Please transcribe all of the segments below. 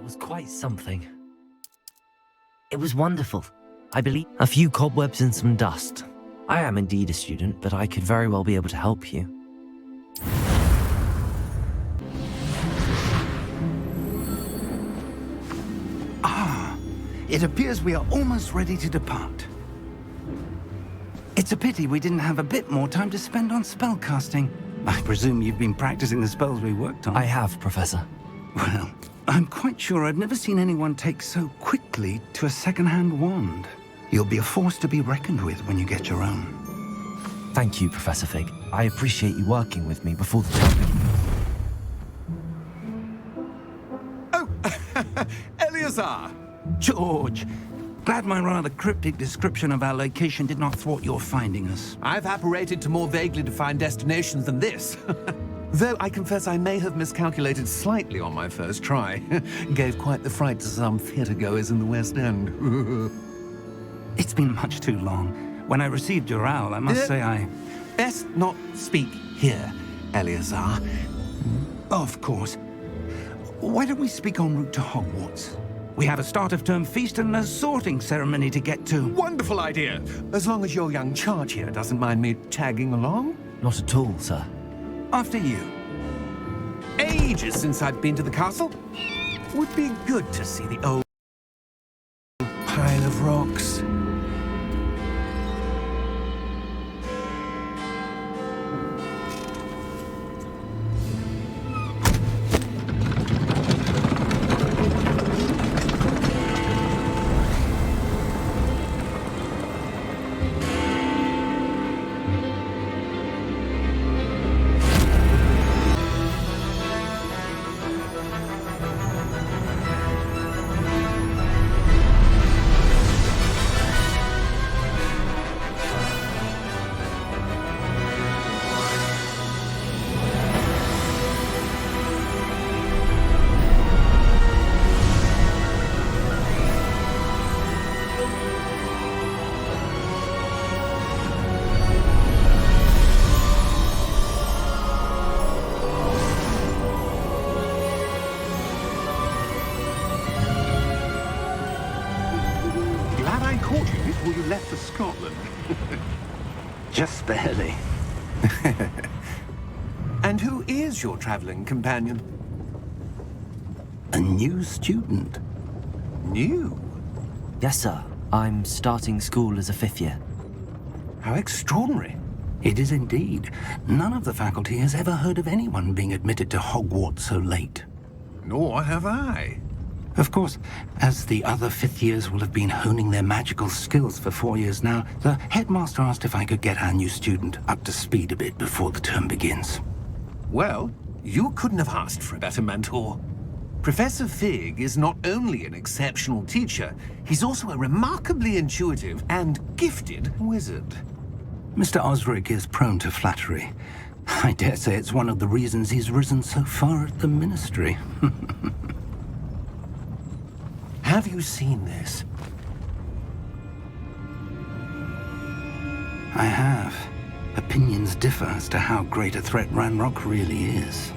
was quite something. It was wonderful. I believe a few cobwebs and some dust. I am indeed a student, but I could very well be able to help you. It appears we are almost ready to depart. It's a pity we didn't have a bit more time to spend on spellcasting. I presume you've been practicing the spells we worked on. I have, Professor. Well, I'm quite sure I've never seen anyone take so quickly to a second-hand wand. You'll be a force to be reckoned with when you get your own. Thank you, Professor Fig. I appreciate you working with me before the term begins. Oh, Eleazar! George! Glad my rather cryptic description of our location did not thwart your finding us. I've apparated to more vaguely defined destinations than this. Though I confess I may have miscalculated slightly on my first try. Gave quite the fright to some theatre-goers in the West End. It's been much too long. When I received your owl, I must say I... Best not speak here, Eleazar. Of course. Why don't we speak en route to Hogwarts? We have a start-of-term feast and a sorting ceremony to get to. Wonderful idea! As long as your young charge here doesn't mind me tagging along. Not at all, sir. After you. Ages since I've been to the castle. Would be good to see the old pile of rocks. Caught you before you left for Scotland. Just barely. And who is your traveling companion? A new student. New? Yes, sir. I'm starting school as a 5th year. How extraordinary. It is indeed. None of the faculty has ever heard of anyone being admitted to Hogwarts so late. Nor have I. Of course, as the other 5th years will have been honing their magical skills for 4 years now, the headmaster asked if I could get our new student up to speed a bit before the term begins. Well, you couldn't have asked for a better mentor. Professor Fig is not only an exceptional teacher, he's also a remarkably intuitive and gifted wizard. Mr. Osric is prone to flattery. I dare say it's one of the reasons he's risen so far at the Ministry. Have you seen this? I have. Opinions differ as to how great a threat Ranrock really is.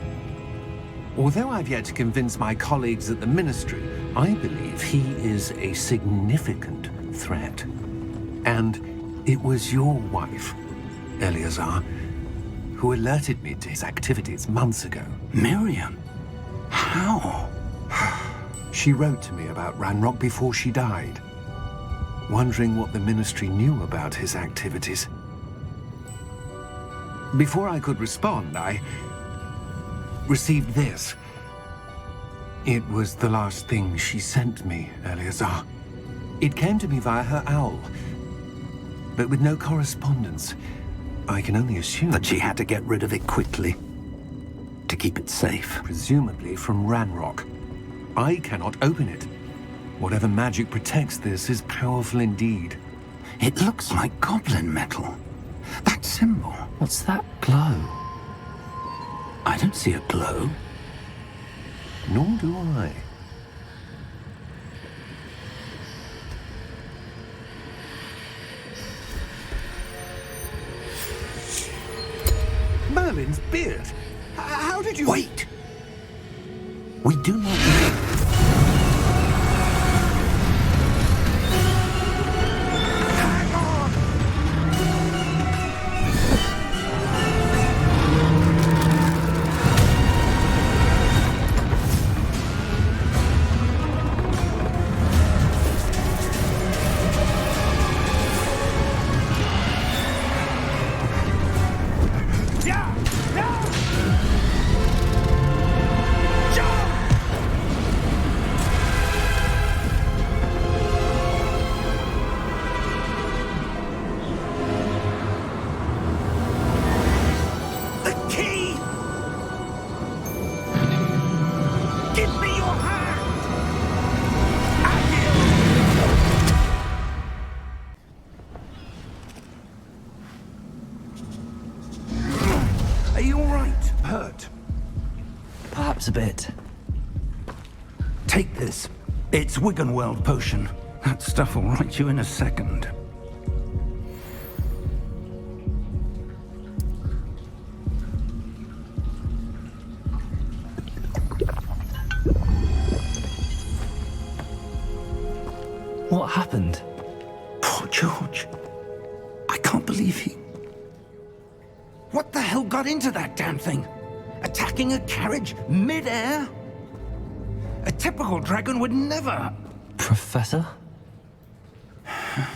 Although I've yet to convince my colleagues at the Ministry, I believe he is a significant threat. And it was your wife, Eleazar, who alerted me to his activities months ago. Miriam? How? She wrote to me about Ranrock before she died, wondering what the Ministry knew about his activities. Before I could respond, I received this. It was the last thing she sent me, Eleazar. It came to me via her owl, but with no correspondence. I can only assume That she had to get rid of it quickly, to keep it safe. presumably from Ranrock. I cannot open it. Whatever magic protects this is powerful indeed. It looks like goblin metal. That symbol. What's that glow? I don't see a glow. Nor do I. Merlin's beard. How did you... Wait! We do not know. perhaps a bit. Take this. It's Wiggenweld potion. That stuff will right you in a second. What happened? Poor George. I can't believe he... What the hell got into that damn thing? Attacking a carriage mid-air? A typical dragon would never... Professor?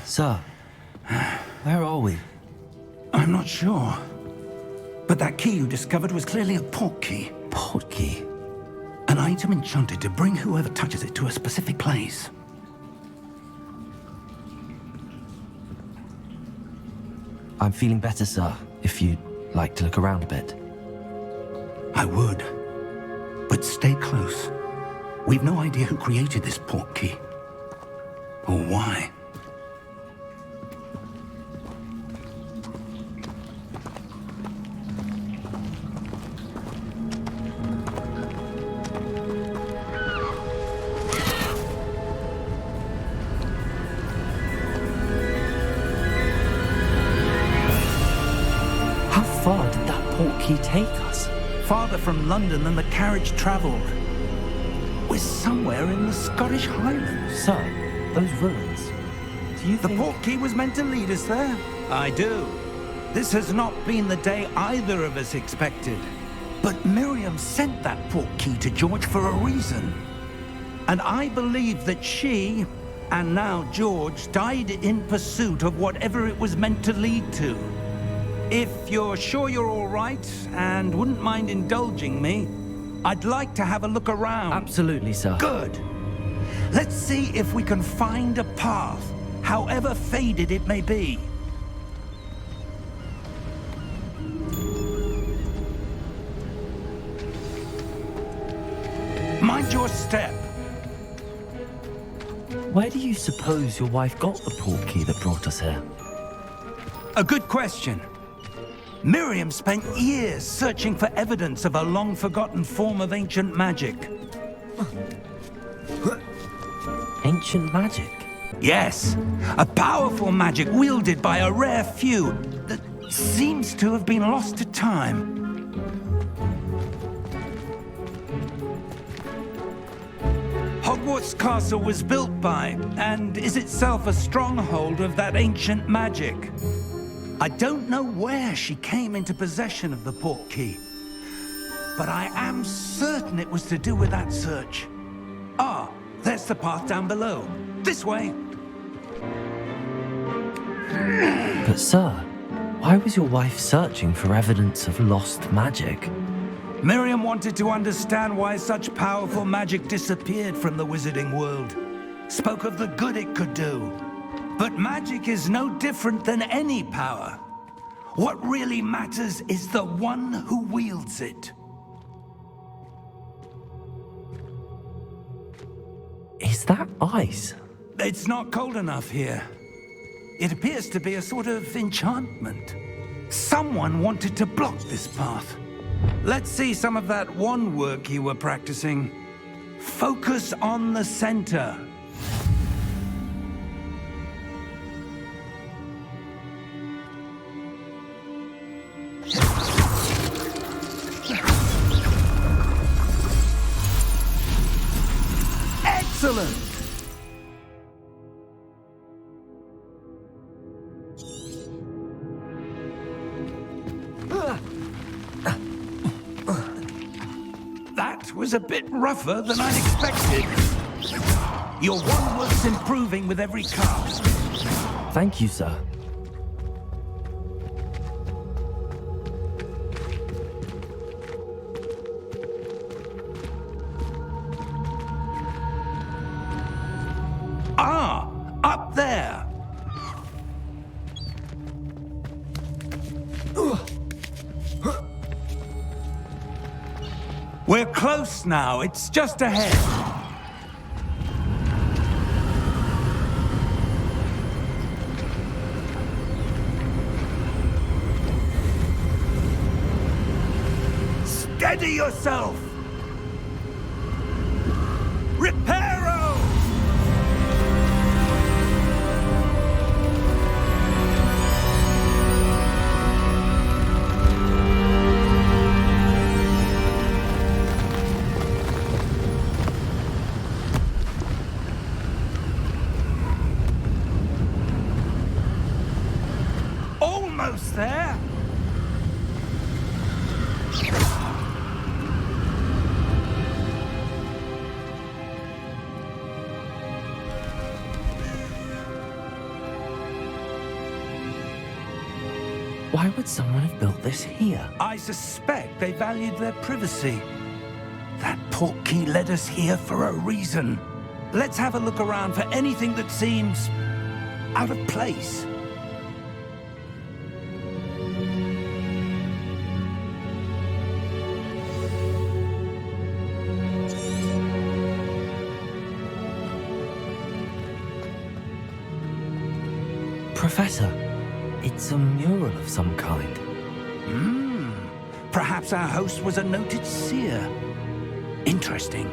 Sir, where are we? I'm not sure. But that key you discovered was clearly a port key. Port key? An item enchanted to bring whoever touches it to a specific place. I'm feeling better, sir, if you'd like to look around a bit. I would. But stay close. We've no idea who created this port key. Or why. How far did that port key take us? Farther from London than the carriage travelled. We're somewhere in the Scottish Highlands. Sir, those ruins. Do you The think... port key was meant to lead us there? I do. This has not been the day either of us expected. But Miriam sent that port key to George for a reason. And I believe that she, and now George, died in pursuit of whatever it was meant to lead to. If you're sure you're all right, and wouldn't mind indulging me, I'd like to have a look around. Absolutely, sir. Good. Let's see if we can find a path, however faded it may be. Mind your step. Where do you suppose your wife got the port key that brought us here? A good question. Miriam spent years searching for evidence of a long-forgotten form of ancient magic. Ancient magic? Yes, a powerful magic wielded by a rare few that seems to have been lost to time. Hogwarts Castle was built by, and is itself a stronghold of that ancient magic. I don't know where she came into possession of the port key, but I am certain it was to do with that search. Ah, there's the path down below. This way. But sir, why was your wife searching for evidence of lost magic? Miriam wanted to understand why such powerful magic disappeared from the wizarding world. Spoke of the good it could do. But magic is no different than any power. What really matters is the one who wields it. Is that ice? It's not cold enough here. It appears to be a sort of enchantment. Someone wanted to block this path. Let's see some of that wand work you were practicing. Focus on the center. Excellent! That was a bit rougher than I'd expected. Your wand work's improving with every cast. Thank you, sir. Ah, up there. We're close now. It's just ahead. Steady yourself. Reparo! Almost there. Why would someone have built this here? I suspect they valued their privacy. That portkey led us here for a reason. Let's have a look around for anything that seems out of place. Professor, it's a mural of some kind. Perhaps our host was a noted seer. Interesting.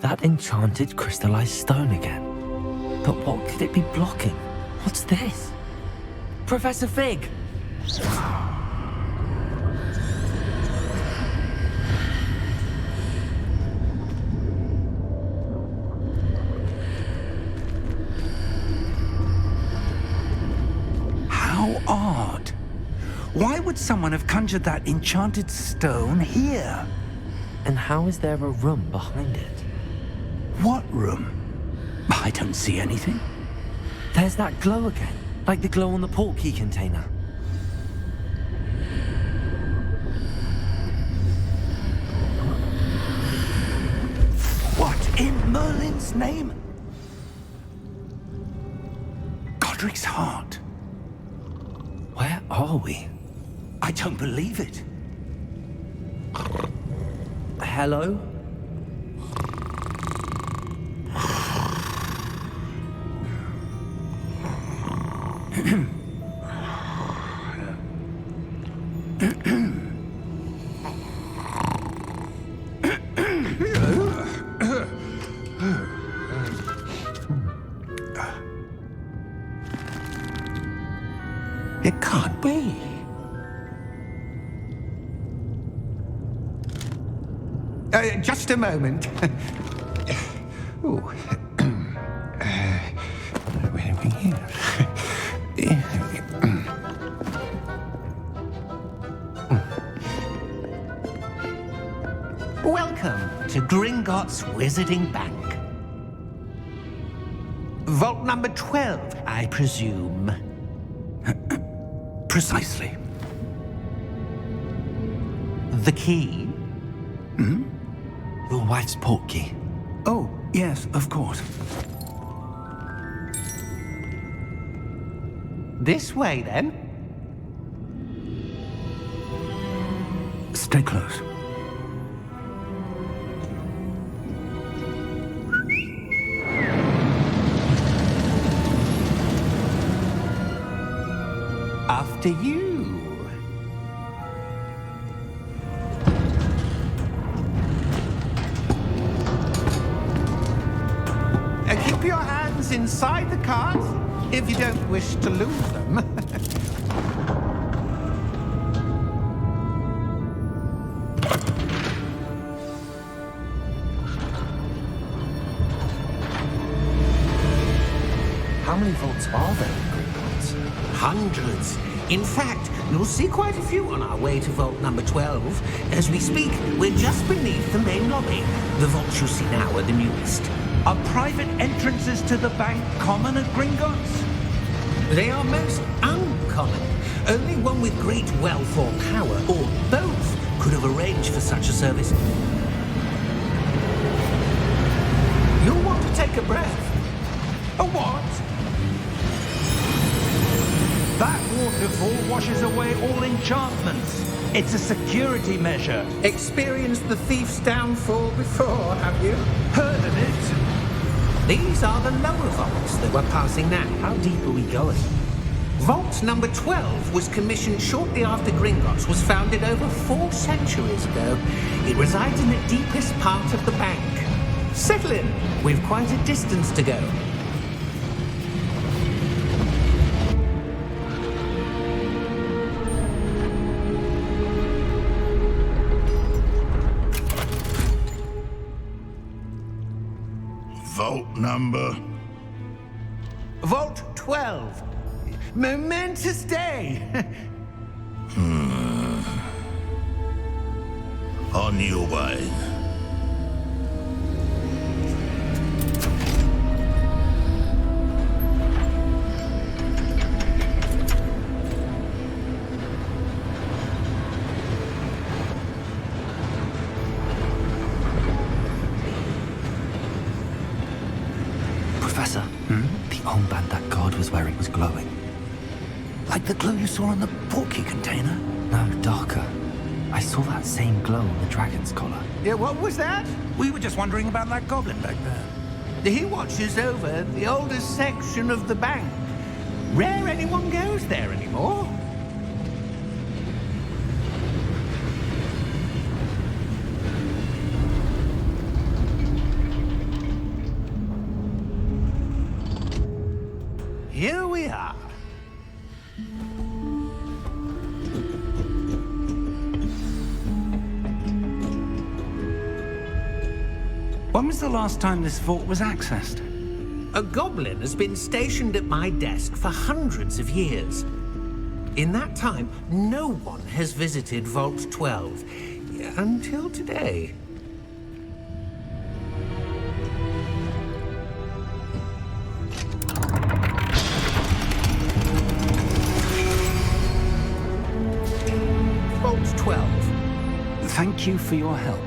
That enchanted crystallized stone again. But what could it be blocking? What's this? Professor Fig! How odd. Why would someone have conjured that enchanted stone here? And how is there a room behind it? What room? I don't see anything. There's that glow again, like the glow on the portkey container. What in Merlin's name? Godric's heart. Where are we? I don't believe it. Hello? It can't be. Just a moment. Oh. Where are we here? Welcome to Gringotts Wizarding Bank. Vault number 12, I presume. Precisely. The key? Your wife's portkey. Oh, yes, of course. This way, then. Stay close. After you. Keep your hands inside the cart if you don't wish to lose them. How many vaults are there in Gringotts? Hundreds. In fact, You'll see quite a few on our way to vault number 12. As we speak, we're just beneath the main lobby. The vaults you see now are the newest. Are private entrances to the bank common at Gringotts? They are most uncommon. Only one with great wealth or power, or both, could have arranged for such a service. You'll want to take a breath. A what? That waterfall washes away all enchantments. It's a security measure. Experienced the thief's downfall before, have you? Heard of it? These are the lower vaults that we're passing now. How deep are we going? Vault number 12 was commissioned shortly after Gringotts was founded over 4 centuries ago. It resides in the deepest part of the bank. Settle in. We've quite a distance to go. Vault number? Vault 12. Momentous day. On your way. Professor, the armband that guard was wearing was glowing. Like the glow you saw on the portkey container? No, darker. I saw that same glow on the dragon's collar. Yeah, what was that? We were just wondering about that goblin back there. He watches over the oldest section of the bank. Rare anyone goes there anymore. Here we are. When was the last time this vault was accessed? A goblin has been stationed at my desk for hundreds of years. In that time, no one has visited Vault 12 until today. Vault 12. Thank you for your help.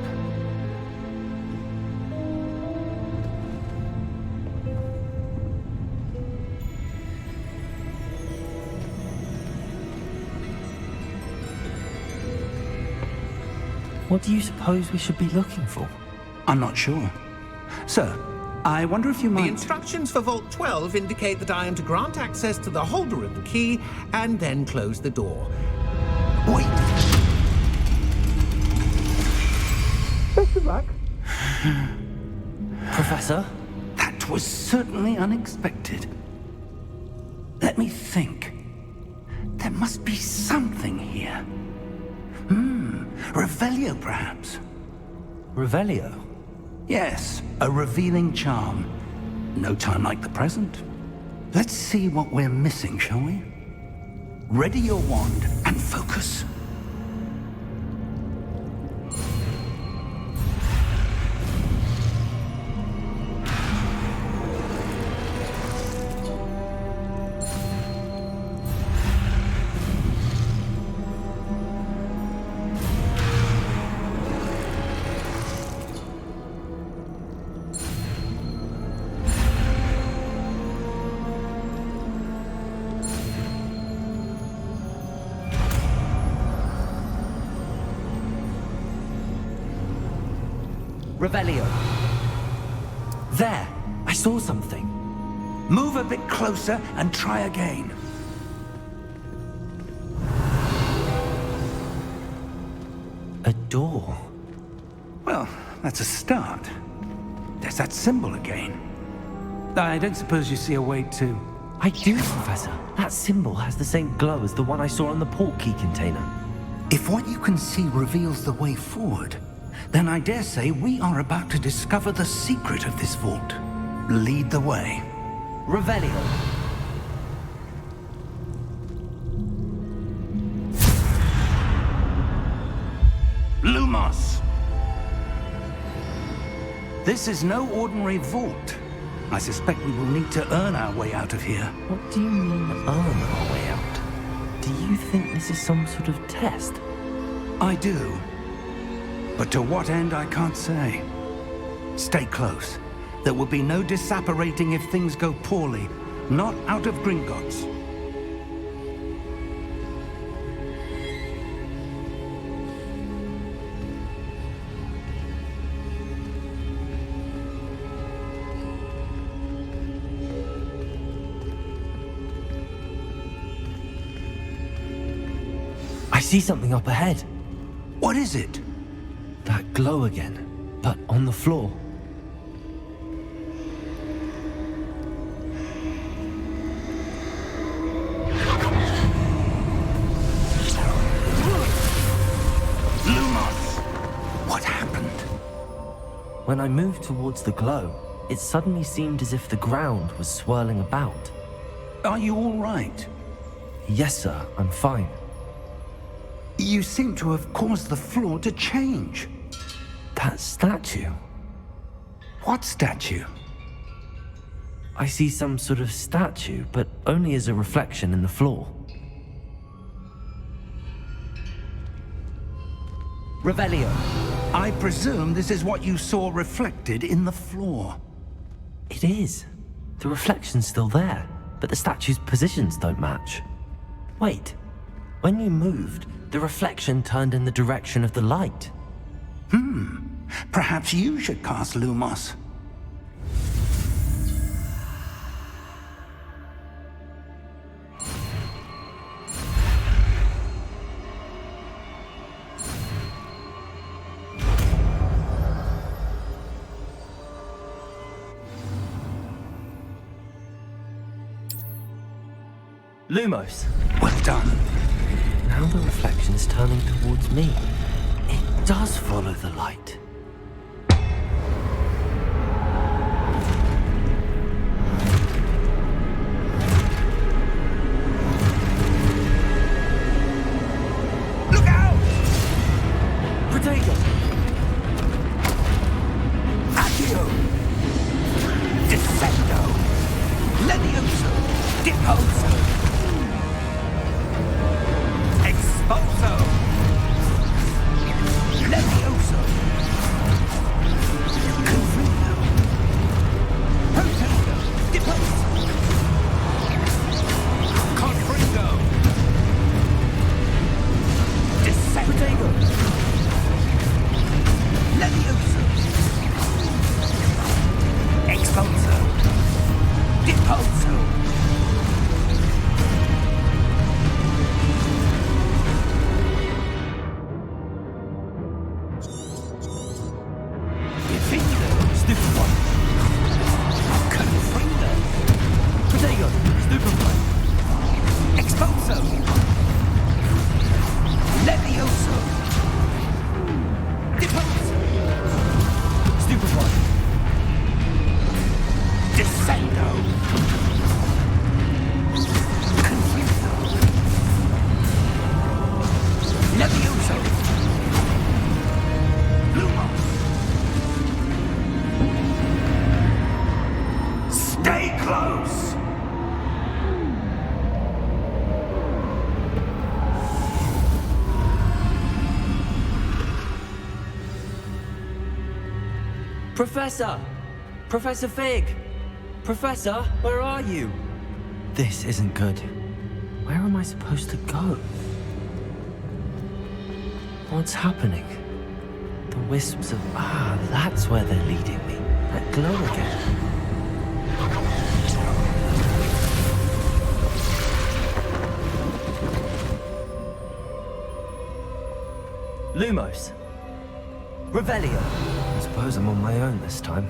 What do you suppose we should be looking for? I'm not sure. Sir, I wonder if you The might... instructions for Vault 12 indicate that I am to grant access to the holder of the key and then close the door. Wait! Best of luck. Professor? That was certainly unexpected. Let me think. There must be something here. Revelio, perhaps? Revelio? Yes, a revealing charm. No time like the present. Let's see what we're missing, shall we? Ready your wand and focus. Revelio. There! I saw something. Move a bit closer and try again. A door. Well, that's a start. There's that symbol again. I don't suppose you see a way to... I do, Professor. That symbol has the same glow as the one I saw on the portkey container. If what you can see reveals the way forward, then I dare say we are about to discover the secret of this vault. Lead the way. Revelio. Lumos! This is no ordinary vault. I suspect we will need to earn our way out of here. What do you mean, earn our way out? Do you think this is some sort of test? I do. But to what end, I can't say. Stay close. There will be no disapparating if things go poorly. Not out of Gringotts. I see something up ahead. What is it? That glow again, but on the floor. Lumos! What happened? When I moved towards the glow, it suddenly seemed as if the ground was swirling about. Are you all right? Yes, sir, I'm fine. You seem to have caused the floor to change. That statue. What statue? I see some sort of statue, but only as a reflection in the floor. Revelio. I presume this is what you saw reflected in the floor. It is. The reflection's still there, but the statue's positions don't match. Wait. When you moved, the reflection turned in the direction of the light. Perhaps you should cast Lumos. Lumos. Well done. Now the reflection is turning towards me. It does follow the light. Look out! Protego! Accio! Descendo! Levioso! Deposo! Expulso! Levioso! Confringo! Protego! Deposo! Confringo! Descendo! Protego! Levioso! Expulso! Deposo! Stay close! Professor! Professor Fig! Professor, where are you? This isn't good. Where am I supposed to go? What's happening? The wisps of... that's where they're leading me. That glow again. Lumos. Revelio. I suppose I'm on my own this time.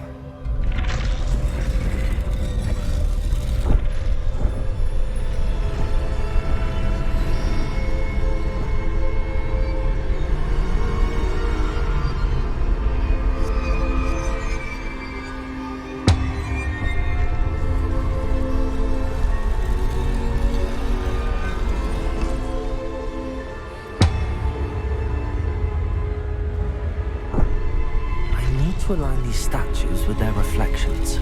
to align these statues with their reflections.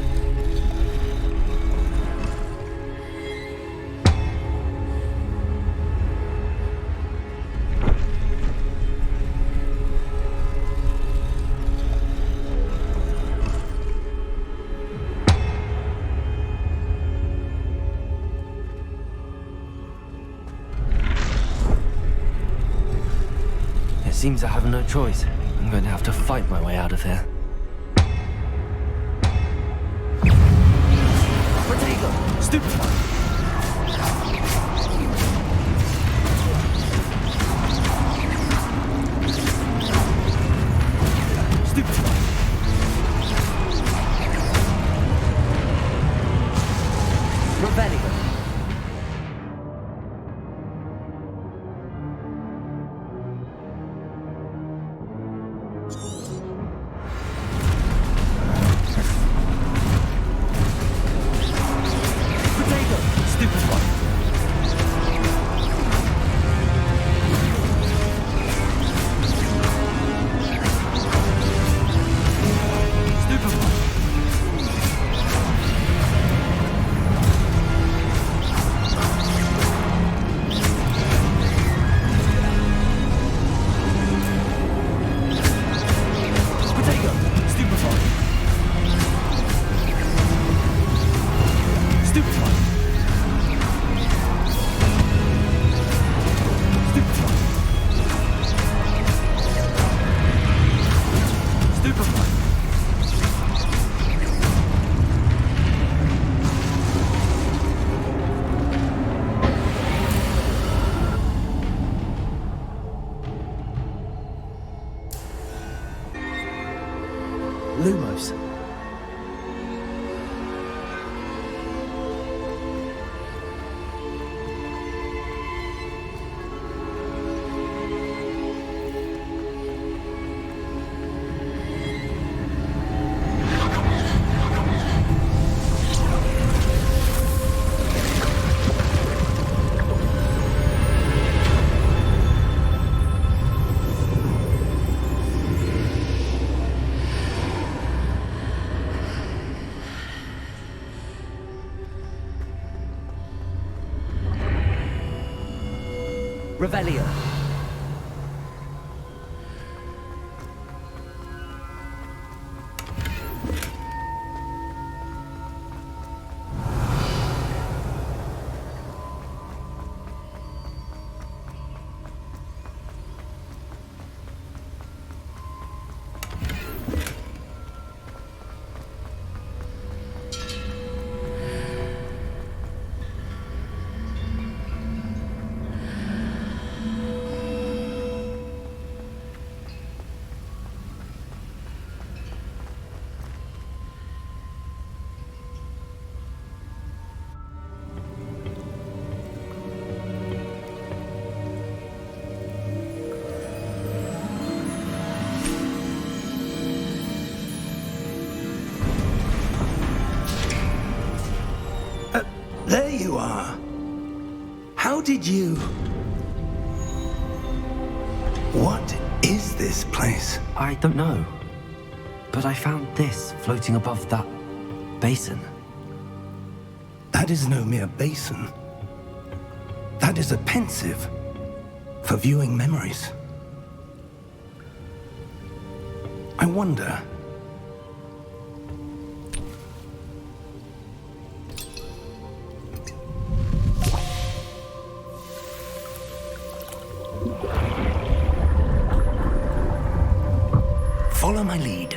It seems I have no choice. I'm going to have to fight my way out of here. Protego! Stupefy! Stupefy! Revelio! Lumos. Revelio. There you are. How did you... What is this place? I don't know. But I found this floating above that basin. That is no mere basin. That is a pensive for viewing memories. I wonder... Follow my lead.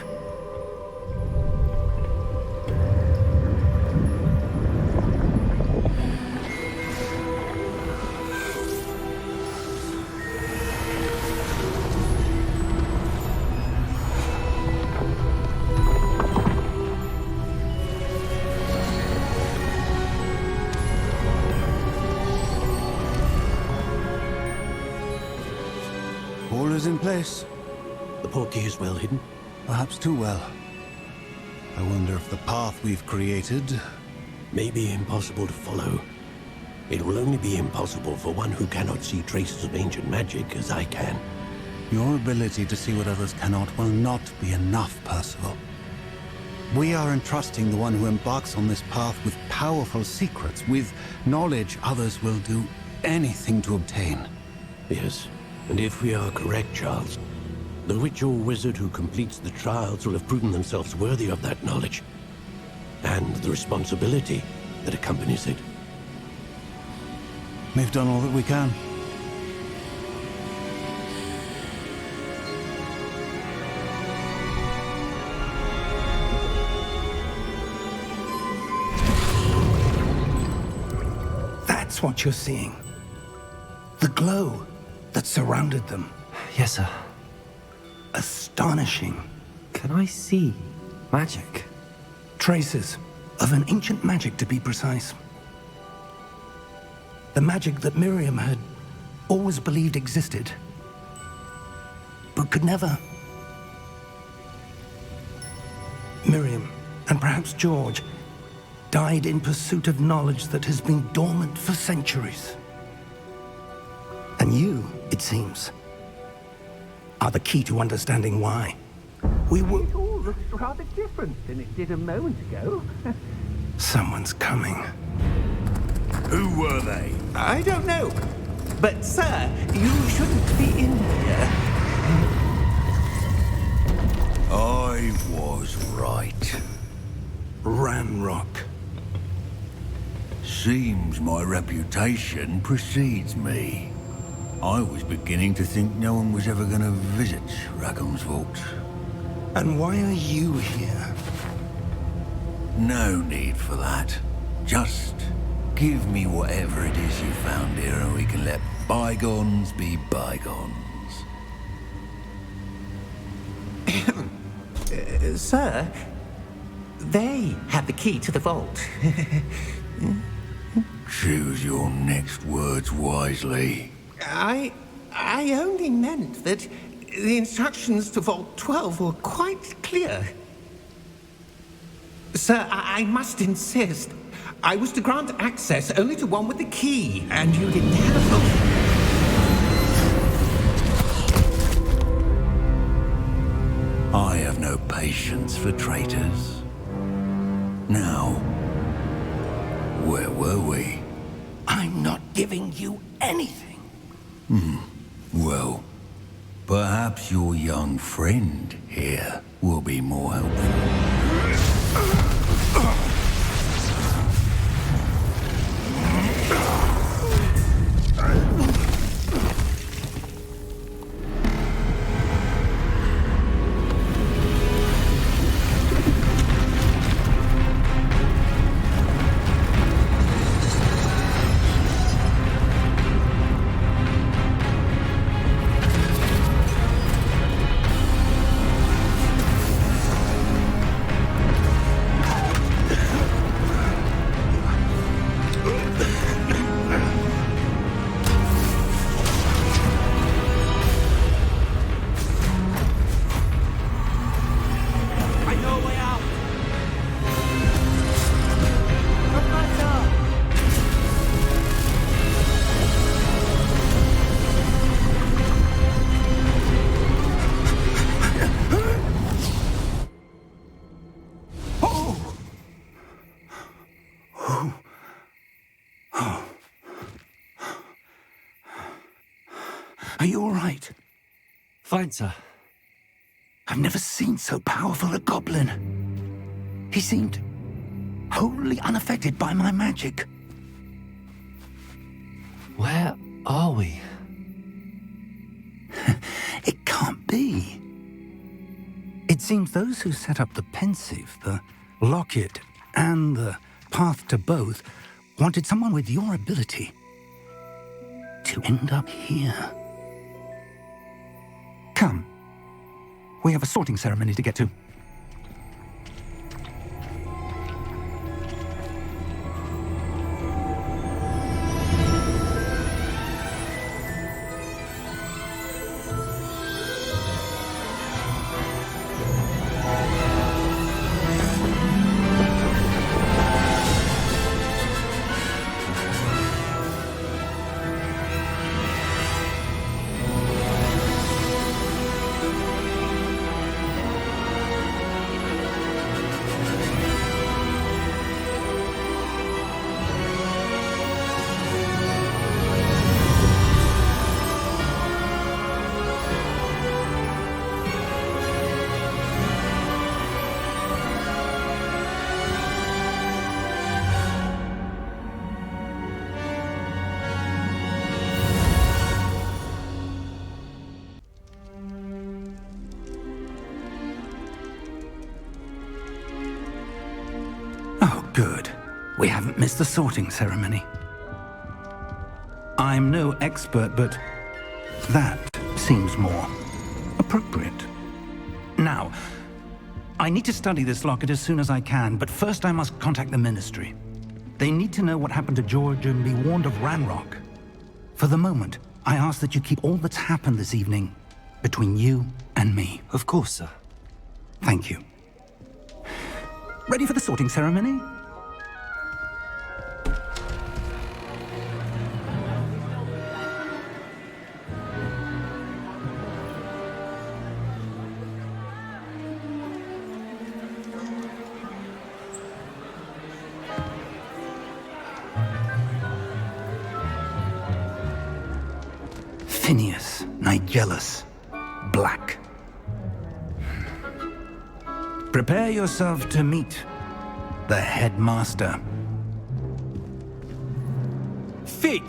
All is in place. The portkey is well hidden. Perhaps too well. I wonder if the path we've created... May be impossible to follow. It will only be impossible for one who cannot see traces of ancient magic as I can. Your ability to see what others cannot will not be enough, Percival. We are entrusting the one who embarks on this path with powerful secrets, with knowledge others will do anything to obtain. Yes, and if we are correct, Charles, the witch or wizard who completes the trials will have proven themselves worthy of that knowledge, and the responsibility that accompanies it. We've done all that we can. That's what you're seeing. The glow that surrounded them. Yes, sir. Astonishing. Can I see magic? Traces of an ancient magic, to be precise. The magic that Miriam had always believed existed, but could never. Miriam, and perhaps George, died in pursuit of knowledge that has been dormant for centuries. And you, it seems, are the key to understanding why. We will... It all looks rather different than it did a moment ago. Someone's coming. Who were they? I don't know. But, sir, you shouldn't be in here. I was right. Ranrock. Seems my reputation precedes me. I was beginning to think no one was ever going to visit Rackham's vault. And why are you here? No need for that. Just give me whatever it is you found here and we can let bygones be bygones. Sir, they have the key to the vault. Choose your next words wisely. I only meant that the instructions to Vault 12 were quite clear. Sir, I must insist. I was to grant access only to one with the key, and you didn't have a... I have no patience for traitors. Now, where were we? I'm not giving you anything. Well, perhaps your young friend here will be more helpful. Are you all right? Fine, sir. I've never seen so powerful a goblin. He seemed wholly unaffected by my magic. Where are we? It can't be. It seems those who set up the pensive, the locket, and the path to both wanted someone with your ability to end up here. Come. We have a sorting ceremony to get to. Good. We haven't missed the sorting ceremony. I'm no expert, but that seems more appropriate. Now, I need to study this locket as soon as I can, but first I must contact the Ministry. They need to know what happened to George and be warned of Ranrock. For the moment, I ask that you keep all that's happened this evening between you and me. Of course, sir. Thank you. Ready for the sorting ceremony? Phineas, Nigellus, Black. Prepare yourself to meet the headmaster. Fig,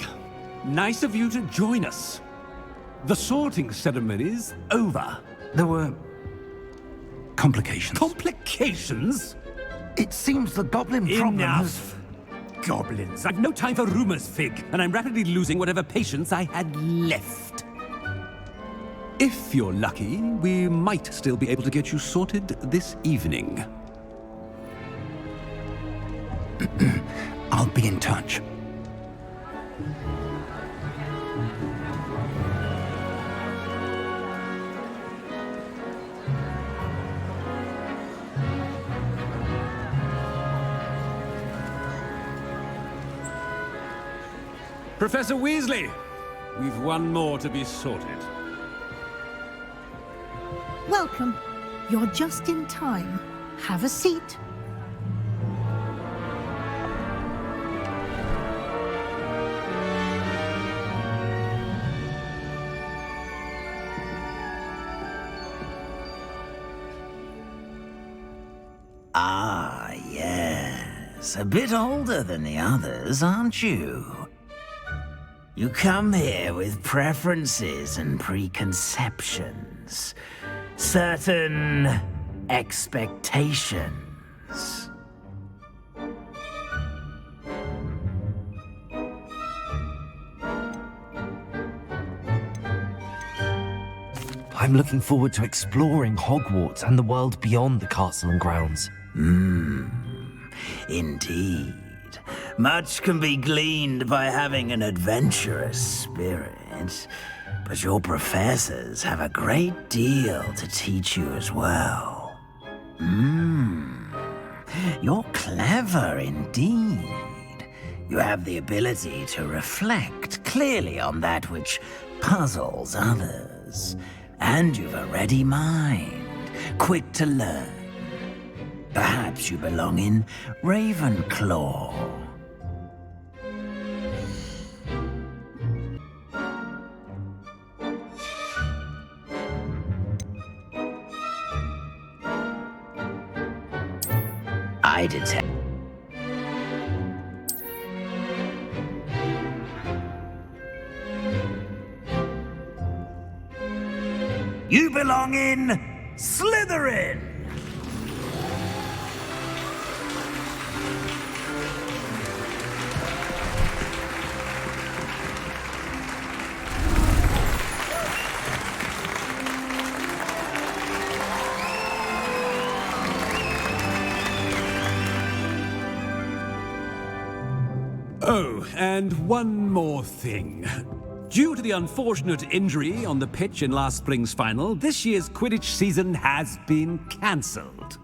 nice of you to join us. The sorting ceremony's over. There were complications. Complications? It seems the goblin problem has... Enough! Goblins. I've no time for rumors, Fig, and I'm rapidly losing whatever patience I had left. If you're lucky, we might still be able to get you sorted this evening. I'll be in touch. Professor Weasley, we've one more to be sorted. Welcome. You're just in time. Have a seat. Ah, yes. A bit older than the others, aren't you? You come here with preferences and preconceptions. Certain expectations. I'm looking forward to exploring Hogwarts and the world beyond the castle and grounds. Indeed. Much can be gleaned by having an adventurous spirit, but your professors have a great deal to teach you as well. You're clever indeed. You have the ability to reflect clearly on that which puzzles others, and you've a ready mind, quick to learn. Perhaps you belong in Ravenclaw. I detect. You belong in Slytherin! Oh, and one more thing. Due to the unfortunate injury on the pitch in last spring's final, this year's Quidditch season has been cancelled.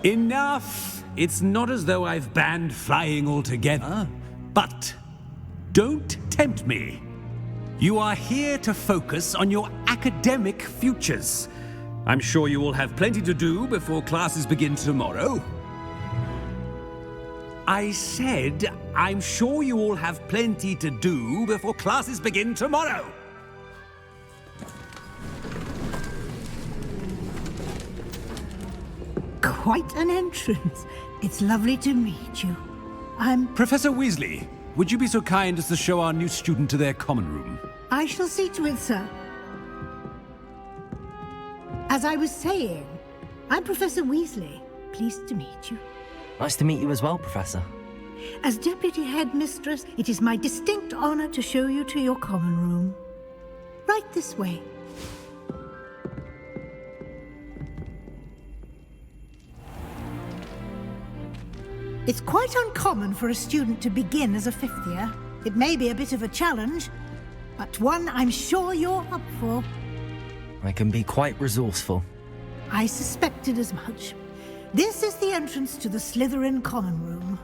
Enough! It's not as though I've banned flying altogether, but don't tempt me. You are here to focus on your academic futures. I'm sure you will have plenty to do before classes begin tomorrow. I said, I'm sure you all have plenty to do before classes begin tomorrow. Quite an entrance. It's lovely to meet you. I'm... Professor Weasley, would you be so kind as to show our new student to their common room? I shall see to it, sir. As I was saying, I'm Professor Weasley. Pleased to meet you. Nice to meet you as well, Professor. As Deputy Headmistress, it is my distinct honor to show you to your common room. Right this way. It's quite uncommon for a student to begin as a fifth year. It may be a bit of a challenge, but one I'm sure you're up for. I can be quite resourceful. I suspected as much. This is the entrance to the Slytherin common room.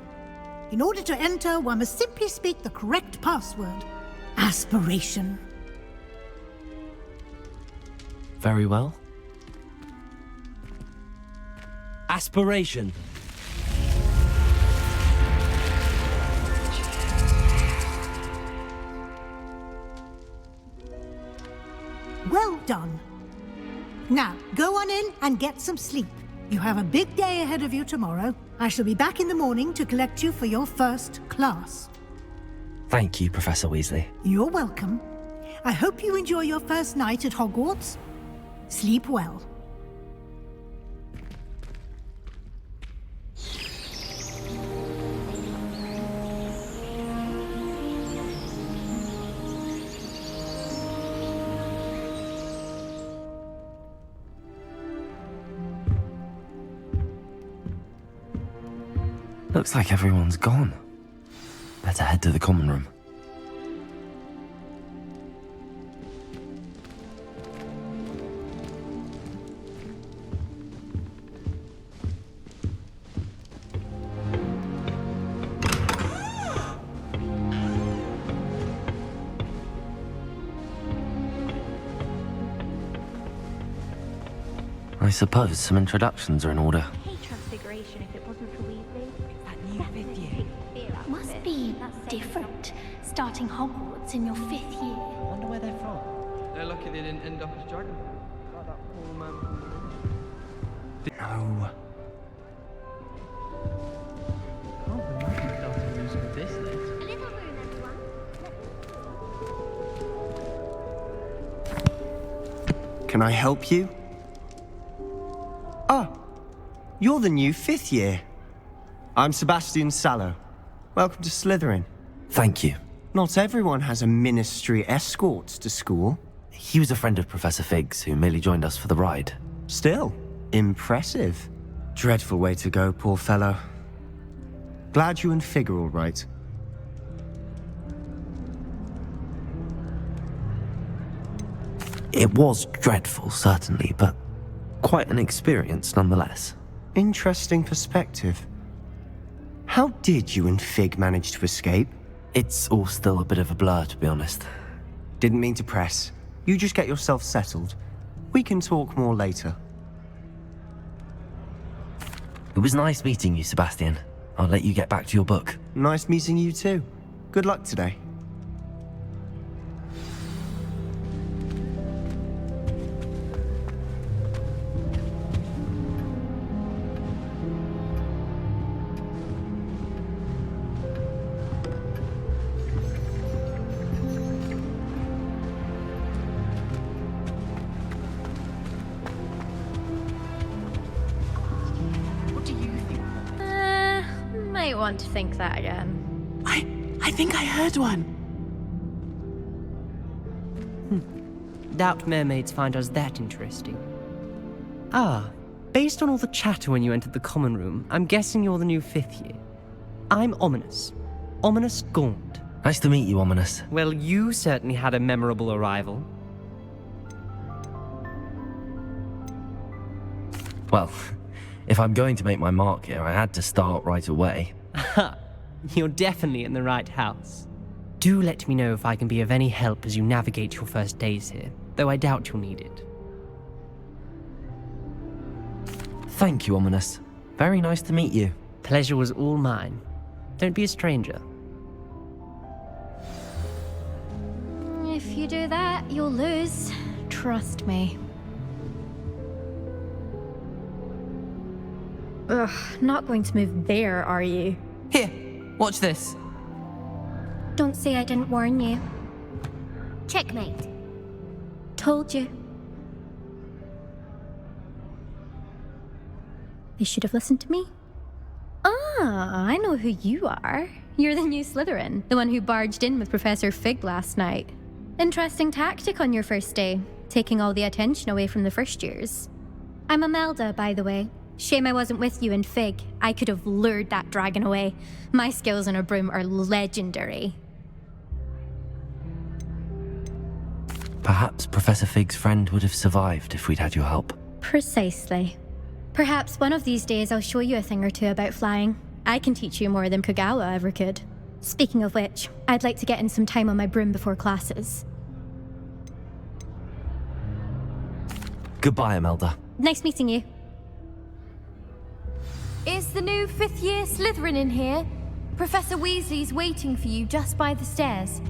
In order to enter, one must simply speak the correct password. Aspiration. Very well. Aspiration. Well done. Now, go on in and get some sleep. You have a big day ahead of you tomorrow. I shall be back in the morning to collect you for your first class. Thank you, Professor Weasley. You're welcome. I hope you enjoy your first night at Hogwarts. Sleep well. Looks like everyone's gone. Better head to the common room. I suppose some introductions are in order. Transfiguration if it wasn't for Weasley. That new fifth year. Must be different, starting Hogwarts in your 5th year. I wonder where they're from. They're lucky they didn't end up as dragon. Like that poor man from the No. Can't imagine starting losing this late. A little room, everyone. Can I help you? Oh, you're the new 5th year. I'm Sebastian Sallow. Welcome to Slytherin. Thank you. Not everyone has a ministry escort to school. He was a friend of Professor Fig's who merely joined us for the ride. Still, impressive. Dreadful way to go, poor fellow. Glad you and Fig are all right. It was dreadful, certainly, but quite an experience nonetheless. Interesting perspective. How did you and Fig manage to escape? It's all still a bit of a blur, to be honest. Didn't mean to press. You just get yourself settled. We can talk more later. It was nice meeting you, Sebastian. I'll let you get back to your book. Nice meeting you too. Good luck today. Might want to think that again. I think I heard one. Doubt mermaids find us that interesting. Ah, based on all the chatter when you entered the common room, I'm guessing you're the new 5th year. I'm Ominous. Ominous Gaunt. Nice to meet you, Ominous. Well, you certainly had a memorable arrival. Well, if I'm going to make my mark here, I had to start right away. Ha! You're definitely in the right house. Do let me know if I can be of any help as you navigate your first days here, though I doubt you'll need it. Thank you, Ominous. Very nice to meet you. Pleasure was all mine. Don't be a stranger. If you do that, you'll lose. Trust me. Ugh, not going to move there, are you? Here, watch this. Don't say I didn't warn you. Checkmate. Told you. They should have listened to me. Ah, I know who you are. You're the new Slytherin, the one who barged in with Professor Fig last night. Interesting tactic on your first day, taking all the attention away from the first years. I'm Imelda, by the way. Shame I wasn't with you in Fig. I could have lured that dragon away. My skills on a broom are legendary. Perhaps Professor Fig's friend would have survived if we'd had your help. Precisely. Perhaps one of these days I'll show you a thing or two about flying. I can teach you more than Kagawa ever could. Speaking of which, I'd like to get in some time on my broom before classes. Goodbye, Imelda. Nice meeting you. Is the new 5th year Slytherin in here? Professor Weasley's waiting for you just by the stairs.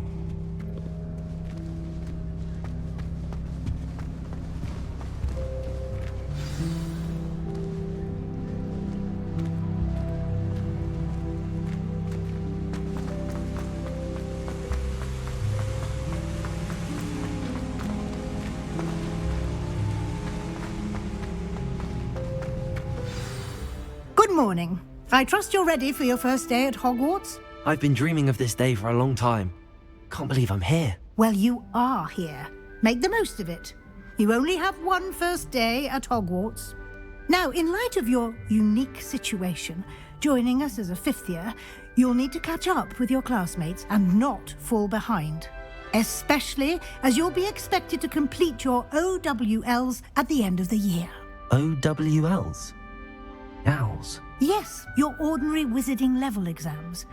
Good morning. I trust you're ready for your first day at Hogwarts? I've been dreaming of this day for a long time. Can't believe I'm here. Well, you are here. Make the most of it. You only have one first day at Hogwarts. Now, in light of your unique situation, joining us as a 5th year, you'll need to catch up with your classmates and not fall behind. Especially as you'll be expected to complete your OWLs at the end of the year. OWLs? Owls? Yes, your ordinary wizarding level exams.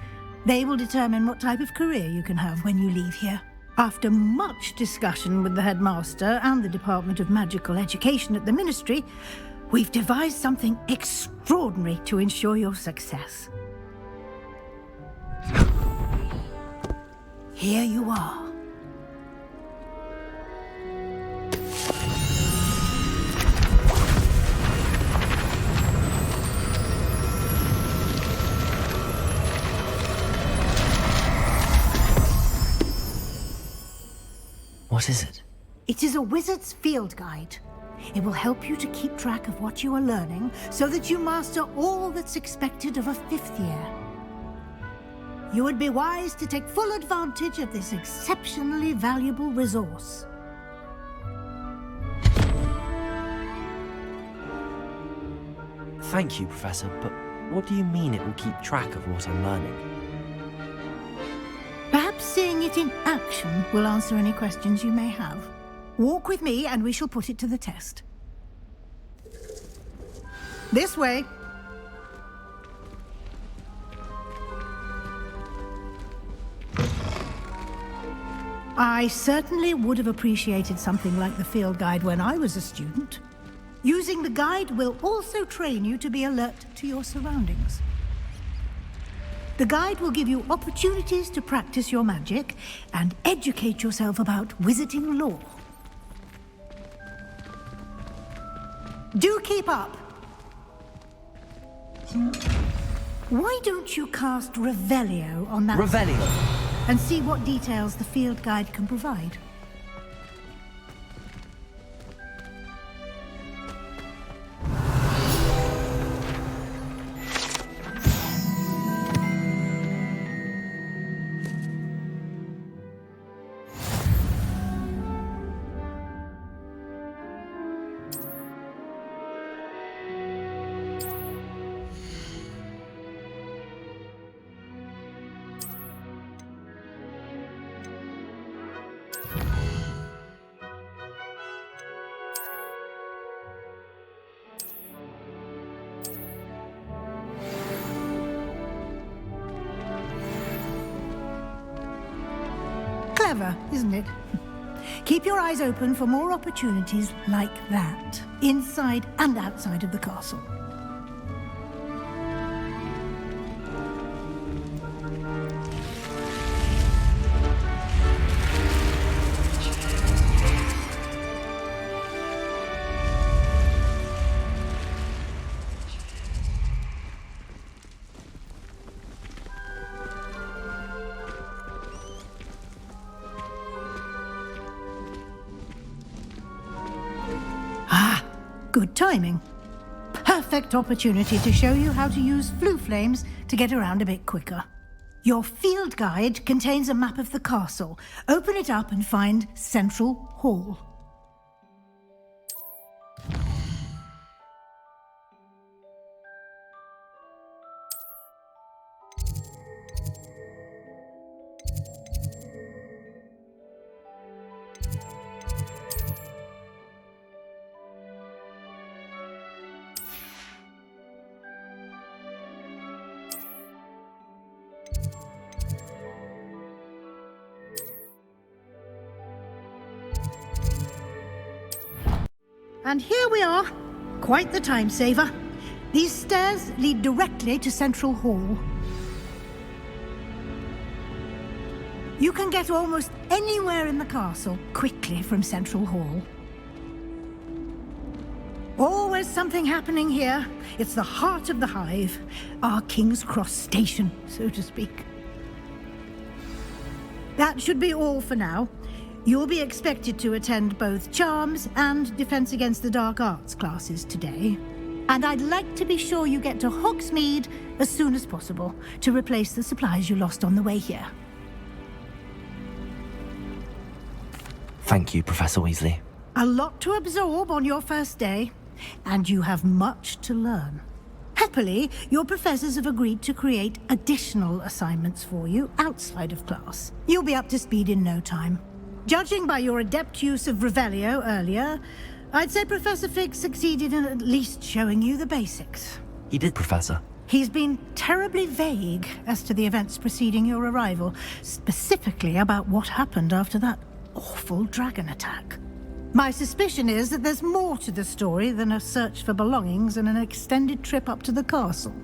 They will determine what type of career you can have when you leave here. After much discussion with the headmaster and the Department of Magical Education at the Ministry, we've devised something extraordinary to ensure your success. Here you are. What is it? It is a wizard's field guide. It will help you to keep track of what you are learning so that you master all that's expected of a 5th year. You would be wise to take full advantage of this exceptionally valuable resource. Thank you, Professor, but what do you mean it will keep track of what I'm learning? Perhaps seeing it in action will answer any questions you may have. Walk with me and we shall put it to the test. This way. I certainly would have appreciated something like the field guide when I was a student. Using the guide will also train you to be alert to your surroundings. The guide will give you opportunities to practice your magic and educate yourself about wizarding lore. Do keep up! Why don't you cast Revelio on that... Revelio? And see what details the field guide can provide. Clever, isn't it? Keep your eyes open for more opportunities like that, inside and outside of the castle. Good timing. perfect opportunity to show you how to use flue flames to get around a bit quicker. Your field guide contains a map of the castle. Open it up and find Central Hall. And here we are. Quite the time saver. These stairs lead directly to Central Hall. You can get almost anywhere in the castle quickly from Central Hall. Always something happening here. It's the heart of the hive. Our King's Cross station, so to speak. That should be all for now. You'll be expected to attend both Charms and Defense Against the Dark Arts classes today. And I'd like to be sure you get to Hogsmeade as soon as possible to replace the supplies you lost on the way here. Thank you, Professor Weasley. A lot to absorb on your first day, and you have much to learn. Happily, your professors have agreed to create additional assignments for you outside of class. You'll be up to speed in no time. Judging by your adept use of Revelio earlier, I'd say Professor Fig succeeded in at least showing you the basics. He did, Professor. He's been terribly vague as to the events preceding your arrival, specifically about what happened after that awful dragon attack. My suspicion is that there's more to the story than a search for belongings and an extended trip up to the castle.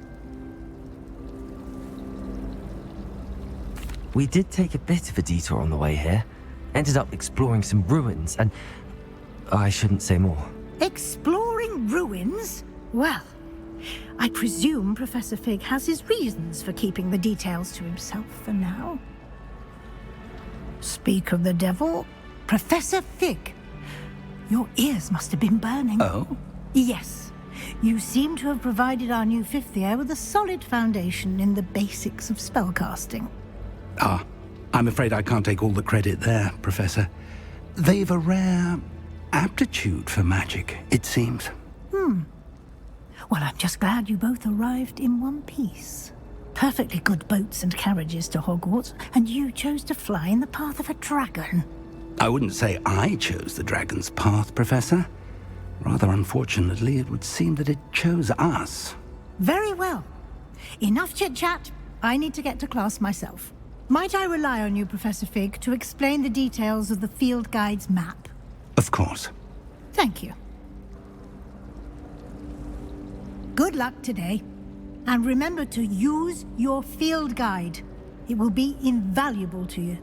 We did take a bit of a detour on the way here. Ended up exploring some ruins and... I shouldn't say more. Exploring ruins? Well, I presume Professor Fig has his reasons for keeping the details to himself for now. Speak of the devil, Professor Fig. Your ears must have been burning. Oh? Yes. You seem to have provided our new fifth year with a solid foundation in the basics of spellcasting. Ah, I'm afraid I can't take all the credit there, Professor. They've a rare aptitude for magic, it seems. Well, I'm just glad you both arrived in one piece. Perfectly good boats and carriages to Hogwarts, and you chose to fly in the path of a dragon. I wouldn't say I chose the dragon's path, Professor. Rather unfortunately, it would seem that it chose us. Very well. Enough chit-chat. I need to get to class myself. Might I rely on you, Professor Fig, to explain the details of the field guide's map? Of course. Thank you. Good luck today. And remember to use your field guide. It will be invaluable to you.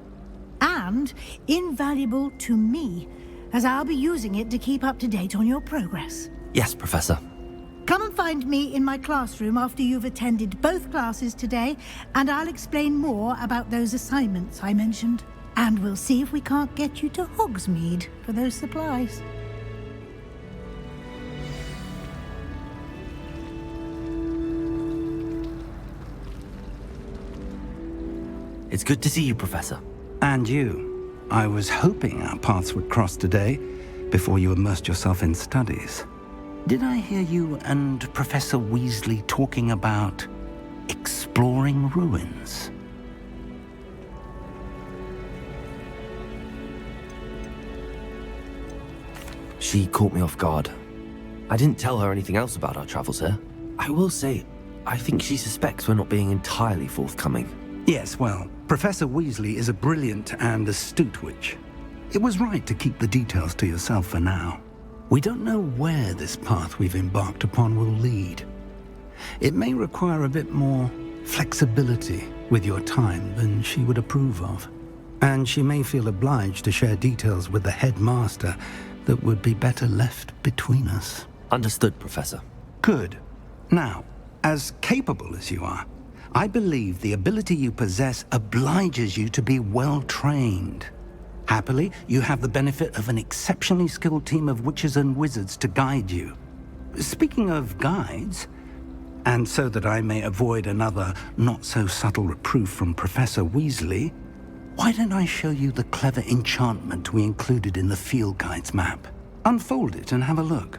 And invaluable to me, as I'll be using it to keep up to date on your progress. Yes, Professor. Come and find me in my classroom after you've attended both classes today, and I'll explain more about those assignments I mentioned. And we'll see if we can't get you to Hogsmeade for those supplies. It's good to see you, Professor. And you. I was hoping our paths would cross today, before you immersed yourself in studies. Did I hear you and Professor Weasley talking about exploring ruins? She caught me off guard. I didn't tell her anything else about our travels here. I will say, I think she suspects we're not being entirely forthcoming. Yes, well, Professor Weasley is a brilliant and astute witch. It was right to keep the details to yourself for now. We don't know where this path we've embarked upon will lead. It may require a bit more flexibility with your time than she would approve of. And she may feel obliged to share details with the headmaster that would be better left between us. Understood, Professor. Good. Now, as capable as you are, I believe the ability you possess obliges you to be well trained. Happily, you have the benefit of an exceptionally skilled team of witches and wizards to guide you. Speaking of guides, and so that I may avoid another not-so-subtle reproof from Professor Weasley, why don't I show you the clever enchantment we included in the field guide's map? Unfold it and have a look.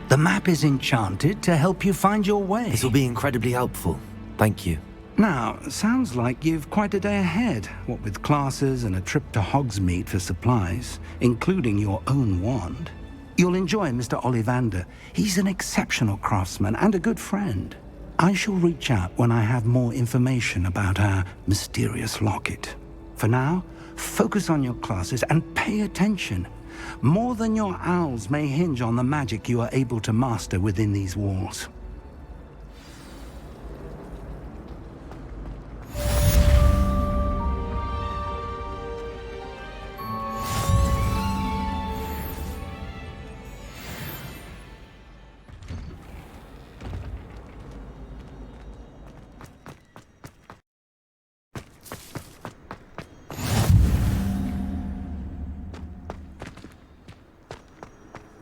The map is enchanted to help you find your way. This will be incredibly helpful. Thank you. Now, sounds like you've quite a day ahead, what with classes and a trip to Hogsmeade for supplies, including your own wand. You'll enjoy Mr. Ollivander. He's an exceptional craftsman and a good friend. I shall reach out when I have more information about our mysterious locket. For now, focus on your classes and pay attention. More than your owls may hinge on the magic you are able to master within these walls.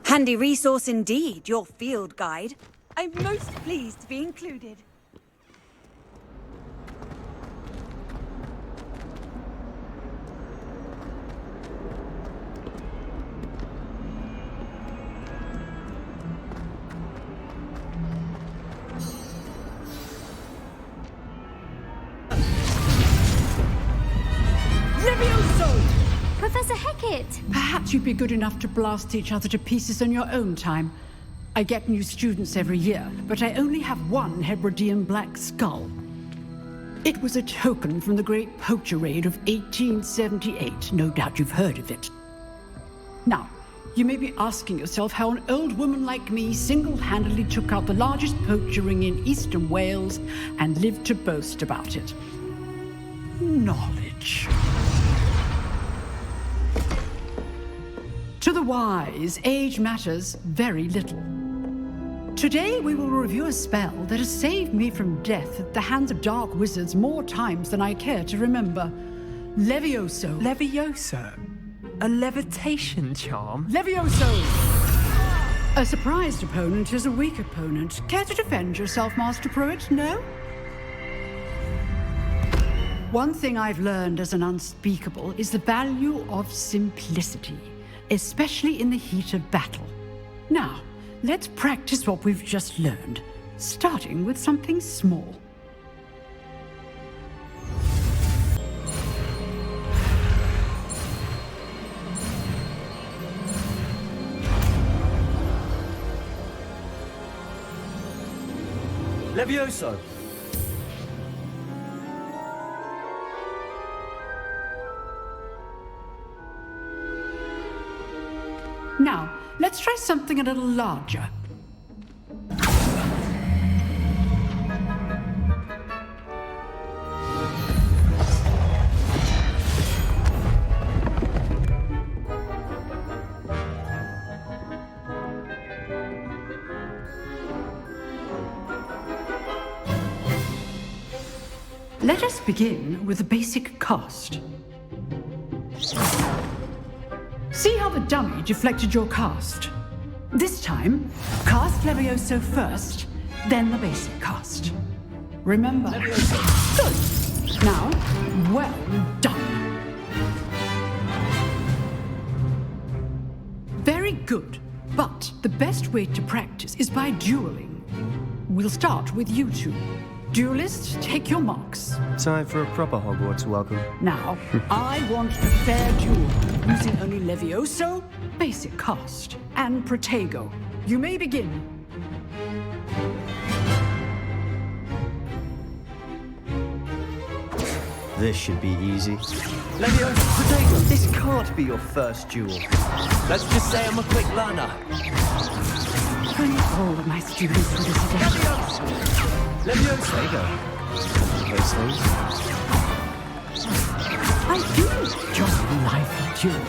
Handy resource indeed, your field guide. I'm most pleased to be included. Professor Hecat! Perhaps you'd be good enough to blast each other to pieces on your own time. I get new students every year, but I only have one Hebridean black skull. It was a token from the Great Poacher Raid of 1878. No doubt you've heard of it. Now, you may be asking yourself how an old woman like me single-handedly took out the largest poacher ring in eastern Wales and lived to boast about it. Knowledge. To the wise, age matters very little. Today we will review a spell that has saved me from death at the hands of dark wizards more times than I care to remember. Levioso. Levioso? A levitation charm? Levioso! A surprised opponent is a weak opponent. Care to defend yourself, Master Pruitt? No? One thing I've learned as an unspeakable is the value of simplicity, especially in the heat of battle. Now, let's practice what we've just learned, starting with something small. Levioso! Now, let's try something a little larger. Let us begin with the basic cast. See how the dummy deflected your cast? This time, cast Levioso first, then the basic cast. Remember? Good. Now, well done. Very good. But the best way to practice is by dueling. We'll start with you two. Duelists, take your marks. Time for a proper Hogwarts welcome. Now, I want a fair duel, using only Levioso, basic cast, and Protego. You may begin. This should be easy. Leviosa, potato! This can't be your first duel. Let's just say I'm a quick learner. All of my students for this event. Leviosa! There you go. Those things. I do enjoy life duel.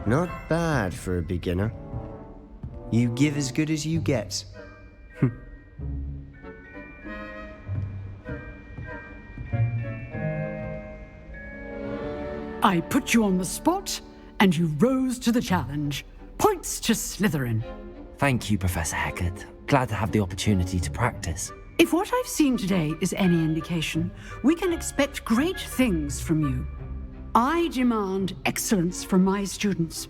Not bad for a beginner. You give as good as you get. I put you on the spot, and you rose to the challenge. Points to Slytherin. Thank you, Professor Hecat. Glad to have the opportunity to practice. If what I've seen today is any indication, we can expect great things from you. I demand excellence from my students.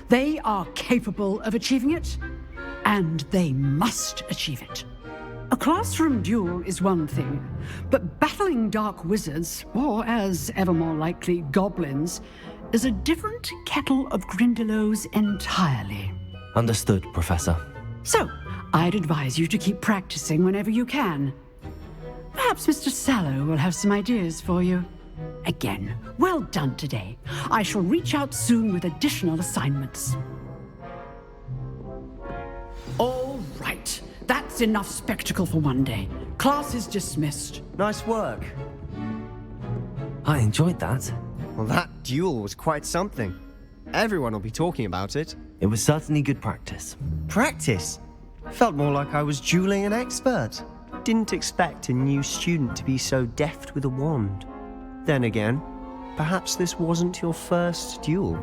They are capable of achieving it, and they must achieve it. A classroom duel is one thing, but battling dark wizards, or as ever more likely, goblins, is a different kettle of Grindylows entirely. Understood, Professor. So, I'd advise you to keep practicing whenever you can. Perhaps Mr. Sallow will have some ideas for you. Again, well done today. I shall reach out soon with additional assignments. All right. That's enough spectacle for one day. Class is dismissed. Nice work. I enjoyed that. Well, that duel was quite something. Everyone will be talking about it. It was certainly good practice. Practice? Felt more like I was dueling an expert. Didn't expect a new student to be so deft with a wand. Then again, perhaps this wasn't your first duel.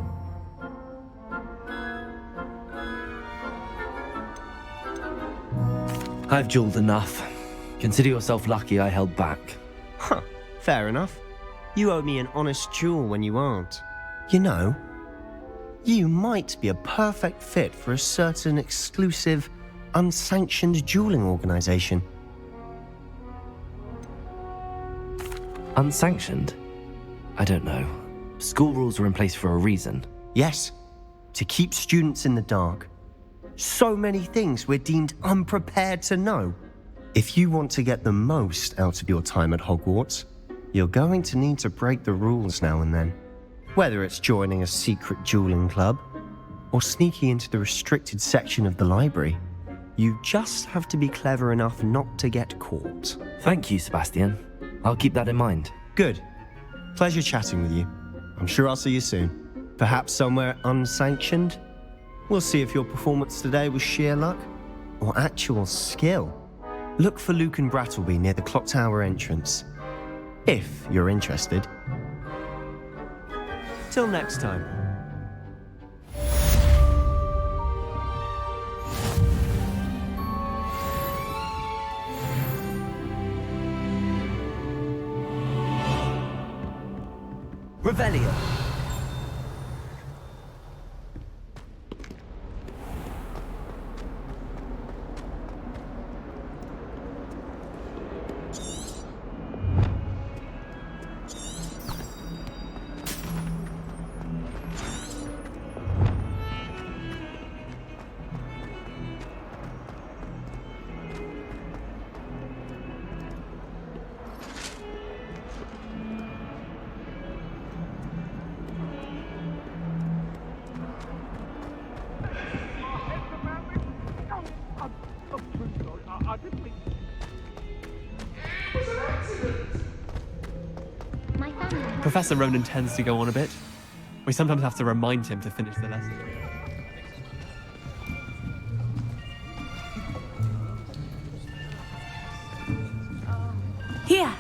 I've dueled enough. Consider yourself lucky I held back. Huh, fair enough. You owe me an honest duel when you aren't. You know, you might be a perfect fit for a certain exclusive, unsanctioned dueling organization. Unsanctioned? I don't know. School rules are in place for a reason. Yes, to keep students in the dark. So many things we're deemed unprepared to know. If you want to get the most out of your time at Hogwarts, you're going to need to break the rules now and then. Whether it's joining a secret dueling club, or sneaking into the restricted section of the library, you just have to be clever enough not to get caught. Thank you, Sebastian. I'll keep that in mind. Good. Pleasure chatting with you. I'm sure I'll see you soon. Perhaps somewhere unsanctioned? We'll see if your performance today was sheer luck or actual skill. Look for Luke and Brattleby near the clock tower entrance, if you're interested. Till next time. Revelio. Professor Ronan tends to go on a bit. We sometimes have to remind him to finish the lesson. Here!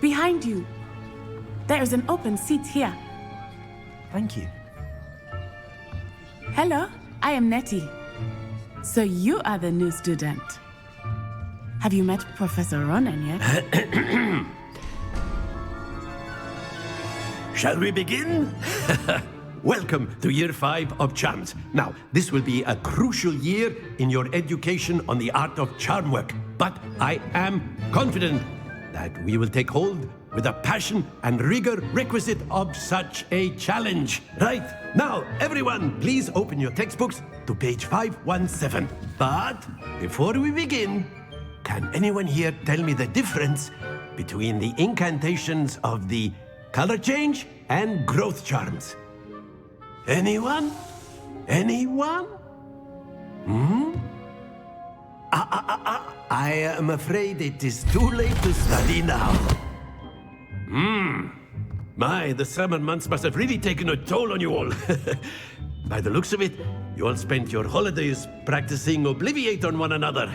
Behind you! There is an open seat here. Thank you. Hello, I am Nettie. So you are the new student. Have you met Professor Ronan yet? Shall we begin? Welcome to Year 5 of Charms. Now, this will be a crucial year in your education on the art of charm work. But I am confident that we will take hold with the passion and rigor requisite of such a challenge. Right, now, everyone, please open your textbooks to page 517. But before we begin, can anyone here tell me the difference between the incantations of the color change and growth charms? Anyone? Anyone? I am afraid it is too late to study now. My, the summer months must have really taken a toll on you all. By the looks of it, you all spent your holidays practicing Obliviate on one another.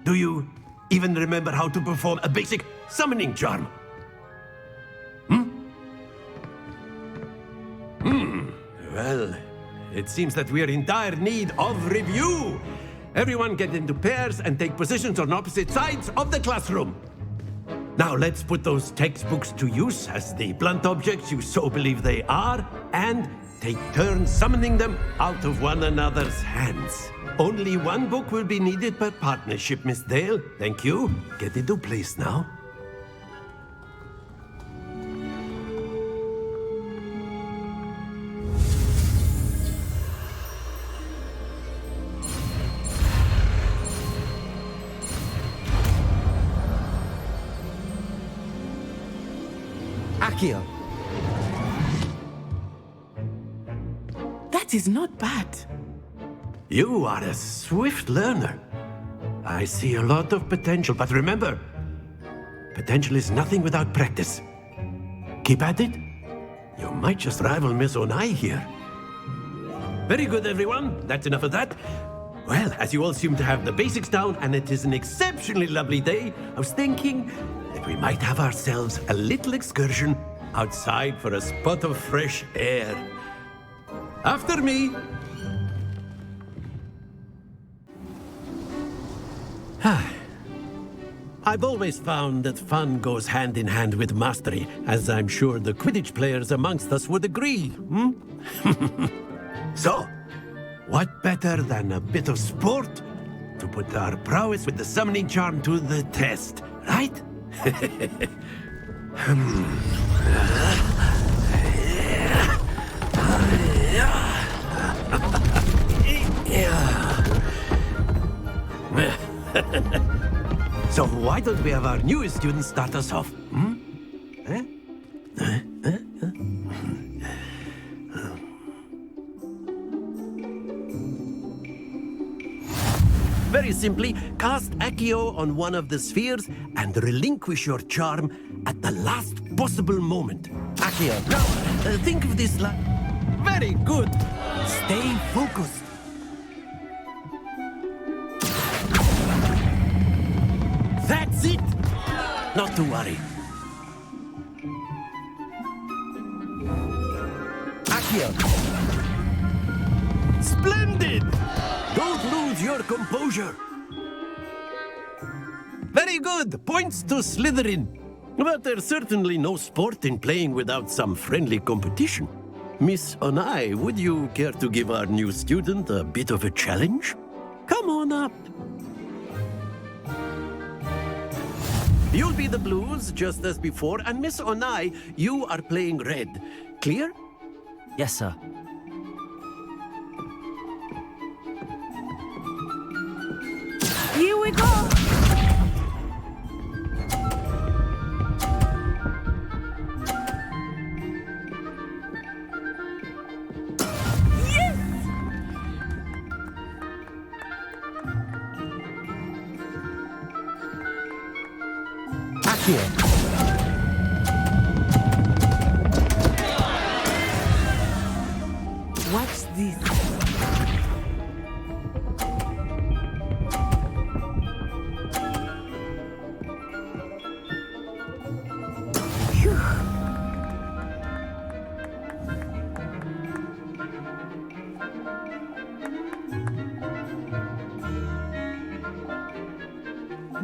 Do you even remember how to perform a basic summoning charm? Well, it seems that we are in dire need of review. Everyone get into pairs and take positions on opposite sides of the classroom. Now let's put those textbooks to use as the blunt objects you so believe they are, and take turns summoning them out of one another's hands. Only one book will be needed per partnership, Miss Dale. Thank you. Get into place now. Accio. That is not bad. You are a swift learner. I see a lot of potential, but remember, potential is nothing without practice. Keep at it. You might just rival Miss Onai here. Very good, everyone. That's enough of that. Well, as you all seem to have the basics down, and it is an exceptionally lovely day, I was thinking that we might have ourselves a little excursion outside for a spot of fresh air. After me. I've always found that fun goes hand in hand with mastery, as I'm sure the Quidditch players amongst us would agree. So, what better than a bit of sport to put our prowess with the summoning charm to the test, right? So why don't we have our newest student start us off? Very simply, cast Accio on one of the spheres and relinquish your charm at the last possible moment. Accio. Now, think of this like... Very good. Stay focused. That's it! Not to worry. Accio. Splendid! Don't lose your composure. Very good. Points to Slytherin. But there's certainly no sport in playing without some friendly competition. Miss Onai, would you care to give our new student a bit of a challenge? Come on up. You'll be the blues, just as before, and Miss Onai, you are playing red. Clear? Yes, sir. Here we go. Accio. Watch this.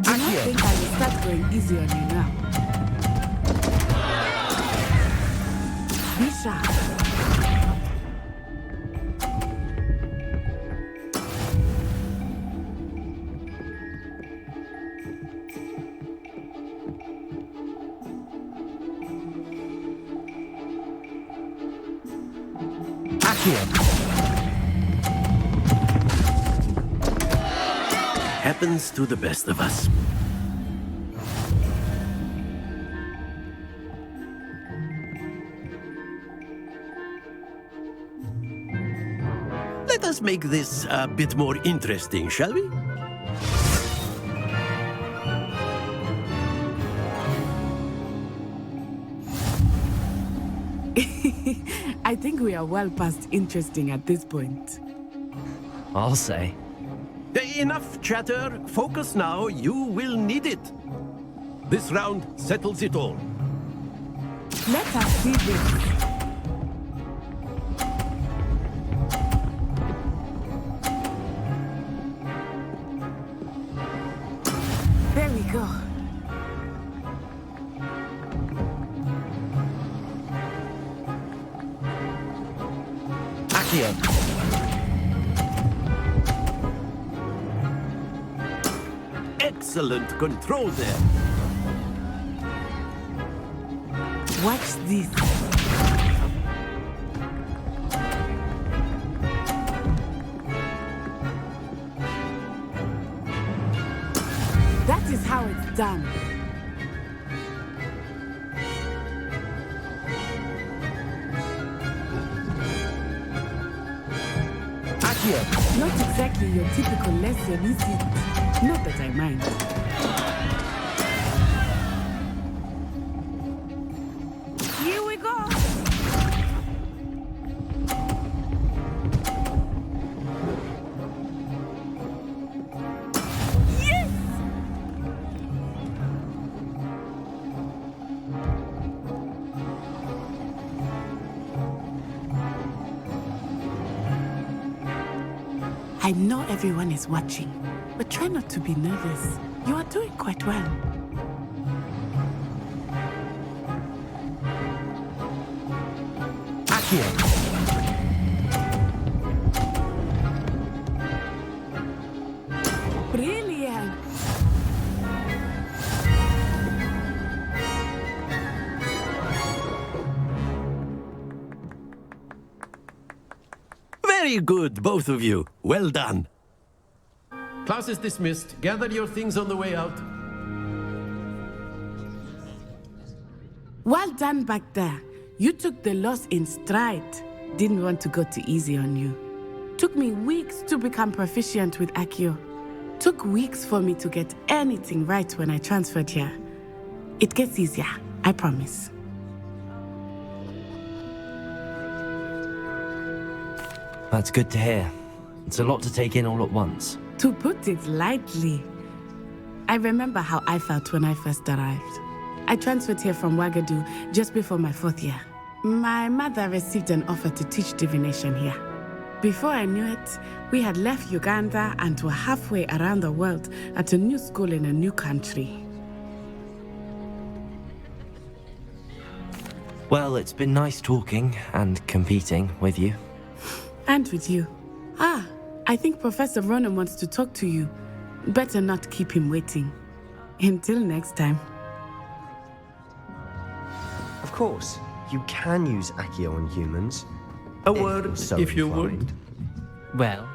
I think I will start going easy on you now. Be sharp. Accio. happens to the best of us. Let us make this a bit more interesting, shall we? I think we are well past interesting at this point. I'll say. Enough chatter. Focus now. You will need it. This round settles it all. Let us see this. There we go. Accio. Excellent control there. Watch this. That is how it's done. Accio. Not exactly your typical lesson, is it? Not that I mind. Here we go. Yes! I know everyone is watching, but try not to be nervous. You are doing quite well. Accio. Brilliant! Very good, both of you. Well done. Class is dismissed. Gather your things on the way out. Well done back there. You took the loss in stride. Didn't want to go too easy on you. Took me weeks to become proficient with Accio. Took weeks for me to get anything right when I transferred here. It gets easier, I promise. That's good to hear. It's a lot to take in all at once. To put it lightly, I remember how I felt when I first arrived. I transferred here from Ouagadougou just before my 4th year. My mother received an offer to teach divination here. Before I knew it, we had left Uganda and were halfway around the world at a new school in a new country. Well, it's been nice talking and competing with you. And with you. I think Professor Ronan wants to talk to you. Better not keep him waiting. Until next time. Of course, you can use Accio on humans. A word, so if you inclined. would. Well,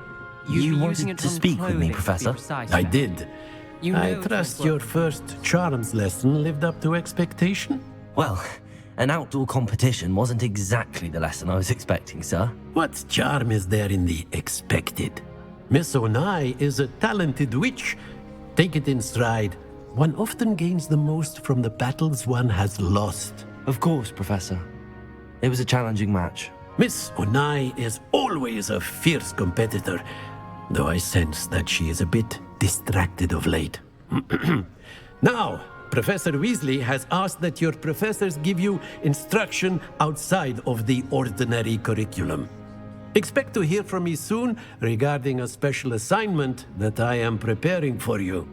You using wanted it to on speak with me, clothing, to be Professor? precise, I Matt. did. You I know trust from your working- first charms lesson lived up to expectation. Well, an outdoor competition wasn't exactly the lesson I was expecting, sir. What charm is there in the expected? Miss Onai is a talented witch. Take it in stride. One often gains the most from the battles one has lost. Of course, Professor. It was a challenging match. Miss Onai is always a fierce competitor, though I sense that she is a bit distracted of late. Now, Professor Weasley has asked that your professors give you instruction outside of the ordinary curriculum. Expect to hear from me soon regarding a special assignment that I am preparing for you.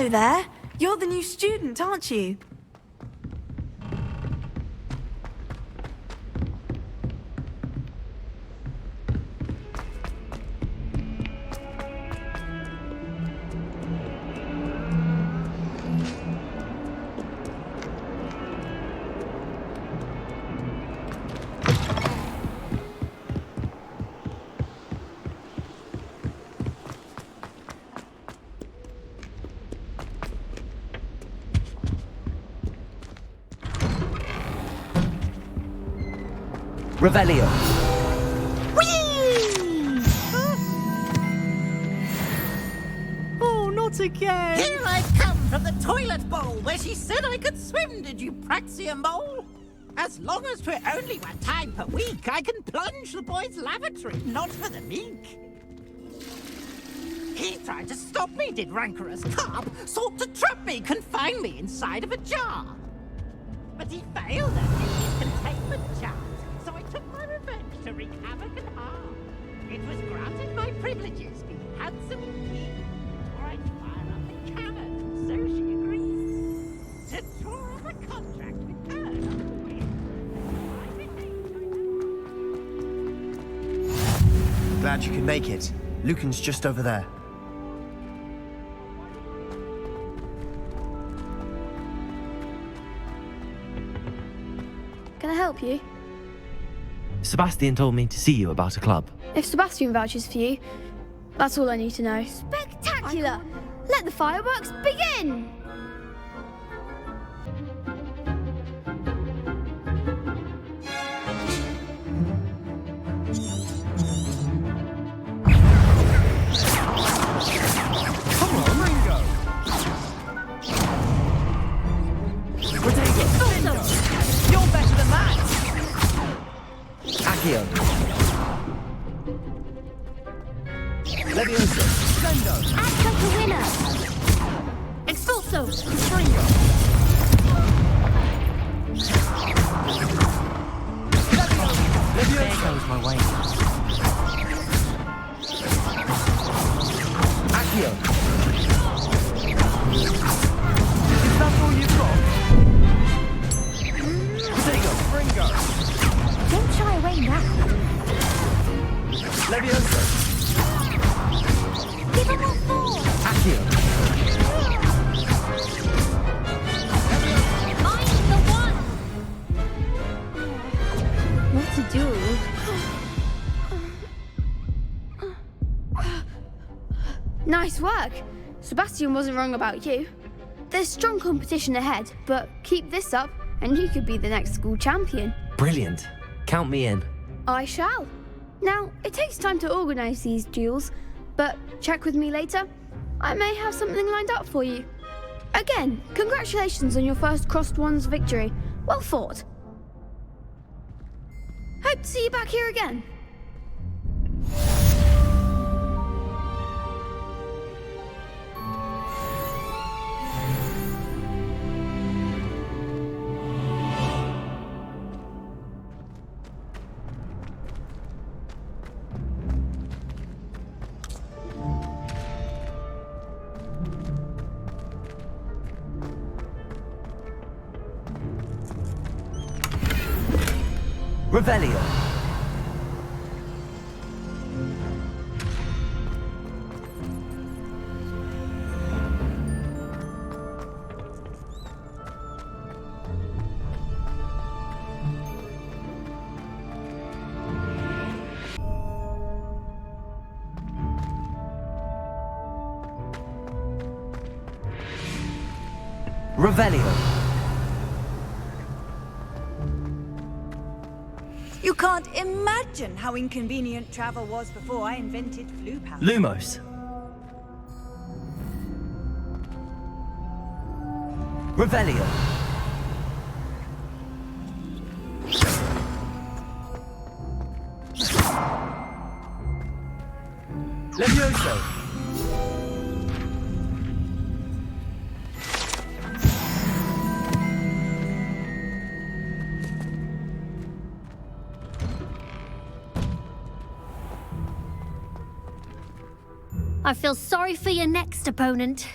Hello there. You're the new student, aren't you? Revelio. Oh, not again! Here I've come from the toilet bowl where she said I could swim, did you praxia mole? As long as 'twere only 1 time per week, I can plunge the boy's lavatory, not for the meek. He tried to stop me, did rancorous carp, sought to trap me, confine me inside of a jar. But he failed at his containment charge, so I took my revenge to wreak havoc and harm. It was granted my privileges be handsome king, or I'd fire up the cannon, so she agreed to draw up a contract with her. Glad you could make it. Lucan's just over there. Can I help you? Sebastian told me to see you about a club. If Sebastian vouches for you, that's all I need to know. Spectacular! Let the fireworks begin! Come on, Ringo! You're better than that! Accio. Levioso! Splendo! Accio to winner! Expulso! Springo! Levioso! There goes my way. Accio! Is that all you've got? Potato! Springo! Don't shy away now. Levioso! Give him what for! Accio! I'm the one! What to do? Nice work! Sebastian wasn't wrong about you. There's strong competition ahead, but keep this up and you could be the next school champion. Brilliant. Count me in. I shall. Now, it takes time to organise these duels, but check with me later. I may have something lined up for you. Again, congratulations on your first Crossed Ones victory. Well fought. Hope to see you back here again. Revelio. Revelio. You can't imagine how inconvenient travel was before I invented flu powder. Lumos. Revelio. Levioso! I feel sorry for your next opponent.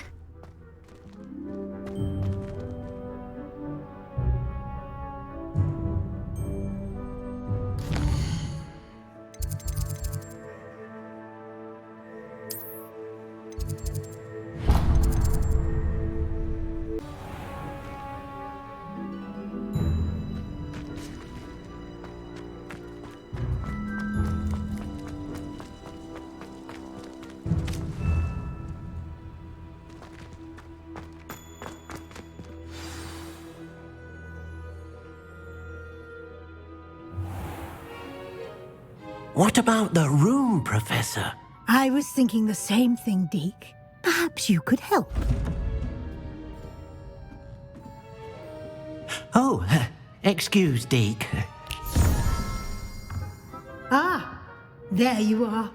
What about the room, Professor? I was thinking the same thing, Deke. Perhaps you could help. Oh, excuse, Deke. Ah, there you are.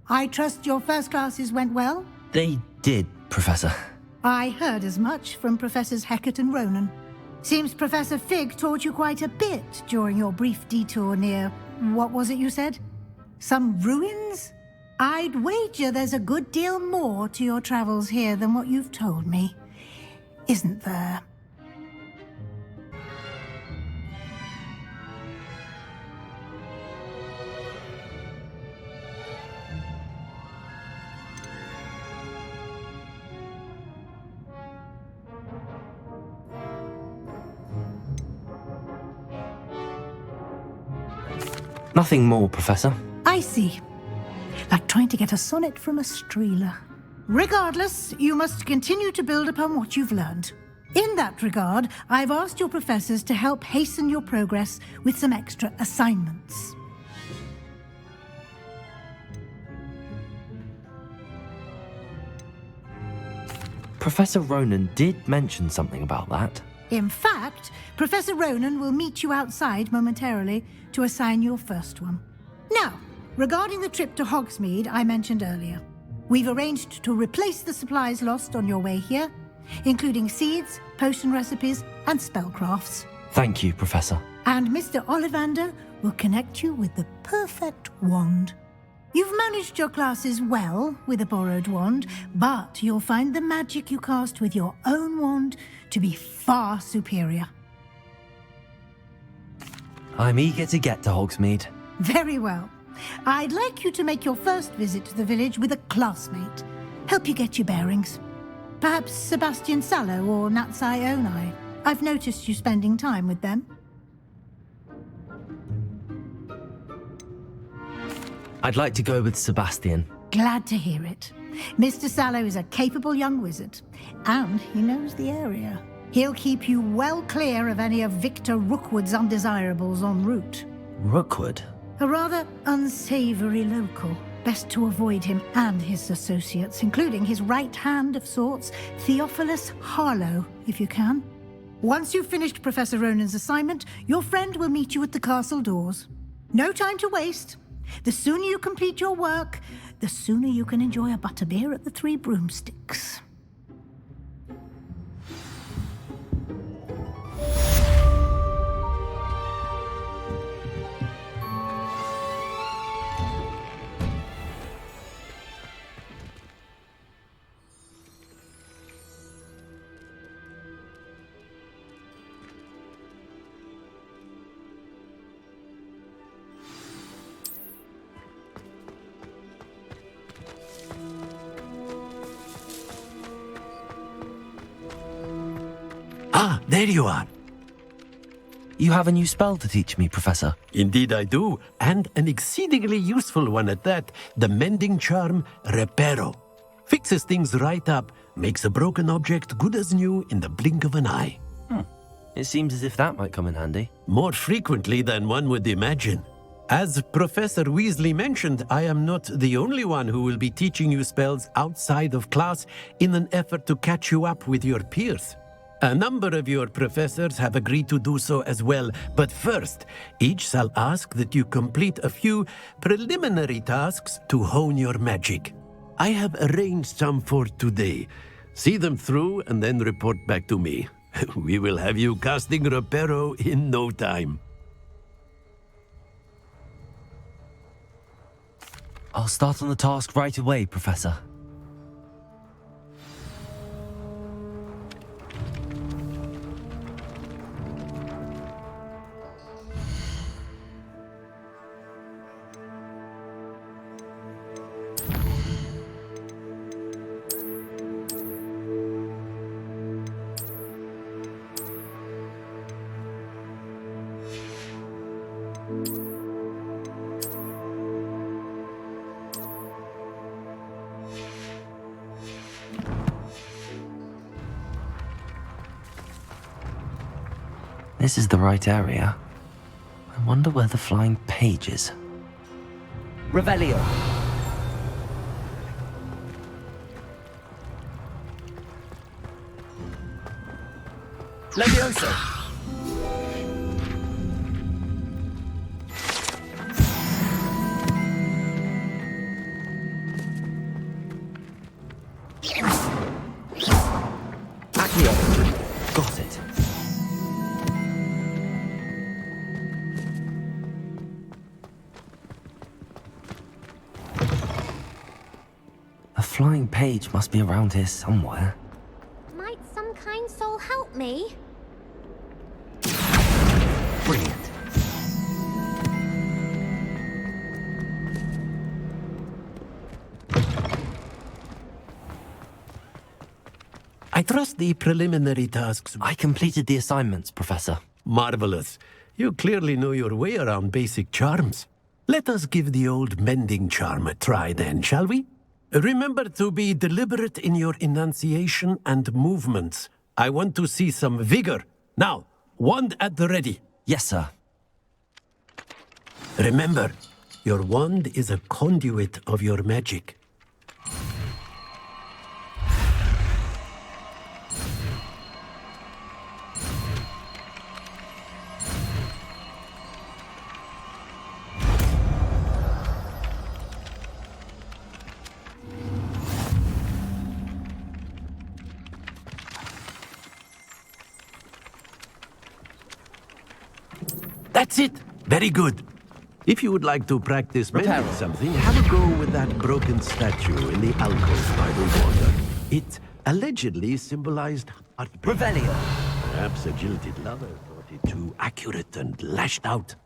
I trust your first classes went well? They did, Professor. I heard as much from Professors Hecat and Ronan. Seems Professor Fig taught you quite a bit during your brief detour near... what was it you said? Some ruins? I'd wager there's a good deal more to your travels here than what you've told me. Isn't there? Nothing more, Professor. I see. Like trying to get a sonnet from a streeler. Regardless, you must continue to build upon what you've learned. In that regard, I've asked your professors to help hasten your progress with some extra assignments. Professor Ronan did mention something about that. In fact, Professor Ronan will meet you outside momentarily to assign your first one. Now, regarding the trip to Hogsmeade I mentioned earlier, we've arranged to replace the supplies lost on your way here, including seeds, potion recipes, and spellcrafts. Thank you, Professor. And Mr. Ollivander will connect you with the perfect wand. You've managed your classes well with a borrowed wand, but you'll find the magic you cast with your own wand to be far superior. I'm eager to get to Hogsmeade. Very well. I'd like you to make your first visit to the village with a classmate. Help you get your bearings. Perhaps Sebastian Sallow or Natsai Onai. I've noticed you spending time with them. I'd like to go with Sebastian. Glad to hear it. Mr. Sallow is a capable young wizard, and he knows the area. He'll keep you well clear of any of Victor Rookwood's undesirables en route. Rookwood? A rather unsavory local. Best to avoid him and his associates, including his right hand of sorts, Theophilus Harlow, if you can. Once you've finished Professor Ronan's assignment, your friend will meet you at the castle doors. No time to waste. The sooner you complete your work, the sooner you can enjoy a butterbeer at the Three Broomsticks. Ah, there you are. You have a new spell to teach me, Professor. Indeed I do, and an exceedingly useful one at that. The mending charm, Reparo. Fixes things right up, makes a broken object good as new in the blink of an eye. It seems as if that might come in handy. More frequently than one would imagine. As Professor Weasley mentioned, I am not the only one who will be teaching you spells outside of class in an effort to catch you up with your peers. A number of your professors have agreed to do so as well, but first, each shall ask that you complete a few preliminary tasks to hone your magic. I have arranged some for today. See them through and then report back to me. We will have you casting Reparo in no time. I'll start on the task right away, Professor. This is the right area. I wonder where the flying page is. Revelio. Levioso. Got it. A flying page must be around here somewhere. Might some kind soul help me? Brilliant. I trust the preliminary tasks. I completed the assignments, Professor. Marvelous. You clearly know your way around basic charms. Let us give the old mending charm a try then, shall we? Remember to be deliberate in your enunciation and movements. I want to see some vigor. Now, wand at the ready. Yes, sir. Remember, your wand is a conduit of your magic. That's it. Very good. If you would like to practice mending something, have a go with that broken statue in the alcove by the water. It allegedly symbolized heartbreak. Revelio. Perhaps a jilted lover thought it too accurate and lashed out.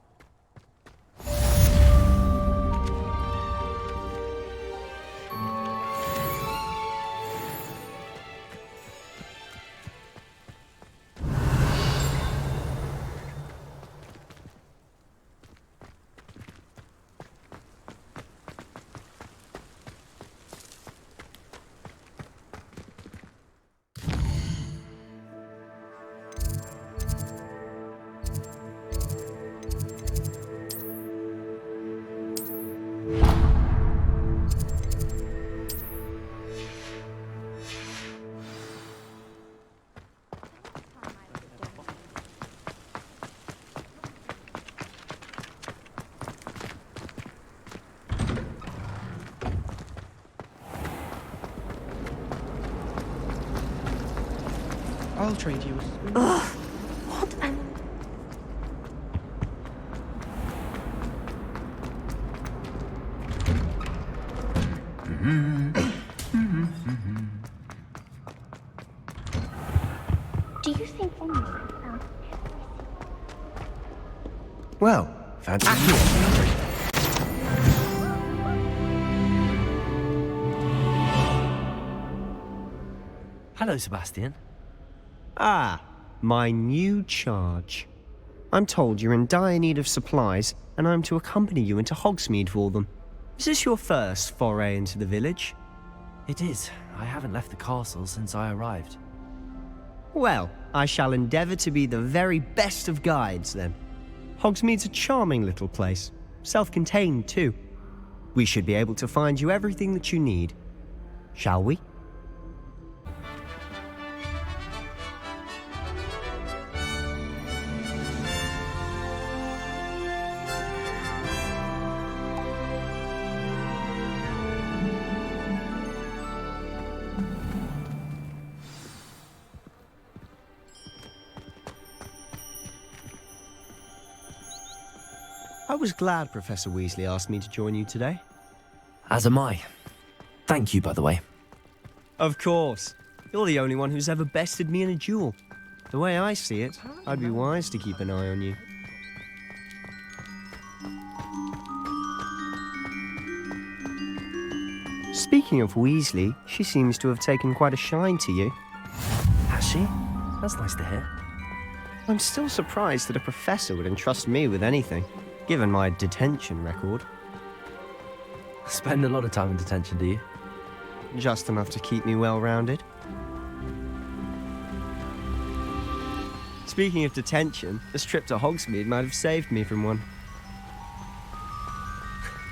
I'll trade you. Ugh, what an... Do you think anyone found... Well, fancy Hello, Sebastian. Ah, my new charge. I'm told you're in dire need of supplies, and I'm to accompany you into Hogsmeade for them. Is this your first foray into the village? It is. I haven't left the castle since I arrived. Well, I shall endeavour to be the very best of guides, then. Hogsmeade's a charming little place, self-contained too. We should be able to find you everything that you need. Shall we? I was glad Professor Weasley asked me to join you today. As am I. Thank you, by the way. Of course. You're the only one who's ever bested me in a duel. The way I see it, I'd be wise to keep an eye on you. Speaking of Weasley, she seems to have taken quite a shine to you. Has she? That's nice to hear. I'm still surprised that a professor would entrust me with anything, given my detention record. Spend a lot of time in detention, do you? Just enough to keep me well-rounded. Speaking of detention, this trip to Hogsmeade might have saved me from one.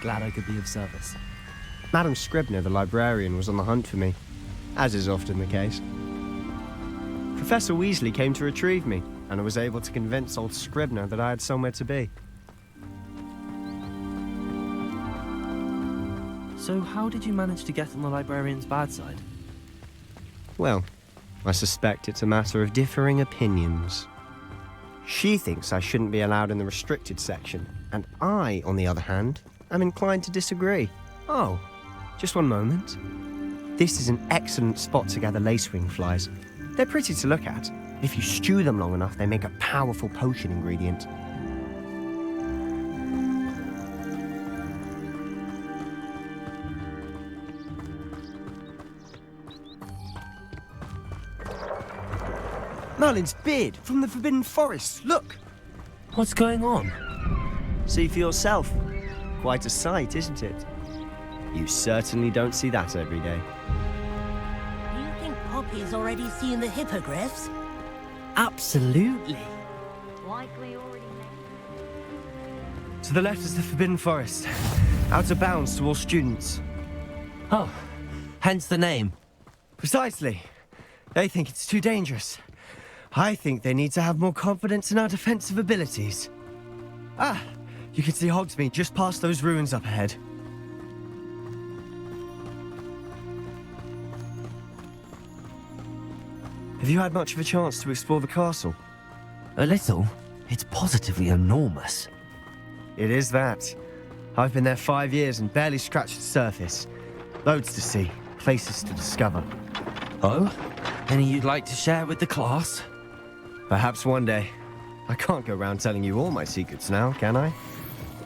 Glad I could be of service. Madam Scribner, the librarian, was on the hunt for me, as is often the case. Professor Weasley came to retrieve me, and I was able to convince old Scribner that I had somewhere to be. So how did you manage to get on the librarian's bad side? Well, I suspect it's a matter of differing opinions. She thinks I shouldn't be allowed in the restricted section, and I, on the other hand, am inclined to disagree. Oh, just one moment. This is an excellent spot to gather lacewing flies. They're pretty to look at. If you stew them long enough, they make a powerful potion ingredient. Merlin's beard from the Forbidden Forest, look! What's going on? See for yourself. Quite a sight, isn't it? You certainly don't see that every day. Do you think Poppy's already seen the hippogriffs? Absolutely. Likely already. To the left is the Forbidden Forest. Out of bounds to all students. Oh, hence the name. Precisely. They think it's too dangerous. I think they need to have more confidence in our defensive abilities. Ah, you can see Hogsmeade just past those ruins up ahead. Have you had much of a chance to explore the castle? A little. It's positively enormous. It is that. I've been there 5 years and barely scratched the surface. Loads to see, places to discover. Oh? Any you'd like to share with the class? Perhaps one day. I can't go around telling you all my secrets now, can I?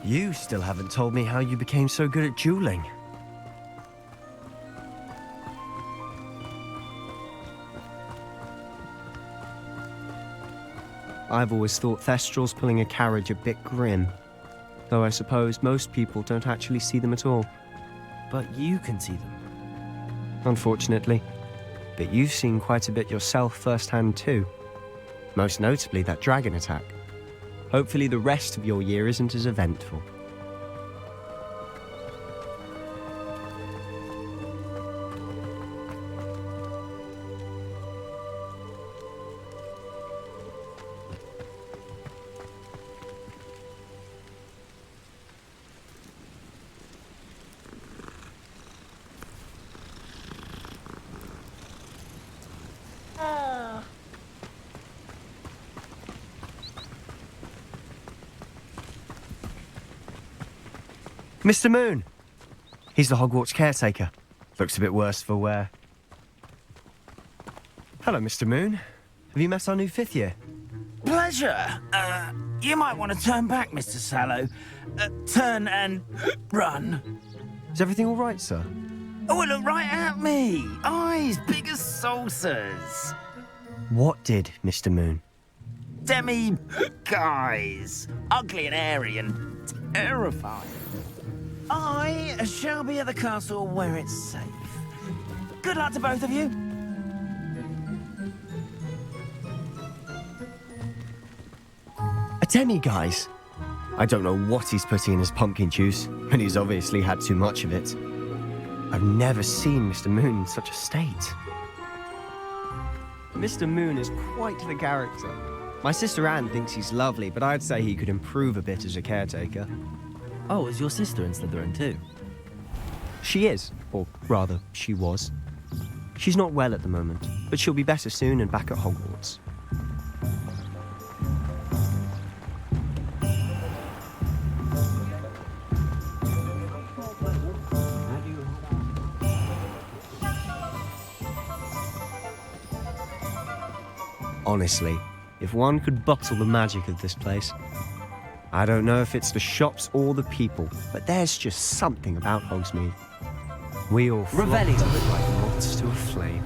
You still haven't told me how you became so good at dueling. I've always thought Thestrals pulling a carriage a bit grim. Though I suppose most people don't actually see them at all. But you can see them. Unfortunately. But you've seen quite a bit yourself firsthand too. Most notably that dragon attack. Hopefully the rest of your year isn't as eventful. Mr. Moon! He's the Hogwarts caretaker. Looks a bit worse for wear. Hello, Mr. Moon. Have you met our new 5th year? Pleasure. You might want to turn back, Mr. Sallow. Turn and run. Is everything all right, sir? Oh, look right at me. Eyes big as saucers. What did, Mr. Moon? Guys. Ugly and airy and terrifying. I shall be at the castle where it's safe. Good luck to both of you. A demi-guise? I don't know what he's putting in his pumpkin juice, but he's obviously had too much of it. I've never seen Mr. Moon in such a state. Mr. Moon is quite the character. My sister Anne thinks he's lovely, but I'd say he could improve a bit as a caretaker. Oh, is your sister in Slytherin too? She is, or rather, she was. She's not well at the moment, but she'll be better soon and back at Hogwarts. Honestly, if one could bottle the magic of this place. I don't know if it's the shops or the people, but there's just something about Hogsmeade. We all flock to it like moths to a flame.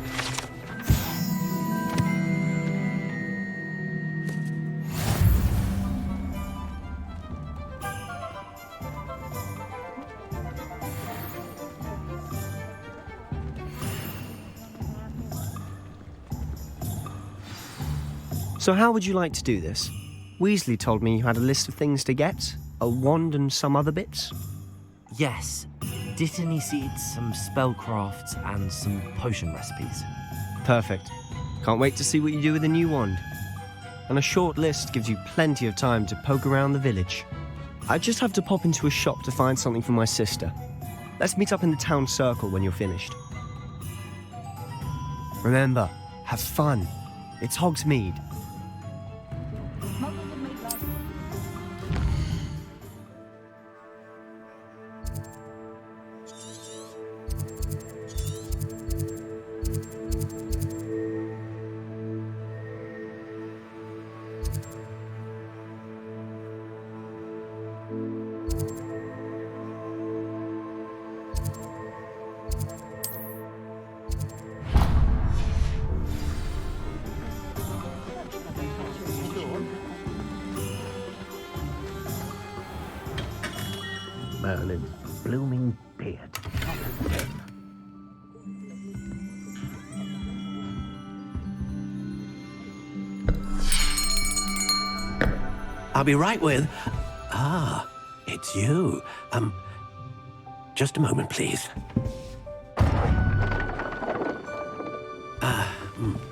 So how would you like to do this? Weasley told me you had a list of things to get, a wand and some other bits. Yes. Dittany seeds, some spellcrafts, and some potion recipes. Perfect. Can't wait to see what you do with the new wand. And a short list gives you plenty of time to poke around the village. I just have to pop into a shop to find something for my sister. Let's meet up in the town circle when you're finished. Remember, have fun. It's Hogsmeade. Merlin's blooming beard. I'll be right with... Ah, it's you. Just a moment, please.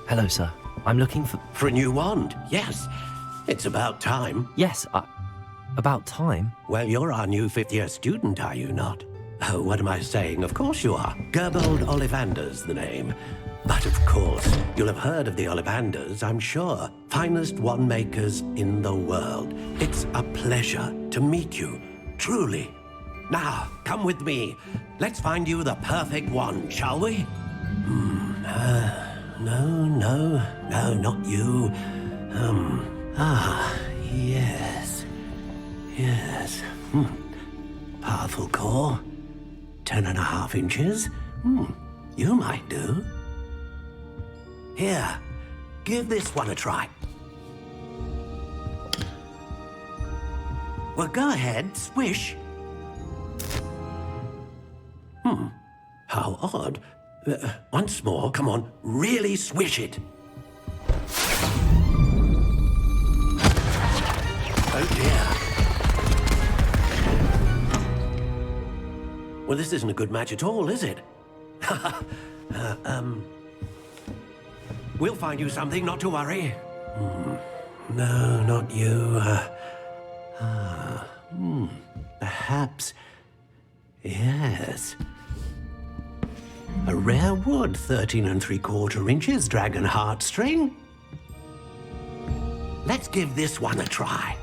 Hello, sir. I'm looking for... For a new wand, yes. It's about time. Yes, about time? Well, you're our new fifth-year student, are you not? Oh, what am I saying? Of course you are. Gerbold Ollivander's the name. But of course, you'll have heard of the Ollivanders, I'm sure. Finest wand makers in the world. It's a pleasure to meet you, truly. Now, come with me. Let's find you the perfect wand, shall we? No, not you. Yes. Powerful core. 10.5 inches. You might do. Here, give this one a try. Well, go ahead, swish. How odd. Once more, come on, really swish it. Oh dear. Well, this isn't a good match at all, is it? We'll find you something, not to worry. No, not you. Perhaps... Yes. A rare wood, 13 3/4 inches, dragon heartstring. Let's give this one a try.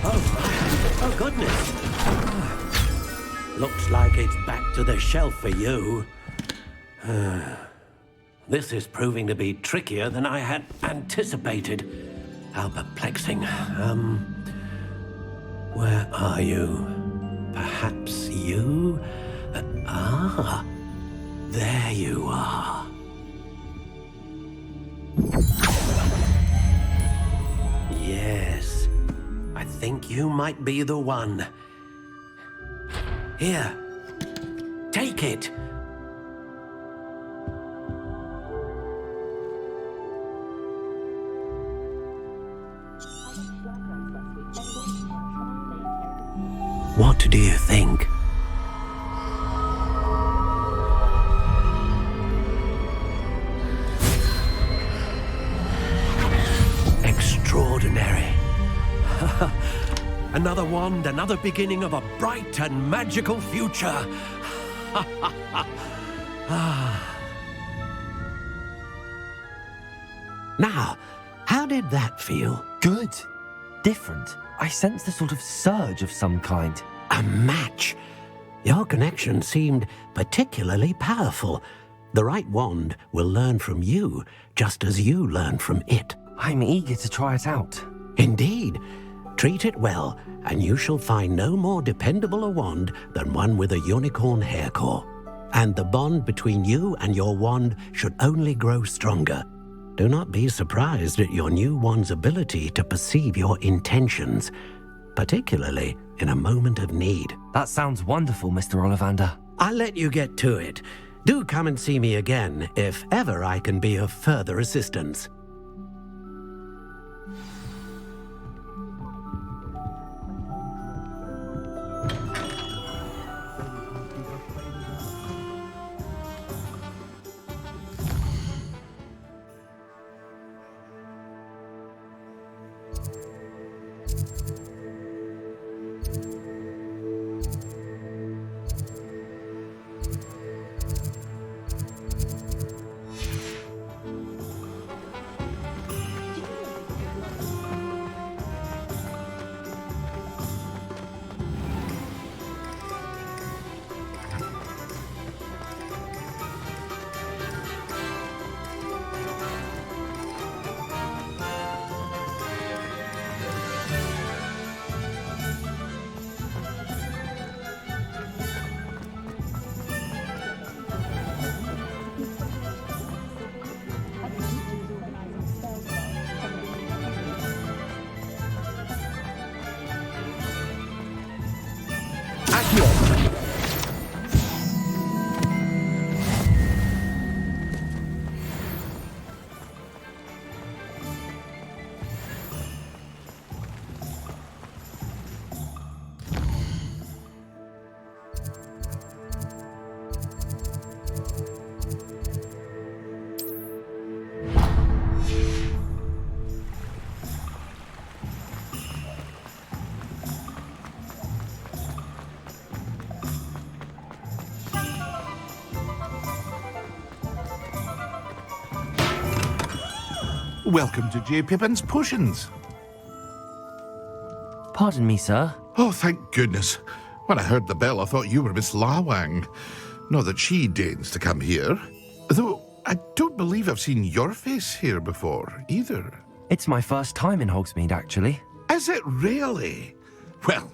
Oh, goodness. Looks like it's back to the shelf for you. This is proving to be trickier than I had anticipated. How perplexing. Where are you? Perhaps you? There you are. Yes, I think you might be the one. Here, take it. What do you think? Extraordinary. Another wand, another beginning of a bright and magical future. Now, how did that feel? Good. Different. I sensed a sort of surge of some kind. A match. Your connection seemed particularly powerful. The right wand will learn from you, just as you learn from it. I'm eager to try it out. Indeed. Treat it well, and you shall find no more dependable a wand than one with a unicorn hair core. And the bond between you and your wand should only grow stronger. Do not be surprised at your new wand's ability to perceive your intentions, particularly in a moment of need. That sounds wonderful, Mr. Ollivander. I'll let you get to it. Do come and see me again if ever I can be of further assistance. Welcome to J. Pippin's Potions. Pardon me, sir. Oh, thank goodness. When I heard the bell, I thought you were Miss Lawang. Not that she deigns to come here. Though, I don't believe I've seen your face here before, either. It's my first time in Hogsmeade, actually. Is it really? Well,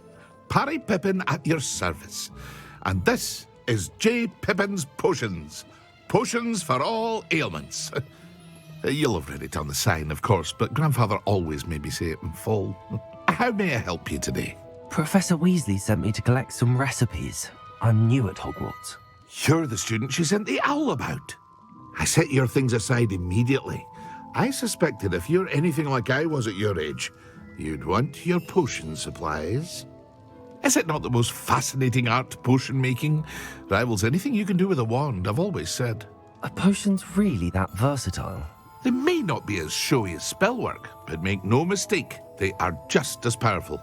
Parry Pippin at your service. And this is J. Pippin's Potions. Potions for all ailments. You'll have read it on the sign, of course, but Grandfather always made me say it in full. How may I help you today? Professor Weasley sent me to collect some recipes. I'm new at Hogwarts. You're the student she sent the owl about. I set your things aside immediately. I suspected if you're anything like I was at your age, you'd want your potion supplies. Is it not the most fascinating art, potion making? Rivals anything you can do with a wand, I've always said. Are potions really that versatile? They may not be as showy as spellwork, but make no mistake, they are just as powerful.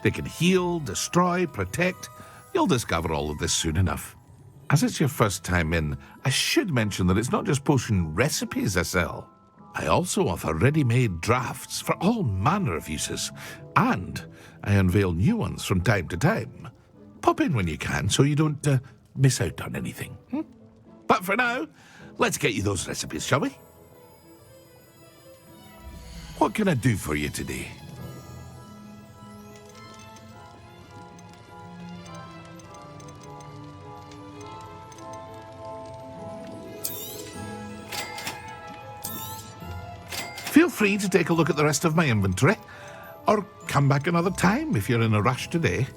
They can heal, destroy, protect. You'll discover all of this soon enough. As it's your first time in, I should mention that it's not just potion recipes I sell. I also offer ready-made drafts for all manner of uses, and I unveil new ones from time to time. Pop in when you can so you don't miss out on anything. But for now, let's get you those recipes, shall we? What can I do for you today? Feel free to take a look at the rest of my inventory, or come back another time if you're in a rush today.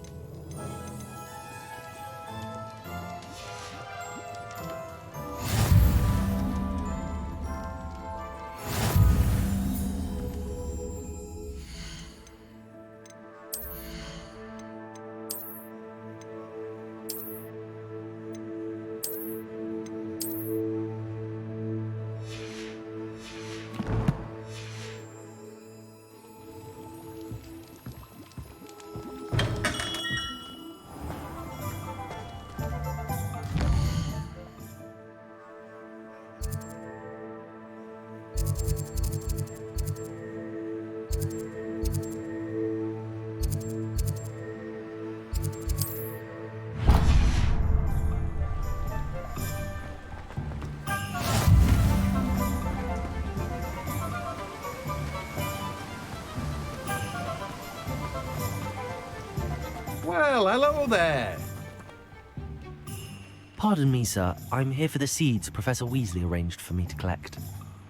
Well, hello there. Pardon me, sir. I'm here for the seeds Professor Weasley arranged for me to collect.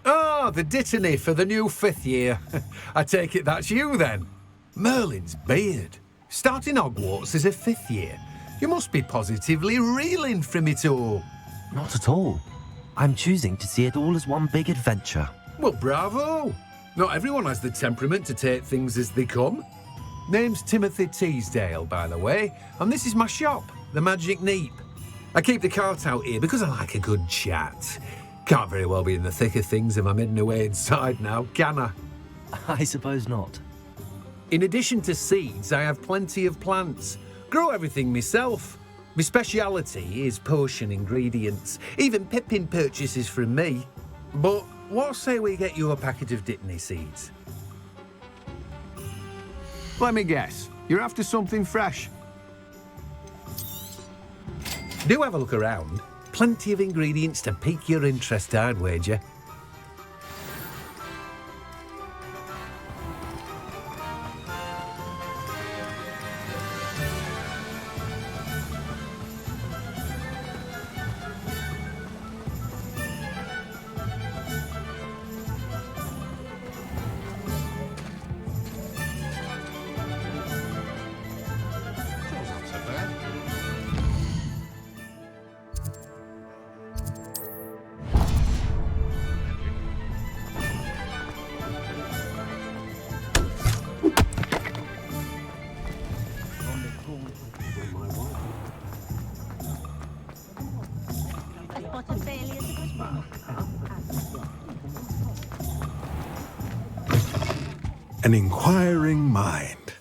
Oh, the dittany for the new 5th year. I take it that's you, then. Merlin's beard. Starting Hogwarts as a 5th year. You must be positively reeling from it all. Not at all. I'm choosing to see it all as one big adventure. Well, bravo! Not everyone has the temperament to take things as they come. Name's Timothy Teasdale, by the way, and this is my shop, the Magic Neep. I keep the cart out here because I like a good chat. Can't very well be in the thick of things if I'm hidden away inside now, can I? I suppose not. In addition to seeds, I have plenty of plants. Grow everything myself. My speciality is potion ingredients. Even Pippin purchases from me. But what say we get you a packet of Dittany seeds? Let me guess. You're after something fresh. Do have a look around. Plenty of ingredients to pique your interest, I'd wager. An inquiring mind.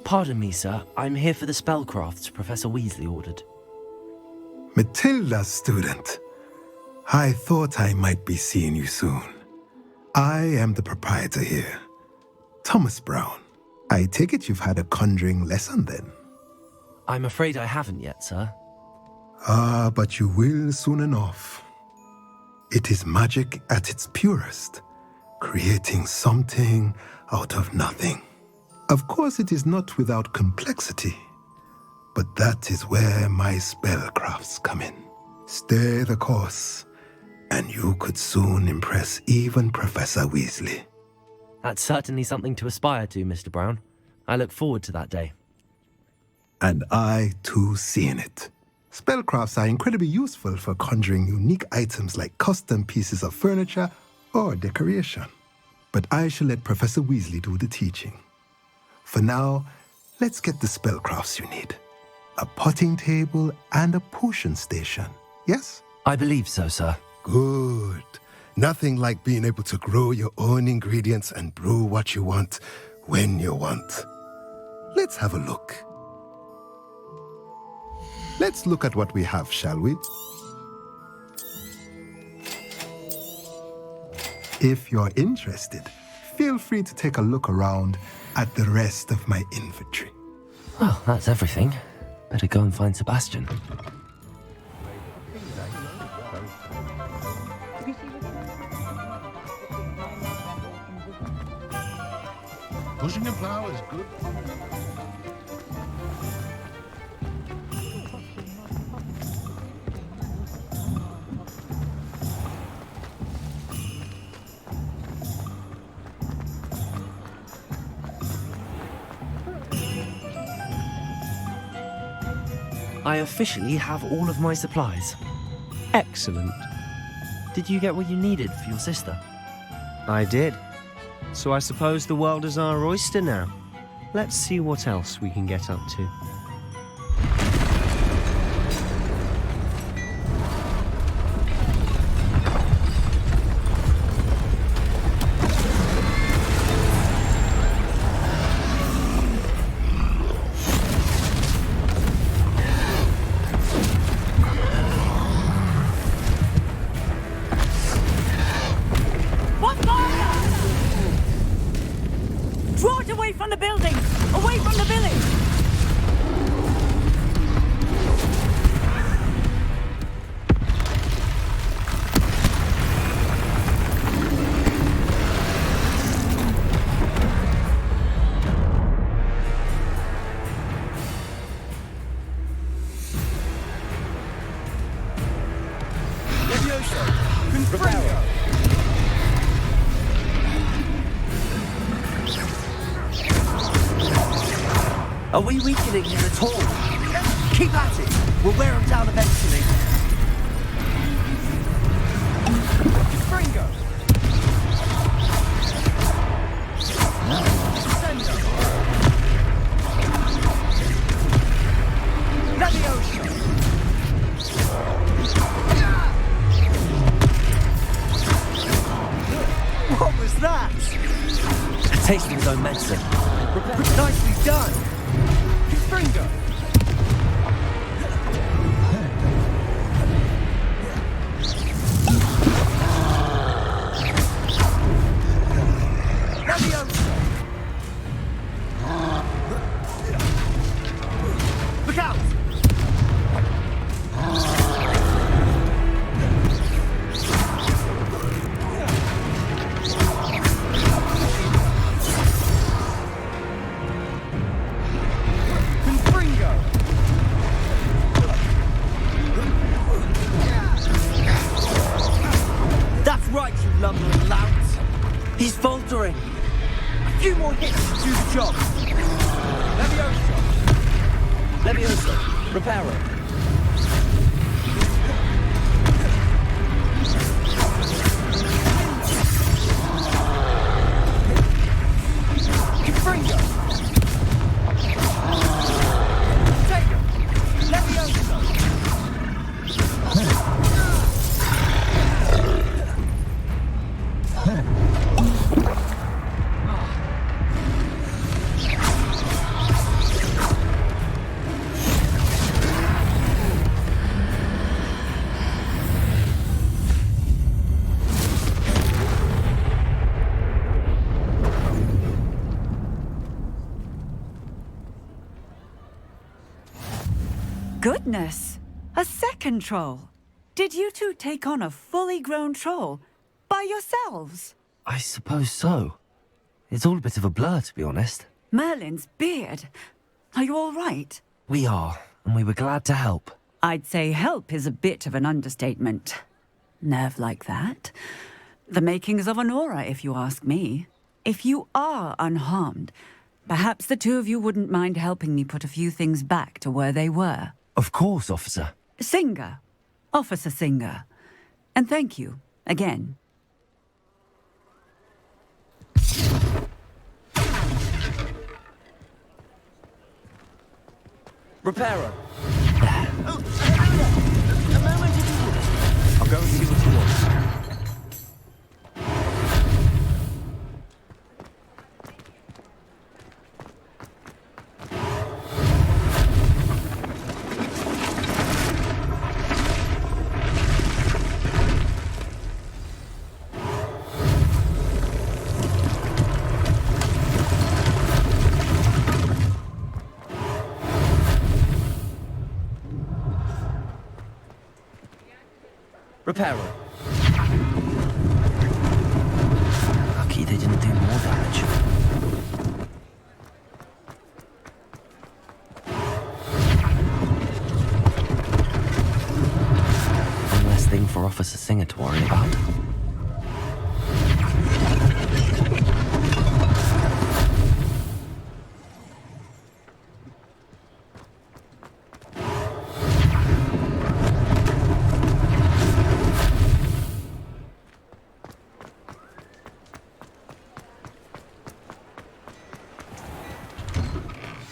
Pardon me, sir. I'm here for the spellcrafts Professor Weasley ordered. Matilda's student. I thought I might be seeing you soon. I am the proprietor here, Thomas Brown. I take it you've had a conjuring lesson then? I'm afraid I haven't yet, sir. Ah, but you will soon enough. It is magic at its purest, creating something out of nothing. Of course, it is not without complexity, but that is where my spellcrafts come in. Stay the course, and you could soon impress even Professor Weasley. That's certainly something to aspire to, Mr. Brown. I look forward to that day. And I, too, seeing it. Spellcrafts are incredibly useful for conjuring unique items like custom pieces of furniture or decoration. But I shall let Professor Weasley do the teaching. For now, let's get the spellcrafts you need. A potting table and a potion station, yes? I believe so, sir. Good. Nothing like being able to grow your own ingredients and brew what you want when you want. Let's have a look. Let's look at what we have, shall we? If you're interested, feel free to take a look around at the rest of my inventory. Well, that's everything. Better go and find Sebastian. Pushing a plow is good. I officially have all of my supplies. Excellent. Did you get what you needed for your sister? I did. So I suppose the world is our oyster now. Let's see what else we can get up to. Draw it away from the building! Away from the village! Are we weakening him at all? Keep at it. We'll wear them down eventually. Fringo. Sendo. Leviosa. What was that? Tasting his own medicine. Nicely done. Fringo. Leviosa. Look out! That's right, you lumbering louts. He's faltering. A few more hits to do the job. Leviosa. Leviosa. Reparo. Fringo. Take him. Leviosa. Goodness! A second troll. Did you two take on a fully grown troll by yourselves? I suppose so. It's all a bit of a blur, to be honest. Merlin's beard. Are you all right? We are, and we were glad to help. I'd say help is a bit of an understatement. Nerve like that. The makings of an aura, if you ask me. If you are unharmed, perhaps the two of you wouldn't mind helping me put a few things back to where they were. Of course, officer. Singer. Officer Singer. And thank you, again. Reparo. A moment if you would. I'll go and see what you want. Reparo. Lucky they didn't do more damage. One less thing for Officer Singer to worry about.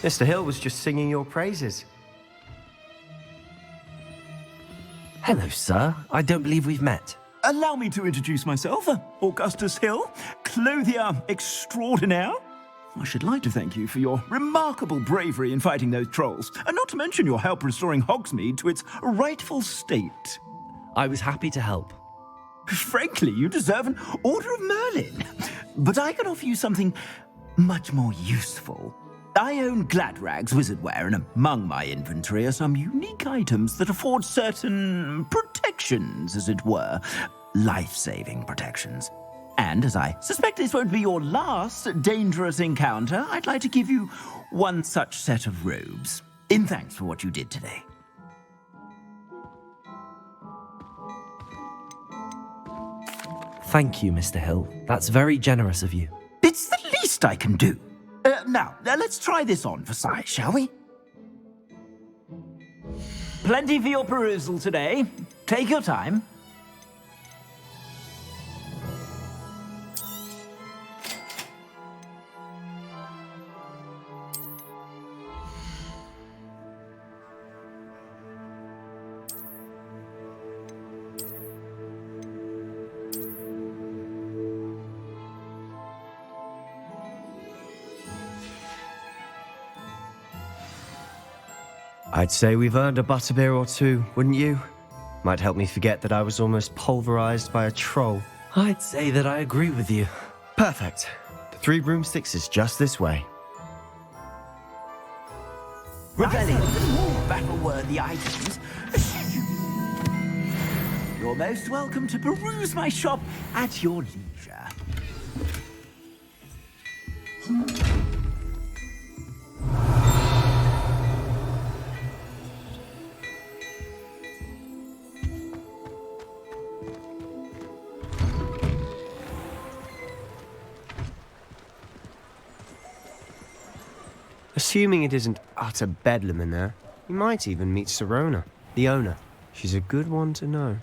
Mr. Hill was just singing your praises. Hello, sir. I don't believe we've met. Allow me to introduce myself, Augustus Hill, clothier extraordinaire. I should like to thank you for your remarkable bravery in fighting those trolls, and not to mention your help restoring Hogsmeade to its rightful state. I was happy to help. Frankly, you deserve an Order of Merlin. But I can offer you something much more useful. I own Gladrag's wizardware, and among my inventory are some unique items that afford certain protections, as it were. Life-saving protections. And as I suspect this won't be your last dangerous encounter, I'd like to give you one such set of robes, in thanks for what you did today. Thank you, Mr. Hill. That's very generous of you. It's the least I can do. Now, let's try this on for size, shall we? Plenty for your perusal today. Take your time. I'd say we've earned a butterbeer or two, wouldn't you? Might help me forget that I was almost pulverized by a troll. I'd say that I agree with you. Perfect. The 3 broomsticks is just this way. Rebellion, more battle-worthy items. You're most welcome to peruse my shop at your leisure. Assuming it isn't utter bedlam in there, you might even meet Sirona, the owner. She's a good one to know.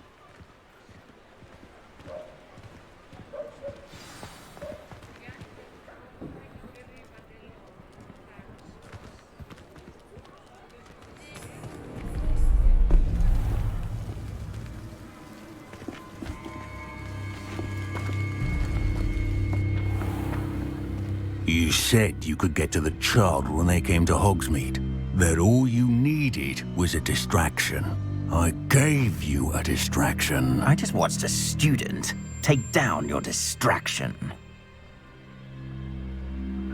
You said you could get to the child when they came to Hogsmeade. That all you needed was a distraction. I gave you a distraction. I just watched a student take down your distraction.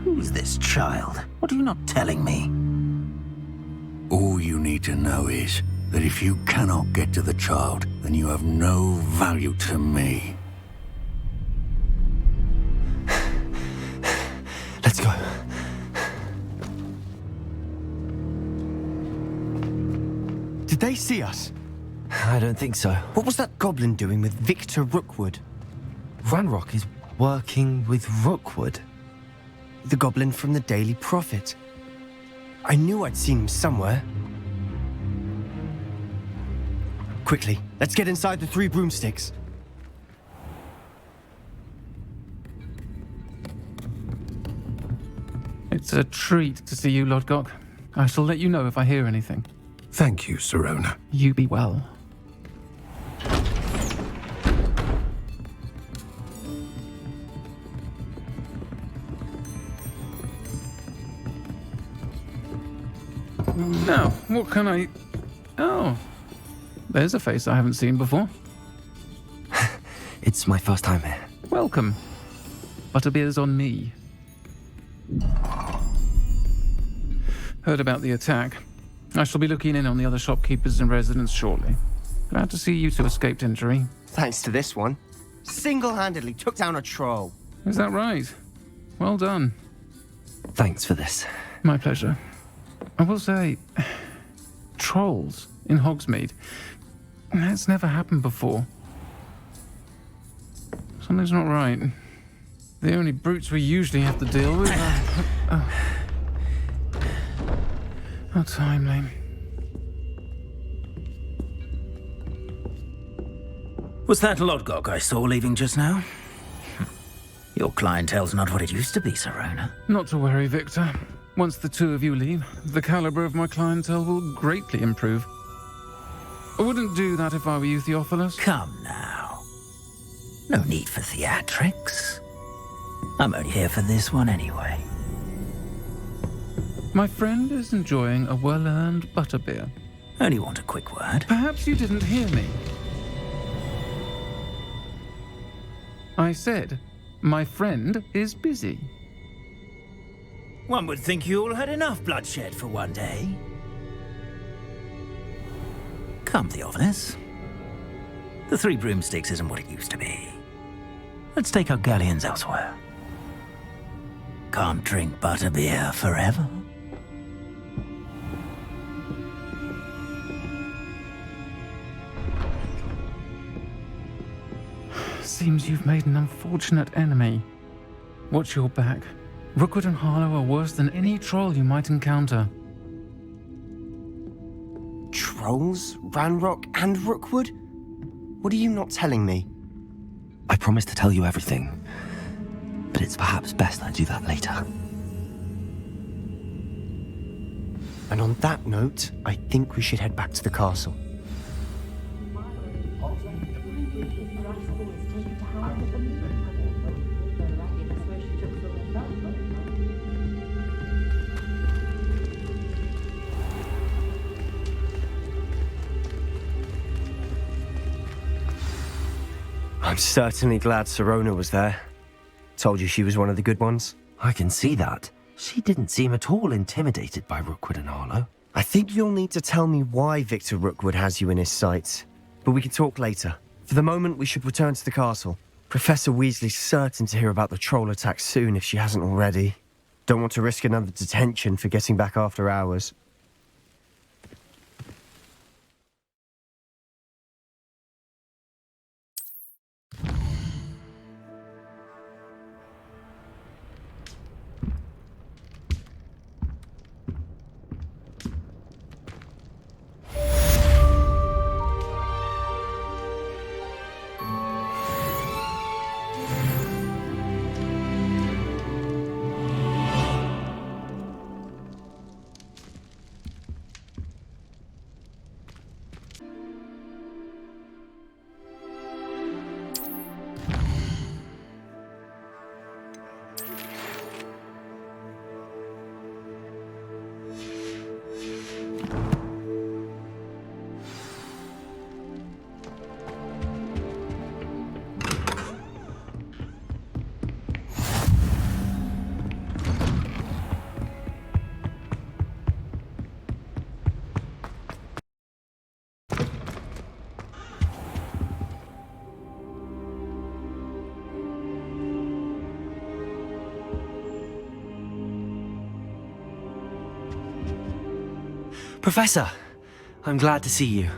Who's this child? What are you not telling me? All you need to know is that if you cannot get to the child, then you have no value to me. Let's go. Did they see us? I don't think so. What was that goblin doing with Victor Rookwood? Ranrock is working with Rookwood. The goblin from the Daily Prophet. I knew I'd seen him somewhere. Quickly, let's get inside the 3 broomsticks. It's a treat to see you, Lodgok. I shall let you know if I hear anything. Thank you, Sirona. You be well. Now, what can I... Oh, there's a face I haven't seen before. It's my first time here. Welcome. Butterbeer's on me. Heard about the attack. I shall be looking in on the other shopkeepers and residents shortly. Glad to see you two escaped injury. Thanks to this one. Single-handedly took down a troll. Is that right? Well done. Thanks for this. My pleasure. I will say, trolls in Hogsmeade. That's never happened before. Something's not right. The only brutes we usually have to deal with are... How timely. Was that Lodgok I saw leaving just now? Your clientele's not what it used to be, Sirona. Not to worry, Victor. Once the 2 of you leave, the caliber of my clientele will greatly improve. I wouldn't do that if I were you, Theophilus. Come now. No need for theatrics. I'm only here for this one anyway. My friend is enjoying a well-earned butterbeer. Only want a quick word. Perhaps you didn't hear me. I said, my friend is busy. One would think you all had enough bloodshed for one day. Come, Theophilus. The 3 broomsticks isn't what it used to be. Let's take our galleons elsewhere. Can't drink butterbeer forever. Seems you've made an unfortunate enemy. Watch your back. Rookwood and Harlow are worse than any troll you might encounter. Troll? Trolls, Ranrock, and Rookwood? What are you not telling me? I promised to tell you everything, but it's perhaps best I do that later. And on that note, I think we should head back to the castle. I'm certainly glad Sirona was there. Told you she was one of the good ones. I can see that. She didn't seem at all intimidated by Rookwood and Arlo. I think you'll need to tell me why Victor Rookwood has you in his sights. But we can talk later. For the moment, we should return to the castle. Professor Weasley's certain to hear about the troll attack soon if she hasn't already. Don't want to risk another detention for getting back after hours. Professor, I'm glad to see you.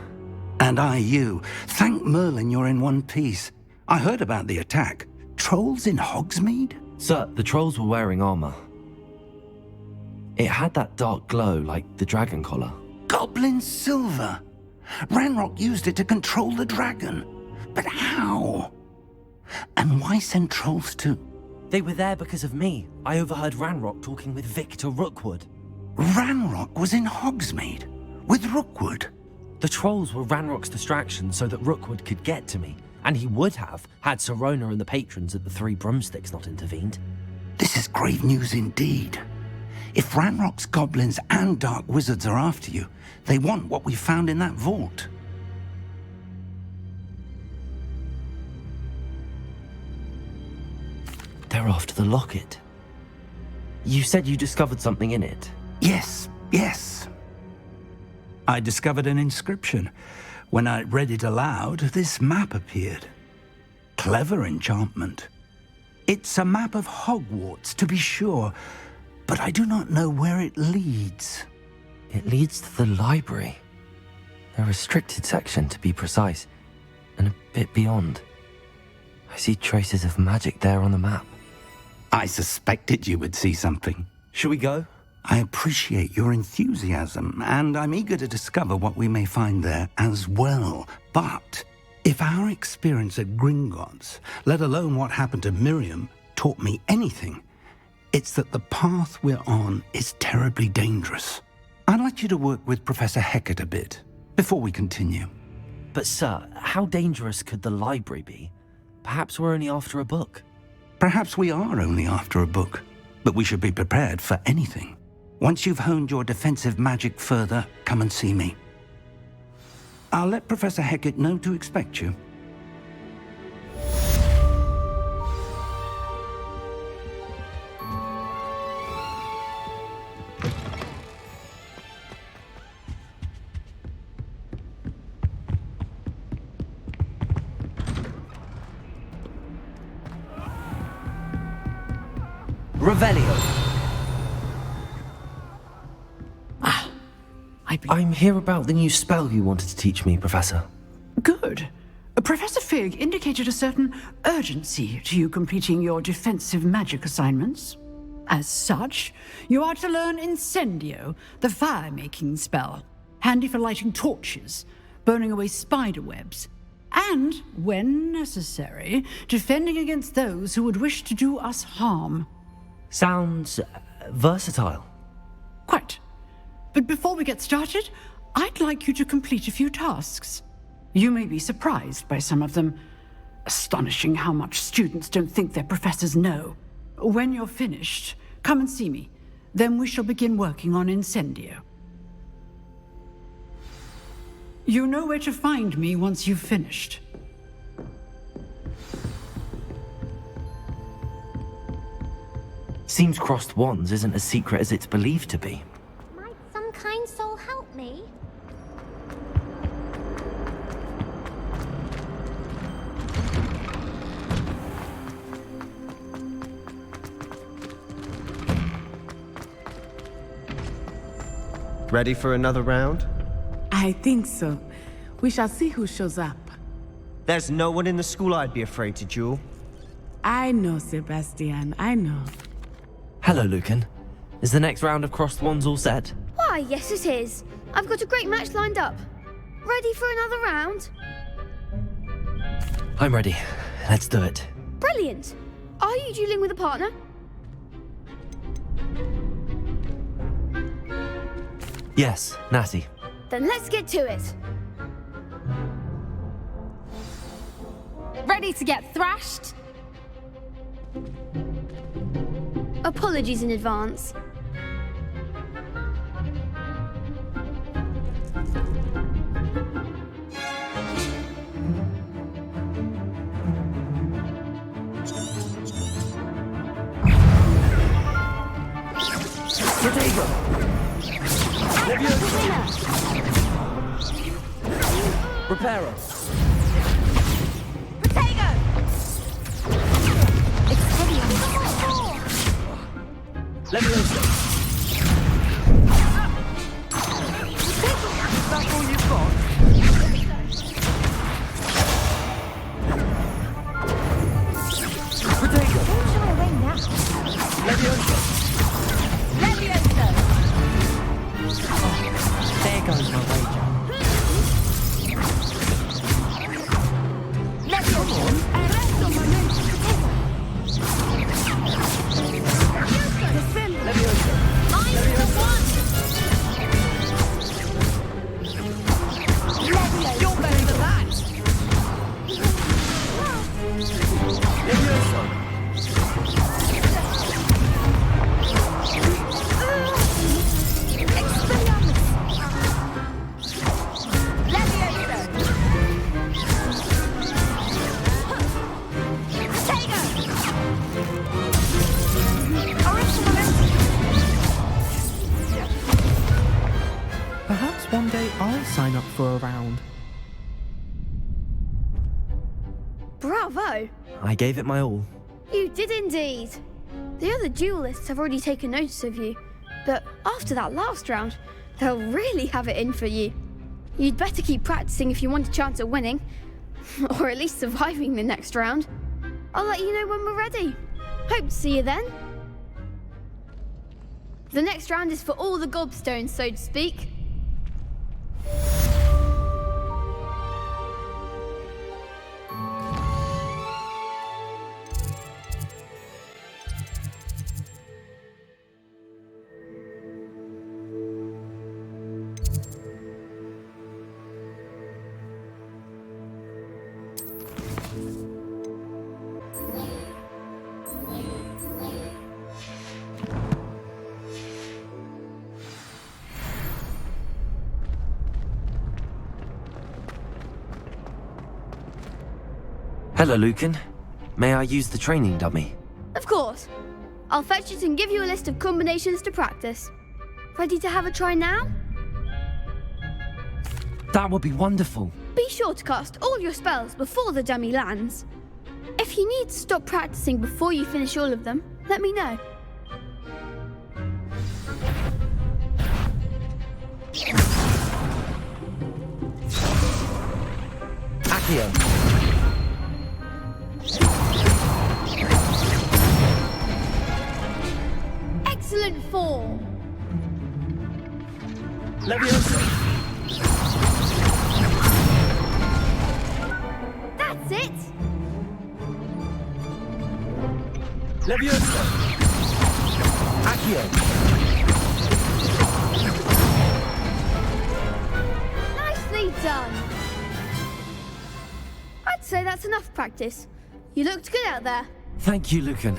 And I you. Thank Merlin you're in one piece. I heard about the attack. Trolls in Hogsmeade? Sir, the trolls were wearing armor. It had that dark glow like the dragon collar. Goblin silver. Ranrock used it to control the dragon. But how? And why send trolls too? They were there because of me. I overheard Ranrock talking with Victor Rookwood. Ranrock was in Hogsmeade? With Rookwood? The trolls were Ranrock's distraction so that Rookwood could get to me. And he would have, had Sirona and the patrons at the Three Broomsticks not intervened. This is grave news indeed. If Ranrock's goblins and dark wizards are after you, they want what we found in that vault. They're after the locket. You said you discovered something in it. Yes. I discovered an inscription. When I read it aloud, this map appeared. Clever enchantment. It's a map of Hogwarts, to be sure, but I do not know where it leads. It leads to the library. A restricted section, to be precise, and a bit beyond. I see traces of magic there on the map. I suspected you would see something. Shall we go? I appreciate your enthusiasm, and I'm eager to discover what we may find there as well. But if our experience at Gringotts, let alone what happened to Miriam, taught me anything, it's that the path we're on is terribly dangerous. I'd like you to work with Professor Hecat a bit, before we continue. But sir, how dangerous could the library be? Perhaps we're only after a book. Perhaps we are only after a book, but we should be prepared for anything. Once you've honed your defensive magic further, come and see me. I'll let Professor Hecat know to expect you. Revelio. I'm here about the new spell you wanted to teach me, Professor. Good. Professor Fig indicated a certain urgency to you completing your defensive magic assignments. As such, you are to learn Incendio, the fire-making spell. handy for lighting torches, burning away spider webs, and, when necessary, defending against those who would wish to do us harm. Sounds versatile. Quite. But before we get started, I'd like you to complete a few tasks. You may be surprised by some of them. Astonishing how much students don't think their professors know. When you're finished, come and see me. Then we shall begin working on Incendio. You know where to find me once you've finished. Seems crossed wands isn't as secret as it's believed to be. Might some kind soul help me? Ready for another round? I think so. We shall see who shows up. There's no one in the school I'd be afraid to duel. I know, Sebastian, I know. Hello, Lucan. Is the next round of crossed wands all set? Why, yes it is. I've got a great match lined up. Ready for another round? I'm ready. Let's do it. Brilliant. Are you dueling with a partner? Yes, Natty. Then let's get to it. Ready to get thrashed? Apologies in advance. Reparo. Leviosa. Is that all you've got? Protego. Who shall I win now? Leviosa. Leviosa! There goes my wager. Perhaps one day I'll sign up for a round. Bravo! I gave it my all. You did indeed. The other duelists have already taken notice of you, but after that last round, they'll really have it in for you. You'd better keep practicing if you want a chance at winning, or at least surviving the next round. I'll let you know when we're ready. Hope to see you then. The next round is for all the gobstones, so to speak. Hello, Lucan. May I use the training dummy? Of course. I'll fetch it and give you a list of combinations to practice. Ready to have a try now? That would be wonderful. Be sure to cast all your spells before the dummy lands. If you need to stop practicing before you finish all of them, let me know. Accio. Excellent form. Leviosa. Levioso! Accio! Nicely done! I'd say that's enough practice. You looked good out there. Thank you, Lucan.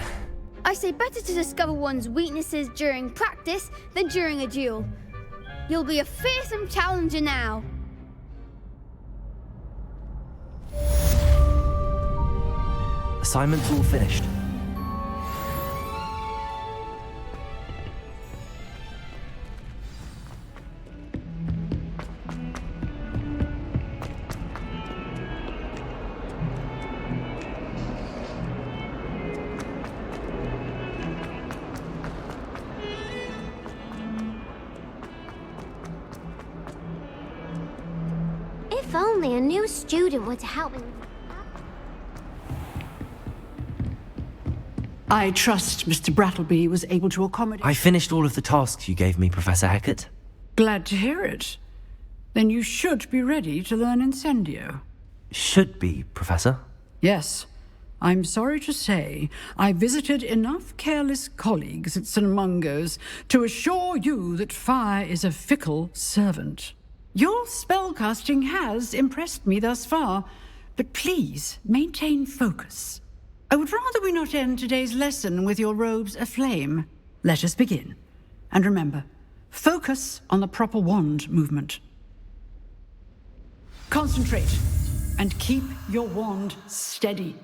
I say better to discover one's weaknesses during practice than during a duel. You'll be a fearsome challenger now. Assignment's all finished. If only a new student were to help me. I trust Mr. Brattleby was able to accommodate. I finished all of the tasks you gave me, Professor Hecat. Glad to hear it. Then you should be ready to learn Incendio. Should be, Professor. Yes. I'm sorry to say, I visited enough careless colleagues at St. Mungo's to assure you that fire is a fickle servant. Your spellcasting has impressed me thus far, but please maintain focus. I would rather we not end today's lesson with your robes aflame. Let us begin. And remember, focus on the proper wand movement. Concentrate, and keep your wand steady.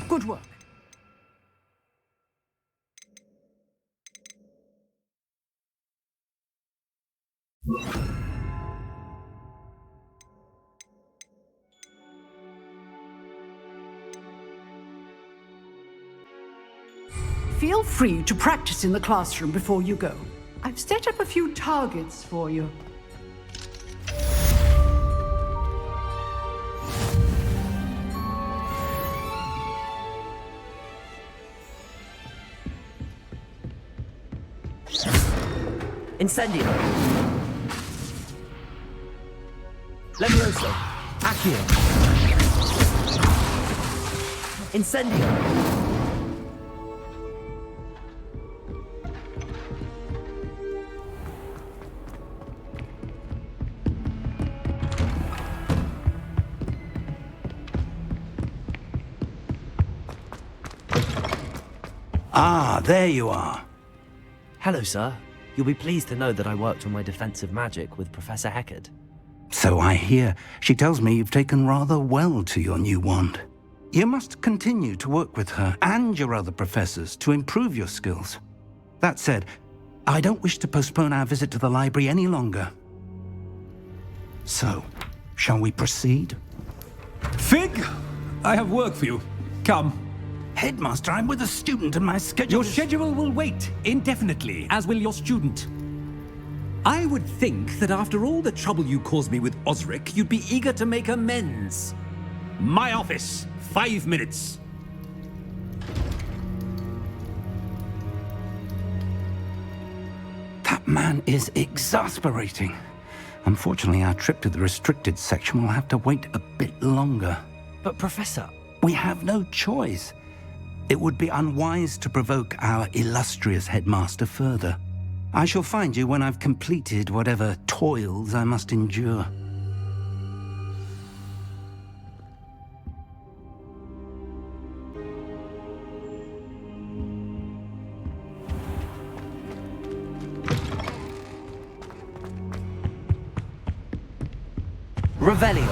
Good work. Feel free to practice in the classroom before you go. I've set up a few targets for you. Incendio! Levioso! Accio! Incendio! Ah, there you are. Hello, sir. You'll be pleased to know that I worked on my defensive magic with Professor Hecat. So I hear. She tells me you've taken rather well to your new wand. You must continue to work with her and your other professors to improve your skills. That said, I don't wish to postpone our visit to the library any longer. So, shall we proceed? Fig, I have work for you. Come. Headmaster, I'm with a student and my schedule Your schedule will wait indefinitely, as will your student. I would think that after all the trouble you caused me with Osric, you'd be eager to make amends. My office, 5 minutes. That man is exasperating. Unfortunately, our trip to the restricted section will have to wait a bit longer. But, Professor... We have no choice. It would be unwise to provoke our illustrious headmaster further. I shall find you when I've completed whatever toils I must endure. Revelio!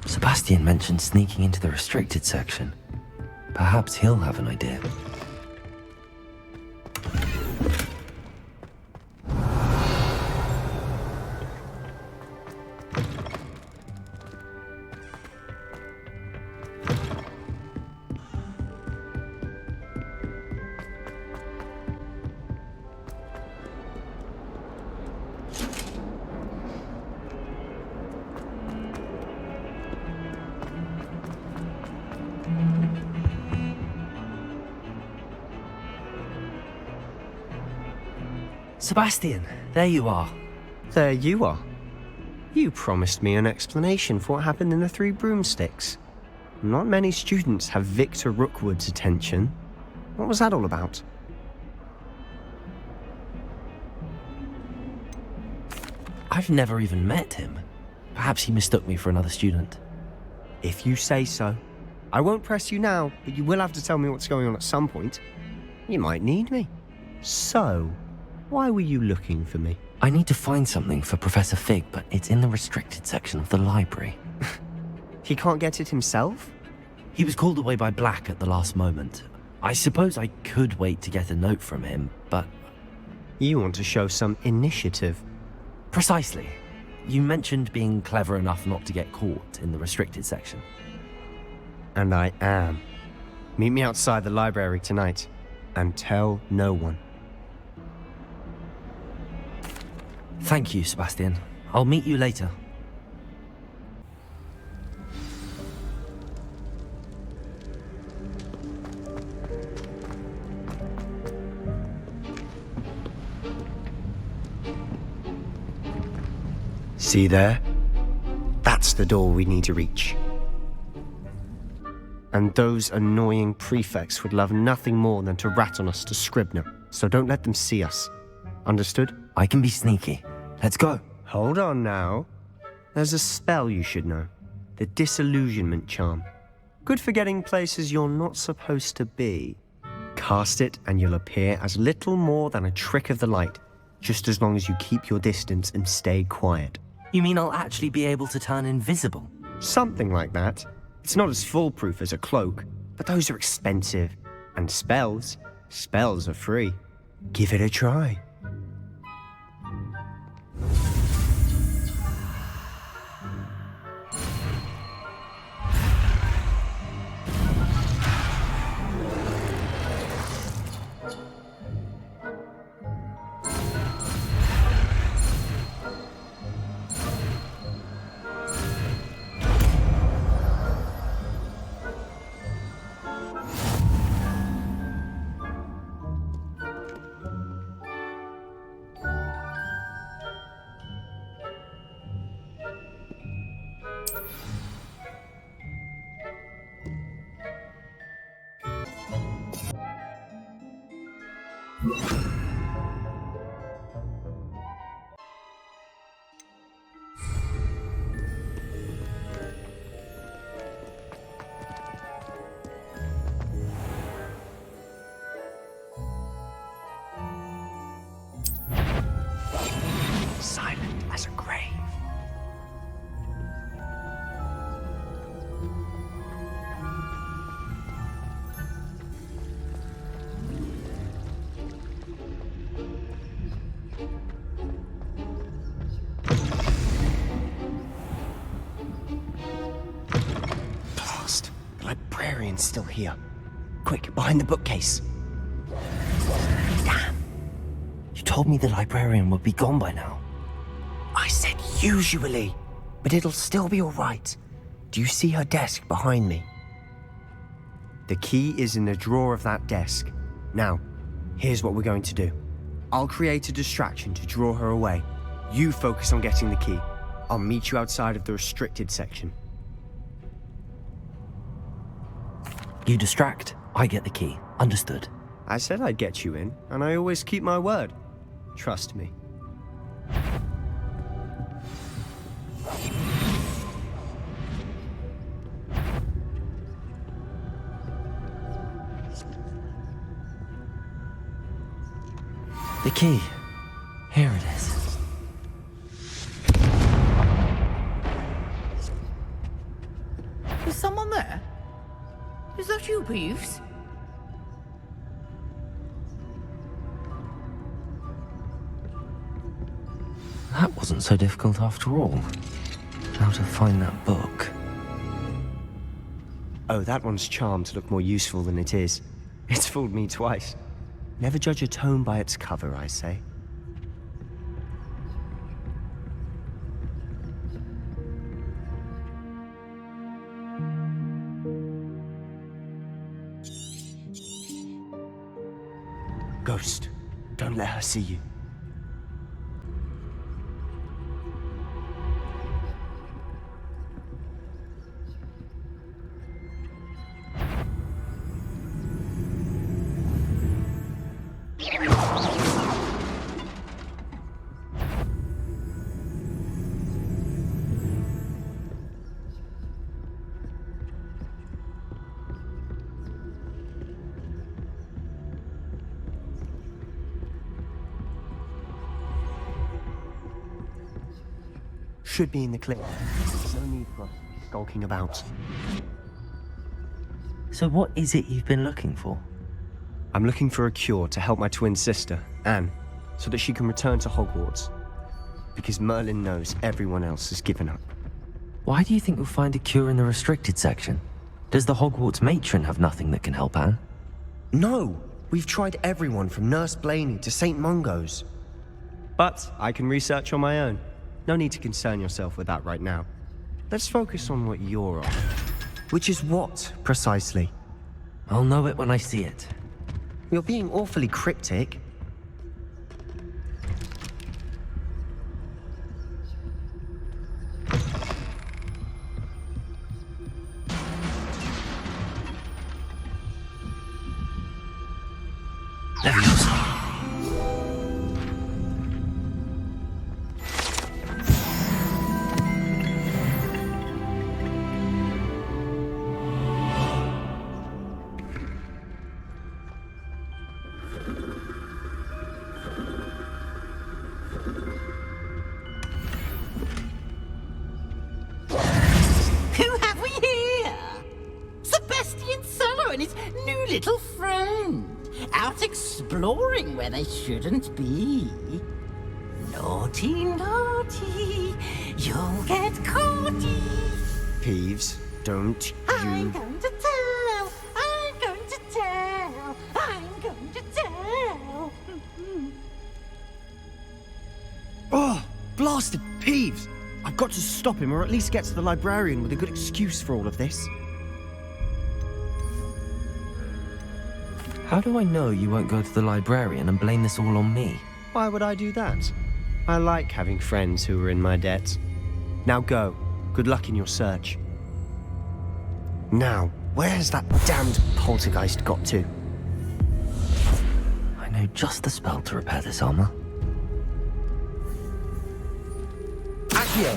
Sebastian mentioned sneaking into the restricted section. Perhaps he'll have an idea. Sebastian, there you are. There you are. You promised me an explanation for what happened in the Three Broomsticks. Not many students have Victor Rookwood's attention. What was that all about? I've never even met him. Perhaps he mistook me for another student. If you say so. I won't press you now, but you will have to tell me what's going on at some point. You might need me. So, why were you looking for me? I need to find something for Professor Fig, but it's in the restricted section of the library. He can't get it himself? He was called away by Black at the last moment. I suppose I could wait to get a note from him, but... You want to show some initiative. Precisely. You mentioned being clever enough not to get caught in the restricted section. And I am. Meet me outside the library tonight, and tell no one. Thank you, Sebastian. I'll meet you later. See there? That's the door we need to reach. And those annoying prefects would love nothing more than to rat on us to Scribner, so don't let them see us. Understood? I can be sneaky. Let's go. Hold on now. There's a spell you should know. The Disillusionment Charm. Good for getting places you're not supposed to be. Cast it and you'll appear as little more than a trick of the light, just as long as you keep your distance and stay quiet. You mean I'll actually be able to turn invisible? Something like that. It's not as foolproof as a cloak, but those are expensive. And spells are free. Give it a try. Silent as a grave. Blast! The librarian's still here. Quick, behind the bookcase. Damn! You told me the librarian would be gone by now. I said usually, but it'll still be all right. Do you see her desk behind me? The key is in the drawer of that desk. Now, here's what we're going to do. I'll create a distraction to draw her away. You focus on getting the key. I'll meet you outside of the restricted section. You distract, I get the key. Understood. I said I'd get you in, and I always keep my word. Trust me. The key. Here it is. Is someone there? Is that you, Peeves? That wasn't so difficult after all. How to find that book. Oh, that one's charmed to look more useful than it is. It's fooled me twice. Never judge a tome by its cover, I say. Ghost, don't let her see you. should be in the clear. There's no need for us to be skulking about. So what is it you've been looking for? I'm looking for a cure to help my twin sister, Anne, so that she can return to Hogwarts. Because Merlin knows everyone else has given up. Why do you think you'll find a cure in the restricted section? Does the Hogwarts matron have nothing that can help Anne? No! We've tried everyone from Nurse Blaney to St. Mungo's. But I can research on my own. No need to concern yourself with that right now. Let's focus on what you're on. Which is what, precisely? I'll know it when I see it. You're being awfully cryptic. Who have we here? Sebastian Solo and his new little friend. Out exploring where they shouldn't be. Naughty, naughty, you'll get caughty. Peeves, don't I'm you... going to tell, I'm going to tell, I'm going to tell. Oh, blasted Peeves! I've got to stop him, or at least get to the librarian with a good excuse for all of this. How do I know you won't go to the librarian and blame this all on me? Why would I do that? I like having friends who are in my debt. Now go. Good luck in your search. Now, where has that damned poltergeist got to? I know just the spell to repair this armor. Accio!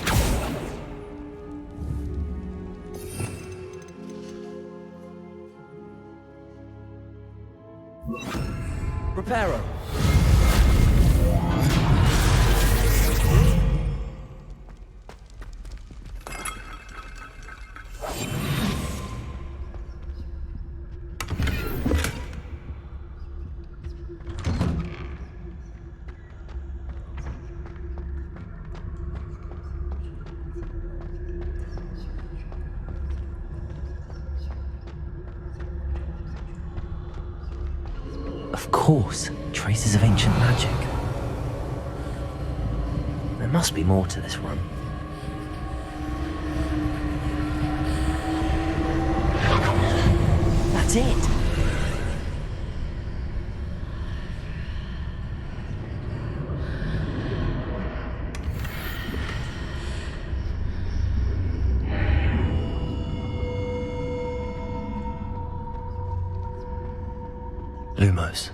Reparo. Of course, traces of ancient magic. There must be more to this run. That's it! Lumos.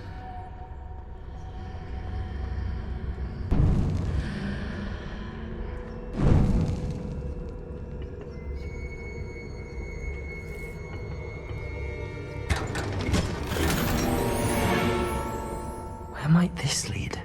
Where might this lead?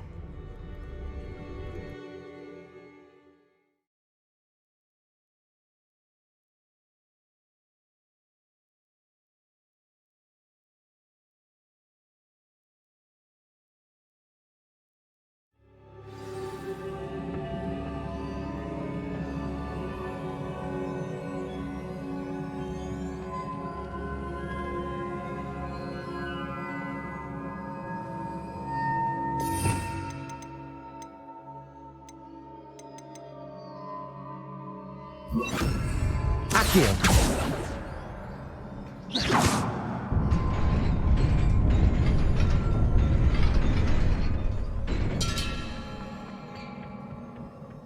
Accio!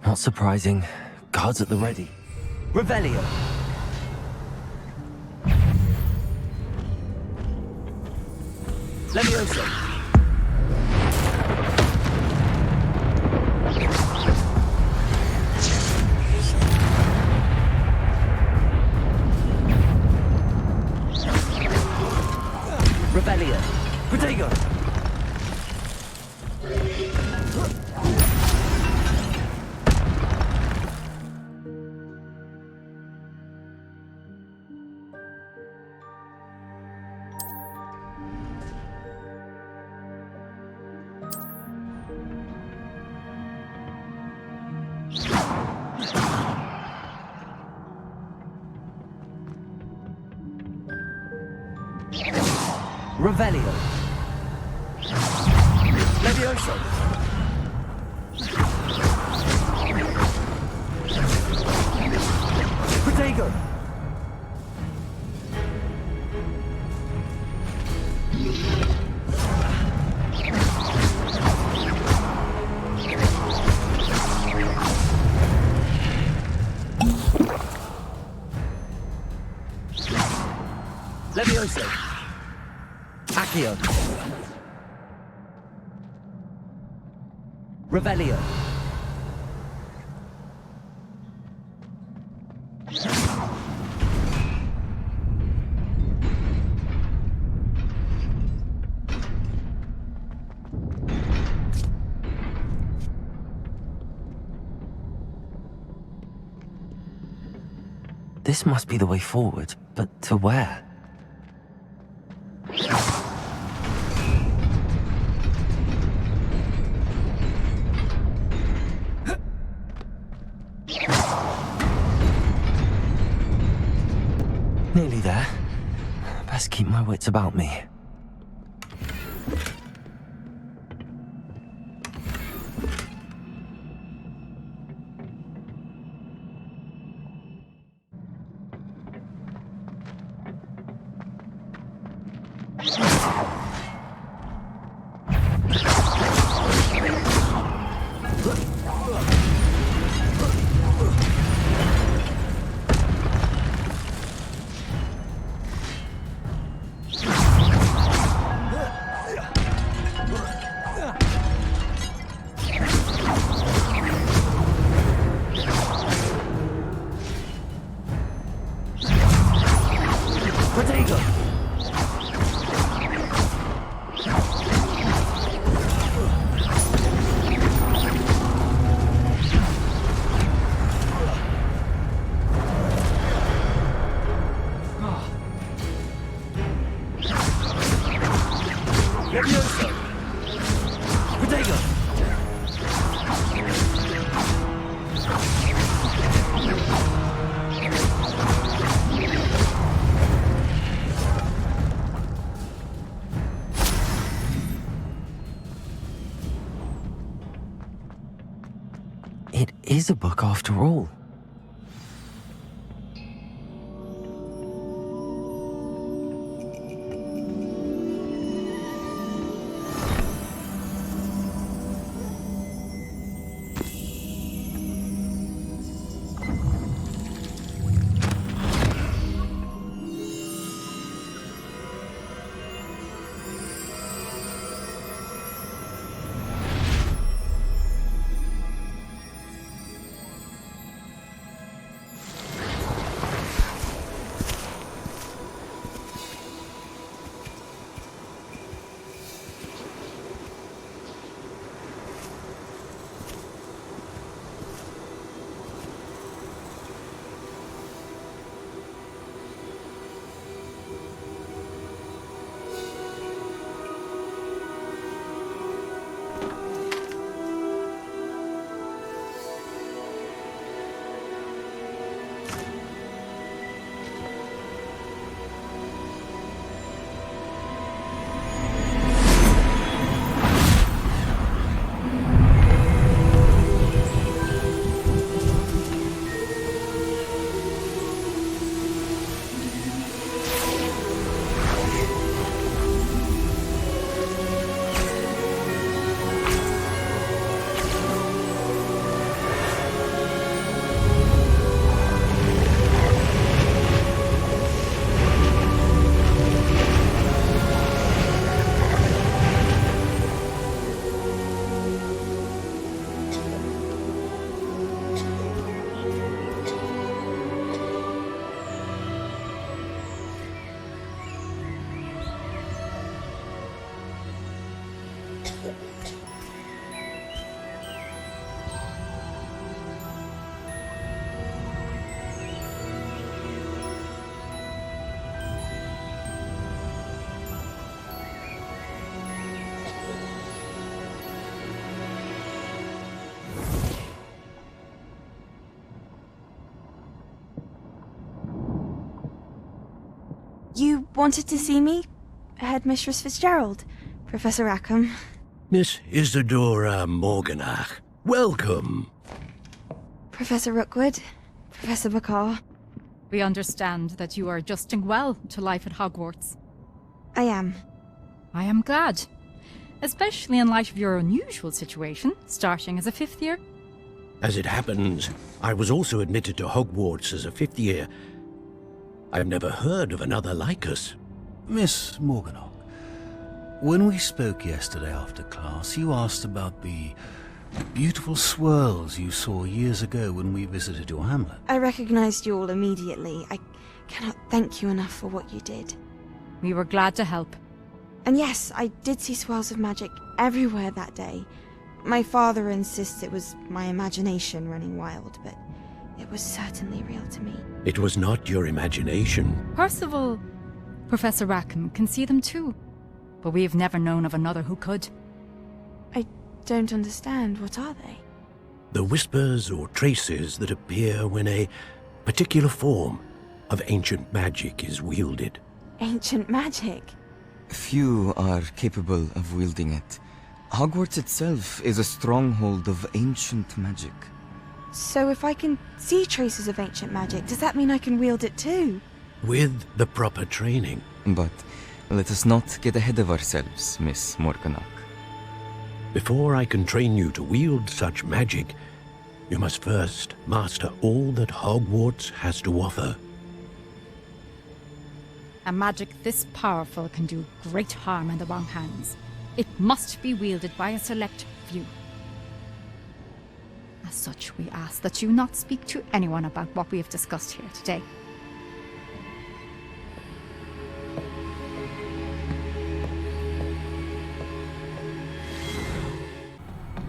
Not surprising. Guards at the ready. Revelio! Levioso. Revelio. Protego. Revelio. Levioso. Protego. Levioso. Accio. Revelio. This must be the way forward, but to where? Nearly there. Best keep my wits about me. It is a book after all. You wanted to see me? Headmistress Fitzgerald, Professor Rackham. Miss Isadora Morganach, welcome. Professor Rookwood, Professor Bakar. We understand that you are adjusting well to life at Hogwarts. I am. I am glad. Especially in light of your unusual situation, starting as a 5th year. As it happens, I was also admitted to Hogwarts as a 5th year. I've never heard of another like us. Miss Morganach, when we spoke yesterday after class, you asked about the beautiful swirls you saw years ago when we visited your hamlet. I recognized you all immediately. I cannot thank you enough for what you did. We were glad to help. And yes, I did see swirls of magic everywhere that day. My father insists it was my imagination running wild, but it was certainly real to me. It was not your imagination. Percival, Professor Rackham can see them too. But we have never known of another who could. I don't understand. What are they? The whispers or traces that appear when a particular form of ancient magic is wielded. Ancient magic? Few are capable of wielding it. Hogwarts itself is a stronghold of ancient magic. So if I can see traces of ancient magic, does that mean I can wield it too? With the proper training. But let us not get ahead of ourselves, Miss Morganach. Before I can train you to wield such magic, you must first master all that Hogwarts has to offer. A magic this powerful can do great harm in the wrong hands. It must be wielded by a select few. As such, we ask that you not speak to anyone about what we have discussed here today.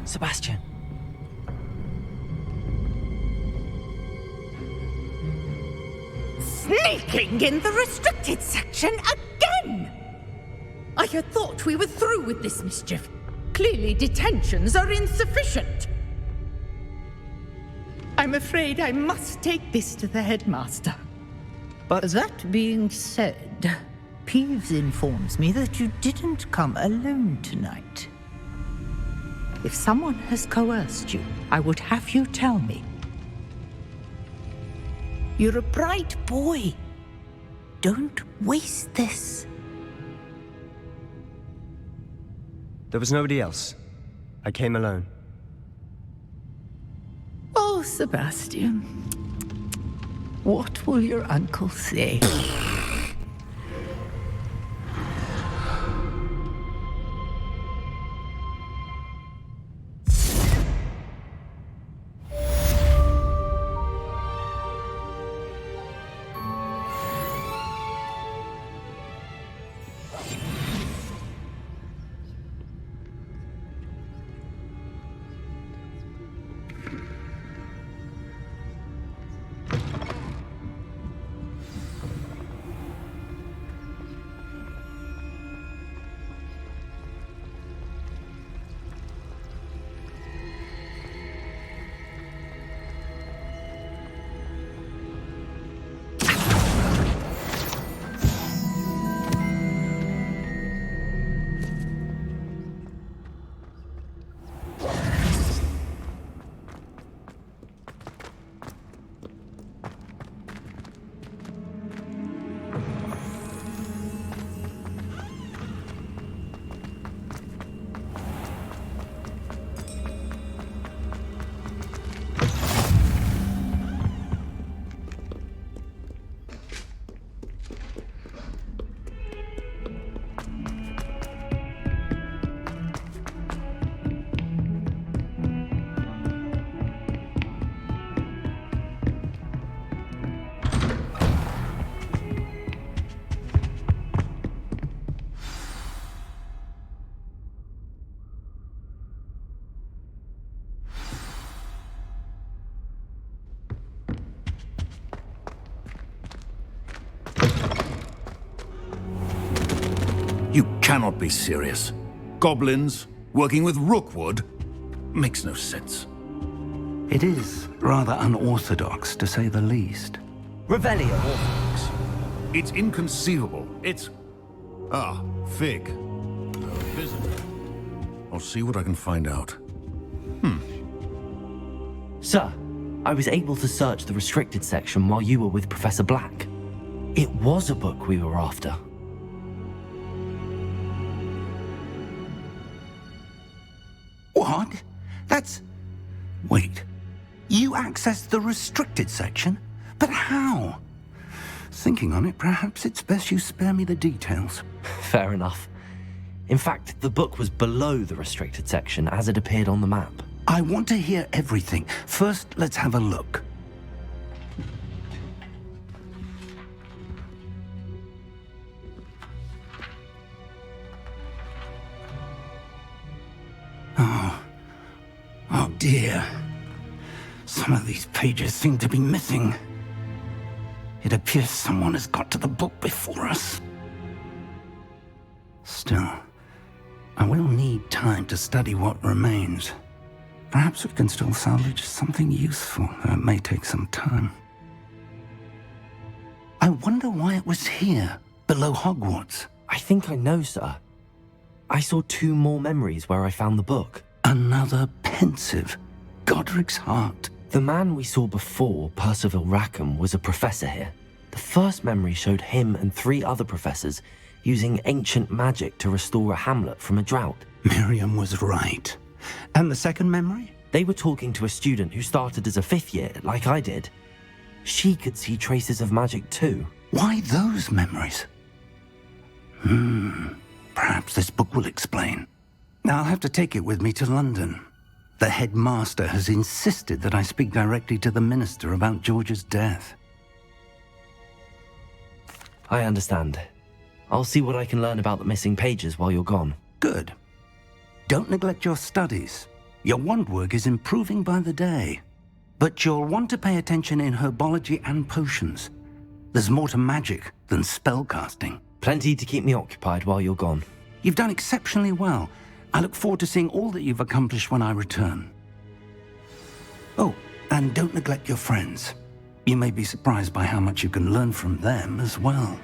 Sebastian. Sneaking in the restricted section again! I had thought we were through with this mischief. Clearly detentions are insufficient. I'm afraid I must take this to the headmaster. But that being said, Peeves informs me that you didn't come alone tonight. If someone has coerced you, I would have you tell me. You're a bright boy. Don't waste this. There was nobody else. I came alone. Oh, Sebastian. What will your uncle say? You cannot be serious. Goblins working with Rookwood makes no sense. It is rather unorthodox, to say the least. Revelio. It's inconceivable It's... Ah, Fig. A visitor. I'll see what I can find out. Sir, I was able to search the restricted section while you were with Professor Black. It was a book we were after. What? That's... Wait. You accessed the restricted section? But how? Thinking on it, perhaps it's best you spare me the details. Fair enough. In fact, the book was below the restricted section as it appeared on the map. I want to hear everything. First, let's have a look. Oh dear. Some of these pages seem to be missing. It appears someone has got to the book before us. Still, I will need time to study what remains. Perhaps we can still salvage something useful, though it may take some time. I wonder why it was here, below Hogwarts. I think I know, sir. I saw 2 more memories where I found the book. Another pensive. Godric's heart. The man we saw before, Percival Rackham, was a professor here. The first memory showed him and 3 other professors using ancient magic to restore a hamlet from a drought. Miriam was right. And the second memory? They were talking to a student who started as a 5th year, like I did. She could see traces of magic too. Why those memories? Perhaps this book will explain. I'll have to take it with me to London. The headmaster has insisted that I speak directly to the minister about George's death. I understand. I'll see what I can learn about the missing pages while you're gone. Good. Don't neglect your studies. Your wand work is improving by the day. But you'll want to pay attention in herbology and potions. There's more to magic than spellcasting. Plenty to keep me occupied while you're gone. You've done exceptionally well. I look forward to seeing all that you've accomplished when I return. Oh, and don't neglect your friends. You may be surprised by how much you can learn from them as well.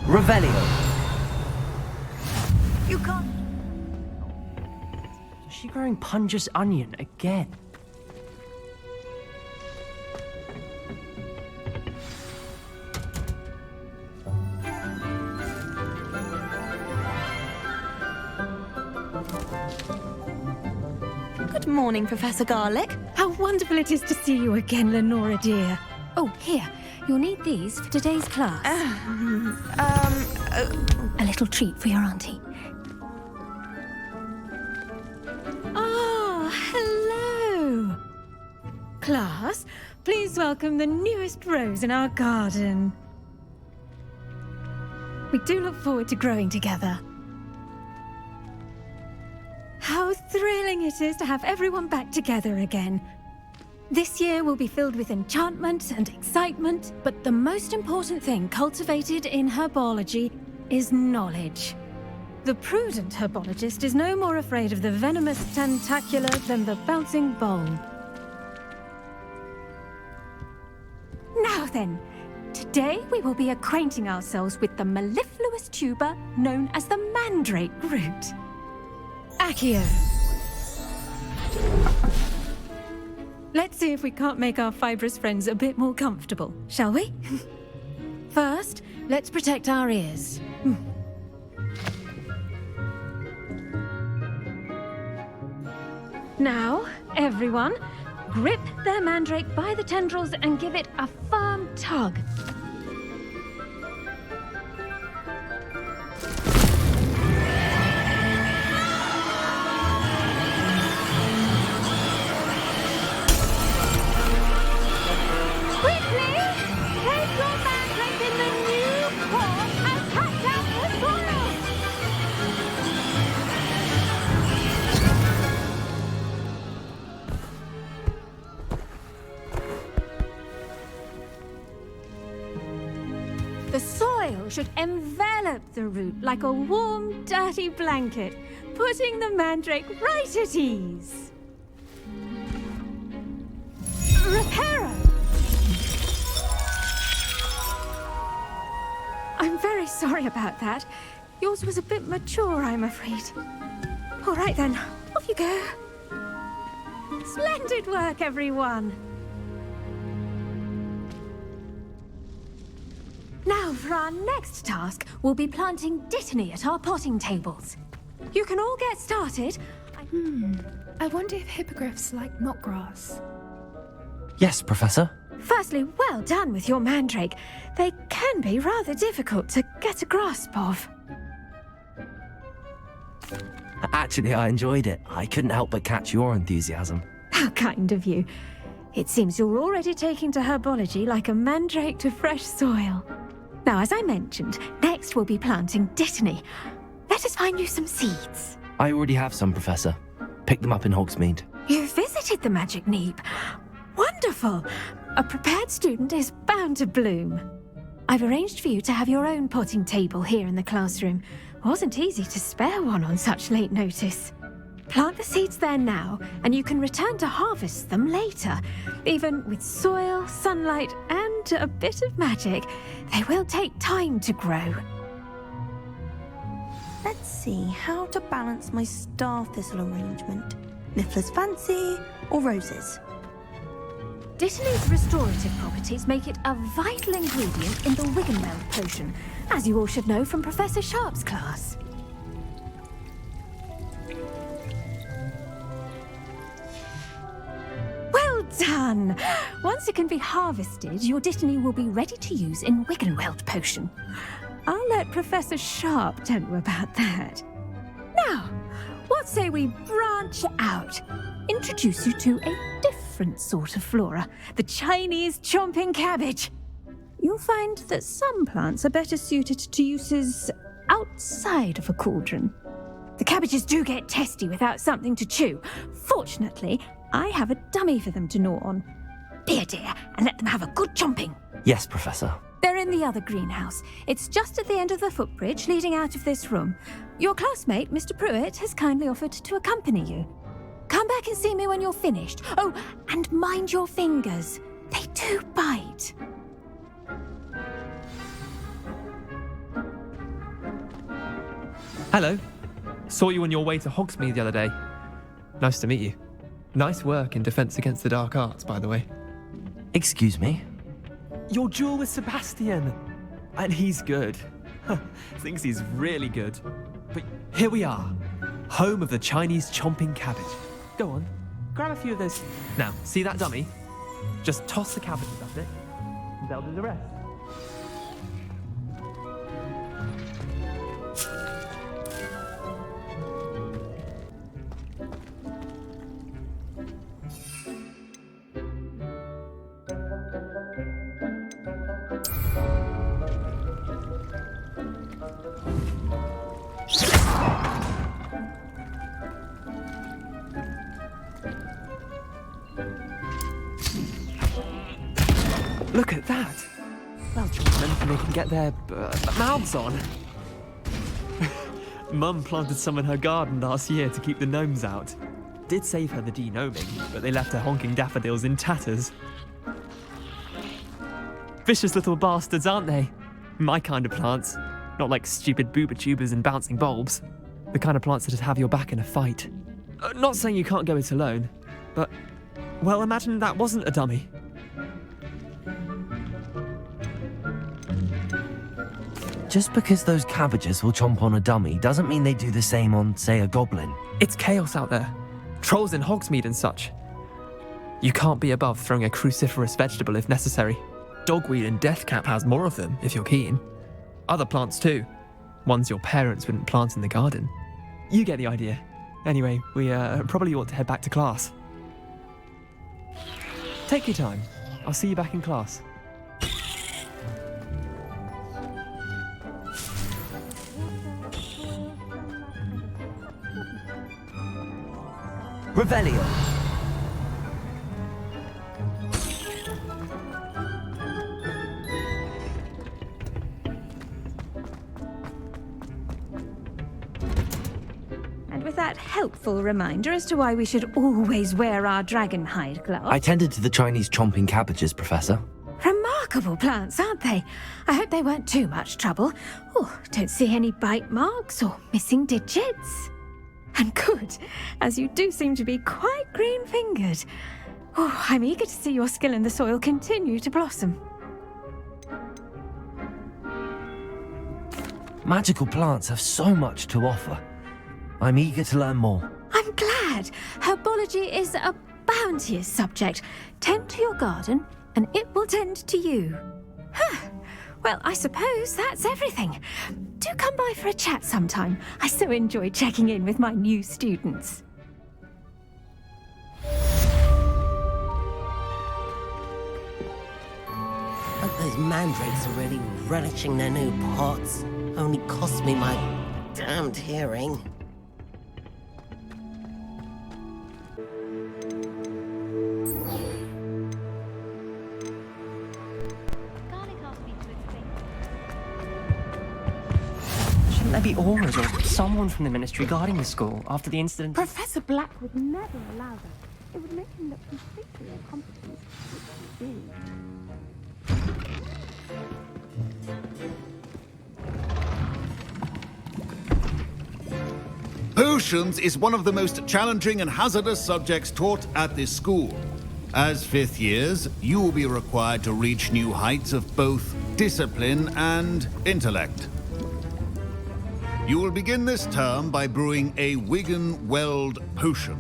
Revelio. You can't... Is she growing Punja's onion again? Good morning, Professor Garlick. How wonderful it is to see you again, Lenora dear. Oh, here. You'll need these for today's class. A little treat for your auntie. Ah, hello. Class, please welcome the newest rose in our garden. We do look forward to growing together. How thrilling it is to have everyone back together again. This year will be filled with enchantment and excitement, but the most important thing cultivated in herbology is knowledge. The prudent herbologist is no more afraid of the venomous tentacula than the bouncing bulb. Now then, today we will be acquainting ourselves with the mellifluous tuber known as the mandrake root. Accio. Let's see if we can't make our fibrous friends a bit more comfortable, shall we? First, let's protect our ears. Now, everyone, Grip their mandrake by the tendrils and give it a firm tug. Quickly! Take your mandrake in the new form and cut down the soil! The soil should envelop the root like a warm, dirty blanket, putting the mandrake right at ease. Reparo! I'm very sorry about that. Yours was a bit mature, I'm afraid. All right then, off you go. Splendid work, everyone. Now, for our next task, we'll be planting dittany at our potting tables. You can all get started. I wonder if hippogriffs like knotgrass. Yes, Professor. Firstly, well done with your mandrake. They can be rather difficult to get a grasp of. Actually, I enjoyed it. I couldn't help but catch your enthusiasm. How kind of you. It seems you're already taking to herbology like a mandrake to fresh soil. Now, as I mentioned, next we'll be planting dittany. Let us find you some seeds. I already have some, Professor. Picked them up in Hogsmeade. You visited the Magic Neep. Wonderful! A prepared student is bound to bloom. I've arranged for you to have your own potting table here in the classroom. Wasn't easy to spare one on such late notice. Plant the seeds there now, and you can return to harvest them later. Even with soil, sunlight, and a bit of magic, they will take time to grow. Let's see how to balance my star thistle arrangement. Niffler's fancy or roses? Dittany's restorative properties make it a vital ingredient in the Wiggenweld potion, as you all should know from Professor Sharp's class. Well done! Once it can be harvested, your dittany will be ready to use in Wiggenweld potion. I'll let Professor Sharp tell you about that. Now, what say we branch out? Introduce you to a different sort of flora, the Chinese chomping cabbage. You'll find that some plants are better suited to uses outside of a cauldron. The cabbages do get testy without something to chew. Fortunately, I have a dummy for them to gnaw on. Be a dear and let them have a good chomping. Yes, Professor. They're in the other greenhouse. It's just at the end of the footbridge leading out of this room. Your classmate, Mr. Pruitt, has kindly offered to accompany you. Come back and see me when you're finished. Oh, and mind your fingers. They do bite. Hello. Saw you on your way to Hogsmeade the other day. Nice to meet you. Nice work in Defense Against the Dark Arts, by the way. Excuse me? Your duel with Sebastian. And he's good. Thinks he's really good. But here we are. Home of the Chinese chomping cabbage. Go on, grab a few of those. Now, see that dummy? Just toss the cabbages at it, and they'll do the rest. Look at that! Well, gentlemen, they can get their mouths on. Mum planted some in her garden last year to keep the gnomes out. Did save her the de-gnoming, but they left her honking daffodils in tatters. Vicious little bastards, aren't they? My kind of plants. Not like stupid booba tubers and bouncing bulbs. The kind of plants that'd have your back in a fight. Not saying you can't go it alone, but, well, imagine that wasn't a dummy. Just because those cabbages will chomp on a dummy doesn't mean they do the same on, say, a goblin. It's chaos out there. Trolls in Hogsmeade and such. You can't be above throwing a cruciferous vegetable if necessary. Dogweed and deathcap has more of them, if you're keen. Other plants too. Ones your parents wouldn't plant in the garden. You get the idea. Anyway, we probably ought to head back to class. Take your time. I'll see you back in class. Revelio. And with that helpful reminder as to why we should always wear our dragon hide gloves. I tended to the Chinese chomping cabbages, Professor. Remarkable plants, aren't they? I hope they weren't too much trouble. Oh, don't see any bite marks or missing digits. And good, as you do seem to be quite green-fingered. Oh, I'm eager to see your skill in the soil continue to blossom. Magical plants have so much to offer. I'm eager to learn more. I'm glad. Herbology is a bounteous subject. Tend to your garden, and it will tend to you. Huh. Well, I suppose that's everything. Do come by for a chat sometime. I so enjoy checking in with my new students. Hope those mandrakes are really relishing their new pots. Only cost me my damned hearing. Shouldn't there be auras or someone from the ministry guarding the school after the incident? Professor Black would never allow that. It would make him look completely incompetent. Which he Potions is one of the most challenging and hazardous subjects taught at this school. As fifth years, you will be required to reach new heights of both discipline and intellect. You will begin this term by brewing a Wigan-Weld potion.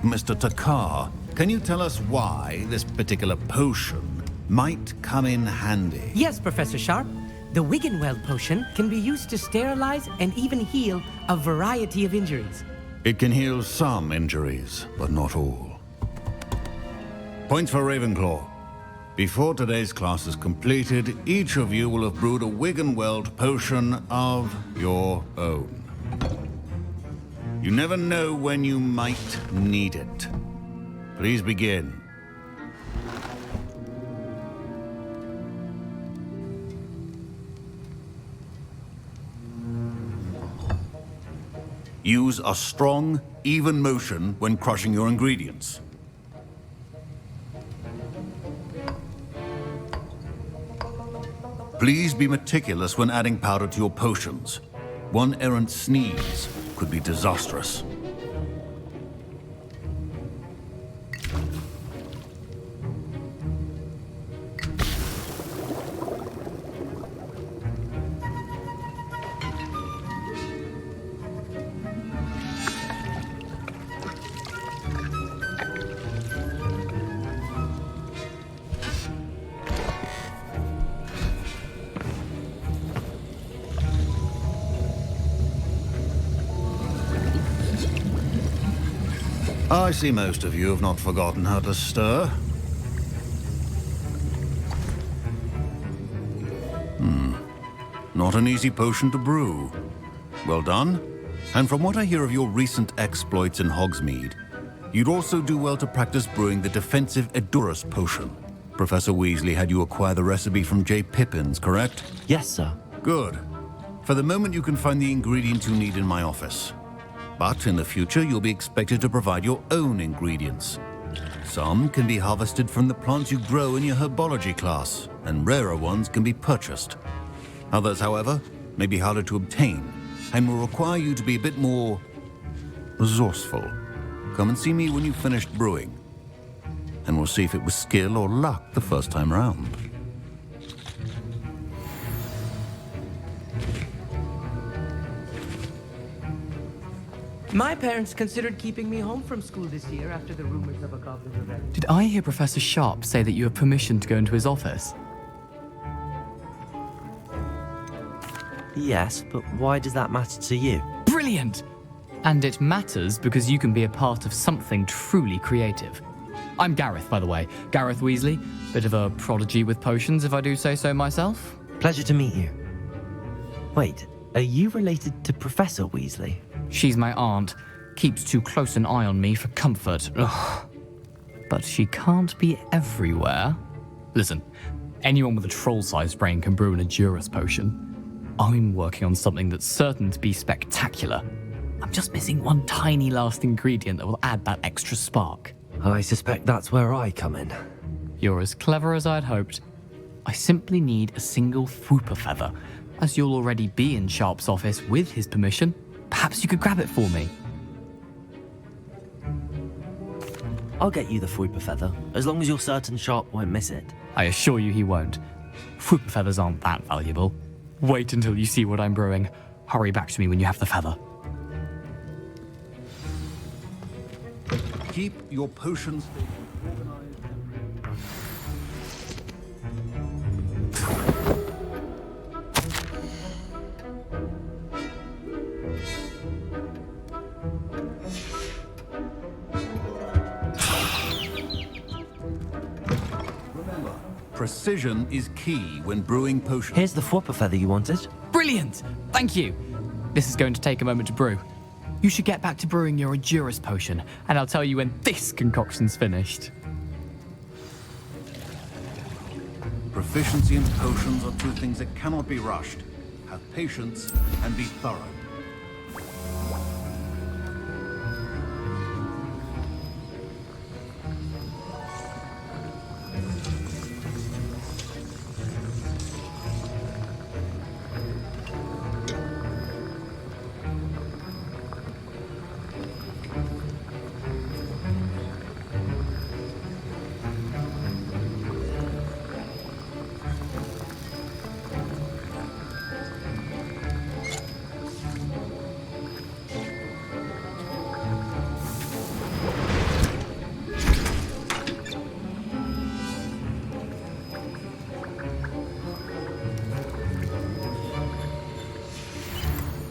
Mr. Takar, can you tell us why this particular potion might come in handy? Yes, Professor Sharp. The Wigan-Weld potion can be used to sterilize and even heal a variety of injuries. It can heal some injuries, but not all. Points for Ravenclaw. Before today's class is completed, each of you will have brewed a Wigan-Weld potion of your own. You never know when you might need it. Please begin. Use a strong, even motion when crushing your ingredients. Please be meticulous when adding powder to your potions. One errant sneeze could be disastrous. I see most of you have not forgotten how to stir. Not an easy potion to brew. Well done. And from what I hear of your recent exploits in Hogsmeade, you'd also do well to practice brewing the defensive Edurus potion. Professor Weasley had you acquire the recipe from J. Pippins, correct? Yes, sir. Good. For the moment, you can find the ingredients you need in my office. But in the future, you'll be expected to provide your own ingredients. Some can be harvested from the plants you grow in your herbology class, and rarer ones can be purchased. Others, however, may be harder to obtain, and will require you to be a bit more resourceful. Come and see me when you've finished brewing, and we'll see if it was skill or luck the first time round. My parents considered keeping me home from school this year after the rumors of a goblin event. Did I hear Professor Sharp say that you have permission to go into his office? Yes, but why does that matter to you? Brilliant! And it matters because you can be a part of something truly creative. I'm Gareth, by the way. Gareth Weasley. Bit of a prodigy with potions, if I do say so myself. Pleasure to meet you. Wait, are you related to Professor Weasley? She's my aunt. Keeps too close an eye on me for comfort. Ugh. But she can't be everywhere. Listen, anyone with a troll-sized brain can brew an Adurus potion. I'm working on something that's certain to be spectacular. I'm just missing one tiny last ingredient that will add that extra spark. I suspect that's where I come in. You're as clever as I'd hoped. I simply need a single Fwooper feather. As you'll already be in Sharp's office with his permission, perhaps you could grab it for me. I'll get you the Fwooper feather, as long as you're certain Sharp won't miss it. I assure you he won't. Fwooper feathers aren't that valuable. Wait until you see what I'm brewing. Hurry back to me when you have the feather. Keep your potions organized. Remember, precision is key when brewing potions. Here's the Fwooper feather you wanted. Brilliant! Thank you. This is going to take a moment to brew. You should get back to brewing your Adurus potion, and I'll tell you when this concoction's finished. Proficiency in potions are two things that cannot be rushed. Have patience and be thorough.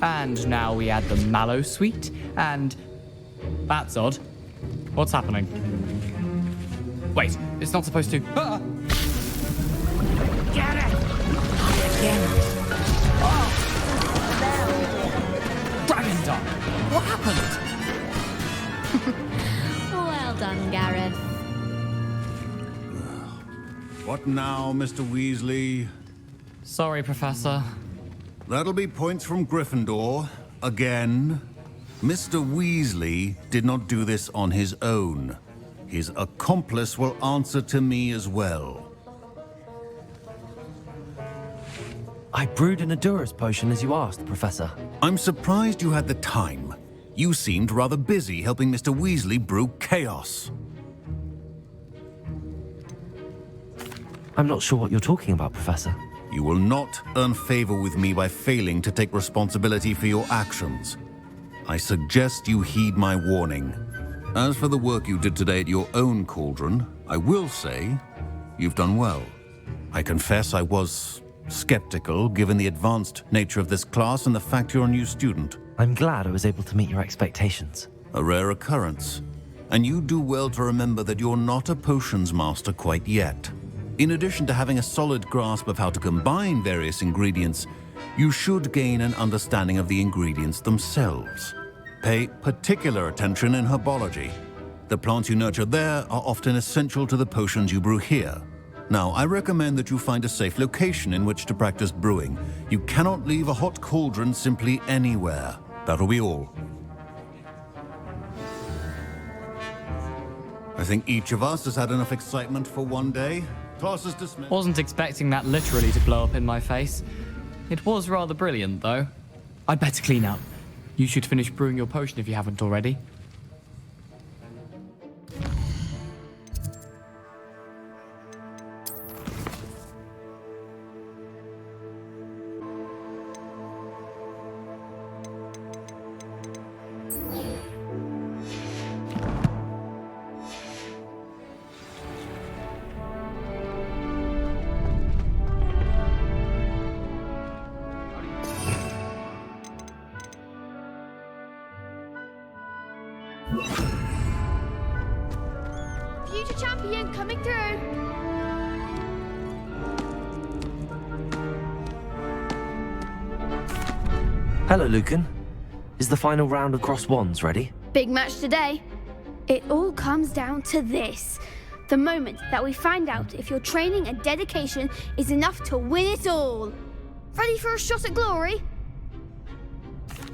And now we add the mallow sweet, and... That's odd. What's happening? Wait, it's not supposed to... Ah! Get it! Again. Oh! Dragon Dog! What happened? Well done, Gareth. What now, Mr. Weasley? Sorry, Professor. That'll be points from Gryffindor. Again. Mr. Weasley did not do this on his own. His accomplice will answer to me as well. I brewed an Adurus potion as you asked, Professor. I'm surprised you had the time. You seemed rather busy helping Mr. Weasley brew chaos. I'm not sure what you're talking about, Professor. You will not earn favor with me by failing to take responsibility for your actions. I suggest you heed my warning. As for the work you did today at your own cauldron, I will say you've done well. I confess I was skeptical given the advanced nature of this class and the fact you're a new student. I'm glad I was able to meet your expectations. A rare occurrence. And you do well to remember that you're not a potions master quite yet. In addition to having a solid grasp of how to combine various ingredients, you should gain an understanding of the ingredients themselves. Pay particular attention in herbology. The plants you nurture there are often essential to the potions you brew here. Now, I recommend that you find a safe location in which to practice brewing. You cannot leave a hot cauldron simply anywhere. That'll be all. I think each of us has had enough excitement for one day. Class is dismissed. Wasn't expecting that literally to blow up in my face. It was rather brilliant, though. I'd better clean up. You should finish brewing your potion if you haven't already. champion coming through. Hello, Lucan. Is the final round of Cross Wands ready? Big match today. It all comes down to this. The moment that we find out if your training and dedication is enough to win it all. Ready for a shot at glory?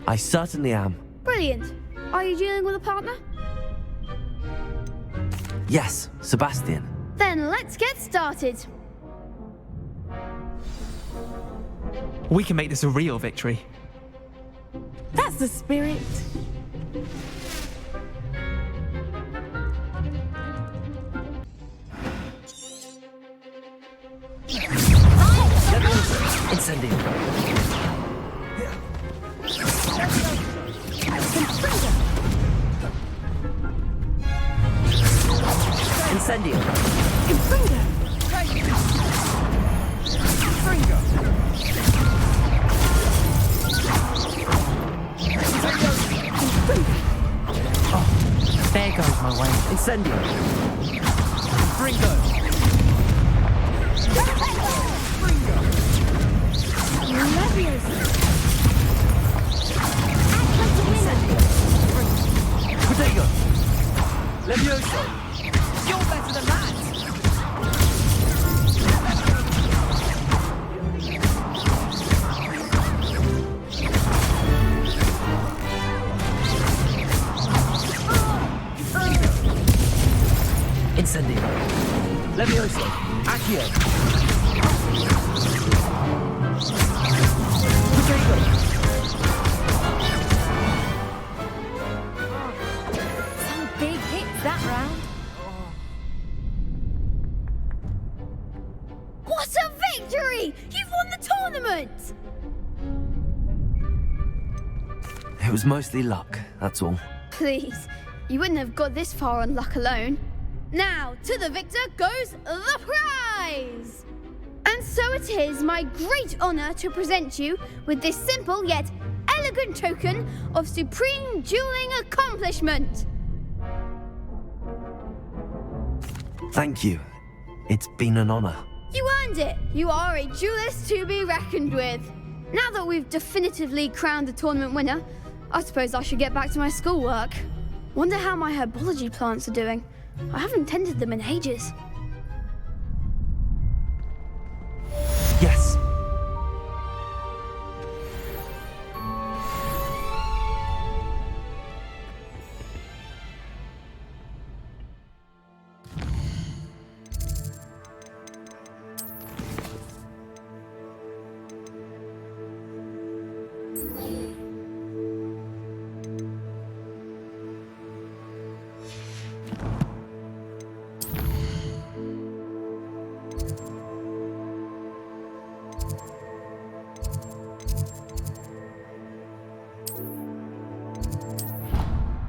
I certainly am. Brilliant. Are you dealing with a partner? Yes, Sebastian. Then let's get started. We can make this a real victory. That's the spirit. Incendio. Incendio. Oh, there goes my way. Incendio. Fringo. Protego. Levioso. You're better than that. Incendio. Levioso. Accio. Protego. Some big hits that round. What a victory! You've won the tournament! It was mostly luck, that's all. Please, you wouldn't have got this far on luck alone. Now, to the victor goes the prize! And so it is my great honor to present you with this simple yet elegant token of supreme dueling accomplishment. Thank you. It's been an honor. You earned it. You are a duelist to be reckoned with. Now that we've definitively crowned the tournament winner, I suppose I should get back to my schoolwork. Wonder how my herbology plants are doing. I haven't tended them in ages. Yes.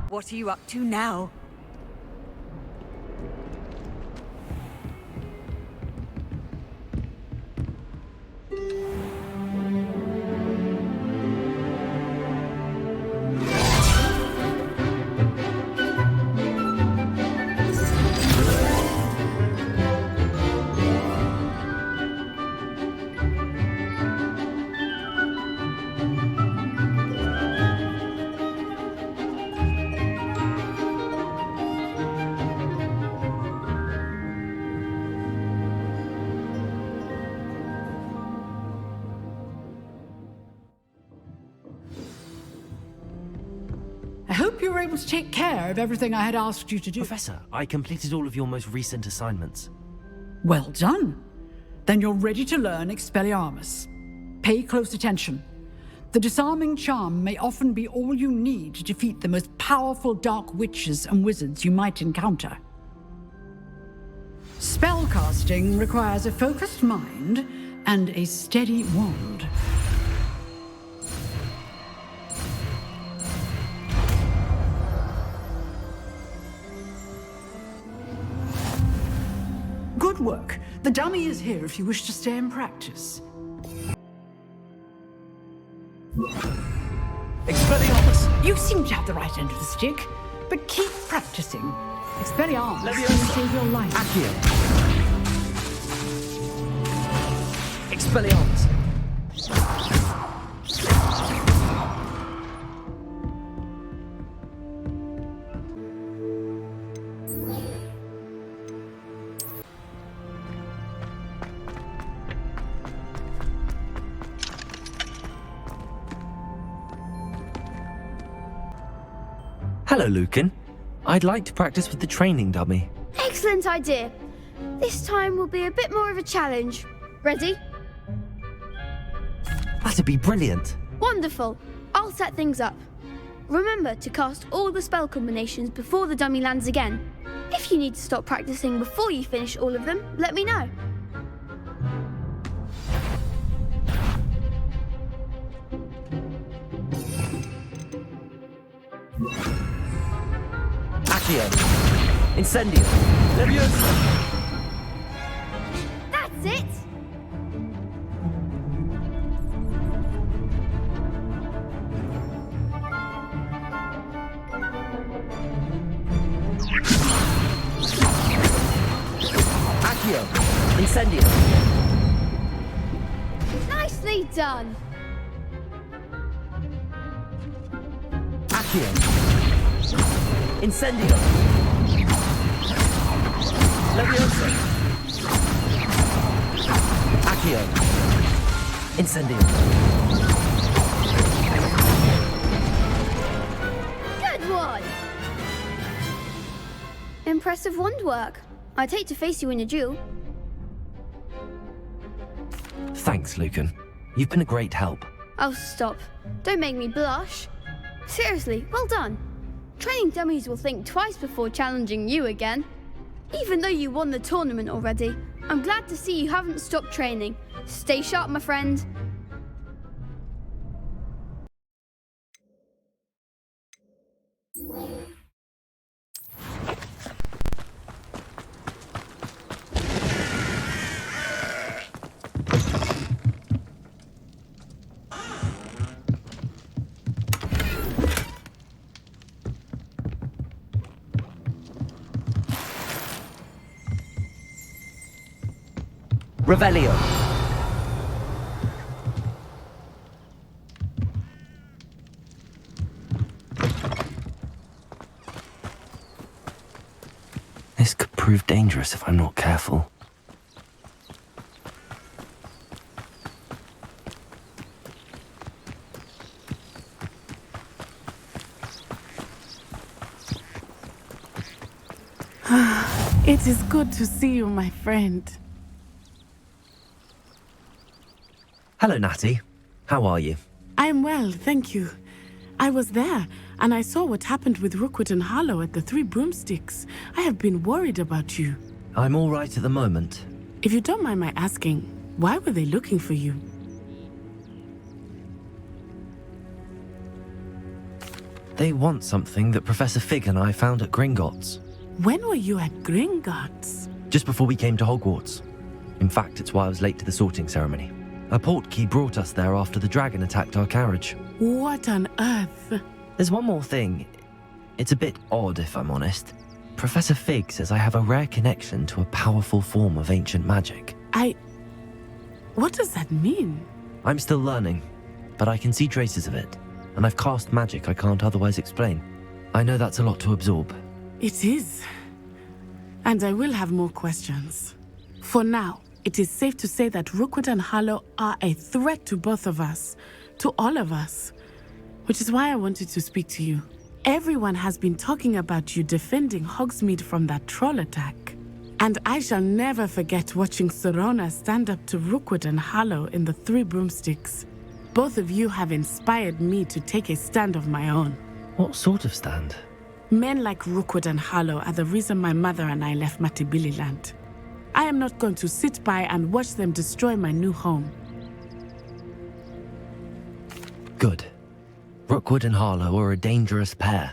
What are you up to now? I hope you were able to take care of everything I had asked you to do. Professor, I completed all of your most recent assignments. Well done. Then you're ready to learn Expelliarmus. Pay close attention. The disarming charm may often be all you need to defeat the most powerful dark witches and wizards you might encounter. Spellcasting requires a focused mind and a steady wand. Good work. The dummy is here if you wish to stay and practice. Expelliarmus! You seem to have the right end of the stick, but keep practicing. Expelliarmus can save your life. Accio. Expelliarmus. Hello, Lucan. I'd like to practice with the training dummy. Excellent idea. This time will be a bit more of a challenge. Ready? That'd be brilliant. Wonderful. I'll set things up. Remember to cast all the spell combinations before the dummy lands again. If you need to stop practicing before you finish all of them, let me know. Accio. Incendio. Leviosa. That's it! Accio. Incendio. Nicely done! Accio. Incendio. Leviosa. Accio. Incendio. Good one! Impressive wand work. I'd hate to face you in a duel. Thanks, Lucan. You've been a great help. Oh, stop. Don't make me blush. Seriously, well done. Training dummies will think twice before challenging you again. Even though you won the tournament already, I'm glad to see you haven't stopped training. Stay sharp, my friend. Revelio. This could prove dangerous if I'm not careful. It is good to see you, my friend. Hello, Natty. How are you? I'm well, thank you. I was there, and I saw what happened with Rookwood and Harlow at the Three Broomsticks. I have been worried about you. I'm all right at the moment. If you don't mind my asking, why were they looking for you? They want something that Professor Fig and I found at Gringotts. When were you at Gringotts? Just before we came to Hogwarts. In fact, it's why I was late to the sorting ceremony. A portkey brought us there after the dragon attacked our carriage. What on earth? There's one more thing. It's a bit odd, if I'm honest. Professor Fig says I have a rare connection to a powerful form of ancient magic. What does that mean? I'm still learning, but I can see traces of it, and I've cast magic I can't otherwise explain. I know that's a lot to absorb. It is. And I will have more questions. For now, it is safe to say that Rookwood and Harlow are a threat to both of us, to all of us, which is why I wanted to speak to you. Everyone has been talking about you defending Hogsmeade from that troll attack. And I shall never forget watching Serona stand up to Rookwood and Harlow in the Three Broomsticks. Both of you have inspired me to take a stand of my own. What sort of stand? Men like Rookwood and Harlow are the reason my mother and I left Matabeleland. I am not going to sit by and watch them destroy my new home. Good. Rookwood and Harlow are a dangerous pair.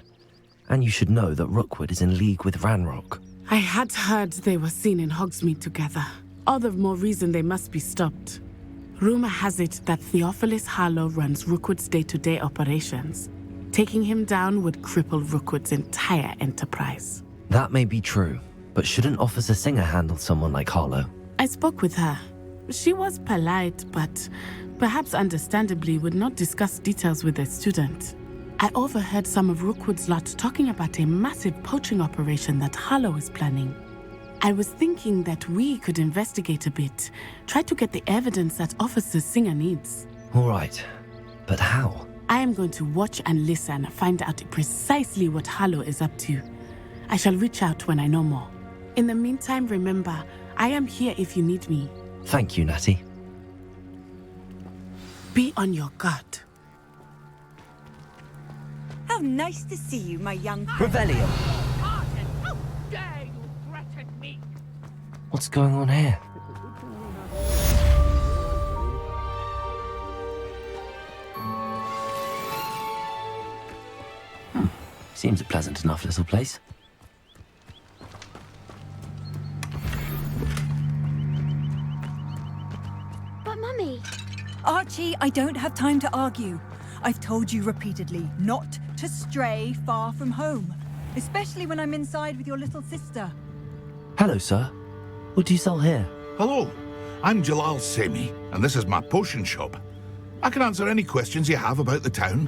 And you should know that Rookwood is in league with Ranrock. I had heard they were seen in Hogsmeade together. All the more reason they must be stopped. Rumor has it that Theophilus Harlow runs Rookwood's day-to-day operations. Taking him down would cripple Rookwood's entire enterprise. That may be true, but shouldn't Officer Singer handle someone like Harlow? I spoke with her. She was polite, but perhaps understandably would not discuss details with a student. I overheard some of Rookwood's lot talking about a massive poaching operation that Harlow is planning. I was thinking that we could investigate a bit, try to get the evidence that Officer Singer needs. All right, but how? I am going to watch and listen, find out precisely what Harlow is up to. I shall reach out when I know more. In the meantime, remember, I am here if you need me. Thank you, Natty. Be on your guard. How nice to see you, my young... Revelio! How dare you threaten me? What's going on here? Seems a pleasant enough little place. But Mummy... Archie, I don't have time to argue. I've told you repeatedly not to stray far from home, especially when I'm inside with your little sister. Hello, sir. What do you sell here? Hello, I'm Jalal Semi, and this is my potion shop. I can answer any questions you have about the town.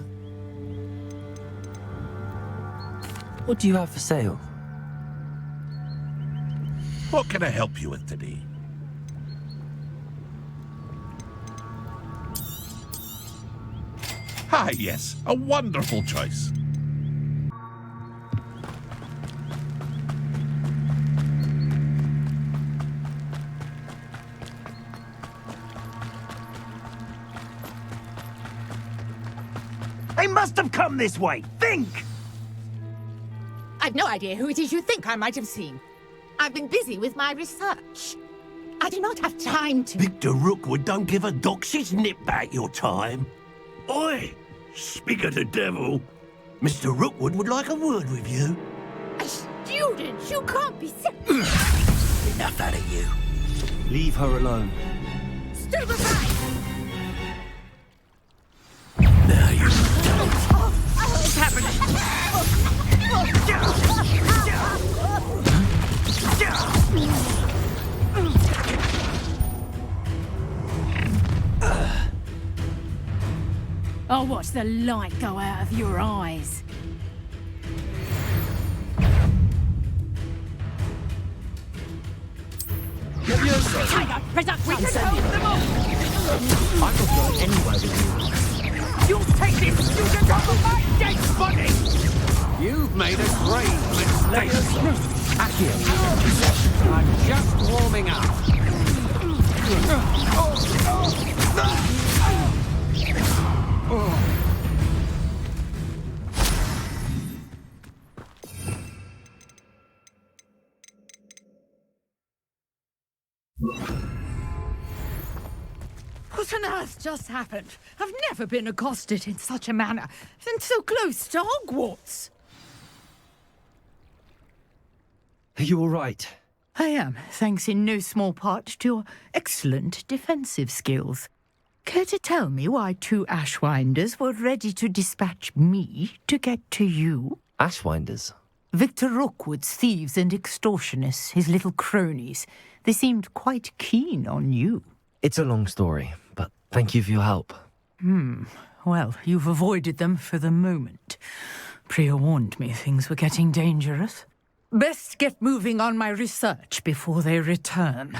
What do you have for sale? What can I help you with today? Ah, yes, a wonderful choice. They must have come this way. Think! I've no idea who it is you think I might have seen. I've been busy with my research. I do not have time to... Victor Rookwood don't give a doxy's nip back your time. Oi! Speak of the devil. Mr. Rookwood would like a word with you. A student? You can't be sick. Enough out of you. Leave her alone. Stupefy! Now you... What's happening? I'll watch the light go out of your eyes. Tiger, production! I'm not going anywhere with You take this student off of my dead body! You've made a grave mistake. Accio. I'm just warming up. What on earth just happened? I've never been accosted in such a manner, and so close to Hogwarts. Are you all right? I am, thanks in no small part to your excellent defensive skills. Care to tell me why two Ashwinders were ready to dispatch me to get to you? Ashwinders? Victor Rookwood's thieves and extortionists, his little cronies. They seemed quite keen on you. It's a long story, but thank you for your help. Well, you've avoided them for the moment. Priya warned me things were getting dangerous. Best get moving on my research before they return.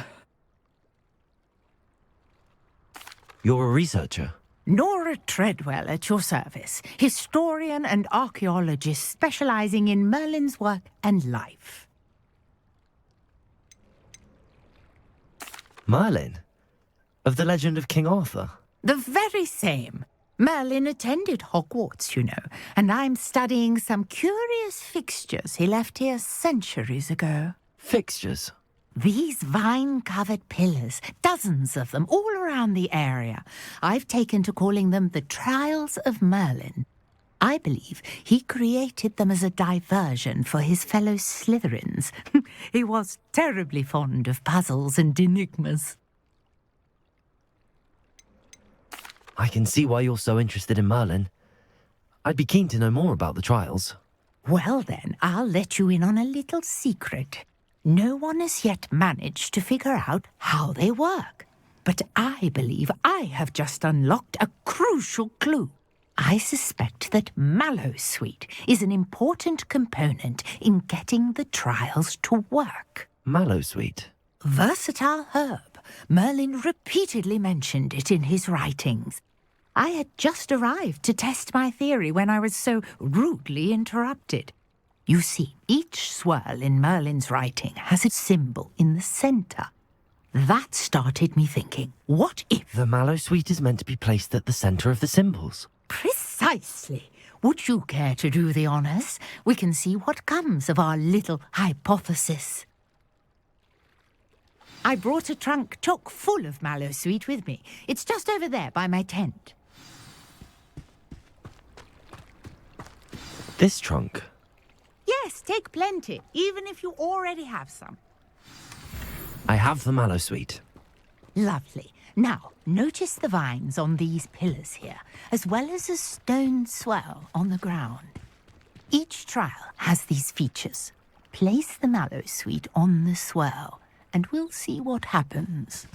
You're a researcher? Nora Treadwell at your service, historian and archaeologist specializing in Merlin's work and life. Merlin? Of the legend of King Arthur? The very same. Merlin attended Hogwarts, you know, and I'm studying some curious fixtures he left here centuries ago. Fixtures? These vine-covered pillars, dozens of them, all around the area. I've taken to calling them the Trials of Merlin. I believe he created them as a diversion for his fellow Slytherins. He was terribly fond of puzzles and enigmas. I can see why you're so interested in Merlin. I'd be keen to know more about the trials. Well then, I'll let you in on a little secret. No one has yet managed to figure out how they work. But I believe I have just unlocked a crucial clue. I suspect that mallowsweet is an important component in getting the trials to work. Mallowsweet? Versatile herb. Merlin repeatedly mentioned it in his writings. I had just arrived to test my theory when I was so rudely interrupted. You see, each swirl in Merlin's writing has a symbol in the center. That started me thinking, what if... The mallowsweet is meant to be placed at the center of the symbols. Precisely. Would you care to do the honors? We can see what comes of our little hypothesis. I brought a trunk chock full of mallowsweet with me. It's just over there by my tent. This trunk? Yes, take plenty, even if you already have some. I have the mallowsweet. Lovely. Now, notice the vines on these pillars here, as well as a stone swell on the ground. Each trial has these features. Place the mallowsweet on the swell, and we'll see what happens.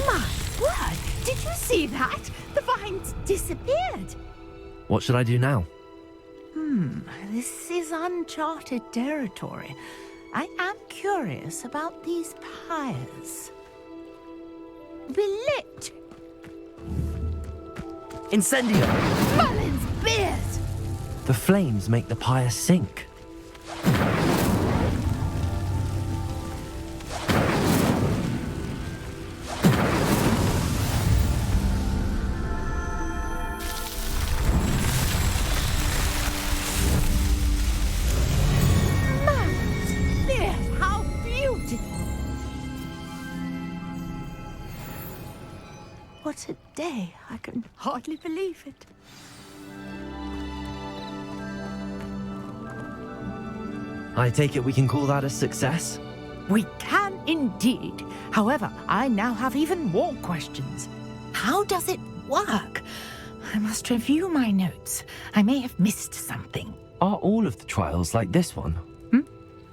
My word! Did you see that? The vines disappeared. What should I do now? This is uncharted territory. I am curious about these pyres. Be lit! Incendio! Merlin's beard! The flames make the pyre sink. What a day. I can hardly believe it. I take it we can call that a success? We can indeed. However, I now have even more questions. How does it work? I must review my notes. I may have missed something. Are all of the trials like this one?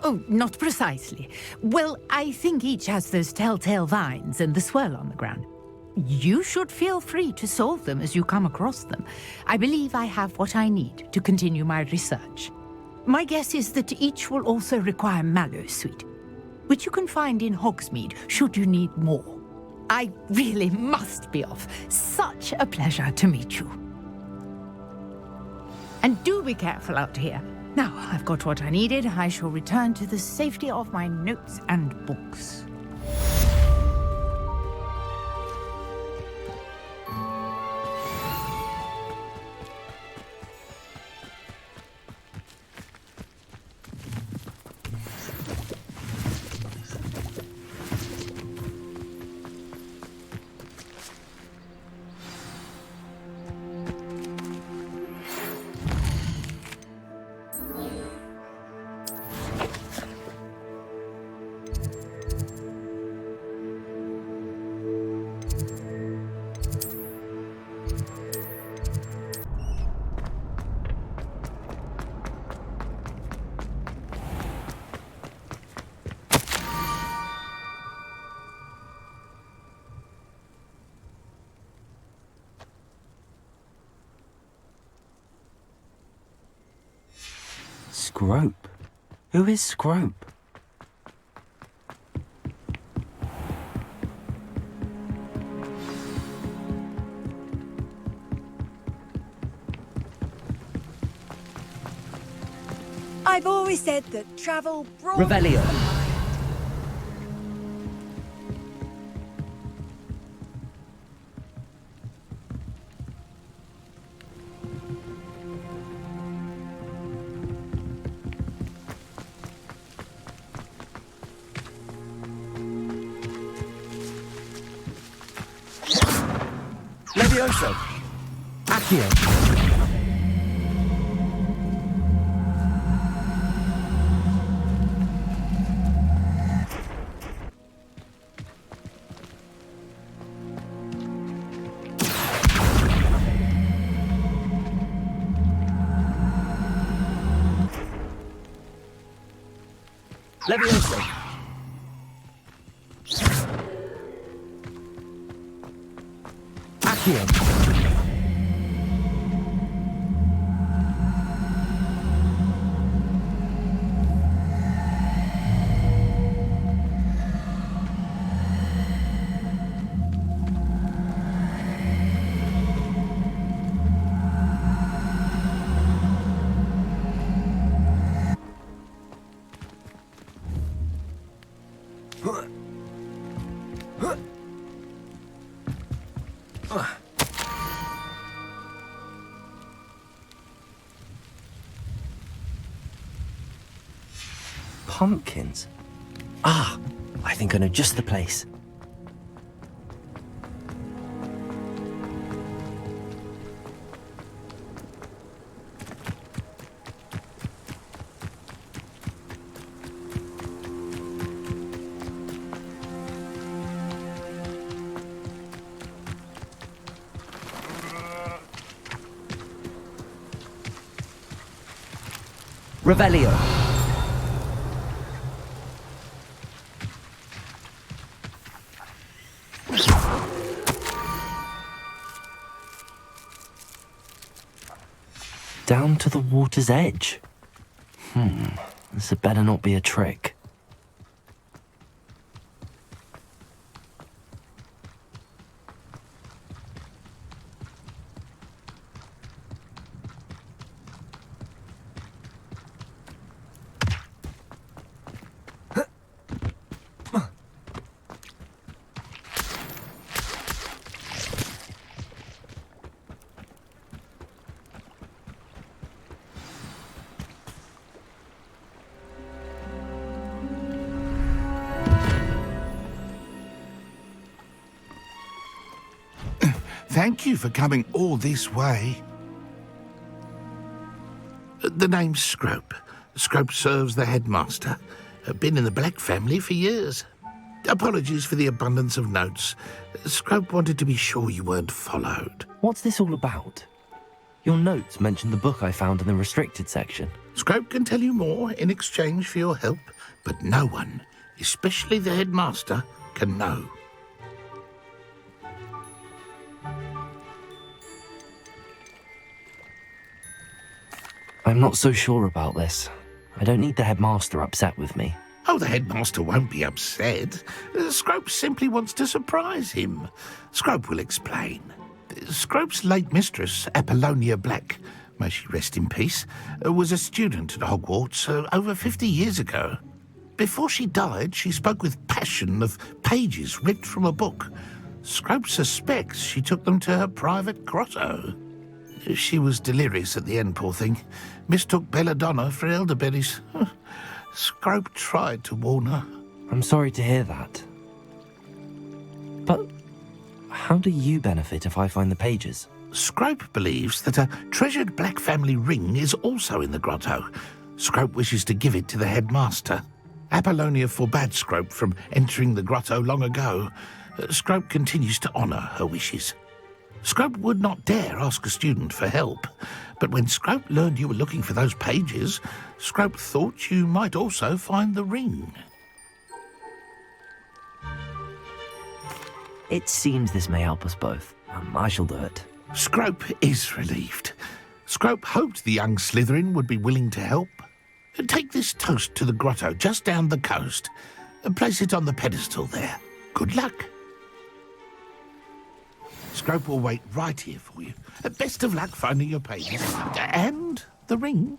Oh, not precisely. Well, I think each has those telltale vines and the swirl on the ground. You should feel free to solve them as you come across them. I believe I have what I need to continue my research. My guess is that each will also require mallowsweet, which you can find in Hogsmeade should you need more. I really must be off. Such a pleasure to meet you. And do be careful out here. Now I've got what I needed. I shall return to the safety of my notes and books. Scrope? Who is Scrope? I've always said that travel brought... Revelio. Levioso. Accio. Levioso. Accio. Pumpkins? Ah, I think I know just the place. Revelio. Down to the water's edge. This had better not be a trick. Thank you for coming all this way. The name's Scrope. Scrope serves the headmaster. Been in the Black family for years. Apologies for the abundance of notes. Scrope wanted to be sure you weren't followed. What's this all about? Your notes mentioned the book I found in the restricted section. Scrope can tell you more in exchange for your help, but no one, especially the headmaster, can know. I'm not so sure about this. I don't need the headmaster upset with me. Oh, the headmaster won't be upset. Scrope simply wants to surprise him. Scrope will explain. Scrope's late mistress, Apollonia Black, may she rest in peace, was a student at Hogwarts over 50 years ago. Before she died, she spoke with passion of pages ripped from a book. Scrope suspects she took them to her private grotto. She was delirious at the end, poor thing. Mistook belladonna for elderberries. Scrope tried to warn her. I'm sorry to hear that. But how do you benefit if I find the pages? Scrope believes that a treasured Black family ring is also in the grotto. Scrope wishes to give it to the headmaster. Apollonia forbade Scrope from entering the grotto long ago. Scrope continues to honour her wishes. Scrope would not dare ask a student for help, but when Scrope learned you were looking for those pages, Scrope thought you might also find the ring. It seems this may help us both. I shall do it. Scrope is relieved. Scrope hoped the young Slytherin would be willing to help. Take this toast to the grotto just down the coast and place it on the pedestal there. Good luck. Scrope will wait right here for you. Best of luck finding your pages. And the ring.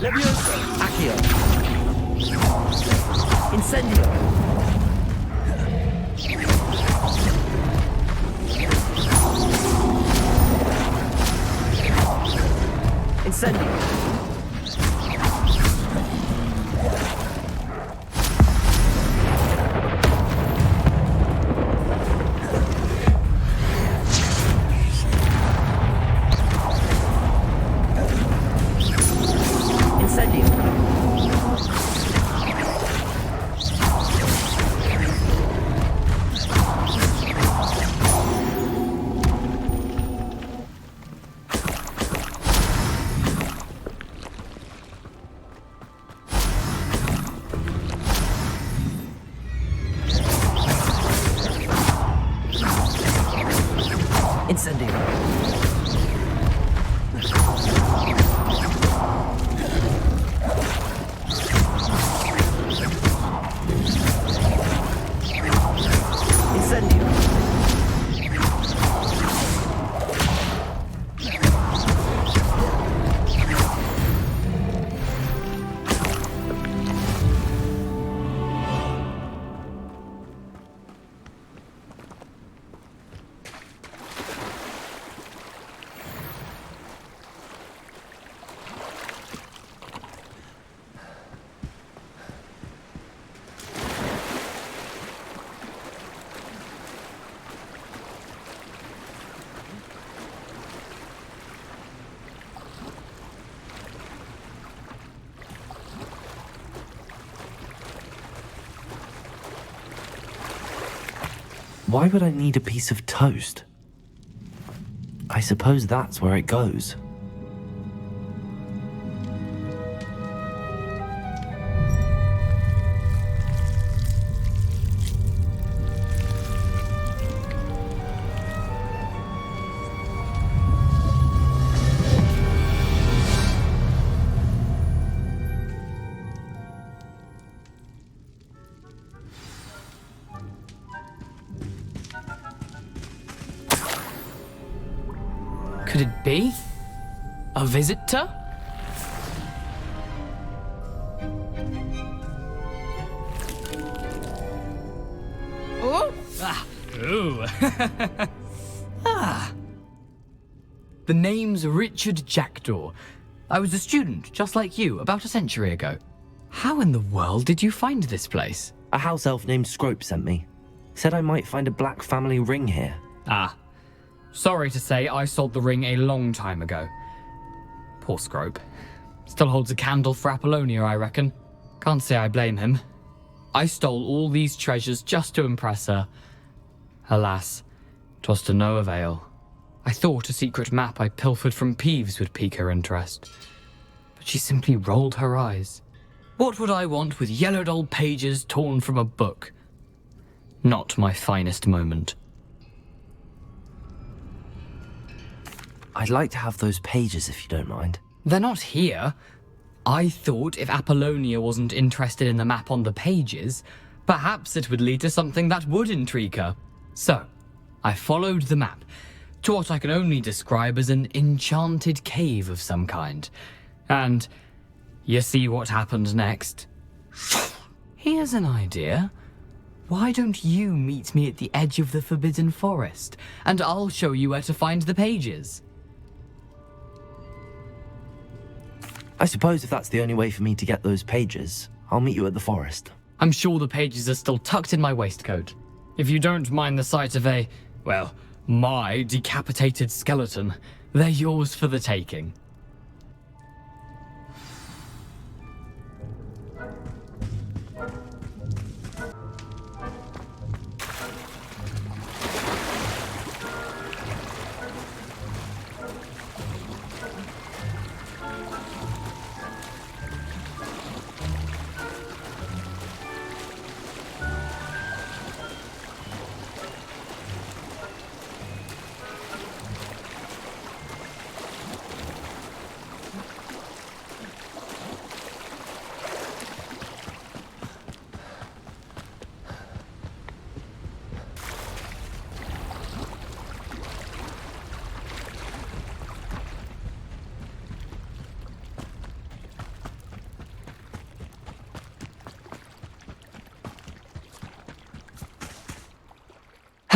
Leviosa! Accio! Incendio! Incendio! Incendio! Incendio! Why would I need a piece of toast? I suppose that's where it goes. Could it be? A visitor? Oh! Ah! Ooh! Ah! The name's Richard Jackdaw. I was a student, just like you, about a century ago. How in the world did you find this place? A house elf named Scrope sent me. Said I might find a black family ring here. Ah. Sorry to say, I sold the ring a long time ago. Poor Scrope. Still holds a candle for Apollonia, I reckon. Can't say I blame him. I stole all these treasures just to impress her. Alas, 'twas to no avail. I thought a secret map I pilfered from Peeves would pique her interest. But she simply rolled her eyes. What would I want with yellowed old pages torn from a book? Not my finest moment. I'd like to have those pages if you don't mind. They're not here. I thought if Apollonia wasn't interested in the map on the pages, perhaps it would lead to something that would intrigue her. So, I followed the map to what I can only describe as an enchanted cave of some kind. And you see what happened next? Here's an idea. Why don't you meet me at the edge of the Forbidden Forest, and I'll show you where to find the pages? I suppose if that's the only way for me to get those pages, I'll meet you at the forest. I'm sure the pages are still tucked in my waistcoat. If you don't mind the sight of a, well, my decapitated skeleton, they're yours for the taking.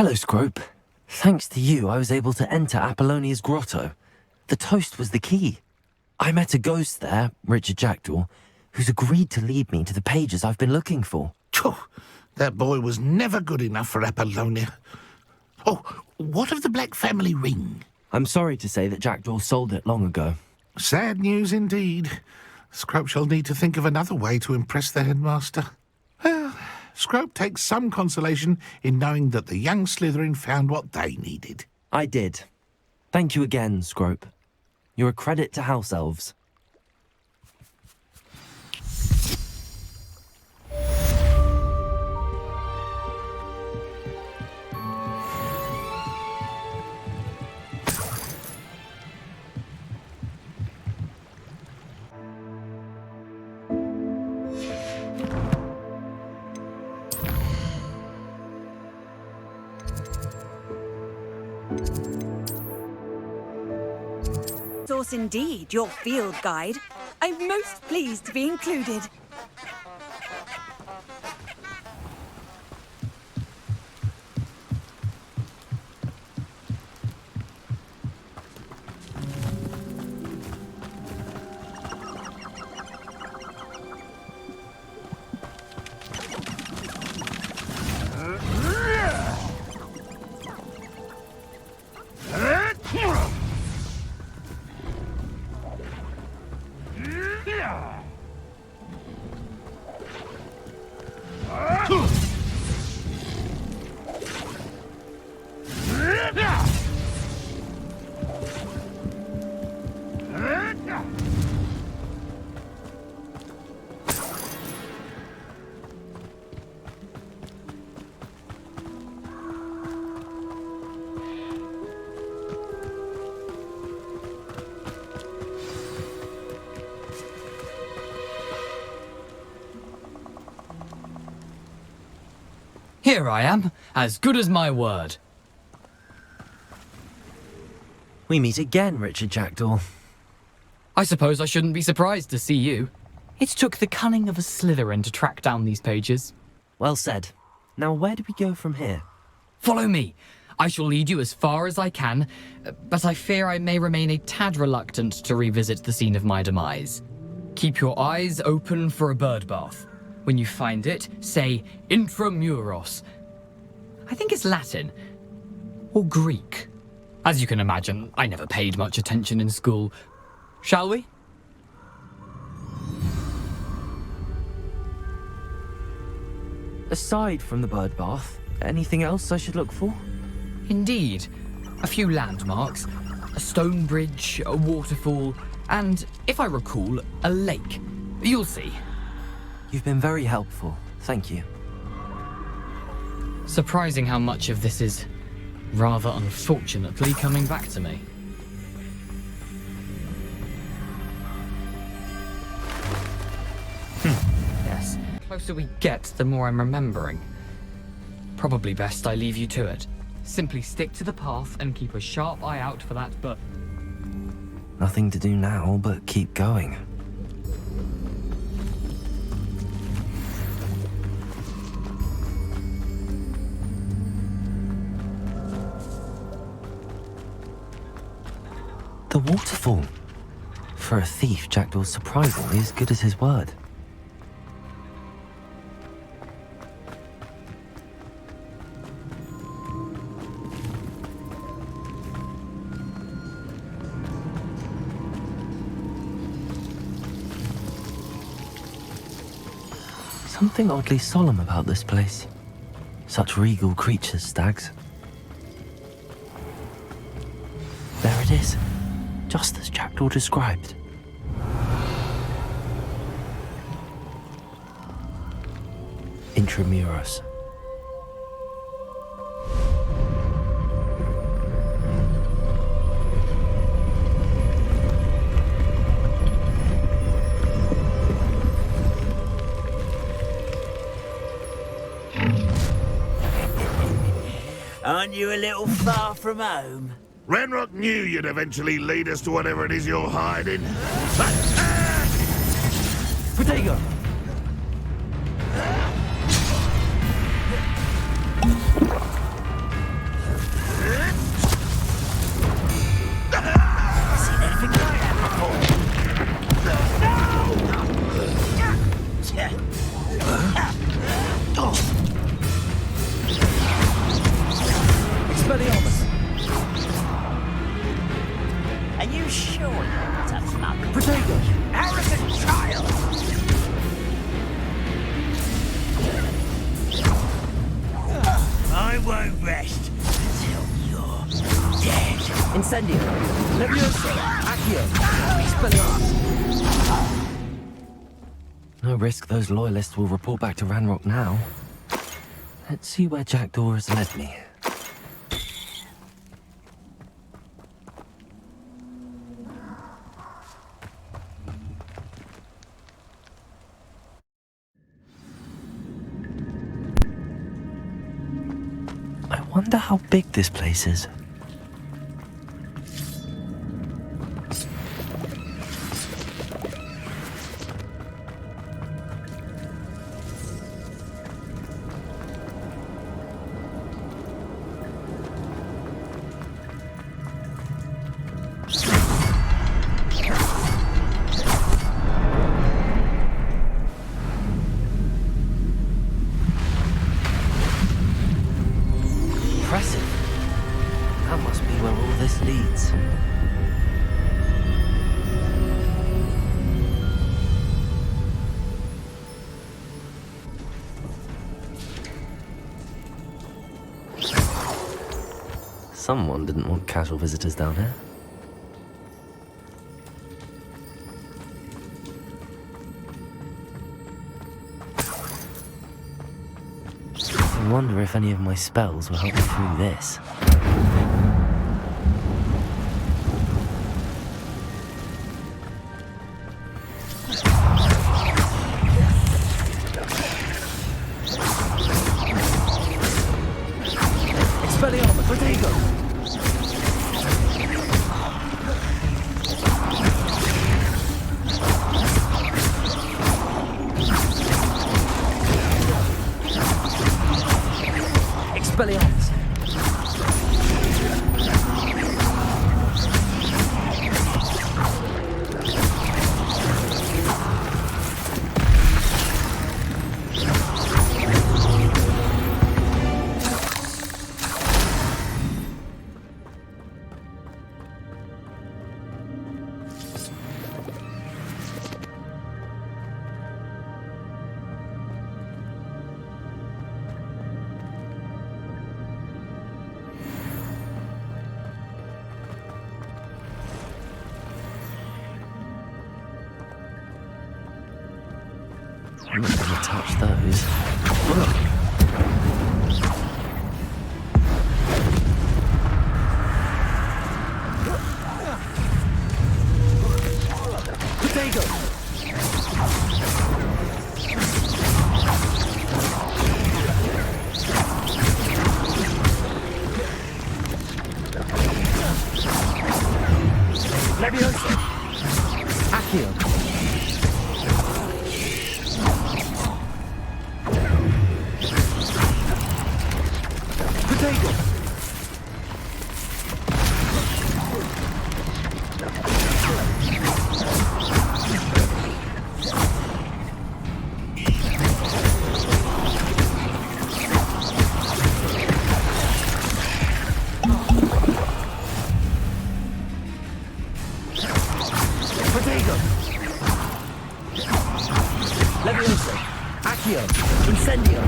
Hello, Scrope. Thanks to you, I was able to enter Apollonia's grotto. The toast was the key. I met a ghost there, Richard Jackdaw, who's agreed to lead me to the pages I've been looking for. That boy was never good enough for Apollonia. Oh, what of the Black family ring? I'm sorry to say that Jackdaw sold it long ago. Sad news indeed. Scrope shall need to think of another way to impress the headmaster. Well, Scrope takes some consolation in knowing that the young Slytherin found what they needed. I did. Thank you again, Scrope. You're a credit to House Elves. Source indeed, your field guide. I'm most pleased to be included. Here I am, as good as my word. We meet again, Richard Jackdaw. I suppose I shouldn't be surprised to see you. It took the cunning of a Slytherin to track down these pages. Well said. Now where do we go from here? Follow me. I shall lead you as far as I can, but I fear I may remain a tad reluctant to revisit the scene of my demise. Keep your eyes open for a bird bath. When you find it, say intramuros. I think it's Latin. Or Greek. As you can imagine, I never paid much attention in school. Shall we? Aside from the bird bath, anything else I should look for? Indeed. A few landmarks, a stone bridge, a waterfall, and, if I recall, a lake. You'll see. You've been very helpful. Thank you. Surprising how much of this is, rather unfortunately, coming back to me. Yes. The closer we get, the more I'm remembering. Probably best I leave you to it. Simply stick to the path and keep a sharp eye out for that bird. Nothing to do now but keep going. The waterfall. For a thief, Jackdaw's surprisingly as good as his word. Something oddly solemn about this place. Such regal creatures, stags. There it is. Just as Jackdaw described. Intramuros. Aren't you a little far from home? Ranrock knew you'd eventually lead us to whatever it is you're hiding. Potato! anything like that before. Expelliarmus! Are you sure you're not a mug? Protego! Arrogant child! I won't rest until you're dead. Incendio! Levioso! Accio! Expelliarmus! No risk those loyalists will report back to Ranrock now. Let's see where Jackdaw has led me. I wonder how big this place is. Impressive. That must be where all this leads. Someone didn't want casual visitors down here. I wonder if any of my spells will help me through this. Expelliarmus! Protego! Expelliarmus! I'm not gonna touch those. Protego! Levioso! Accio! Protego! Protego! Levioso! Accio! Incendio!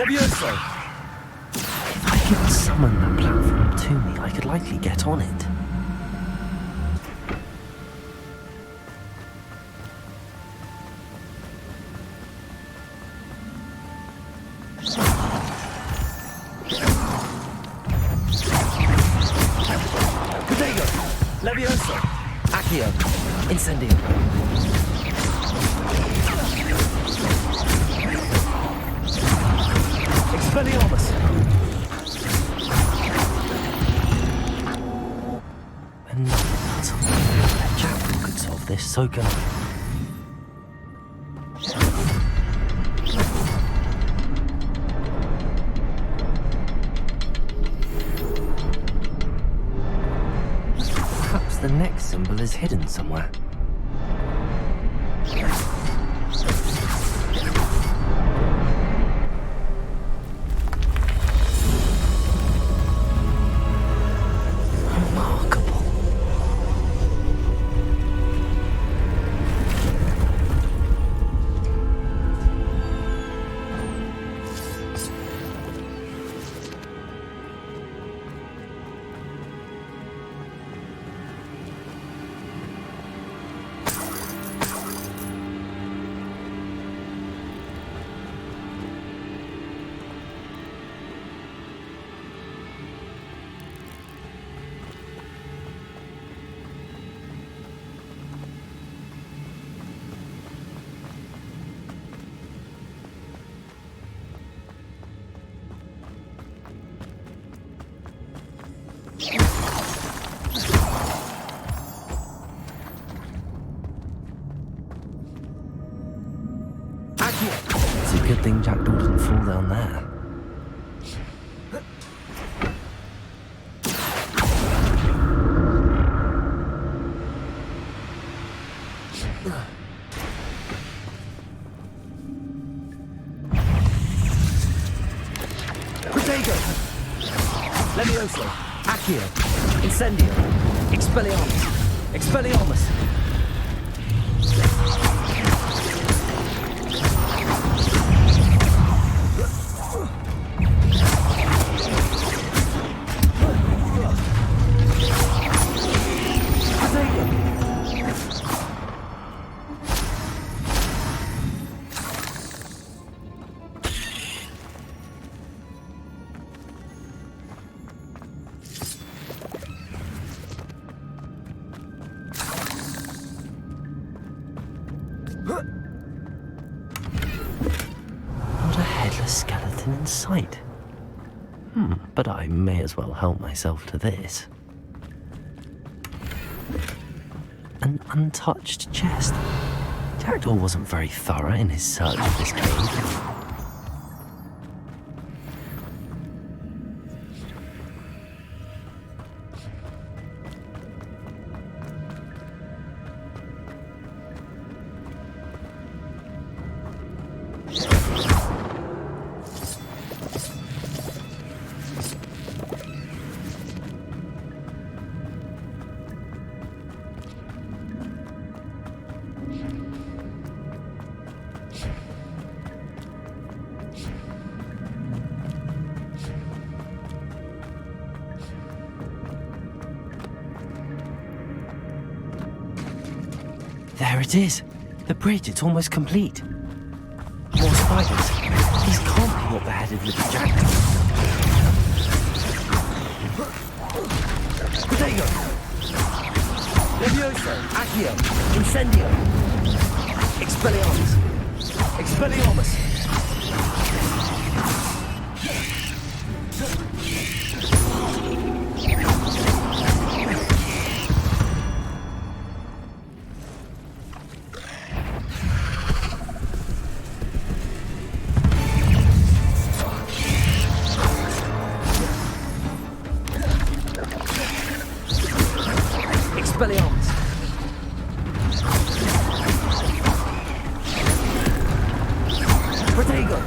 Levioso! If I could summon that platform to me, I could likely get on it. Protego! Levioso! Accio! Incendio! Expelliarmus! Another puzzle. That Jackal could solve this, so can I. Perhaps the next symbol is hidden somewhere. It's a good thing Jackdaw didn't fall down there. Protego! Levioso! Accio! Incendio! Expelliarmus! Expelliarmus! Not a headless skeleton in sight. But I may as well help myself to this. An untouched chest. Jackdaw wasn't very thorough in his search of this cave. There it is. The bridge, it's almost complete. More spiders. These can't be what beheaded little Jackdaw. Protego! Levioso! Accio! Incendio! Expelliarmus! Expelliarmus! Expelliarmus! Protego!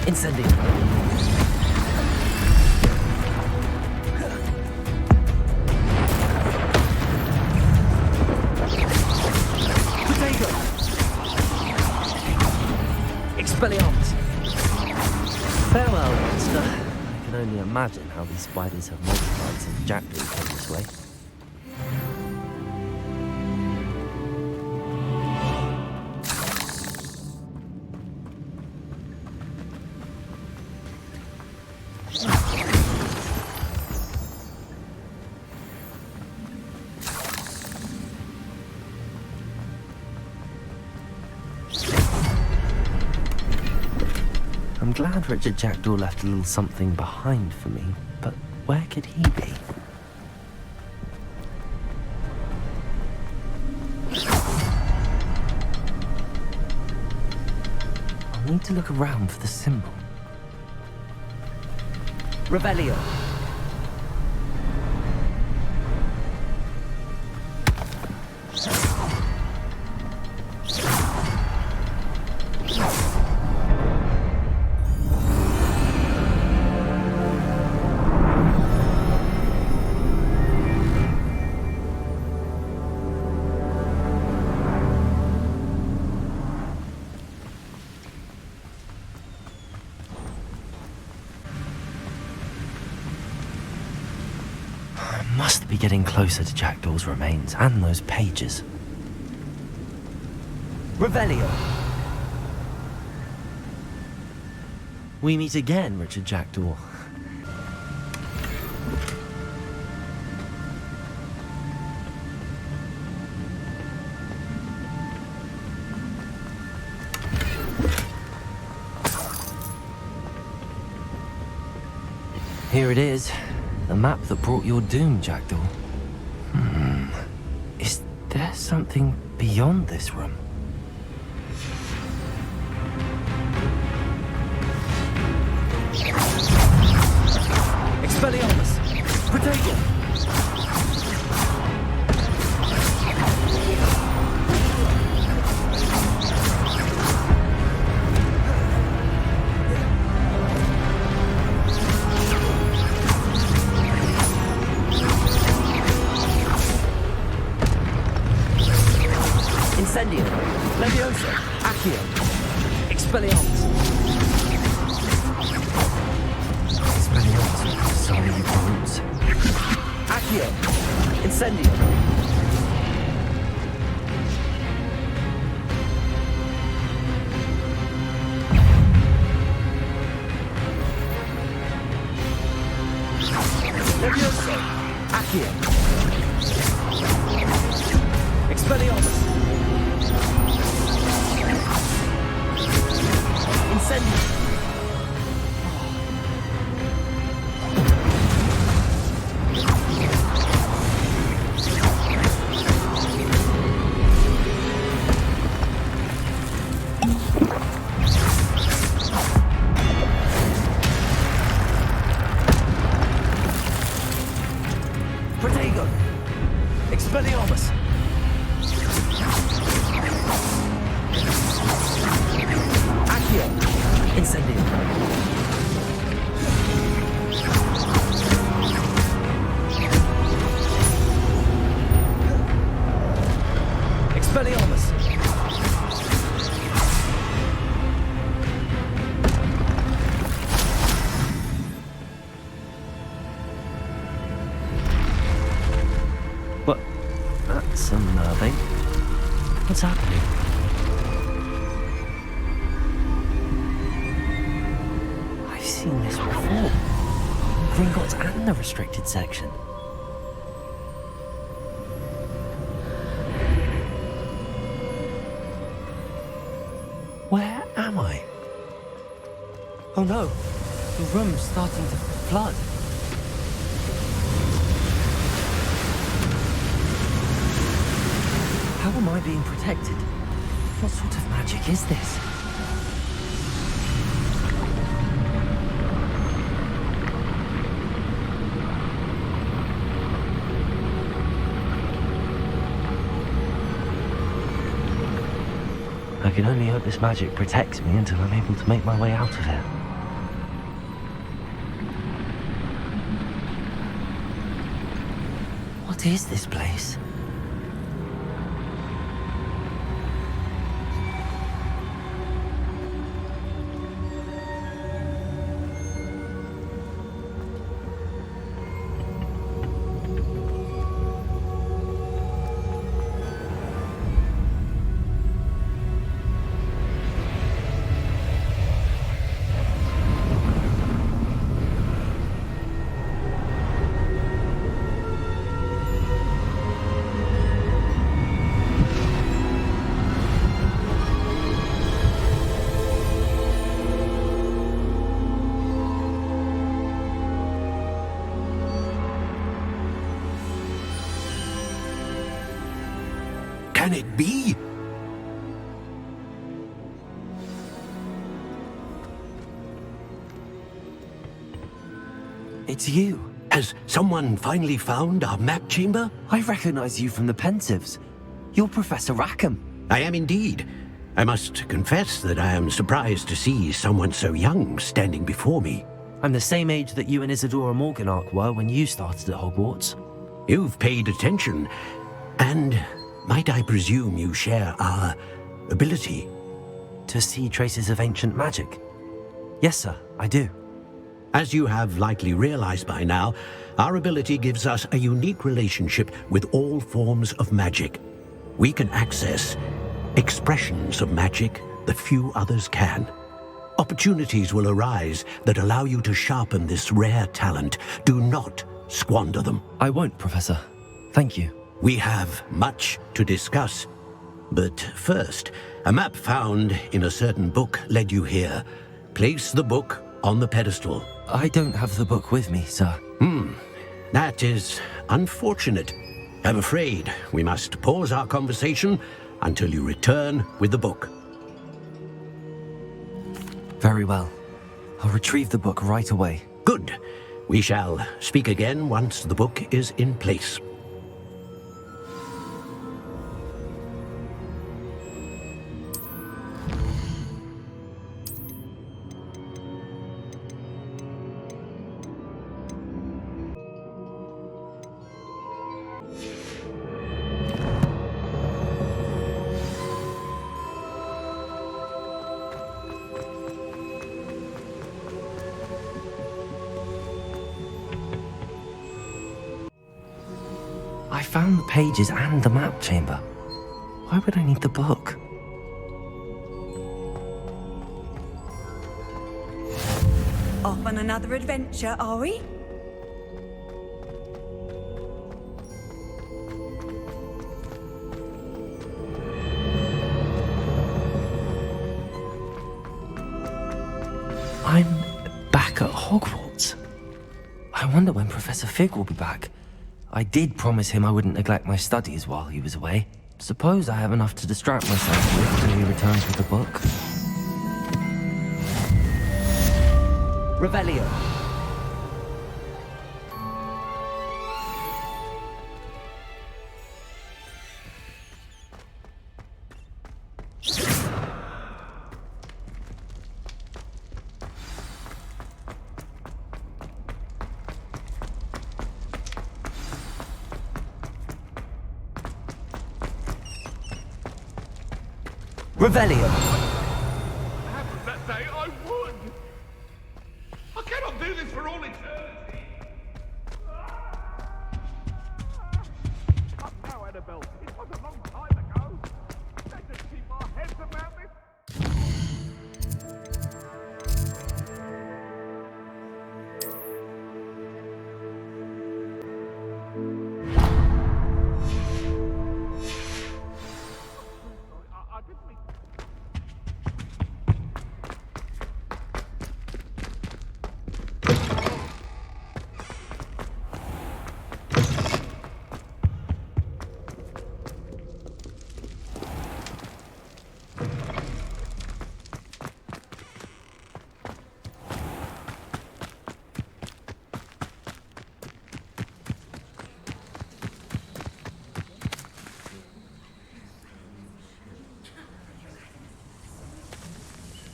Incendio. Potato! Expelliarmus. Farewell, monster. I can only imagine how these spiders have multiplied since Jackdaw came this way. I'm glad Richard Jackdaw left a little something behind for me, but where could he be? I'll need to look around for the symbol. Revelio. Must be getting closer to Jackdaw's remains and those pages. Revelio. We meet again, Richard Jackdaw. Here it is. The map that brought your doom, Jackdaw. Is there something beyond this room? Expelliarmus! Potato! Incendio, Levioso, Accio, Expelliarmus. Expelliarmus, sorry you bones. Accio, Incendio. Levioso, Accio. Expelliarmus. Incendio. Protego. Expelliarmus. Accio. Incendio. Expelliarmus. What? That's unnerving. What's happening? I've seen this before. Gringotts and the restricted section. Where am I? Oh no, the room's starting to flood. How am I being protected? What sort of magic is this? I can only hope this magic protects me until I'm able to make my way out of here. What is this place? Can it be? It's you. Has someone finally found our map chamber? I recognize you from the Pensives. You're Professor Rackham. I am indeed. I must confess that I am surprised to see someone so young standing before me. I'm the same age that you and Isadora Morganach were when you started at Hogwarts. You've paid attention, and might I presume you share our ability? To see traces of ancient magic? Yes, sir, I do. As you have likely realized by now, our ability gives us a unique relationship with all forms of magic. We can access expressions of magic that few others can. Opportunities will arise that allow you to sharpen this rare talent. Do not squander them. I won't, Professor. Thank you. We have much to discuss. But first, a map found in a certain book led you here. Place the book on the pedestal. I don't have the book with me, sir. That is unfortunate. I'm afraid we must pause our conversation until you return with the book. Very well. I'll retrieve the book right away. Good. We shall speak again once the book is in place. I found the pages and the map chamber. Why would I need the book? Off on another adventure, are we? I'm back at Hogwarts. I wonder when Professor Fig will be back. I did promise him I wouldn't neglect my studies while he was away. Suppose I have enough to distract myself with till he returns with the book. Revelio. Revelio. Happened that day, I would. I cannot do this for all eternity. Come now, Annabelle. It was a long time ago. Let's just keep our heads about this. I didn't mean...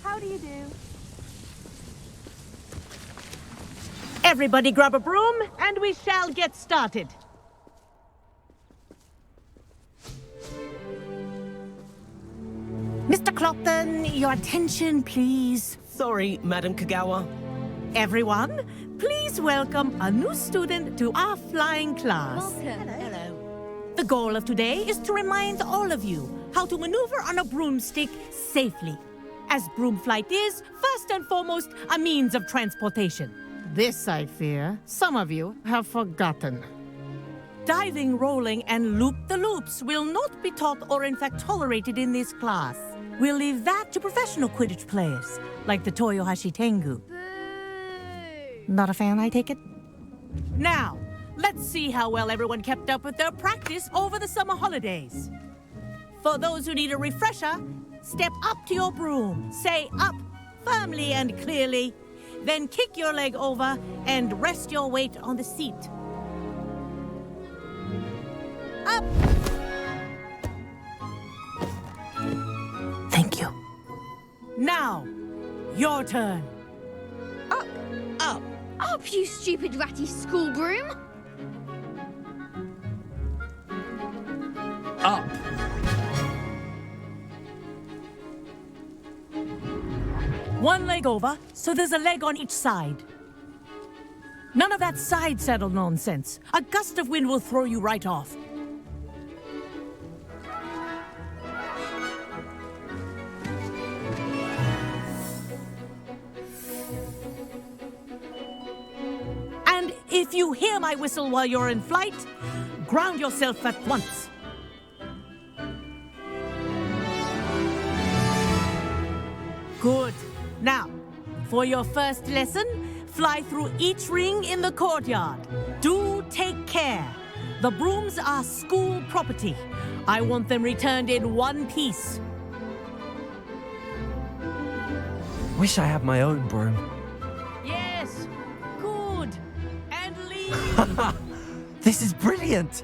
How do you do? Everybody grab a broom, and we shall get started. Mr. Clopton, your attention, please. Sorry, Madam Kagawa. Everyone, please welcome a new student to our flying class. Welcome. Hello. The goal of today is to remind all of you how to maneuver on a broomstick safely, as broom flight is, first and foremost, a means of transportation. This, I fear, some of you have forgotten. Diving, rolling, and loop-the-loops will not be taught or in fact tolerated in this class. We'll leave that to professional Quidditch players, like the Toyohashi Tengu. Not a fan, I take it? Now, let's see how well everyone kept up with their practice over the summer holidays. For those who need a refresher, step up to your broom, say up firmly and clearly, then kick your leg over and rest your weight on the seat. Up! Thank you. Now, your turn. Up, up, up, you stupid ratty school broom! Up. One leg over, so there's a leg on each side. None of that side saddle nonsense. A gust of wind will throw you right off. And if you hear my whistle while you're in flight, ground yourself at once. Good. Now, for your first lesson, fly through each ring in the courtyard. Do take care. The brooms are school property. I want them returned in one piece. Wish I had my own broom. Yes. Good. And leave. This is brilliant.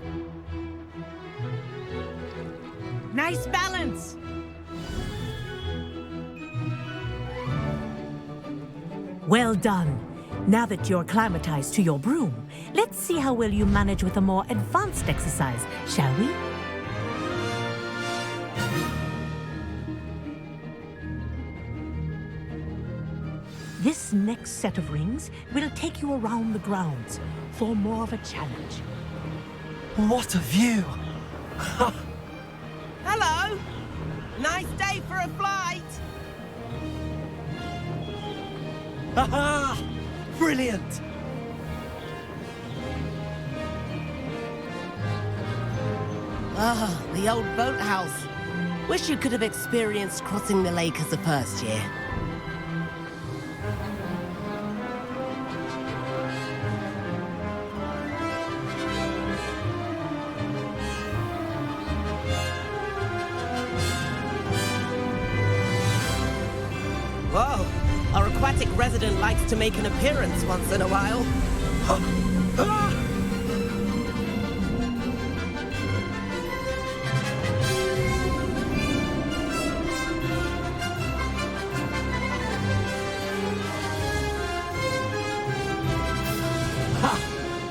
Nice balance. Well done. Now that you're acclimatized to your broom, let's see how well you manage with a more advanced exercise, shall we? This next set of rings will take you around the grounds for more of a challenge. What a view! Hello! Nice day for a flight! Haha! Brilliant! Ah, the old boathouse. Wish you could have experienced crossing the lake as a first year. Whoa! Our aquatic resident likes to make an appearance once in a while.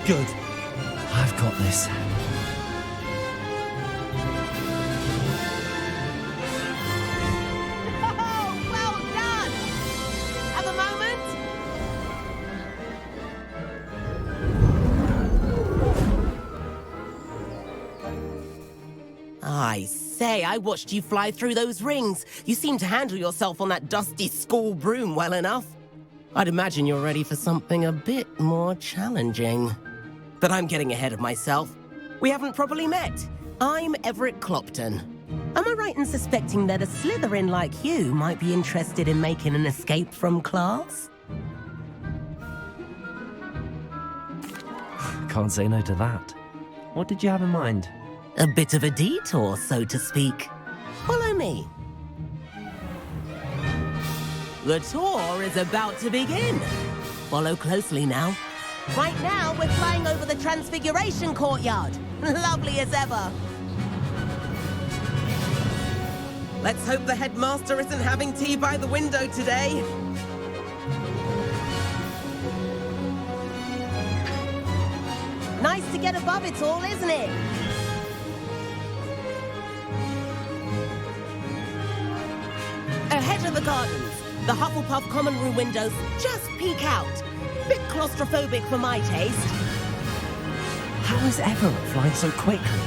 Good. I've got this. Oh, well done! Have a moment? I say, I watched you fly through those rings. You seem to handle yourself on that dusty school broom well enough. I'd imagine you're ready for something a bit more challenging. But I'm getting ahead of myself. We haven't properly met. I'm Everett Clopton. Am I right in suspecting that a Slytherin like you might be interested in making an escape from class? Can't say no to that. What did you have in mind? A bit of a detour, so to speak. Follow me. The tour is about to begin. Follow closely now. Right now, we're flying over the Transfiguration Courtyard. Lovely as ever. Let's hope the headmaster isn't having tea by the window today. Nice to get above it all, isn't it? Enter the gardens. The Hufflepuff common room windows just peek out. Bit claustrophobic for my taste. How is Everett flying so quickly?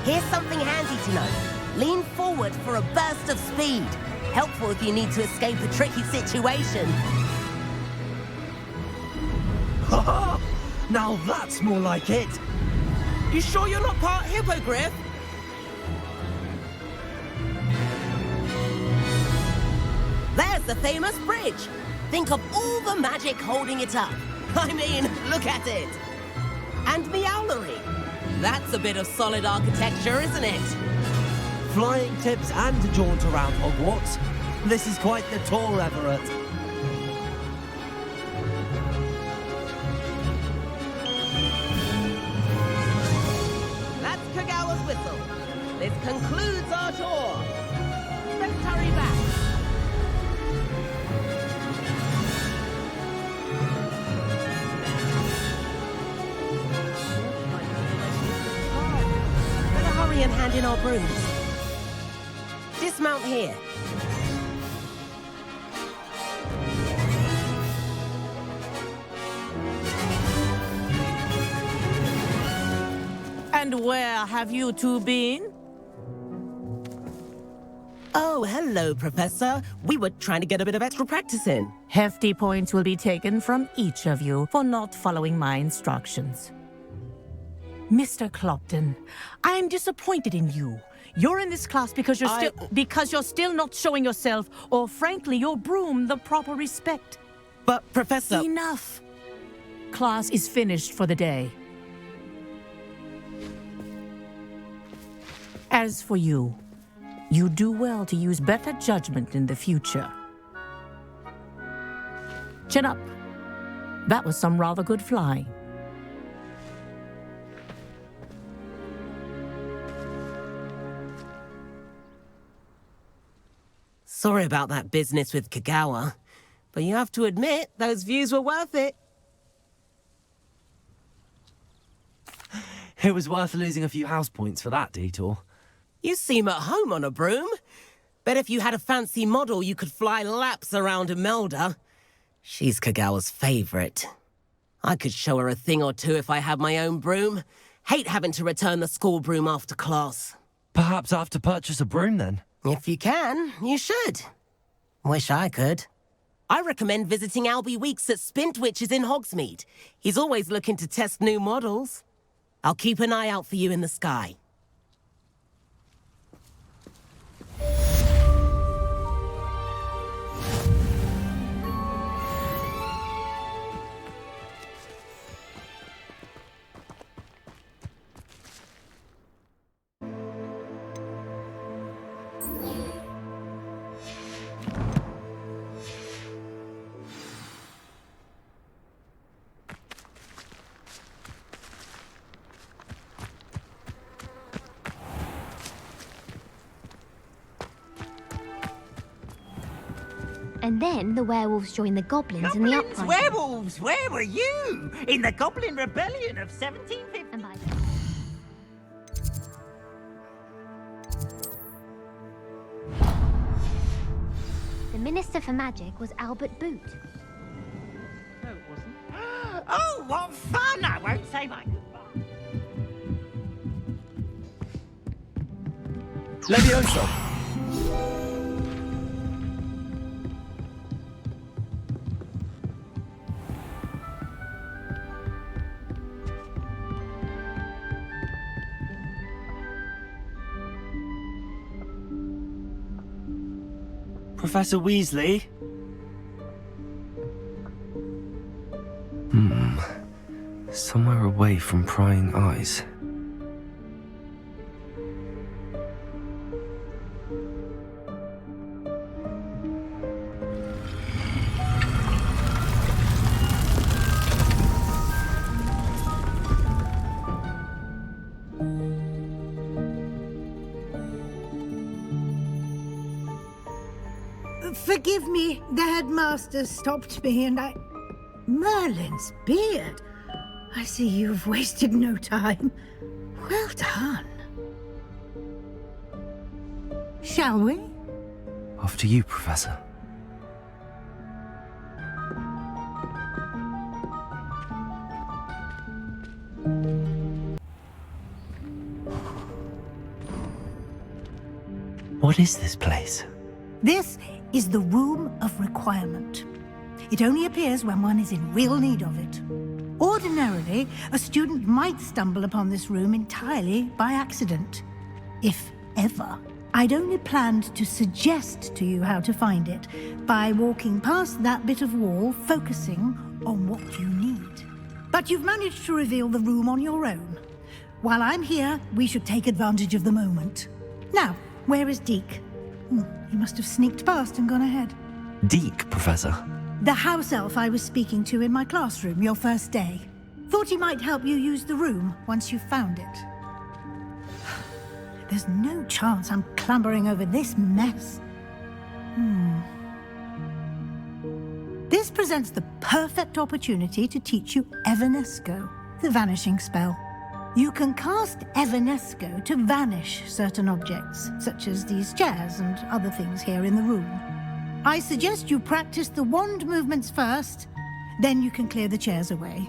Here's something handy to know. Lean forward for a burst of speed. Helpful if you need to escape a tricky situation. Now that's more like it. You sure you're not part hippogriff? There's the famous bridge. Think of all the magic holding it up. I mean, look at it. And the owlery. That's a bit of solid architecture, isn't it? Flying tips and a jaunt around Hogwarts. This is quite the tour, Everett. That's Kagawa's whistle. This concludes our tour. Let's hurry back. Better hurry and hand in our brooms. Dismount here. And where have you two been? Oh, hello, Professor. We were trying to get a bit of extra practice in. Hefty points will be taken from each of you for not following my instructions. Mr. Clopton, I am disappointed in you. You're in this class because you're still not showing yourself, or frankly, your broom, the proper respect. But, Professor... Enough. Class is finished for the day. As for you, you do well to use better judgment in the future. Chin up. That was some rather good flying. Sorry about that business with Kagawa, but you have to admit, those views were worth it. It was worth losing a few house points for that detour. You seem at home on a broom. Bet if you had a fancy model, you could fly laps around Imelda. She's Kagawa's favorite. I could show her a thing or two if I had my own broom. Hate having to return the school broom after class. Perhaps I have to purchase a broom then. If you can, you should. Wish I could. I recommend visiting Albie Weeks at Spintwitches in Hogsmeade. He's always looking to test new models. I'll keep an eye out for you in the sky. And then the werewolves joined the goblins in the uprising. Werewolves! Where were you? In the Goblin Rebellion of 1750. And by the Minister for Magic was Albert Boot. No, it wasn't. Oh, what fun! I won't say my goodbye. Levioso! Professor Weasley? Somewhere away from prying eyes. Forgive me, the headmaster stopped me and I... Merlin's beard. I see you've wasted no time. Well done. Shall we? After you, Professor. What is this place? This is the Room of Requirement. It only appears when one is in real need of it. Ordinarily, a student might stumble upon this room entirely by accident, if ever. I'd only planned to suggest to you how to find it by walking past that bit of wall, focusing on what you need. But you've managed to reveal the room on your own. While I'm here, we should take advantage of the moment. Now, where is Deke? He must have sneaked past and gone ahead. Deke, Professor. The house elf I was speaking to in my classroom your first day. Thought he might help you use the room once you found it. There's no chance I'm clambering over this mess. This presents the perfect opportunity to teach you Evanesco, the vanishing spell. You can cast Evanesco to vanish certain objects, such as these chairs and other things here in the room. I suggest you practice the wand movements first, then you can clear the chairs away.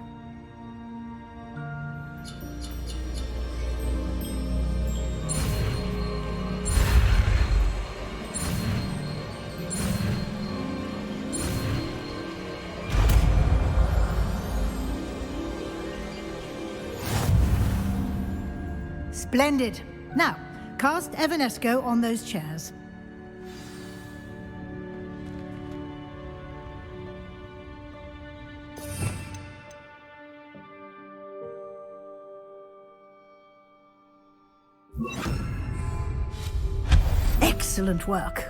Splendid. Now, cast Evanesco on those chairs. Excellent work.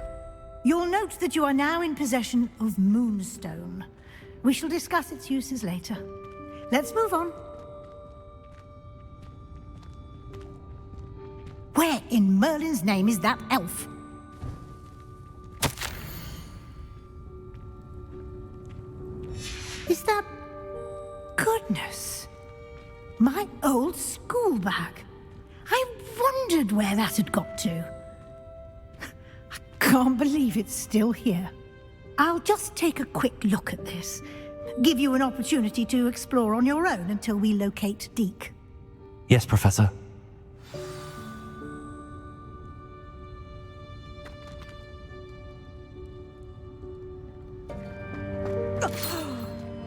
You'll note that you are now in possession of Moonstone. We shall discuss its uses later. Let's move on. Where in Merlin's name is that elf? Is that... Goodness. My old school bag. I wondered where that had got to. I can't believe it's still here. I'll just take a quick look at this. Give you an opportunity to explore on your own until we locate Deke. Yes, Professor.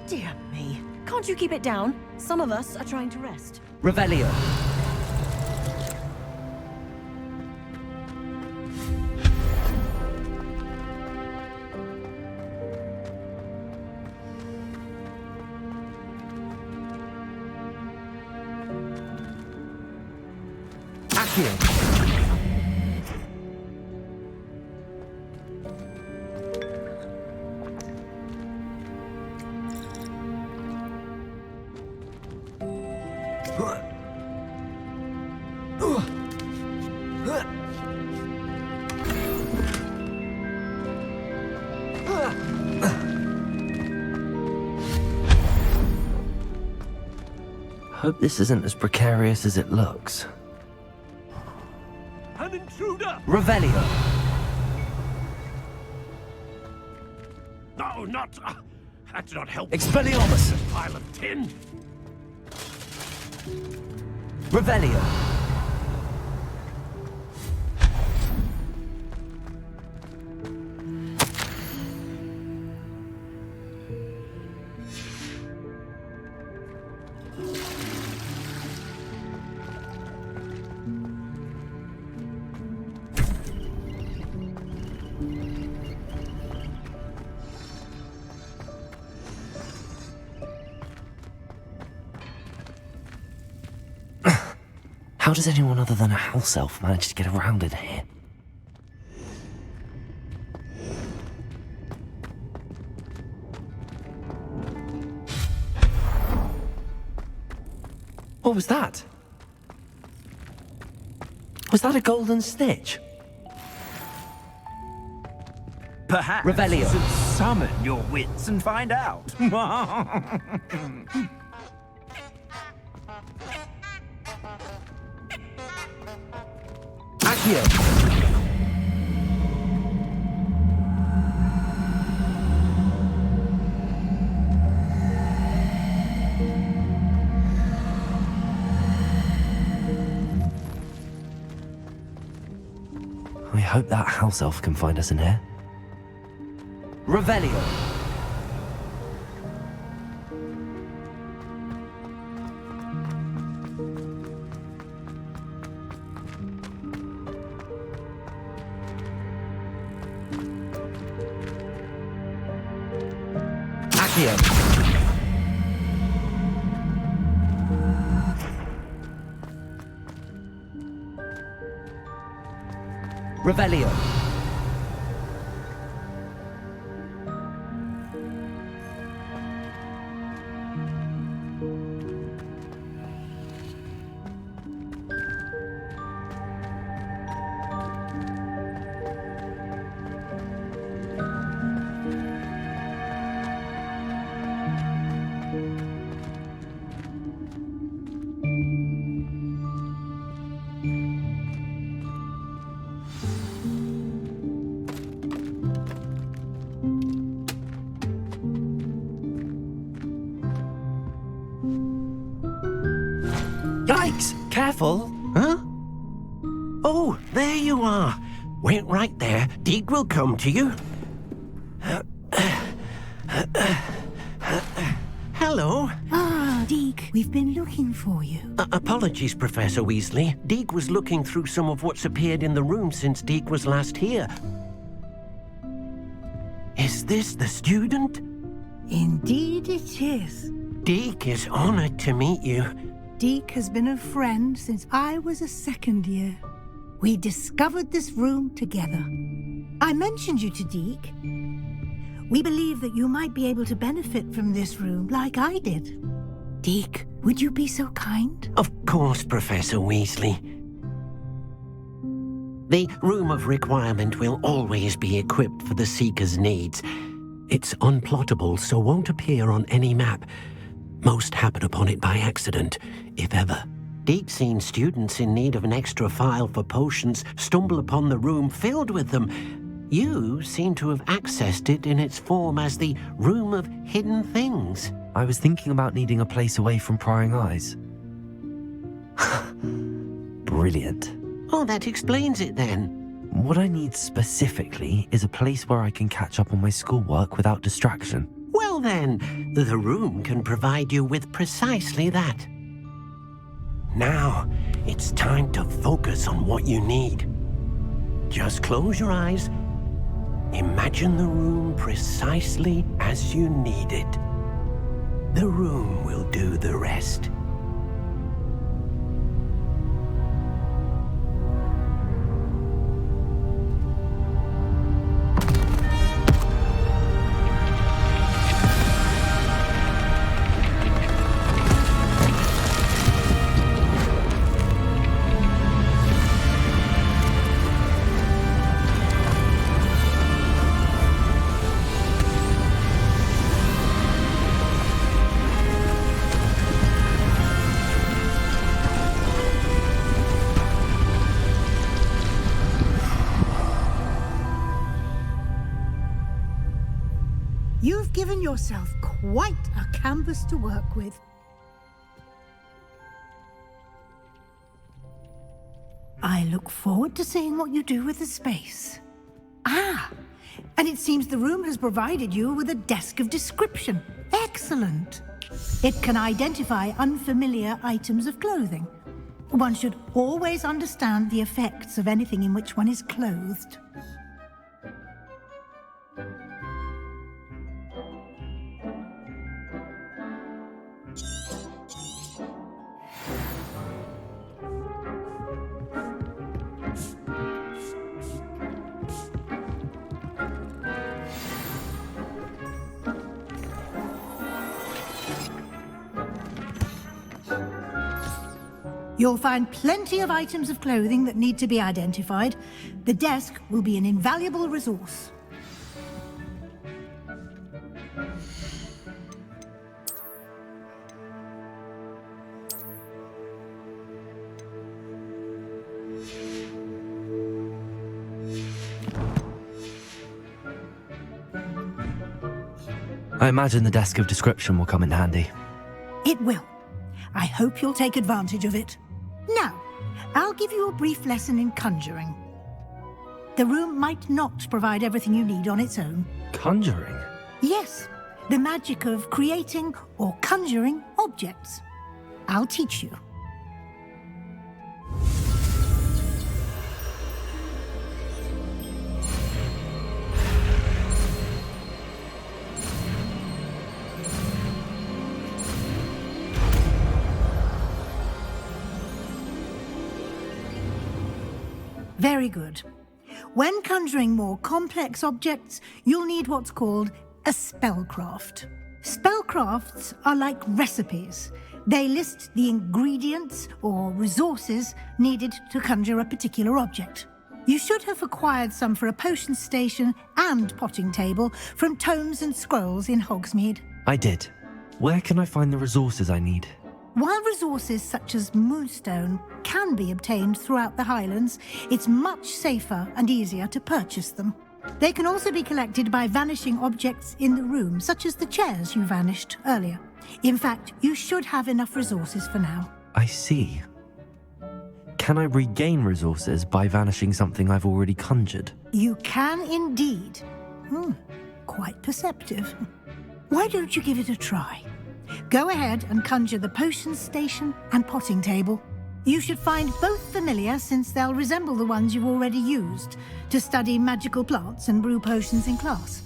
Dear me. Can't you keep it down? Some of us are trying to rest. Revelio. Accio. Hope this isn't as precarious as it looks. An intruder! Revelio. No, not... that's not helpful. Expelliarmus. Pile of tin. Revelio. How does anyone other than a house elf manage to get around in here? What was that? Was that a golden snitch? Perhaps Revelio. Summon your wits and find out. Accio. hope that house elf can find us in here. Revelio. Accio. Revelio. Yikes! Careful! Huh? Oh, there you are. Wait right there. Deek will come to you. Hello. Ah, Deek, we've been looking for you. Apologies, Professor Weasley. Deek was looking through some of what's appeared in the room since Deek was last here. Is this the student? Indeed it is. Deek is honored to meet you. Deek has been a friend since I was a second year. We discovered this room together. I mentioned you to Deek. We believe that you might be able to benefit from this room like I did. Deek, would you be so kind? Of course, Professor Weasley. The Room of Requirement will always be equipped for the Seeker's needs. It's unplottable, so won't appear on any map. Most happen upon it by accident, if ever. Deek's seen students in need of an extra file for potions stumble upon the room filled with them. You seem to have accessed it in its form as the Room of Hidden Things. I was thinking about needing a place away from prying eyes. Brilliant. Oh, that explains it then. What I need specifically is a place where I can catch up on my schoolwork without distraction. Well then, the room can provide you with precisely that. Now, it's time to focus on what you need. Just close your eyes. Imagine the room precisely as you need it. The room will do the rest. You've given yourself quite a canvas to work with. I look forward to seeing what you do with the space. Ah, and it seems the room has provided you with a desk of description. Excellent. It can identify unfamiliar items of clothing. One should always understand the effects of anything in which one is clothed. You'll find plenty of items of clothing that need to be identified. The desk will be an invaluable resource. I imagine the desk of description will come in handy. It will. I hope you'll take advantage of it. Now, I'll give you a brief lesson in conjuring. The room might not provide everything you need on its own. Conjuring? Yes, the magic of creating or conjuring objects. I'll teach you. Very good. When conjuring more complex objects, you'll need what's called a spellcraft. Spellcrafts are like recipes. They list the ingredients or resources needed to conjure a particular object. You should have acquired some for a potion station and potting table from tomes and scrolls in Hogsmeade. I did. Where can I find the resources I need? While resources such as moonstone can be obtained throughout the Highlands, it's much safer and easier to purchase them. They can also be collected by vanishing objects in the room, such as the chairs you vanished earlier. In fact, you should have enough resources for now. I see. Can I regain resources by vanishing something I've already conjured? You can indeed. Quite perceptive. Why don't you give it a try? Go ahead and conjure the potion station and potting table. You should find both familiar, since they'll resemble the ones you've already used to study magical plants and brew potions in class.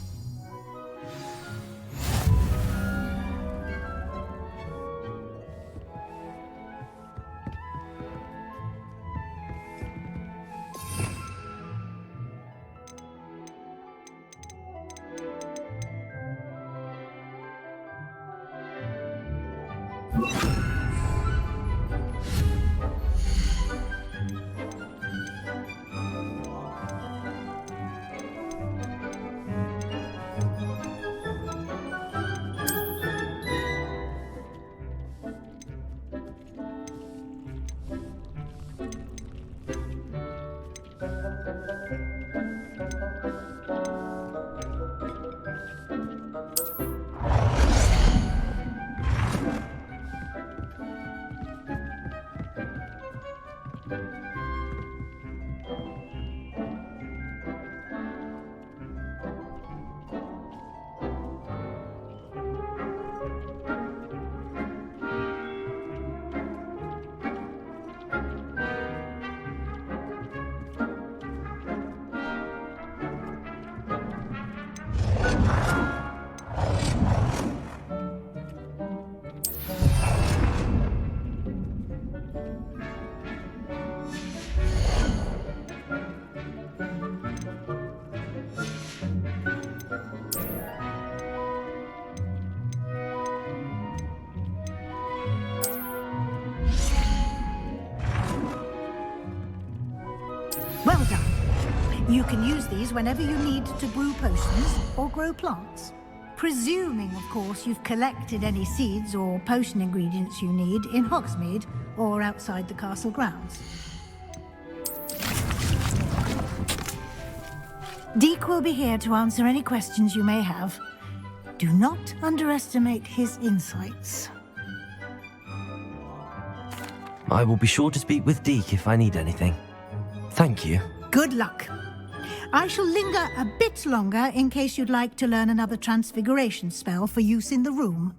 Well done. You can use these whenever you need to brew potions or grow plants. Presuming, of course, you've collected any seeds or potion ingredients you need in Hogsmeade or outside the castle grounds. Deke will be here to answer any questions you may have. Do not underestimate his insights. I will be sure to speak with Deke if I need anything. Thank you. Good luck. I shall linger a bit longer in case you'd like to learn another transfiguration spell for use in the room.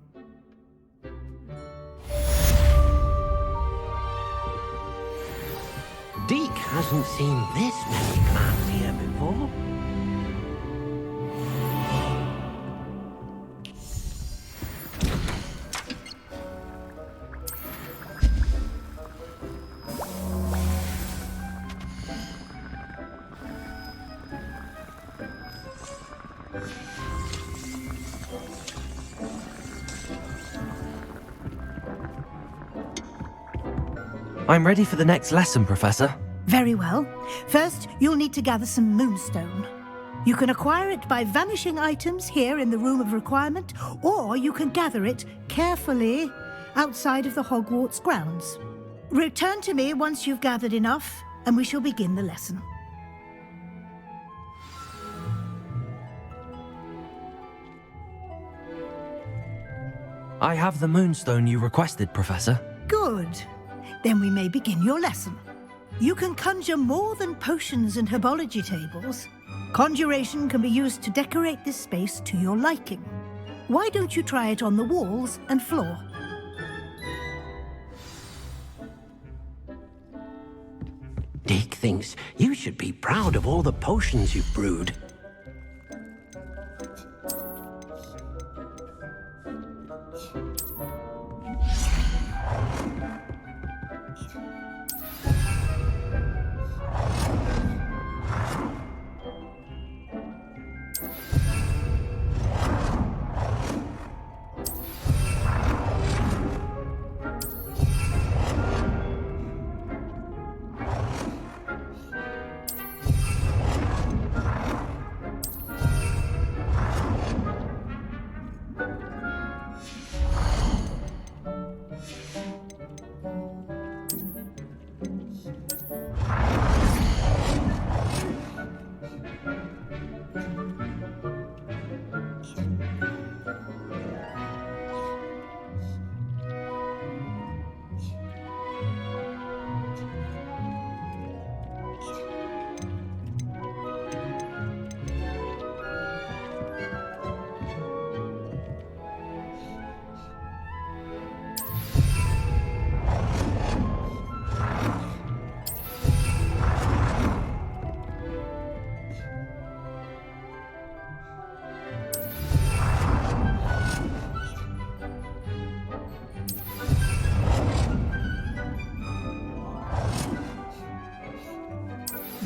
Deke hasn't seen this many clans here before. I'm ready for the next lesson, Professor. Very well. First, you'll need to gather some moonstone. You can acquire it by vanishing items here in the Room of Requirement, or you can gather it carefully outside of the Hogwarts grounds. Return to me once you've gathered enough, and we shall begin the lesson. I have the moonstone you requested, Professor. Good. Then we may begin your lesson. You can conjure more than potions and herbology tables. Conjuration can be used to decorate this space to your liking. Why don't you try it on the walls and floor? Dick thinks you should be proud of all the potions you've brewed.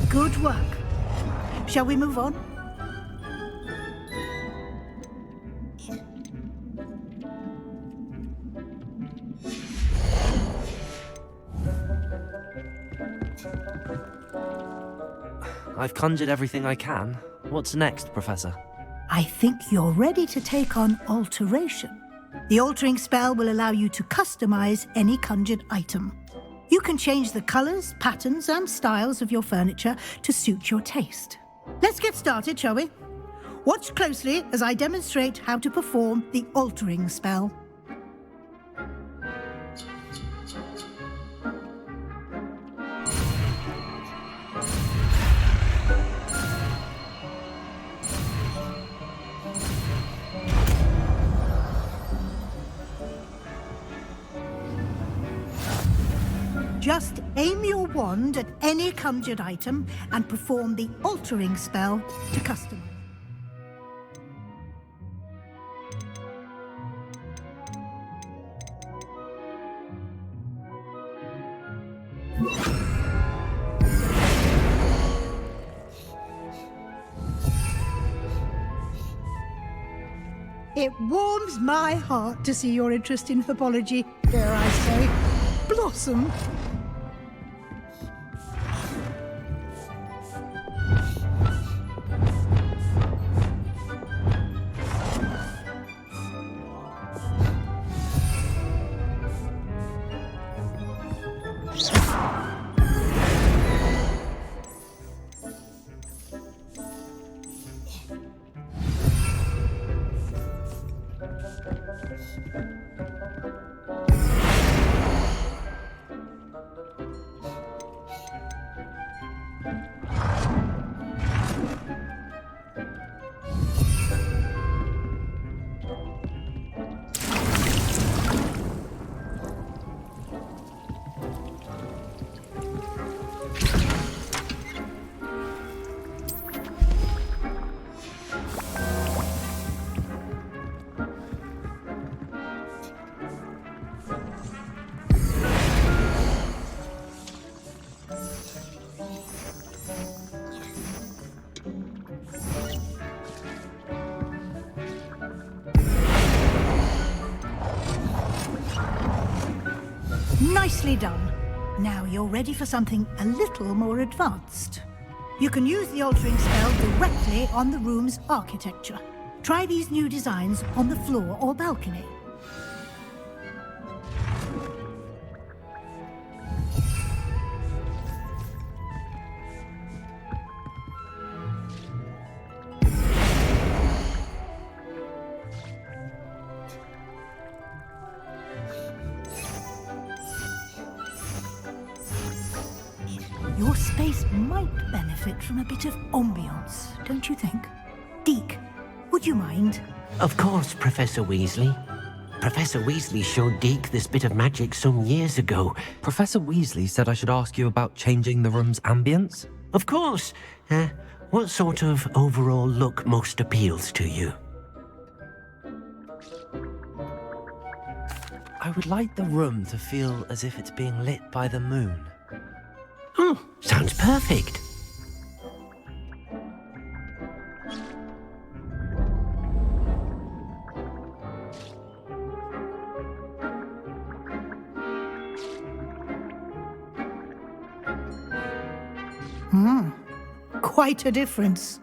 Good work. Shall we move on? I've conjured everything I can. What's next, Professor? I think you're ready to take on alteration. The altering spell will allow you to customize any conjured item. You can change the colors, patterns, and styles of your furniture to suit your taste. Let's get started, shall we? Watch closely as I demonstrate how to perform the altering spell. Just aim your wand at any conjured item and perform the altering spell to customize. It warms my heart to see your interest in herbology, dare I say, blossom. Nicely done. Now you're ready for something a little more advanced. You can use the altering spell directly on the room's architecture. Try these new designs on the floor or balcony. Your space might benefit from a bit of ambiance, don't you think? Deke, would you mind? Of course, Professor Weasley. Professor Weasley showed Deke this bit of magic some years ago. Professor Weasley said I should ask you about changing the room's ambience? Of course. What sort of overall look most appeals to you? I would like the room to feel as if it's being lit by the moon. Oh, sounds perfect. Quite a difference.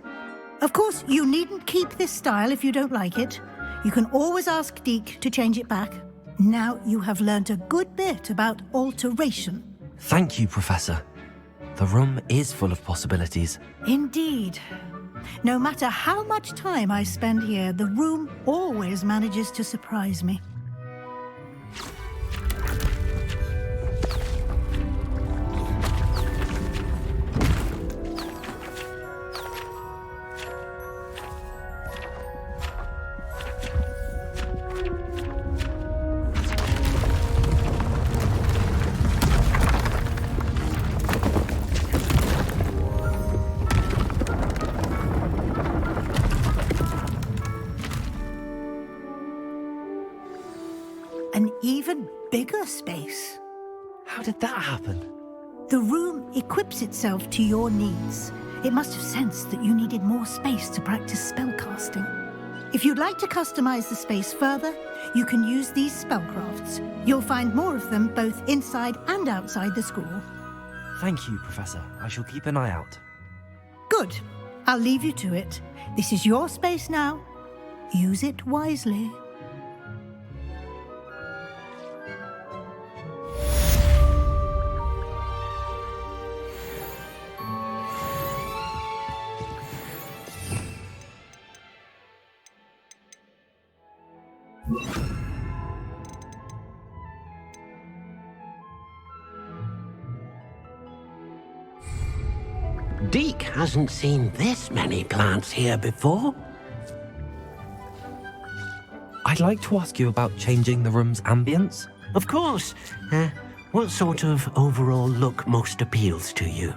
Of course, you needn't keep this style if you don't like it. You can always ask Deke to change it back. Now you have learnt a good bit about alteration. Thank you, Professor. The room is full of possibilities. Indeed. No matter how much time I spend here, the room always manages to surprise me. An even bigger space. How did that happen? The room equips itself to your needs. It must have sensed that you needed more space to practice spellcasting. If you'd like to customize the space further, you can use these spellcrafts. You'll find more of them both inside and outside the school. Thank you, Professor. I shall keep an eye out. Good. I'll leave you to it. This is your space now. Use it wisely. Deke hasn't seen this many plants here before. I'd like to ask you about changing the room's ambience. Of course. What sort of overall look most appeals to you?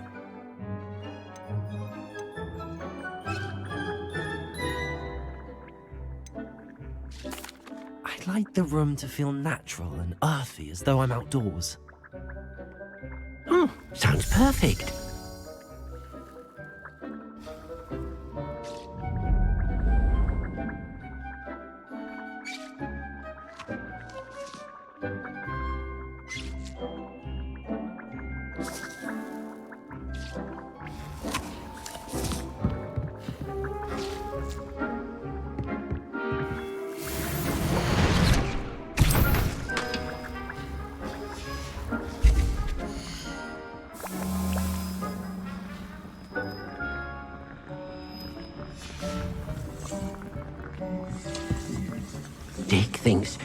I'd like the room to feel natural and earthy, as though I'm outdoors. Oh, sounds perfect. Deke thinks...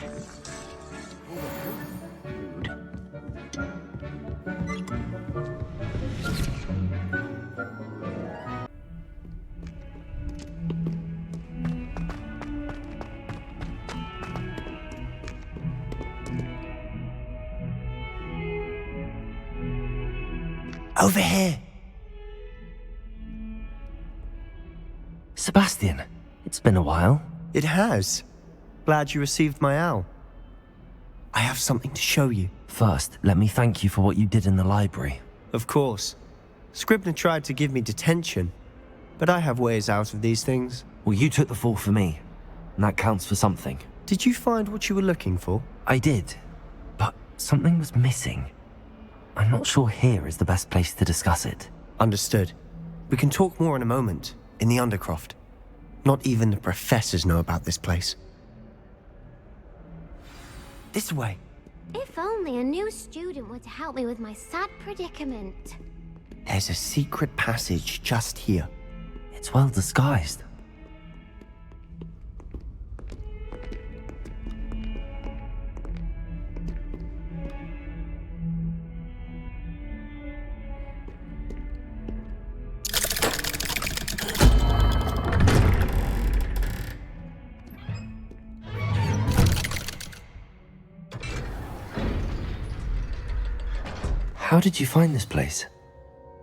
Over here! Sebastian, it's been a while. It has. Glad you received my owl. I have something to show you. First, let me thank you for what you did in the library. Of course. Scribner tried to give me detention, but I have ways out of these things. Well, you took the fall for me, and that counts for something. Did you find what you were looking for? I did, but something was missing. I'm not sure here is the best place to discuss it. Understood. We can talk more in a moment, in the Undercroft. Not even the professors know about this place. This way. If only a new student were to help me with my sad predicament. There's a secret passage just here. It's well disguised. How did you find this place?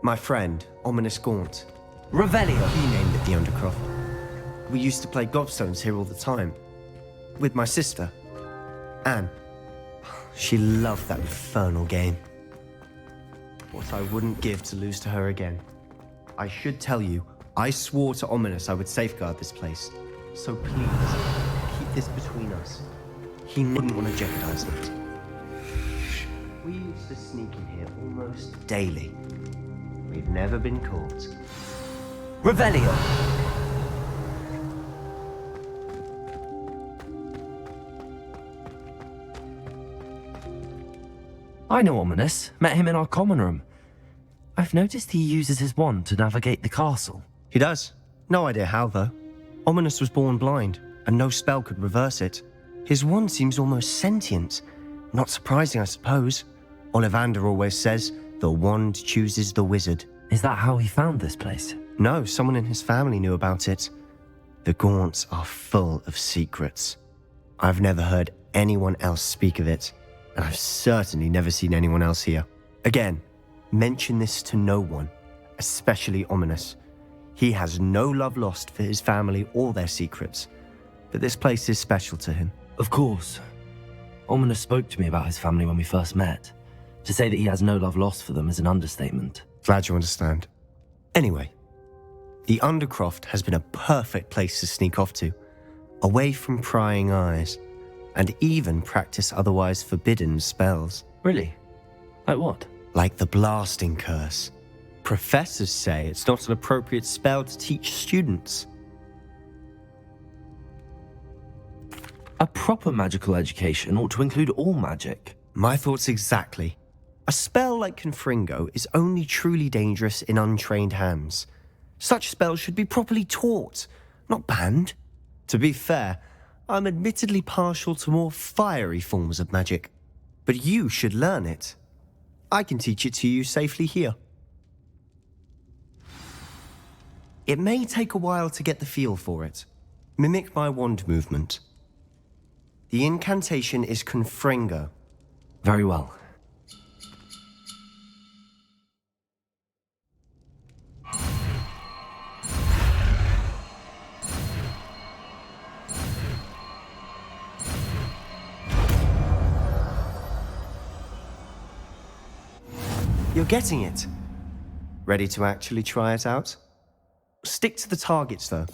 My friend, Ominous Gaunt. Revelio! He named it the Undercroft. We used to play gobstones here all the time. With my sister, Anne. She loved that infernal game. What I wouldn't give to lose to her again. I should tell you, I swore to Ominous I would safeguard this place. So please, keep this between us. He wouldn't want to jeopardize it. We used to sneak in here almost daily. We've never been caught. Revelio! I know Ominous. Met him in our common room. I've noticed he uses his wand to navigate the castle. He does. No idea how, though. Ominous was born blind, and no spell could reverse it. His wand seems almost sentient. Not surprising, I suppose. Ollivander always says, the wand chooses the wizard. Is that how he found this place? No, someone in his family knew about it. The Gaunts are full of secrets. I've never heard anyone else speak of it, and I've certainly never seen anyone else here. Again, mention this to no one, especially Ominous. He has no love lost for his family or their secrets, but this place is special to him. Of course. Ominous spoke to me about his family when we first met. To say that he has no love lost for them is an understatement. Glad you understand. Anyway, the Undercroft has been a perfect place to sneak off to, away from prying eyes, and even practice otherwise forbidden spells. Really? Like what? Like the blasting curse. Professors say it's not an appropriate spell to teach students. A proper magical education ought to include all magic. My thoughts exactly. A spell like Confringo is only truly dangerous in untrained hands. Such spells should be properly taught, not banned. To be fair, I'm admittedly partial to more fiery forms of magic, but you should learn it. I can teach it to you safely here. It may take a while to get the feel for it. Mimic my wand movement. The incantation is Confringo. Very well. You're getting it. Ready to actually try it out? Stick to the targets, though.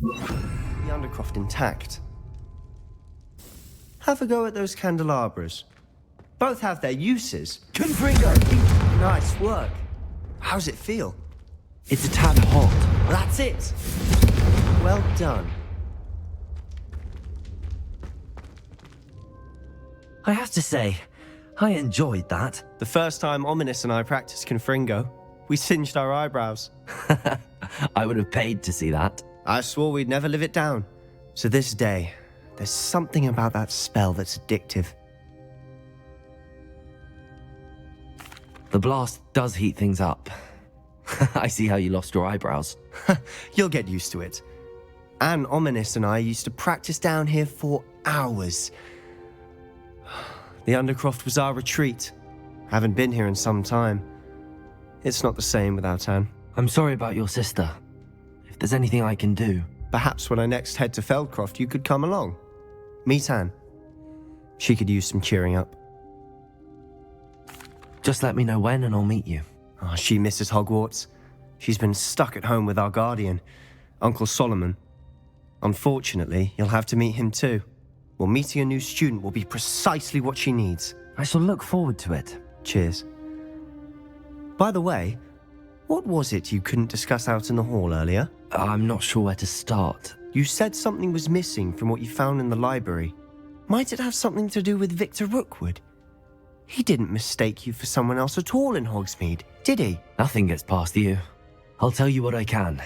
The Undercroft intact. Have a go at those candelabras. Both have their uses. Confringo! Nice work. How's it feel? It's a tad hot. That's it. Well done. I have to say, I enjoyed that. The first time Ominous and I practiced Confringo, we singed our eyebrows. I would have paid to see that. I swore we'd never live it down. To this day, there's something about that spell that's addictive. The blast does heat things up. I see how you lost your eyebrows. You'll get used to it. Anne, Ominous and I used to practice down here for hours. The Undercroft was our retreat. Haven't been here in some time. It's not the same without Anne. I'm sorry about your sister. If there's anything I can do... Perhaps when I next head to Feldcroft, you could come along. Meet Anne. She could use some cheering up. Just let me know when and I'll meet you. Oh, she misses Hogwarts. She's been stuck at home with our guardian, Uncle Solomon. Unfortunately, you'll have to meet him too. Well, meeting a new student will be precisely what she needs. I shall look forward to it. Cheers. By the way, what was it you couldn't discuss out in the hall earlier? I'm not sure where to start. You said something was missing from what you found in the library. Might it have something to do with Victor Rookwood? He didn't mistake you for someone else at all in Hogsmeade, did he? Nothing gets past you. I'll tell you what I can.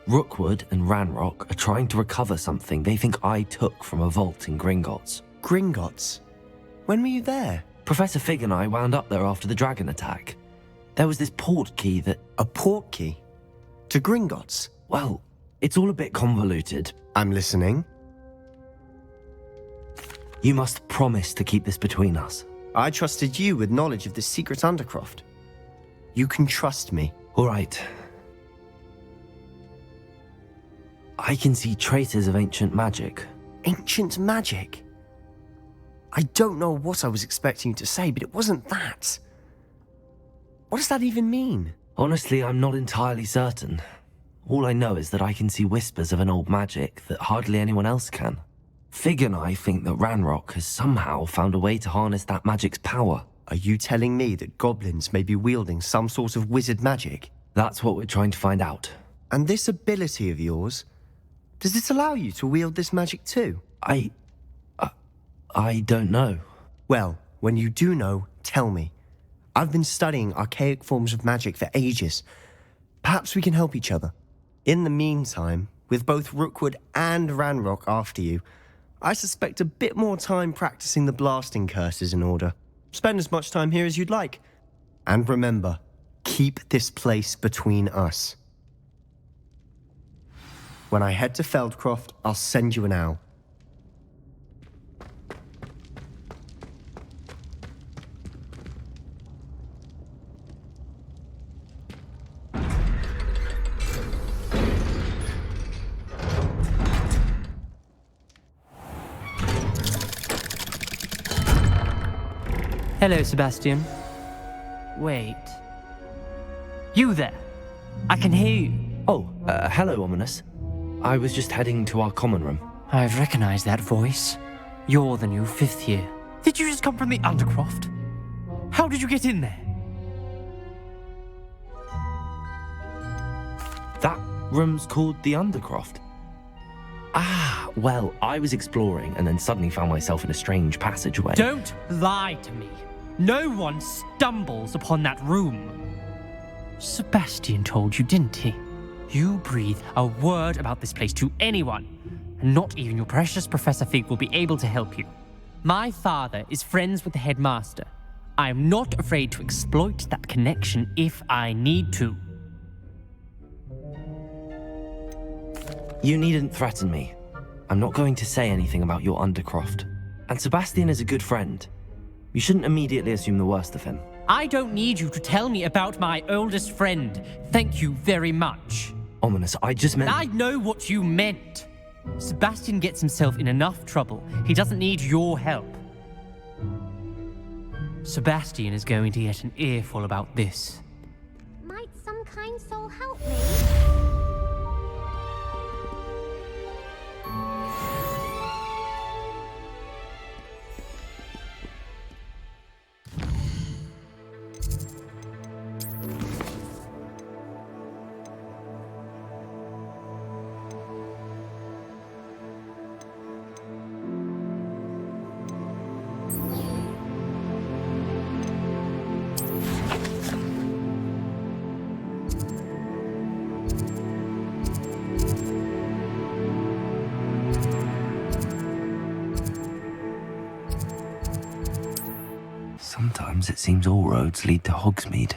Rookwood and Ranrock are trying to recover something they think I took from a vault in Gringotts. Gringotts? When were you there? Professor Fig and I wound up there after the dragon attack. There was this port key that... A port key? To Gringotts? Well, it's all a bit convoluted. I'm listening. You must promise to keep this between us. I trusted you with knowledge of the secret Undercroft. You can trust me. All right. I can see traces of ancient magic. Ancient magic? I don't know what I was expecting you to say, but it wasn't that. What does that even mean? Honestly, I'm not entirely certain. All I know is that I can see whispers of an old magic that hardly anyone else can. Fig and I think that Ranrock has somehow found a way to harness that magic's power. Are you telling me that goblins may be wielding some sort of wizard magic? That's what we're trying to find out. And this ability of yours, does it allow you to wield this magic too? I don't know. Well, when you do know, tell me. I've been studying archaic forms of magic for ages. Perhaps we can help each other. In the meantime, with both Rookwood and Ranrock after you, I suspect a bit more time practicing the blasting curse is in order. Spend as much time here as you'd like. And remember, keep this place between us. When I head to Feldcroft, I'll send you an owl. Hello, Sebastian. Wait. You there? I can hear you. Oh, hello, Ominous. I was just heading to our common room. I've recognized that voice. You're the new 5th year. Did you just come from the Undercroft? How did you get in there? That room's called the Undercroft. Ah, well, I was exploring and then suddenly found myself in a strange passageway. Don't lie to me. No one stumbles upon that room. Sebastian told you, didn't he? You breathe a word about this place to anyone, and not even your precious Professor Fig will be able to help you. My father is friends with the headmaster. I am not afraid to exploit that connection if I need to. You needn't threaten me. I'm not going to say anything about your Undercroft. And Sebastian is a good friend. You shouldn't immediately assume the worst of him. I don't need you to tell me about my oldest friend. Thank you very much. Ominous, I just meant... I know what you meant. Sebastian gets himself in enough trouble. He doesn't need your help. Sebastian is going to get an earful about this. Might some kind soul help me? Sometimes it seems all roads lead to Hogsmeade.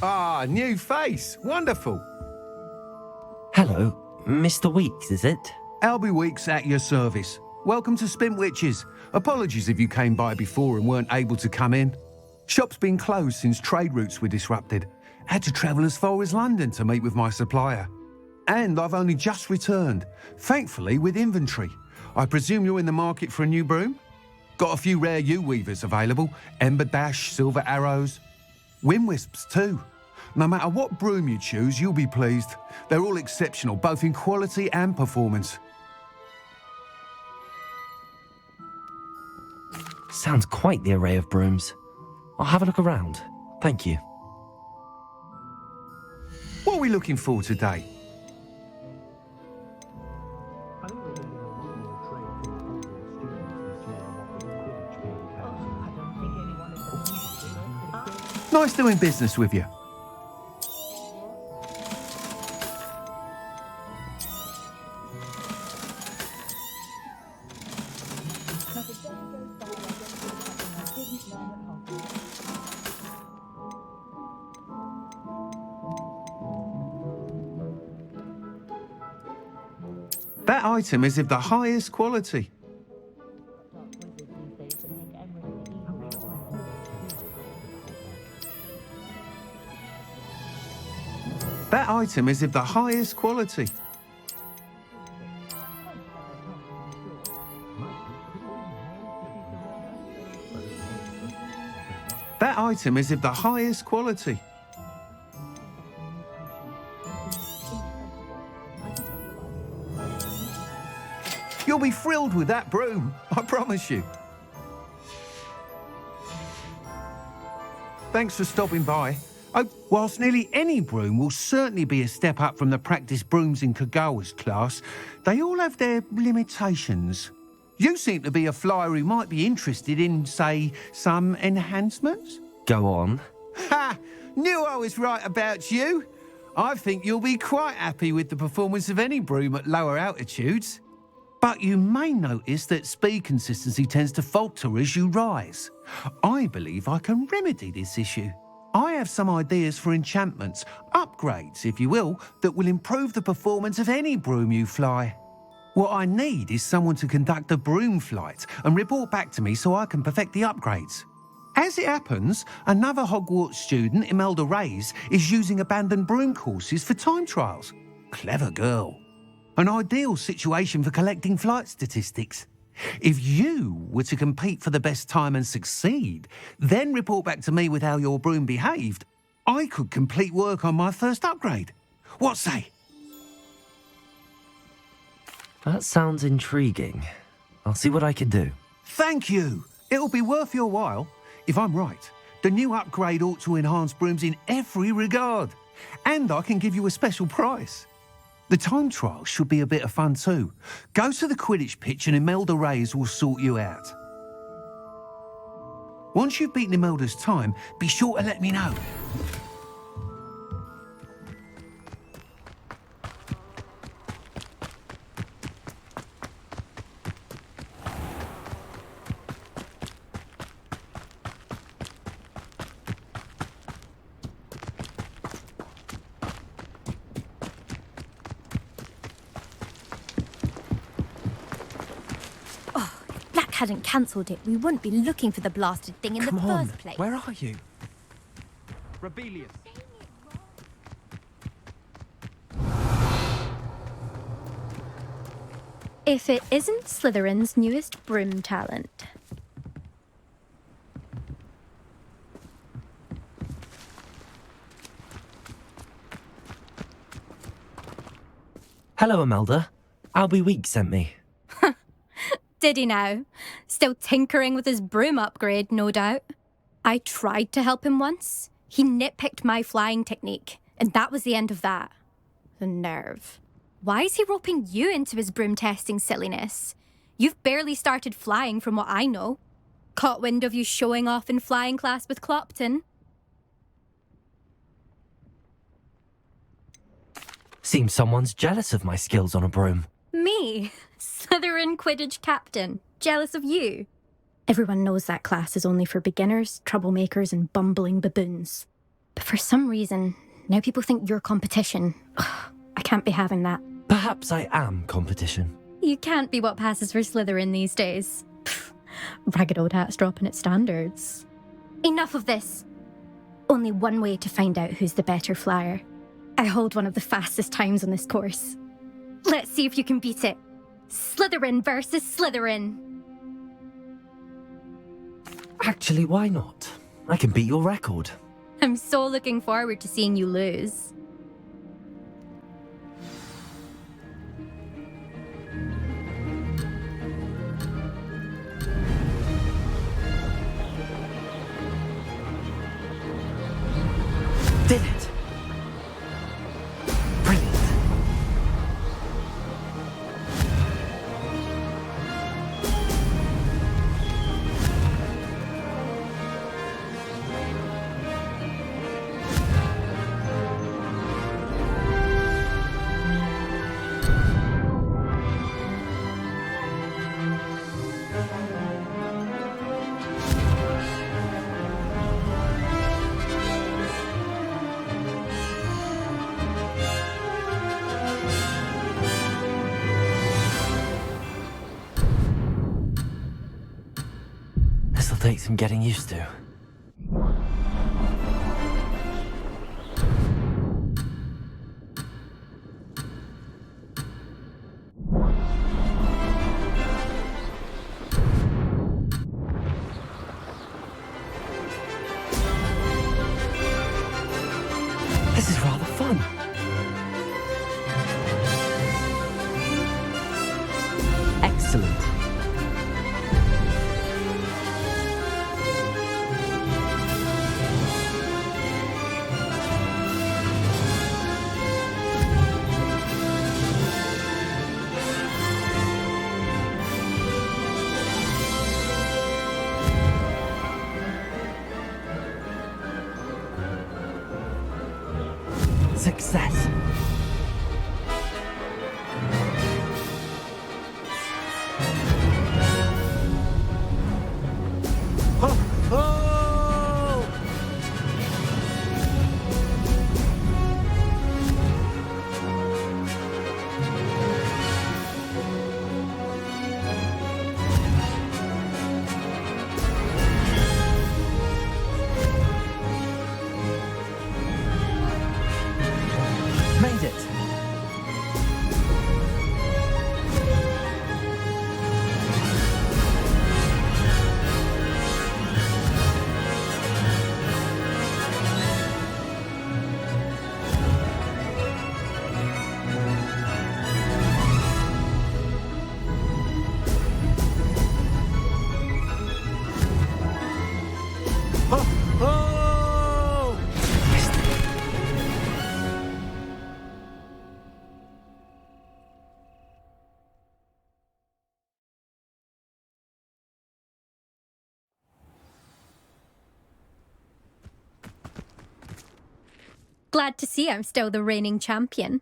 Ah, new face. Wonderful. Hello, Mr. Weeks, is it? Albie Weeks at your service. Welcome to Spintwitches. Apologies if you came by before and weren't able to come in. Shop's been closed since trade routes were disrupted. Had to travel as far as London to meet with my supplier. And I've only just returned, thankfully with inventory. I presume you're in the market for a new broom? Got a few rare yew-weavers available, Ember Dash, Silver Arrows, Wind Wisps too. No matter what broom you choose, you'll be pleased. They're all exceptional, both in quality and performance. Sounds quite the array of brooms. I'll have a look around. Thank you. What are we looking for today? Nice doing business with you. That item is of the highest quality. That item is of the highest quality. That item is of the highest quality. You'll be thrilled with that broom, I promise you. Thanks for stopping by. Oh, whilst nearly any broom will certainly be a step up from the practice brooms in Kagawa's class, they all have their limitations. You seem to be a flyer who might be interested in, say, some enhancements? Go on. Ha! Knew I was right about you. I think you'll be quite happy with the performance of any broom at lower altitudes. But you may notice that speed consistency tends to falter as you rise. I believe I can remedy this issue. I have some ideas for enchantments, upgrades, if you will, that will improve the performance of any broom you fly. What I need is someone to conduct a broom flight and report back to me so I can perfect the upgrades. As it happens, another Hogwarts student, Imelda Reyes, is using abandoned broom courses for time trials. Clever girl. An ideal situation for collecting flight statistics. If you were to compete for the best time and succeed, then report back to me with how your broom behaved, I could complete work on my first upgrade. What say? That sounds intriguing. I'll see what I can do. Thank you. It'll be worth your while. If I'm right, the new upgrade ought to enhance brooms in every regard. And I can give you a special price. The time trial should be a bit of fun too. Go to the Quidditch pitch and Imelda Reyes will sort you out. Once you've beaten Imelda's time, be sure to let me know. Hadn't cancelled it, we wouldn't be looking for the blasted thing in the first place. Where are you? Rebellious. If it isn't Slytherin's newest broom talent. Hello, Imelda. Albie Weeks sent me. Did he now? Still tinkering with his broom upgrade, no doubt. I tried to help him once. He nitpicked my flying technique, and that was the end of that. The nerve. Why is he roping you into his broom testing silliness? You've barely started flying from what I know. Caught wind of you showing off in flying class with Clopton. Seems someone's jealous of my skills on a broom. Me? Slytherin Quidditch captain. Jealous of you? Everyone knows that class is only for beginners, troublemakers, and bumbling baboons. But for some reason, now people think you're competition. Ugh, I can't be having that. Perhaps I am competition. You can't be what passes for Slytherin these days. Pfft, ragged old hat's dropping its standards. Enough of this. Only one way to find out who's the better flyer. I hold one of the fastest times on this course. Let's see if you can beat it. Slytherin versus Slytherin. Actually, why not? I can beat your record. I'm so looking forward to seeing you lose. Did it! Brilliant! some getting used to. This is rather fun. Excellent. Success. Made it. Glad to see I'm still the reigning champion.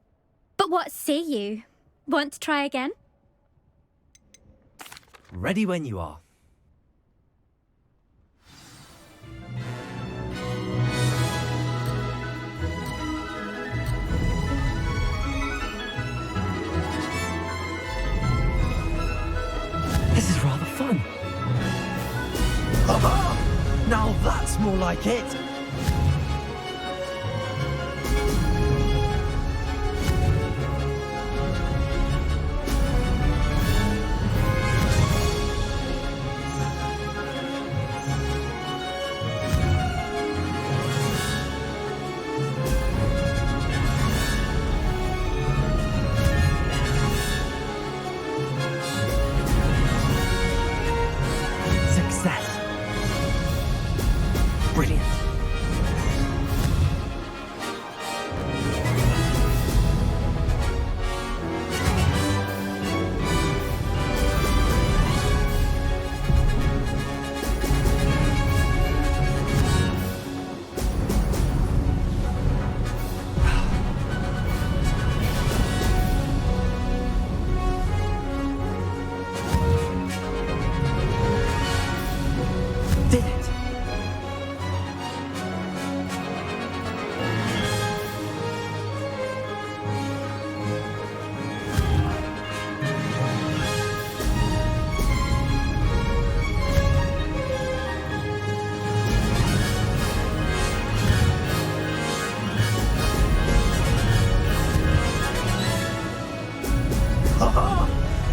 But what say you? Want to try again? Ready when you are. This is rather fun. Now that's more like it. Success. Brilliant. Did it.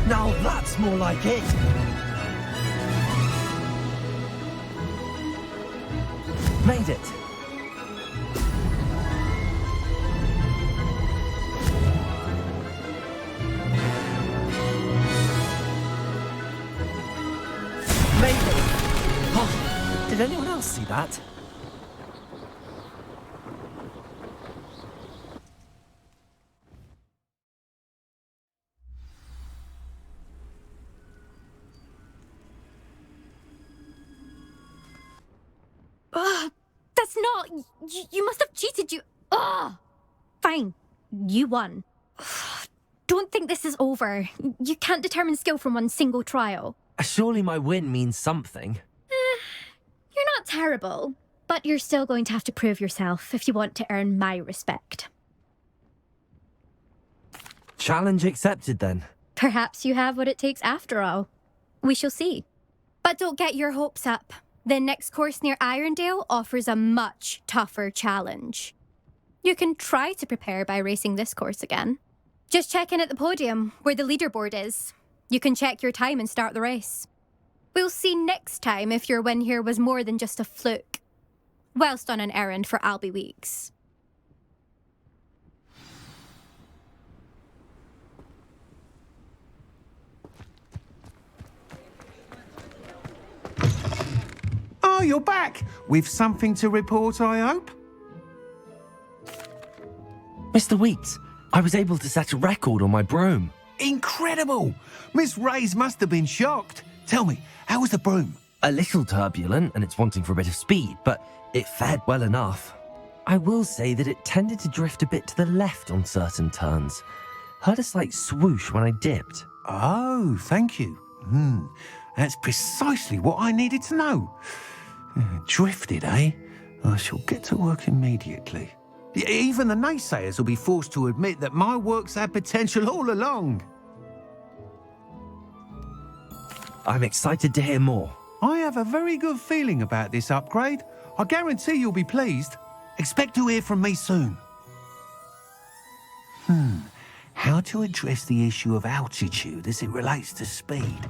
Now that's more like it. Made it. Made it. Oh, did anyone else see that? Ugh, that's not... You must have cheated, you... Ugh! Fine. You won. Don't think this is over. You can't determine skill from one single trial. Surely my win means something. You're not terrible, but you're still going to have to prove yourself if you want to earn my respect. Challenge accepted then. Perhaps you have what it takes after all. We shall see. But don't get your hopes up. The next course near Irondale offers a much tougher challenge. You can try to prepare by racing this course again. Just check in at the podium, where the leaderboard is. You can check your time and start the race. We'll see next time if your win here was more than just a fluke, whilst on an errand for Albie Weeks. Oh, you're back! With something to report, I hope? Mr. Weeks, I was able to set a record on my broom. Incredible! Miss Reyes must have been shocked. Tell me, how was the broom? A little turbulent, and it's wanting for a bit of speed, but it fared well enough. I will say that it tended to drift a bit to the left on certain turns. Heard a slight swoosh when I dipped. Oh, thank you. That's precisely what I needed to know. Drifted, eh? I shall get to work immediately. Even the naysayers will be forced to admit that my work's had potential all along. I'm excited to hear more. I have a very good feeling about this upgrade. I guarantee you'll be pleased. Expect to hear from me soon. How to address the issue of altitude as it relates to speed?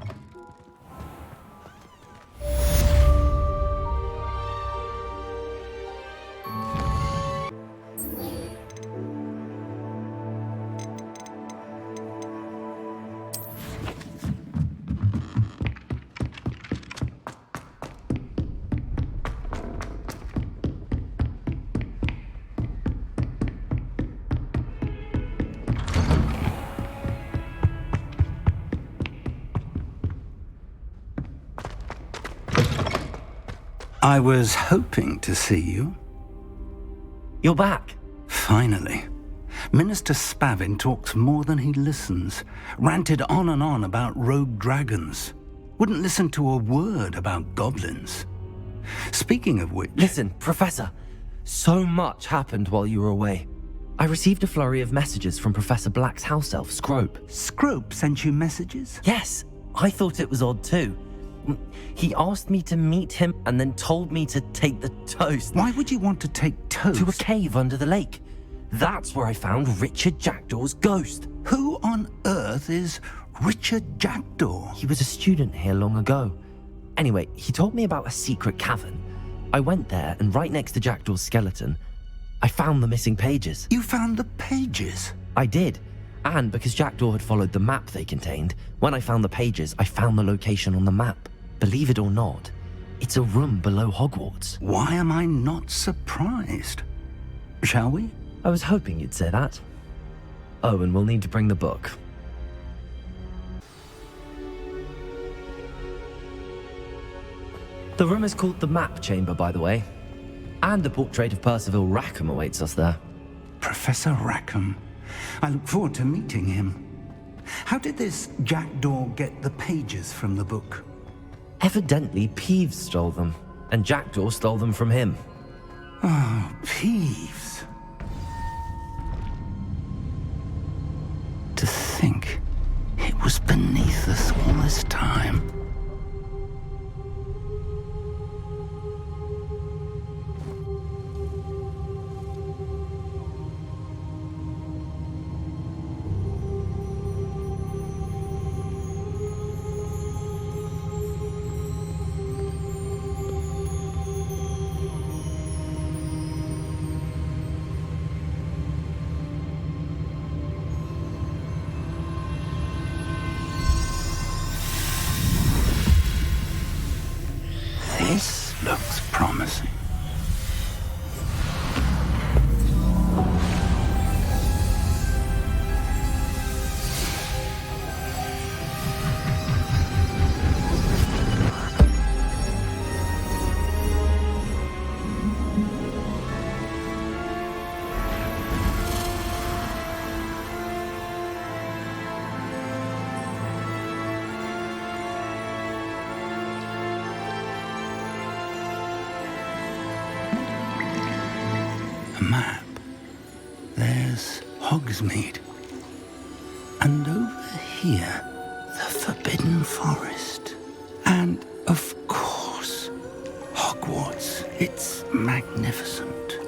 I was hoping to see you. You're back. Finally. Minister Spavin talks more than he listens. Ranted on and on about rogue dragons. Wouldn't listen to a word about goblins. Speaking of which... Listen, Professor. So much happened while you were away. I received a flurry of messages from Professor Black's house elf, Scrope. Scrope sent you messages? Yes. I thought it was odd too. He asked me to meet him and then told me to take the toast. Why would you want to take toast? To a cave under the lake. That's where I found Richard Jackdaw's ghost. Who on earth is Richard Jackdaw? He was a student here long ago. Anyway, he told me about a secret cavern. I went there, and right next to Jackdaw's skeleton, I found the missing pages. You found the pages? I did. And because Jackdaw had followed the map they contained, when I found the pages, I found the location on the map. Believe it or not, it's a room below Hogwarts. Why am I not surprised? Shall we? I was hoping you'd say that. Oh, and we'll need to bring the book. The room is called the Map Chamber, by the way. And the portrait of Percival Rackham awaits us there. Professor Rackham. I look forward to meeting him. How did this Jackdaw get the pages from the book? Evidently, Peeves stole them, and Jackdaw stole them from him. Oh, Peeves. To think it was beneath us all this time. This looks promising. Map. There's Hogsmeade. And over here, the Forbidden Forest. And, of course, It's magnificent.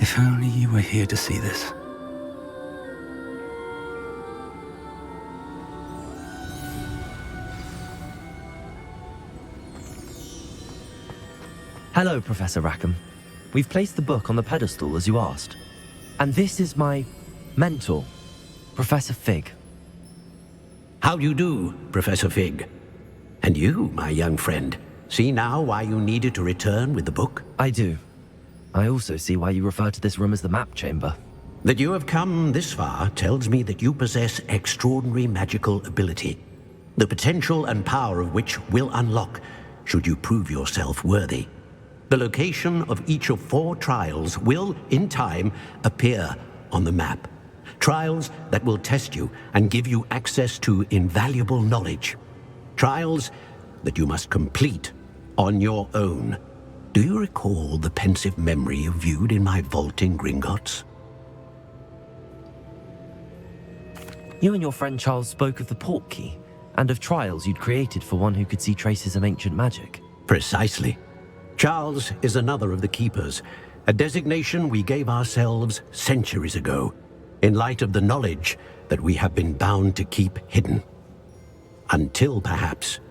If only you were here to see this. Hello, Professor Rackham. We've placed the book on the pedestal as you asked. And this is my mentor, Professor Fig. How do you do, Professor Fig? And you, my young friend, see now why you needed to return with the book? I do. I also see why you refer to this room as the map chamber. That you have come this far tells me that you possess extraordinary magical ability, the potential and power of which will unlock should you prove yourself worthy. The location of each of 4 trials will, in time, appear on the map. Trials that will test you and give you access to invaluable knowledge. Trials that you must complete on your own. Do you recall the pensive memory you viewed in my vault in Gringotts? You and your friend Charles spoke of the port key and of trials you'd created for one who could see traces of ancient magic. Precisely. Charles is another of the Keepers, a designation we gave ourselves centuries ago, in light of the knowledge that we have been bound to keep hidden. Until, perhaps,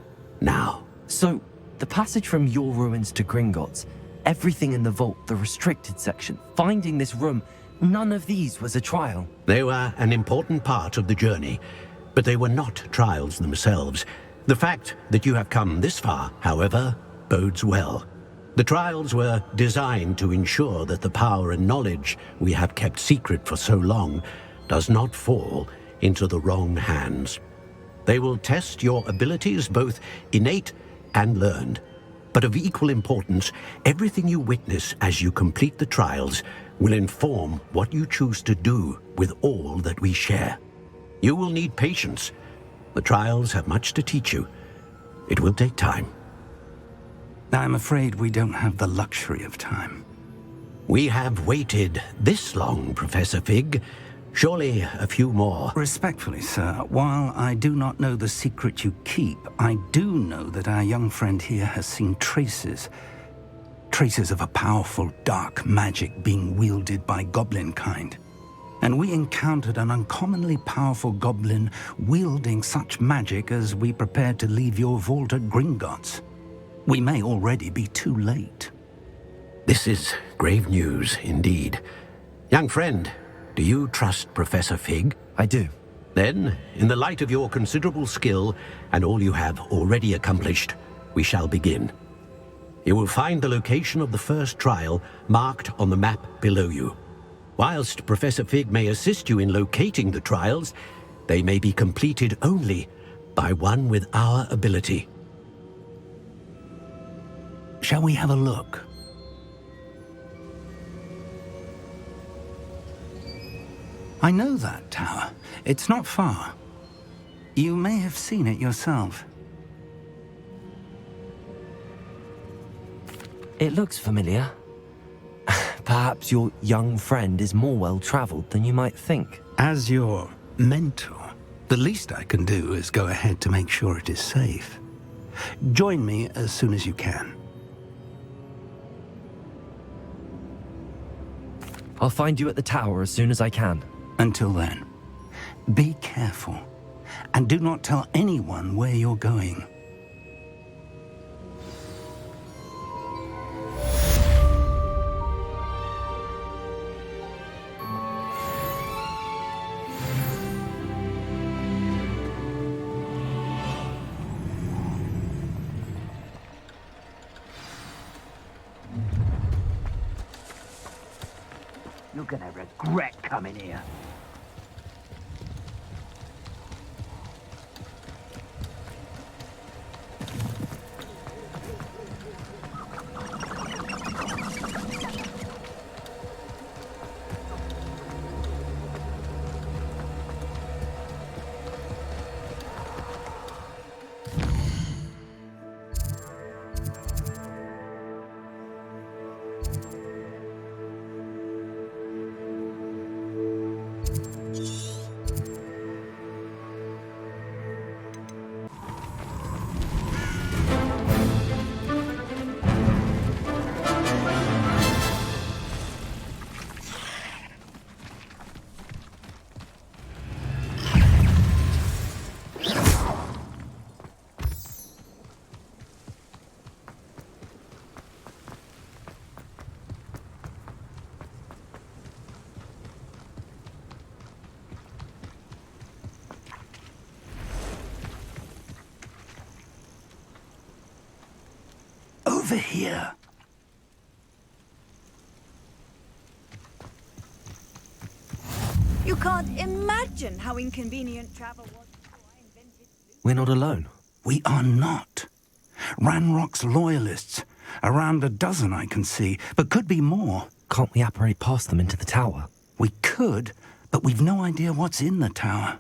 now. So, the passage from your ruins to Gringotts, everything in the vault, the restricted section, finding this room, none of these was a trial. They were an important part of the journey, but they were not trials themselves. The fact that you have come this far, however, bodes well. The trials were designed to ensure that the power and knowledge we have kept secret for so long does not fall into the wrong hands. They will test your abilities, both innate and learned. But of equal importance, everything you witness as you complete the trials will inform what you choose to do with all that we share. You will need patience. The trials have much to teach you. It will take time. I'm afraid we don't have the luxury of time. We have waited this long, Professor Fig. Surely a few more. Respectfully, sir, while I do not know the secret you keep, I do know that our young friend here has seen traces of a powerful dark magic being wielded by goblin kind. And we encountered an uncommonly powerful goblin wielding such magic as we prepared to leave your vault at Gringotts. We may already be too late. This is grave news indeed. Young friend, do you trust Professor Fig? I do. Then, in the light of your considerable skill and all you have already accomplished, we shall begin. You will find the location of the first trial marked on the map below you. Whilst Professor Fig may assist you in locating the trials, they may be completed only by one with our ability. Shall we have a look? I know that tower. It's not far. You may have seen it yourself. It looks familiar. Perhaps your young friend is more well-traveled than you might think. As your mentor, the least I can do is go ahead to make sure it is safe. Join me as soon as you can. I'll find you at the tower as soon as I can. Until then, be careful, and do not tell anyone where you're going. You're gonna regret coming here. Over here. You can't imagine how inconvenient travel was. We're not alone. We are not. Ranrock's loyalists. Around a dozen I can see, but could be more. Can't we apparate past them into the tower? We could, but we've no idea what's in the tower.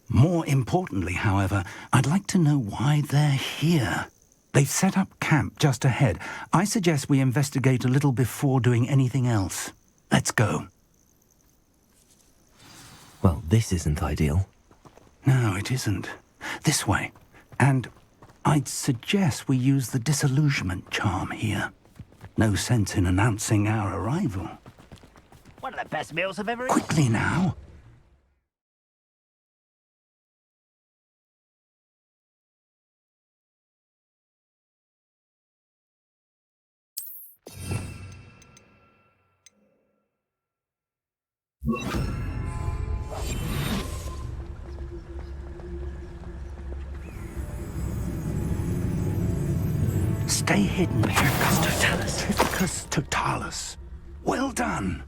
More importantly, however, I'd like to know why they're here. They've set up camp just ahead. I suggest we investigate a little before doing anything else. Let's go. Well, this isn't ideal. No, it isn't. This way. And I'd suggest we use the disillusionment charm here. No sense in announcing our arrival. One of the best meals I've ever eaten. Quickly now. Stay hidden. Picus totalis. Well done.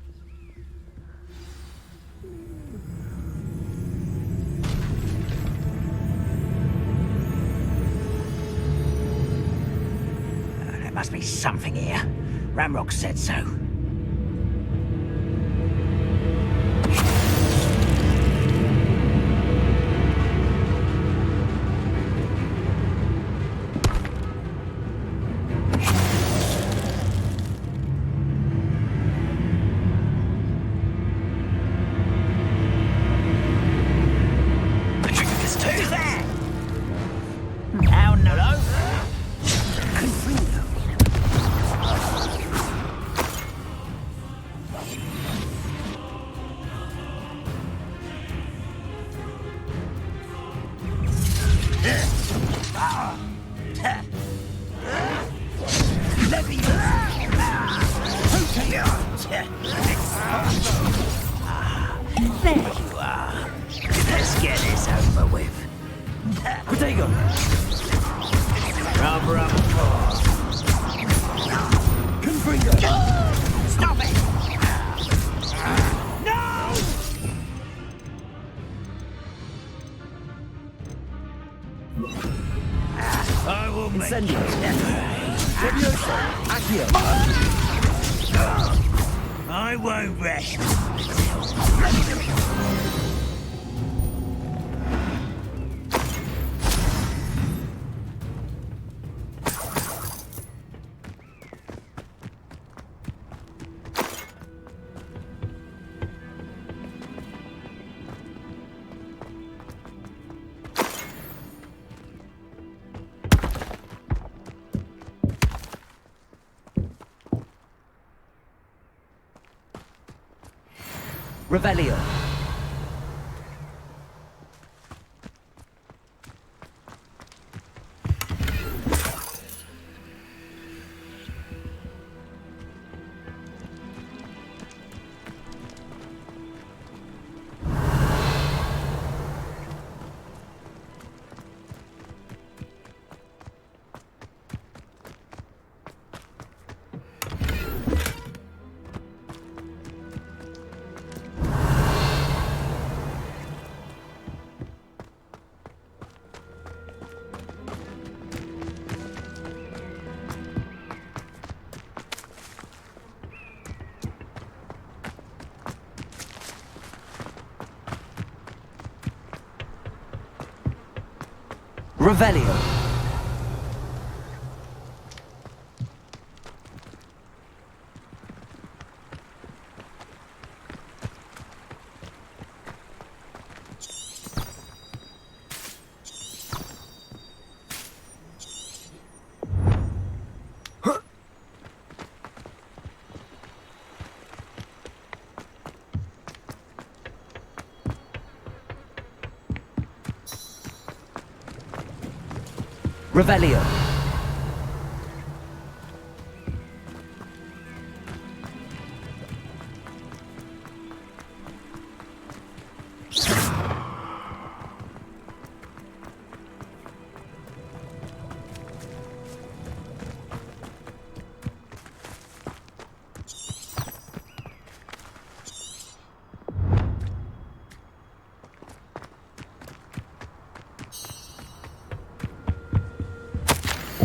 There must be something here. Ramrock said so. There you are. Let's get this over with. Potato! Rubber up. Confringo! Stop it! No! I will make Incendio! Levioso! Accio! I won't rest. Revelio! Revelio! Revelio.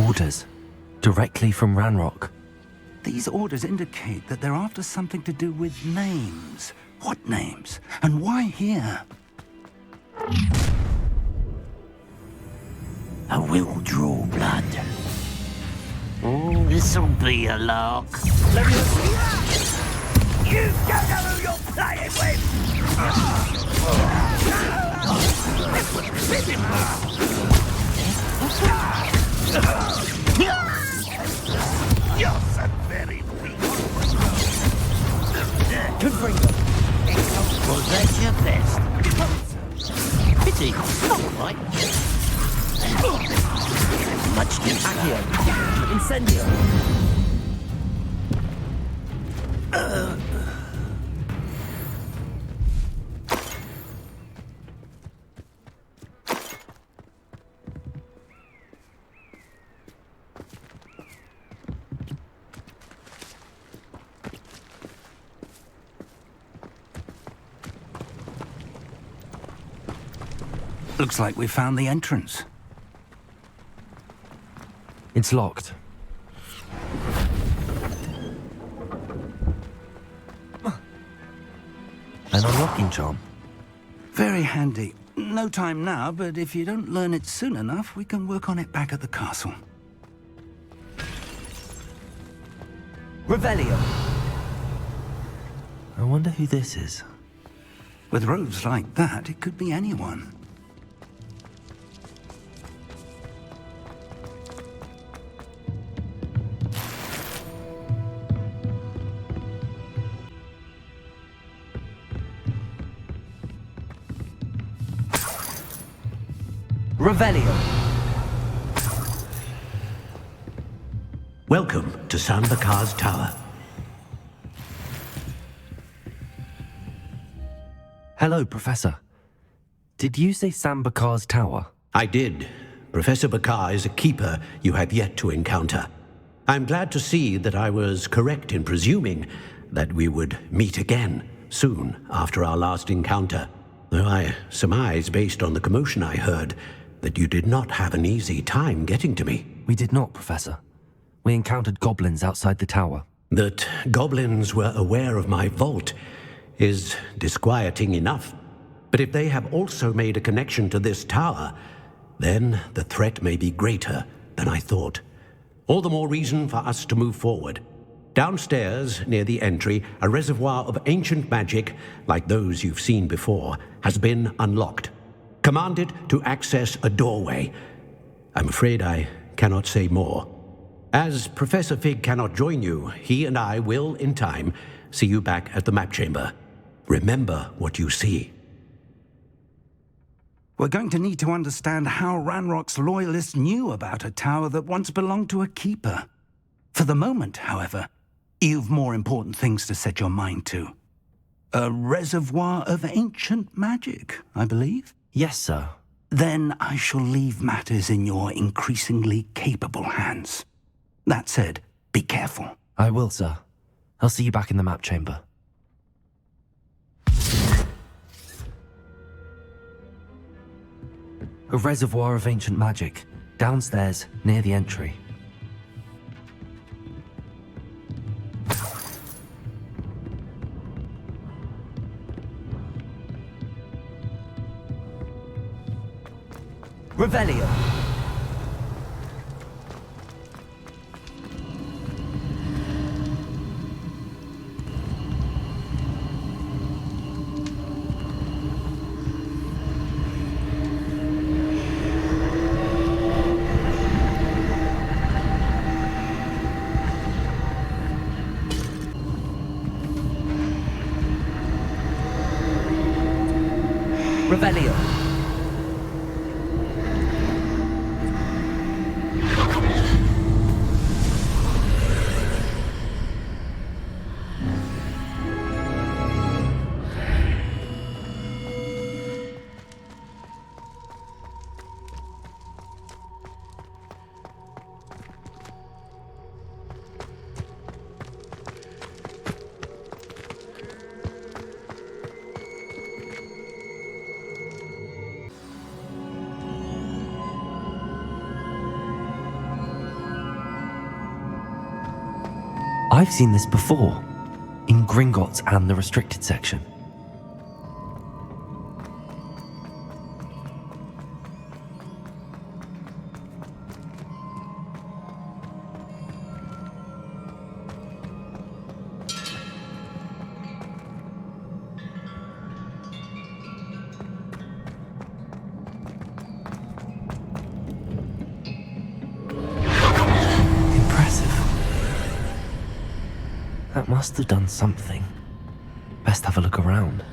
Orders. Directly from Ranrock. These orders indicate that they're after something to do with names. What names? And why here? I will draw blood. Oh, this'll be a lark. Let me see that! You don't know who you're playing with! You're so very weak. Good bring them. Was that your best? Pity. Not right. Much too slow. Incendio. Looks like we found the entrance. It's locked. An unlocking charm. Very handy. No time now, but if you don't learn it soon enough, we can work on it back at the castle. Revelio. I wonder who this is. With robes like that, it could be anyone. Revelio. Welcome to Sambakar's Tower. Hello, Professor. Did you say Sambakar's Tower? I did. Professor Bakar is a keeper you have yet to encounter. I'm glad to see that I was correct in presuming that we would meet again soon after our last encounter. Though I surmise, based on the commotion I heard, that you did not have an easy time getting to me. We did not, Professor. We encountered goblins outside the tower. That goblins were aware of my vault is disquieting enough. But if they have also made a connection to this tower, then the threat may be greater than I thought. All the more reason for us to move forward. Downstairs, near the entry, a reservoir of ancient magic, like those you've seen before, has been unlocked. Commanded to access a doorway. I'm afraid I cannot say more. As Professor Fig cannot join you, he and I will, in time, see you back at the map chamber. Remember what you see. We're going to need to understand how Ranrock's loyalists knew about a tower that once belonged to a keeper. For the moment, however, you've more important things to set your mind to. A reservoir of ancient magic, I believe? Yes, sir. Then I shall leave matters in your increasingly capable hands. That said, be careful. I will, sir. I'll see you back in the map chamber. A reservoir of ancient magic, downstairs, near the entry. Revelio. Revelio. I've seen this before, in Gringotts and the restricted section. That must have done something. Best have a look around.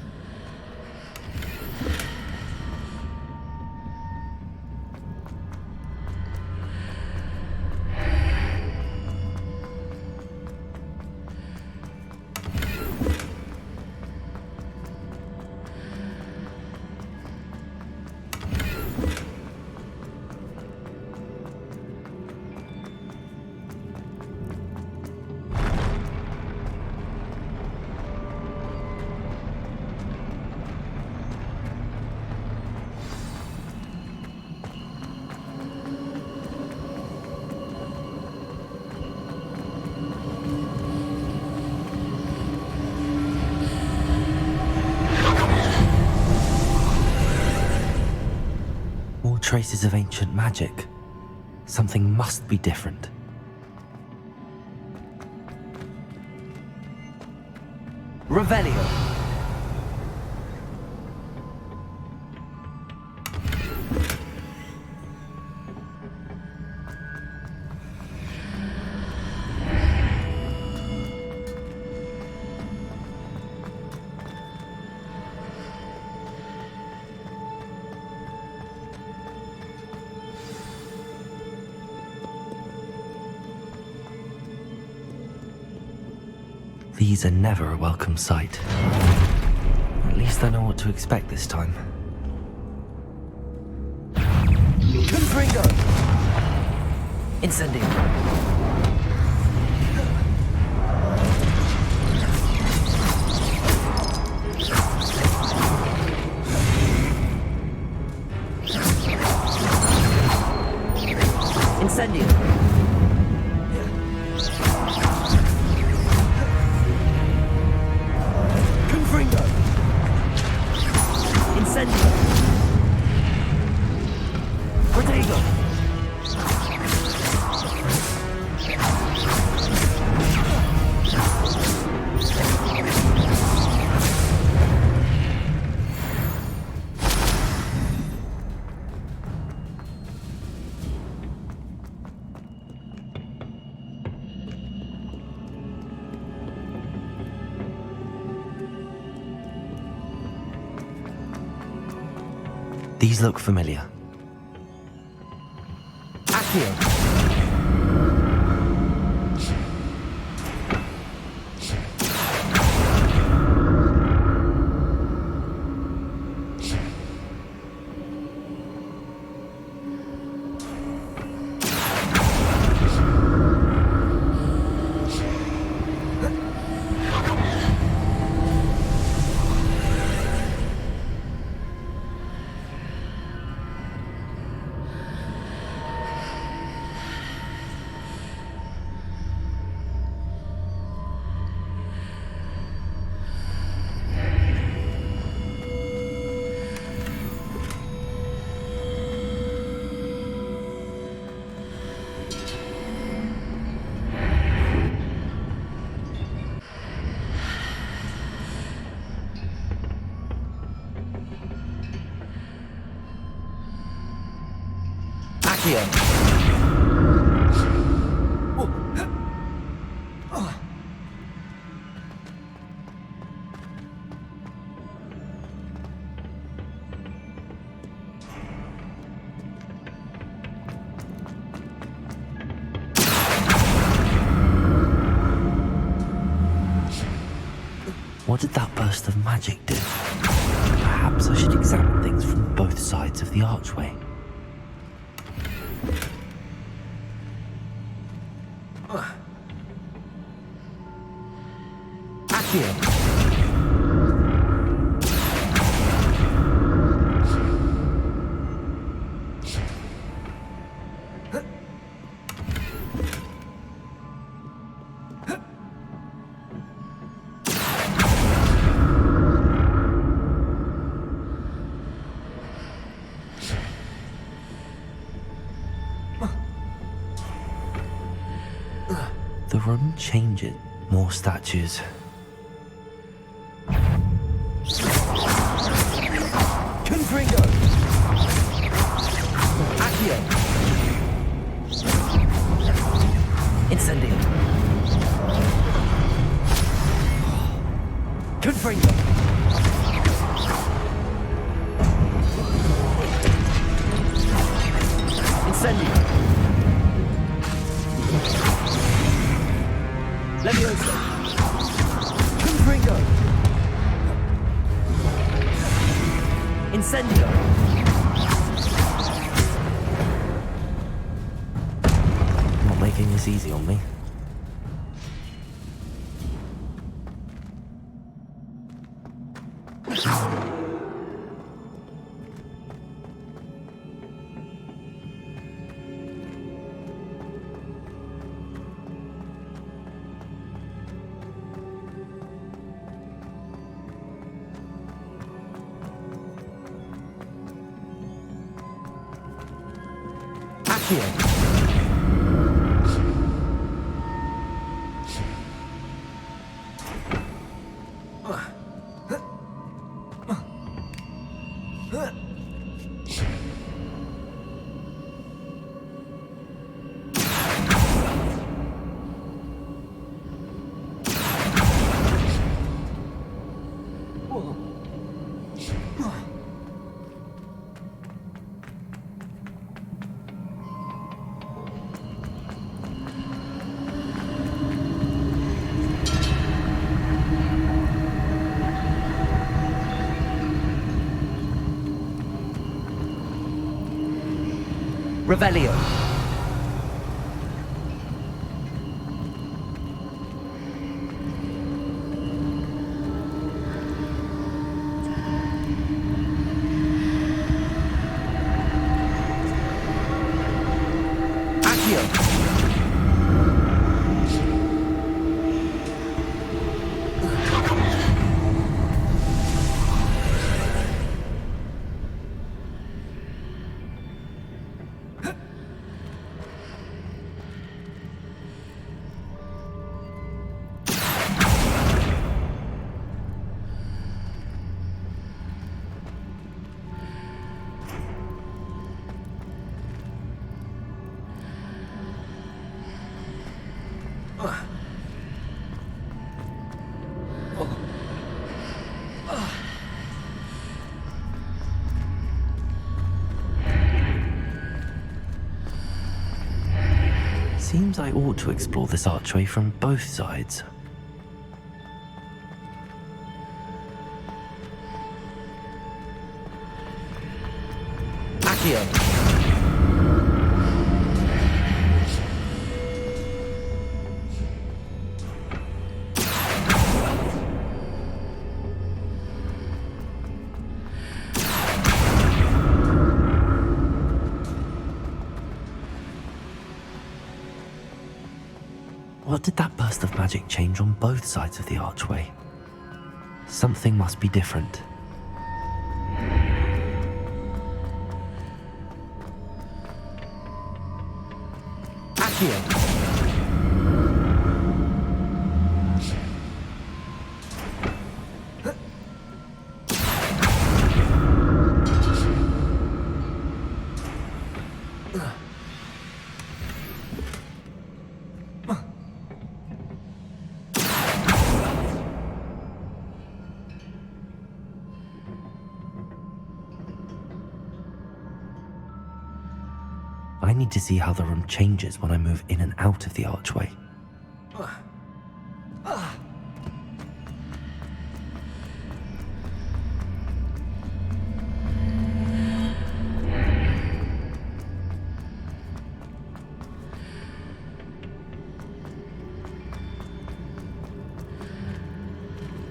Traces of ancient magic. Something must be different. Revelio. These are never a welcome sight. At least I know what to expect this time. Confringo! Incendio! Incendio! These look familiar. Accio! What did that burst of magic do? Perhaps I should examine things from both sides of the archway. Accio! room changes. More statues. Confringo! Accio! Incendio! Confringo! Incendio! Levioso! Confringo! Incendio! Not making this easy on me. Revelio. Seems I ought to explore this archway from both sides. Accio. What did that burst of magic change on both sides of the archway? Something must be different. Accio. I need to see how the room changes when I move in and out of the archway.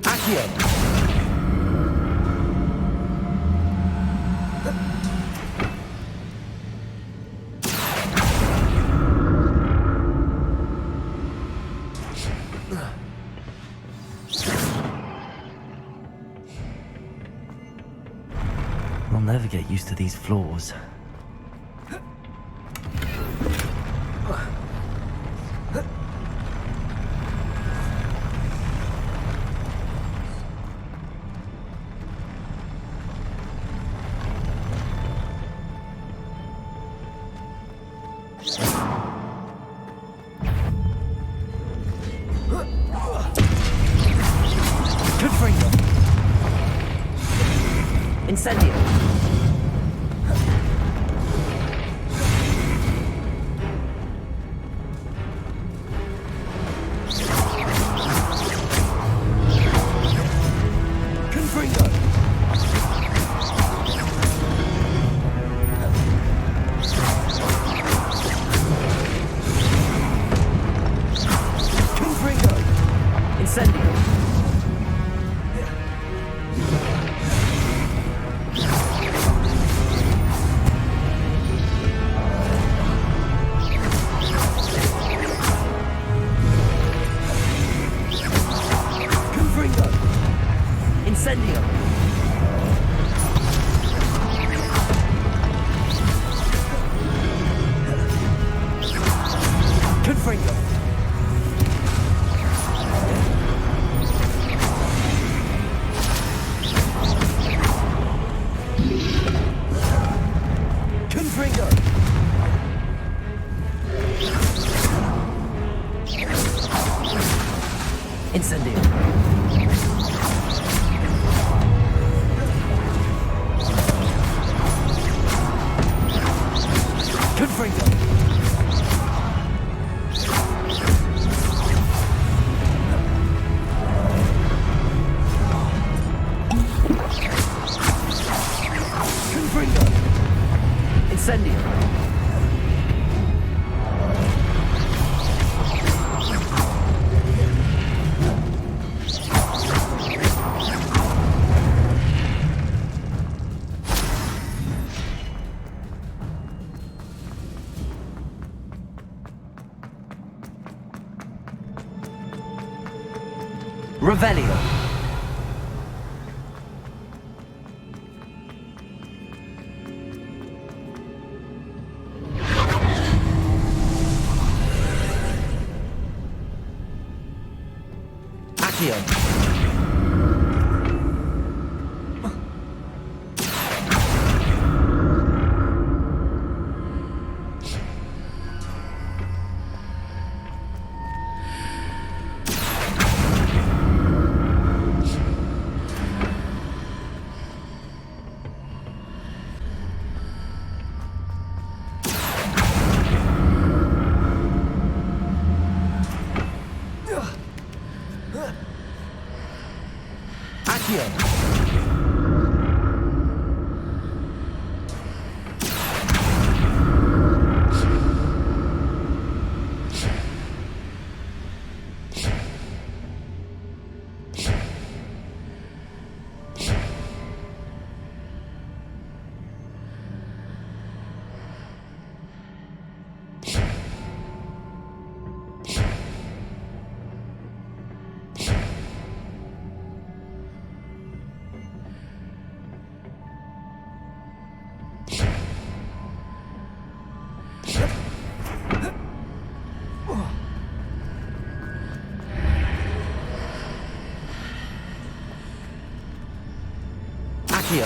Accio. I'll never get used to these floors. Confringo. Incendio. Confringo. Confringo. Incendio. Confringo. Incendio. Confringo. Confringo. Incendio. Confringo. Confringo. Incendio. Revelio. Accio. Accio. Accio.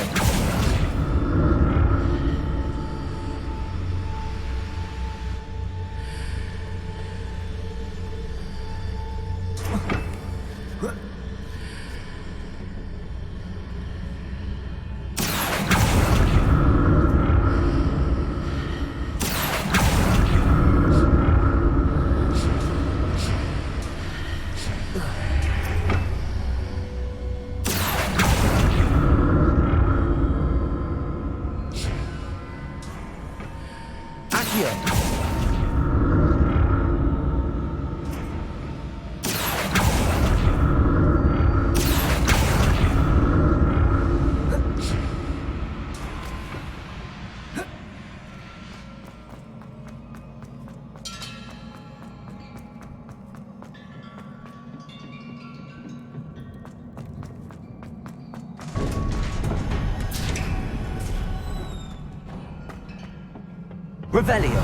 Revelio.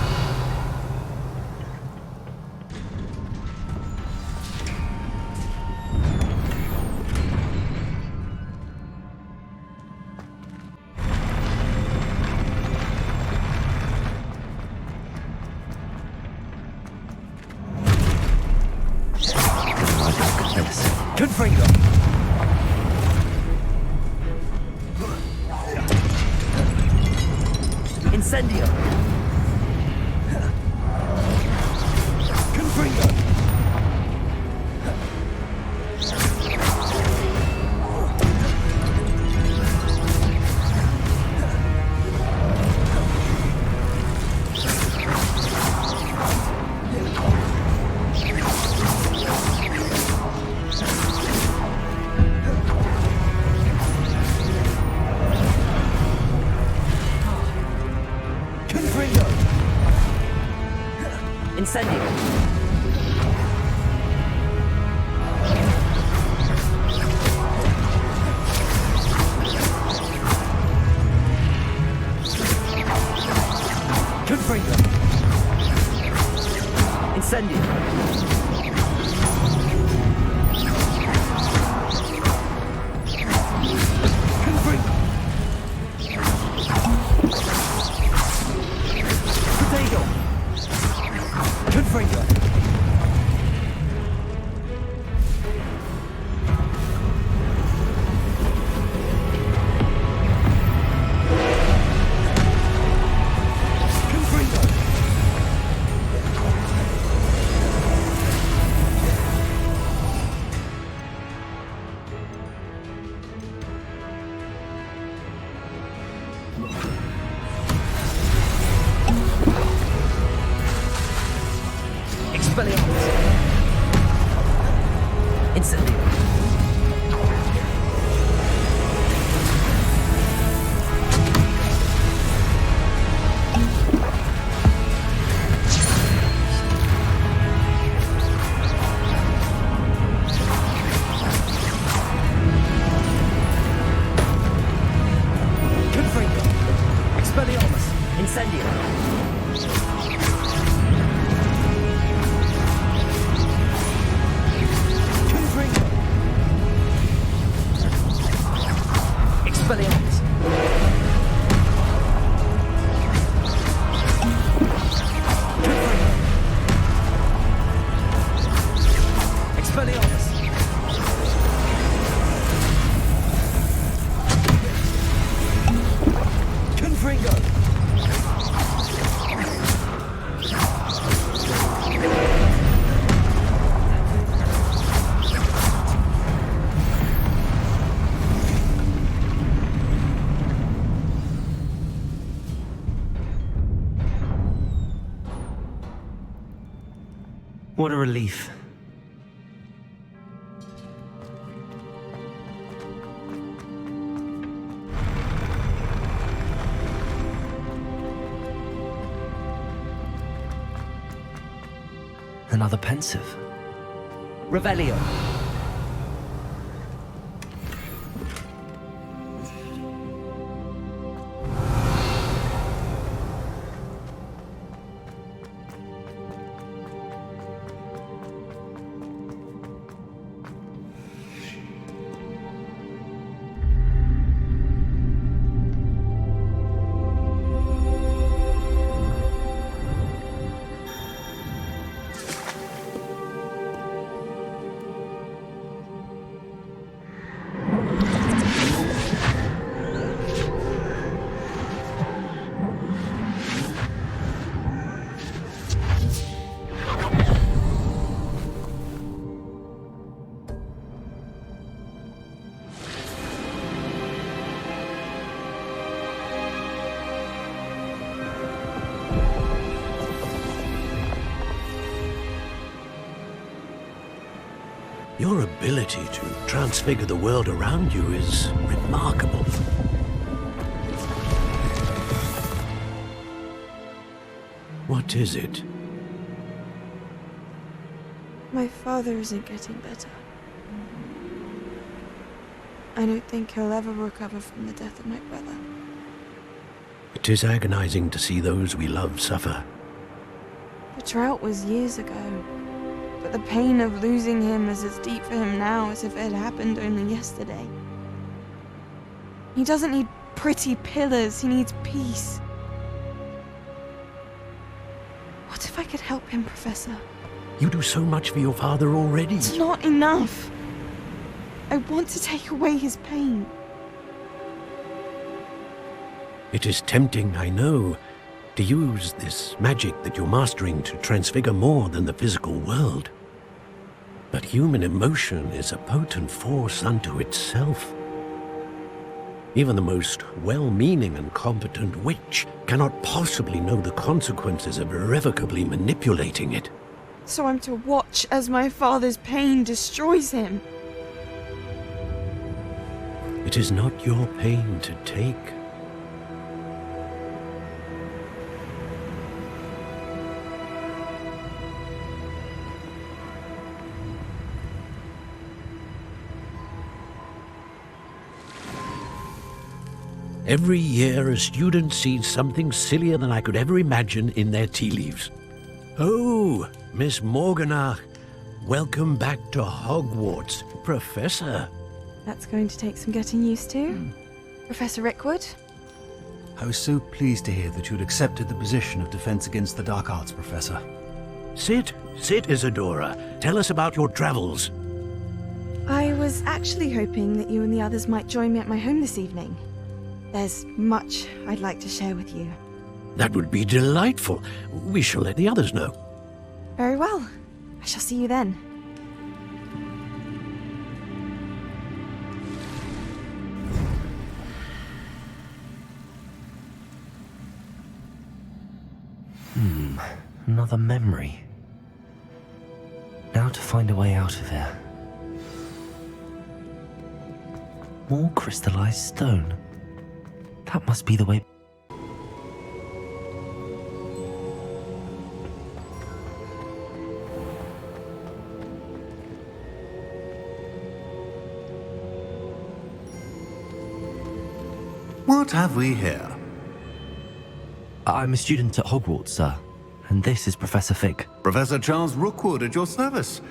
Confringo. Incendio! Confringo! Incendio! Confringo! Incendio! Confringo! Potato! Confringo! Expelliarmus! Incendio! Confringo! Expelliarmus! Incendio! Expelliarmus! Expelliarmus! Confringo! What a relief. Another pensive. Revelio! Your ability to transfigure the world around you is remarkable. What is it? My father isn't getting better. I don't think he'll ever recover from the death of my brother. It is agonizing to see those we love suffer. The drought was years ago, but the pain of losing him is as deep for him now as if it had happened only yesterday. He doesn't need pretty pillars, he needs peace. What if I could help him, Professor? You do so much for your father already. It's not enough. I want to take away his pain. It is tempting, I know, To use this magic that you're mastering to transfigure more than the physical world. But human emotion is a potent force unto itself. Even the most well-meaning and competent witch cannot possibly know the consequences of irrevocably manipulating it. So I'm to watch as my father's pain destroys him. It is not your pain to take. Every year, a student sees something sillier than I could ever imagine in their tea leaves. Oh, Miss Morganach, welcome back to Hogwarts, Professor. That's going to take some getting used to. Professor Rickwood? I was so pleased to hear that you'd accepted the position of Defense Against the Dark Arts, Professor. Sit, Isadora. Tell us about your travels. I was actually hoping that you and the others might join me at my home this evening. There's much I'd like to share with you. That would be delightful. We shall let the others know. Very well. I shall see you then. Another memory. Now to find a way out of here. More crystallized stone. That must be the way. What have we here? I'm a student at Hogwarts, sir. And this is Professor Fig. Professor Charles Rookwood at your service.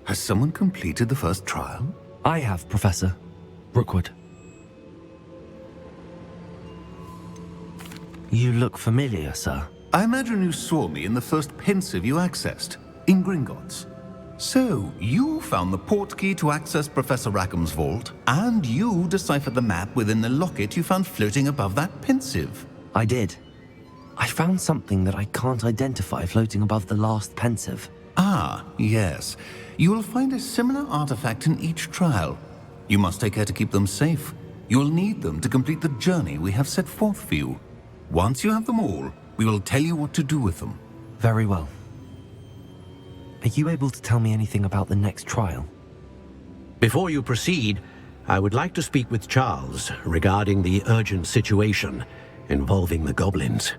Has someone completed the first trial? I have, Professor Rookwood. You look familiar, sir. I imagine you saw me in the first pensive you accessed, in Gringotts. So, you found the portkey to access Professor Rackham's vault, and you deciphered the map within the locket you found floating above that pensive. I did. I found something that I can't identify floating above the last pensive. Ah, yes. You will find a similar artifact in each trial. You must take care to keep them safe. You will need them to complete the journey we have set forth for you. Once you have them all, we will tell you what to do with them. Very well. Are you able to tell me anything about the next trial? Before you proceed, I would like to speak with Charles regarding the urgent situation involving the goblins.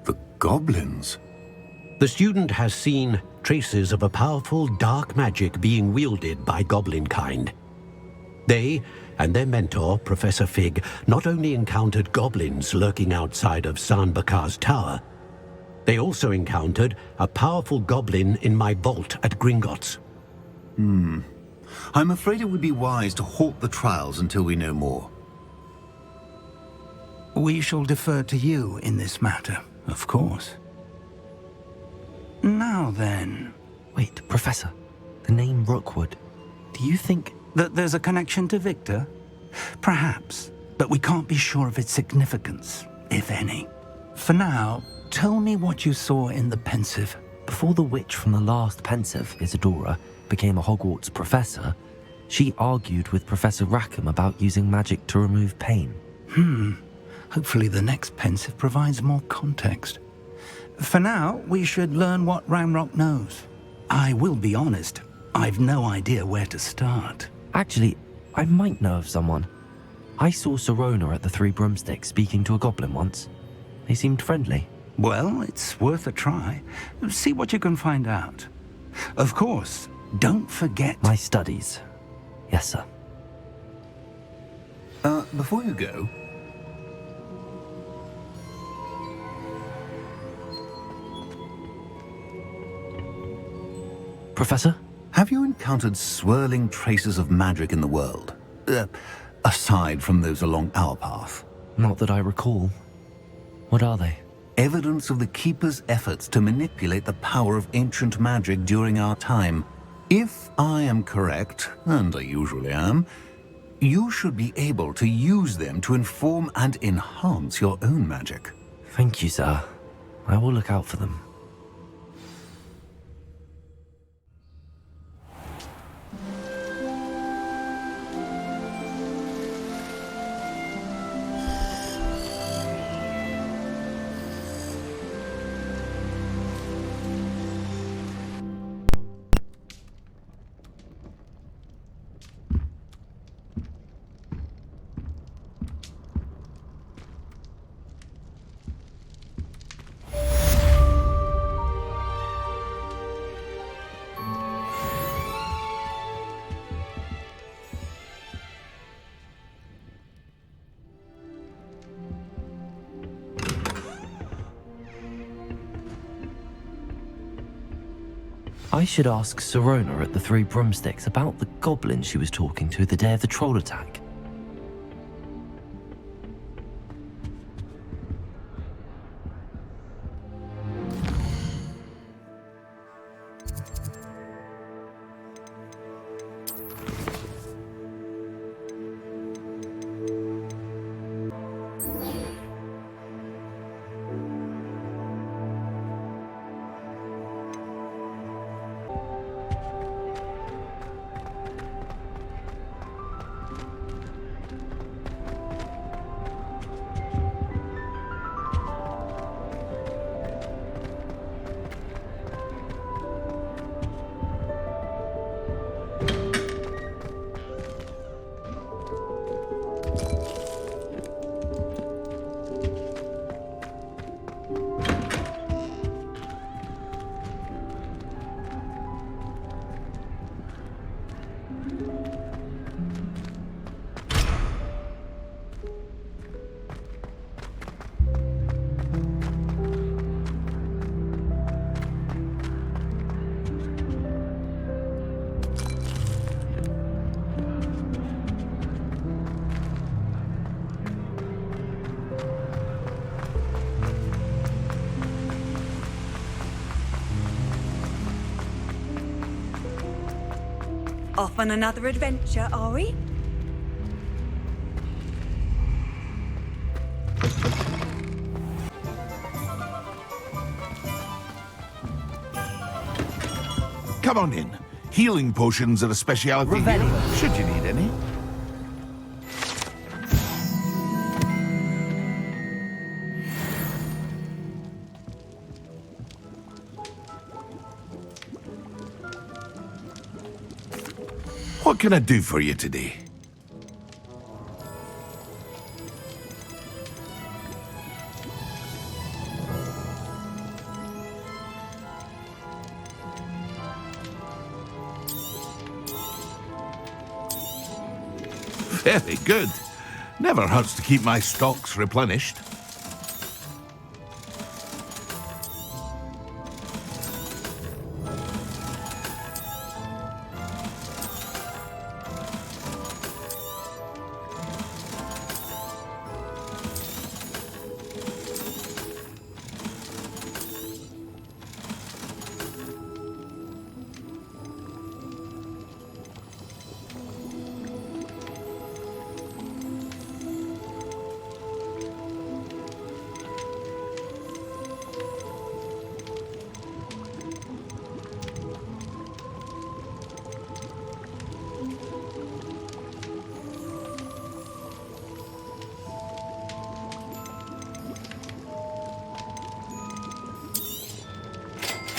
The goblins? The student has seen traces of a powerful dark magic being wielded by goblin kind. They and their mentor, Professor Fig, not only encountered goblins lurking outside of San Bakar's tower, they also encountered a powerful goblin in my vault at Gringotts. I'm afraid it would be wise to halt the trials until we know more. We shall defer to you in this matter, of course. Now then... Wait, Professor. The name Rookwood. Do you think... that there's a connection to Victor? Perhaps, but we can't be sure of its significance, if any. For now, tell me what you saw in the pensive. Before the witch from the last pensive, Isadora, became a Hogwarts professor, she argued with Professor Rackham about using magic to remove pain. Hopefully the next pensive provides more context. For now, we should learn what Ranrock knows. I will be honest, I've no idea where to start. Actually, I might know of someone. I saw Serona at the Three Broomsticks speaking to a goblin once. They seemed friendly. Well, it's worth a try. See what you can find out. Of course, don't forget... my studies. Yes, sir. Before you go... Professor? Have you encountered swirling traces of magic in the world? Aside from those along our path? Not that I recall. What are they? Evidence of the Keeper's efforts to manipulate the power of ancient magic during our time. If I am correct, and I usually am, you should be able to use them to inform and enhance your own magic. Thank you, sir. I will look out for them. I should ask Sirona at the Three Broomsticks about the goblin she was talking to the day of the troll attack. Off on another adventure, are we? Come on in. Healing potions are a speciality here, should you need any. What can I do for you today? Very good. Never hurts to keep my stocks replenished.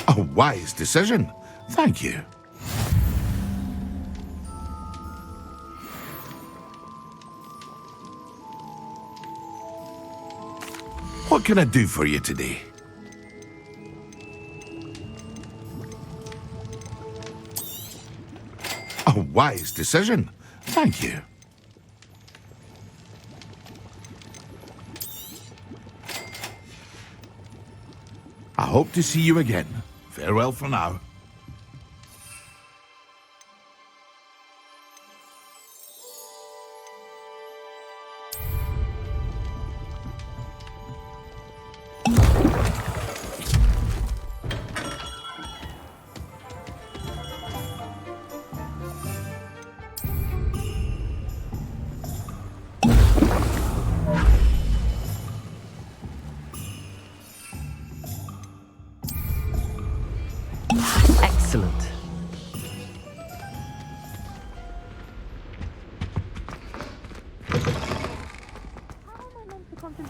A wise decision. Thank you. What can I do for you today? A wise decision. Thank you. I hope to see you again. Farewell for now.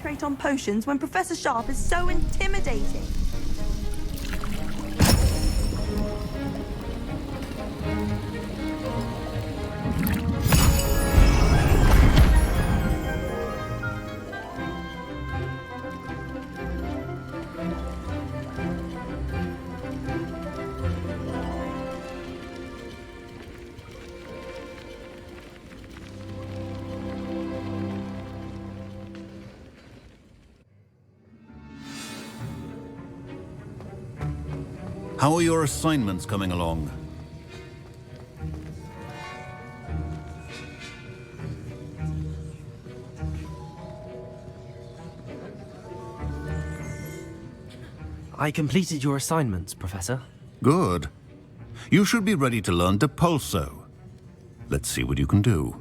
concentrate on potions when Professor Sharp is so intimidating? How are your assignments coming along? I completed your assignments, Professor. Good. You should be ready to learn Depulso. Let's see what you can do.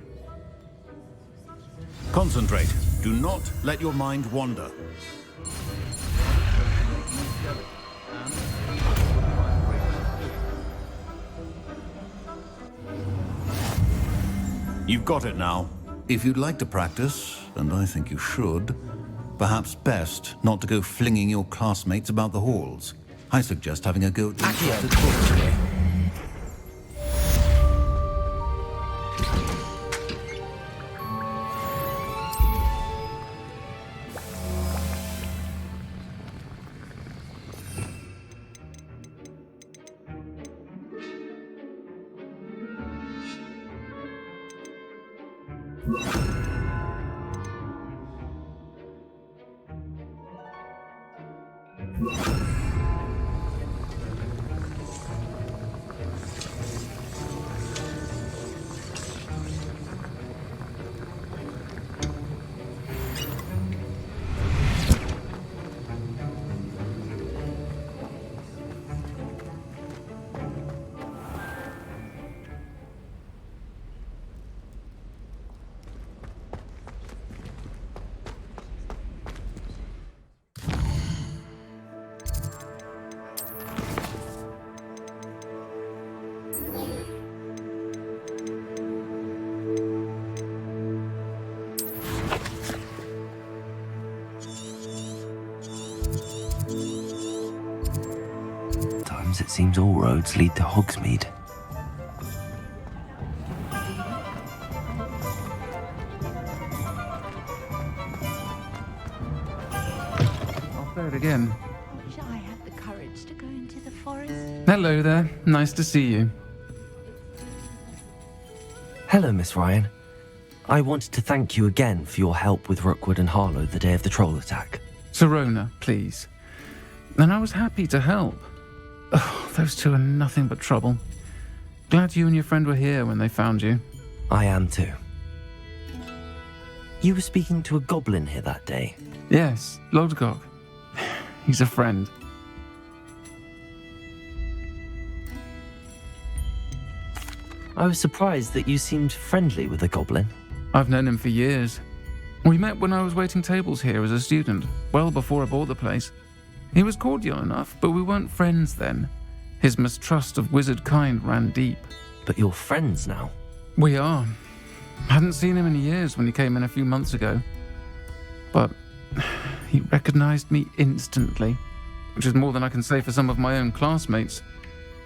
Concentrate. Do not let your mind wander. You've got it now. If you'd like to practice, and I think you should, perhaps best not to go flinging your classmates about the halls. I suggest having a go at the trusted books. It seems all roads lead to Hogsmeade. I'll say it again. Wish I had the courage to go into the forest. Hello there. Nice to see you. Hello, Miss Ryan. I wanted to thank you again for your help with Rookwood and Harlow the day of the troll attack. Sirona, please. And I was happy to help. Oh, those two are nothing but trouble. Glad you and your friend were here when they found you. I am too. You were speaking to a goblin here that day. Yes, Lodgok. He's a friend. I was surprised that you seemed friendly with a goblin. I've known him for years. We met when I was waiting tables here as a student, well before I bought the place. He was cordial enough, but we weren't friends then. His mistrust of wizard kind ran deep. But you're friends now? We are. Hadn't seen him in years when he came in a few months ago. But he recognized me instantly, which is more than I can say for some of my own classmates.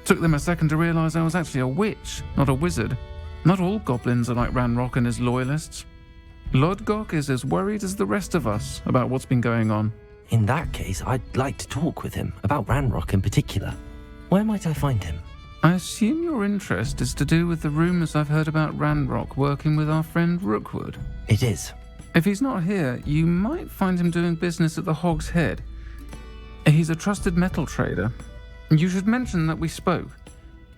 Took them a second to realize I was actually a witch, not a wizard. Not all goblins are like Ranrock and his loyalists. Lodgok is as worried as the rest of us about what's been going on. In that case, I'd like to talk with him, about Ranrock in particular. Where might I find him? I assume your interest is to do with the rumors I've heard about Ranrock working with our friend Rookwood. It is. If he's not here, you might find him doing business at the Hog's Head. He's a trusted metal trader. You should mention that we spoke.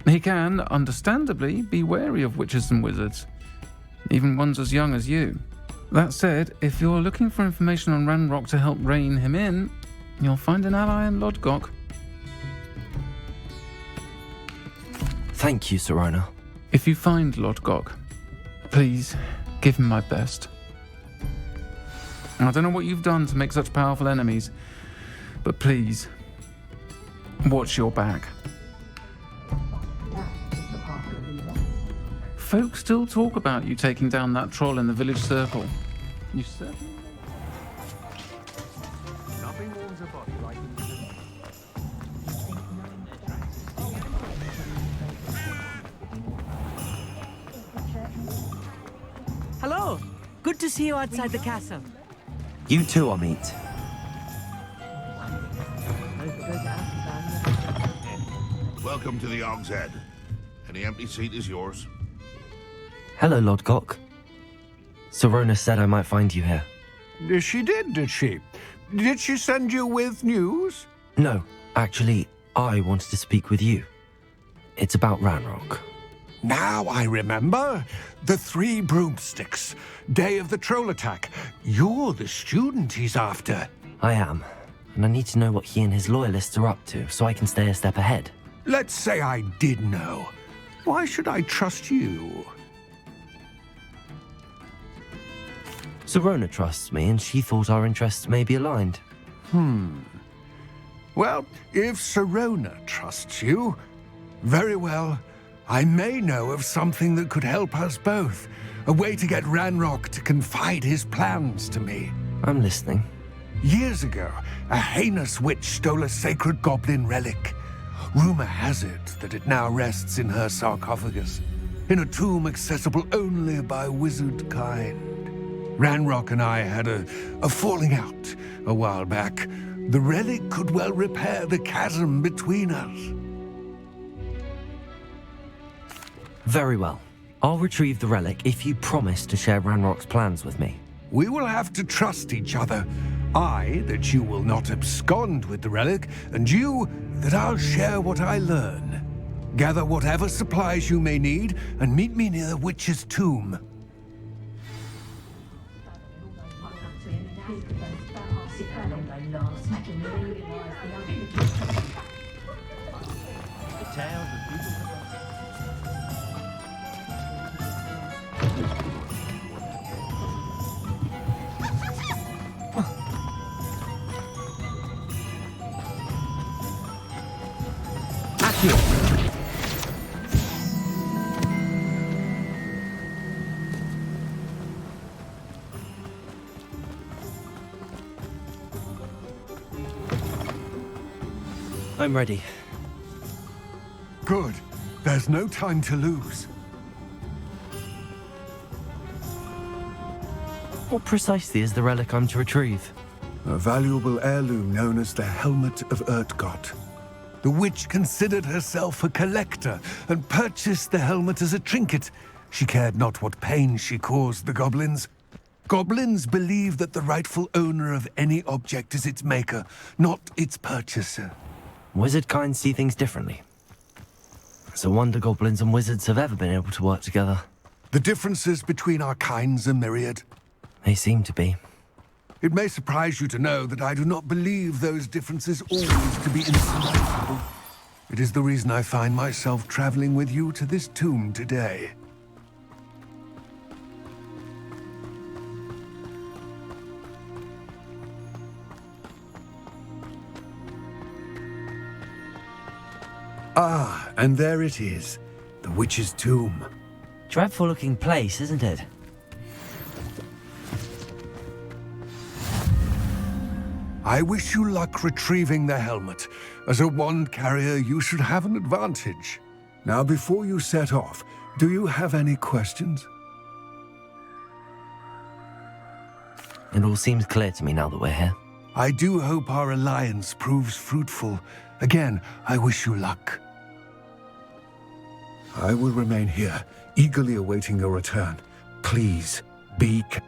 He can, understandably, be wary of witches and wizards, even ones as young as you. That said, if you're looking for information on Ranrock to help rein him in, you'll find an ally in Lodgok. Thank you, Sirona. If you find Lodgok, please give him my best. I don't know what you've done to make such powerful enemies, but please, watch your back. Folk still talk about you taking down that troll in the village circle. You certainly... Good to see you outside the castle. You too, Amit. Welcome to the Og's Head. Any empty seat is yours. Hello, Lord Cock. Sorona said I might find you here. She did she? Did she send you with news? No, actually, I wanted to speak with you. It's about Ranrock. Now I remember. The 3 broomsticks. Day of the troll attack. You're the student he's after. I am, and I need to know what he and his loyalists are up to so I can stay a step ahead. Let's say I did know. Why should I trust you? Sorona trusts me, and she thought our interests may be aligned. Well, if Sorona trusts you, very well. I may know of something that could help us both. A way to get Ranrock to confide his plans to me. I'm listening. Years ago, a heinous witch stole a sacred goblin relic. Rumor has it that it now rests in her sarcophagus, in a tomb accessible only by wizard kind. Ranrock and I had a falling out a while back. The relic could well repair the chasm between us. Very well. I'll retrieve the relic if you promise to share Ranrock's plans with me. We will have to trust each other. I, that you will not abscond with the relic, and you, that I'll share what I learn. Gather whatever supplies you may need, and meet me near the witch's tomb. I'm ready. Good. There's no time to lose. What precisely is the relic I'm to retrieve? A valuable heirloom known as the Helmet of Urtgott. The witch considered herself a collector and purchased the helmet as a trinket. She cared not what pain she caused the goblins. Goblins believe that the rightful owner of any object is its maker, not its purchaser. Wizard kind see things differently. It's a wonder goblins and wizards have ever been able to work together. The differences between our kinds are myriad. They seem to be. It may surprise you to know that I do not believe those differences always to be insurmountable. It is the reason I find myself traveling with you to this tomb today. Ah, and there it is, the witch's tomb. Dreadful looking place, isn't it? I wish you luck retrieving the helmet. As a wand carrier, you should have an advantage. Now, before you set off, do you have any questions? It all seems clear to me now that we're here. I do hope our alliance proves fruitful. Again, I wish you luck. I will remain here, eagerly awaiting your return. Please, be careful.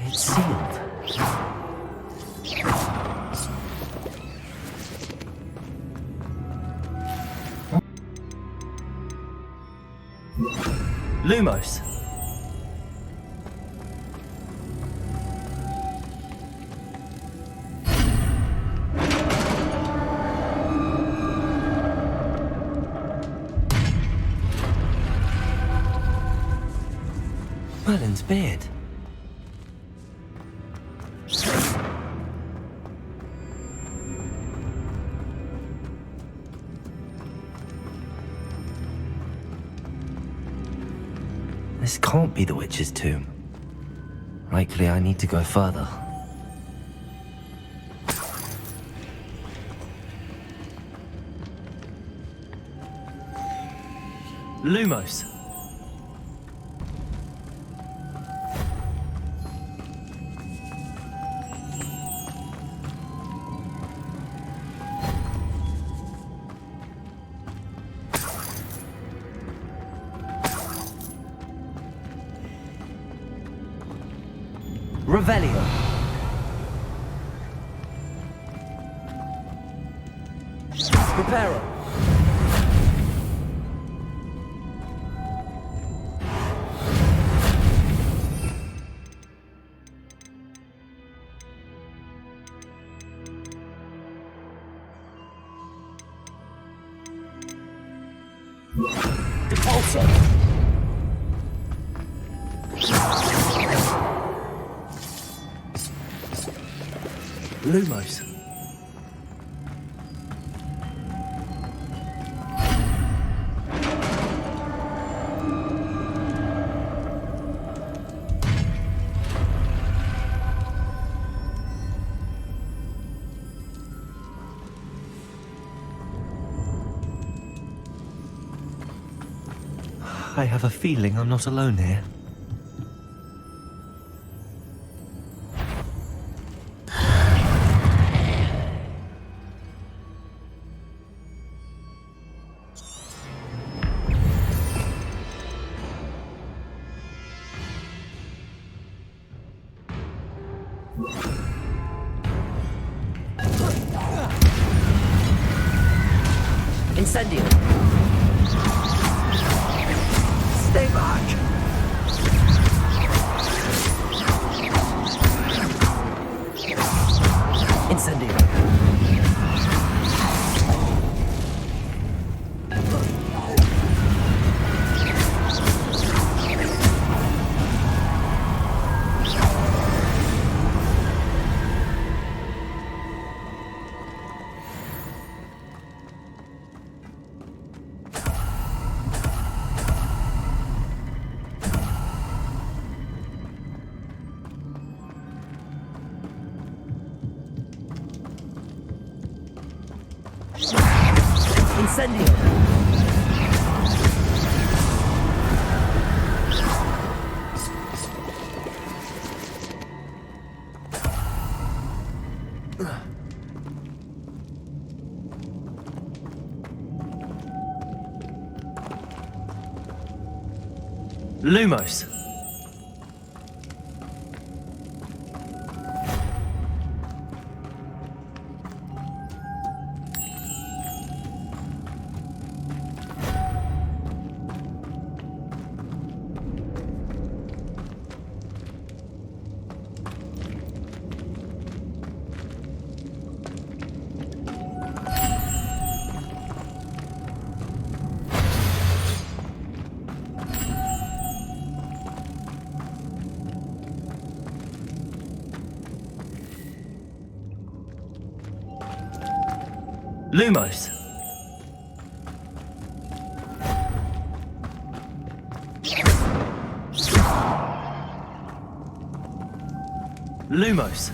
It's sealed. Lumos. Merlin's beard. This can't be the witch's tomb. Likely I need to go further. Lumos. Revelio. Preparo. Depulso. Lumos. I have a feeling I'm not alone here. Incendio. Stay back! Incendio. Incendio. Lumos. Lumos. Lumos.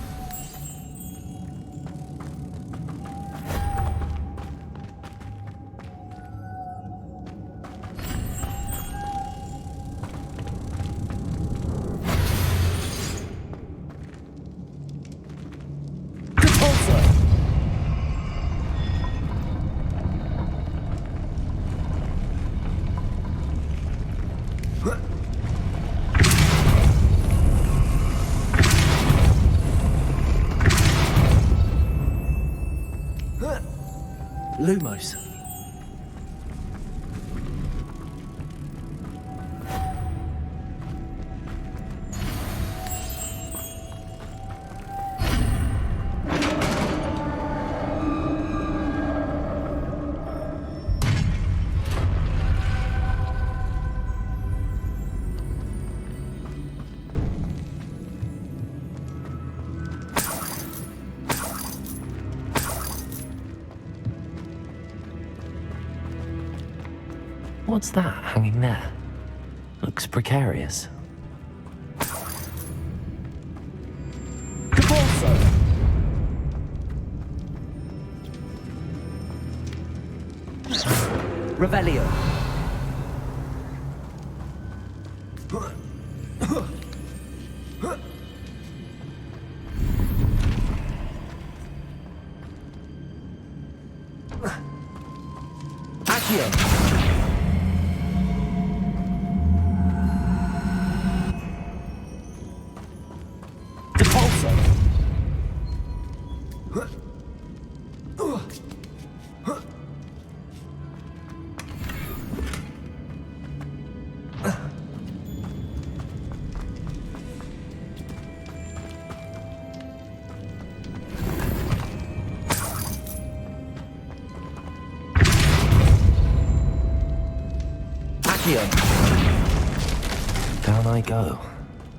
Lumos. What's that hanging there? Looks precarious. Revelio. Accio. Depulso. Down I go.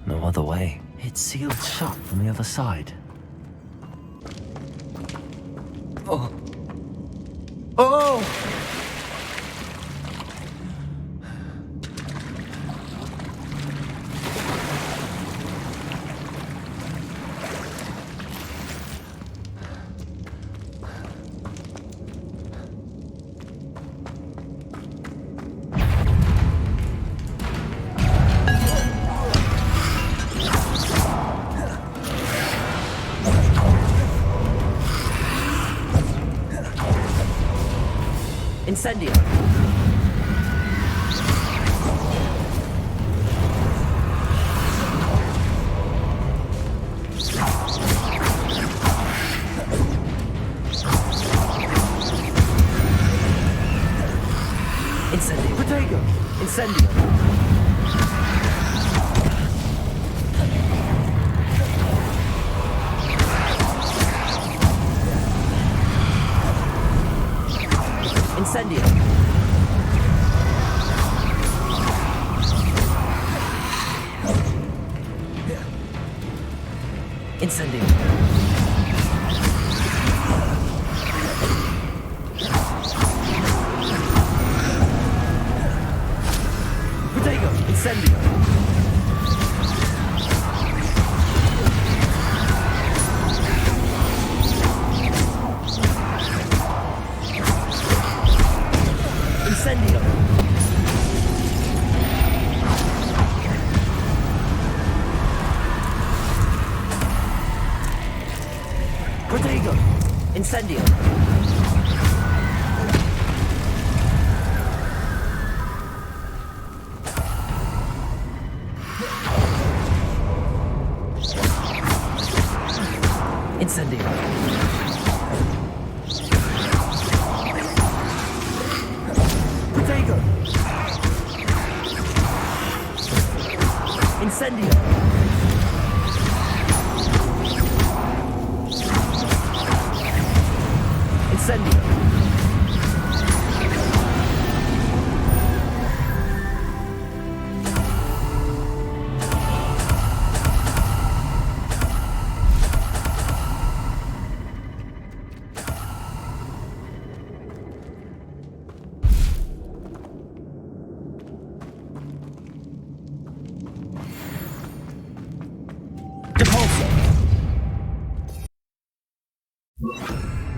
No other way. It's sealed shut from the other side. Oh. Oh! Incendio. Incendio. Protego. Incendio. Incendio. Incendio. Protego. Incendio. Incendio. Protego. Incendio. Incendio. Protego. Incendio. Incendio. Depulso.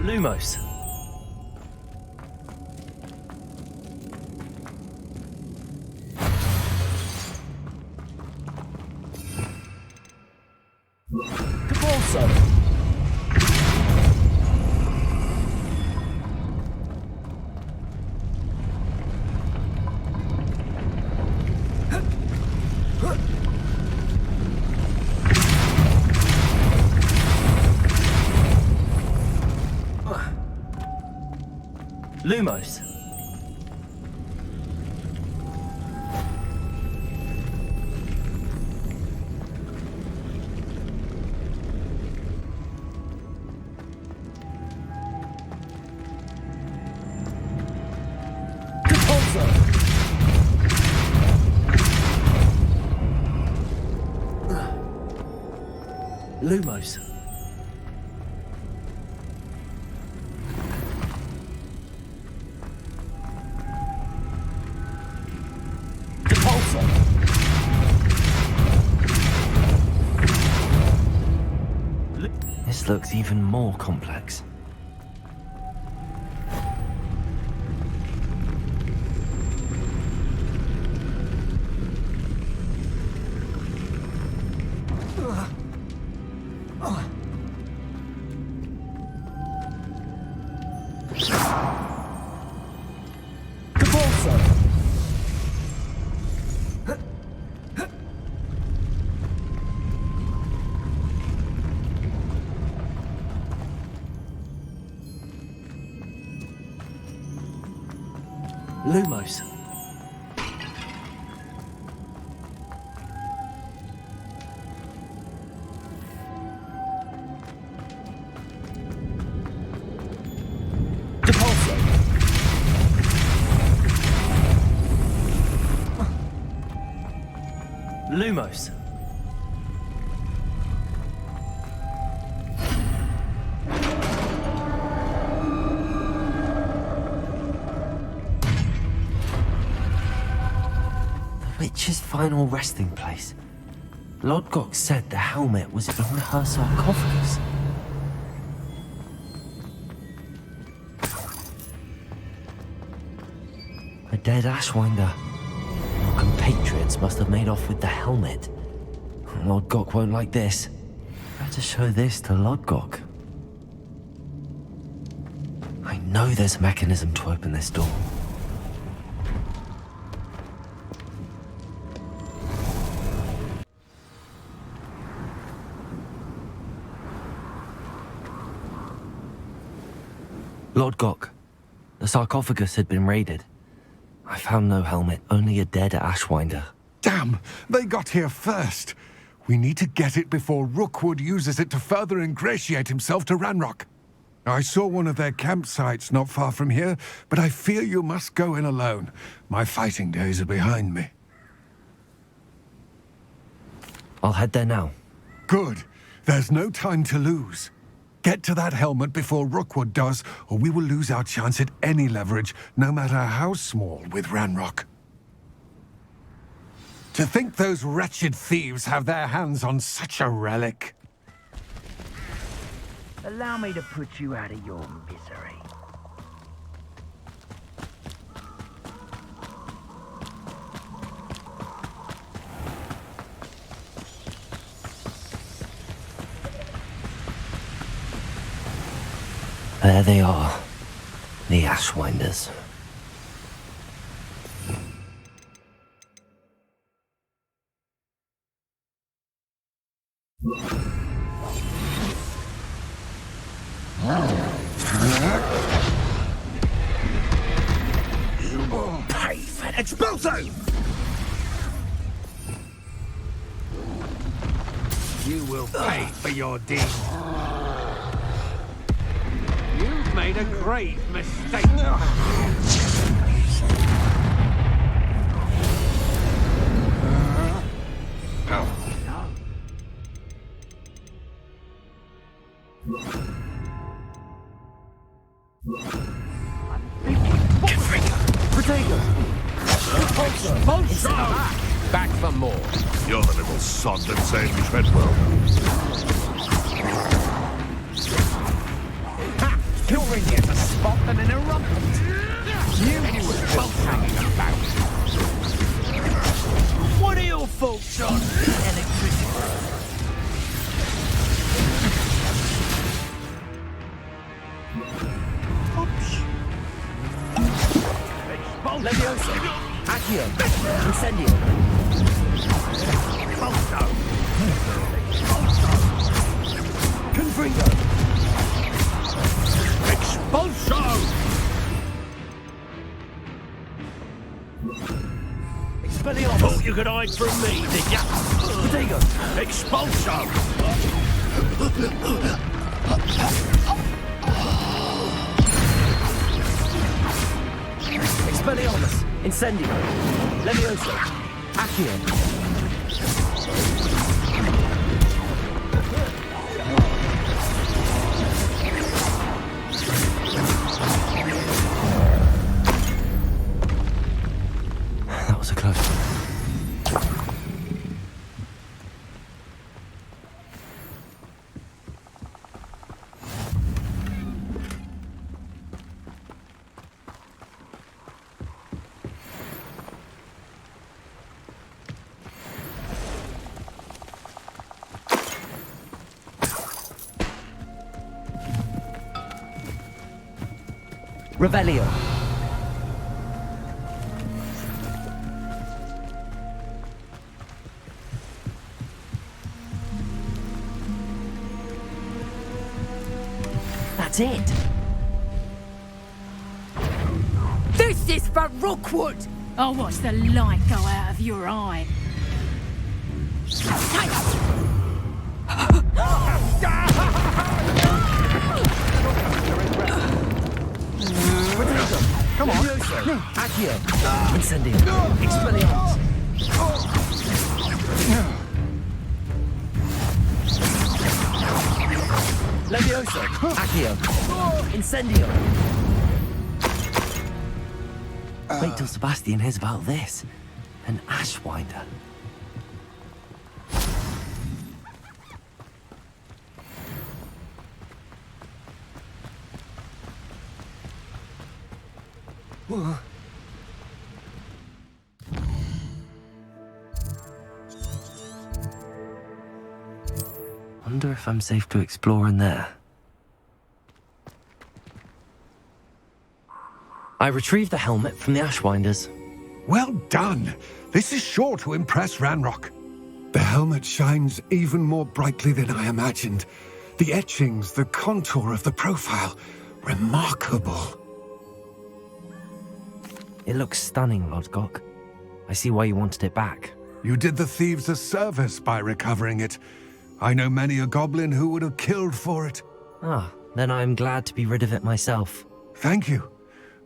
Lumos. Depulso. Lumos. Depulso. Lumos. This looks even more complex. Lumos. Depulso. Lumos. Witch's final resting place. Lodgok said the helmet was in her sarcophagus. A dead Ashwinder. Our compatriots must have made off with the helmet. Lodgok won't like this. Better show this to Lodgok. I know there's a mechanism to open this door. Lodgok, the sarcophagus had been raided. I found no helmet, only a dead Ashwinder. Damn! They got here first. We need to get it before Rookwood uses it to further ingratiate himself to Ranrock. I saw one of their campsites not far from here, but I fear you must go in alone. My fighting days are behind me. I'll head there now. Good. There's no time to lose. Get to that helmet before Rookwood does, or we will lose our chance at any leverage, no matter how small, with Ranrock. To think those wretched thieves have their hands on such a relic. Allow me to put you out of your misery. There they are, the Ashwinders. You will pay for Expulso! You will pay for your deeds. You've made a grave mistake. Back for more. You're the little sod that saved Treadwell. You're in here to spot them in a rumpus. You were both hanging about. What are your folks on? Electricity. Leviosa. Accio. Incendio. Expulso. Confringo. Expulso! Expelliarmus. Thought you could hide from me, did ya? Protego. Expulso! Expelliarmus. Incendio. Leviosa. Accio. That was a close one. Revelio. That's it. This is for Rookwood! I'll watch the light go out of your eye. Come on. Accio. Incendio. Expelliarmus. Levioso. Accio. Incendio. Wait till Sebastian hears about this. An Ashwinder. Wonder if I'm safe to explore in there. I retrieved the helmet from the Ashwinders. Well done. This is sure to impress Ranrock. The helmet shines even more brightly than I imagined. The etchings, the contour of the profile, remarkable. It looks stunning, Lodgok. I see why you wanted it back. You did the thieves a service by recovering it. I know many a goblin who would have killed for it. Ah, then I am glad to be rid of it myself. Thank you.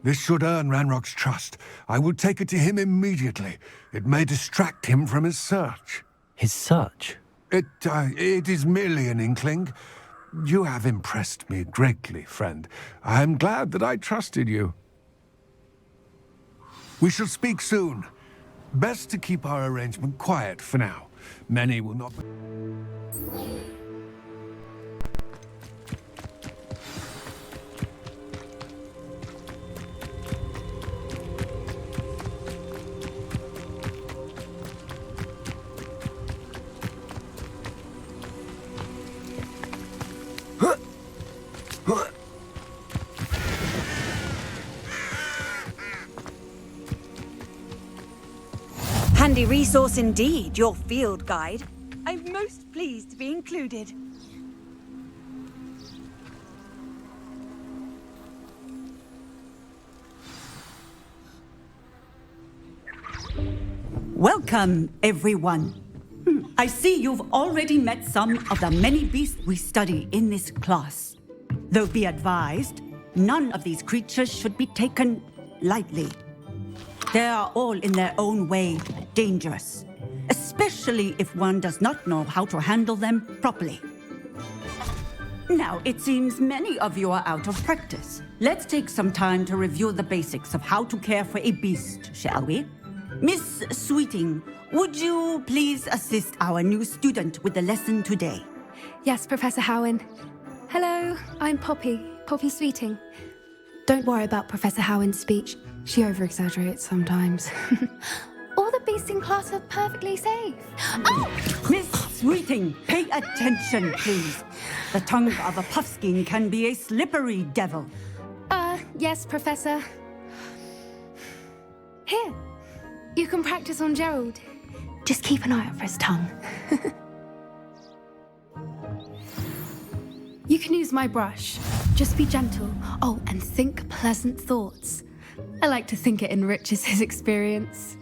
This should earn Ranrock's trust. I will take it to him immediately. It may distract him from his search. His search? It is merely an inkling. You have impressed me greatly, friend. I am glad that I trusted you. We shall speak soon. Best to keep our arrangement quiet for now. Many will not... Handy resource indeed, your field guide. I'm most pleased to be included. Welcome, everyone. I see you've already met some of the many beasts we study in this class. Though be advised, none of these creatures should be taken lightly. They are all in their own way dangerous, especially if one does not know how to handle them properly. Now, it seems many of you are out of practice. Let's take some time to review the basics of how to care for a beast, shall we? Miss Sweeting, would you please assist our new student with the lesson today? Yes, Professor Howen. Hello, I'm Poppy Sweeting. Don't worry about Professor Howen's speech. She over-exaggerates sometimes. All the beasts in class are perfectly safe. Oh! Miss Sweeting, pay attention, please. The tongue of a puffskein can be a slippery devil. Yes, Professor. Here, you can practice on Gerald. Just keep an eye out for his tongue. You can use my brush. Just be gentle. Oh, and think pleasant thoughts. I like to think it enriches his experience.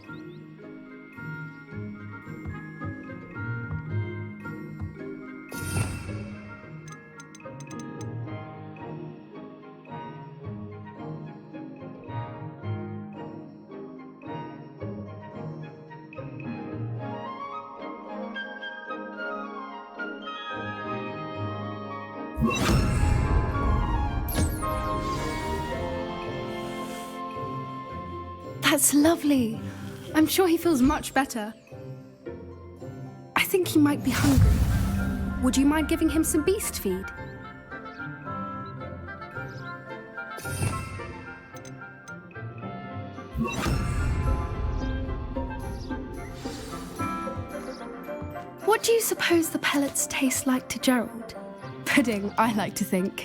That's lovely. I'm sure he feels much better. I think he might be hungry. Would you mind giving him some beast feed? What do you suppose the pellets taste like to Gerald? Pudding, I like to think.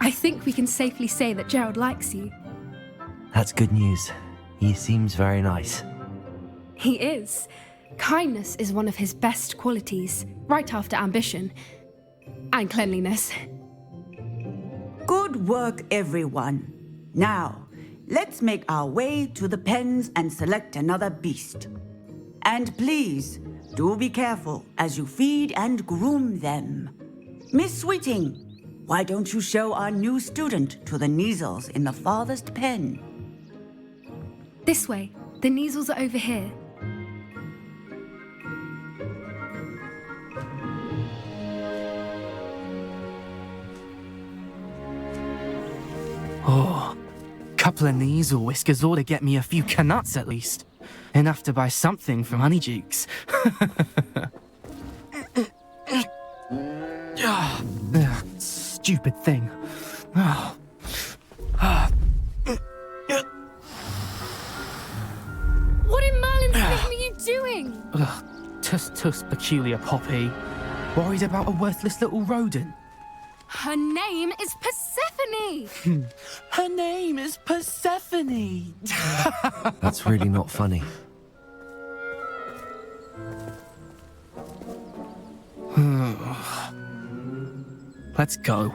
I think we can safely say that Gerald likes you. That's good news. He seems very nice. He is. Kindness is one of his best qualities, right after ambition. And cleanliness. Good work, everyone. Now, let's make our way to the pens and select another beast. And please, do be careful as you feed and groom them. Miss Sweeting, why don't you show our new student to the Neasels in the farthest pen? This way. The Neasels are over here. Oh, couple of Neasel whiskers ought to get me a few canuts at least. Enough to buy something from Honeydukes. Stupid thing. Oh. What in Merlin's name are you doing? Tuss, peculiar Poppy. Worried about a worthless little rodent. Her name is Persephone! Her name is Persephone! That's really not funny. Let's go.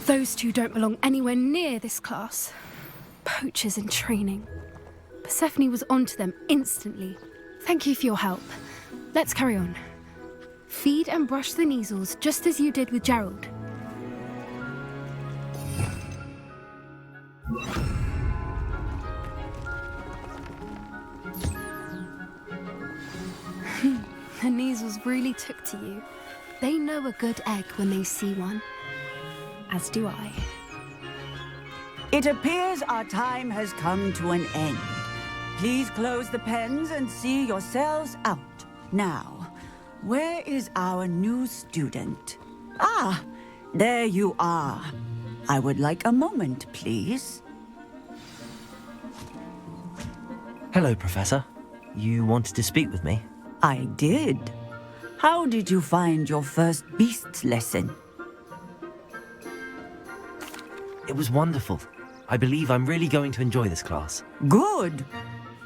Those two don't belong anywhere near this class. Poachers in training. Persephone was onto them instantly. Thank you for your help. Let's carry on. Feed and brush the Neasels just as you did with Gerald. The Neasels really took to you. They know a good egg when they see one. As do I. It appears our time has come to an end. Please close the pens and see yourselves out. Now, where is our new student? Ah, there you are. I would like a moment, please. Hello, Professor. You wanted to speak with me? I did. How did you find your first beasts lesson? It was wonderful. I believe I'm really going to enjoy this class. Good.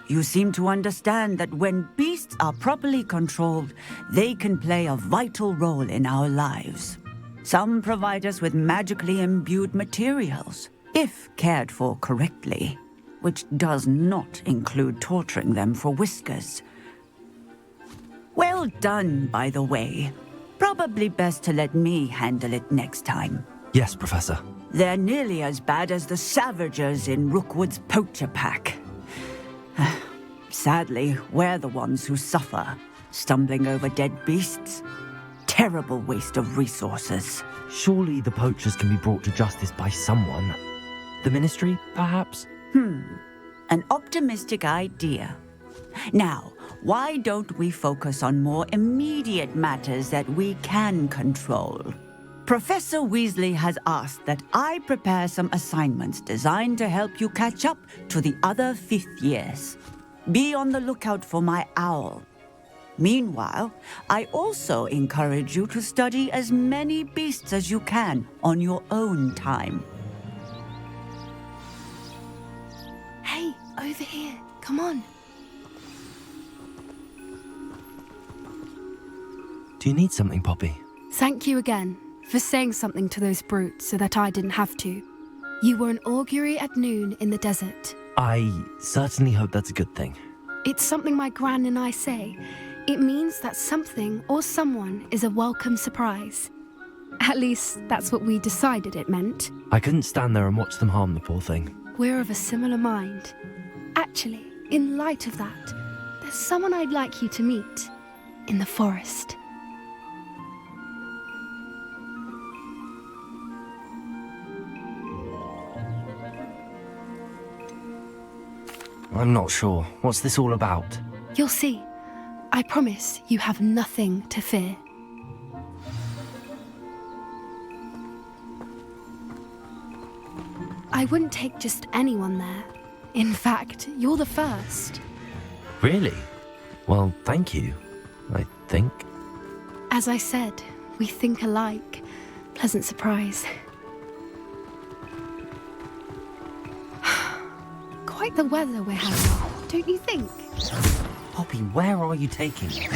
You seem to understand that when beasts are properly controlled, they can play a vital role in our lives. Some provide us with magically imbued materials, if cared for correctly, which does not include torturing them for whiskers. Well done, by the way. Probably best to let me handle it next time. Yes, Professor. They're nearly as bad as the Savagers in Rookwood's poacher pack. Sadly, we're the ones who suffer, stumbling over dead beasts. Terrible waste of resources. Surely the poachers can be brought to justice by someone. The Ministry, perhaps? An optimistic idea. Now, why don't we focus on more immediate matters that we can control? Professor Weasley has asked that I prepare some assignments designed to help you catch up to the other fifth years. Be on the lookout for my owl. Meanwhile, I also encourage you to study as many beasts as you can on your own time. Hey, over here. Come on. Do you need something, Poppy? Thank you again for saying something to those brutes so that I didn't have to. You were an augury at noon in the desert. I certainly hope that's a good thing. It's something my gran and I say. It means that something or someone is a welcome surprise. At least, that's what we decided it meant. I couldn't stand there and watch them harm the poor thing. We're of a similar mind. Actually, in light of that, there's someone I'd like you to meet. In the forest. I'm not sure. What's this all about? You'll see. I promise you have nothing to fear. I wouldn't take just anyone there. In fact, you're the first. Really? Well, thank you, I think. As I said, we think alike. Pleasant surprise. Quite the weather we're having, don't you think? Poppy, where are you taking me?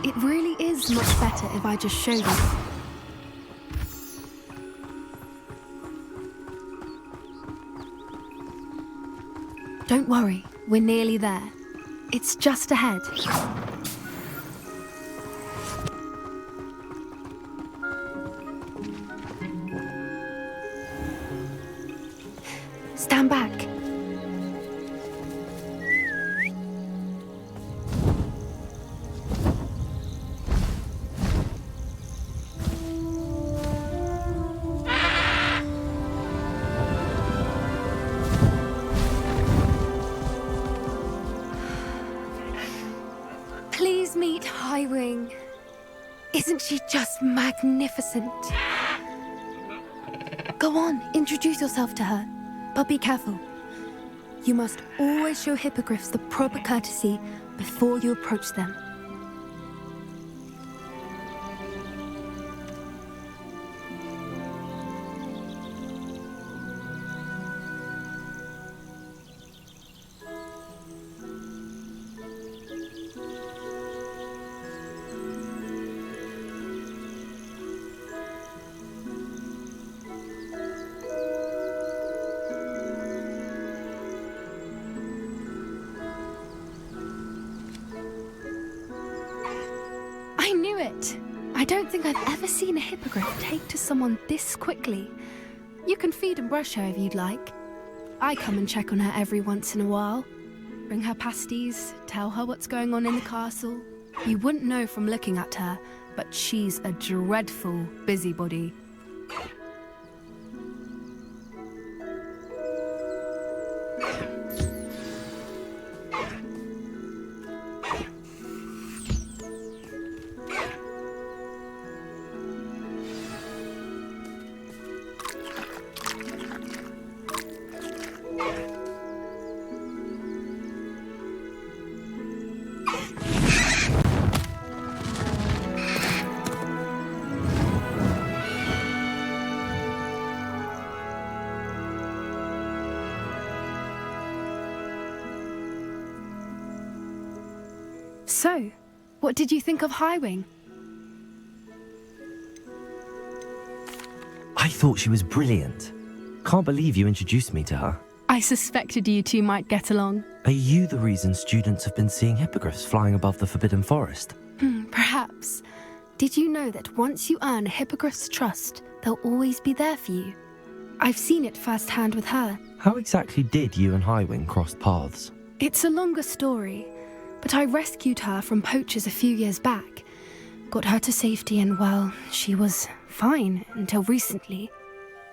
It really is much better if I just show you. Don't worry, we're nearly there. It's just ahead. Stand back. Please meet Highwing. Isn't she just magnificent? Go on, introduce yourself to her. But be careful. You must always show hippogriffs the proper courtesy before you approach them. I knew it! I don't think I've ever seen a hippogriff take to someone this quickly. You can feed and brush her if you'd like. I come and check on her every once in a while. Bring her pasties, tell her what's going on in the castle. You wouldn't know from looking at her, but she's a dreadful busybody. So, what did you think of Highwing? I thought she was brilliant. Can't believe you introduced me to her. I suspected you two might get along. Are you the reason students have been seeing hippogriffs flying above the Forbidden Forest? Perhaps. Did you know that once you earn a hippogriff's trust, they'll always be there for you? I've seen it firsthand with her. How exactly did you and Highwing cross paths? It's a longer story, but I rescued her from poachers a few years back. Got her to safety and, well, she was fine until recently.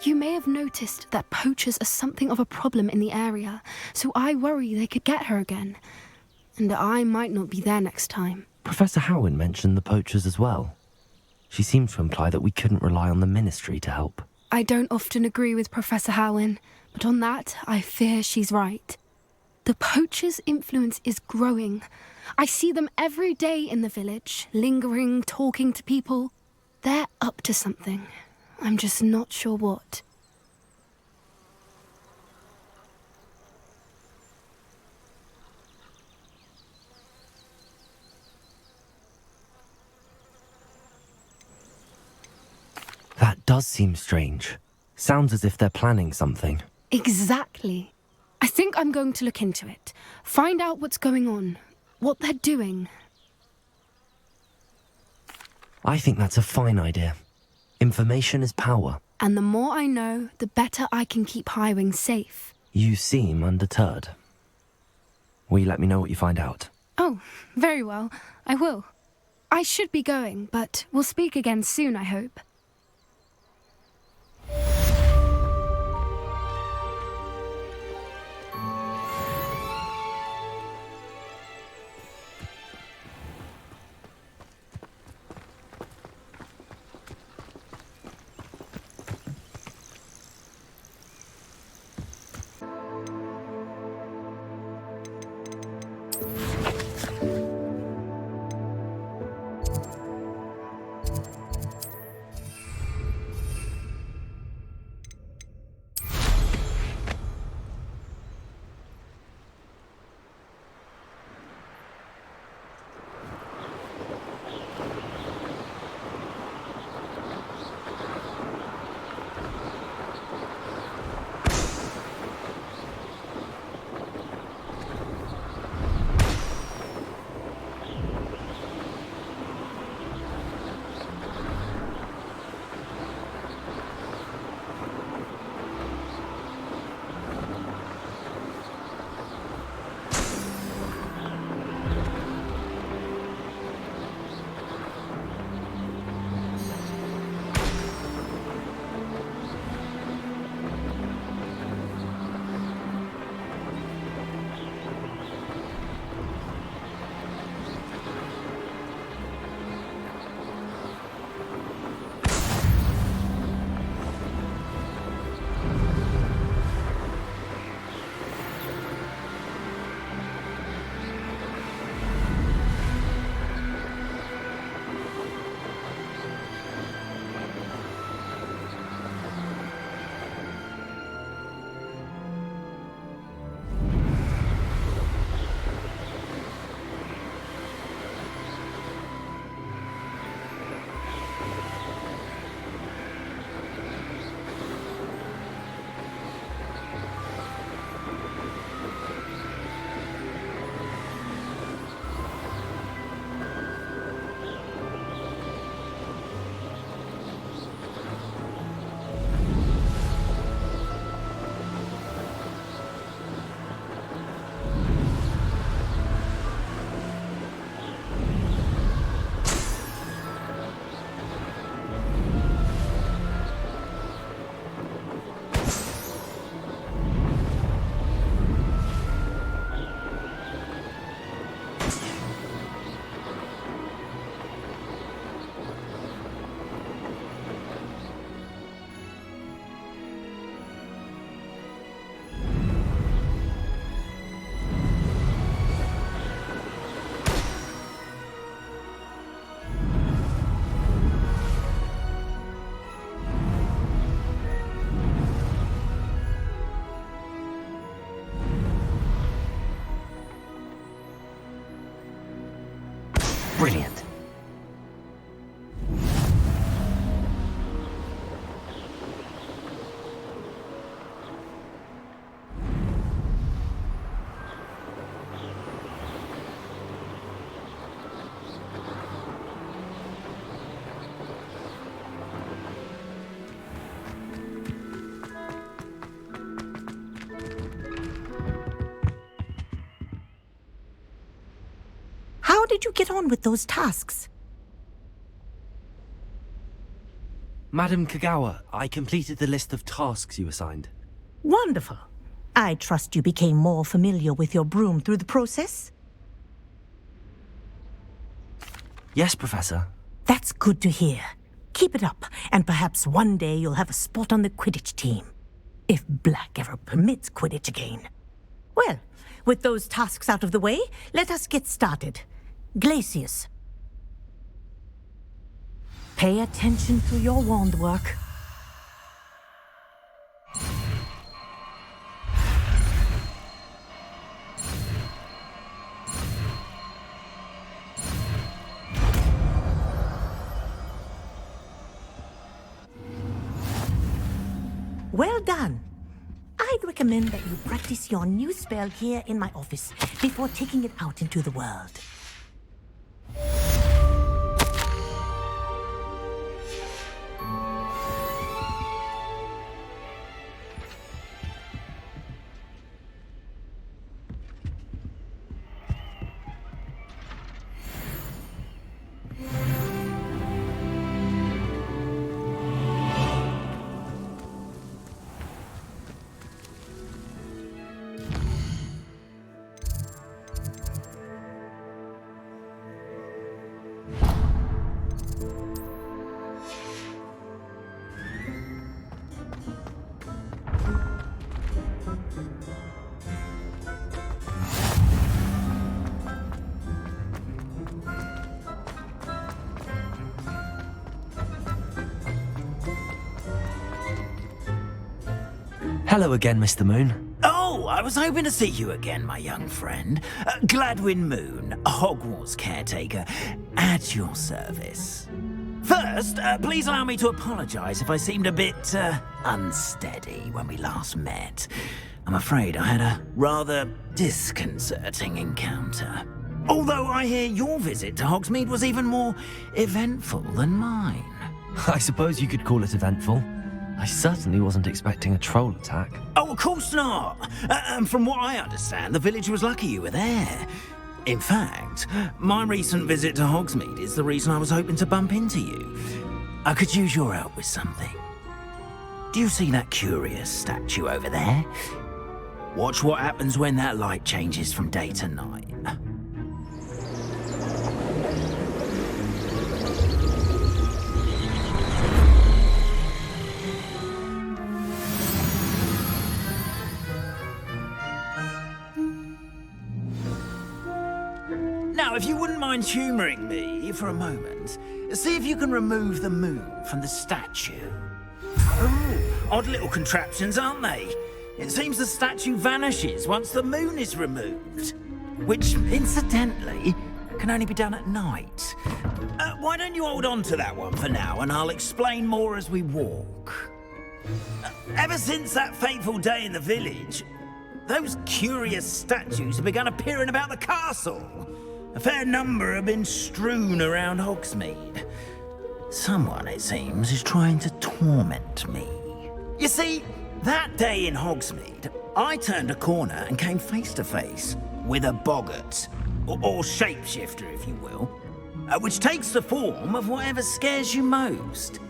You may have noticed that poachers are something of a problem in the area, so I worry they could get her again. And I might not be there next time. Professor Howen mentioned the poachers as well. She seemed to imply that we couldn't rely on the Ministry to help. I don't often agree with Professor Howen, but on that, I fear she's right. The poachers' influence is growing. I see them every day in the village, lingering, talking to people. They're up to something. I'm just not sure what. That does seem strange. Sounds as if they're planning something. Exactly. I think I'm going to look into it. Find out what's going on, what they're doing. I think that's a fine idea. Information is power. And the more I know, the better I can keep Highwing safe. You seem undeterred. Will you let me know what you find out? Oh, very well. I will. I should be going, but we'll speak again soon, I hope. Brilliant. How did you get on with those tasks? Madam Kagawa, I completed the list of tasks you assigned. Wonderful. I trust you became more familiar with your broom through the process? Yes, Professor. That's good to hear. Keep it up, and perhaps one day you'll have a spot on the Quidditch team. If Black ever permits Quidditch again. Well, with those tasks out of the way, let us get started. Glacius. Pay attention to your wand work. Well done. I'd recommend that you practice your new spell here in my office before taking it out into the world. Hello again, Mr. Moon. Oh, I was hoping to see you again, my young friend. Gladwin Moon, Hogwarts caretaker, at your service. First, please allow me to apologise if I seemed a bit unsteady when we last met. I'm afraid I had a rather disconcerting encounter. Although I hear your visit to Hogsmeade was even more eventful than mine. I suppose you could call it eventful. I certainly wasn't expecting a troll attack. Oh, of course not. And from what I understand, the village was lucky you were there. In fact, my recent visit to Hogsmeade is the reason I was hoping to bump into you. I could use your help with something. Do you see that curious statue over there? Watch what happens when that light changes from day to night. Now, if you wouldn't mind humouring me for a moment, see if you can remove the moon from the statue. Oh, odd little contraptions, aren't they? It seems the statue vanishes once the moon is removed. Which, incidentally, can only be done at night. Why don't you hold on to that one for now, and I'll explain more as we walk. Ever since that fateful day in the village, those curious statues have begun appearing about the castle. A fair number have been strewn around Hogsmeade. Someone, it seems, is trying to torment me. You see, that day in Hogsmeade, I turned a corner and came face to face with a boggart, or shapeshifter, if you will, which takes the form of whatever scares you most.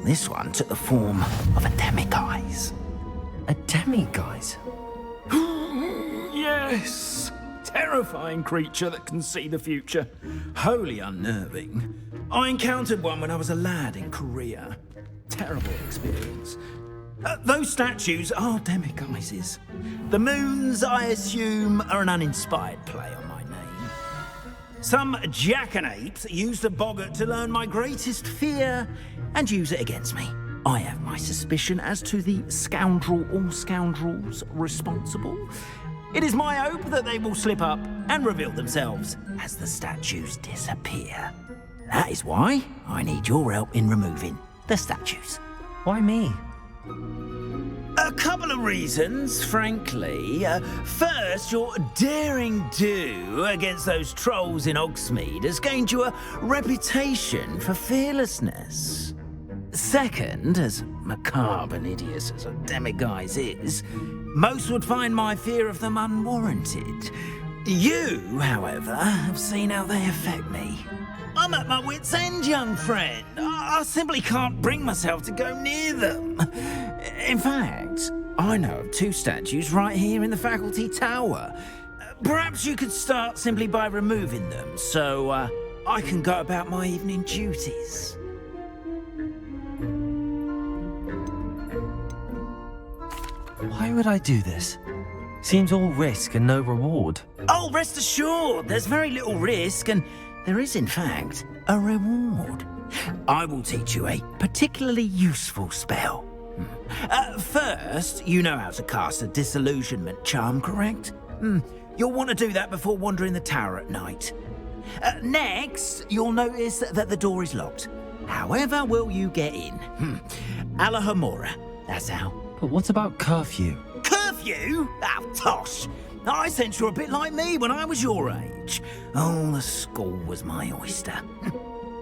This one took the form of a demiguise. A demiguise? Yes! Terrifying creature that can see the future. Wholly unnerving. I encountered one when I was a lad in Korea. Terrible experience. Those statues are demiguises. The moons, I assume, are an uninspired play on my name. Some jackanapes used the boggart to learn my greatest fear and use it against me. I have my suspicion as to the scoundrel or scoundrels responsible. It is my hope that they will slip up and reveal themselves as the statues disappear. That is why I need your help in removing the statues. Why me? A couple of reasons, frankly. First, your daring do against those trolls in Hogsmeade has gained you a reputation for fearlessness. Second, as macabre and hideous as a demiguise is, most would find my fear of them unwarranted. You, however, have seen how they affect me. I'm at my wit's end, young friend. I simply can't bring myself to go near them. In fact, I know of 2 statues right here in the faculty tower. Perhaps you could start simply by removing them, so I can go about my evening duties. Why would I do this? Seems all risk and no reward. Oh, rest assured, there's very little risk, and there is, in fact, a reward. I will teach you a particularly useful spell. First, you know how to cast a disillusionment charm, correct? You'll want to do that before wandering the tower at night. Next, you'll notice that the door is locked. However will you get in? Alahomora, that's how. But what about curfew? Curfew? Oh, tosh. I sense you're a bit like me when I was your age. Oh, the school was my oyster.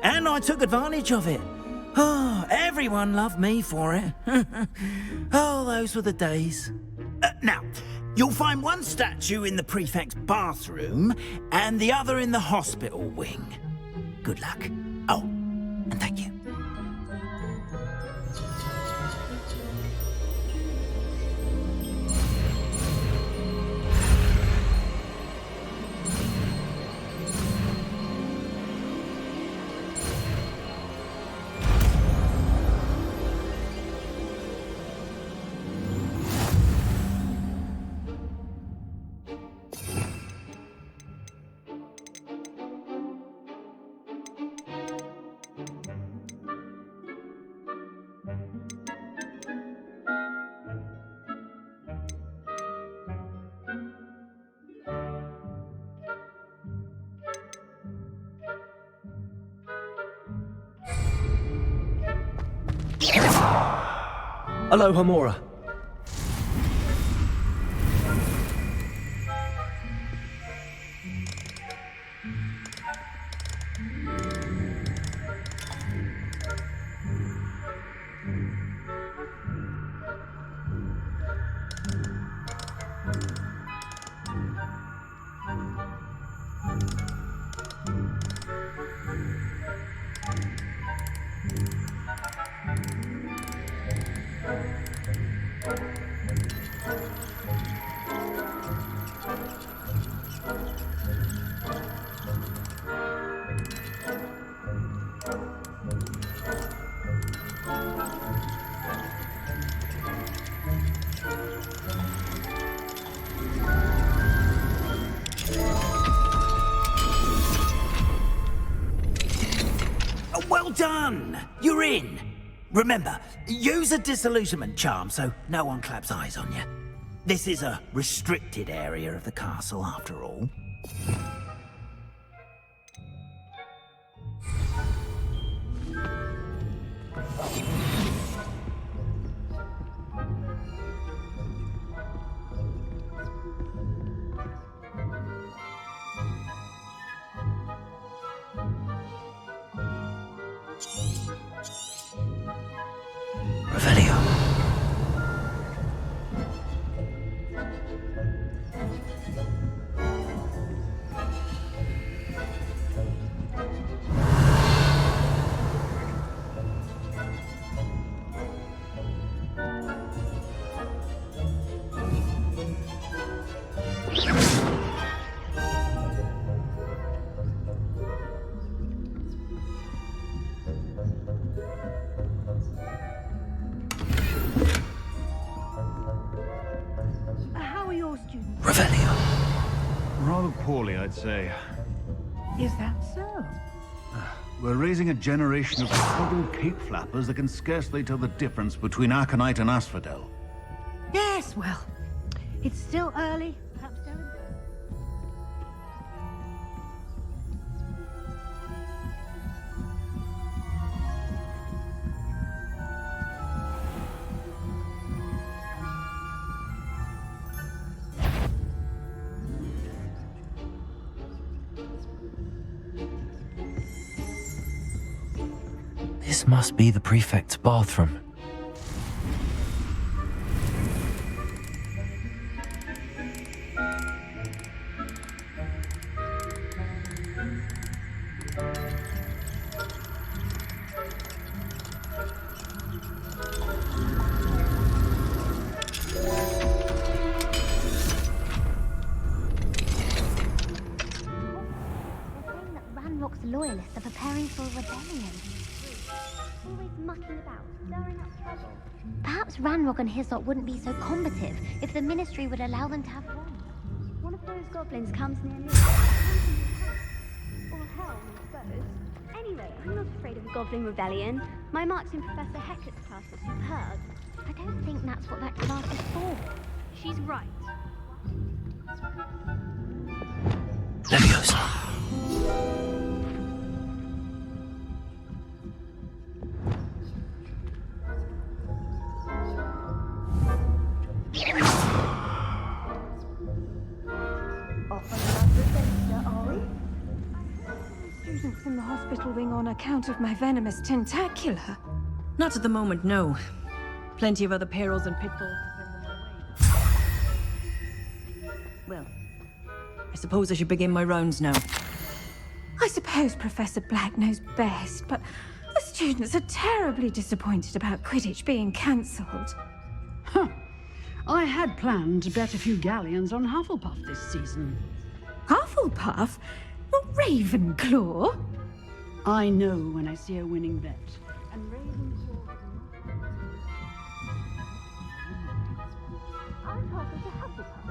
And I took advantage of it. Oh, everyone loved me for it. Oh, those were the days. Now, you'll find one statue in the prefect's bathroom and the other in the hospital wing. Good luck. Oh, and thank you. Alohomora. Well done! You're in. Remember, use a disillusionment charm so no one claps eyes on you. This is a restricted area of the castle, after all. Rather poorly, I'd say. Is that so? We're raising a generation of fuddled cape flappers that can scarcely tell the difference between aconite and asphodel. Yes, well, it's still early. Perhaps This must be the prefect's bathroom. Ranrock's loyalists are preparing for a rebellion. Always mucking about, stirring up trouble. Perhaps Ranrock and his lot wouldn't be so combative if the Ministry would allow them to have wands. One of those goblins comes near me. Or hell, I suppose. Anyway, I'm not afraid of a goblin rebellion. My marks in Professor Hecat's class are superb. I don't think that's what that class is for. She's right. Leviosa. Students in the hospital wing on account of my venomous tentacular. Not at the moment, no. Plenty of other perils and pitfalls to send them away. Well, I suppose I should begin my rounds now. I suppose Professor Black knows best, but the students are terribly disappointed about Quidditch being cancelled. Huh. I had planned to bet a few galleons on Hufflepuff this season. Hufflepuff? Not Ravenclaw? I know when I see a winning bet. And Ravenclaw... I'm talking to Hufflepuff.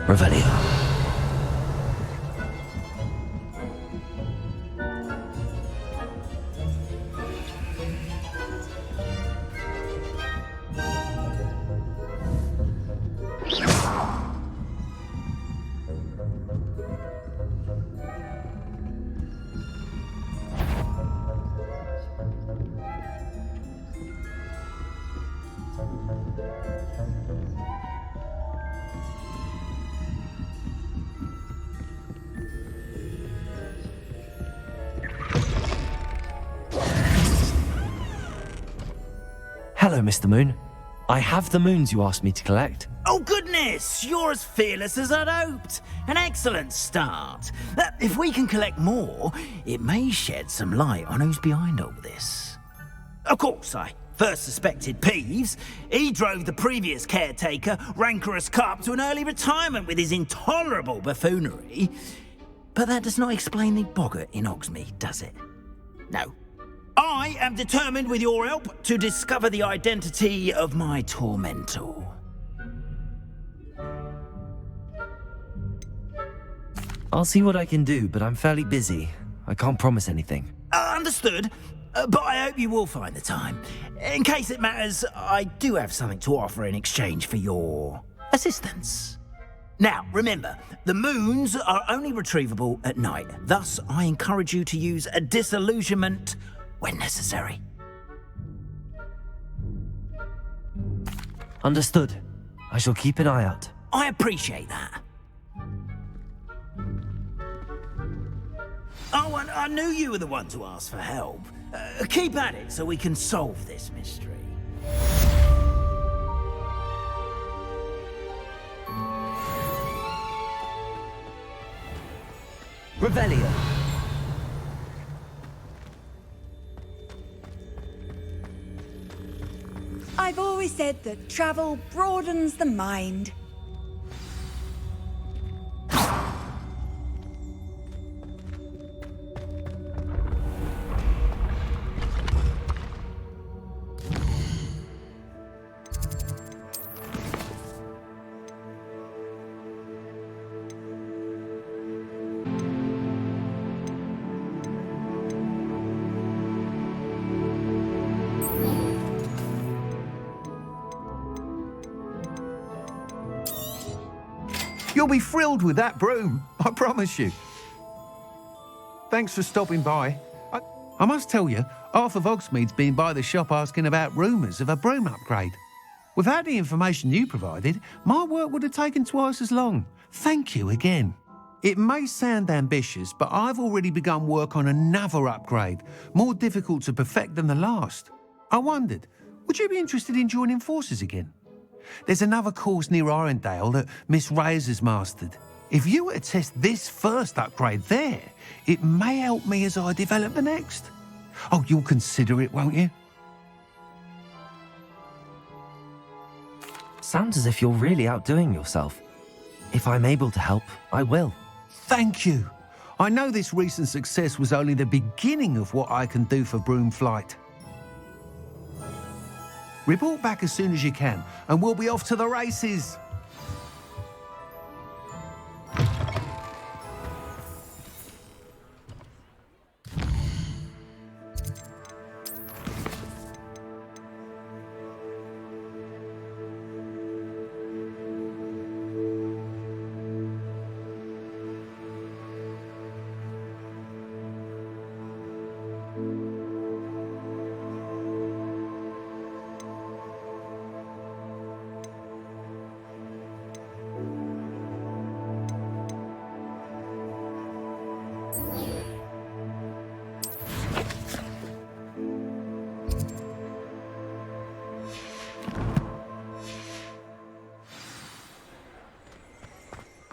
Revelio. Hello, Mr. Moon. I have the moons you asked me to collect. Oh, goodness! You're as fearless as I'd hoped. An excellent start. If we can collect more, it may shed some light on who's behind all this. Of course, I first suspected Peeves. He drove the previous caretaker, Rancorous Carp, to an early retirement with his intolerable buffoonery. But that does not explain the boggart in Hogsmeade, does it? No. I am determined, with your help, to discover the identity of my tormentor. I'll see what I can do, but I'm fairly busy. I can't promise anything. Understood. But I hope you will find the time. In case it matters, I do have something to offer in exchange for your assistance. Now, remember, the moons are only retrievable at night. Thus, I encourage you to use a disillusionment when necessary. Understood. I shall keep an eye out. I appreciate that. Oh, and I knew you were the one to ask for help. Keep at it so we can solve this mystery. Revelio. I've always said that travel broadens the mind. You'll be thrilled with that broom, I promise you. Thanks for stopping by. I must tell you, half of Hogsmeade's been by the shop asking about rumours of a broom upgrade. Without the information you provided, my work would have taken twice as long. Thank you again. It may sound ambitious, but I've already begun work on another upgrade, more difficult to perfect than the last. I wondered, would you be interested in joining forces again? There's another course near Irondale that Miss Reyes has mastered. If you were to test this first upgrade there, it may help me as I develop the next. Oh, you'll consider it, won't you? Sounds as if you're really outdoing yourself. If I'm able to help, I will. Thank you. I know this recent success was only the beginning of what I can do for Broomflight. Report back as soon as you can, and we'll be off to the races.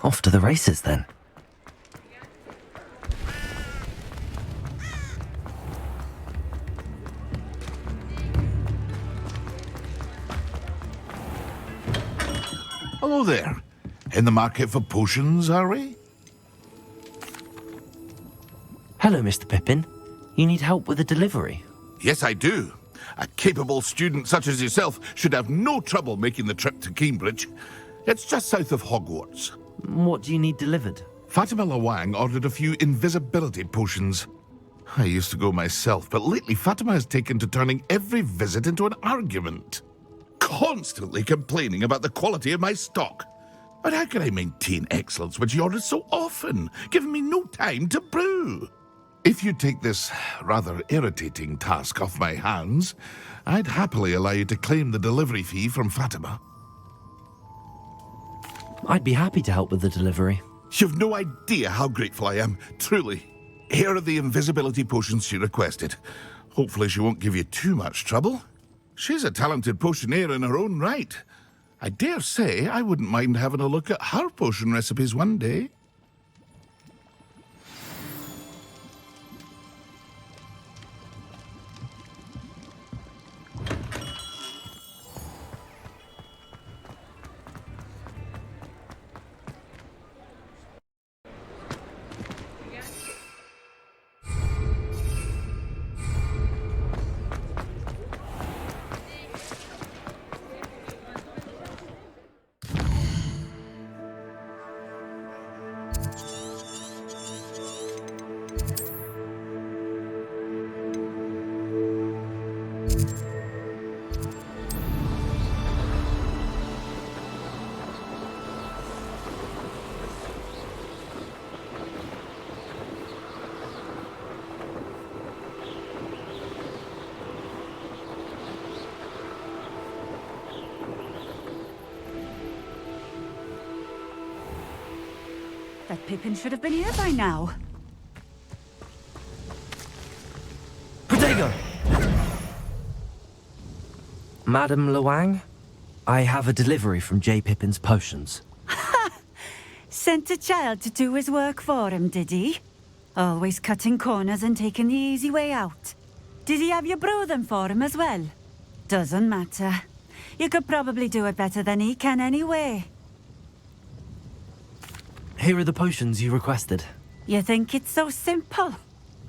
Off to the races, then. Hello there. In the market for potions, are we? Hello, Mr. Pippin. You need help with a delivery? Yes, I do. A capable student such as yourself should have no trouble making the trip to Cambridge. It's just south of Hogwarts. What do you need delivered? Fatima Lawang ordered a few invisibility potions. I used to go myself, but lately Fatima has taken to turning every visit into an argument. Constantly complaining about the quality of my stock. But how can I maintain excellence when she orders so often, giving me no time to brew? If you take this rather irritating task off my hands, I'd happily allow you to claim the delivery fee from Fatima. I'd be happy to help with the delivery. You've no idea how grateful I am, truly. Here are the invisibility potions she requested. Hopefully she won't give you too much trouble. She's a talented potioneer in her own right. I dare say I wouldn't mind having a look at her potion recipes one day. That Pippin should have been here by now. Protego! Madam Lawang, I have a delivery from J. Pippin's potions. Sent a child to do his work for him, did he? Always cutting corners and taking the easy way out. Did he have you brew them for him as well? Doesn't matter. You could probably do it better than he can anyway. Here are the potions you requested. You think it's so simple?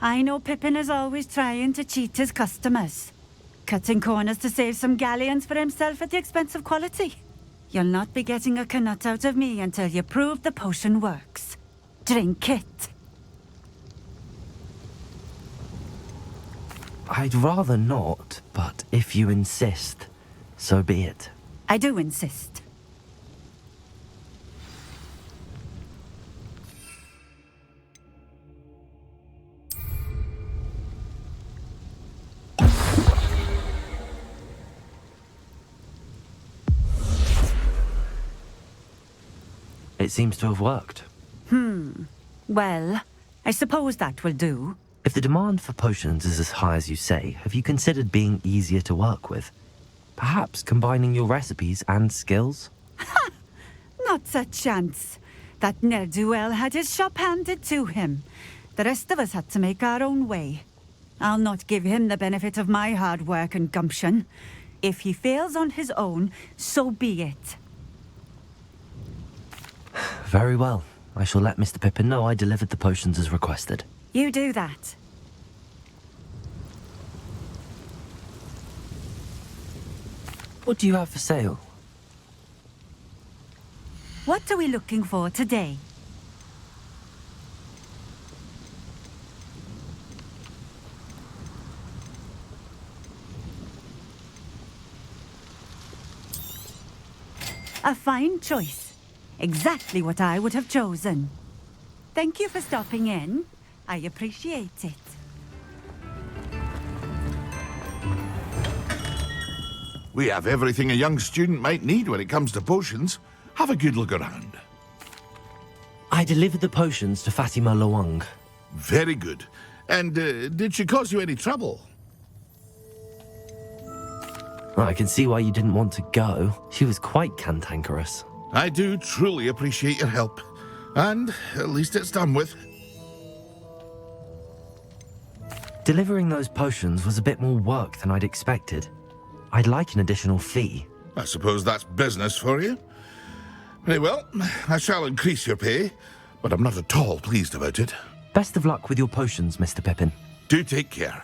I know Pippin is always trying to cheat his customers. Cutting corners to save some galleons for himself at the expense of quality. You'll not be getting a canut out of me until you prove the potion works. Drink it. I'd rather not, but if you insist, so be it. I do insist. It seems to have worked. Well, I suppose that will do. If the demand for potions is as high as you say, have you considered being easier to work with? Perhaps combining your recipes and skills? Not a chance. That ne'er-do-well had his shop handed to him. The rest of us had to make our own way. I'll not give him the benefit of my hard work and gumption. If he fails on his own, so be it. Very well. I shall let Mr. Pippin know I delivered the potions as requested. You do that. What do you have for sale? What are we looking for today? A fine choice. Exactly what I would have chosen. Thank you for stopping in. I appreciate it. We have everything a young student might need when it comes to potions. Have a good look around. I delivered the potions to Fatima Luang. Very good. And did she cause you any trouble? Well, I can see why you didn't want to go. She was quite cantankerous. I do truly appreciate your help. And at least it's done with. Delivering those potions was a bit more work than I'd expected. I'd like an additional fee. I suppose that's business for you. Very well, I shall increase your pay, but I'm not at all pleased about it. Best of luck with your potions, Mr. Pippin. Do take care.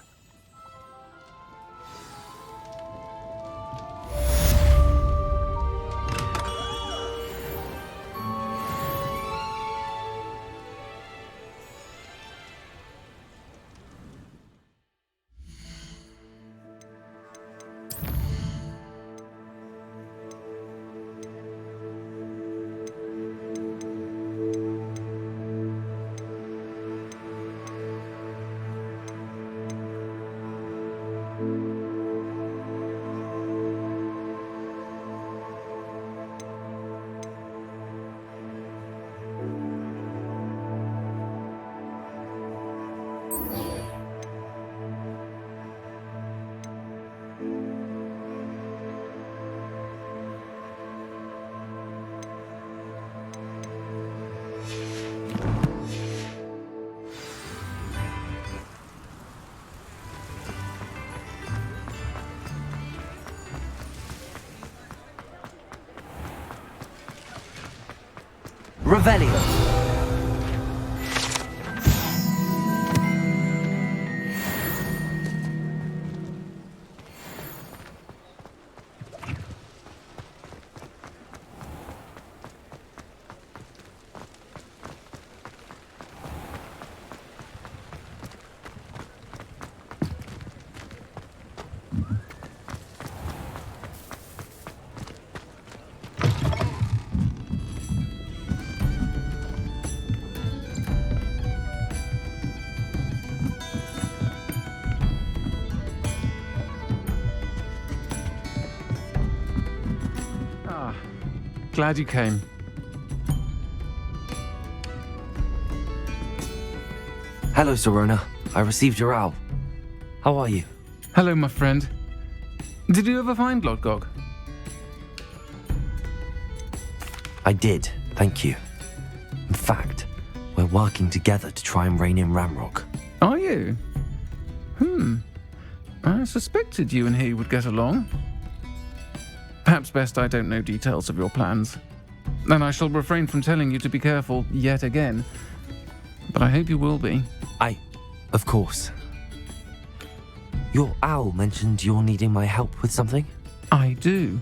Revelio. Glad you came. Hello, Sorona. I received your owl. How are you? Hello, my friend. Did you ever find Lodgog? I did, thank you. In fact, we're working together to try and rein in Ramrock. Are you? I suspected you and he would get along. Perhaps best I don't know details of your plans. Then I shall refrain from telling you to be careful yet again. But I hope you will be. Of course. Your owl mentioned you're needing my help with something? I do.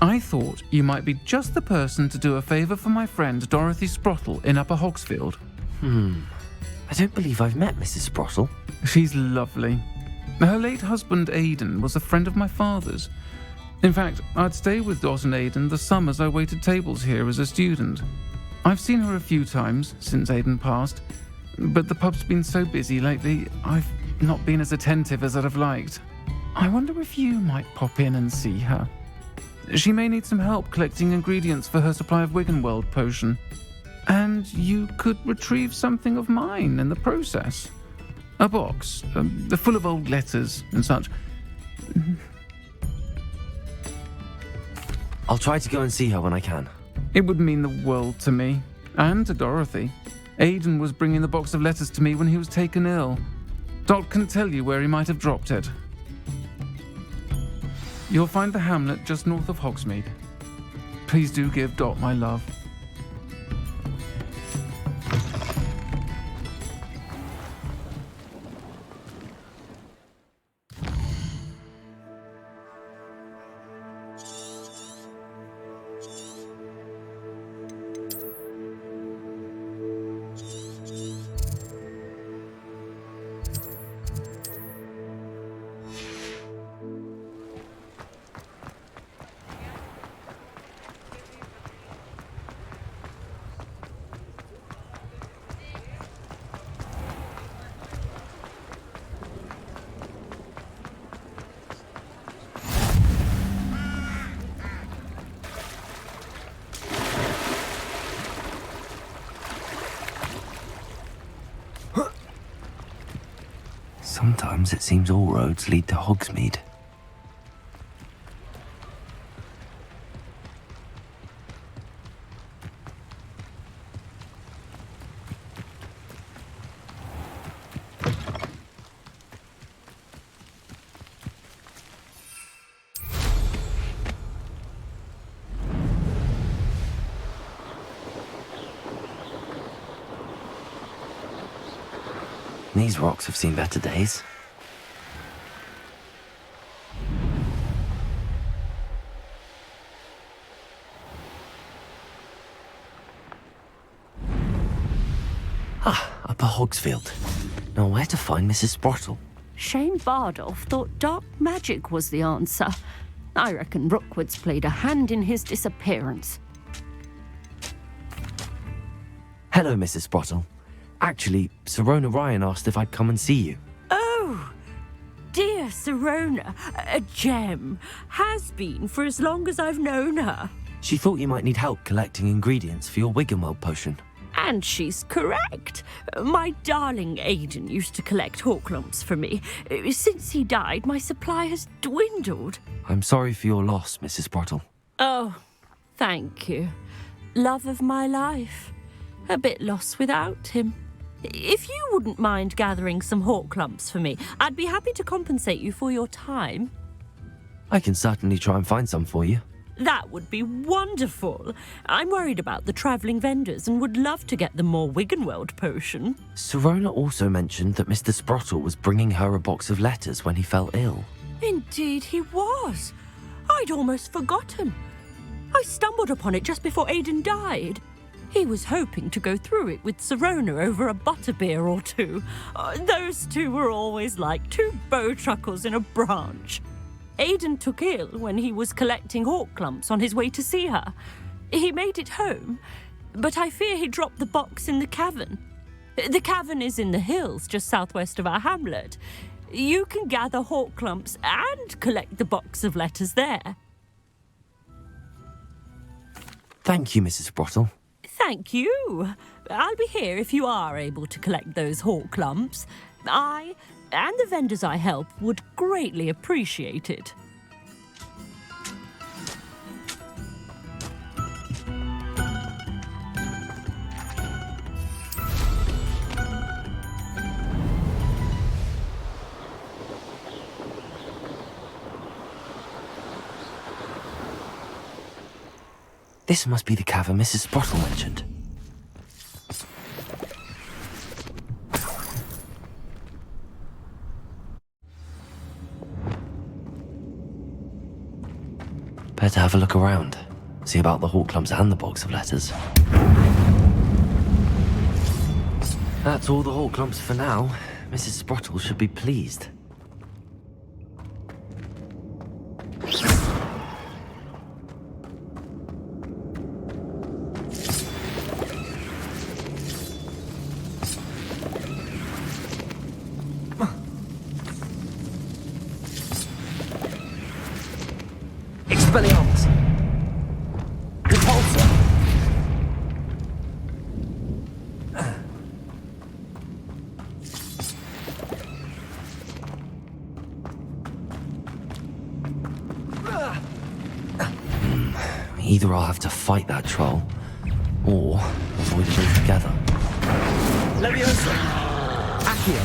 I thought you might be just the person to do a favour for my friend Dorothy Sprottle in Upper Hogsfield. I don't believe I've met Mrs. Sprottle. She's lovely. Her late husband Aidan was a friend of my father's. In fact, I'd stay with Dot and Aidan the summers I waited tables here as a student. I've seen her a few times since Aidan passed, but the pub's been so busy lately, I've not been as attentive as I'd have liked. I wonder if you might pop in and see her. She may need some help collecting ingredients for her supply of Wiggenweld potion. And you could retrieve something of mine in the process. A box, full of old letters and such. I'll try to go and see her when I can. It would mean the world to me, and to Dorothy. Aidan was bringing the box of letters to me when he was taken ill. Dot can tell you where he might have dropped it. You'll find the hamlet just north of Hogsmeade. Please do give Dot my love. Sometimes it seems all roads lead to Hogsmeade. These rocks have seen better days. Upper Hogsfield. Now where to find Mrs. Sprottle? Shane Bardolph thought dark magic was the answer. I reckon Rookwood's played a hand in his disappearance. Hello, Mrs. Sprottle. Actually, Sirona Ryan asked if I'd come and see you. Oh, dear Sirona, a gem. Has been for as long as I've known her. She thought you might need help collecting ingredients for your Wiggenweld potion. And she's correct. My darling Aidan used to collect hawklumps for me. Since he died, my supply has dwindled. I'm sorry for your loss, Mrs. Sprottle. Oh, thank you. Love of my life. A bit lost without him. If you wouldn't mind gathering some hawklumps for me, I'd be happy to compensate you for your time. I can certainly try and find some for you. That would be wonderful. I'm worried about the travelling vendors and would love to get them more Wiggenweld potion. Sirona also mentioned that Mr. Sprottle was bringing her a box of letters when he fell ill. Indeed he was. I'd almost forgotten. I stumbled upon it just before Aidan died. He was hoping to go through it with Sirona over a butterbeer or two. Those two were always like two bowtruckles in a branch. Aidan took ill when he was collecting hawklumps on his way to see her. He made it home, but I fear he dropped the box in the cavern. The cavern is in the hills just southwest of our hamlet. You can gather hawklumps and collect the box of letters there. Thank you, Mrs. Sprottle. Thank you. I'll be here if you are able to collect those hawklumps. I and the vendors I help would greatly appreciate it. This must be the cavern Mrs. Sprottle mentioned. Better have a look around. See about the hawklumps and the box of letters. That's all the hawklumps for now. Mrs. Sprottle should be pleased. Expelliarmus! Either I'll have to fight that troll, or avoid it altogether. Leviosa! Accio!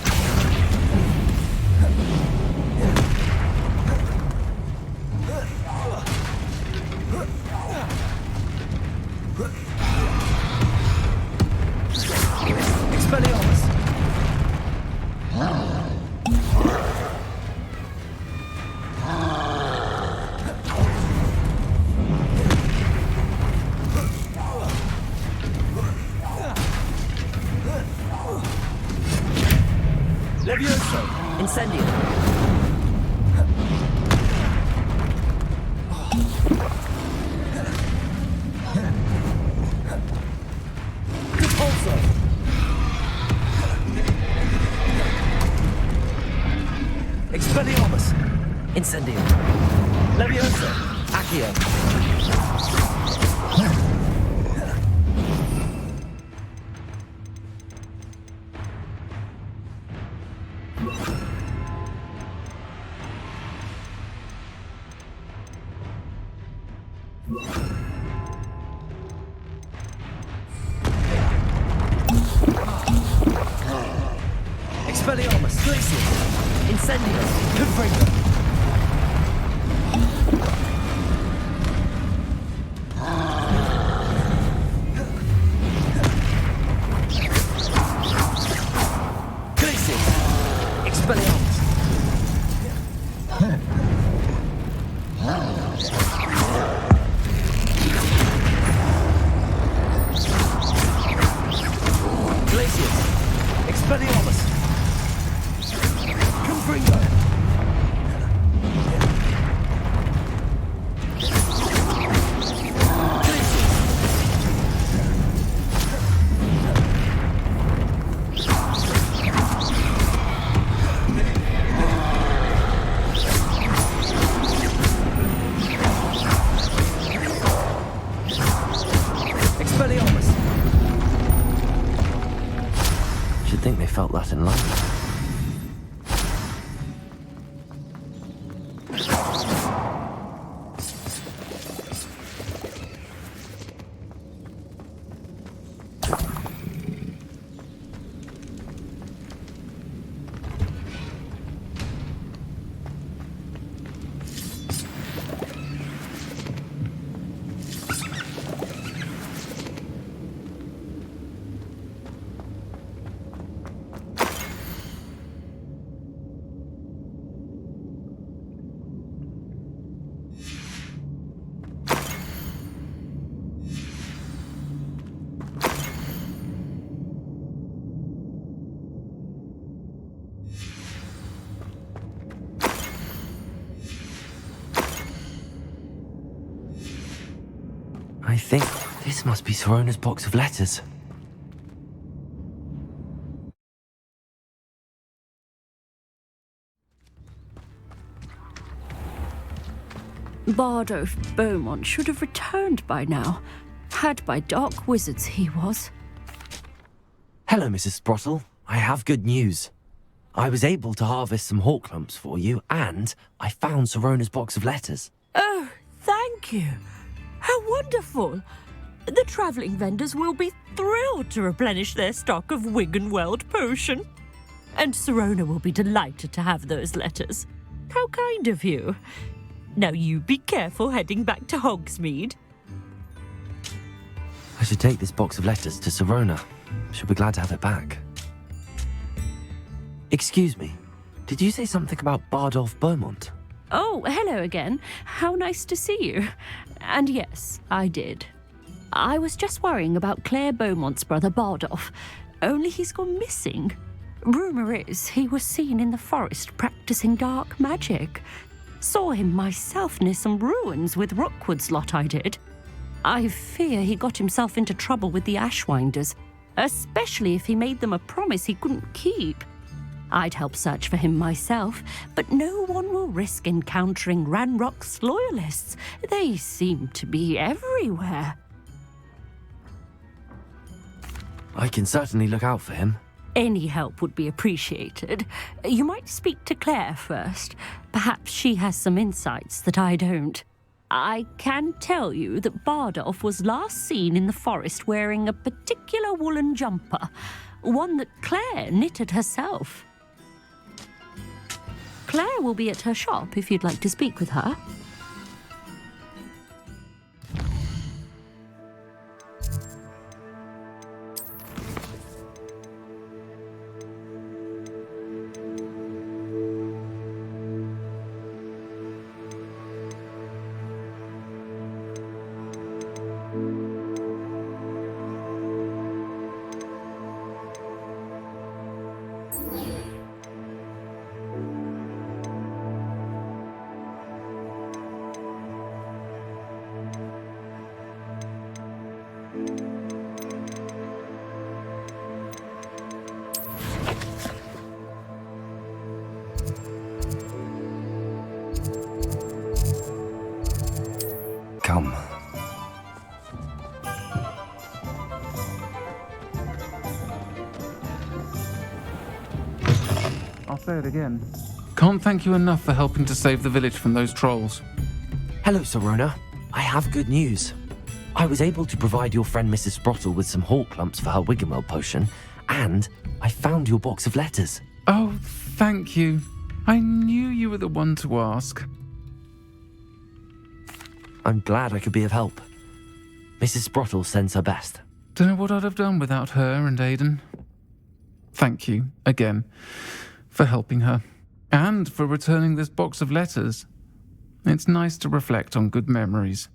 Expelliarmus! Levioso! Incendio! Repulso! Expelliarmus! Incendio! Levioso! Accio! Expelliarmus! Glacius! Incendio! Confringo! Glacius! Expelliarmus! Glacius! Expelliarmus! Confringo! Expelliarmus! Should think they felt that in London. I think this must be Sirona's box of letters. Bardolph Beaumont should have returned by now. Had by dark wizards he was. Hello, Mrs. Sprottle. I have good news. I was able to harvest some hawk lumps for you, and I found Sirona's box of letters. Oh, thank you. How wonderful. The travelling vendors will be thrilled to replenish their stock of Wiggenweld potion. And Sirona will be delighted to have those letters. How kind of you. Now you be careful heading back to Hogsmeade. I should take this box of letters to Sirona. She'll be glad to have it back. Excuse me, did you say something about Bardolph Beaumont? Oh, hello again. How nice to see you. And yes, I did. I was just worrying about Claire Beaumont's brother Bardolph, only he's gone missing. Rumour is he was seen in the forest practicing dark magic. Saw him myself near some ruins with Rookwood's lot I did. I fear he got himself into trouble with the Ashwinders, especially if he made them a promise he couldn't keep. I'd help search for him myself, but no one will risk encountering Ranrock's loyalists. They seem to be everywhere. I can certainly look out for him. Any help would be appreciated. You might speak to Claire first. Perhaps she has some insights that I don't. I can tell you that Bardolph was last seen in the forest wearing a particular woolen jumper, one that Claire knitted herself. Claire will be at her shop if you'd like to speak with her. Come. I'll say it again. Can't thank you enough for helping to save the village from those trolls. Hello, Sirona. I have good news. I was able to provide your friend Mrs. Sprottle with some hawk lumps for her Wiggenweld potion, and I found your box of letters. Oh, thank you. I knew you were the one to ask. I'm glad I could be of help. Mrs. Sprottle sends her best. Don't know what I'd have done without her and Aidan. Thank you, again, for helping her, and for returning this box of letters. It's nice to reflect on good memories.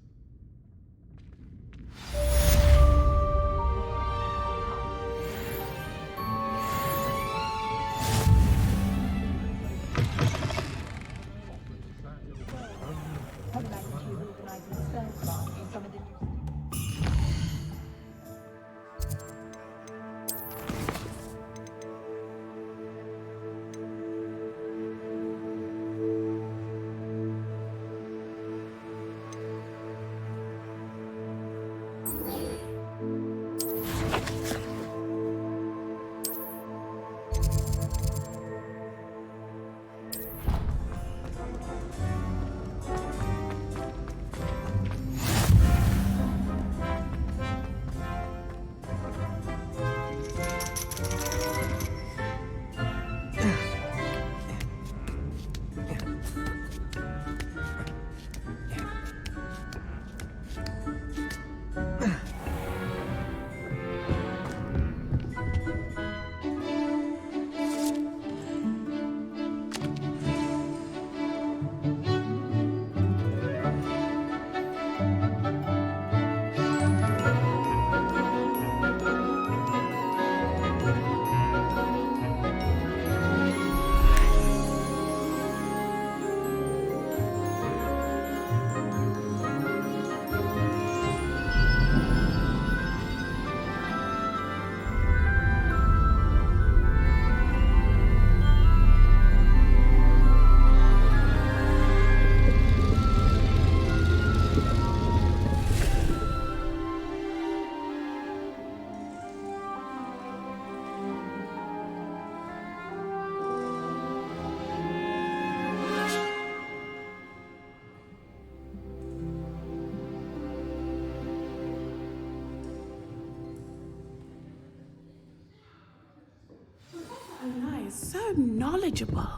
So knowledgeable.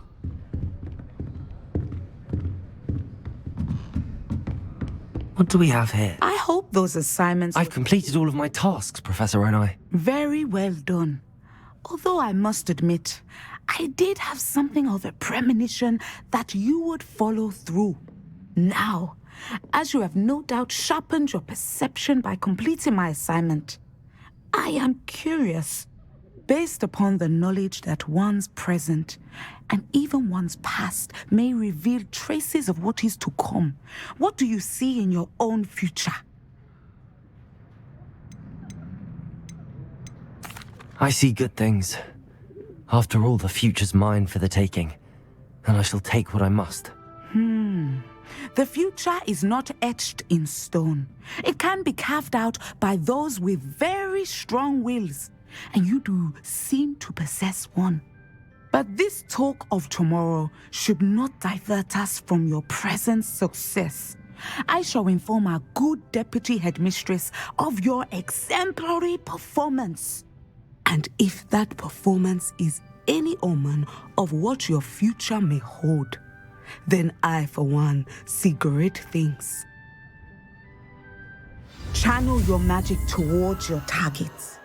What do we have here? I hope those assignments... I've completed all of my tasks, Professor Onai. Very well done. Although I must admit, I did have something of a premonition that you would follow through. Now, as you have no doubt sharpened your perception by completing my assignment, I am curious. Based upon the knowledge that one's present and even one's past may reveal traces of what is to come, what do you see in your own future? I see good things. After all, the future's mine for the taking, and I shall take what I must. The future is not etched in stone. It can be carved out by those with very strong wills. And you do seem to possess one. But this talk of tomorrow should not divert us from your present success. I shall inform our good deputy headmistress of your exemplary performance. And if that performance is any omen of what your future may hold, then I, for one, see great things. Channel your magic towards your targets.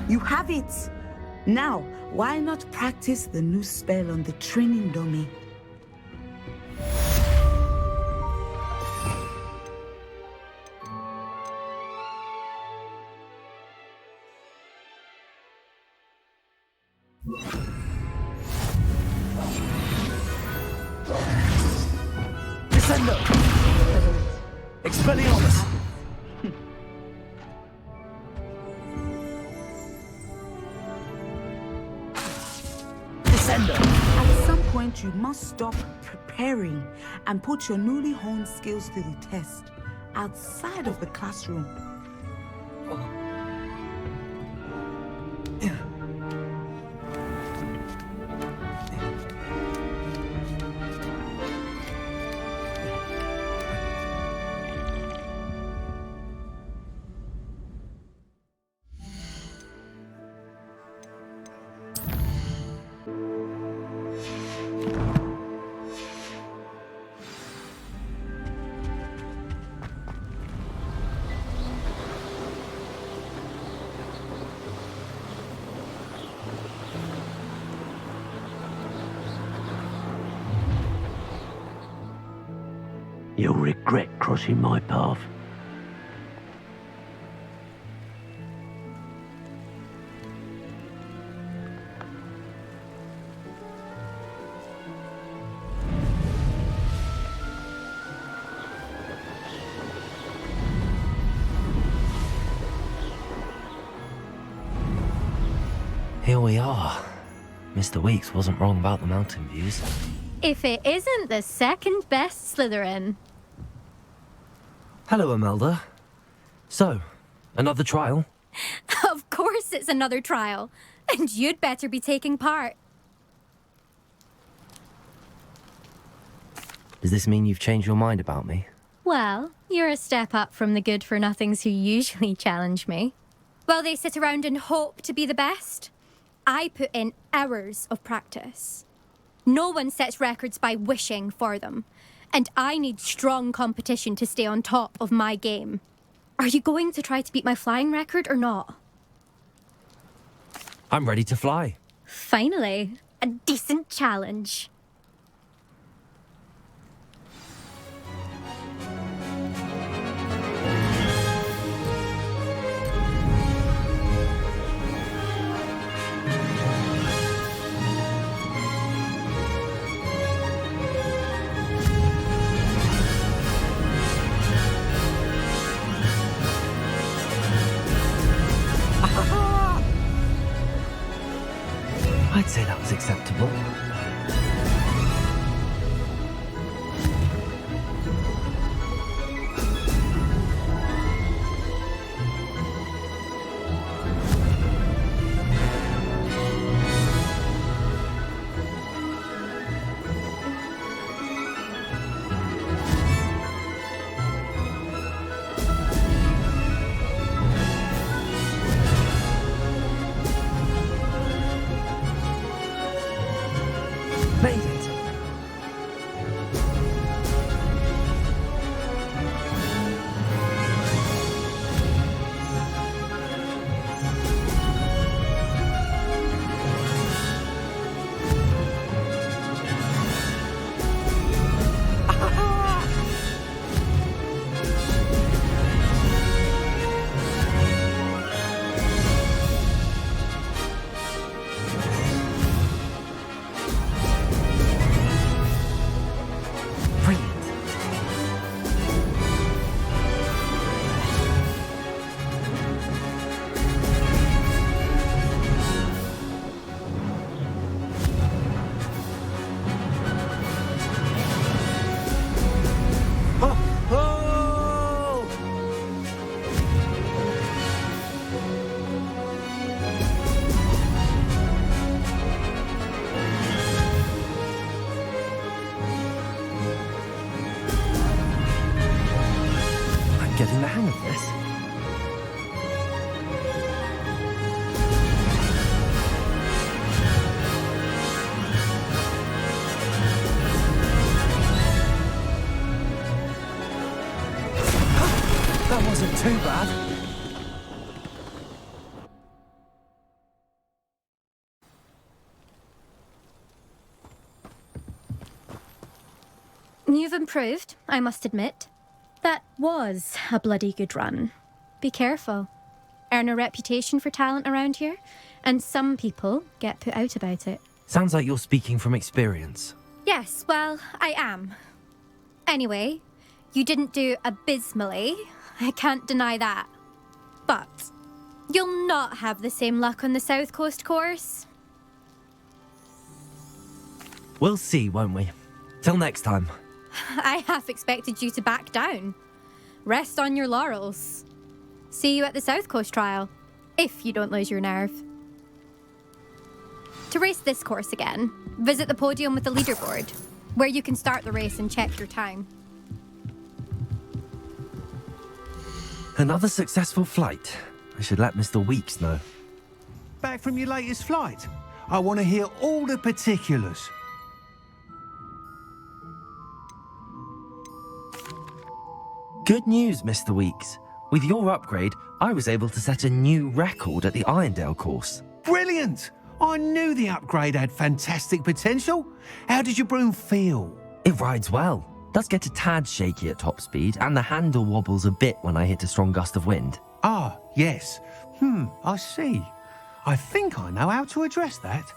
You have it! Now, why not practice the new spell on the training dummy? Descendo! Expelliarmus! Descendo! At some point, you must stop preparing and put your newly honed skills to the test outside of the classroom. You'll regret crossing my path. Here we are. Mr. Weeks wasn't wrong about the mountain views. If it isn't the second best Slytherin. Hello, Imelda. So, another trial? Of course it's another trial. And you'd better be taking part. Does this mean you've changed your mind about me? Well, you're a step up from the good-for-nothings who usually challenge me. While they sit around and hope to be the best, I put in hours of practice. No one sets records by wishing for them. And I need strong competition to stay on top of my game. Are you going to try to beat my flying record or not? I'm ready to fly. Finally, a decent challenge. I'd say that was acceptable. getting the hang of this. That wasn't too bad. You've improved, I must admit. That was a bloody good run. Be careful. Earn a reputation for talent around here, and some people get put out about it. Sounds like you're speaking from experience. Yes, well, I am. Anyway, you didn't do abysmally. I can't deny that. But you'll not have the same luck on the South Coast course. We'll see, won't we? Till next time. I half expected you to back down. Rest on your laurels. See you at the South Coast trial, if you don't lose your nerve. To race this course again, visit the podium with the leaderboard, where you can start the race and check your time. Another successful flight. I should let Mr. Weeks know. Back from your latest flight? I want to hear all the particulars. Good news, Mr. Weeks. With your upgrade, I was able to set a new record at the Irondale course. Brilliant! I knew the upgrade had fantastic potential. How did your broom feel? It rides well. Does get a tad shaky at top speed, and the handle wobbles a bit when I hit a strong gust of wind. Ah, yes. I see. I think I know how to address that.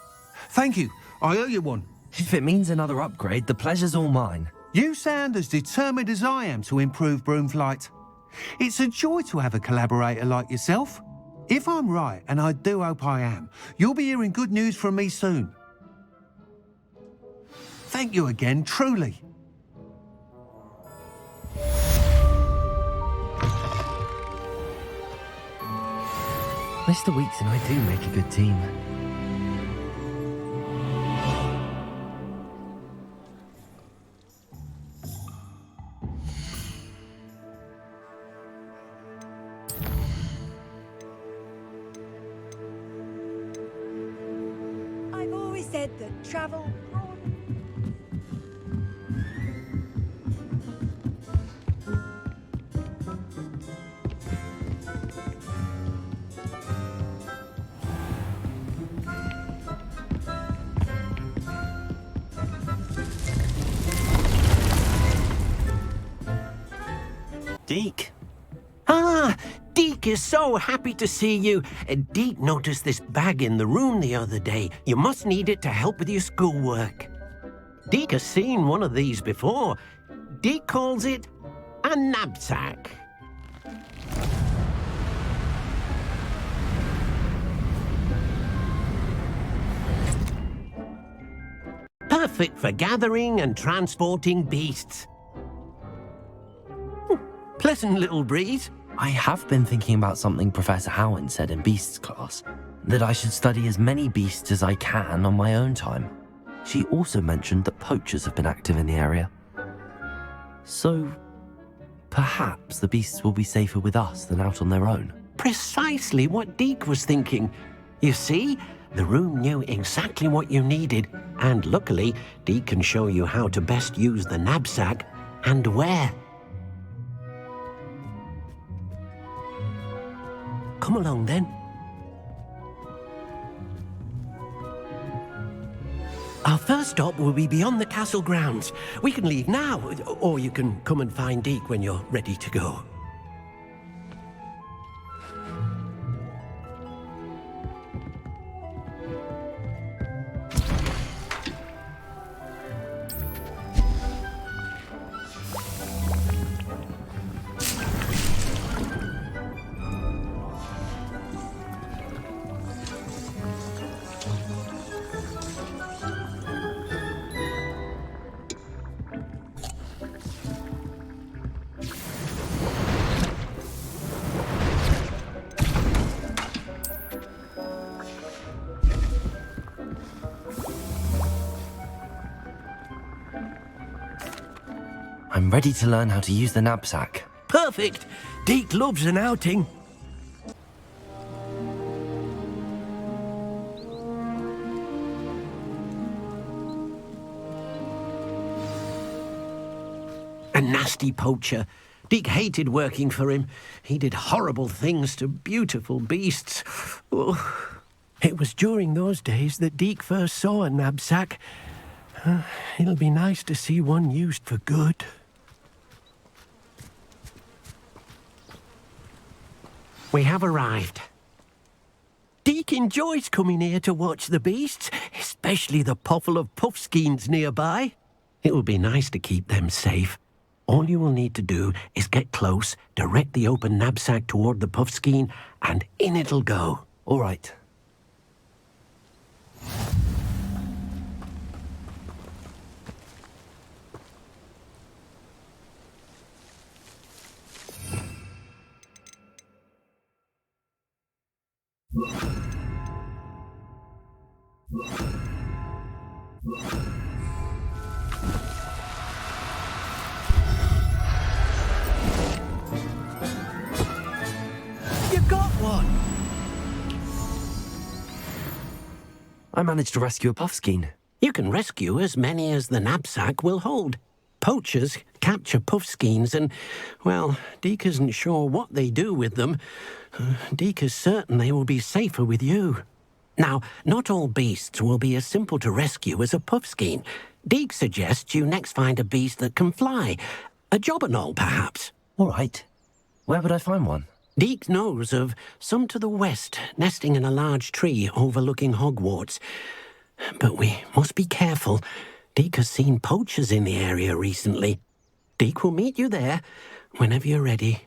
Thank you. I owe you one. If it means another upgrade, the pleasure's all mine. You sound as determined as I am to improve broom flight. It's a joy to have a collaborator like yourself. If I'm right, and I do hope I am, you'll be hearing good news from me soon. Thank you again, truly. Mr. Weeks and I do make a good team. I've always said that travel... Deke. Ah, Deke is so happy to see you. Deke noticed this bag in the room the other day. You must need it to help with your schoolwork. Deke has seen one of these before. Deke calls it a knapsack. Perfect for gathering and transporting beasts. Pleasant little breeze. I have been thinking about something Professor Howin said in Beasts class, that I should study as many beasts as I can on my own time. She also mentioned that poachers have been active in the area. So, perhaps the beasts will be safer with us than out on their own. Precisely what Deke was thinking. You see, the room knew exactly what you needed, and luckily, Deke can show you how to best use the knapsack and where. Come along, then. Our first stop will be beyond the castle grounds. We can leave now, or you can come and find Deke when you're ready to go. I'm ready to learn how to use the knapsack. Perfect. Deke loves an outing. A nasty poacher. Deke hated working for him. He did horrible things to beautiful beasts. Oh. It was during those days that Deke first saw a knapsack. It'll be nice to see one used for good. We have arrived. Deke enjoys coming here to watch the beasts, especially the potful of puffskeins nearby. It will be nice to keep them safe. All you will need to do is get close, direct the open knapsack toward the puffskein, and in it'll go. All right. You got one! I managed to rescue a puffskein. You can rescue as many as the knapsack will hold. Poachers capture puffskeins and, well, Deke isn't sure what they do with them. Deke is certain they will be safer with you. Now, not all beasts will be as simple to rescue as a puffskein. Deke suggests you next find a beast that can fly. A jobberknoll, perhaps. All right. Where would I find one? Deke knows of some to the west, nesting in a large tree overlooking Hogwarts. But we must be careful. Deke has seen poachers in the area recently. Deke will meet you there whenever you're ready.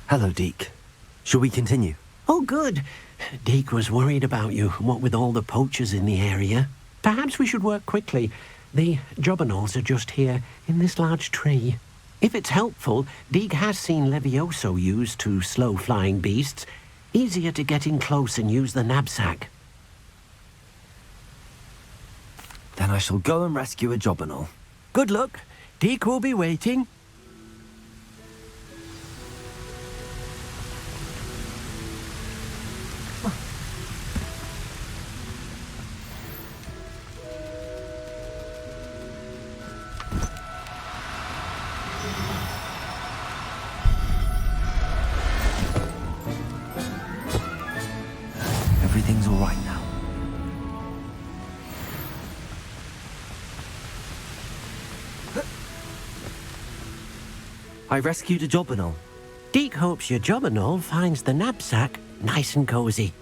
Hello, Deke. Shall we continue? Oh, good. Deke was worried about you, what with all the poachers in the area. Perhaps we should work quickly. The jobberknolls are just here, in this large tree. If it's helpful, Deke has seen Levioso used to slow flying beasts. Easier to get in close and use the knapsack. Then I shall go and rescue a jobberknoll. Good luck. Deke will be waiting. Everything's all right now. I rescued a jobberknoll. Deke hopes your jobberknoll finds the knapsack nice and cozy.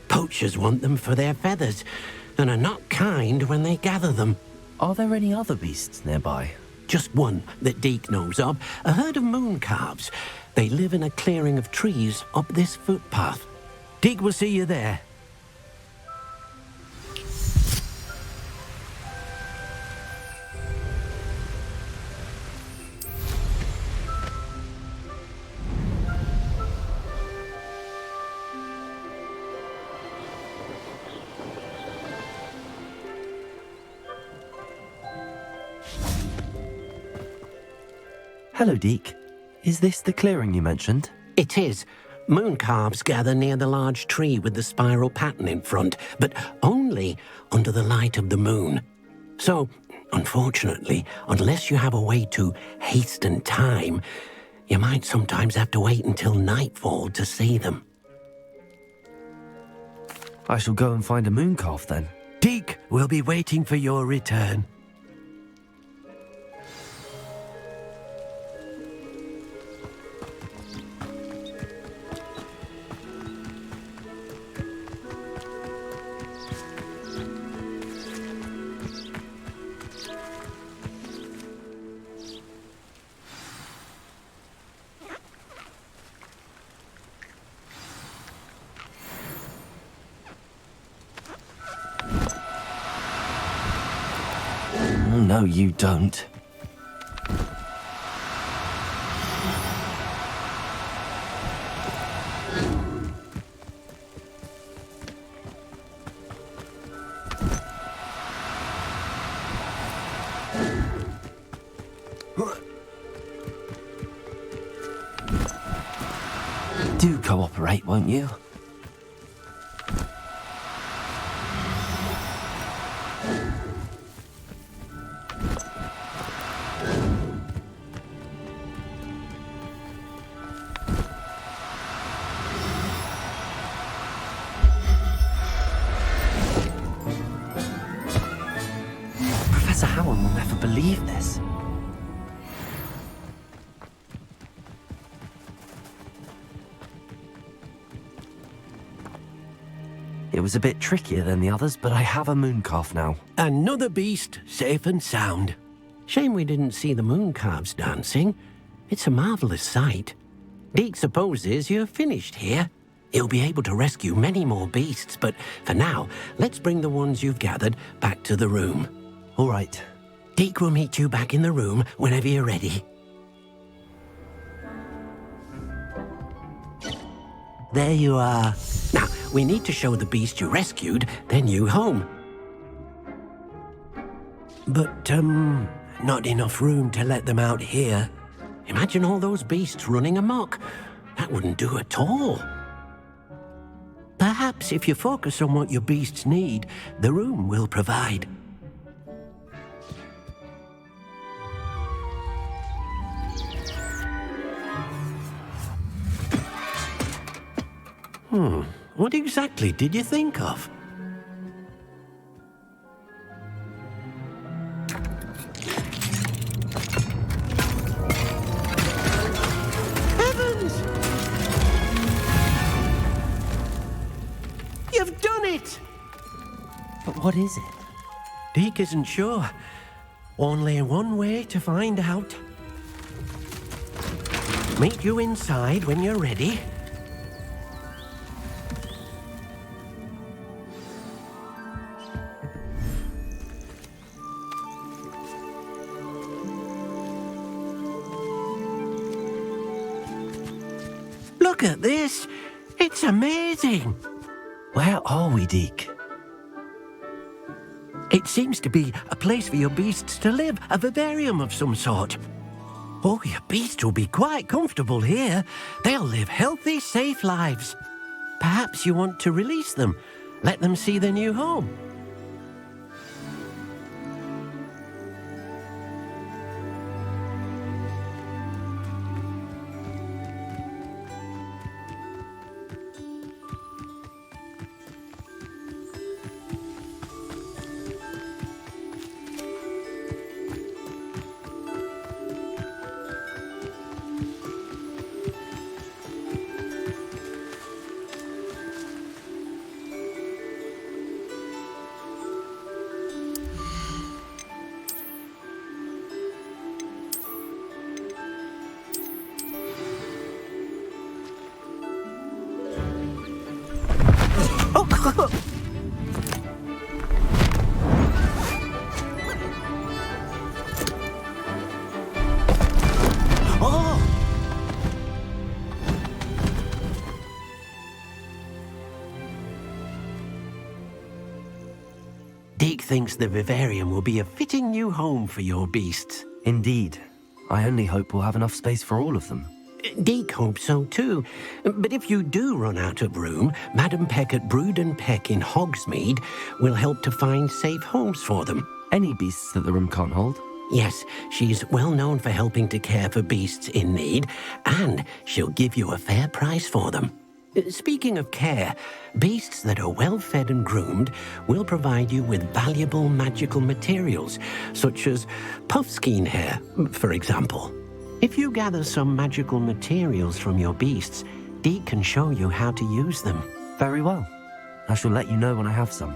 Poachers want them for their feathers and are not kind when they gather them. Are there any other beasts nearby? Just one that Deke knows of, a herd of moon calves. They live in a clearing of trees up this footpath. Deke will see you there. Hello, Deke. Is this the clearing you mentioned? It is. Moon calves gather near the large tree with the spiral pattern in front, but only under the light of the moon. So, unfortunately, unless you have a way to hasten time, you might sometimes have to wait until nightfall to see them. I shall go and find a moon calf then. Deke will be waiting for your return. No, you don't. Do cooperate, won't you? Professor Howard will never believe this. It was a bit trickier than the others, but I have a mooncalf now. Another beast, safe and sound. Shame we didn't see the mooncalves dancing. It's a marvelous sight. Deke supposes you're finished here. He'll be able to rescue many more beasts, but for now, let's bring the ones you've gathered back to the room. All right. Deke will meet you back in the room whenever you're ready. There you are. Now, we need to show the beast you rescued their new home. But, not enough room to let them out here. Imagine all those beasts running amok. That wouldn't do at all. Perhaps if you focus on what your beasts need, the room will provide. What exactly did you think of? Heavens! You've done it! But what is it? Deke isn't sure. Only one way to find out. Meet you inside when you're ready. Look at this! It's amazing! Where are we, Deke? It seems to be a place for your beasts to live, a vivarium of some sort. Oh, your beasts will be quite comfortable here. They'll live healthy, safe lives. Perhaps you want to release them, let them see their new home. Deke thinks the vivarium will be a fitting new home for your beasts. Indeed. I only hope we'll have enough space for all of them. Deke hopes so too. But if you do run out of room, Madam Peck at Brood and Peck in Hogsmeade will help to find safe homes for them. Any beasts that the room can't hold? Yes, she's well known for helping to care for beasts in need, and she'll give you a fair price for them. Speaking of care, beasts that are well fed and groomed will provide you with valuable magical materials, such as puffskein hair, for example. If you gather some magical materials from your beasts, Deke can show you how to use them. Very well. I shall let you know when I have some.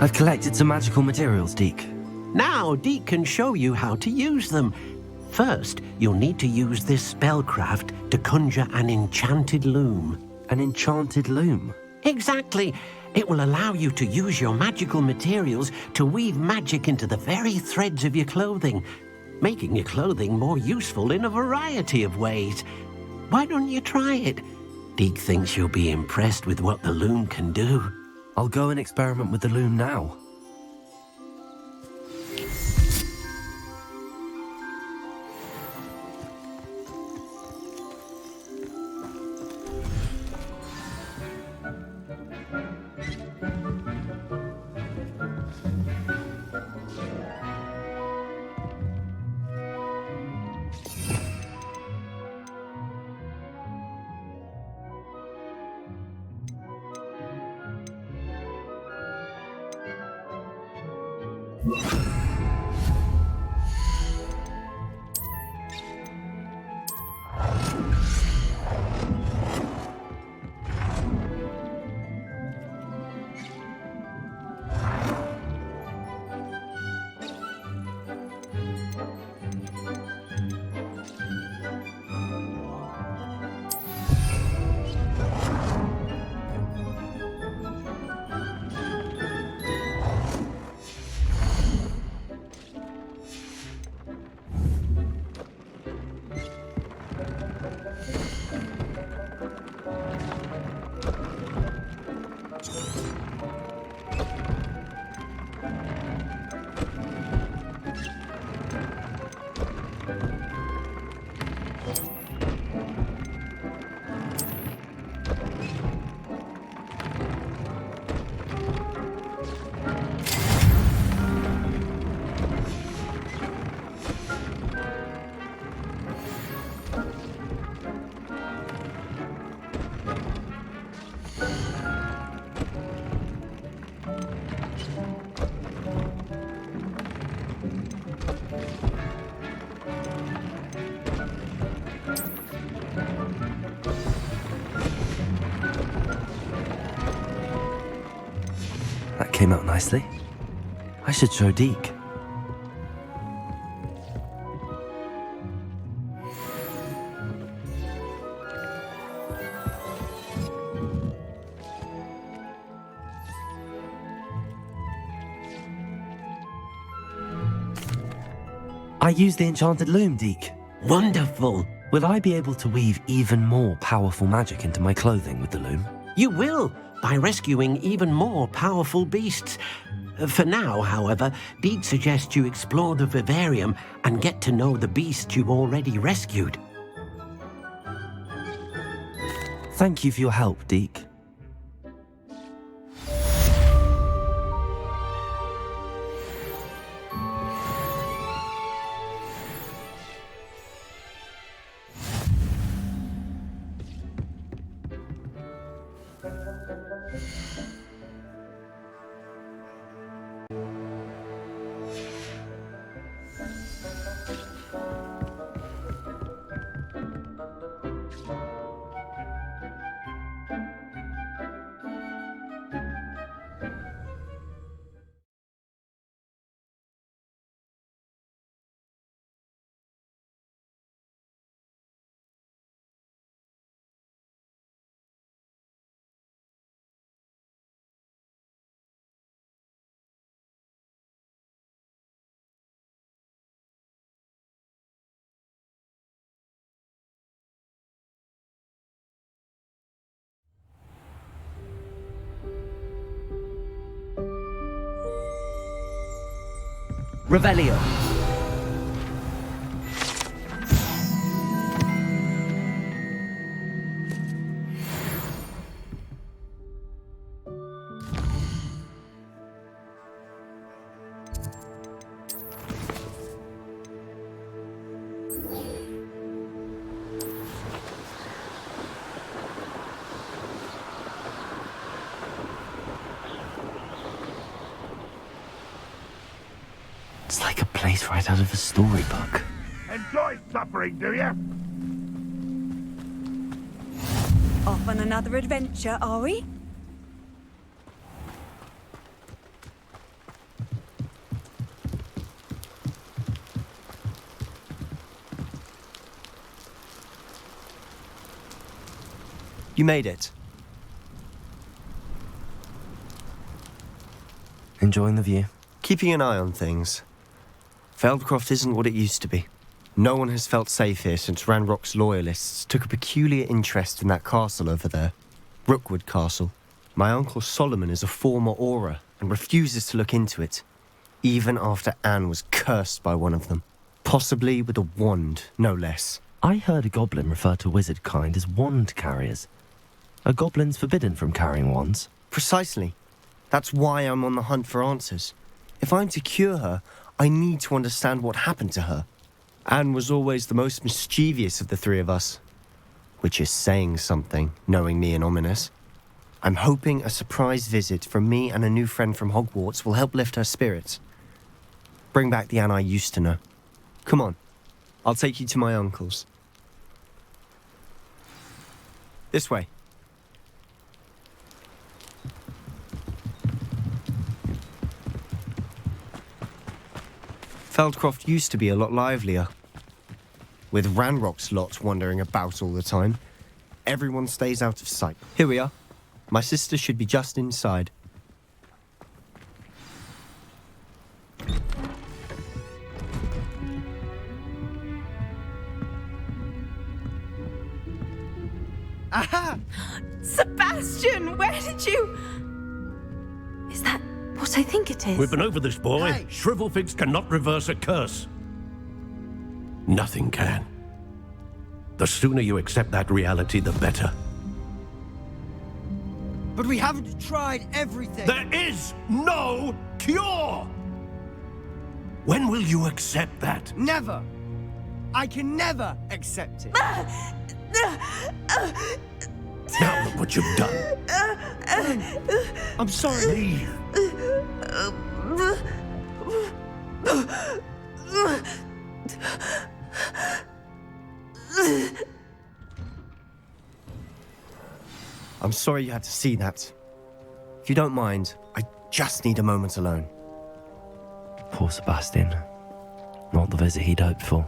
I've collected some magical materials, Deke. Now, Deke can show you how to use them. First, you'll need to use this spellcraft to conjure an enchanted loom. An enchanted loom? Exactly. It will allow you to use your magical materials to weave magic into the very threads of your clothing, making your clothing more useful in a variety of ways. Why don't you try it? Deke thinks you'll be impressed with what the loom can do. I'll go and experiment with the loom now. Came out nicely. I should show Deke. I used the enchanted loom, Deke. Wonderful. Will I be able to weave even more powerful magic into my clothing with the loom? You will, by rescuing even more powerful beasts. For now, however, Deke suggests you explore the vivarium and get to know the beasts you've already rescued. Thank you for your help, Deke. Revelio. It's like a place right out of a storybook. Enjoy suffering, do you? Off on another adventure, are we? You made it. Enjoying the view? Keeping an eye on things. Feldcroft isn't what it used to be. No one has felt safe here since Ranrock's loyalists took a peculiar interest in that castle over there. Rookwood Castle. My uncle Solomon is a former Auror and refuses to look into it, even after Anne was cursed by one of them. Possibly with a wand, no less. I heard a goblin refer to wizard kind as wand carriers. Are goblins forbidden from carrying wands? Precisely. That's why I'm on the hunt for answers. If I'm to cure her, I need to understand what happened to her. Anne was always the most mischievous of the three of us. Which is saying something, knowing me and Ominous. I'm hoping a surprise visit from me and a new friend from Hogwarts will help lift her spirits. Bring back the Anne I used to know. Come on, I'll take you to my uncle's. This way. Feldcroft used to be a lot livelier. With Ranrock's lot wandering about all the time, everyone stays out of sight. Here we are. My sister should be just inside. Aha! Sebastian, where did you... Is that what I think it is? We've been over this, boy. Hey. Shrivelfigs cannot reverse a curse. Nothing can. The sooner you accept that reality, the better. But we haven't tried everything. There is no cure! When will you accept that? Never. I can never accept it. Now look what you've done. I'm sorry. Leave. I'm sorry you had to see that. If you don't mind, I just need a moment alone. Poor Sebastian. Not the visit he'd hoped for.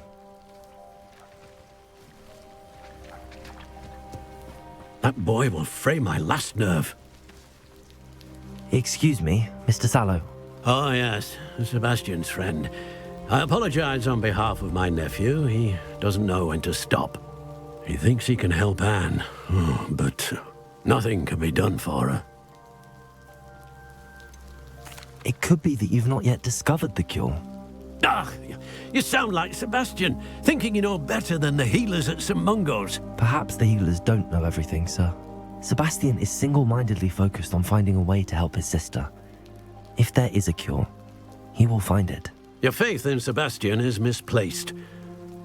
That boy will fray my last nerve. Excuse me, Mr. Sallow. Oh, yes, Sebastian's friend. I apologize on behalf of my nephew. He doesn't know when to stop. He thinks he can help Anne, but nothing can be done for her. It could be that you've not yet discovered the cure. Ah, you sound like Sebastian, thinking you know better than the healers at St. Mungo's. Perhaps the healers don't know everything, sir. Sebastian is single-mindedly focused on finding a way to help his sister. If there is a cure, he will find it. Your faith in Sebastian is misplaced.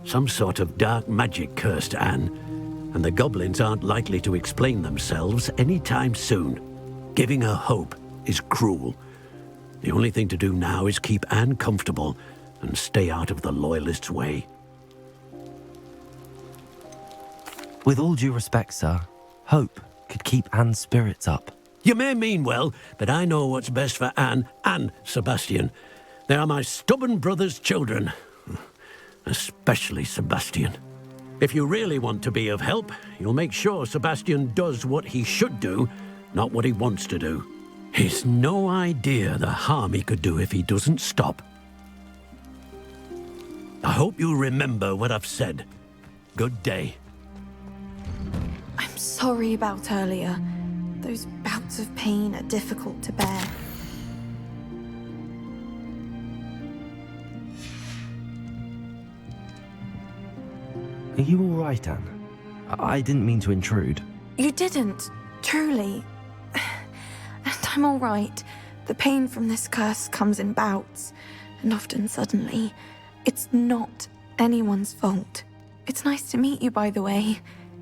Some sort of dark magic cursed Anne, and the goblins aren't likely to explain themselves anytime soon. Giving her hope is cruel. The only thing to do now is keep Anne comfortable and stay out of the Loyalists' way. With all due respect, sir, hope could keep Anne's spirits up. You may mean well, but I know what's best for Anne and Sebastian. They are my stubborn brother's children. Especially Sebastian. If you really want to be of help, you'll make sure Sebastian does what he should do, not what he wants to do. He's no idea the harm he could do if he doesn't stop. I hope you remember what I've said. Good day. I'm sorry about earlier. Those bouts of pain are difficult to bear. Are you all right, Anne? I didn't mean to intrude. You didn't, truly. And I'm all right. The pain from this curse comes in bouts, and often suddenly. It's not anyone's fault. It's nice to meet you, by the way.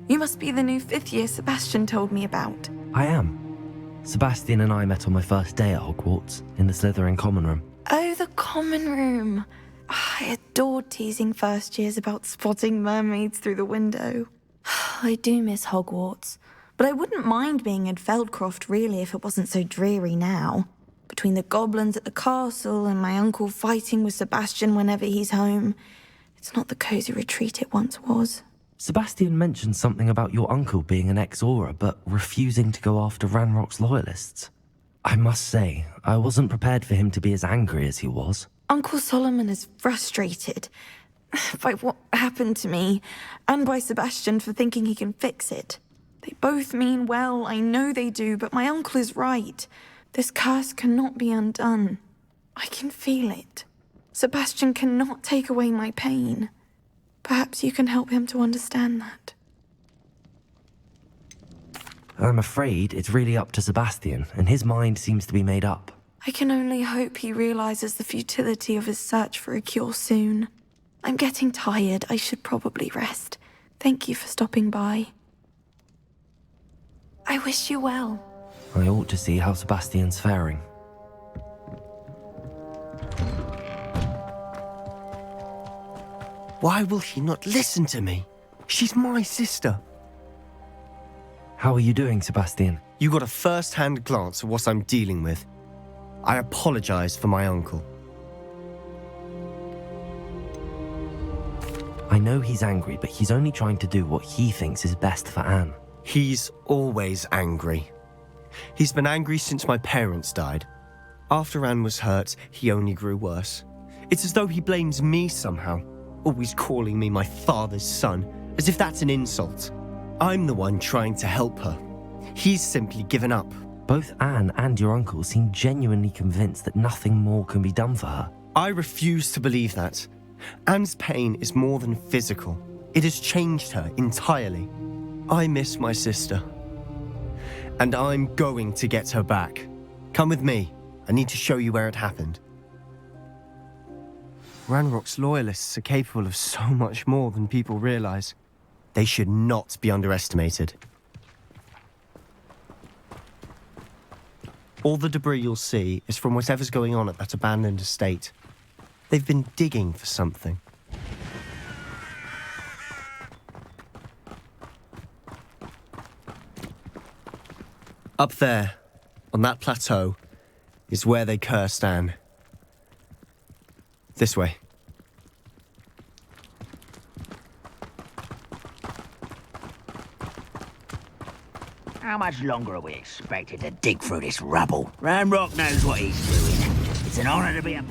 You must be the new 5th year Sebastian told me about. I am. Sebastian and I met on my first day at Hogwarts, in the Slytherin common room. Oh, the common room. I adored teasing first years about spotting mermaids through the window. I do miss Hogwarts, but I wouldn't mind being in Feldcroft really if it wasn't so dreary now. Between the goblins at the castle and my uncle fighting with Sebastian whenever he's home, it's not the cosy retreat it once was. Sebastian mentioned something about your uncle being an ex-Aura, but refusing to go after Ranrock's loyalists. I must say, I wasn't prepared for him to be as angry as he was. Uncle Solomon is frustrated by what happened to me, and by Sebastian for thinking he can fix it. They both mean well, I know they do, but my uncle is right. This curse cannot be undone. I can feel it. Sebastian cannot take away my pain. Perhaps you can help him to understand that. I'm afraid it's really up to Sebastian, and his mind seems to be made up. I can only hope he realizes the futility of his search for a cure soon. I'm getting tired. I should probably rest. Thank you for stopping by. I wish you well. I ought to see how Sebastian's faring. Why will she not listen to me? She's my sister. How are you doing, Sebastian? You got a first-hand glance at what I'm dealing with. I apologize for my uncle. I know he's angry, but he's only trying to do what he thinks is best for Anne. He's always angry. He's been angry since my parents died. After Anne was hurt, he only grew worse. It's as though he blames me somehow, always calling me my father's son, as if that's an insult. I'm the one trying to help her. He's simply given up. Both Anne and your uncle seem genuinely convinced that nothing more can be done for her. I refuse to believe that. Anne's pain is more than physical. It has changed her entirely. I miss my sister. And I'm going to get her back. Come with me. I need to show you where it happened. Ranrock's loyalists are capable of so much more than people realize. They should not be underestimated. All the debris you'll see is from whatever's going on at that abandoned estate. They've been digging for something. Up there, on that plateau, is where they cursed Anne. This way. How much longer are we expected to dig through this rubble? Ranrock knows what he's doing. It's an honor to be a...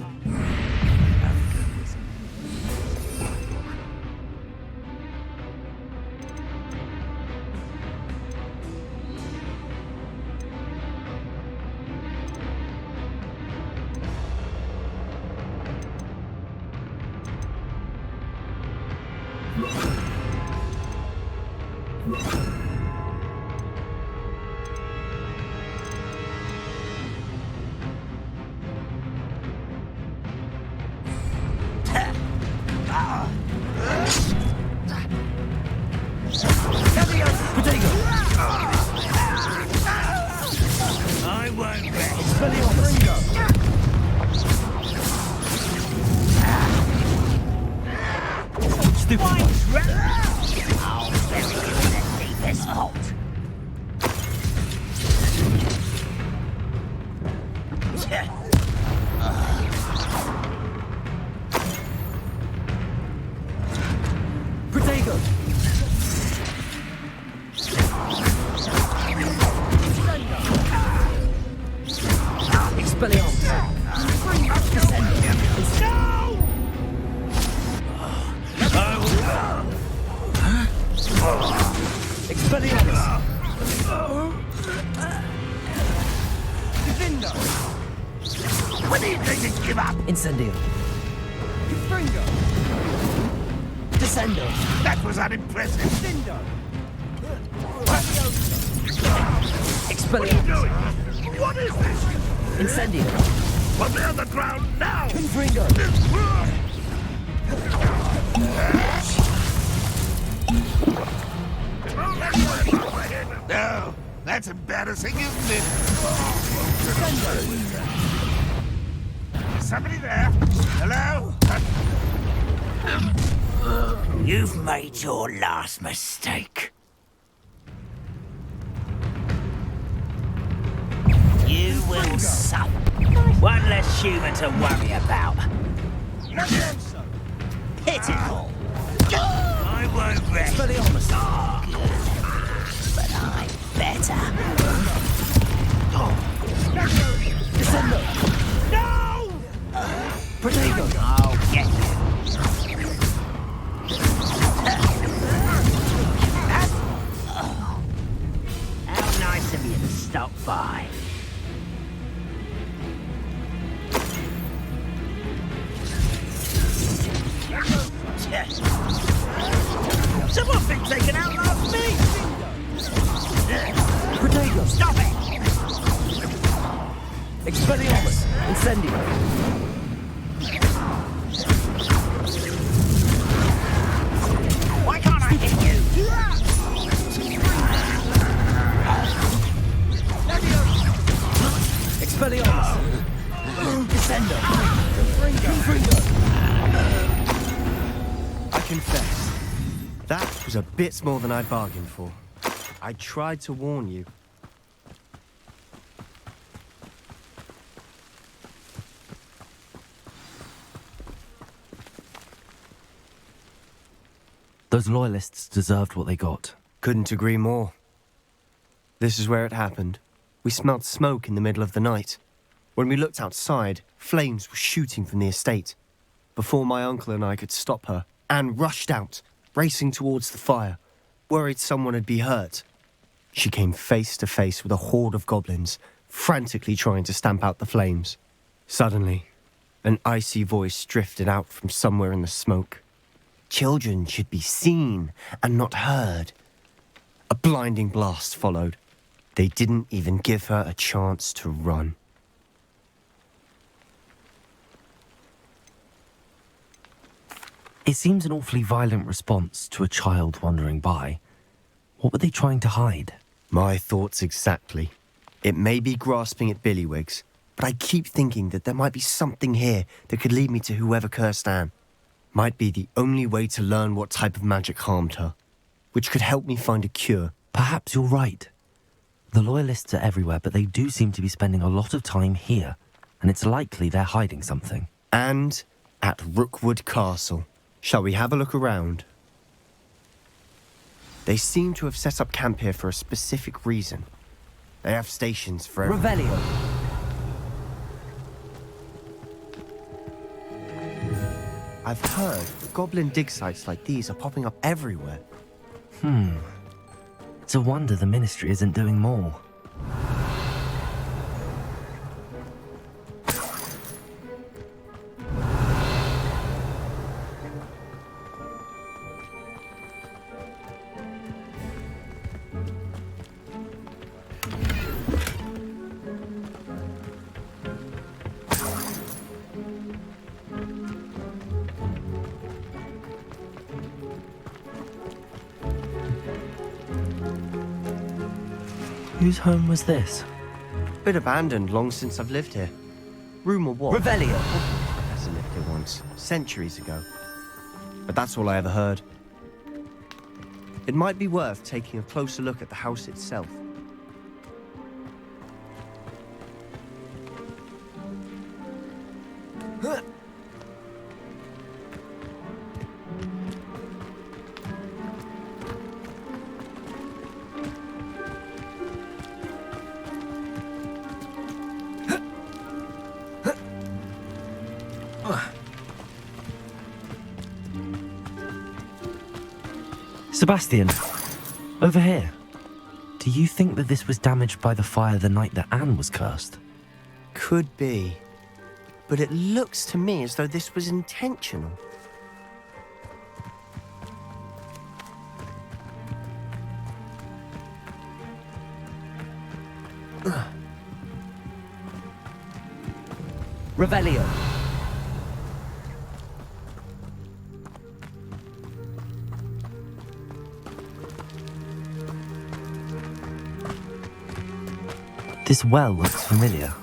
I won't rest. Stupid. I'll bury you in the deepest hole. Protego! Expelliarmus! Expelliarmus! Defendo! When are you going to give up? Incendio! Fringo! Descendo! That was unimpressive. Dindo! What are you doing? What is this? Incendio! Put me on the ground now! Confringo! No, that's embarrassing, isn't it? Somebody there? Hello? You've made your last mistake. You will suffer. One less human to worry about. Pitiful. I won't rest. Expelliarmus! But I'm better. Descendo! No! Protego! I'll get you. How nice of you to stop by. Someone's been taken out last week! Protego! Stop it! Expelliarmus! Incendio! Why can't I hit you? Expelliarmus! Descendo! I confess, that was a bit more than I bargained for. I tried to warn you. Those loyalists deserved what they got. Couldn't agree more. This is where it happened. We smelled smoke in the middle of the night. When we looked outside, flames were shooting from the estate. Before my uncle and I could stop her, Anne rushed out, racing towards the fire, worried someone had been hurt. She came face to face with a horde of goblins, frantically trying to stamp out the flames. Suddenly, an icy voice drifted out from somewhere in the smoke. Children should be seen and not heard. A blinding blast followed. They didn't even give her a chance to run. It seems an awfully violent response to a child wandering by. What were they trying to hide? My thoughts exactly. It may be grasping at Billywigs, but I keep thinking that there might be something here that could lead me to whoever cursed Anne. Might be the only way to learn what type of magic harmed her, which could help me find a cure. Perhaps you're right. The loyalists are everywhere, but they do seem to be spending a lot of time here, and it's likely they're hiding something. And at Rookwood Castle. Shall we have a look around? They seem to have set up camp here for a specific reason. They have stations for everyone. Revelio! I've heard goblin dig sites like these are popping up everywhere. It's a wonder the Ministry isn't doing more. Whose home was this? Bit abandoned long since I've lived here. Rumour was Revelio! Professor lived here once, centuries ago. But that's all I ever heard. It might be worth taking a closer look at the house itself. Sebastian, over here. Do you think that this was damaged by the fire the night that Anne was cursed? Could be. But it looks to me as though this was intentional. Revelio! This well looks familiar.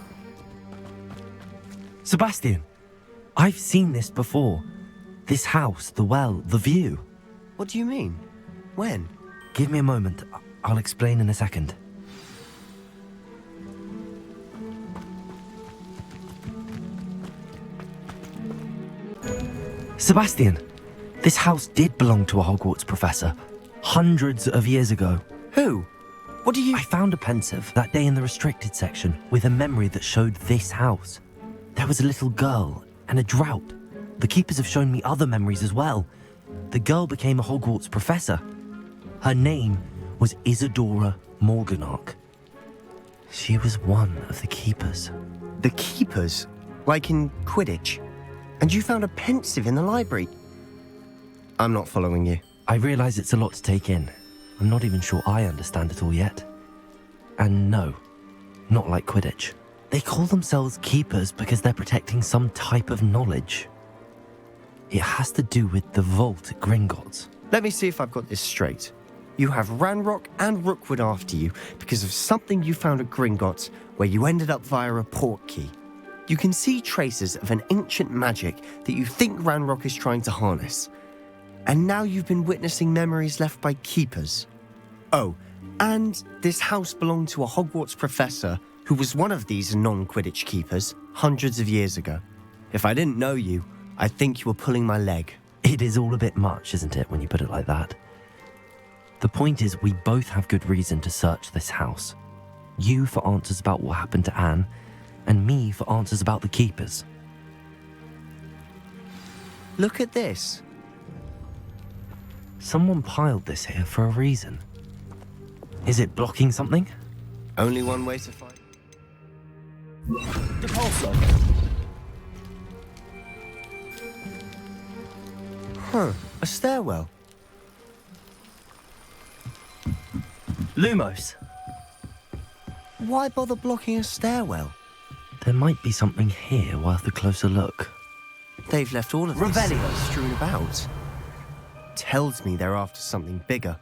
Sebastian, I've seen this before. This house, the well, the view. What do you mean? When? Give me a moment. I'll explain in a second. Sebastian, This house did belong to a Hogwarts professor, hundreds of years ago. Who? What do you... I found a pensive that day in the restricted section with a memory that showed this house. There was a little girl and a drought. The keepers have shown me other memories as well. The girl became a Hogwarts professor. Her name was Isadora Morganach. She was one of the keepers. The keepers? Like in Quidditch? And you found a pensive in the library? I'm not following you. I realise it's a lot to take in. I'm not even sure I understand it all yet. And no, not like Quidditch. They call themselves keepers because they're protecting some type of knowledge. It has to do with the vault at Gringotts. Let me see if I've got this straight. You have Ranrock and Rookwood after you because of something you found at Gringotts where you ended up via a port key. You can see traces of an ancient magic that you think Ranrock is trying to harness. And now you've been witnessing memories left by keepers. Oh, and this house belonged to a Hogwarts professor who was one of these non-Quidditch keepers hundreds of years ago. If I didn't know you, I'd think you were pulling my leg. It is all a bit much, isn't it, when you put it like that? The point is, we both have good reason to search this house. You for answers about what happened to Anne, and me for answers about the keepers. Look at this. Someone piled this here for a reason. Is it blocking something? Only one way to find... Depulso. Huh, a stairwell. Lumos. Why bother blocking a stairwell? There might be something here worth a closer look. They've left all of this strewn about. Tells me they're after something bigger.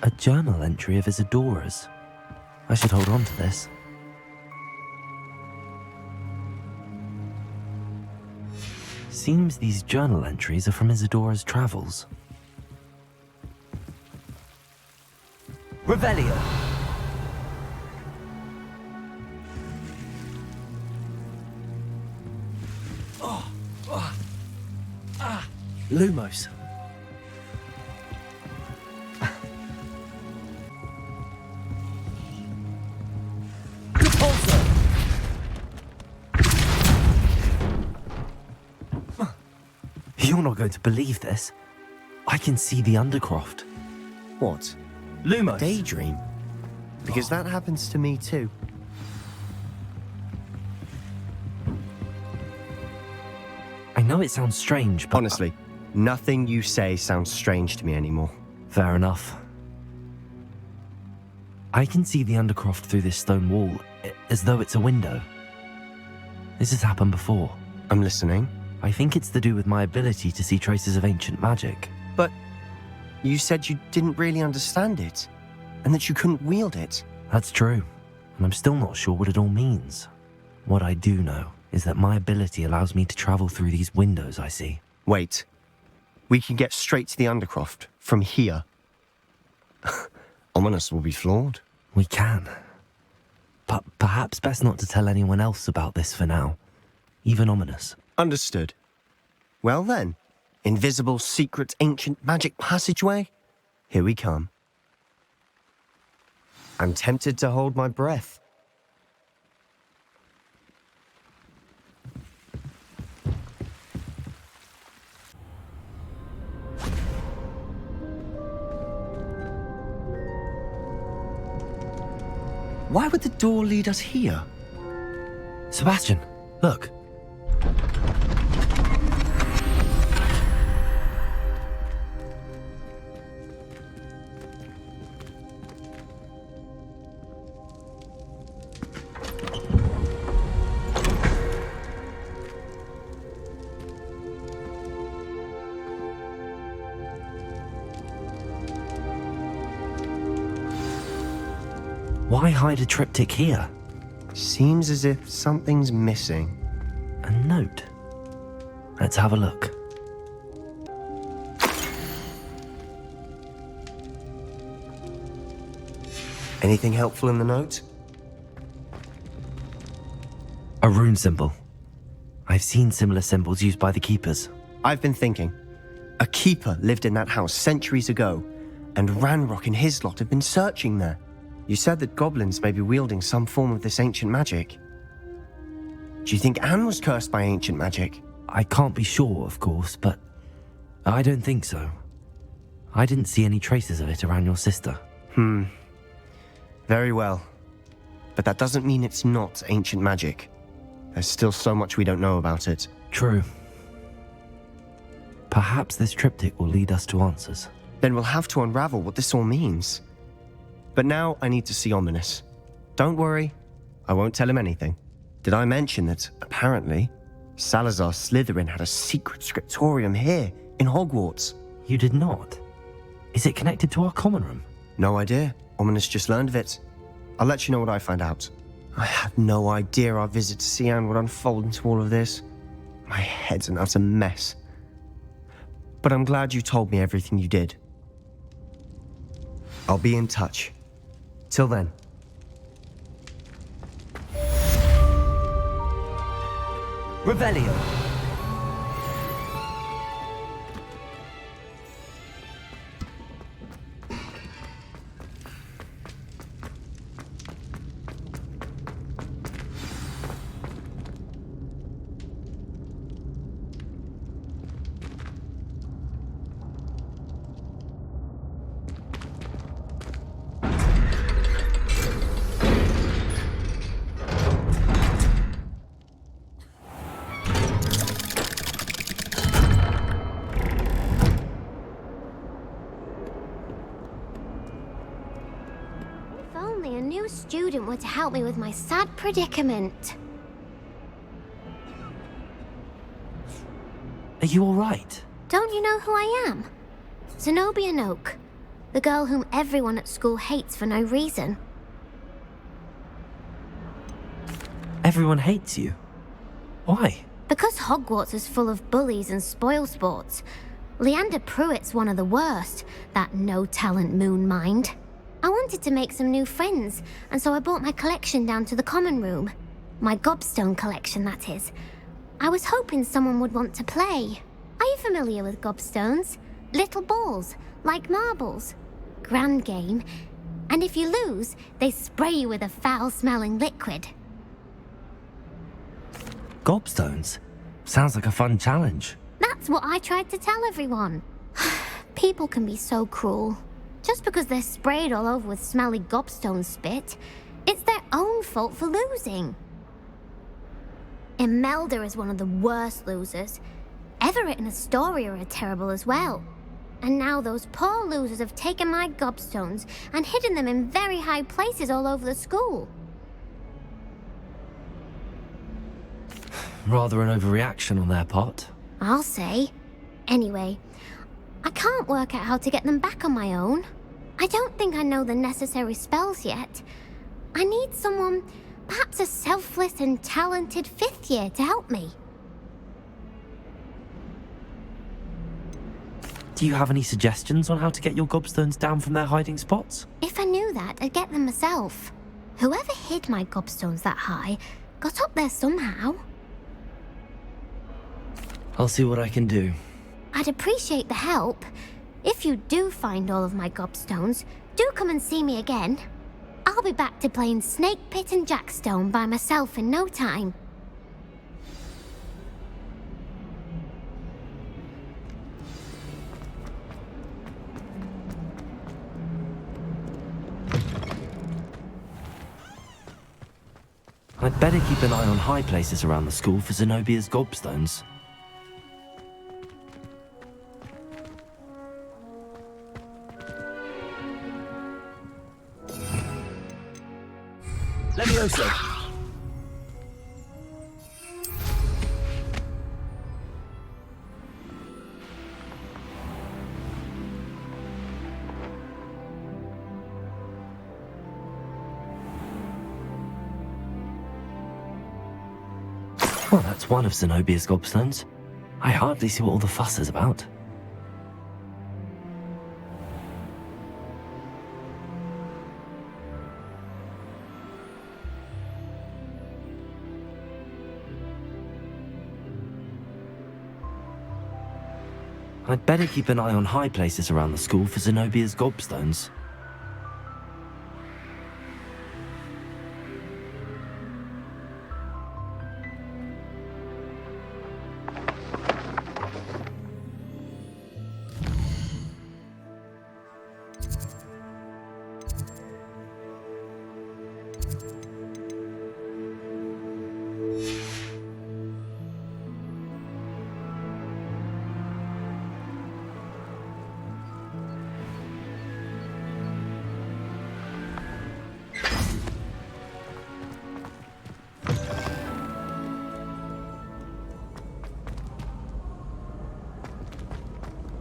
A journal entry of Isadora's. I should hold on to this. Seems these journal entries are from Isadora's travels. Revelio. Lumos. You're not going to believe this. I can see the Undercroft. What? Lumos. Daydream? Because that happens to me too. I know it sounds strange, but... Honestly, nothing you say sounds strange to me anymore. Fair enough. I can see the Undercroft through this stone wall, as though it's a window. This has happened before. I'm listening. I think it's to do with my ability to see traces of ancient magic. But you said you didn't really understand it, and that you couldn't wield it. That's true, and I'm still not sure what it all means. What I do know is that my ability allows me to travel through these windows I see. Wait. We can get straight to the Undercroft from here. Ominous will be flawed. We can. But perhaps best not to tell anyone else about this for now. Even Ominous. Understood. Well then, invisible, secret, ancient magic passageway? Here we come. I'm tempted to hold my breath. Why would the door lead us here? Sebastian, look. Why hide a triptych here? Seems as if something's missing. A note. Let's have a look. Anything helpful in the note? A rune symbol. I've seen similar symbols used by the keepers. I've been thinking. A keeper lived in that house centuries ago, and Ranrock and his lot have been searching there. You said that goblins may be wielding some form of this ancient magic. Do you think Anne was cursed by ancient magic? I can't be sure, of course, but I don't think so. I didn't see any traces of it around your sister. Very well. But that doesn't mean it's not ancient magic. There's still so much we don't know about it. True. Perhaps this triptych will lead us to answers. Then we'll have to unravel what this all means. But now I need to see Ominous. Don't worry, I won't tell him anything. Did I mention that, apparently, Salazar Slytherin had a secret scriptorium here, in Hogwarts? You did not? Is it connected to our common room? No idea. Ominous just learned of it. I'll let you know what I find out. I had no idea our visit to see Anne would unfold into all of this. My head's an utter mess. But I'm glad you told me everything you did. I'll be in touch. Till then. Revelio. Student were to help me with my sad predicament. Are you all right? Don't you know who I am? Zenobia Noak, the girl whom everyone at school hates for no reason. Everyone hates you? Why? Because Hogwarts is full of bullies and spoilsports. Leander Pruitt's one of the worst, that no-talent moon mind. I wanted to make some new friends, and so I brought my collection down to the common room. My gobstone collection, that is. I was hoping someone would want to play. Are you familiar with gobstones? Little balls, like marbles. Grand game. And if you lose, they spray you with a foul-smelling liquid. Gobstones? Sounds like a fun challenge. That's what I tried to tell everyone. People can be so cruel. Just because they're sprayed all over with smelly gobstone spit, it's their own fault for losing. Imelda is one of the worst losers. Everett and Astoria are terrible as well. And now those poor losers have taken my gobstones and hidden them in very high places all over the school. Rather an overreaction on their part. I'll say. Anyway, I can't work out how to get them back on my own. I don't think I know the necessary spells yet. I need someone, perhaps a selfless and talented 5th year to help me. Do you have any suggestions on how to get your gobstones down from their hiding spots? If I knew that, I'd get them myself. Whoever hid my gobstones that high got up there somehow. I'll see what I can do. I'd appreciate the help. If you do find all of my gobstones, do come and see me again. I'll be back to playing Snake Pit and Jackstone by myself in no time. I'd better keep an eye on high places around the school for Zenobia's gobstones. Levioso. Well, that's one of Zenobia's gobstones. I hardly see what all the fuss is about. I'd better keep an eye on high places around the school for Zenobia's gobstones.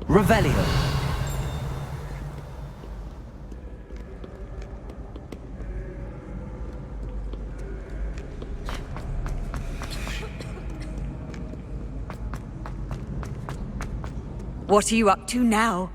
Revelio. What are you up to now?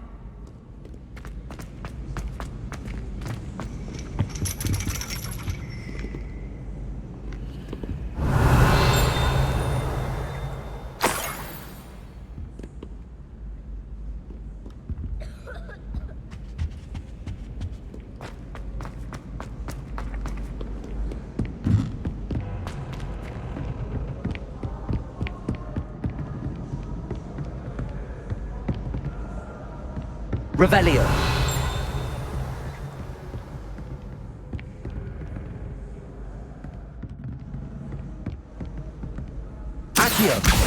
Revelio. Accio.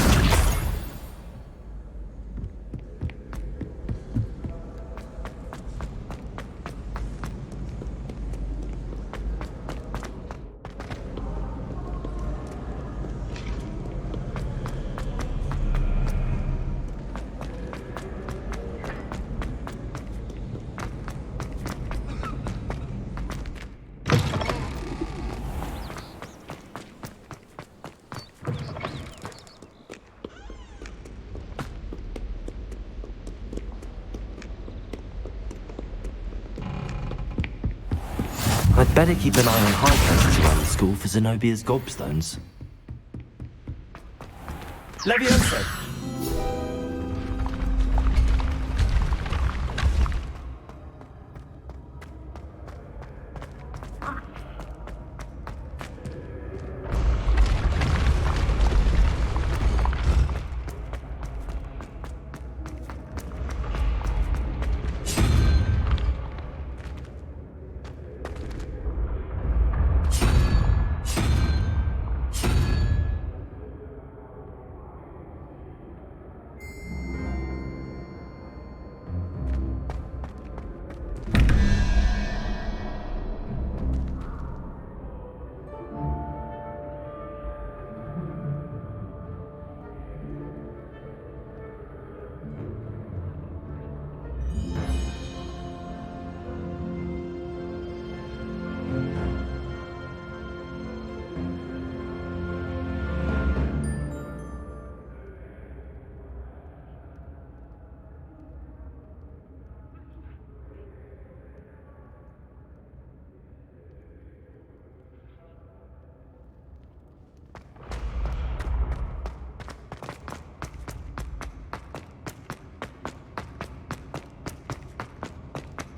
I'd better keep an eye on high places around the school for Zenobia's gobstones. Levioso!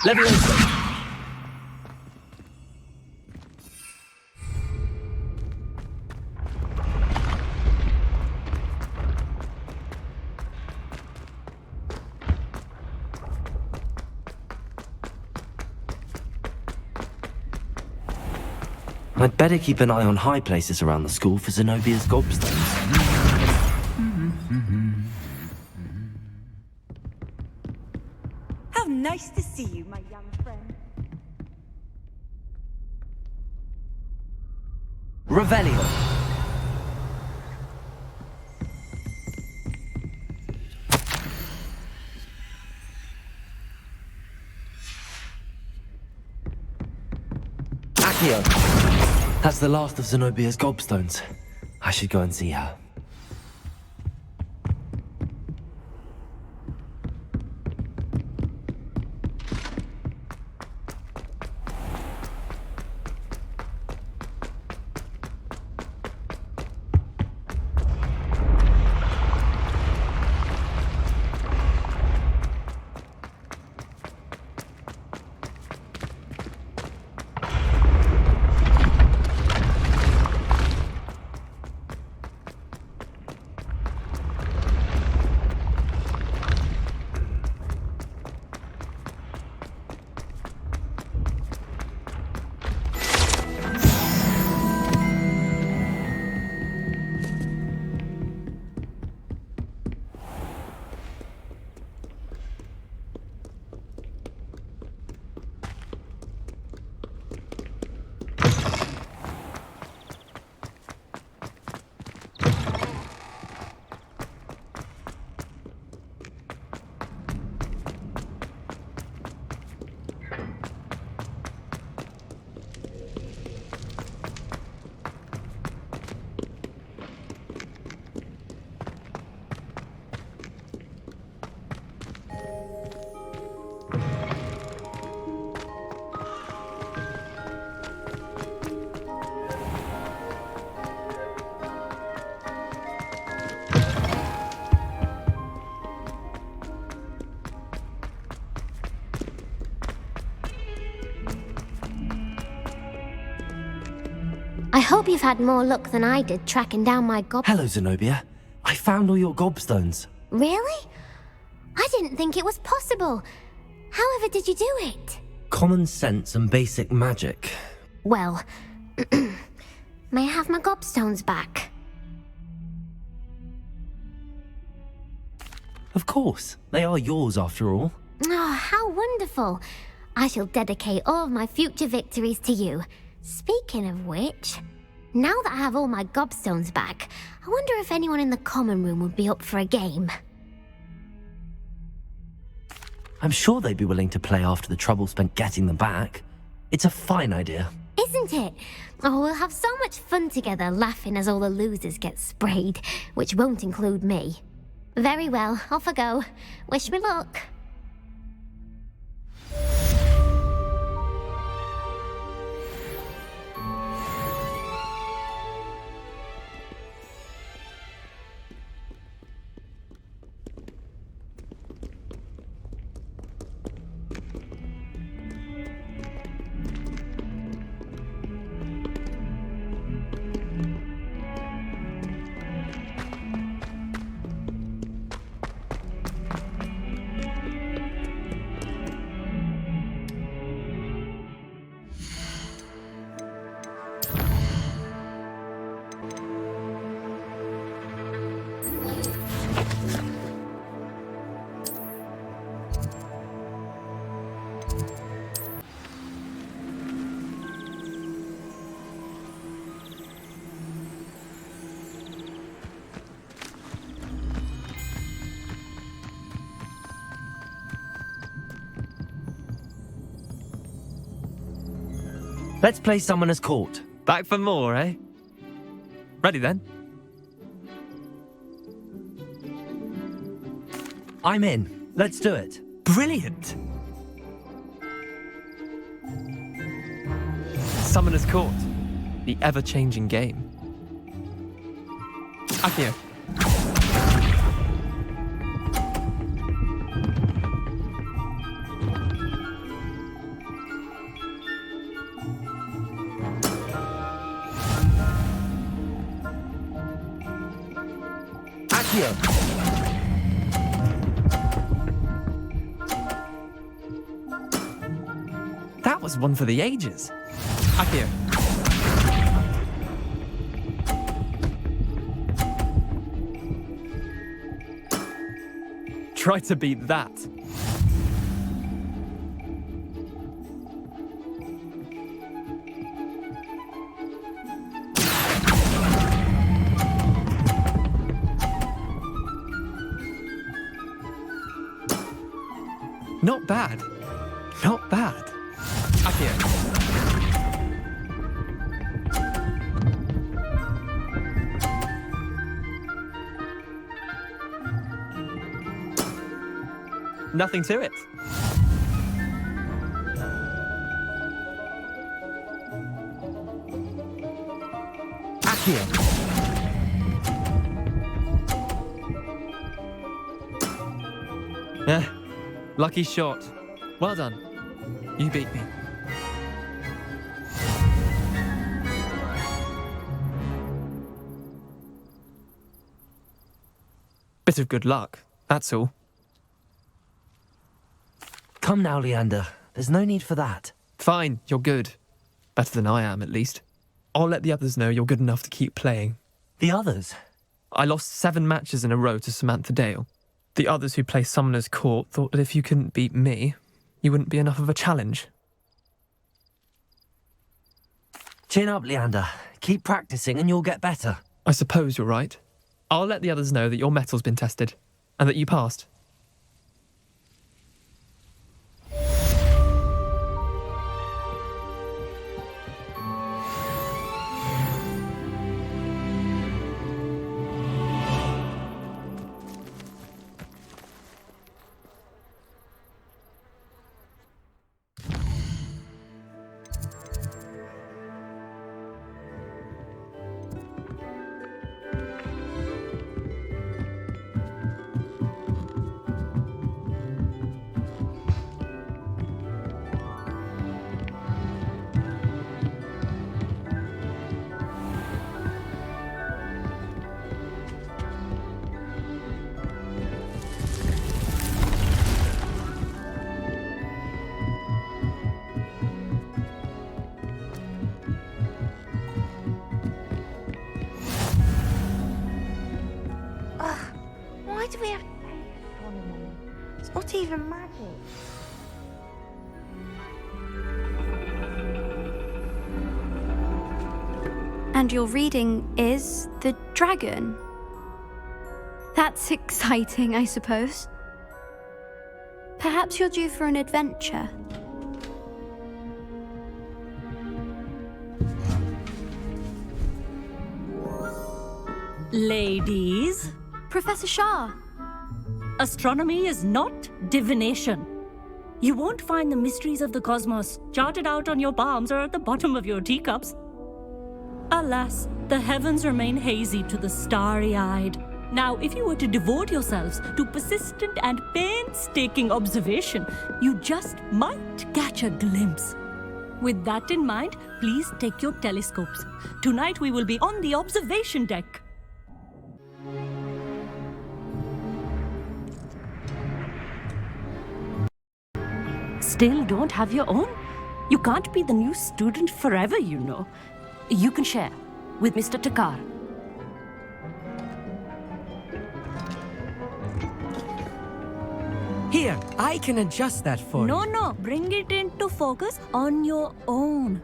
Levioso! I'd better keep an eye on high places around the school for Zenobia's gobstones. How nice to see you, my young friend. Revelio. Accio! That's the last of Zenobia's gobstones. I should go and see her. hope you've had more luck than I did tracking down my gob... Hello, Zenobia. I found all your gobstones. Really? I didn't think it was possible. However did you do it? Common sense and basic magic. Well, may I have my gobstones back? Of course. They are yours after all. Oh, how wonderful. I shall dedicate all of my future victories to you. Speaking of which, now that I have all my gobstones back, I wonder if anyone in the common room would be up for a game. I'm sure they'd be willing to play after the trouble spent getting them back. It's a fine idea. Isn't it? Oh, we'll have so much fun together laughing as all the losers get sprayed, which won't include me. Very well, off I go. Wish me luck. Let's play Summoner's Court. Back for more, eh? Ready then? I'm in. Let's do it. Brilliant! Summoner's Court. The ever-changing game. Akio. That was one for the ages. Akio. Try to beat that. Not bad. Not bad. Akio. Nothing to it. Akio. Lucky shot. Well done. You beat me. Bit of good luck, that's all. Come now, Leander. There's no need for that. Fine, you're good. Better than I am, at least. I'll let the others know you're good enough to keep playing. The others? I lost 7 matches in a row to Samantha Dale. The others who play Summoner's Court thought that if you couldn't beat me, you wouldn't be enough of a challenge. Chin up, Leander. Keep practicing and you'll get better. I suppose you're right. I'll let the others know that your metal's been tested, and that you passed. careful. And your reading is the dragon. That's exciting, I suppose. Perhaps you're due for an adventure. Ladies, Professor Shah. astronomy is not divination. You won't find the mysteries of the cosmos charted out on your palms or at the bottom of your teacups. Alas, the heavens remain hazy to the starry-eyed. Now, if you were to devote yourselves to persistent and painstaking observation, you just might catch a glimpse. With that in mind, please take your telescopes. Tonight we will be on the observation deck. Still don't have your own? You can't be the new student forever, you know. You can share with Mr. Takar. Here, I can adjust that for you. No, bring it into focus on your own.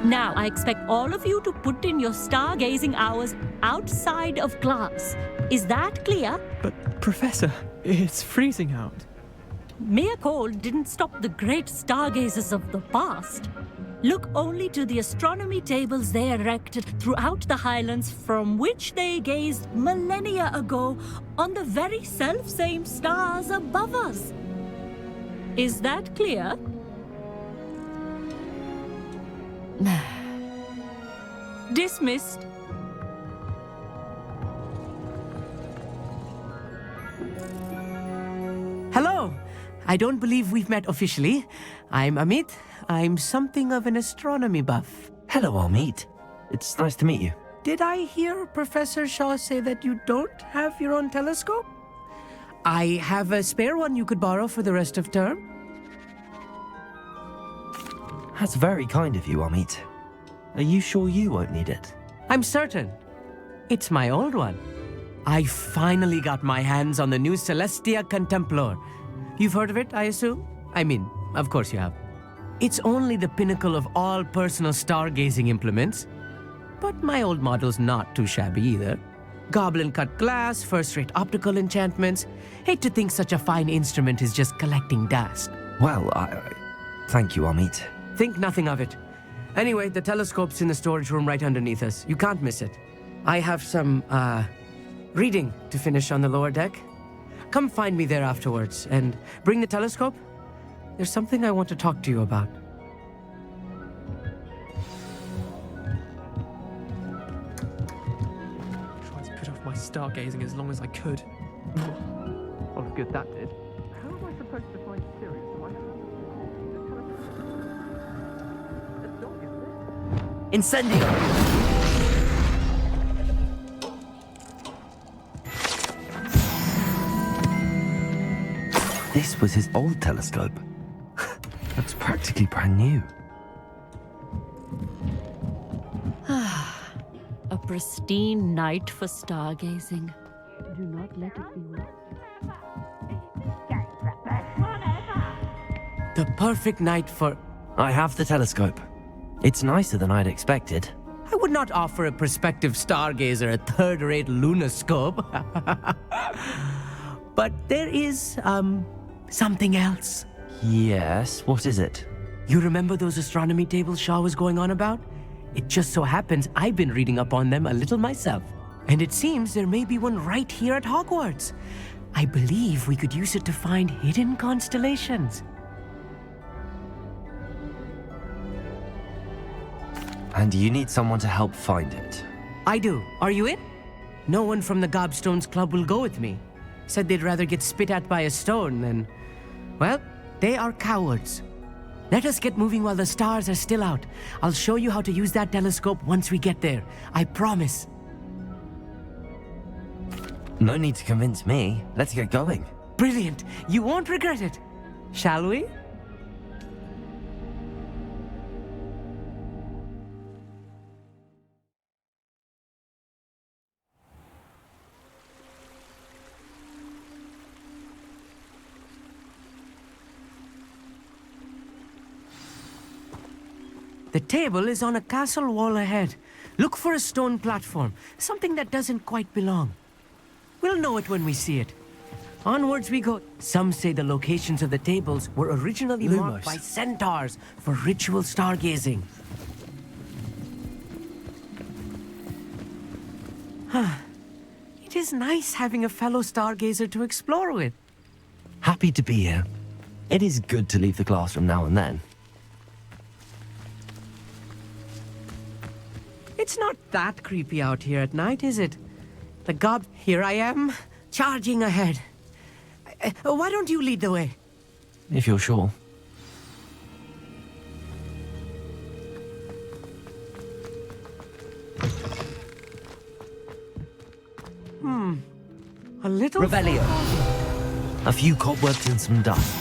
Now, I expect all of you to put in your stargazing hours outside of class. Is that clear? But, Professor, it's freezing out. Mere cold didn't stop the great stargazers of the past. Look only to the astronomy tables they erected throughout the highlands from which they gazed millennia ago on the very self-same stars above us. Is that clear? Dismissed. Hello. I don't believe we've met officially. I'm Amit. I'm something of an astronomy buff. Hello, Amit. It's nice to meet you. Did I hear Professor Shaw say that you don't have your own telescope? I have a spare one you could borrow for the rest of term. That's very kind of you, Amit. Are you sure you won't need it? I'm certain. It's my old one. I finally got my hands on the new Celestia Contemplar. You've heard of it, I assume? I mean, of course you have. It's only the pinnacle of all personal stargazing implements. But my old model's not too shabby either. Goblin-cut glass, first-rate optical enchantments. Hate to think such a fine instrument is just collecting dust. Well, thank you, Amit. Think nothing of it. Anyway, the telescope's in the storage room right underneath us. You can't miss it. I have some, reading to finish on the lower deck. Come find me there afterwards, and bring the telescope. There's something I want to talk to you about. Tried to put off my stargazing as long as I could. What a good that did. How am I supposed to find Sirius? Incendio! This was his old telescope. Looks practically brand new. A pristine night for stargazing. Do not let it be lost. The perfect night for... I have the telescope. It's nicer than I'd expected. I would not offer a prospective stargazer a third-rate lunoscope. But there is, something else. Yes, what is it? You remember those astronomy tables Shaw was going on about? It just so happens I've been reading up on them a little myself. And it seems there may be one right here at Hogwarts. I believe we could use it to find hidden constellations. And you need someone to help find it. I do. Are you in? No one from the Gobstones Club will go with me. Said they'd rather get spit at by a stone than... Well, they are cowards. Let us get moving while the stars are still out. I'll show you how to use that telescope once we get there. I promise. No need to convince me. Let's get going. Brilliant. You won't regret it. Shall we? The table is on a castle wall ahead. Look for a stone platform, something that doesn't quite belong. We'll know it when we see it. Onwards we go. Some say the locations of the tables were originally marked by centaurs for ritual stargazing. It is nice having a fellow stargazer to explore with. Happy to be here. It is good to leave the classroom now and then. It's not that creepy out here at night, is it? Here I am, charging ahead. Why don't you lead the way? If you're sure. A little... Revelio. A few cobwebs and some dust.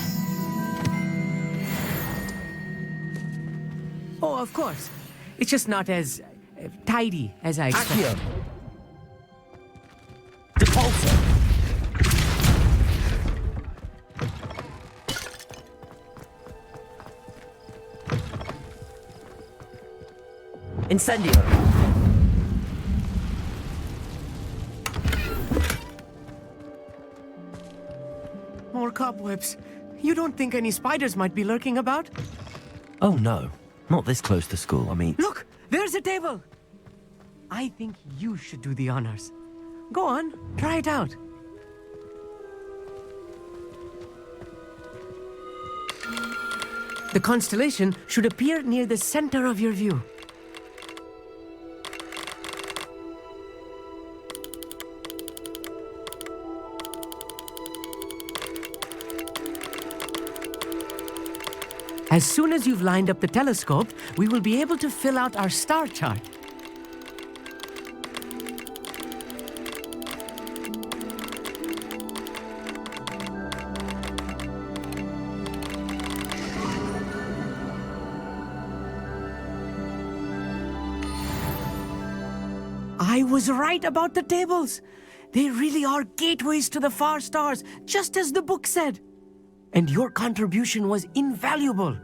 Oh, of course. It's just not as tidy as I expected. Depulso. Incendio. More cobwebs. You don't think any spiders might be lurking about? Oh no, not this close to school, I mean. Look, there's a table. I think you should do the honors. Go on, try it out. The constellation should appear near the center of your view. As soon as you've lined up the telescope, we will be able to fill out our star chart. I was right about the tables. They really are gateways to the far stars, just as the book said. And your contribution was invaluable.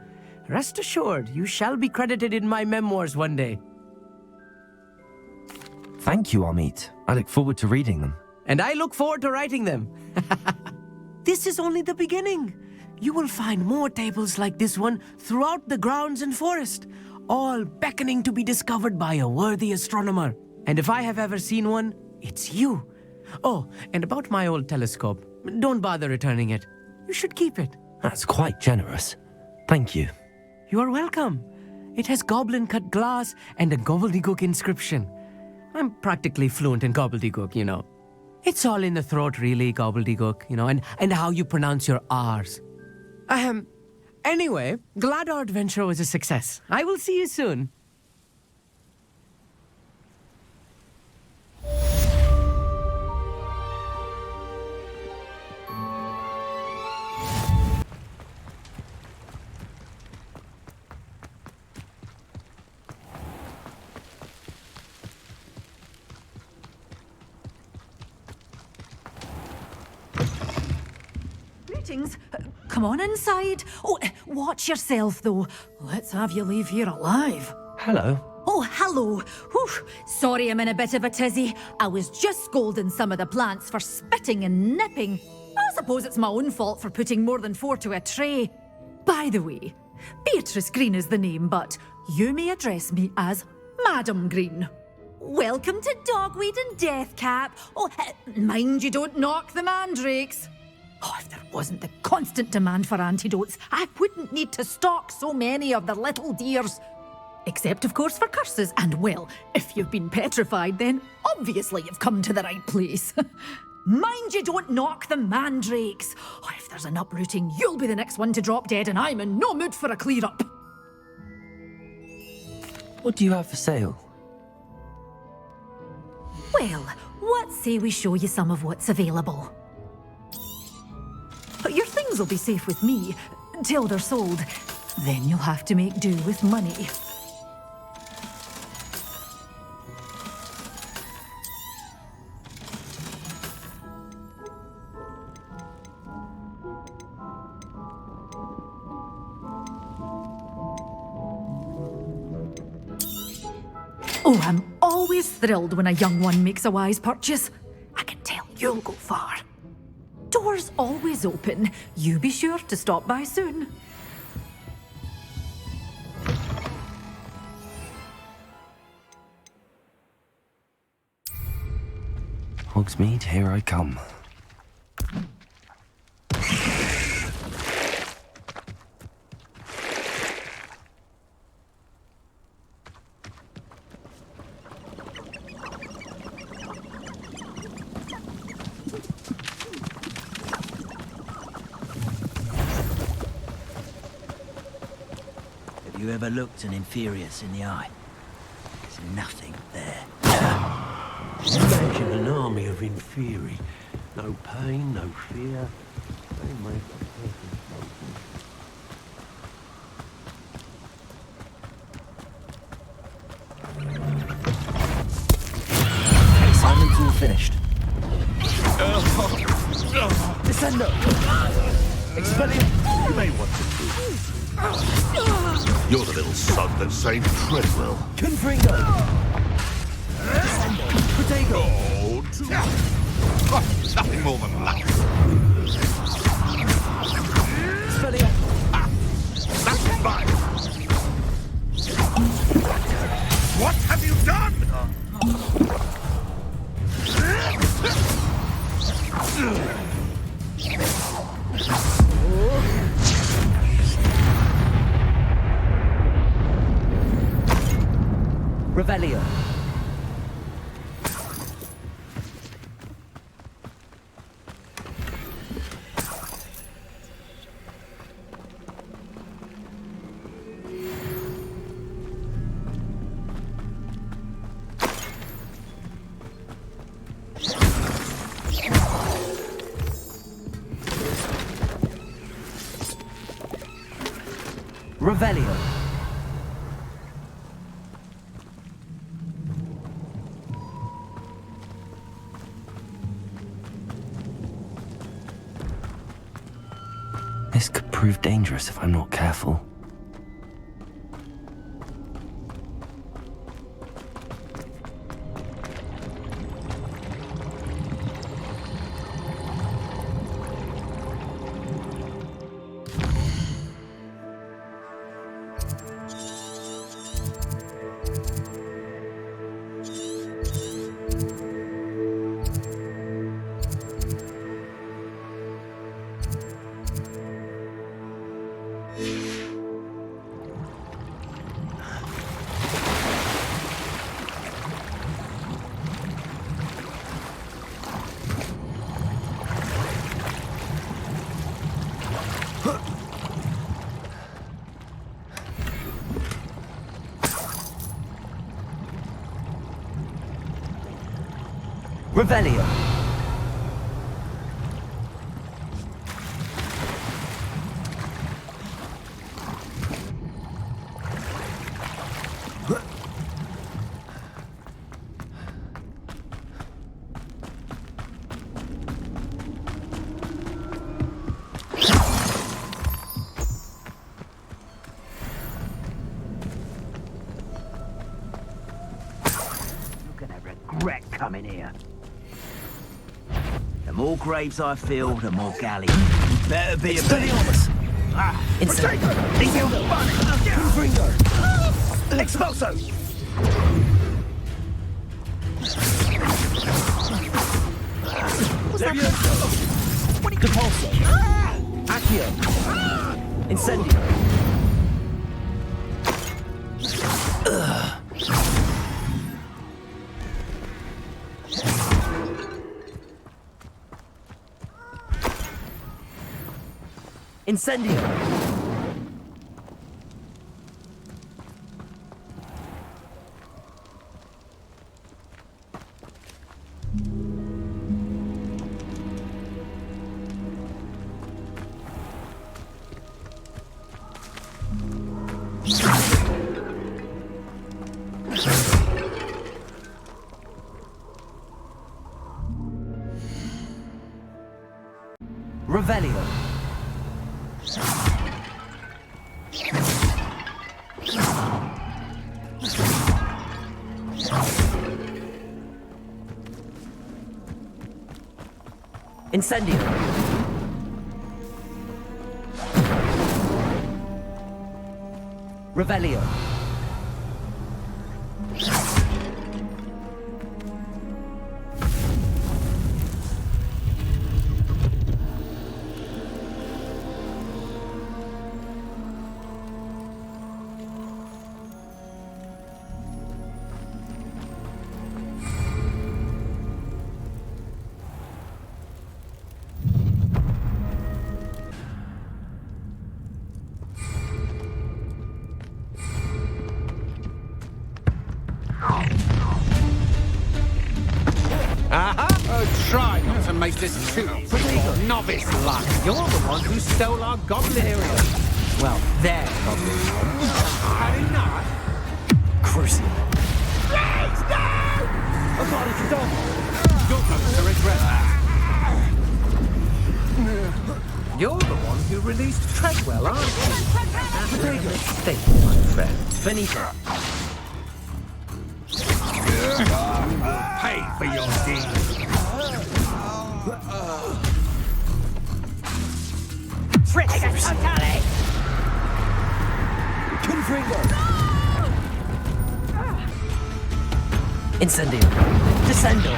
Rest assured, you shall be credited in my memoirs one day. Thank you, Amit. I look forward to reading them. And I look forward to writing them. This is only the beginning. You will find more tables like this one throughout the grounds and forest, all beckoning to be discovered by a worthy astronomer. And if I have ever seen one, it's you. Oh, and about my old telescope, don't bother returning it. You should keep it. That's quite generous. Thank you. You are welcome. It has goblin-cut glass and a gobbledygook inscription. I'm practically fluent in gobbledygook, you know. It's all in the throat, really, gobbledygook, you know, and how you pronounce your R's. Anyway, glad our adventure was a success. I will see you soon. Greetings. Come on inside. Oh, watch yourself, though. Let's have you leave here alive. Hello. Oh, hello. Whew. Sorry I'm in a bit of a tizzy. I was just scolding some of the plants for spitting and nipping. I suppose it's my own fault for putting more than 4 to a tray. By the way, Beatrice Green is the name, but you may address me as Madam Green. Welcome to Dogweed and Deathcap. Oh, mind you don't knock the mandrakes. Oh, if there wasn't the constant demand for antidotes, I wouldn't need to stock so many of the little dears. Except, of course, for curses. And, well, if you've been petrified, then obviously you've come to the right place. Mind you don't knock the mandrakes. Oh, if there's an uprooting, you'll be the next one to drop dead, and I'm in no mood for a clear-up. What do you have for sale? Well, what say we show you some of what's available? Your things will be safe with me, till they're sold. Then you'll have to make do with money. Oh, I'm always thrilled when a young one makes a wise purchase. I can tell you'll go far. Doors always open. You be sure to stop by soon. Hogsmeade, here I come. Have you ever looked an Inferius in the eye? There's nothing there. Imagine an army of inferi. No pain, no fear. They make a perfect Simon's all finished. Descendo! Expellium! You may want to move. You're the little son that saved Treadwell. Confringo! Descendo! Protego! Oh, nothing more than luck. Expellium! That's fine. What have you done? Revelio. Revelio. This could prove dangerous if I'm not careful. Revelio. You're gonna regret coming here. The more graves I fill, the more galleys. You better be a Expelliarmus! Potato! Infielder! Confringo! Expulso! Depulso! Accio! Incendio! Incendio! Revelio. Incendio. Revelio. Aha! Try not to make this too novice luck. You're the one who stole our goblin. Well, their goblin. Had enough? Crucial. Please, no! I'm not a dog. You're going to regret that. You're the one who released Treadwell, aren't you? Take a mistake, my friend. Finito. Pay for your deeds. Fricka totale! Confringo! Incendio. Descendo.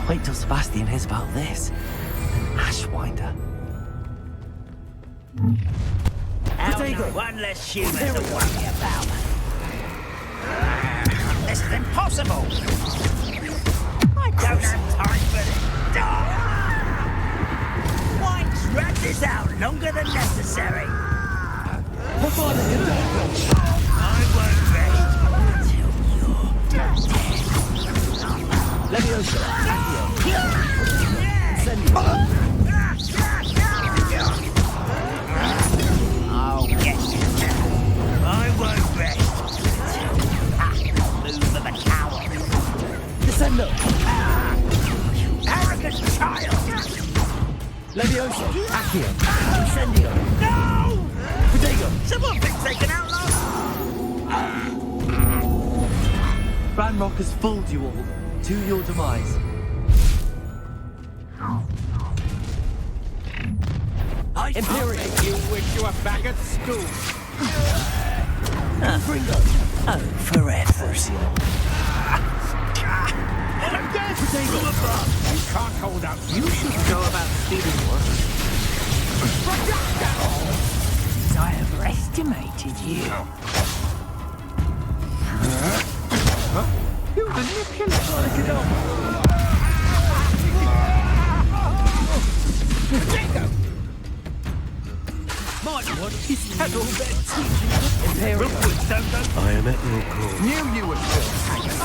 Wait till Sebastian hears about this. An Ashwinder. One less human to worry about. This is impossible! I don't have time for this. Why drag this out longer than necessary? I won't rest until you're dead. Leviosa. I'll get you. I won't rest until you have the move of a coward. Descendo. You arrogant child! Leviosa. Accio. Incendio. No! Protego. Someone thinks they can outlaw Ranrock has fooled you all. To your demise. Imperial. You wish you were back at school. Confringo. Oh, forever. You can't hold up. You should know about stealing work. I overestimated you. You manipulate. Might want his kettle bed teaching. Imperial. I am at your call. Knew you were still hanging.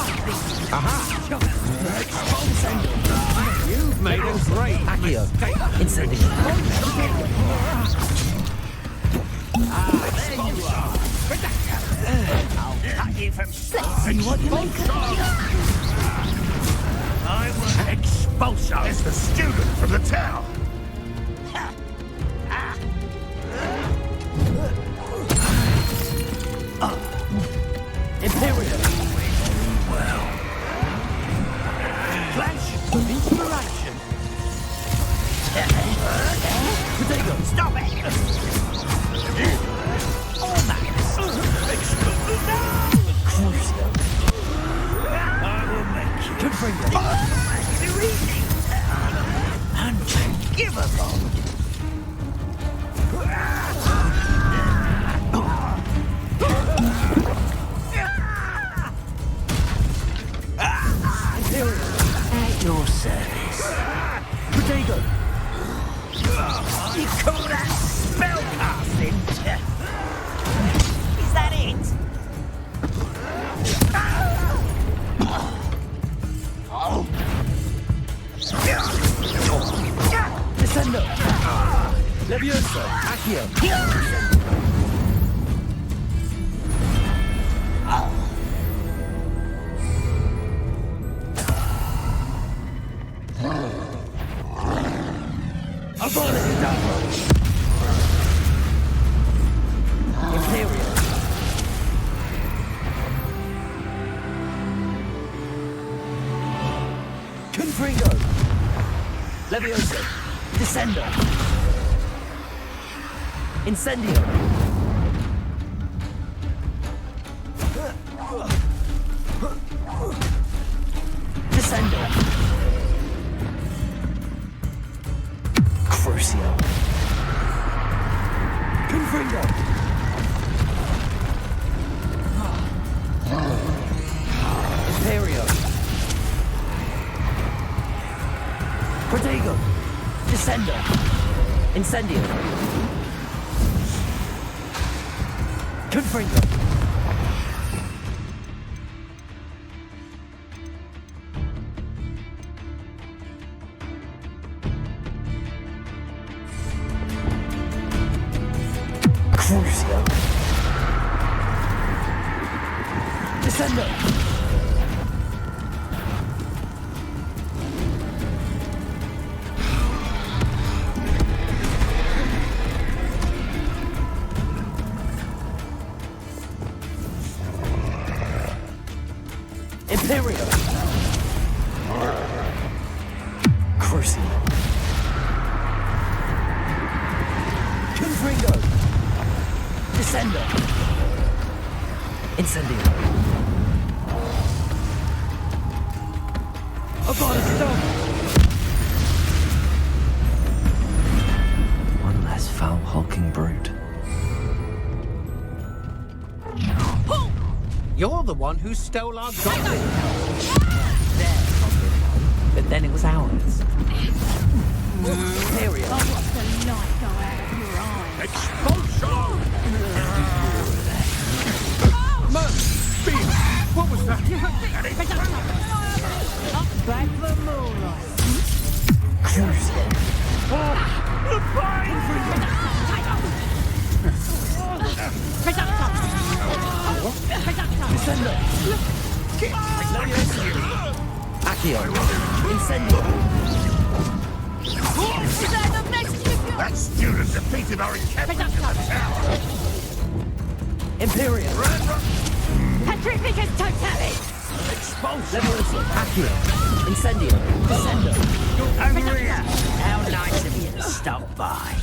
Aha! You've made a great Accio. mistake. Incendio. There you are. I'll cut you from See what you make of I will Expulso! It's the student from the town! Imperial. well. Flash of inspiration. Protego. Stop it! Almost. Crucio. I will make you. Confringo. Too easy. Unforgivable. At your service. Protego. You call that spell casting? Is that it? Descendo. Leviosa. Accio. Imperial. Confringo! Levioso! Descendo! Incendio! Descendo! Crucio! Confringo! Imperio! Protego! Descendo! Incendio! Confringo! Crucio! Descendo! Imperio! Crucio! Confringo! Descendo! Incendio! Avada Kedavra! One less foul hulking brute. You're the one who stole our goblin. Their goblin, but then it was ours. Imperio! Oh, what's the light go out of your eyes? Expulsion! Man, Bean, what was that? Back the moonlight. Crucio! The fire! Descendo! Levioso! Accio! Incendio! That student defeated our encampment in the tower! Imperio! Petrificus totalis! Expulsion! Levioso! Accio! Incendio! Descendo! Over here! How nice of you to stop by.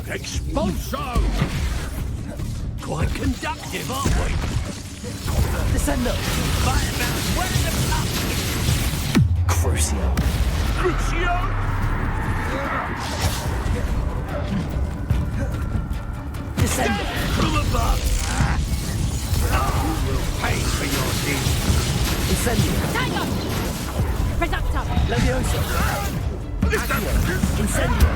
Expulsion! Quite conductive, aren't we? Descendo! Firebound, where are the pumpkins? Crucio! Crucio! Descendo! From above! You will pay for your deeds! Incendio! Levioso! Accio! Incendio!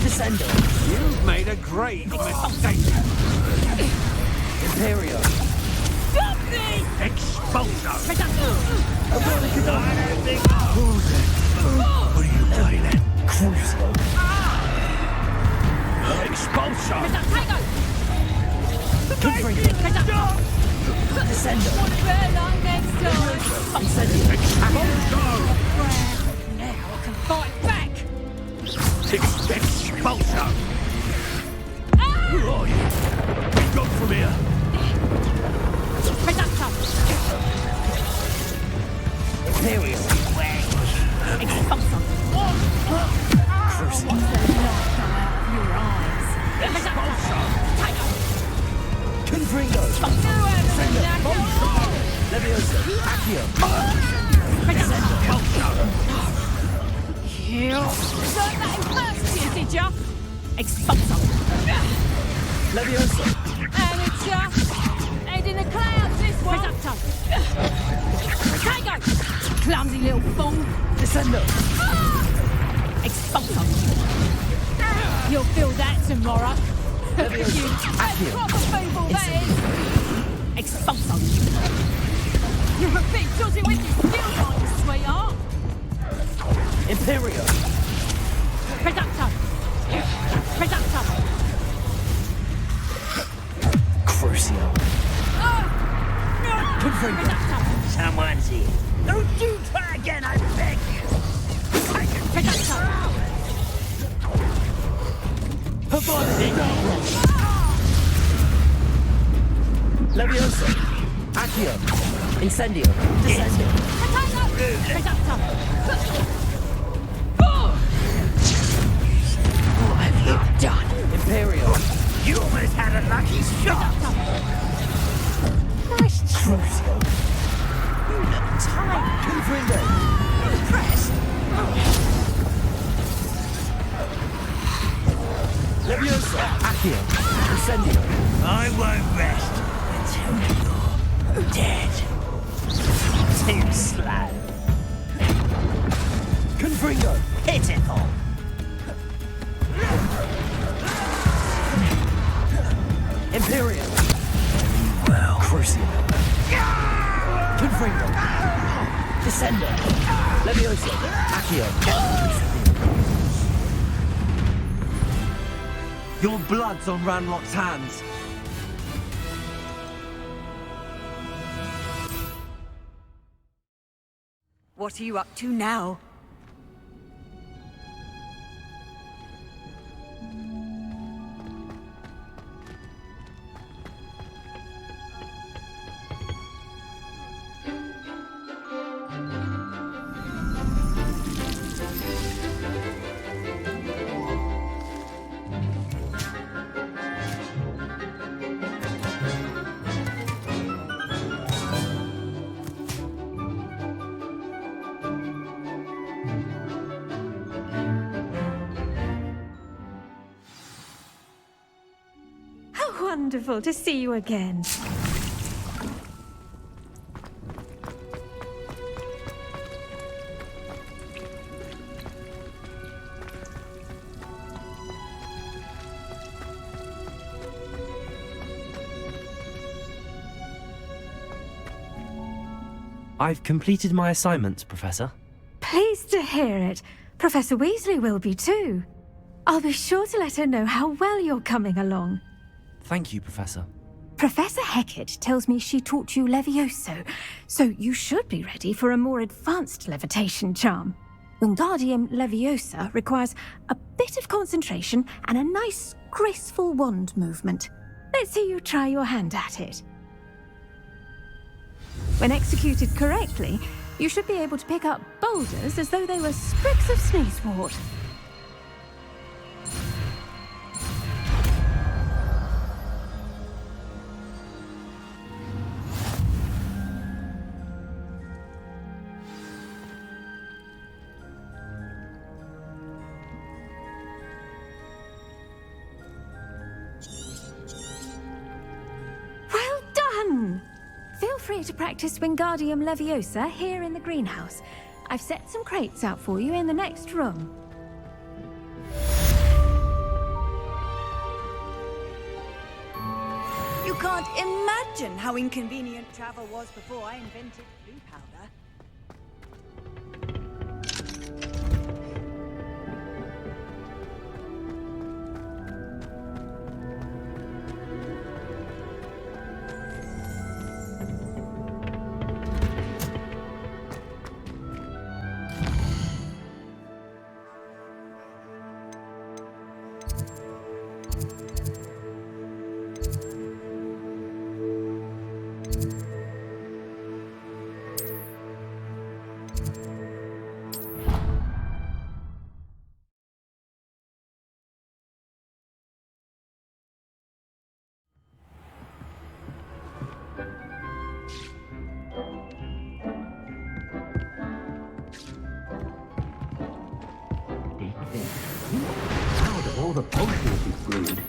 Descendo! You've made a great mistake. Imperio! Expulsion! Avada Kedavra! What are you playing at? Crucio! Expulsion! Confringo! Descendo! Incendio! Expulsion! Now I can fight back! Expulsion! Who are you? Be gone from here! Imperio! Expulsion! Crucio! What's the light go out of your eyes? Confringo! Levioso! Accio! Descendo! You learned that in first year, did ya? Expulsion! Levioso! Amateur! Head in the clouds this one! Potato! Clumsy little fool! Descendo! Expulsion! You'll feel that tomorrow! Levioso! You Accio! proper people, that is! Expulsion! You're a bit dodgy with your skills, aren't you, sweetheart? Imperio! Reducto! Reducto! Crucio! Confringo! Someone's here. Don't you try again, I beg you! Reducto! Avada Kedavra! Levioso! Accio! Incendio! Descendo! Potato! What have you done? Imperial. You almost had a lucky shot. Nice Crucial. You look tired. Confringo. Impressed. Leviosa. Accio. Incendio. I won't rest until you're dead. Too slow. Confringo. Pitiful. Imperial. Very well. Crucial. Confringo. Descendo. Leviosa. Accio. Your blood's on Ranrock's hands. What are you up to now? Wonderful to see you again. I've completed my assignments, Professor. Pleased to hear it. Professor Weasley will be too. I'll be sure to let her know how well you're coming along. Thank you, Professor. Professor Hecat tells me she taught you Levioso, so you should be ready for a more advanced levitation charm. Wingardium Leviosa requires a bit of concentration and a nice, graceful wand movement. Let's see you try your hand at it. When executed correctly, you should be able to pick up boulders as though they were sprigs of sneezewort. Well done! Feel free to practice Wingardium Leviosa here in the greenhouse. I've set some crates out for you in the next room. You can't imagine how inconvenient travel was before I invented blue powder. Out of all the potions you've brewed.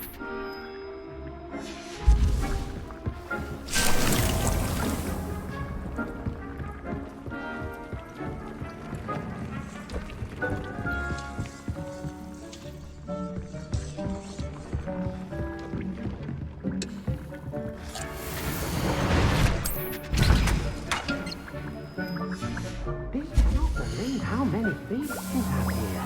They cannot believe how many thieves you have here.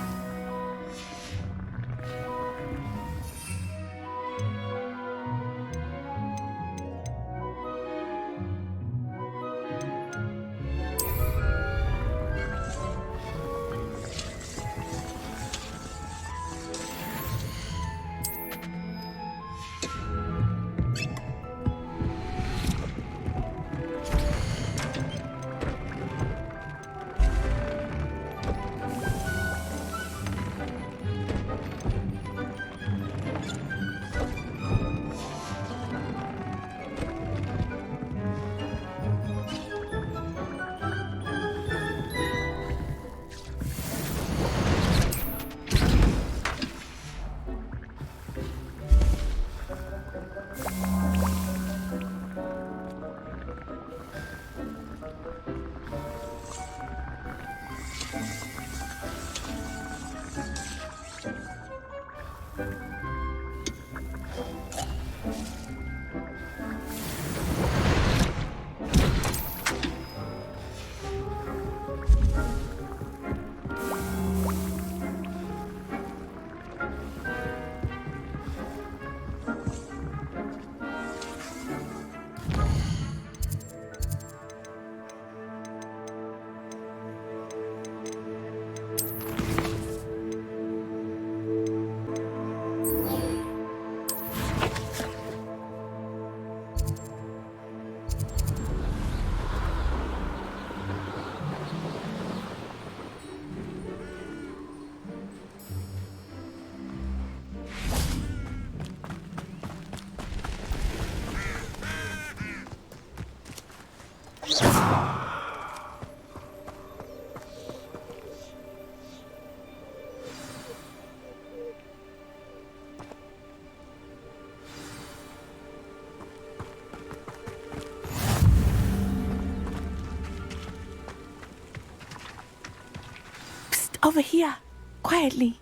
Over here, quietly.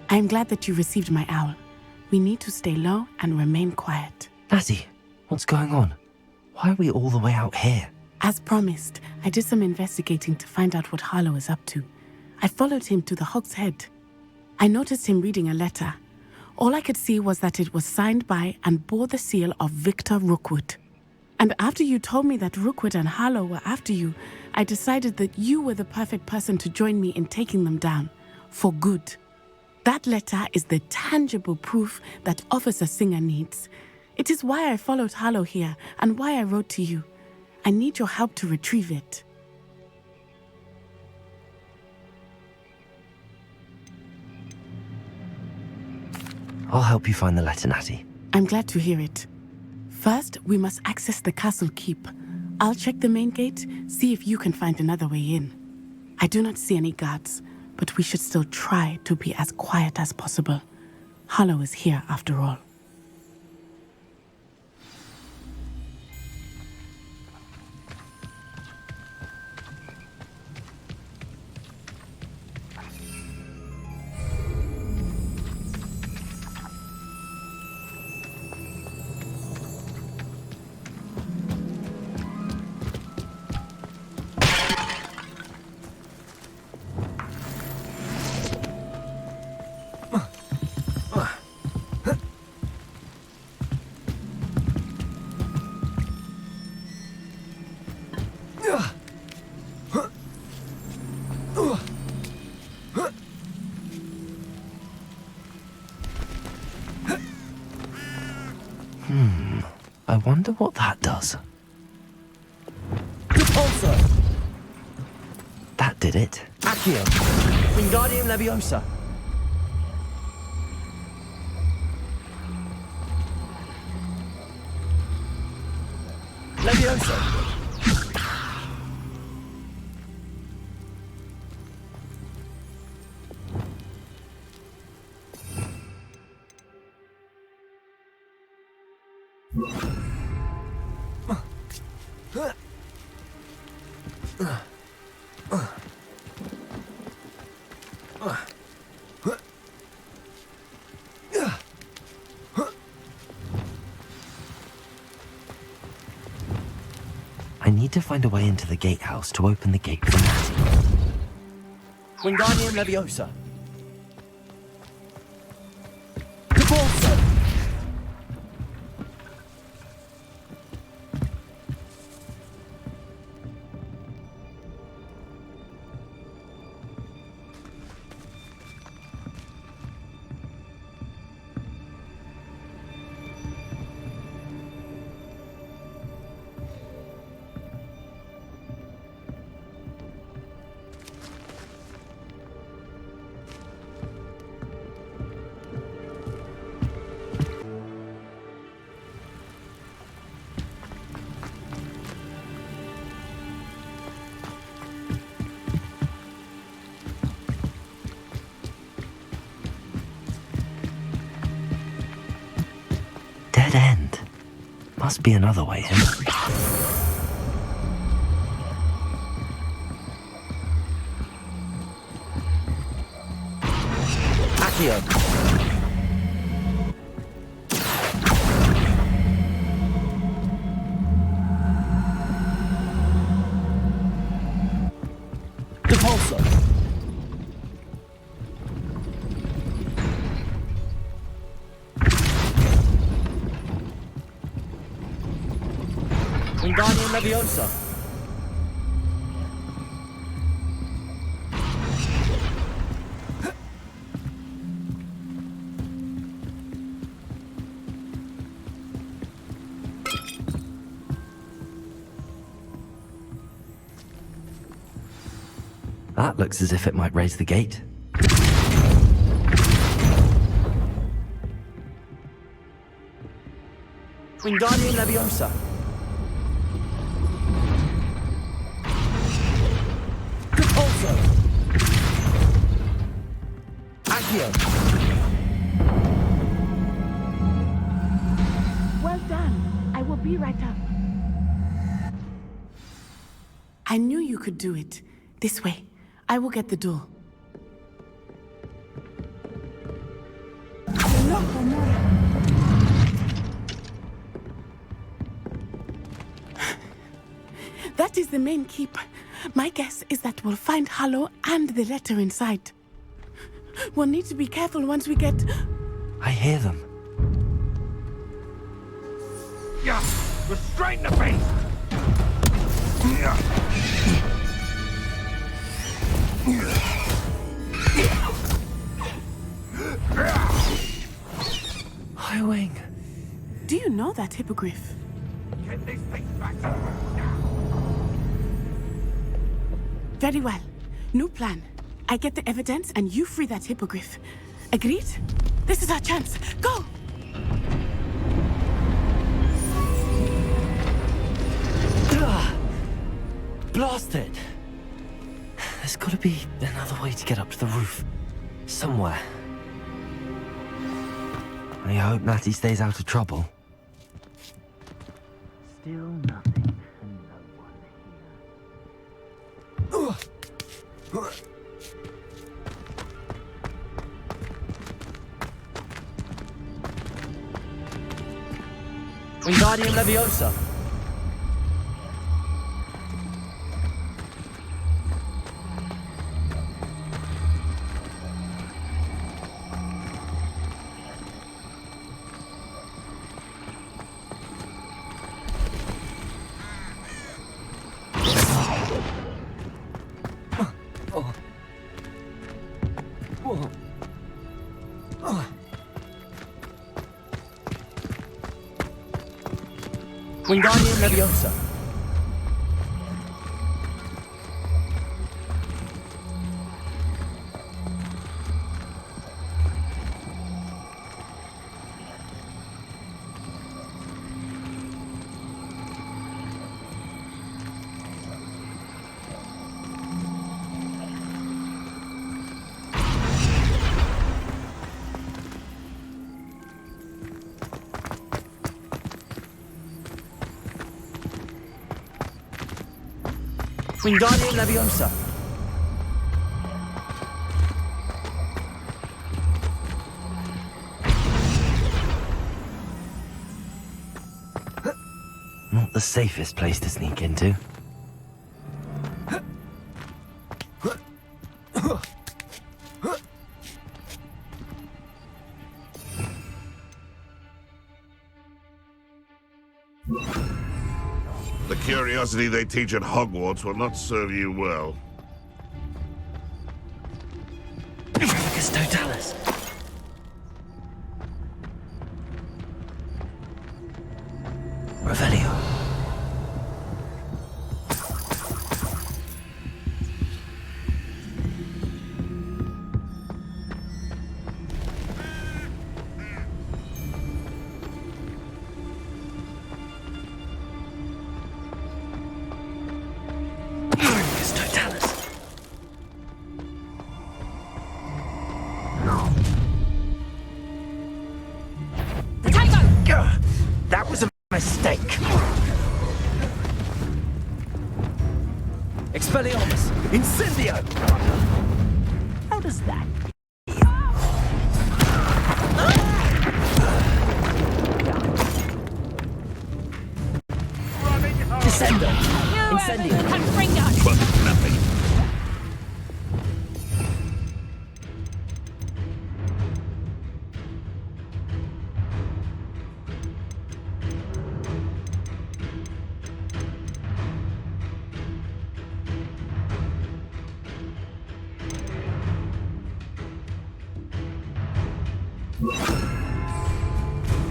I'm glad that you received my owl. We need to stay low and remain quiet. Natty, what's going on? Why are we all the way out here? As promised, I did some investigating to find out what Harlow is up to. I followed him to the Hog's Head. I noticed him reading a letter. All I could see was that it was signed by and bore the seal of Victor Rookwood. And after you told me that Rookwood and Harlow were after you, I decided that you were the perfect person to join me in taking them down. For good. That letter is the tangible proof that Officer Singer needs. It is why I followed Harlow here and why I wrote to you. I need your help to retrieve it. I'll help you find the letter, Natty. I'm glad to hear it. First, we must access the castle keep. I'll check the main gate, see if you can find another way in. I do not see any guards, but we should still try to be as quiet as possible. Harlow is here after all. I wonder what that does. Repulsor! That did it. Accio! Wingardium Leviosa! Leviosa! I need to find a way into the gatehouse to open the gate for Natty. Wingardium Leviosa! Repulsor! Dead end. Must be another way in. Accio. Depulso. Wingardium Leviosa. That looks as if it might raise the gate. Wingardium Leviosa. Depulso. Accio. Well done. I will be right up. I knew you could do it. This way. I will get the door. That is the main keep. My guess is that we'll find Hallow and the letter inside. We'll need to be careful once we get... I hear them. Yeah, restrain the beast! Highwing. Do you know that hippogriff? Get these things back. Very well. New plan. I get the evidence and you free that hippogriff. Agreed? This is our chance. Go! Blasted! There's gotta be another way to get up to the roof. Somewhere. I hope Natty stays out of trouble. Still nothing and no one here. Wingardium Leviosa. Wingardium Leviosa. Wingardium Leviosa. Not the safest place to sneak into. The curiosity they teach at Hogwarts will not serve you well. Focus Totalis. Revelio. Focus Totalis. That was a mistake. Expelliarmus. Incendio! How does that Incendio. Confringo. Trust nothing.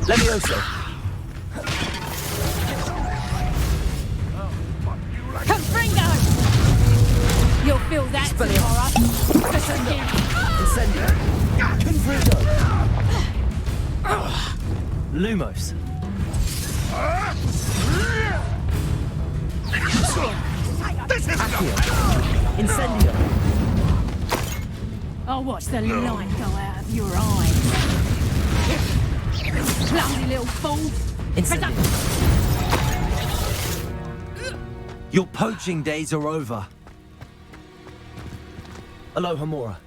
Levioso. Confringo. You'll feel that tomorrow. Incendio. Confringo. Lumos. Accio. Incendio. I'll watch the light go out of your eyes. Clumsy little fool. Incendio. Your poaching days are over. Aloha Mora.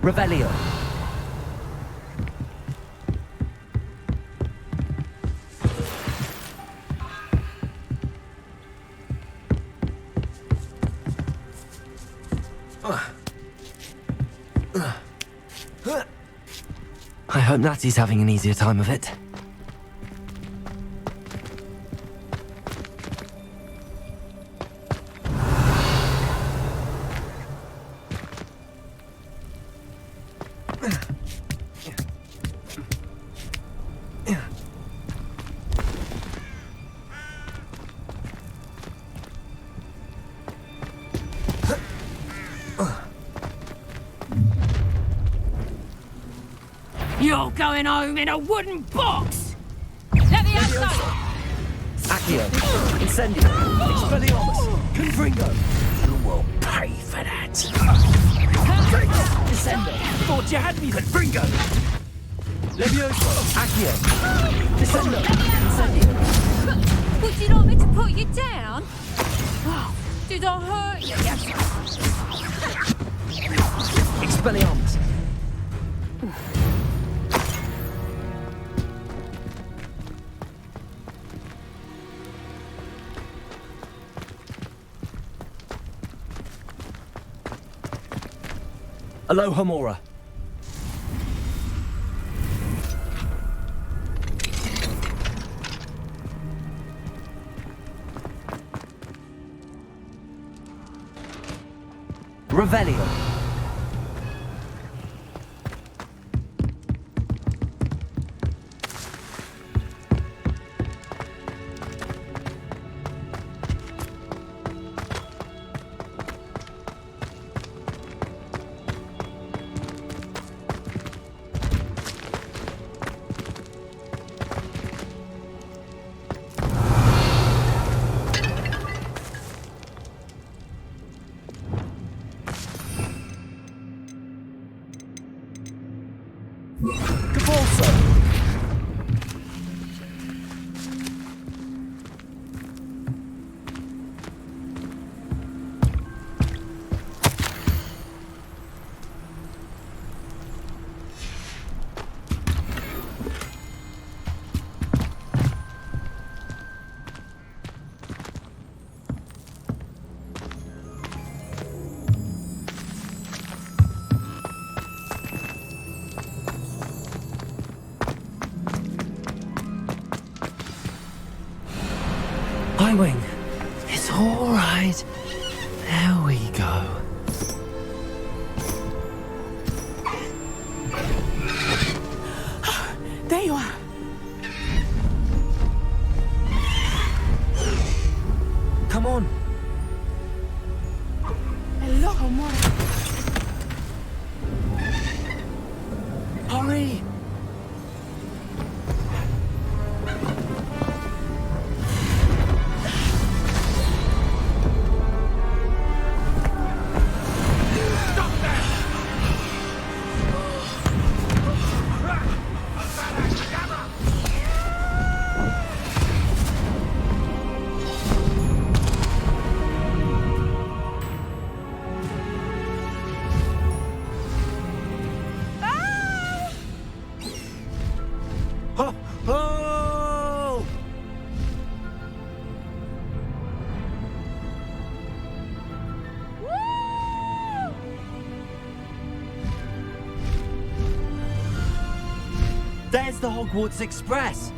Revelio. I hope Natty's having an easier time of it. You're going home in a wooden box. Levioso. Accio. Incendio. Expelliarmus. Confringo. You will pay for that. Descendo. Thought you had me then. Confringo. Levioso. Accio. Descendo. Incendio. Would you like me to put you down? Oh, did I hurt you? Expelliarmus. Aloha Mora. Revelio. Wing. It's all right. There we go. There you are. Come on. Hello, Mora. Hurry. There's the Hogwarts Express.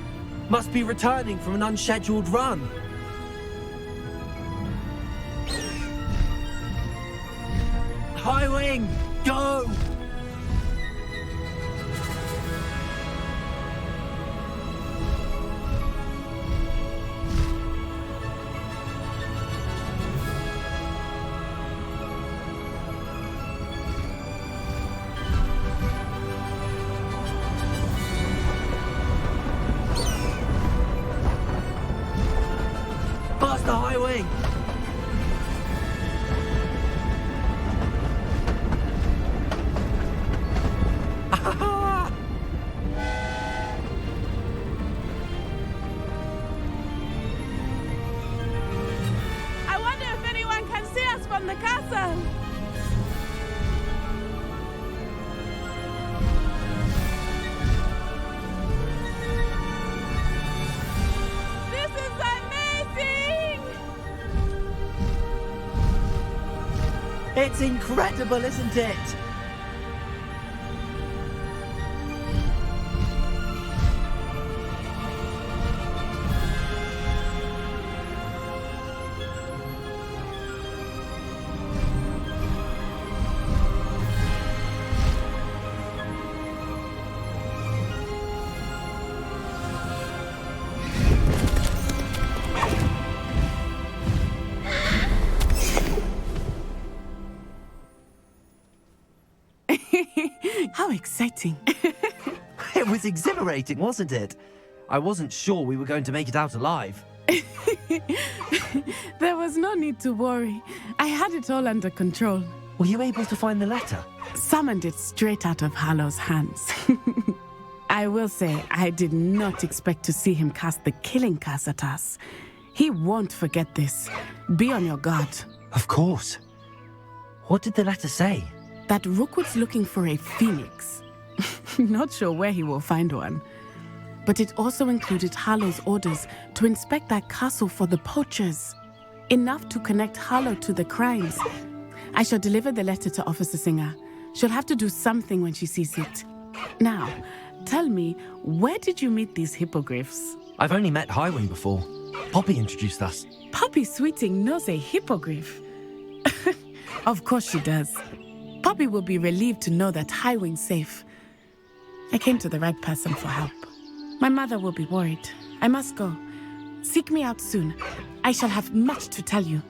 Must be returning from an unscheduled run. High Wing, go! Past the High Wing! I wonder if anyone can see us from the castle. This is amazing! It's incredible, isn't it? How exciting. It was exhilarating, wasn't it? I wasn't sure we were going to make it out alive. There was no need to worry. I had it all under control. Were you able to find the letter? Summoned it straight out of Hallow's hands. I will say, I did not expect to see him cast the killing curse at us. He won't forget this. Be on your guard. Of course. What did the letter say? That Rookwood's looking for a phoenix. Not sure where he will find one. But it also included Harlow's orders to inspect that castle for the poachers. Enough to connect Harlow to the crimes. I shall deliver the letter to Officer Singer. She'll have to do something when she sees it. Now, tell me, where did you meet these hippogriffs? I've only met Highwing before. Poppy introduced us. Poppy Sweeting knows a hippogriff. Of course she does. Poppy will be relieved to know that Highwing's safe. I came to the right person for help. My mother will be worried. I must go. Seek me out soon. I shall have much to tell you.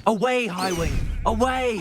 Away, Highwing! Away!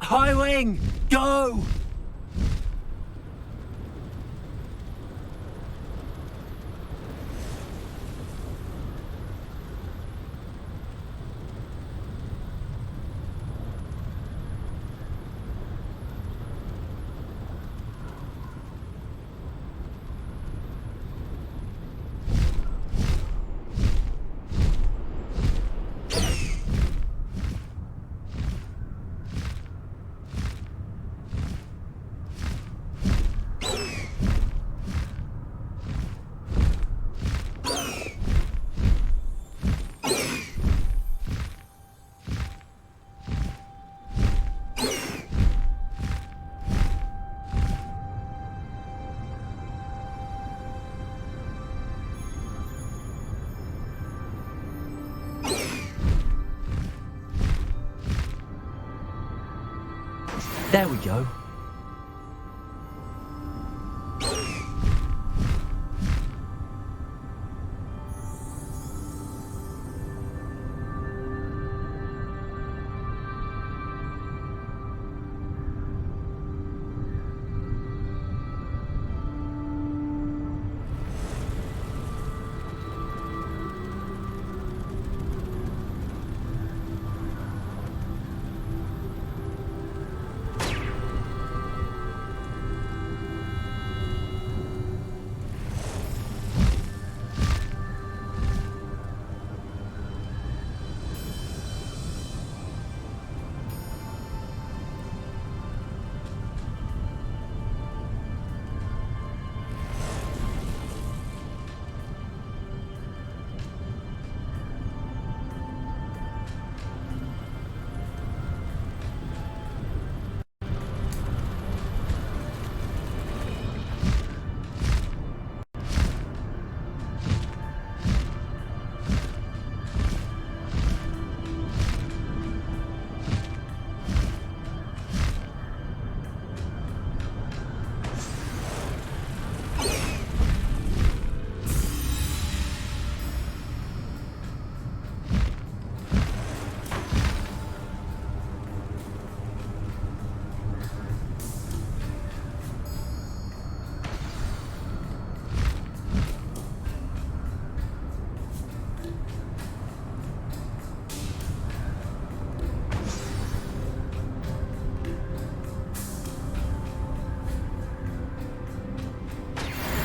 High wing! Go! There we go.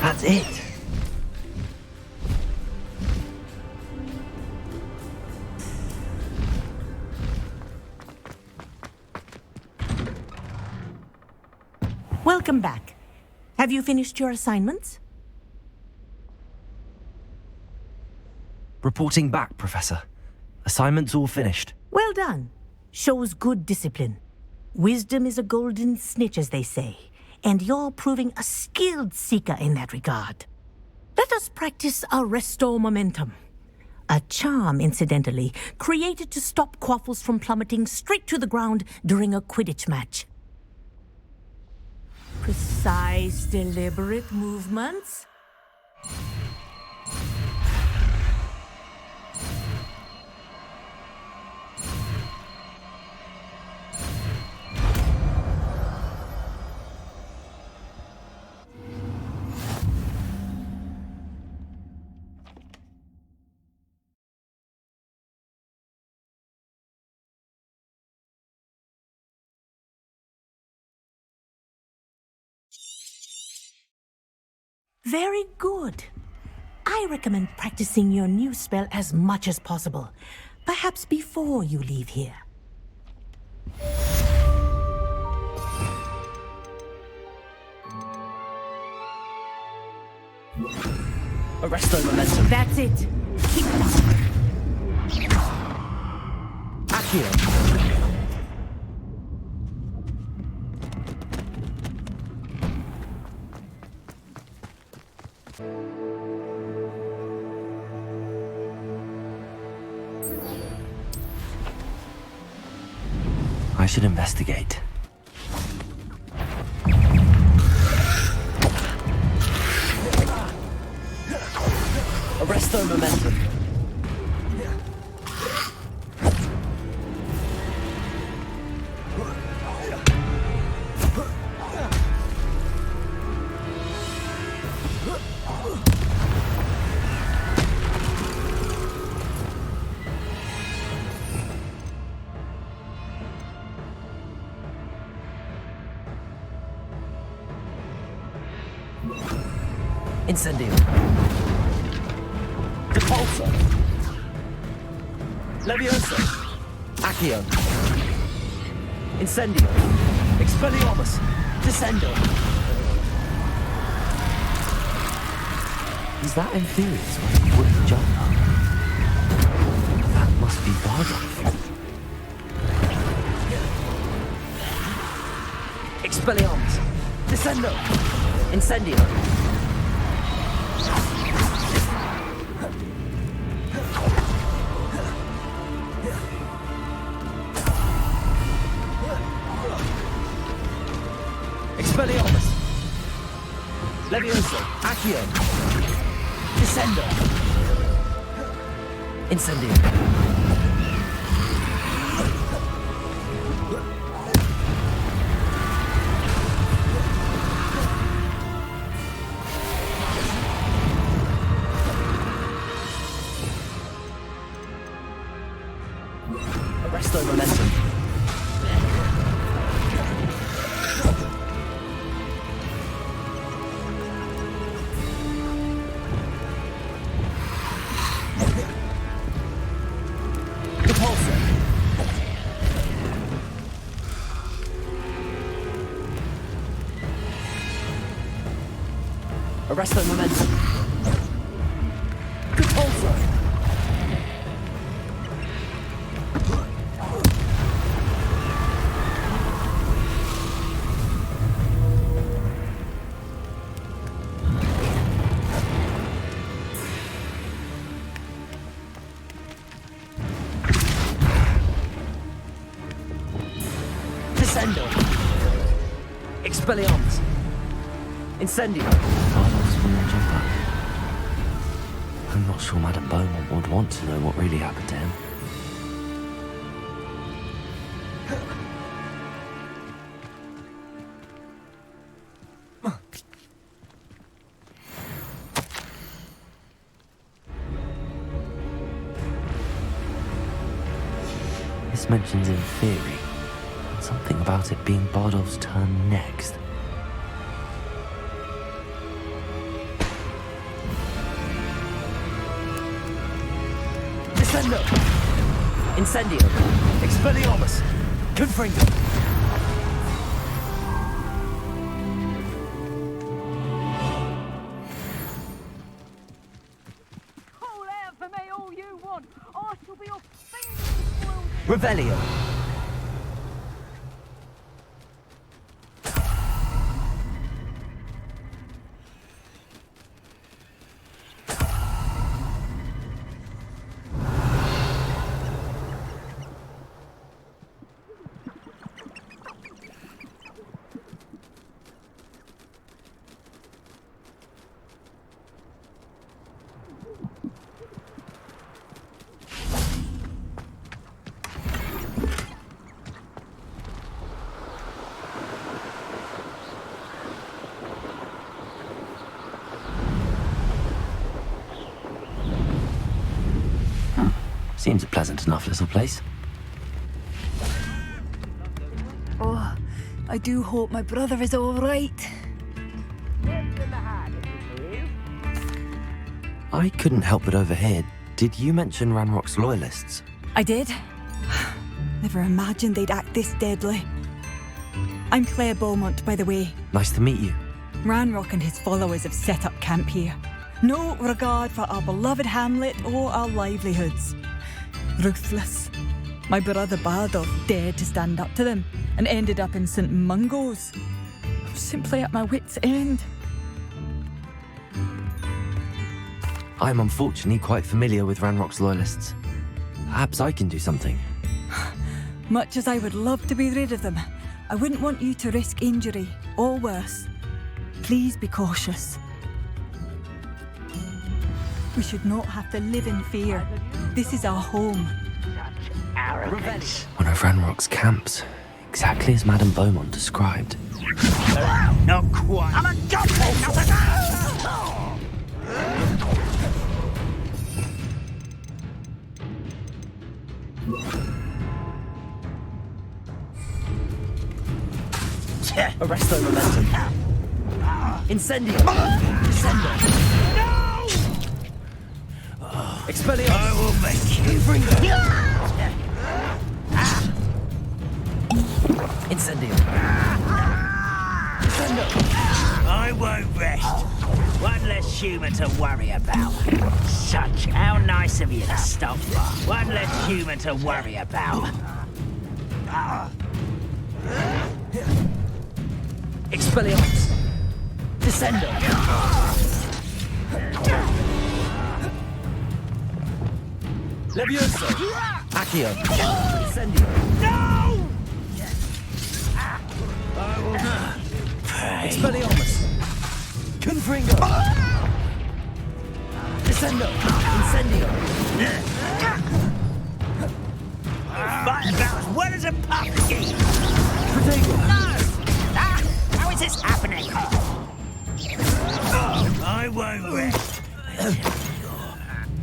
That's it. Welcome back. Have you finished your assignments? Reporting back, Professor. Assignments all finished. Well done. Shows good discipline. Wisdom is a golden snitch, as they say, and you're proving a skilled seeker in that regard. Let us practice our Restore Momentum. A charm, incidentally, created to stop Quaffles from plummeting straight to the ground during a Quidditch match. Precise, deliberate movements. Very good. I recommend practicing your new spell as much as possible, perhaps before you leave here. Arresto Momentum. That's it. Keep it up. Accio. I should investigate. Arresto Momentum. Incendio. Depulso. Levioso. Accio. Incendio. Expelliarmus. Descendo. Is that Inferius where he wouldn't jump? That must be Bardock. Expelliarmus. Descendo. Incendio. Expelliarmus. Levioso. Accio. Descendo. Incendio. Arresto momentum. Depulso. Arresto momentum. Depulso. Descendo. Expelliarmus. Incendio. Bardock's wouldn't jump up. I'm not sure Madame Beaumont would want to know what really happened to him. This mentions in theory. Something about it being Bardolph's turn next. Descendo! Incendio! Expelliarmus! Confringo! Call out for me all you want. I shall be your finger. Revelio! Seems a pleasant enough little place. Oh, I do hope my brother is all right. I couldn't help but overhear. Did you mention Ranrock's loyalists? I did. Never imagined they'd act this deadly. I'm Claire Beaumont, by the way. Nice to meet you. Ranrock and his followers have set up camp here. No regard for our beloved hamlet or our livelihoods. Ruthless. My brother Bardolph dared to stand up to them and ended up in St. Mungo's. I'm simply at my wit's end. I'm unfortunately quite familiar with Ranrock's loyalists. Perhaps I can do something. Much as I would love to be rid of them, I wouldn't want you to risk injury or worse. Please be cautious. We should not have to live in fear. This is our home. One of Ranrock's camps, exactly as Madame Beaumont described. Not quite. I'm a Arresto momentum. Incendio! Descendo! No! Expelliarmus! I will make you. Incendio! Descendo! I won't rest. One less human to worry about. Such how nice of you to stop. One less human to worry about. Expelliarmus! Descendo! Levioso! Accio! Incendio! No! Expelliarmus! Confringo! Descendo! Incendio! Fight about as well as a pumpkin! Protego! No! How is this happening? I won't rest.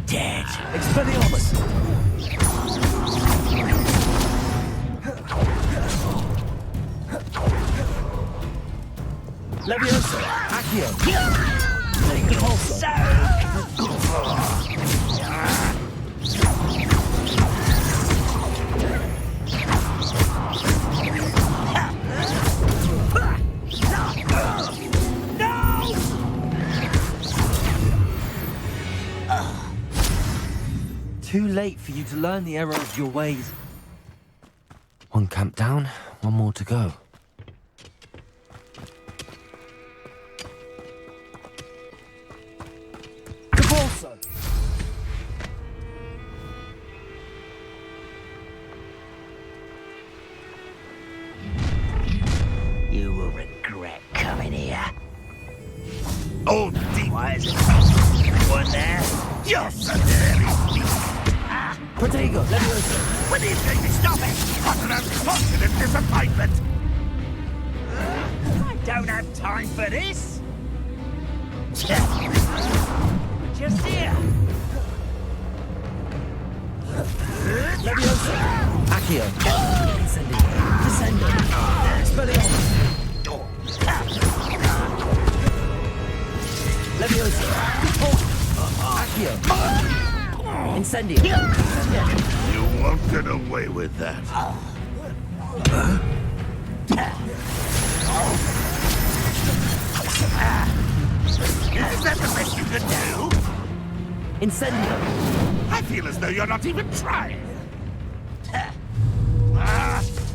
Dead. Expelliarmus! Levioso! Accio! Repulso! Too late for you to learn the error of your ways. One camp down, one more to go. Repulso! You will regret coming here. Oh, deep. Why is it? One there? Yes, certainly. Protego! Levioso! When do you think? Stop it! What an unfortunate disappointment! I don't have time for this. Just here. Levioso! Accio! Incendio! Descendo! Expelliarmus! Levioso! Accio! Incendio! You won't get away with that. Is that the best you can do? Incendio! I feel as though you're not even trying.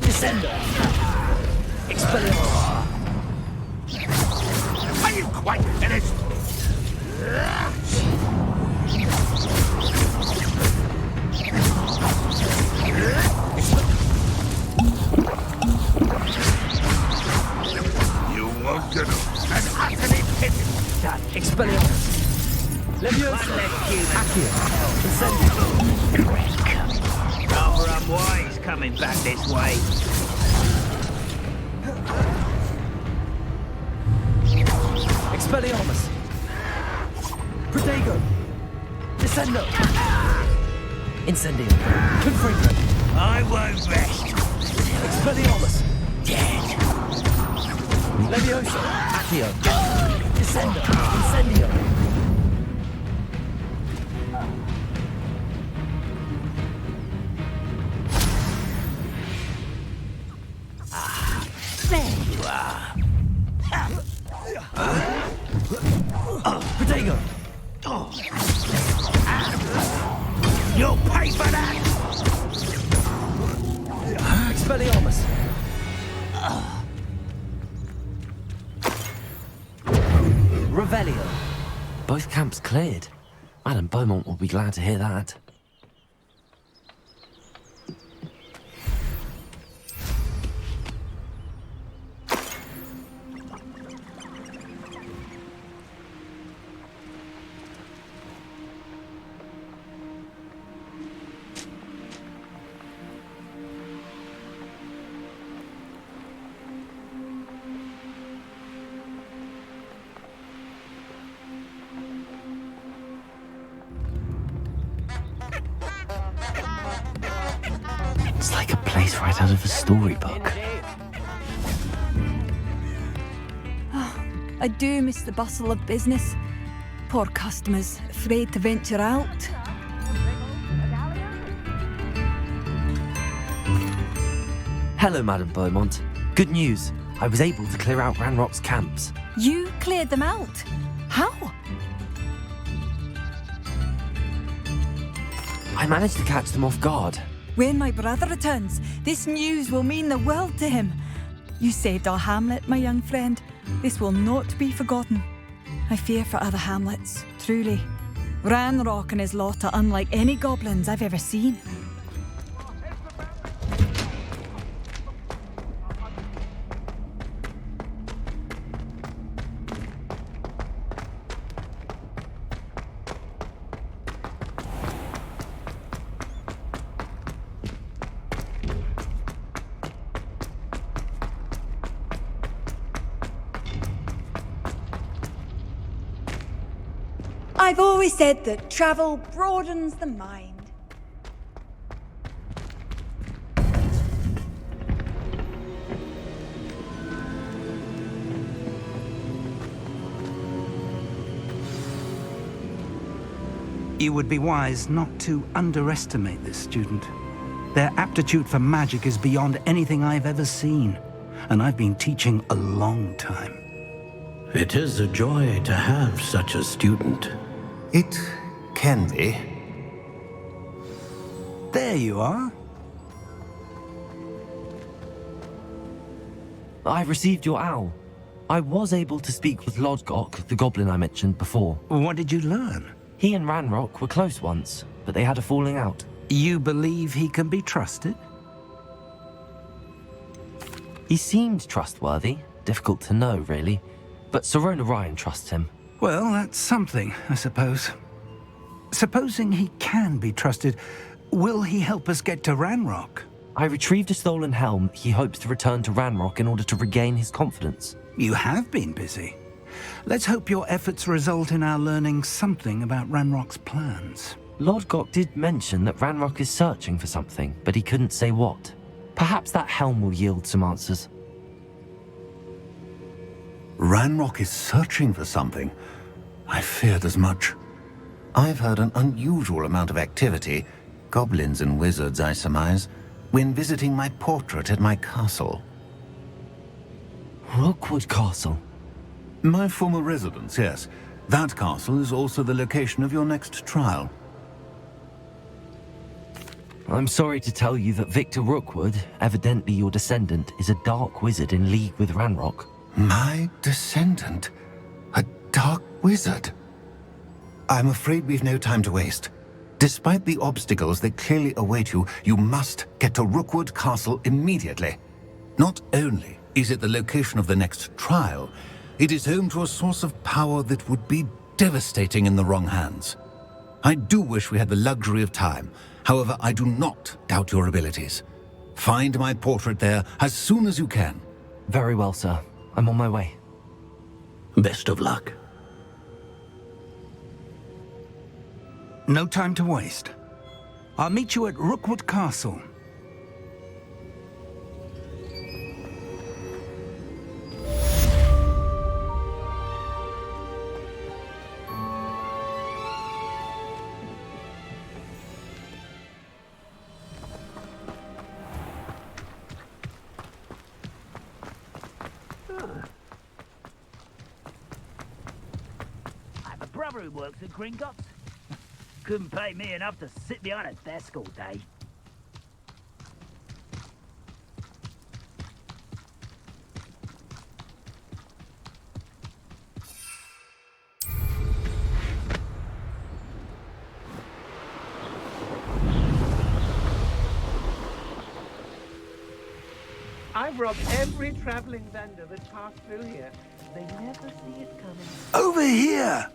Descendo! Expelliarmus! Are you quite finished? You won't get an utterly pity. Expelliarmus! Levioso! Accio! Incendio! Rather unwise coming back this way. Expelliarmus! Protego! Descendo! Incendio! Confringo! I won't rest. Expelliarmus! Dead. Levioso! Accio! Descendo! Incendio! There you are. Protego! You'll pay for that! Expelliarmus! Revelio! Both camps cleared. Madame Beaumont will be glad to hear that. It's like a place right out of a storybook. I do miss the bustle of business. Poor customers, afraid to venture out. Hello, Madame Beaumont. Good news. I was able to clear out Ranrock's camps. You cleared them out? How? I managed to catch them off guard. When my brother returns, this news will mean the world to him. You saved our hamlet, my young friend. This will not be forgotten. I fear for other hamlets, truly. Ranrock and his lot are unlike any goblins I've ever seen. I've always said that travel broadens the mind. You would be wise not to underestimate this student. Their aptitude for magic is beyond anything I've ever seen, and I've been teaching a long time. It is a joy to have such a student. It can be. There you are. I received your owl. I was able to speak with Lodgok, the goblin I mentioned before. What did you learn? He and Ranrock were close once, but they had a falling out. You believe he can be trusted? He seemed trustworthy. Difficult to know, really. But Serona Ryan trusts him. Well, that's something, I suppose. Supposing he can be trusted, will he help us get to Ranrock? I retrieved a stolen helm he hopes to return to Ranrock in order to regain his confidence. You have been busy. Let's hope your efforts result in our learning something about Ranrock's plans. Lodgok did mention that Ranrock is searching for something, but he couldn't say what. Perhaps that helm will yield some answers. Ranrock is searching for something. I feared as much. I've heard an unusual amount of activity, goblins and wizards, I surmise, when visiting my portrait at my castle. Rookwood Castle? My former residence, yes. That castle is also the location of your next trial. I'm sorry to tell you that Victor Rookwood, evidently your descendant, is a dark wizard in league with Ranrock. My descendant? A dark wizard? I'm afraid we've no time to waste. Despite the obstacles that clearly await you, you must get to Rookwood Castle immediately. Not only is it the location of the next trial, it is home to a source of power that would be devastating in the wrong hands. I do wish we had the luxury of time. However, I do not doubt your abilities. Find my portrait there as soon as you can. Very well, sir. I'm on my way. Best of luck. No time to waste. I'll meet you at Rookwood Castle. I have a brother who works at Gringotts. Couldn't pay me enough to sit behind a desk all day. I've robbed every traveling vendor that passed through here. They never see it coming. Over here!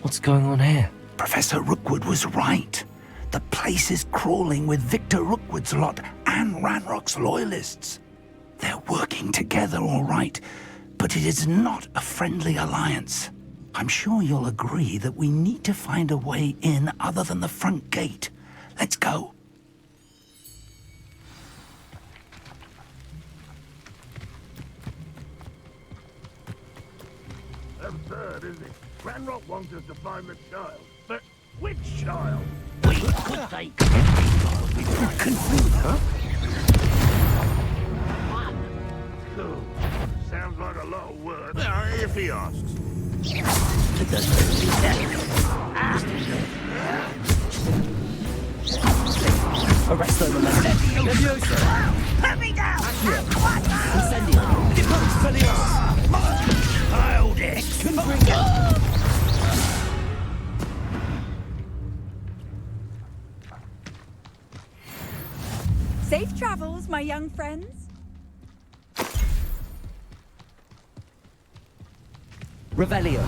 What's going on here? Professor Rookwood was right. The place is crawling with Victor Rookwood's lot and Ranrock's loyalists. They're working together, all right, but it is not a friendly alliance. I'm sure you'll agree that we need to find a way in other than the front gate. Let's go. absurd, isn't it? Ranrock wants us to find the child. But which child? We could take Huh? Cool. Sounds like a lot of work. If he asks. Arresto Levioso. Put me down! Incendio. Expelliarmus. Hold it! Safe travels, my young friends. Revelio.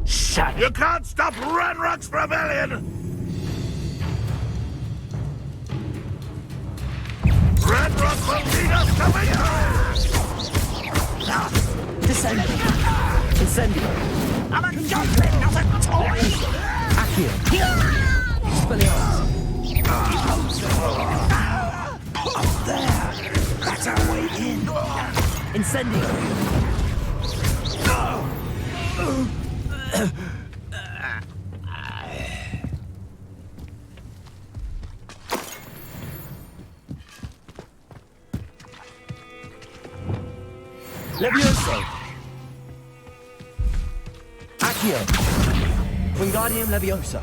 Shut You can't stop Ranrock's rebellion! Ranrock will lead us to victory! Descendo. Incendio. I'm a juggling, not a toy! Accio. Expelliarmus. Up there! That's our way in! Incendio. Levioso. Accio. Wingardium Leviosa.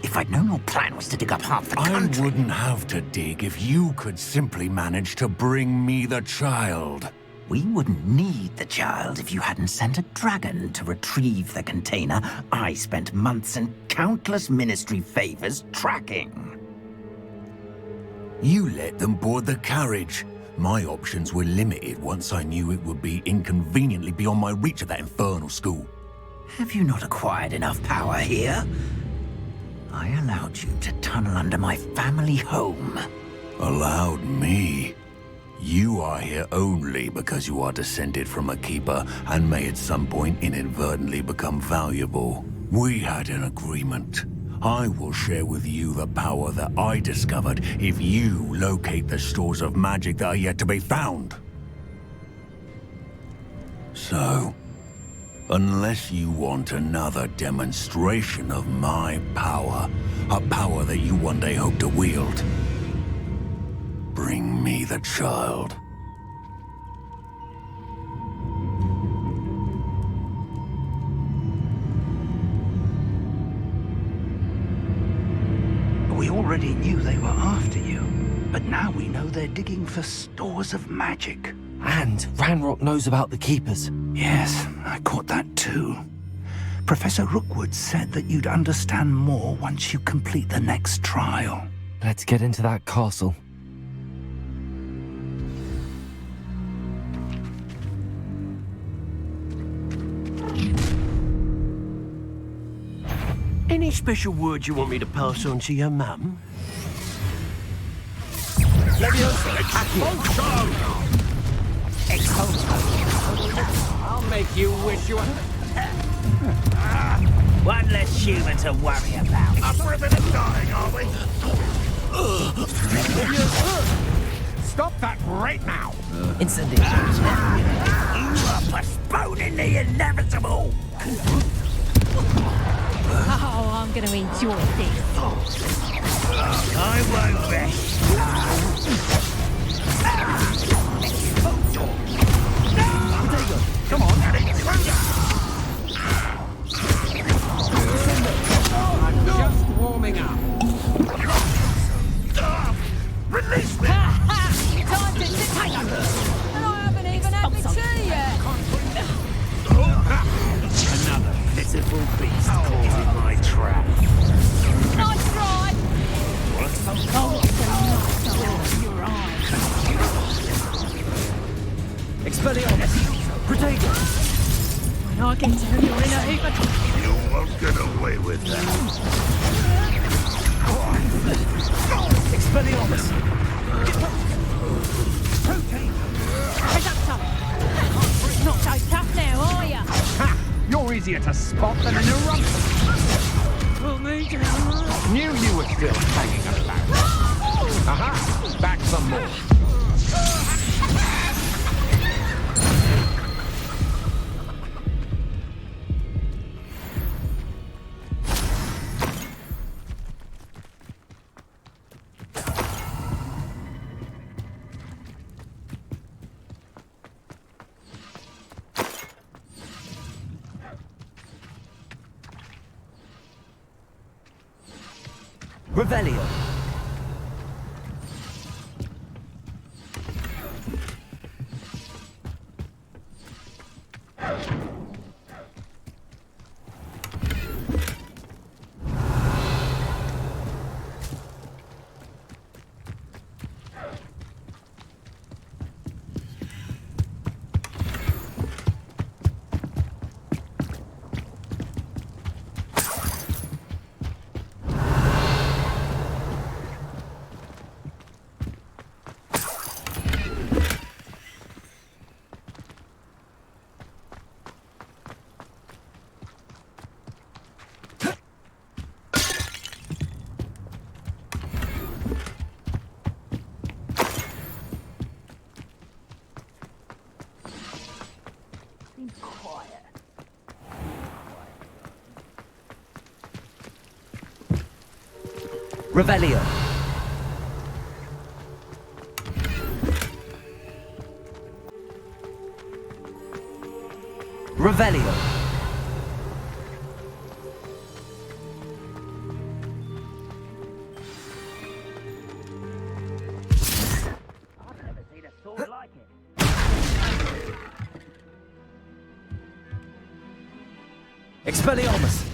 If I'd known your plan was to dig up half the country... I wouldn't have to dig if you could simply manage to bring me the child. We wouldn't need the child if you hadn't sent a dragon to retrieve the container I spent months and countless ministry favors tracking. You let them board the carriage. My options were limited once I knew it would be inconveniently beyond my reach at that infernal school. Have you not acquired enough power here? I allowed you to tunnel under my family home. Allowed me? You are here only because you are descended from a keeper and may at some point inadvertently become valuable. We had an agreement. I will share with you the power that I discovered if you locate the stores of magic that are yet to be found. So, unless you want another demonstration of my power, a power that you one day hope to wield, bring me the child. We already knew they were after you, but now we know they're digging for stores of magic. And Ranrock knows about the Keepers. Yes, I caught that too. Professor Rookwood said that you'd understand more once you complete the next trial. Let's get into that castle. Any special words you want me to pass on to your mum? Leviosa. I'll make you wish you were... One less human to worry about. Up for a bit of dying, are we? Stop that right now! Incendio. You are postponing the inevitable! Oh, I'm going to enjoy this. I won't rest. Come on! I'm just warming up. Release me! Time to take over. And I haven't even had my tea yet. Another pitiful beast caught in my trap. Nice try. Expelliarmus. Protego. When I get to you in a heap of... won't get away with that. Expelliarmus! Not so tough now, are ya? Ha! You're easier to spot than an eruption. Well, me too. Knew you were still hanging about. Aha! Back some more. Revelio. Revelio. Revelio. I've never seen a sword like it. Expelliarmus.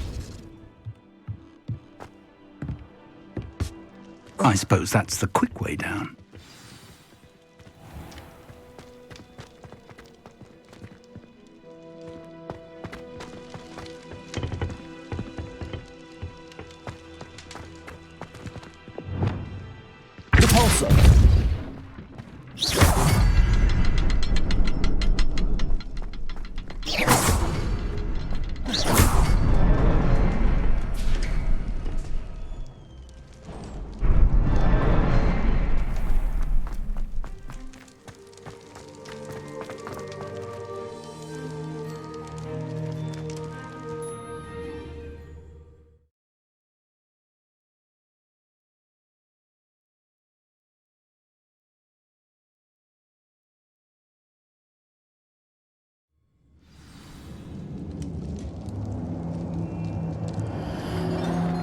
I suppose that's the quick way down.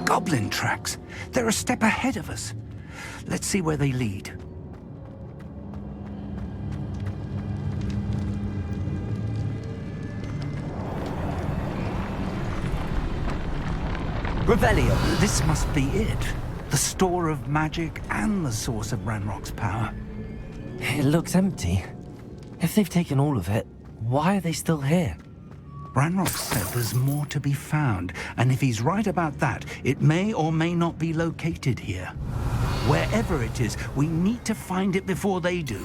Goblin tracks. They're a step ahead of us. Let's see where they lead. Revelio. This must be it. The store of magic and the source of Ranrock's power. It looks empty. If they've taken all of it, why are they still here? Ranrock said there's more to be found, and if he's right about that, it may or may not be located here. Wherever it is, we need to find it before they do.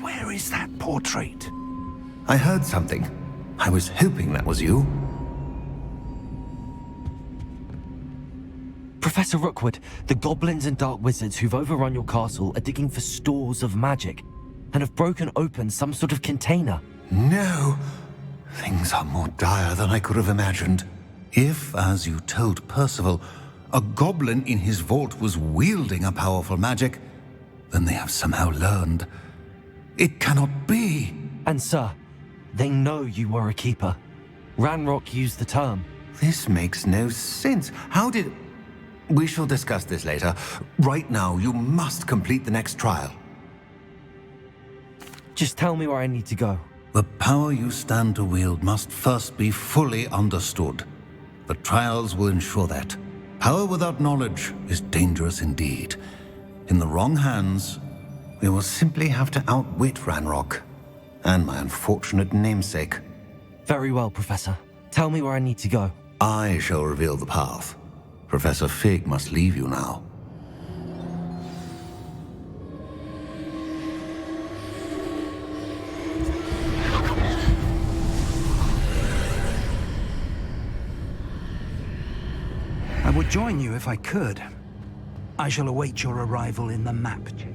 Where is that portrait? I heard something. I was hoping that was you. Professor Rookwood, the goblins and dark wizards who've overrun your castle are digging for stores of magic and have broken open some sort of container. No! Things are more dire than I could have imagined. If, as you told Percival, a goblin in his vault was wielding a powerful magic, then they have somehow learned. It cannot be! And sir, they know you were a keeper. Ranrock used the term. This makes no sense. How did... We shall discuss this later. Right now, you must complete the next trial. Just tell me where I need to go. The power you stand to wield must first be fully understood. The trials will ensure that. Power without knowledge is dangerous indeed. In the wrong hands, we will simply have to outwit Ranrock and my unfortunate namesake. Very well, Professor. Tell me where I need to go. I shall reveal the path. Professor Fig must leave you now. I would join you if I could. I shall await your arrival in the map chamber.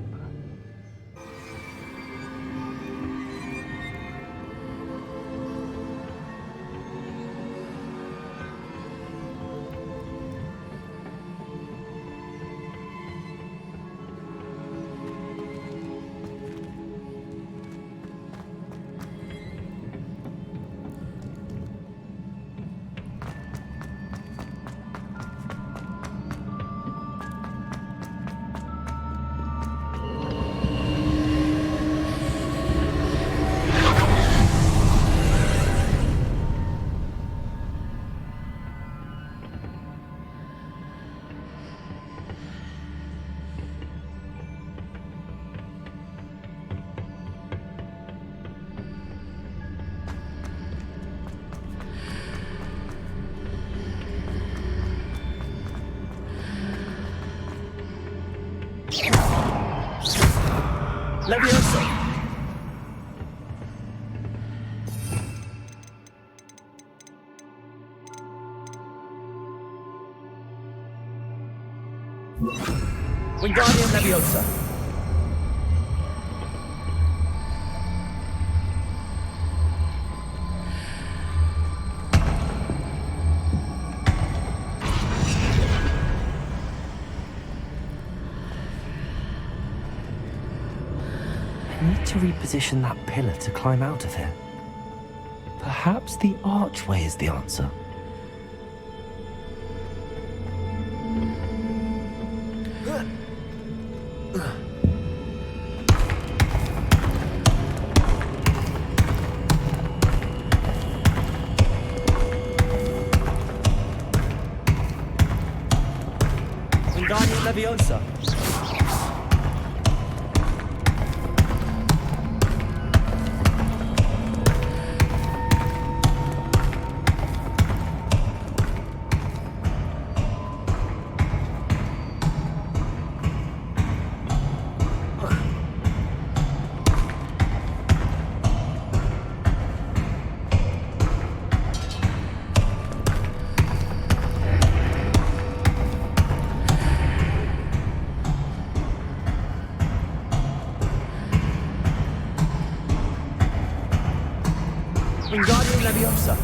Leviosa! Wingardium Leviosa! I need to reposition that pillar to climb out of here. Perhaps the archway is the answer. Wingardium Leviosa! Wingardium Leviosa!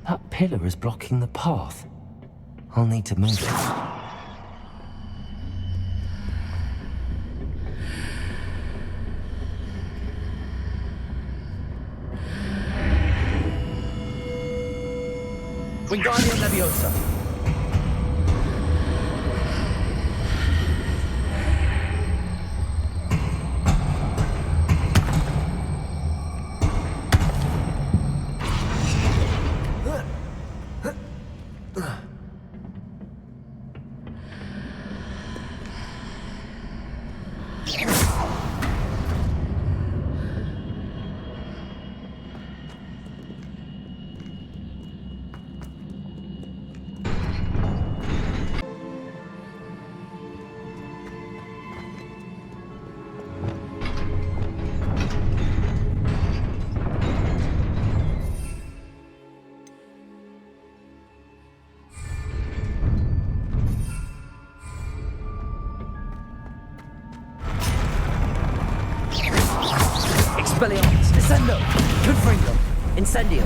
That pillar is blocking the path. I'll need to move it. Wingardium Leviosa! Expelliarmus! Descendo! Confringo! Incendio!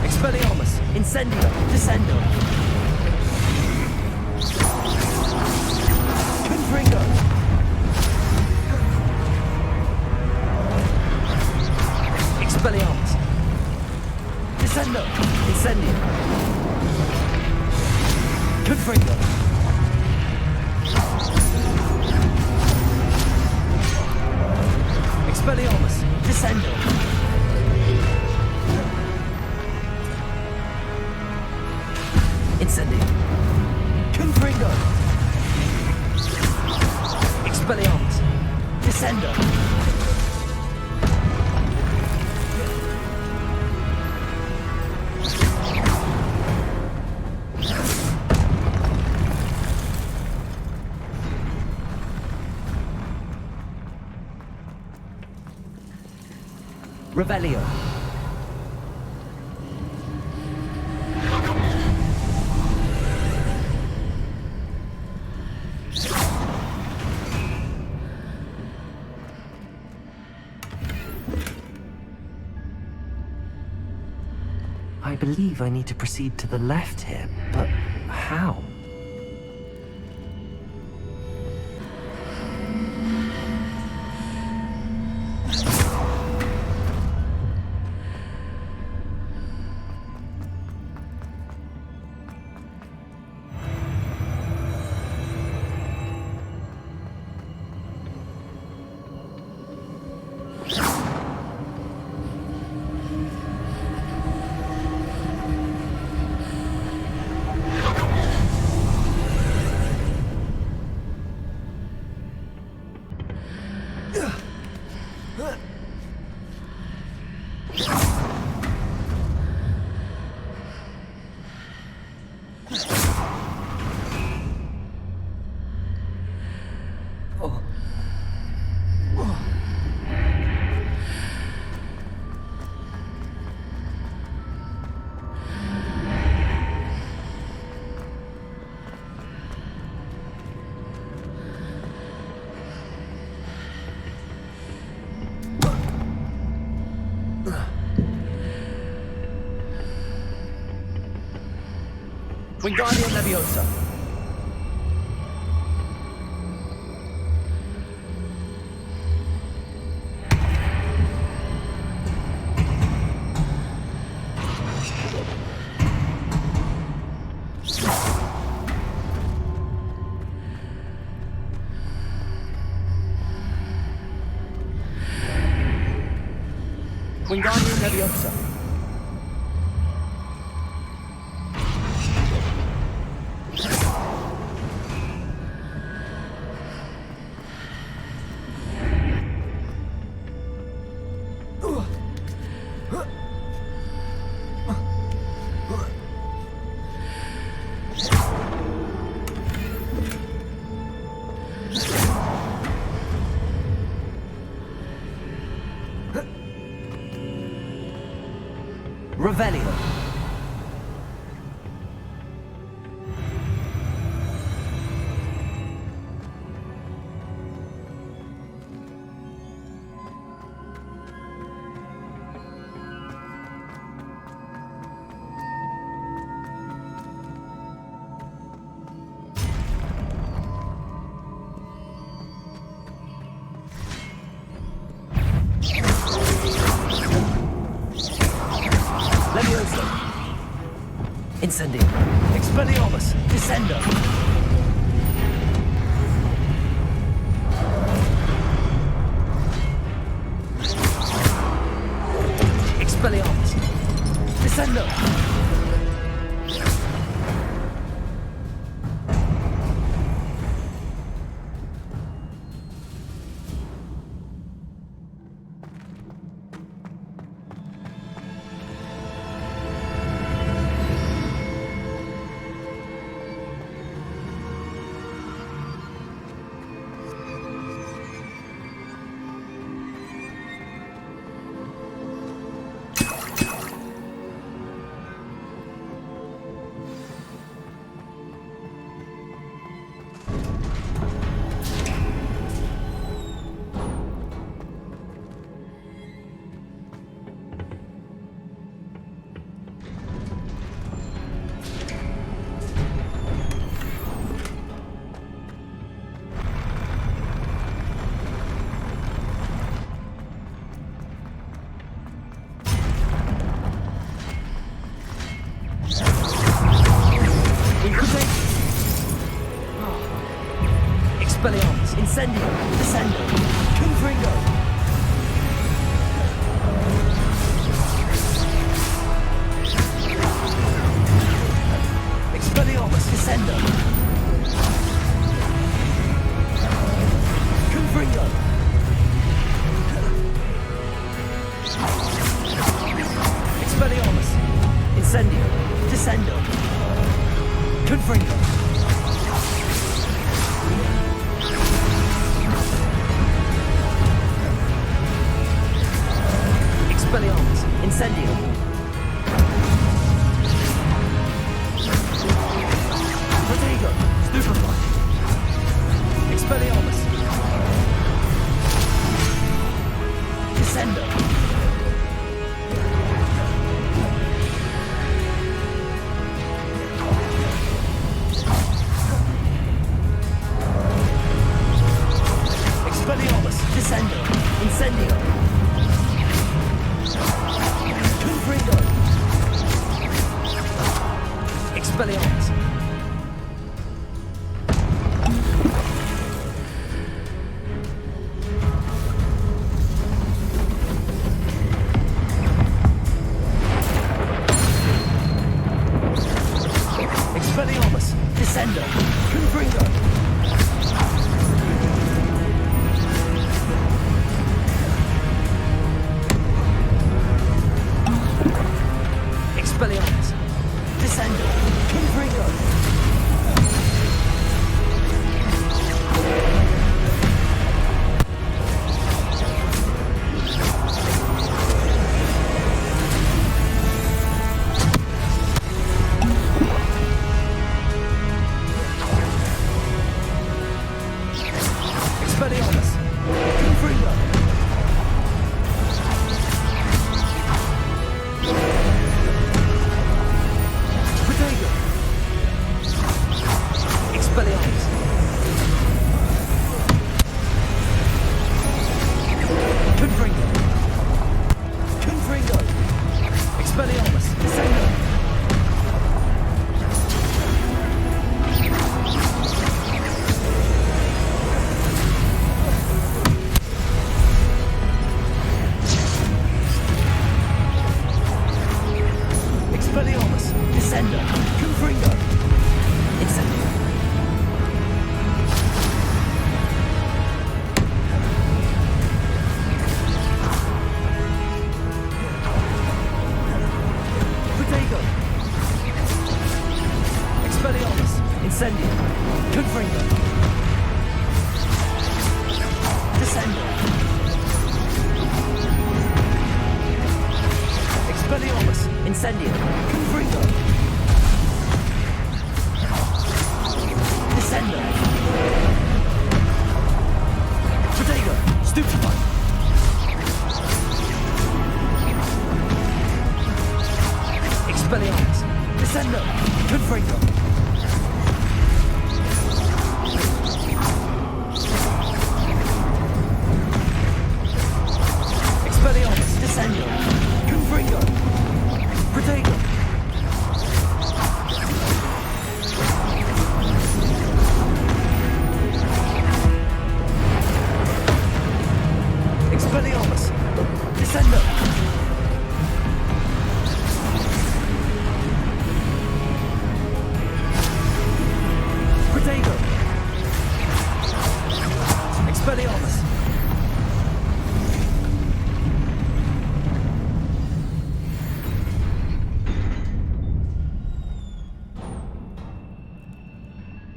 Expelliarmus! Incendio! Descendo! Confringo! Expelliarmus! Descendo! Incendio! Confringo! Expelliarmus! Descendo! Incendio! Confringo! Expelliarmus! Descendo! Revelio. I believe I need to proceed to the left here, but how? Wingardium Leviosa. Wingardium Leviosa. Revelio. Leviosa. Incendio. Expelliarmus. Descendo. Expelliarmus. Descendo. Incendio. Descendo. Confringo. Expelliarmus. Descendo. Confringo. Expelliarmus. Incendio. Descendo. Confringo. Expelliarmus. Incendio. Protego. Stupefy. Expelliarmus. Descendo. Expelliarmus. Descendo. Incendio. Confringo. Expelliarmus. Expelliarmus. Descendo. Confringo. Expelliarmus. Descendo. Confringo. Expelliarmus. Confringo. Protego. Expelliarmus. Confringo. Confringo. Expelliarmus. Descendo. Expelliarmus. Descendo. Confringo. Incendio. Protego. Expelliarmus. Incendio. Confringo. Descendo. Expelliarmus. Incendio. Confringo. Descendo. Protego. Stupefy. Expelliarmus. Descendo. Confringo. Expelliarmus. Descendo. Confringo. Protego. Expelliarmus. Descendo. Protego. Expelliarmus.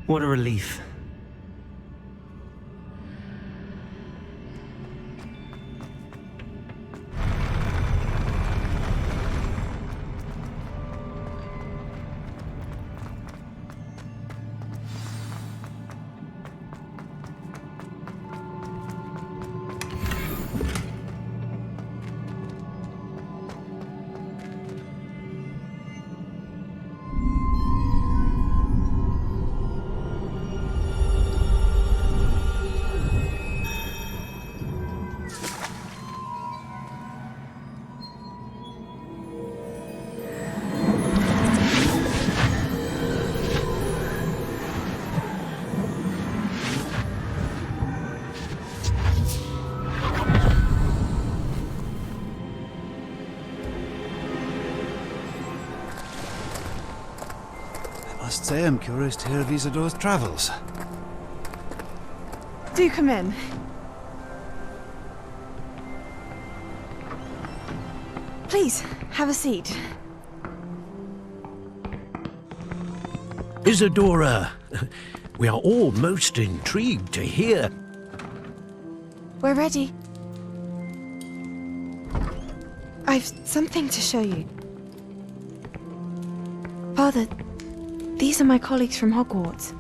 What a relief. Must say I'm curious to hear of Isadore's travels. Do come in. Please, have a seat. Isadora, we are all most intrigued to hear. We're ready. I've something to show you. Father, these are my colleagues from Hogwarts.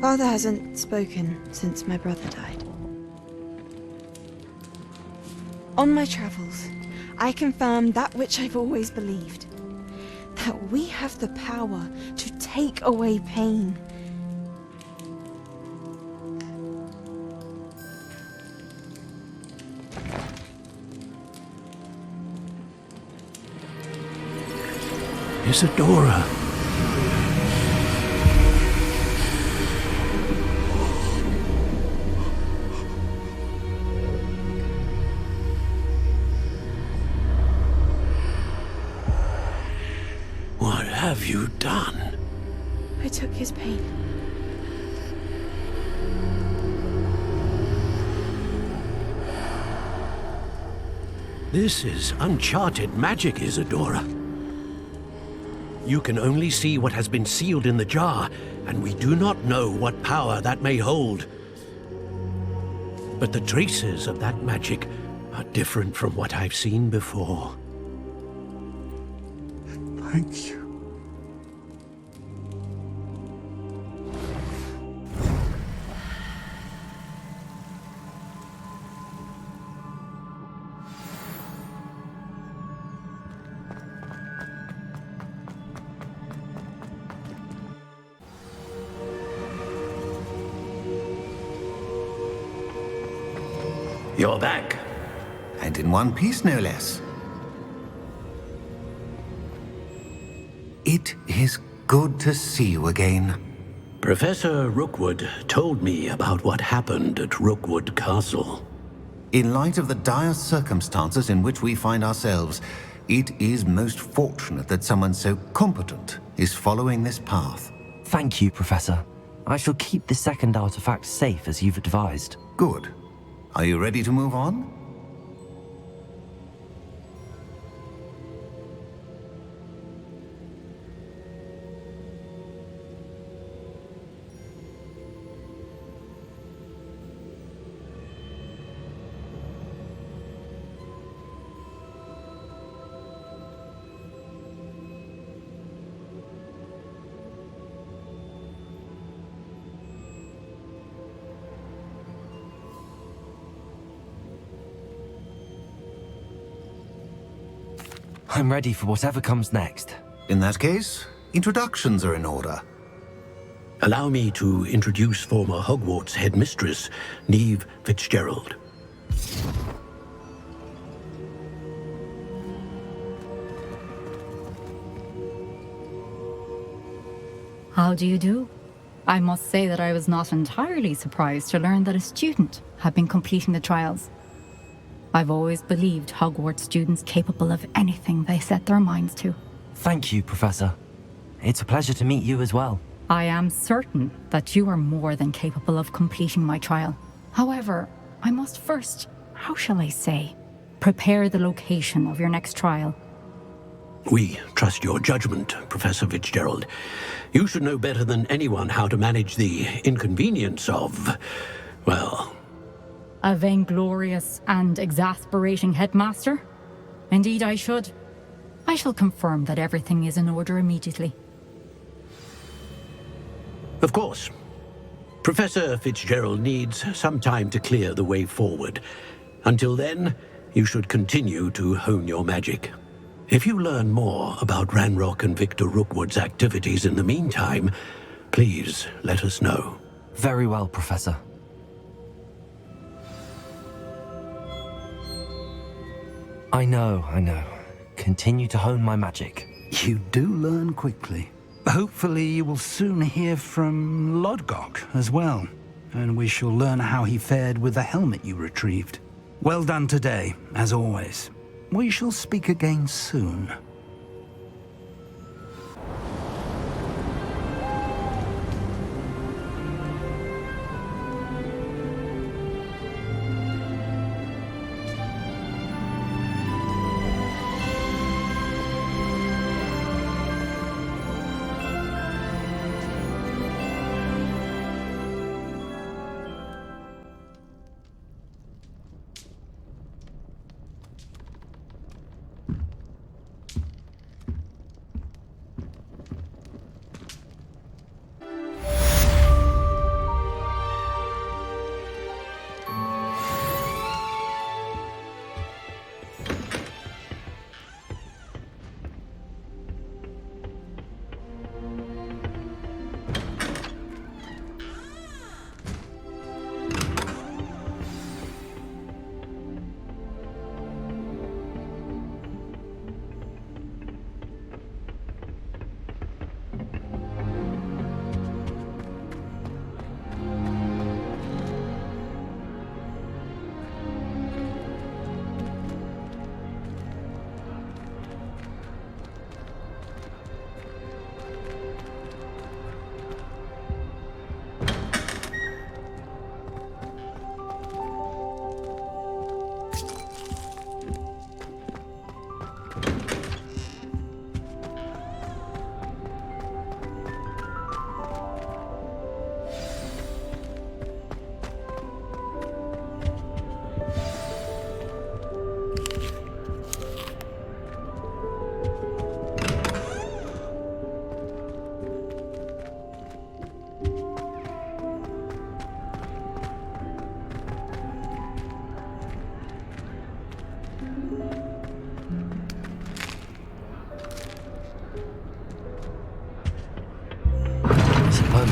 Father hasn't spoken since my brother died. On my travels, I confirmed that which I've always believed. That we have the power to take away pain. Isadora. What have you done? I took his pain. This is uncharted magic, Isadora. You can only see what has been sealed in the jar, and we do not know what power that may hold. But the traces of that magic are different from what I've seen before. Thank you. You're back. And in one piece, no less. It is good to see you again. Professor Rookwood told me about what happened at Rookwood Castle. In light of the dire circumstances in which we find ourselves, it is most fortunate that someone so competent is following this path. Thank you, Professor. I shall keep the second artifact safe as you've advised. Good. Are you ready to move on? I'm ready for whatever comes next. In that case, introductions are in order. Allow me to introduce former Hogwarts headmistress, Neve Fitzgerald. How do you do? I must say that I was not entirely surprised to learn that a student had been completing the trials. I've always believed Hogwarts students capable of anything they set their minds to. Thank you, Professor. It's a pleasure to meet you as well. I am certain that you are more than capable of completing my trial. However, I must first, how shall I say, prepare the location of your next trial. We trust your judgment, Professor Fitzgerald. You should know better than anyone how to manage the inconvenience of, well... A vainglorious and exasperating headmaster? Indeed I should. I shall confirm that everything is in order immediately. Of course. Professor Fitzgerald needs some time to clear the way forward. Until then, you should continue to hone your magic. If you learn more about Ranrock and Victor Rookwood's activities in the meantime, please let us know. Very well, Professor. I know. Continue to hone my magic. You do learn quickly. Hopefully you will soon hear from Lodgok as well, and we shall learn how he fared with the helmet you retrieved. Well done today, as always. We shall speak again soon.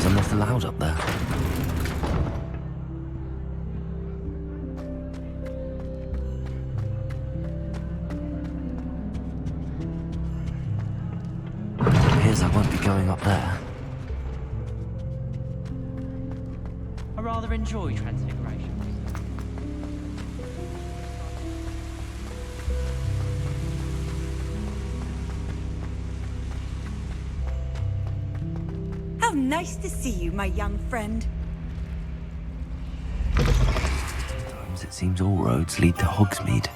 I'm not allowed up there. Appears I won't be going up there. I rather enjoy Transfiguration. How nice to see you, my young friend. Sometimes it seems all roads lead to Hogsmeade.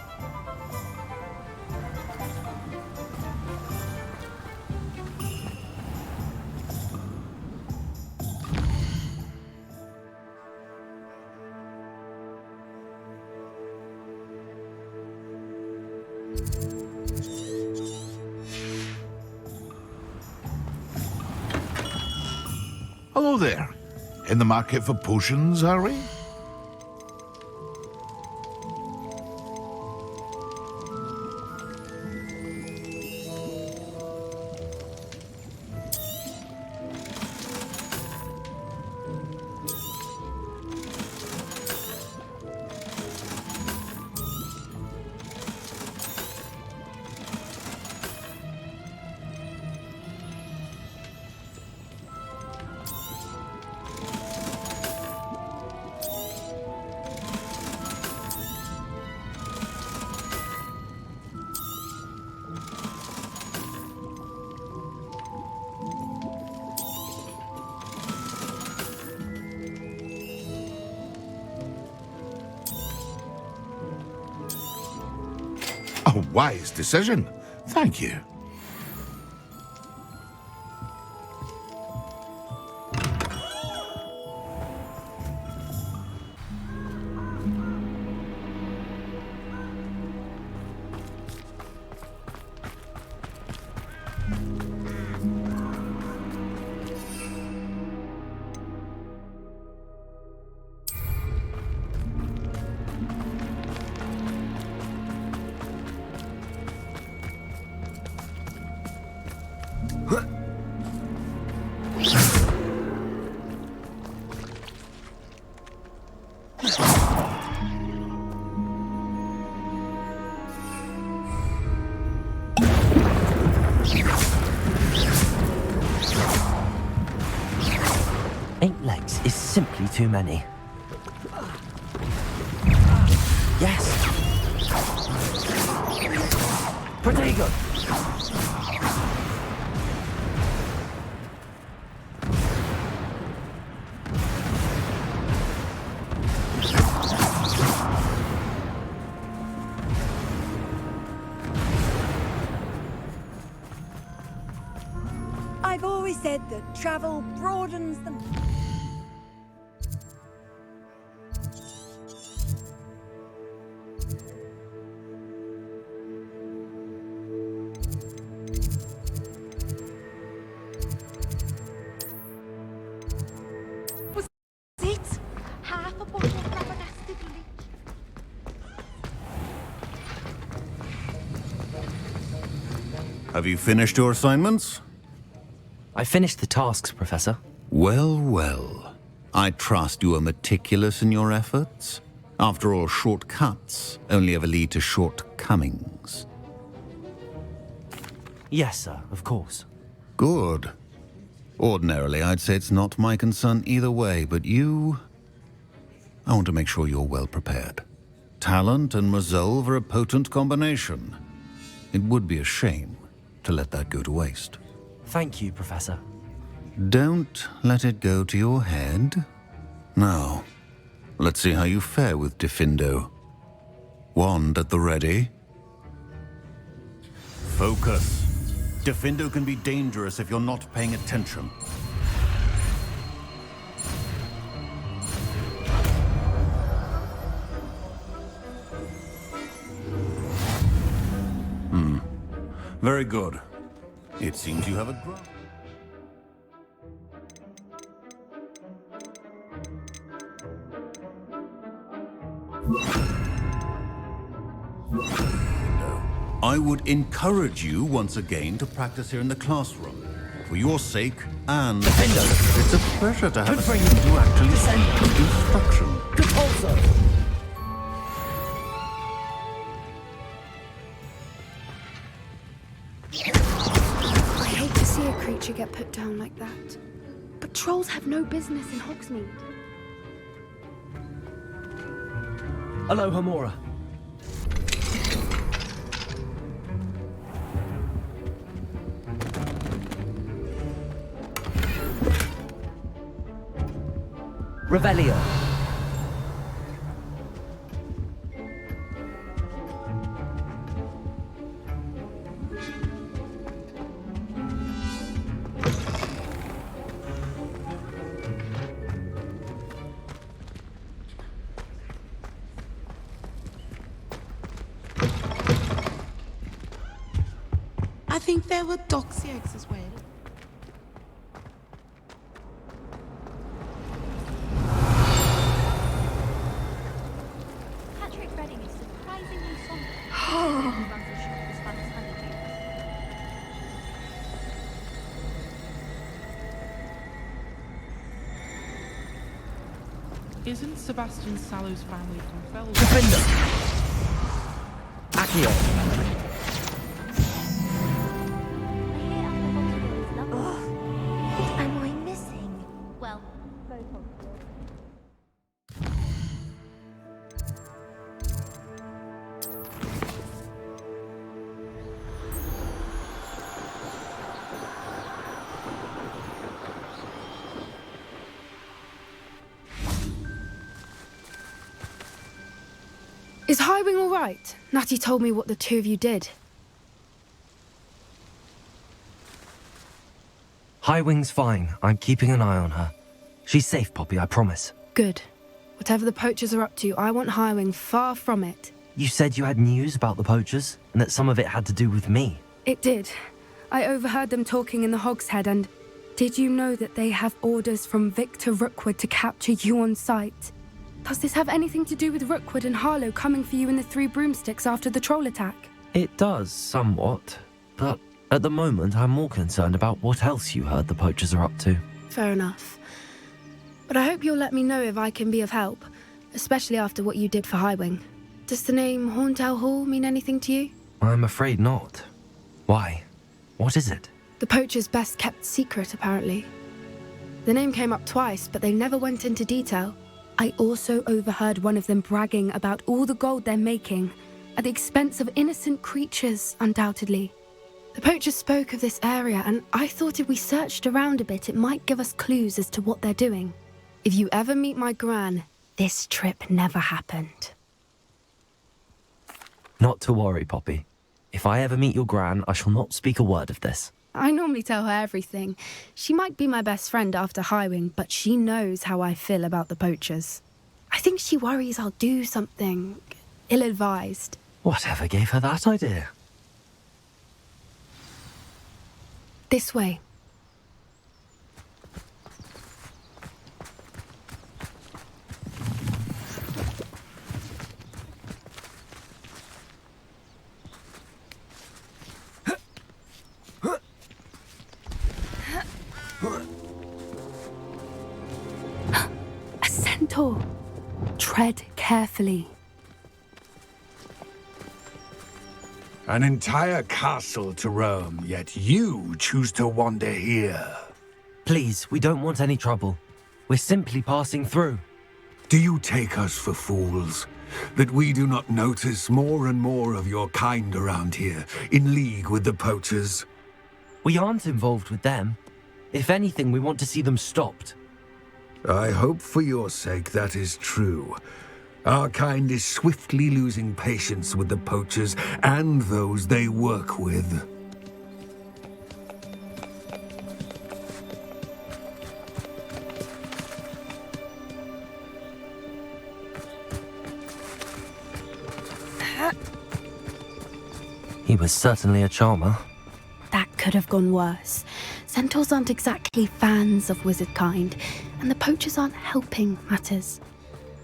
Hello there. In the market for potions, are we? A wise decision. Thank you. Simply too many. Yes! Pretty good. I've always said that travel broadens the... Half a bottle of flabbergasted leech. Have you finished your assignments? I finished the tasks, Professor. Well, well. I trust you are meticulous in your efforts. After all, shortcuts only ever lead to shortcomings. Yes, sir, of course. Good. Ordinarily, I'd say it's not my concern either way, but you... I want to make sure you're well prepared. Talent and resolve are a potent combination. It would be a shame to let that go to waste. Thank you, Professor. Don't let it go to your head. Now, let's see how you fare with Diffindo. Wand at the ready. Focus. Diffindo can be dangerous if you're not paying attention. Very good. It seems you have a grasp. I would encourage you once again to practice here in the classroom. For your sake and... It's a pleasure to have a student who actually seeks instruction. Good call, sir. I hate to see a creature get put down like that. But trolls have no business in Hogsmeade. Hello, Hamora. Revelio. I think there were doxy eggs as well. Patrick Redding is surprisingly somber. Isn't Sebastian Sallow's family from Felwood? Defender! Accio! What am I missing? Well, very possible. Is Highwing all right? Natty told me what the two of you did. Highwing's fine. I'm keeping an eye on her. She's safe, Poppy, I promise. Good. Whatever the poachers are up to, I want Highwing far from it. You said you had news about the poachers, and that some of it had to do with me. It did. I overheard them talking in the Hogshead, and did you know that they have orders from Victor Rookwood to capture you on sight? Does this have anything to do with Rookwood and Harlow coming for you in the Three Broomsticks after the troll attack? It does, somewhat. But at the moment, I'm more concerned about what else you heard the poachers are up to. Fair enough. But I hope you'll let me know if I can be of help, especially after what you did for Highwing. Does the name Horntail Hall mean anything to you? I'm afraid not. Why? What is it? The poacher's best kept secret, apparently. The name came up twice, but they never went into detail. I also overheard one of them bragging about all the gold they're making at the expense of innocent creatures, undoubtedly. The poachers spoke of this area, and I thought if we searched around a bit, it might give us clues as to what they're doing. If you ever meet my gran, this trip never happened. Not to worry, Poppy. If I ever meet your gran, I shall not speak a word of this. I normally tell her everything. She might be my best friend after Highwing, but she knows how I feel about the poachers. I think she worries I'll do something ill-advised. Whatever gave her that idea? This way. A centaur. Tread carefully. An entire castle to roam, yet you choose to wander here. Please, we don't want any trouble. We're simply passing through. Do you take us for fools? That we do not notice more and more of your kind around here, in league with the poachers? We aren't involved with them. If anything, we want to see them stopped. I hope for your sake that is true. Our kind is swiftly losing patience with the poachers and those they work with. He was certainly a charmer. That could have gone worse. Centaurs aren't exactly fans of wizard kind, and the poachers aren't helping matters.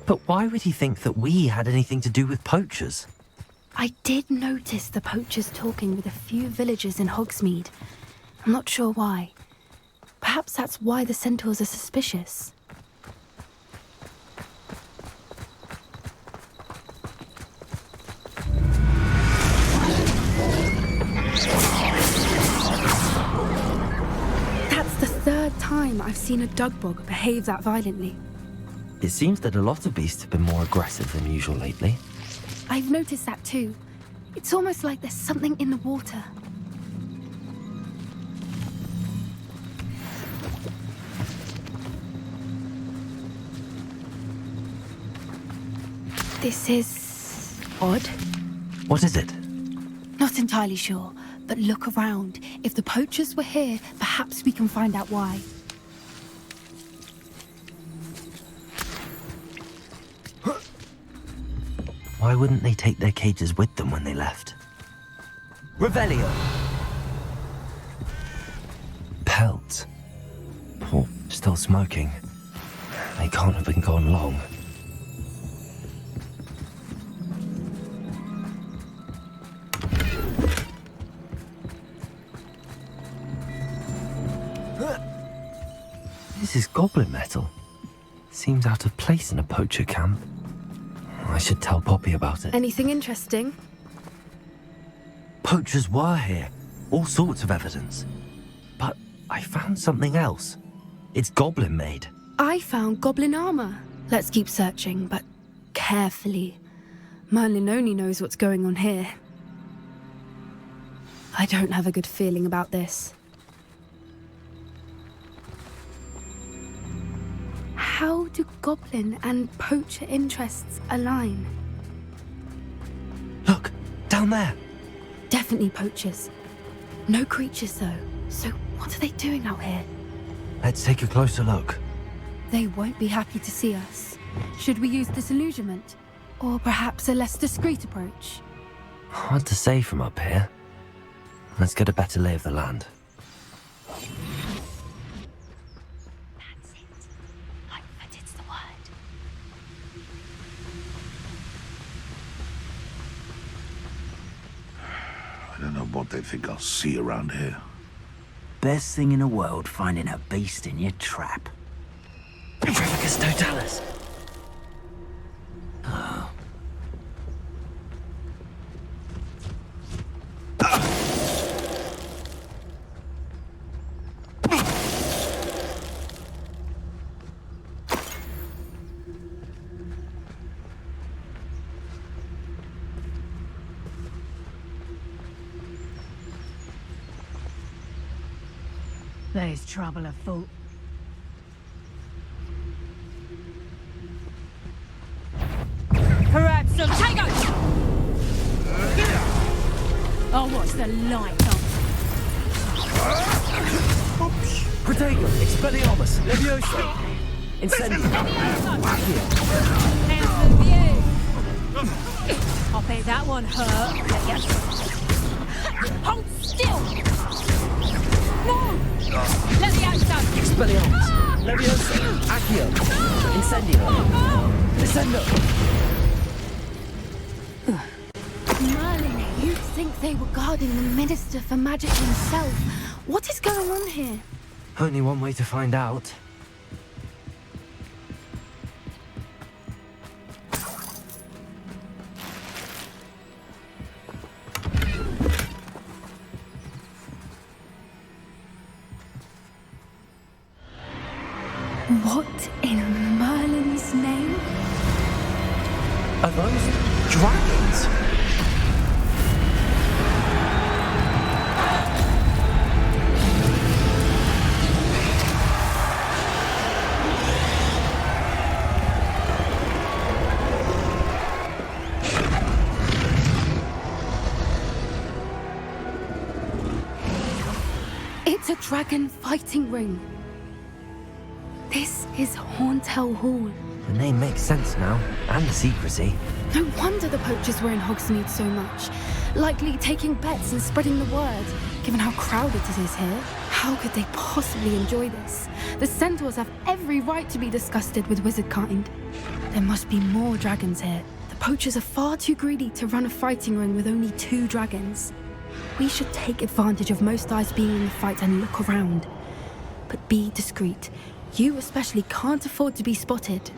But why would he think that we had anything to do with poachers? I did notice the poachers talking with a few villagers in Hogsmeade. I'm not sure why. Perhaps that's why the centaurs are suspicious. That's the third time I've seen a dugbog behave that violently. It seems that a lot of beasts have been more aggressive than usual lately. I've noticed that too. It's almost like there's something in the water. This is odd. What is it? Not entirely sure, but look around. If the poachers were here, perhaps we can find out why. Why wouldn't they take their cages with them when they left? Revelio! Pelts. Oh, still smoking. They can't have been gone long. This is goblin metal. Seems out of place in a poacher camp. I should tell Poppy about it. Anything interesting? Poachers were here. All sorts of evidence. But I found something else. It's goblin made. I found goblin armor. Let's keep searching, but carefully. Merlin only knows what's going on here. I don't have a good feeling about this. How do goblin and poacher interests align? Look, down there. Definitely poachers. No creatures though. So what are they doing out here? Let's take a closer look. They won't be happy to see us. Should we use disillusionment? Or perhaps a less discreet approach? Hard to say from up here. Let's get a better lay of the land. I don't know what they think I'll see around here. Best thing in the world, finding a beast in your trap. Revicus totalis. There's trouble afoot. Perhaps some potatoes! Oh, what's the light on? Protego, Expelliarmus, Levioso. Incendio. How's the view? I bet that one hurt. Hold still! No! Let me out, son! Expelliarmus, Levioso, Accio. Incendio. Descendo. Merlin, you'd think they were guarding the Minister for Magic himself. What is going on here? Only one way to find out. What in Merlin's name? Are those dragons? It's a dragon fighting ring. This is Hauntel Hall. The name makes sense now, and the secrecy. No wonder the poachers were in Hogsmeade so much. Likely taking bets and spreading the word, given how crowded it is here. How could they possibly enjoy this? The centaurs have every right to be disgusted with wizard kind. There must be more dragons here. The poachers are far too greedy to run a fighting ring with only 2 dragons. We should take advantage of most eyes being in the fight and look around. But be discreet. You especially can't afford to be spotted.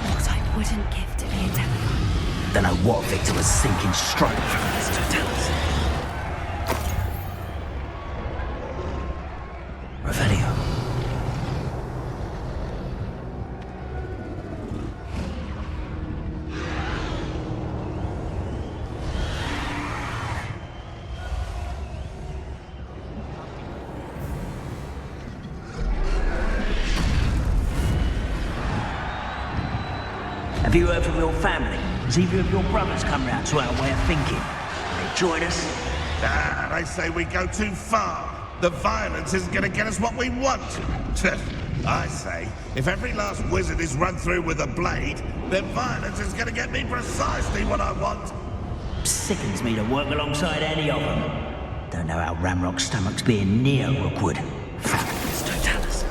What I wouldn't give to be a devil. Don't know what Victor was thinking straight from his totals. Revelio. Have you heard from your family? Has either of your brothers come round to our way of thinking? They join us? Ah, they say we go too far. The violence isn't going to get us what we want. I say, if every last wizard is run through with a blade, then violence is going to get me precisely what I want. Sickens me to work alongside any of them. Don't know how Ramrock's stomach's being near Rookwood. Fabulous totalis.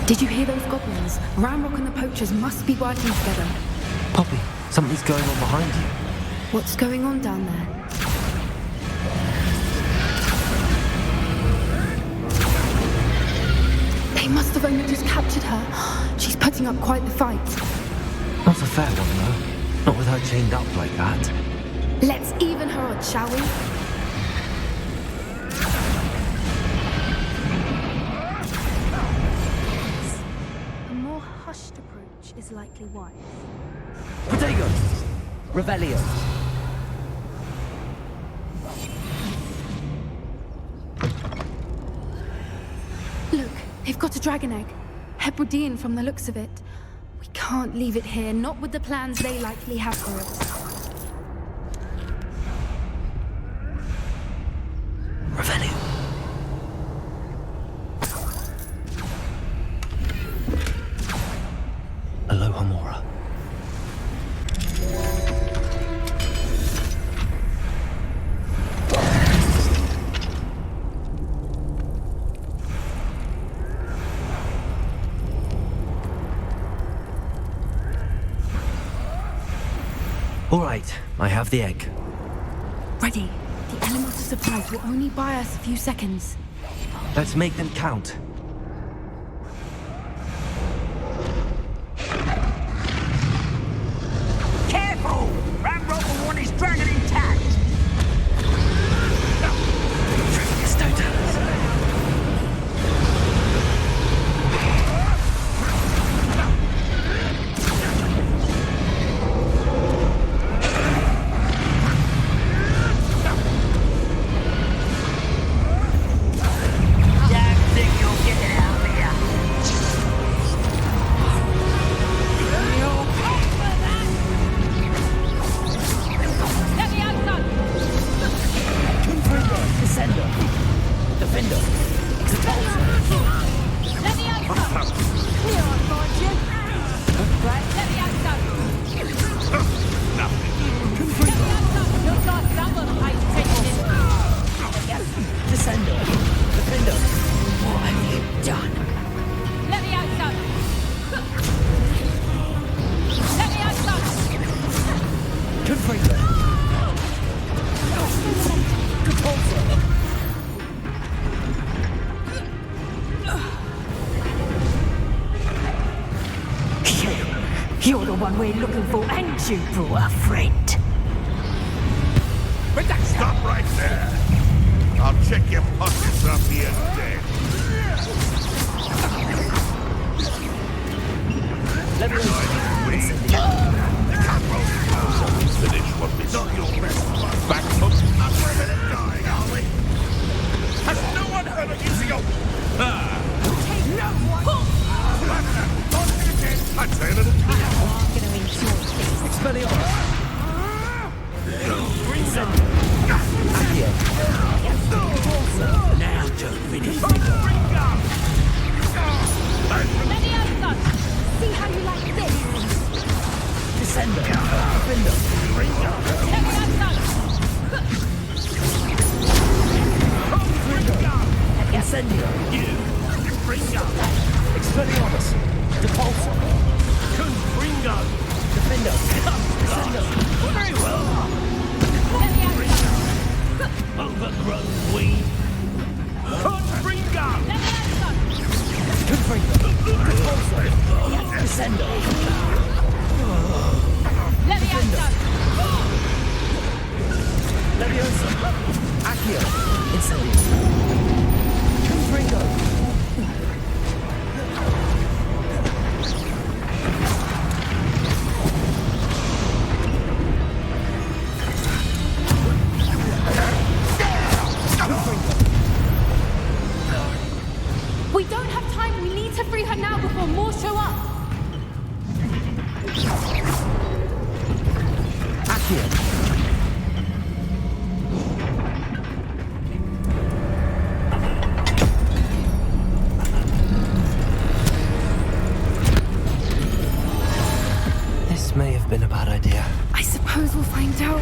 Did you hear those goblins? Ramrock and the poachers must be working together. Poppy, something's going on behind you. What's going on down there? They must have only just captured her. She's putting up quite the fight. Not a fair one, though. Not with her chained up like that. Let's even her odds, shall we? A more hushed approach is likely wise. Protego, Revelio. Look, they've got a dragon egg. Hebridean from the looks of it. We can't leave it here, not with the plans they likely have for it. Revelio. Aloha Mora. All right, I have the egg. Ready. The elemental supplies will only buy us a few seconds. Let's make them count. Careful! Ramrover 1 is dragon intact! You're the one we're looking for, ain't you, poor friend? Stop right there! I'll check your pockets after you're dead. Let me Finish what we not your best one. Back up. Not for a minute dying, are we? Has no one heard of using a... I'd say a little... I'm gonna enjoy this. Expelliarmus! Now to finish. See how you like this? Descender. Defender. Incendio. Expelliarmus. Depulsor. Confringo. Defender. Descender. Very well. Overgrown weed. Confringo. Confringo. Depulsor. Descender. Leviosa. Accio. Incendio. Confringo. We don't have time. We need to free her now before more show up. Accio. This may have been a bad idea. I suppose we'll find out.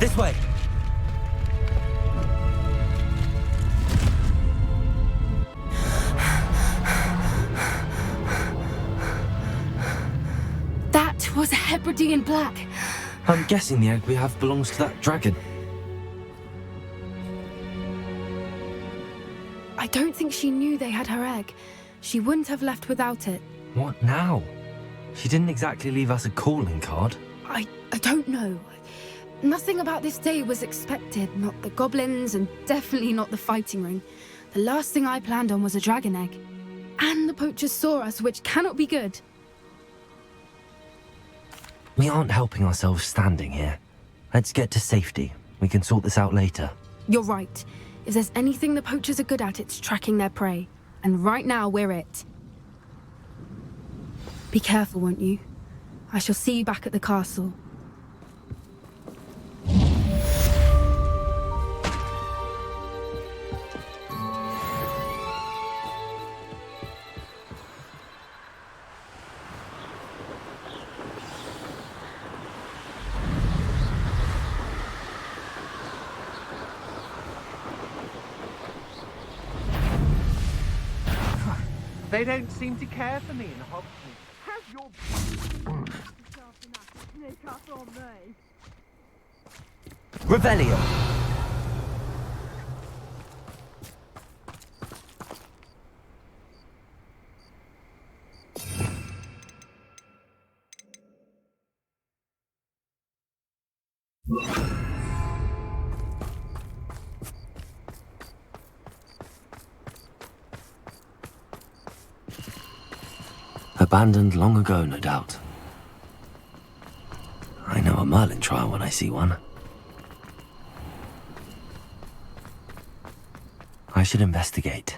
This way. That was a Hebridean black. I'm guessing the egg we have belongs to that dragon. I don't think she knew they had her egg. She wouldn't have left without it. What now? She didn't exactly leave us a calling card. I don't know. Nothing about this day was expected. Not the goblins, and definitely not the fighting ring. The last thing I planned on was a dragon egg. And the poachers saw us, which cannot be good. We aren't helping ourselves standing here. Let's get to safety. We can sort this out later. You're right. If there's anything the poachers are good at, it's tracking their prey. And right now, we're it. Be careful, won't you? I shall see you back at the castle. They don't seem to care for me in Hogwarts. Have your... Revelio! Abandoned long ago, no doubt. I know a Merlin trial when I see one. I should investigate.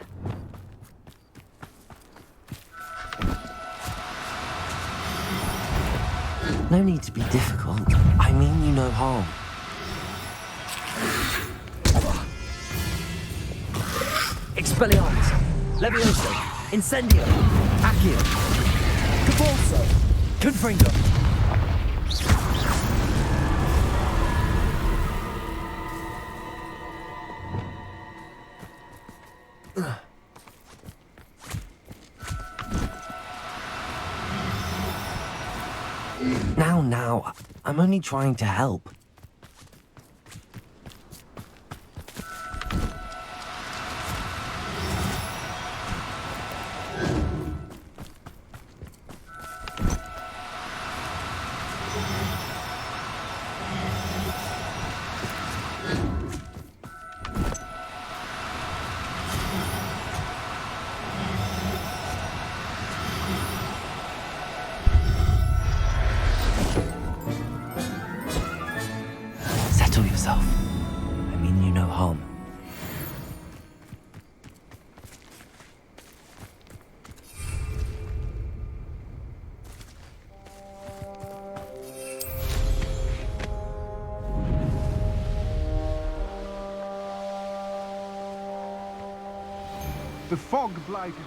No need to be difficult. I mean you no harm. Expelliarmus, Levioso, Incendio, Accio, Cabalso, Confringo. Now, I'm only trying to help. Settle yourself. I mean you no harm. The fog blighted us.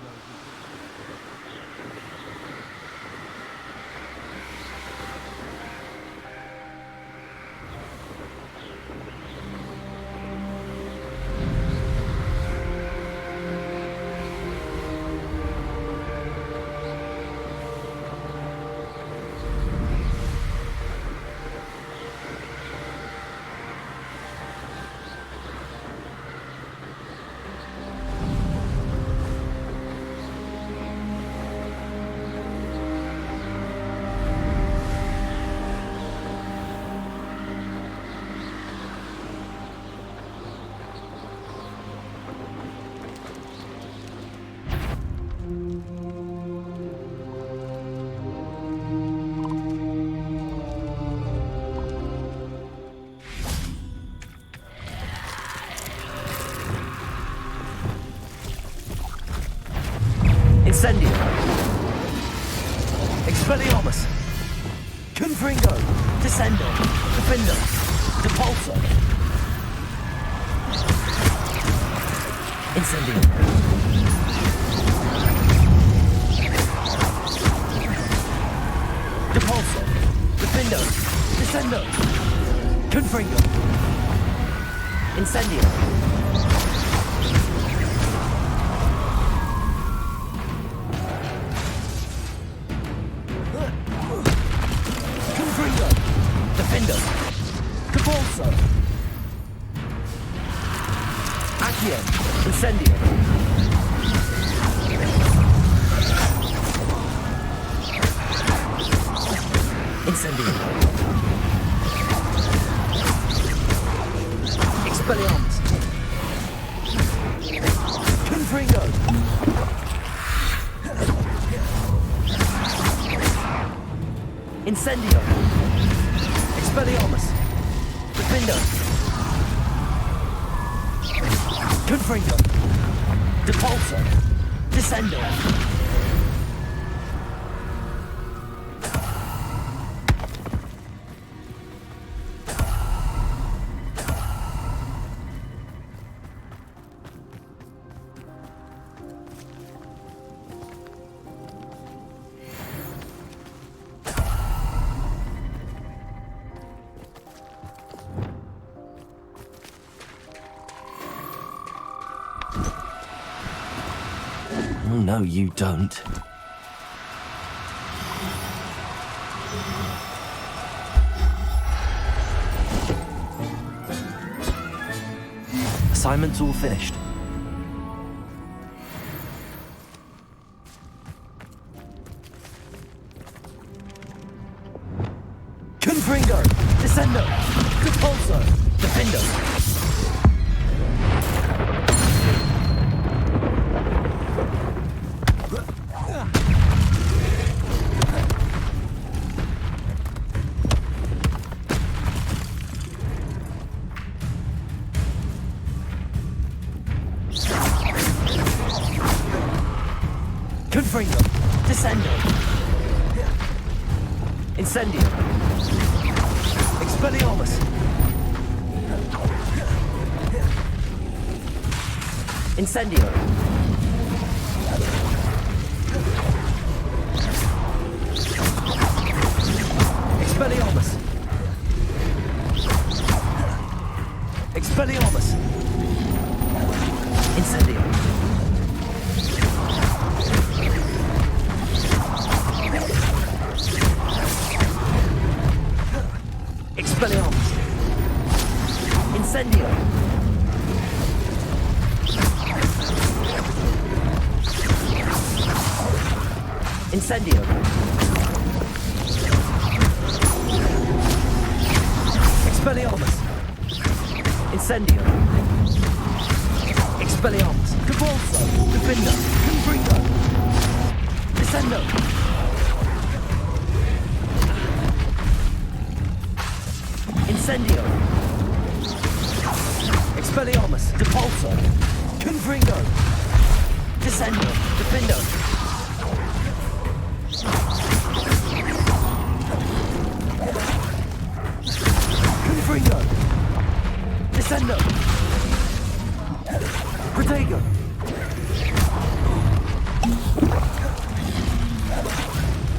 Incendio, Expelliarmus, Confringo, Descendo, Defender, Depulso. Incendio. Depulso, Defendo, Descendo, Confringo. Incendio. Defender, Cabalso, Accio, Incendio. Incendio. Expelliarmus. Confringo. Incendio. Expelliarmus. Defendo. Confringo. Depulso. Descendo. Oh, no, you don't. Assignment's all finished. Confringo. Descendo. Depulso. Defendo. Confringo. Descendo. Incendio. Expelliarmus. Incendio. Expelliarmus. Expelliarmus. Incendio. Expelliarmus. Incendio. Incendio. Expelliarmus. Incendio. Expelliarmus. Depulso. Defendo. Confringo. Descendo. Incendio. Expelliarmus. Depulso. Confringo. Descendo. Defendo. Confringo. Descendo. Protego.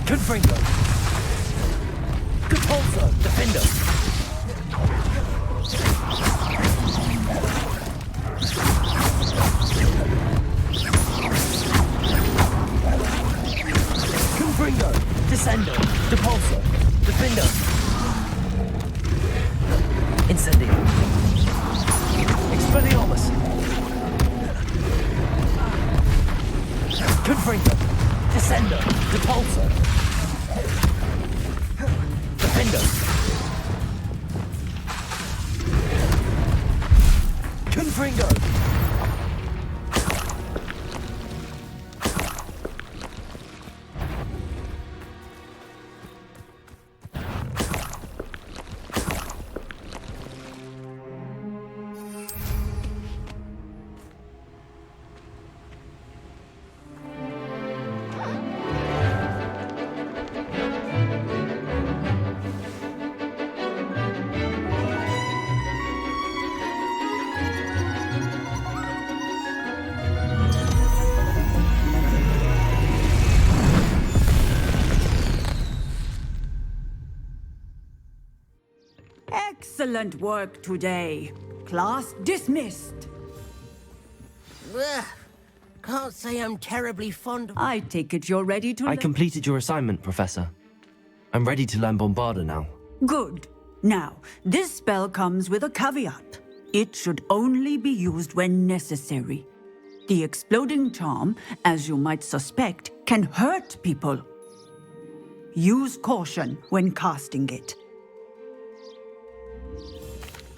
Confringo. Depulso. Defendo. Confringo. Descendo. Depulso. Defendo. Incendio. Expelliarmus. Confringo. Descendo. Depulso. Defendo. Confringo. Excellent work today. Class dismissed. Ugh. Can't say I'm terribly fond of... I take it you're ready to... I completed your assignment, Professor. I'm ready to learn Bombarda now. Good. Now, this spell comes with a caveat. It should only be used when necessary. The exploding charm, as you might suspect, can hurt people. Use caution when casting it.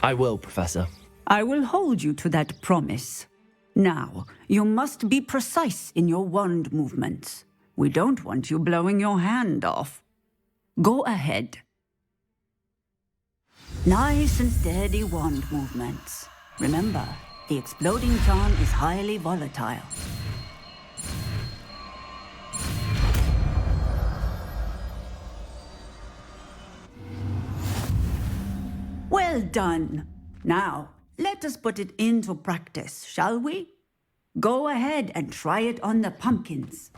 I will, Professor. I will hold you to that promise. Now, you must be precise in your wand movements. We don't want you blowing your hand off. Go ahead. Nice and steady wand movements. Remember, the exploding charm is highly volatile. Well done. Now, let us put it into practice, shall we? Go ahead and try it on the pumpkins.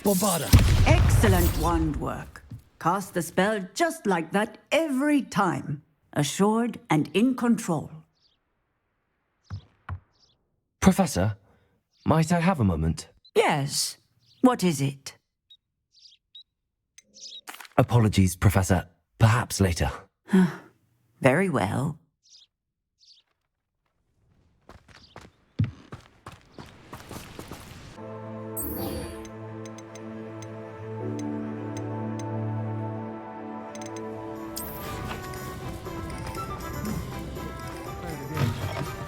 Bombarda. Excellent wand work. Cast the spell just like that every time. Assured and in control. Professor, might I have a moment? Yes. What is it? Apologies, Professor. Perhaps later. Very well.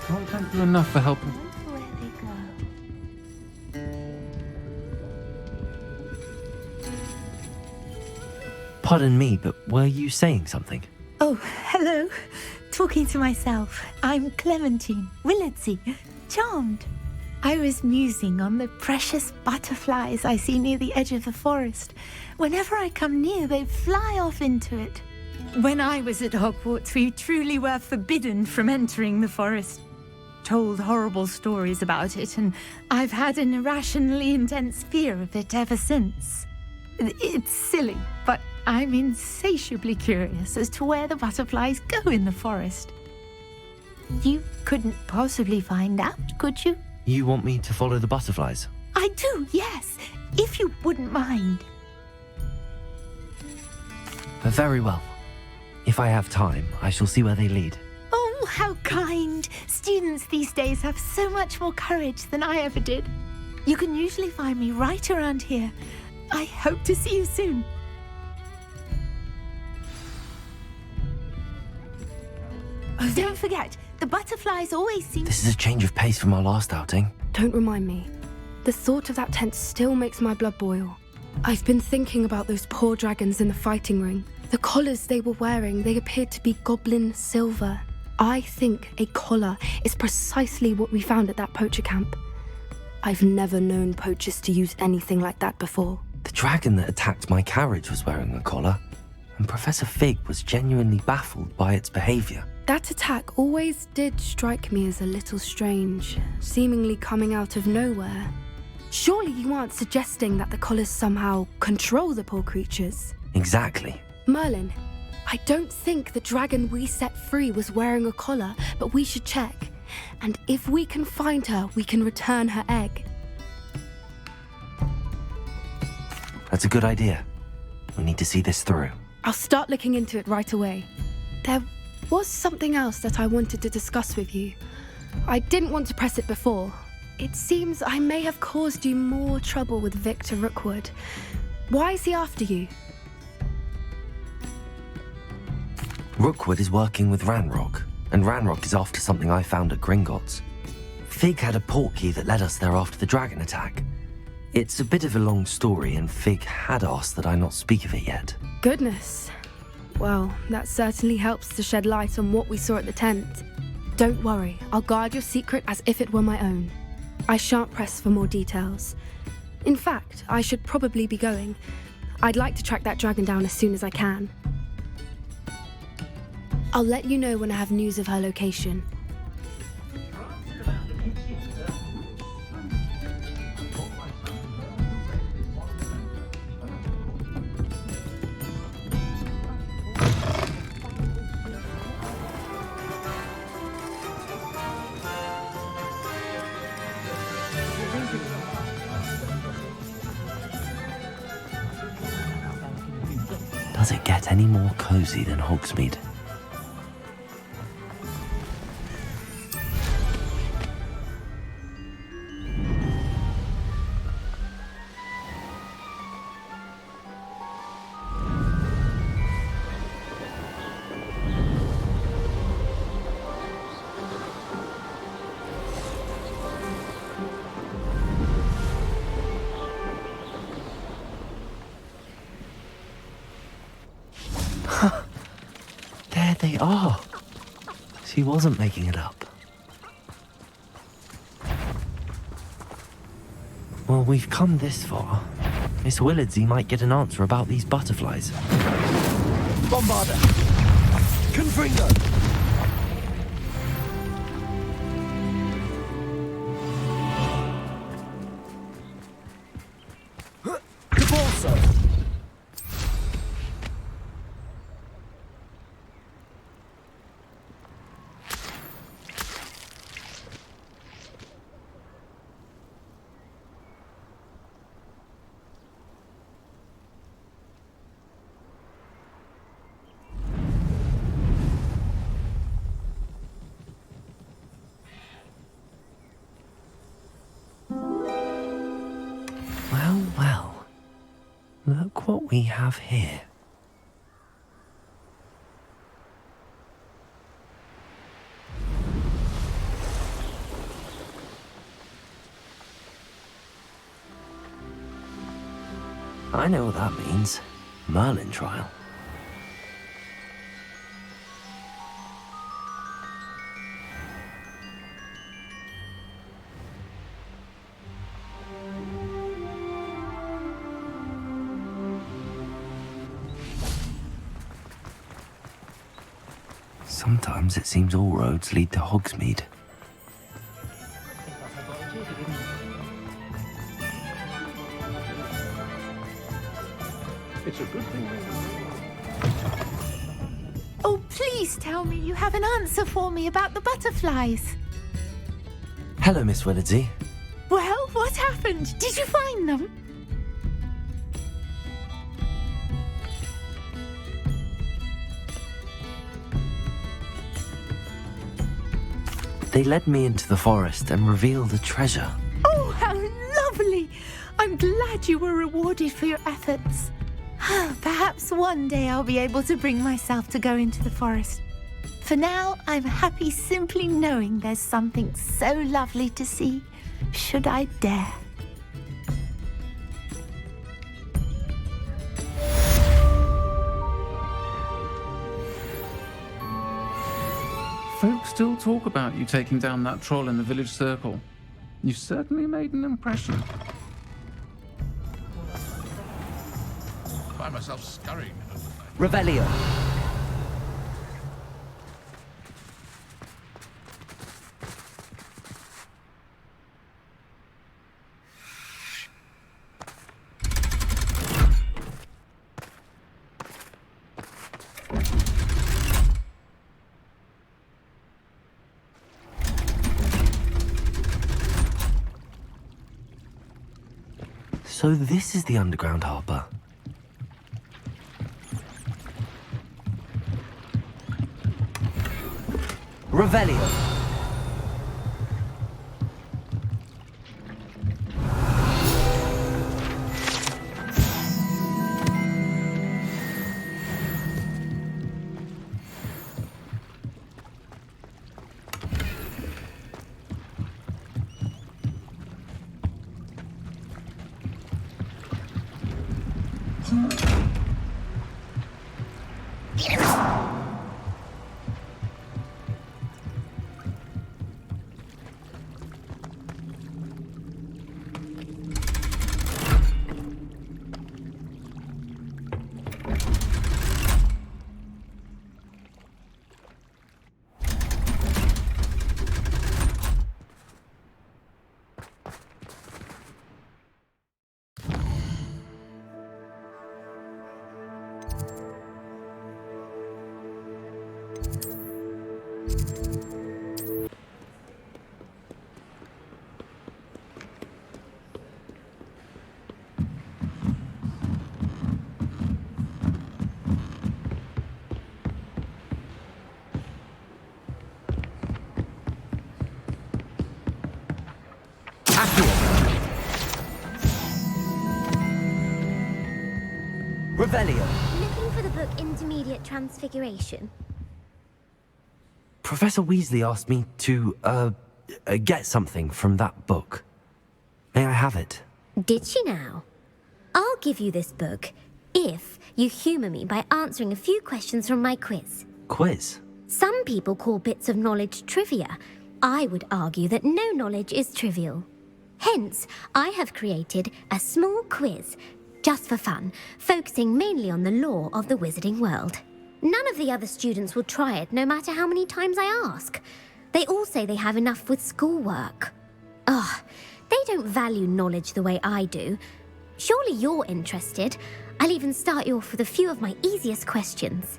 Can't thank you enough for helping. Pardon me, but were you saying something? Oh, hello. Talking to myself. I'm Clementine Willardsey. Charmed. I was musing on the precious butterflies I see near the edge of the forest. Whenever I come near, they fly off into it. When I was at Hogwarts, we truly were forbidden from entering the forest. Told horrible stories about it, and I've had an irrationally intense fear of it ever since. It's silly, but I'm insatiably curious as to where the butterflies go in the forest. You couldn't possibly find out, could you? You want me to follow the butterflies? I do, yes, if you wouldn't mind. Very well. If I have time, I shall see where they lead. Oh, how kind. Students these days have so much more courage than I ever did. You can usually find me right around here. I hope to see you soon. Don't forget, the butterflies always seem... This is a change of pace from our last outing. Don't remind me. The thought of that tent still makes my blood boil. I've been thinking about those poor dragons in the fighting ring. The collars they were wearing, they appeared to be goblin silver. I think a collar is precisely what we found at that poacher camp. I've never known poachers to use anything like that before. The dragon that attacked my carriage was wearing a collar, and Professor Fig was genuinely baffled by its behavior. That attack always did strike me as a little strange, seemingly coming out of nowhere. Surely you aren't suggesting that the collars somehow control the poor creatures? Exactly. Merlin, I don't think the dragon we set free was wearing a collar, but we should check. And if we can find her, we can return her egg. That's a good idea. We need to see this through. I'll start looking into it right away. There was something else that I wanted to discuss with you. I didn't want to press it before. It seems I may have caused you more trouble with Victor Rookwood. Why is he after you? Rookwood is working with Ranrock, and Ranrock is after something I found at Gringotts. Fig had a portkey that led us there after the dragon attack. It's a bit of a long story, and Fig had asked that I not speak of it yet. Goodness. Well, that certainly helps to shed light on what we saw at the tent. Don't worry, I'll guard your secret as if it were my own. I shan't press for more details. In fact, I should probably be going. I'd like to track that dragon down as soon as I can. I'll let you know when I have news of her location. Does it get any more cozy than Hogsmeade? There they are. She wasn't making it up. Well, we've come this far. Miss Willardsey might get an answer about these butterflies. Bombarder! Confringo! Cabalso! Well, well. Look what we have here. I know what that means. Merlin trial. Sometimes it seems all roads lead to Hogsmeade. It's a good thing. Oh, please tell me you have an answer for me about the butterflies. Hello, Miss Willardsey. Well, what happened? Did you find them? They led me into the forest and revealed a treasure. Oh, how lovely! I'm glad you were rewarded for your efforts. Perhaps one day I'll be able to bring myself to go into the forest. For now, I'm happy simply knowing there's something so lovely to see, should I dare. Folks still talk about you taking down that troll in the village circle. You certainly made an impression. Find myself scurrying. Revelio. So this is the underground harbour. Revelio. Revelio. Looking for the book Intermediate Transfiguration? Professor Weasley asked me to, get something from that book. May I have it? Did she now? I'll give you this book if you humour me by answering a few questions from my quiz. Quiz? Some people call bits of knowledge trivia. I would argue that no knowledge is trivial. Hence, I have created a small quiz, just for fun, focusing mainly on the lore of the wizarding world. None of the other students will try it, no matter how many times I ask. They all say they have enough with schoolwork. Ugh, they don't value knowledge the way I do. Surely you're interested. I'll even start you off with a few of my easiest questions.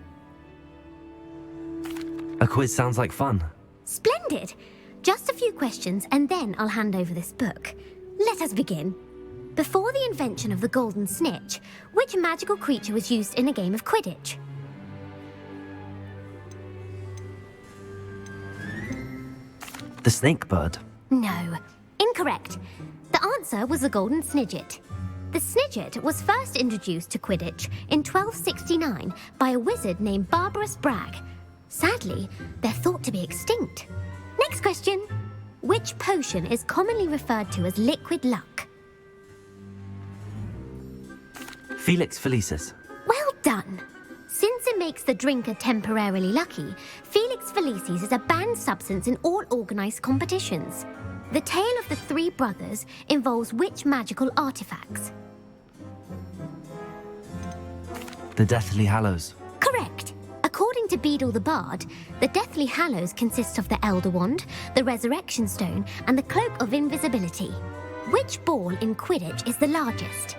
A quiz sounds like fun. Splendid! Just a few questions and then I'll hand over this book. Let us begin. Before the invention of the golden snitch, which magical creature was used in a game of Quidditch? The snake bird. No, incorrect. The answer was the golden snidget. The snidget was first introduced to Quidditch in 1269 by a wizard named Barbarous Bragg. Sadly, they're thought to be extinct. Next question. Which potion is commonly referred to as liquid luck? Felix Felicis. Well done. Since it makes the drinker temporarily lucky, Felix Felicis is a banned substance in all organised competitions. The tale of the three brothers involves which magical artifacts? The Deathly Hallows. Correct. According to Beadle the Bard, the Deathly Hallows consist of the Elder Wand, the Resurrection Stone, and the Cloak of Invisibility. Which ball in Quidditch is the largest?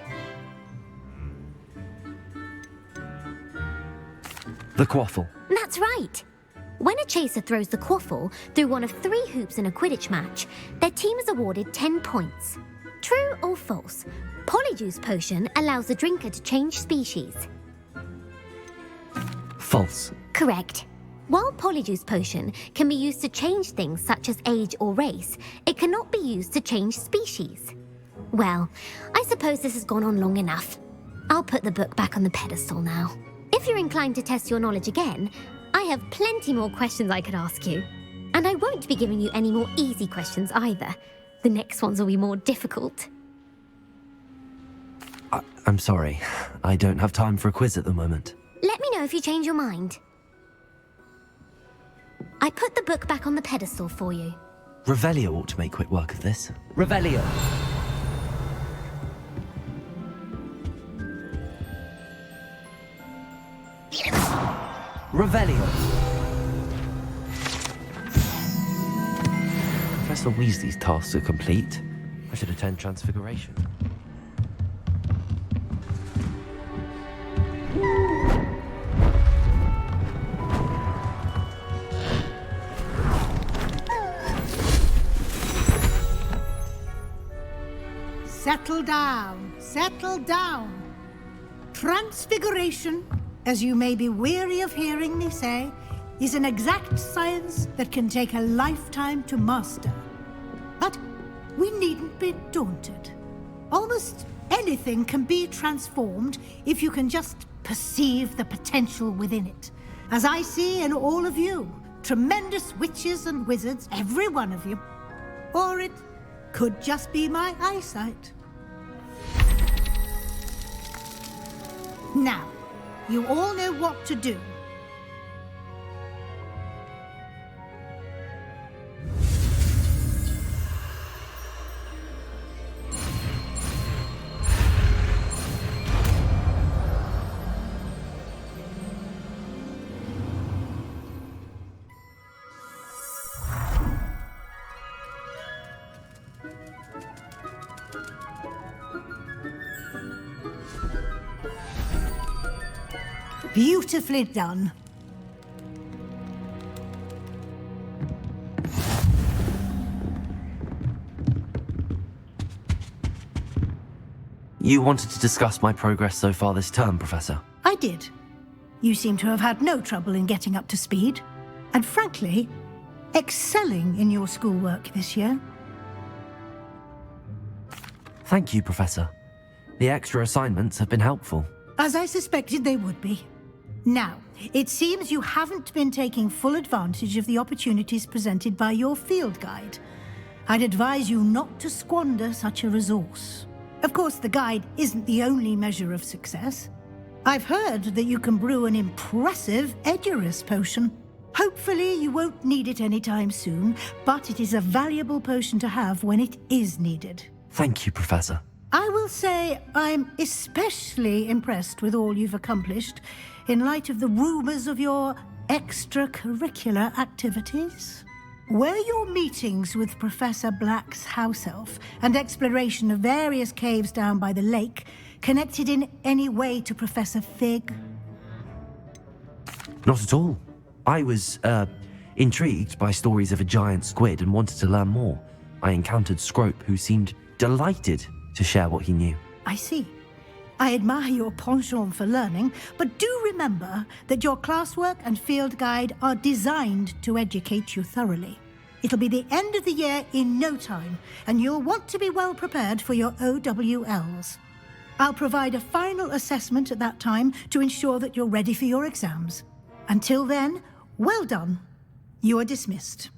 The Quaffle. That's right. When a chaser throws the quaffle through one of 3 hoops in a Quidditch match, their team is awarded 10 points. True or false? Polyjuice Potion allows the drinker to change species. False. Correct. While Polyjuice Potion can be used to change things such as age or race, it cannot be used to change species. Well, I suppose this has gone on long enough. I'll put the book back on the pedestal now. If you're inclined to test your knowledge again, I have plenty more questions I could ask you. And I won't be giving you any more easy questions either. The next ones will be more difficult. I'm sorry. I don't have time for a quiz at the moment. Let me know if you change your mind. I put the book back on the pedestal for you. Revelio ought to make quick work of this. Revelio. Revelio. Professor Weasley's tasks are complete. I should attend Transfiguration. Settle down, settle down. Transfiguration, as you may be weary of hearing me say, is an exact science that can take a lifetime to master. But we needn't be daunted. Almost anything can be transformed if you can just perceive the potential within it. As I see in all of you, tremendous witches and wizards, every one of you. Or it could just be my eyesight. Now, you all know what to do. Beautifully done. You wanted to discuss my progress so far this term, Professor? I did. You seem to have had no trouble in getting up to speed, and frankly, excelling in your schoolwork this year. Thank you, Professor. The extra assignments have been helpful. As I suspected they would be. Now, it seems you haven't been taking full advantage of the opportunities presented by your field guide. I'd advise you not to squander such a resource. Of course, the guide isn't the only measure of success. I've heard that you can brew an impressive Edurus potion. Hopefully you won't need it anytime soon, but it is a valuable potion to have when it is needed. Thank you, Professor. I will say I'm especially impressed with all you've accomplished in light of the rumors of your extracurricular activities. Were your meetings with Professor Black's house elf and exploration of various caves down by the lake connected in any way to Professor Fig? Not at all. I was, intrigued by stories of a giant squid and wanted to learn more. I encountered Scrope, who seemed delighted to share what he knew. I see. I admire your penchant for learning, but do remember that your classwork and field guide are designed to educate you thoroughly. It'll be the end of the year in no time, and you'll want to be well prepared for your OWLs. I'll provide a final assessment at that time to ensure that you're ready for your exams. Until then, well done. You are dismissed.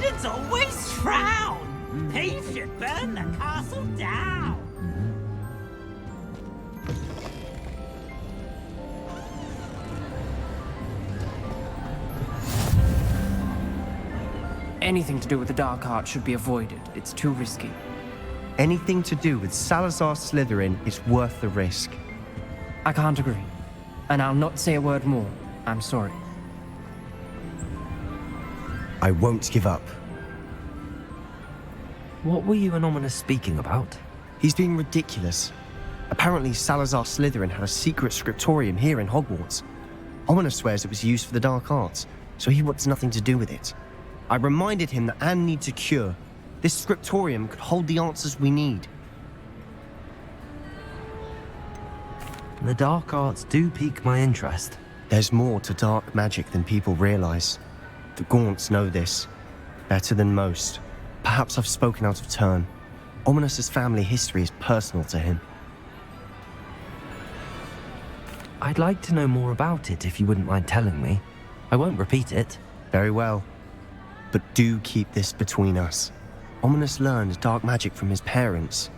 It's always frown. He should burn the castle down. Anything to do with the dark art should be avoided. It's too risky. Anything to do with Salazar Slytherin is worth the risk. I can't agree. And I'll not say a word more. I'm sorry. I won't give up. What were you and Ominous speaking about? He's being ridiculous. Apparently Salazar Slytherin had a secret scriptorium here in Hogwarts. Ominous swears it was used for the dark arts, so he wants nothing to do with it. I reminded him that Anne needs a cure. This scriptorium could hold the answers we need. The dark arts do pique my interest. There's more to dark magic than people realize. The Gaunts know this. Better than most. Perhaps I've spoken out of turn. Ominous's family history is personal to him. I'd like to know more about it if you wouldn't mind telling me. I won't repeat it. Very well. But do keep this between us. Ominous learned dark magic from his parents.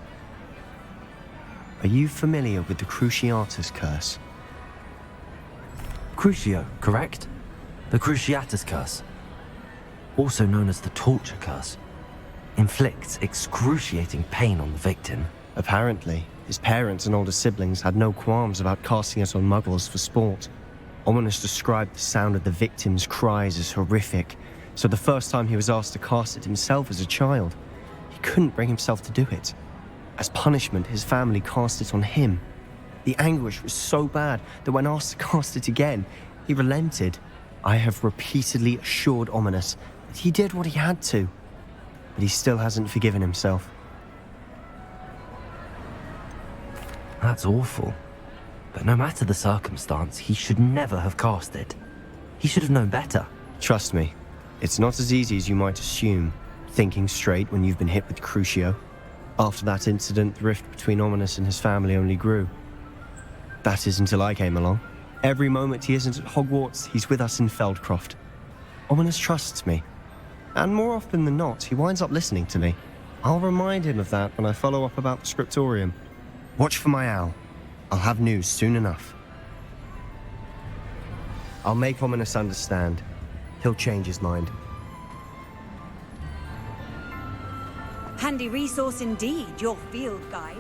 Are you familiar with the Cruciatus Curse? Crucio, correct? The Cruciatus Curse, also known as the Torture Curse, inflicts excruciating pain on the victim. Apparently, his parents and older siblings had no qualms about casting it on muggles for sport. Ominous described the sound of the victim's cries as horrific, so the first time he was asked to cast it himself as a child, he couldn't bring himself to do it. As punishment, his family cast it on him. The anguish was so bad that when asked to cast it again, he relented. I have repeatedly assured Ominous that he did what he had to, but he still hasn't forgiven himself. That's awful. But no matter the circumstance, he should never have cast it. He should have known better. Trust me, it's not as easy as you might assume, thinking straight when you've been hit with Crucio. After that incident, the rift between Ominous and his family only grew. That is until I came along. Every moment he isn't at Hogwarts, he's with us in Feldcroft. Ominous trusts me. And more often than not, he winds up listening to me. I'll remind him of that when I follow up about the scriptorium. Watch for my owl. I'll have news soon enough. I'll make Ominous understand. He'll change his mind. Handy resource indeed, your field guide.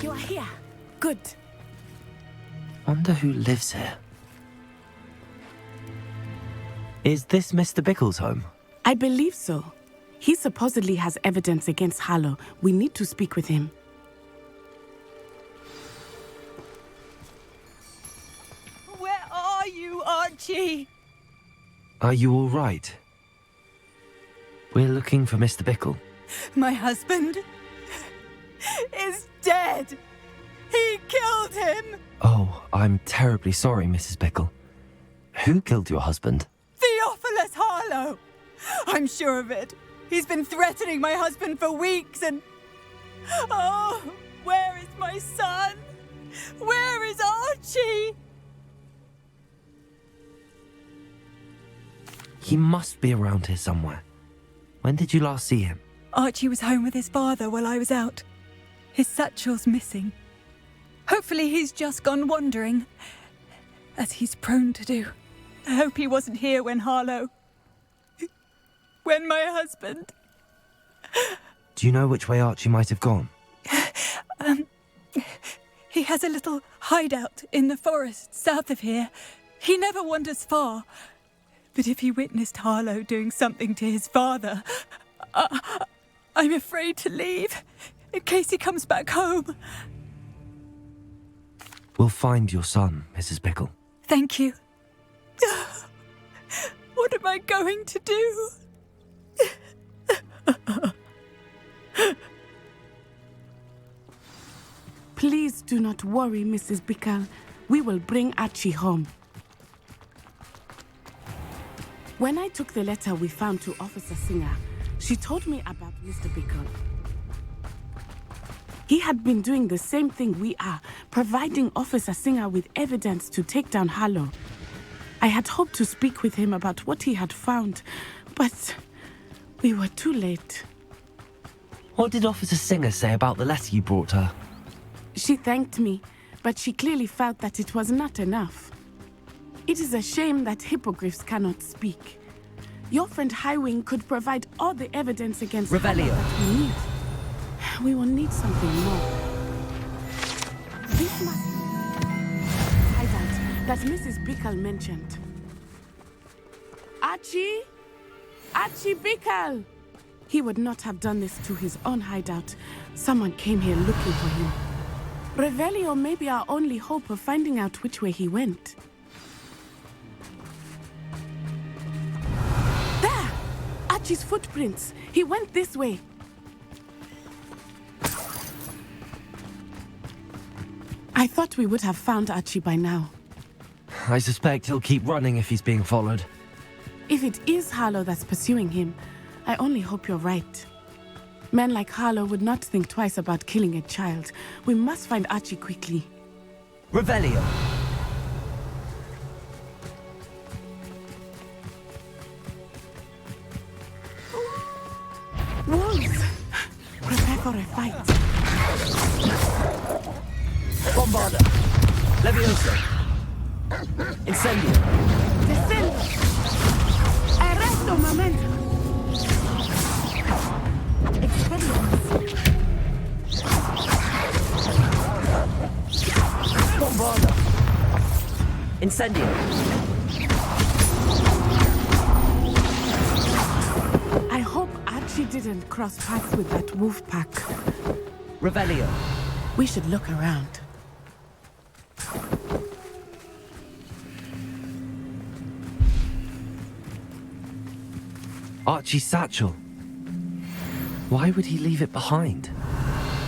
You are here. Good. Wonder who lives here. Is this Mr. Bickle's home? I believe so. He supposedly has evidence against Harlow. We need to speak with him. Where are you, Archie? Are you all right? We're looking for Mr. Bickle. My husband is dead. He killed him. Oh, I'm terribly sorry, Mrs. Bickle. Who killed your husband? Theophilus Harlow. I'm sure of it. He's been threatening my husband for weeks and... Oh, where is my son? Where is Archie? He must be around here somewhere. When did you last see him? Archie was home with his father while I was out. His satchel's missing. Hopefully he's just gone wandering, as he's prone to do. I hope he wasn't here when when my husband... Do you know which way Archie might have gone? He has a little hideout in the forest south of here. He never wanders far. But if he witnessed Harlow doing something to his father, I'm afraid to leave, in case he comes back home. We'll find your son, Mrs. Bickle. Thank you. What am I going to do? Please do not worry, Mrs. Bickle. We will bring Archie home. When I took the letter we found to Officer Singer, she told me about Mr. Bickle. He had been doing the same thing we are, providing Officer Singer with evidence to take down Harlow. I had hoped to speak with him about what he had found, but we were too late. What did Officer Singer say about the letter you brought her? She thanked me, but she clearly felt that it was not enough. It is a shame that hippogriffs cannot speak. Your friend Highwing could provide all the evidence against Harlow that we need. We will need something more. This must be the hideout that Mrs. Bickle mentioned. Archie? Archie Bickle! He would not have done this to his own hideout. Someone came here looking for him. Revelio may be our only hope of finding out which way he went. There! Archie's footprints. He went this way. I thought we would have found Archie by now. I suspect he'll keep running if he's being followed. If it is Harlow that's pursuing him, I only hope you're right. Men like Harlow would not think twice about killing a child. We must find Archie quickly. Revelio! Wolves! Prepare for a fight. Bombarda! Leviosa! Incendio! Descendo! Arresto momento! Bombarda! Incendio! I hope Archie didn't cross paths with that wolf pack. Revelio! We should look around. Archie's satchel. Why would he leave it behind?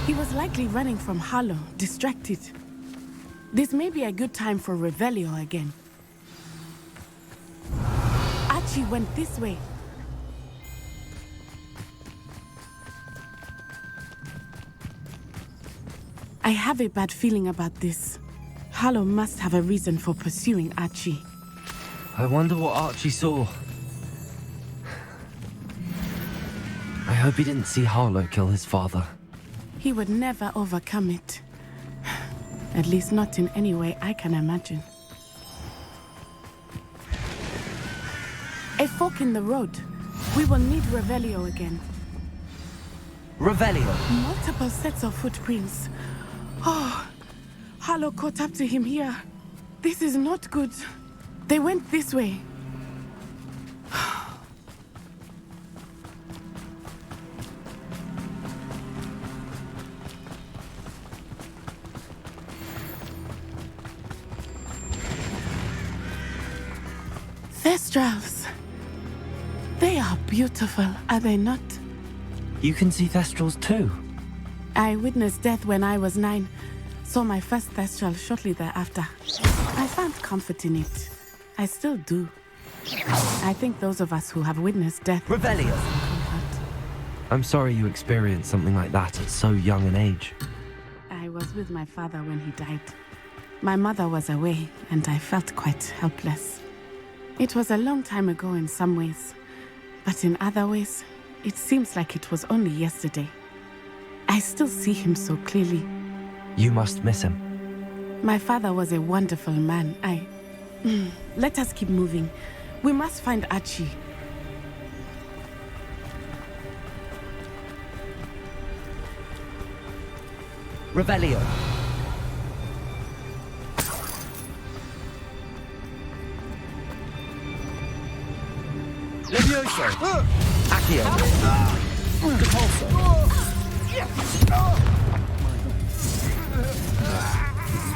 He was likely running from Harlow, distracted. This may be a good time for Revelio again. Archie went this way. I have a bad feeling about this. Harlow must have a reason for pursuing Archie. I wonder what Archie saw. I hope he didn't see Harlow kill his father. He would never overcome it. At least not in any way I can imagine. A fork in the road. We will need Revelio again. Revelio! Multiple sets of footprints. Oh, Harlow caught up to him here. This is not good. They went this way. Thestrals. They are beautiful, are they not? You can see Thestrals too. I witnessed death when I was 9. Saw my first Thestral shortly thereafter. I found comfort in it. I still do. I think those of us who have witnessed death... Revelio! I'm sorry you experienced something like that at so young an age. I was with my father when he died. My mother was away, and I felt quite helpless. It was a long time ago in some ways, but in other ways, it seems like it was only yesterday. I still see him so clearly. You must miss him. My father was a wonderful man. Let us keep moving. We must find Archie. Revelio. Levioso! Accio! Depulso!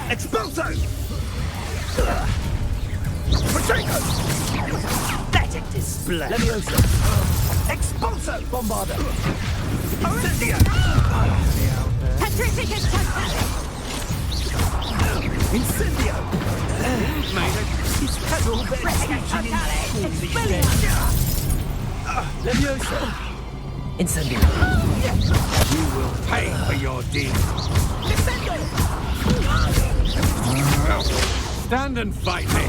Expulso! Pacheco! Pathetic display! Levioso! Expulso! Bombarda! Incendio! Petrificus Totale! Incendio! His head all bent Levioso! Incendio! You will pay for your deeds! Stand and fight me!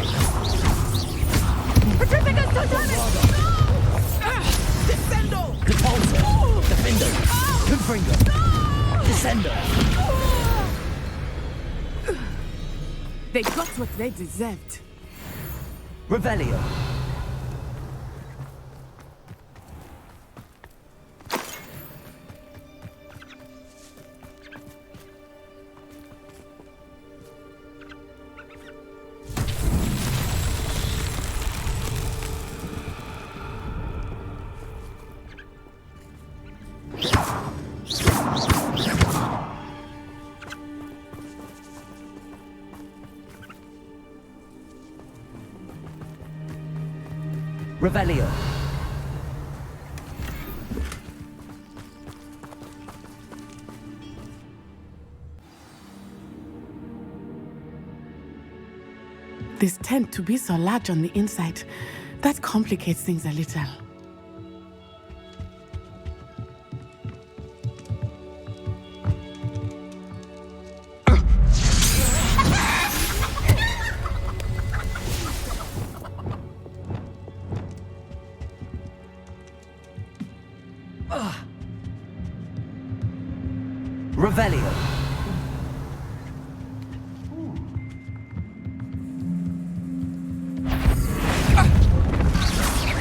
Petrificus Totale! Descendo! Depulso! Defendo! Confringo! Descendo! They got what they deserved. Revelio! Revelio. This tend to be so large on the inside. That complicates things a little. Revelio.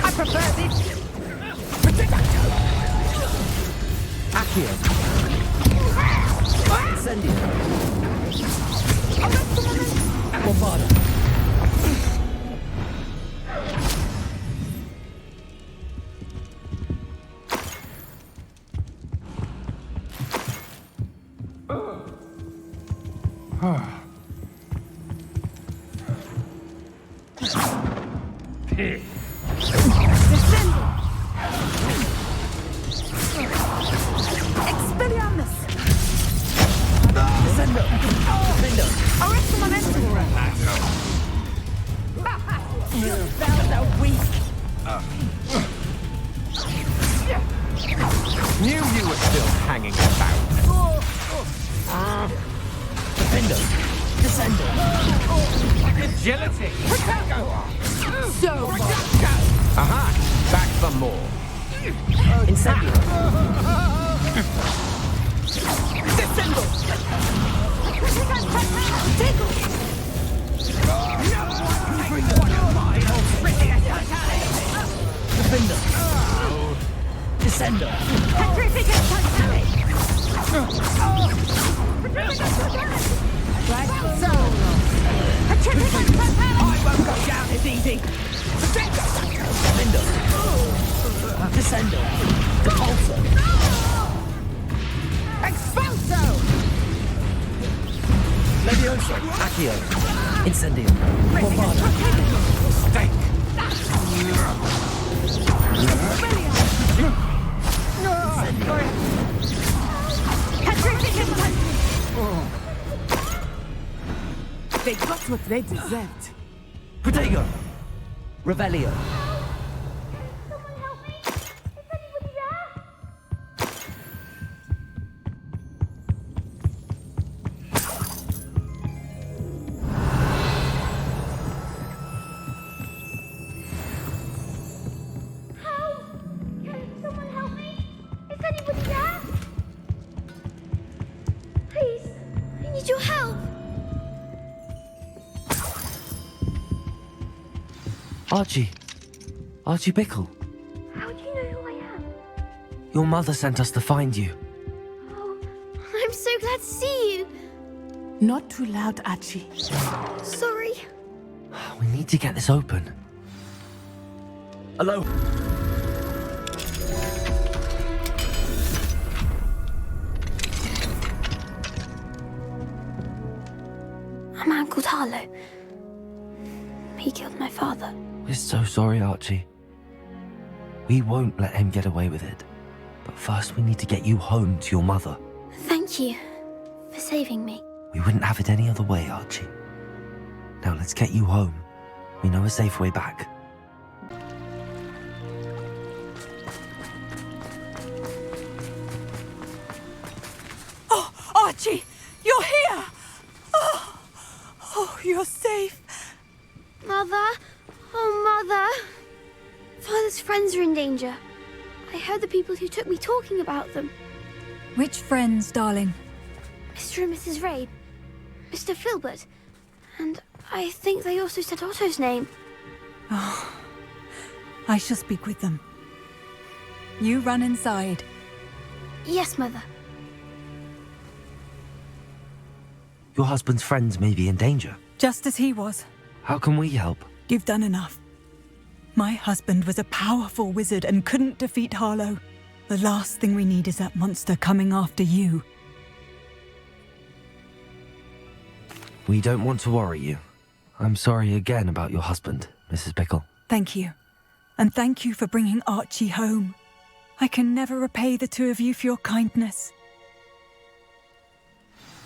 I prefer this! Accio. Incendio. Bombarda. Expelliarmus! Descendo. Defendo. Arrest momentum! You found a weak! Knew you were still hanging about. Defendo. Descendo. Agility. So Aha! Back for more. Incendio. Descendo! Defendo. Descendo. Petrificus Totale! Leviosa! Accio! Incendio! Bombada! Stake! They got what they deserved. Protego! Revelio! Your help! Archie. Archie Bickle. How do you know who I am? Your mother sent us to find you. Oh, I'm so glad to see you. Not too loud, Archie. Sorry. We need to get this open. Hello? A man called Harlow. He killed my father. We're so sorry, Archie. We won't let him get away with it. But first we need to get you home to your mother. Thank you for saving me. We wouldn't have it any other way, Archie. Now let's get you home. We know a safe way back. Oh, Archie! You're here! Oh, you're safe. Mother? Oh, Mother. Father's friends are in danger. I heard the people who took me talking about them. Which friends, darling? Mr. and Mrs. Ray, Mr. Filbert, and I think they also said Otto's name. Oh, I shall speak with them. You run inside. Yes, Mother. Your husband's friends may be in danger. Just as he was. How can we help? You've done enough. My husband was a powerful wizard and couldn't defeat Harlow. The last thing we need is that monster coming after you. We don't want to worry you. I'm sorry again about your husband, Mrs. Bickle. Thank you. And thank you for bringing Archie home. I can never repay the two of you for your kindness.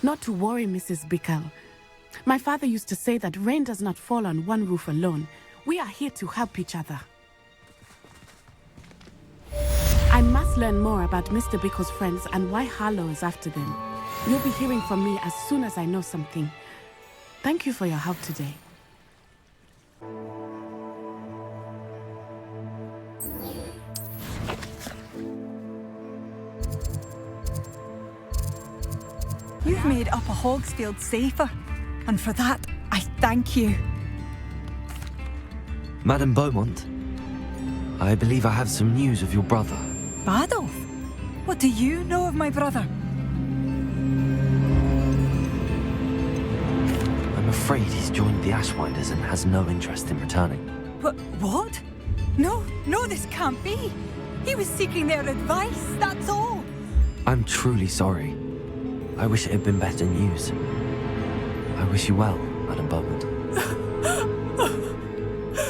Not to worry, Mrs. Bickle. My father used to say that rain does not fall on one roof alone. We are here to help each other. I must learn more about Mr. Bickle's friends and why Harlow is after them. You'll be hearing from me as soon as I know something. Thank you for your help today. You've made Upper Hogsfield safer, and for that, I thank you. Madame Beaumont, I believe I have some news of your brother. Adolf? What do you know of my brother? I'm afraid he's joined the Ashwinders and has no interest in returning. What? No, this can't be. He was seeking their advice, that's all. I'm truly sorry. I wish it had been better news. I wish you well, Madame Beaumont.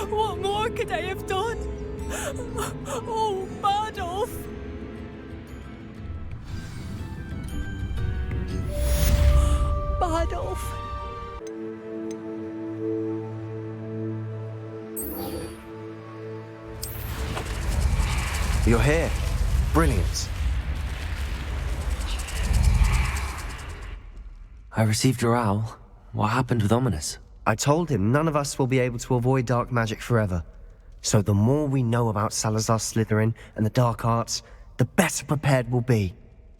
What more could I have done? Oh, Adolf! Adolf! You're here. Brilliant. I received your owl. What happened with Ominous? I told him none of us will be able to avoid dark magic forever. So the more we know about Salazar Slytherin and the dark arts, the better prepared we'll be.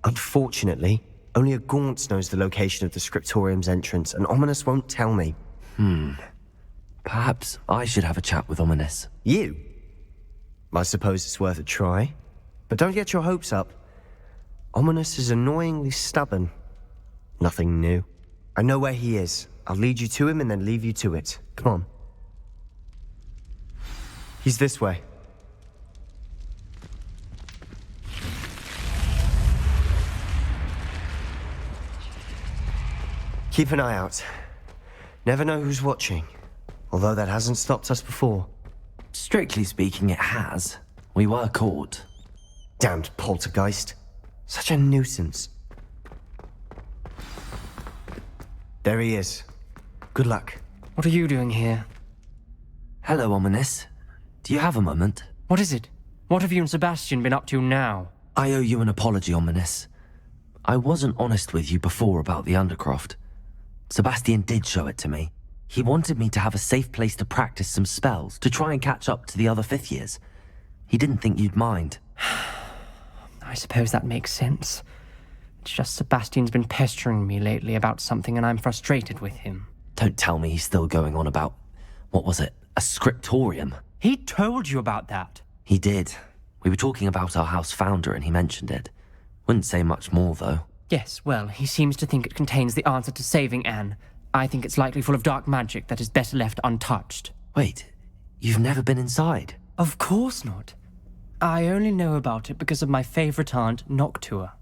Unfortunately, only a Gaunt knows the location of the Scriptorium's entrance, and Ominous won't tell me. Perhaps I should have a chat with Ominous. You? I suppose it's worth a try. But don't get your hopes up. Ominous is annoyingly stubborn. Nothing new. I know where he is. I'll lead you to him and then leave you to it. Come on. He's this way. Keep an eye out. Never know who's watching. Although that hasn't stopped us before. Strictly speaking, it has. We were caught. Damned poltergeist. Such a nuisance. There he is. Good luck. What are you doing here? Hello, Ominous. Do you have a moment? What is it? What have you and Sebastian been up to now? I owe you an apology, Ominous. I wasn't honest with you before about the Undercroft. Sebastian did show it to me. He wanted me to have a safe place to practice some spells, to try and catch up to the other 5th years. He didn't think you'd mind. I suppose that makes sense. It's just Sebastian's been pestering me lately about something and I'm frustrated with him. Don't tell me he's still going on about, what was it, a scriptorium? He told you about that? He did. We were talking about our house founder and he mentioned it. Wouldn't say much more, though. Yes, well, he seems to think it contains the answer to saving Anne. I think it's likely full of dark magic that is better left untouched. Wait, you've never been inside? Of course not. I only know about it because of my favorite aunt, Noctua.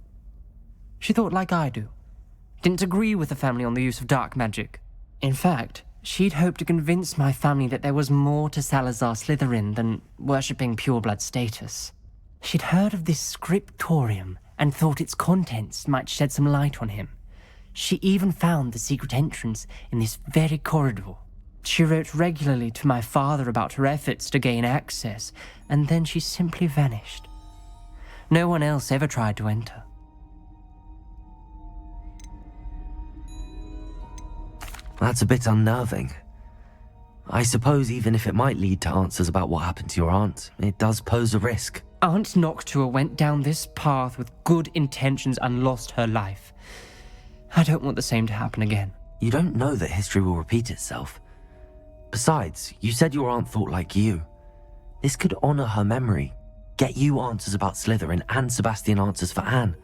She thought like I do. Didn't agree with the family on the use of dark magic. In fact, she'd hoped to convince my family that there was more to Salazar Slytherin than worshipping pureblood status. She'd heard of this scriptorium and thought its contents might shed some light on him. She even found the secret entrance in this very corridor. She wrote regularly to my father about her efforts to gain access, and then she simply vanished. No one else ever tried to enter. That's a bit unnerving. I suppose even if it might lead to answers about what happened to your aunt, it does pose a risk. Aunt Noctua went down this path with good intentions and lost her life. I don't want the same to happen again. You don't know that history will repeat itself. Besides, you said your aunt thought like you. This could honor her memory, get you answers about Slytherin and Sebastian answers for Anne.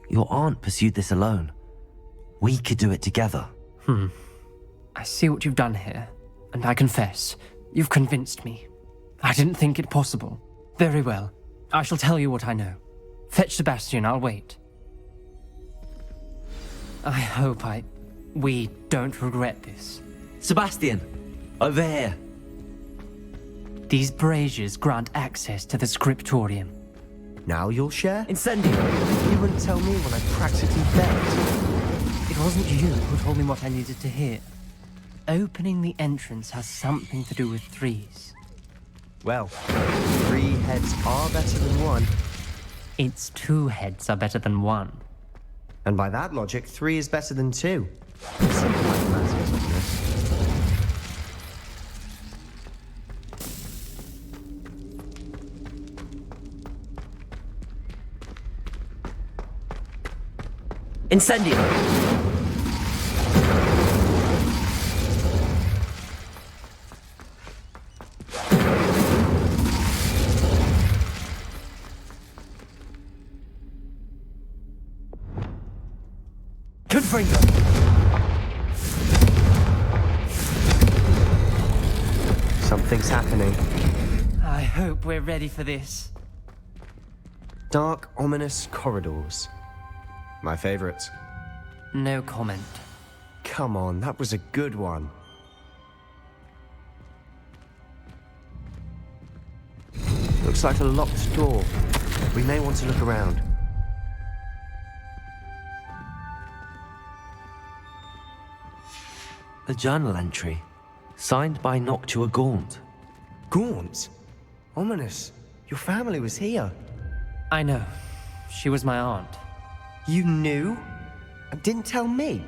Your aunt pursued this alone. We could do it together. I see what you've done here, and I confess, you've convinced me. I didn't think it possible. Very well, I shall tell you what I know. Fetch Sebastian, I'll wait. I hope we don't regret this. Sebastian, over here. These braziers grant access to the scriptorium. Now you'll share? Incendio! You wouldn't tell me when I practically begged. It wasn't you who told me what I needed to hear. Opening the entrance has something to do with threes. Well, 3 heads are better than 1. It's 2 heads are better than 1. And by that logic, 3 is better than 2. Simple mathematics, isn't it? Incendio! Confringo! Something's happening. I hope we're ready for this. Dark, ominous corridors. My favorite. No comment. Come on, that was a good one. Looks like a locked door. We may want to look around. A journal entry, signed by Noctua Gaunt. Gaunt? Ominous. Your family was here. I know. She was my aunt. You knew? And didn't tell me?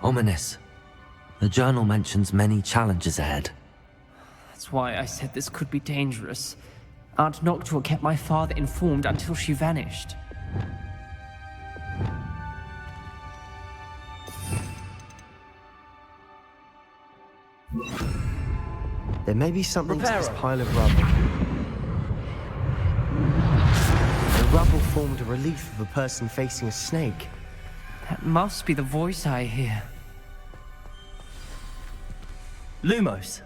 Ominous. The journal mentions many challenges ahead. That's why I said this could be dangerous. Aunt Noctua kept my father informed until she vanished. There may be something to this pile of rubble. The rubble formed a relief of a person facing a snake. That must be the voice I hear. Lumos!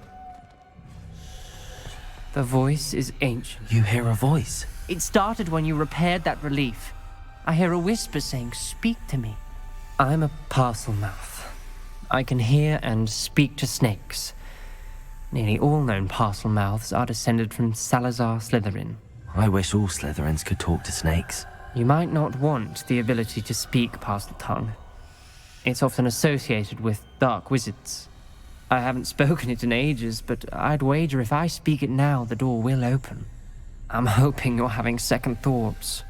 The voice is ancient. You hear a voice? It started when you repaired that relief. I hear a whisper saying, "Speak to me." I'm a parcel mouth. I can hear and speak to snakes. Nearly all known parcel mouths are descended from Salazar Slytherin. I wish all Slytherins could talk to snakes. You might not want the ability to speak Parcel Tongue. It's often associated with dark wizards. I haven't spoken it in ages, but I'd wager if I speak it now, the door will open. I'm hoping you're having second thoughts.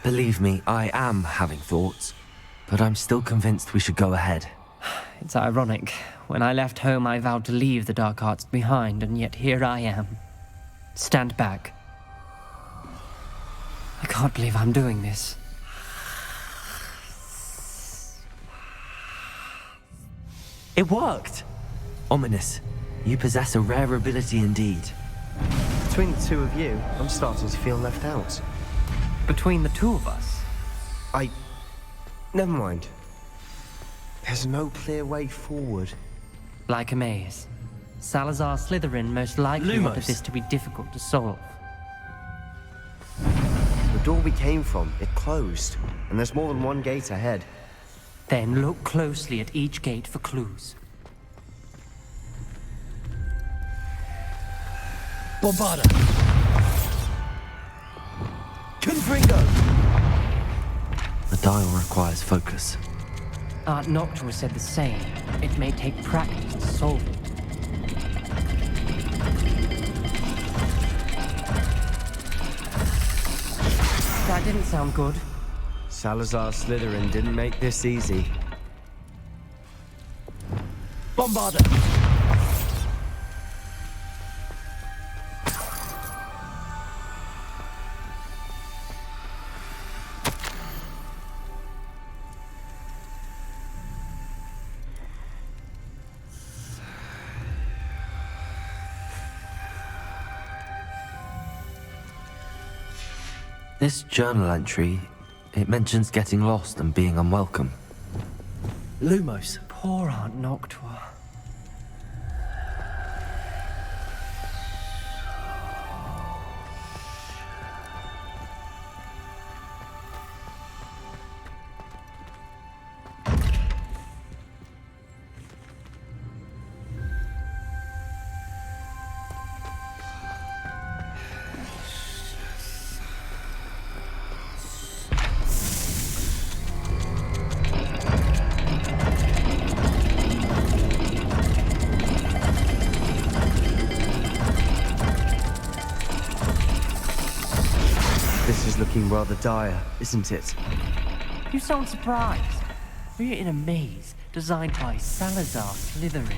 Believe me, I am having thoughts, but I'm still convinced we should go ahead. It's ironic. When I left home, I vowed to leave the dark arts behind, and yet here I am. Stand back. I can't believe I'm doing this. It worked! Ominous, you possess a rare ability indeed. Between the two of you, I'm starting to feel left out. Between the two of us? Never mind. There's no clear way forward. Like a maze. Salazar Slytherin most likely wanted this to be difficult to solve. The door we came from, it closed, and there's more than one gate ahead. Then look closely at each gate for clues. Bombarda! Confringo! The dial requires focus. Aunt Noctua said the same. It may take practice to solve it. That didn't sound good. Salazar Slytherin didn't make this easy. Bombarda! This journal entry, it mentions getting lost and being unwelcome. Lumos. Poor Aunt Noctua. This is looking rather dire, isn't it? You sound surprised. We're in a maze designed by Salazar Slytherin.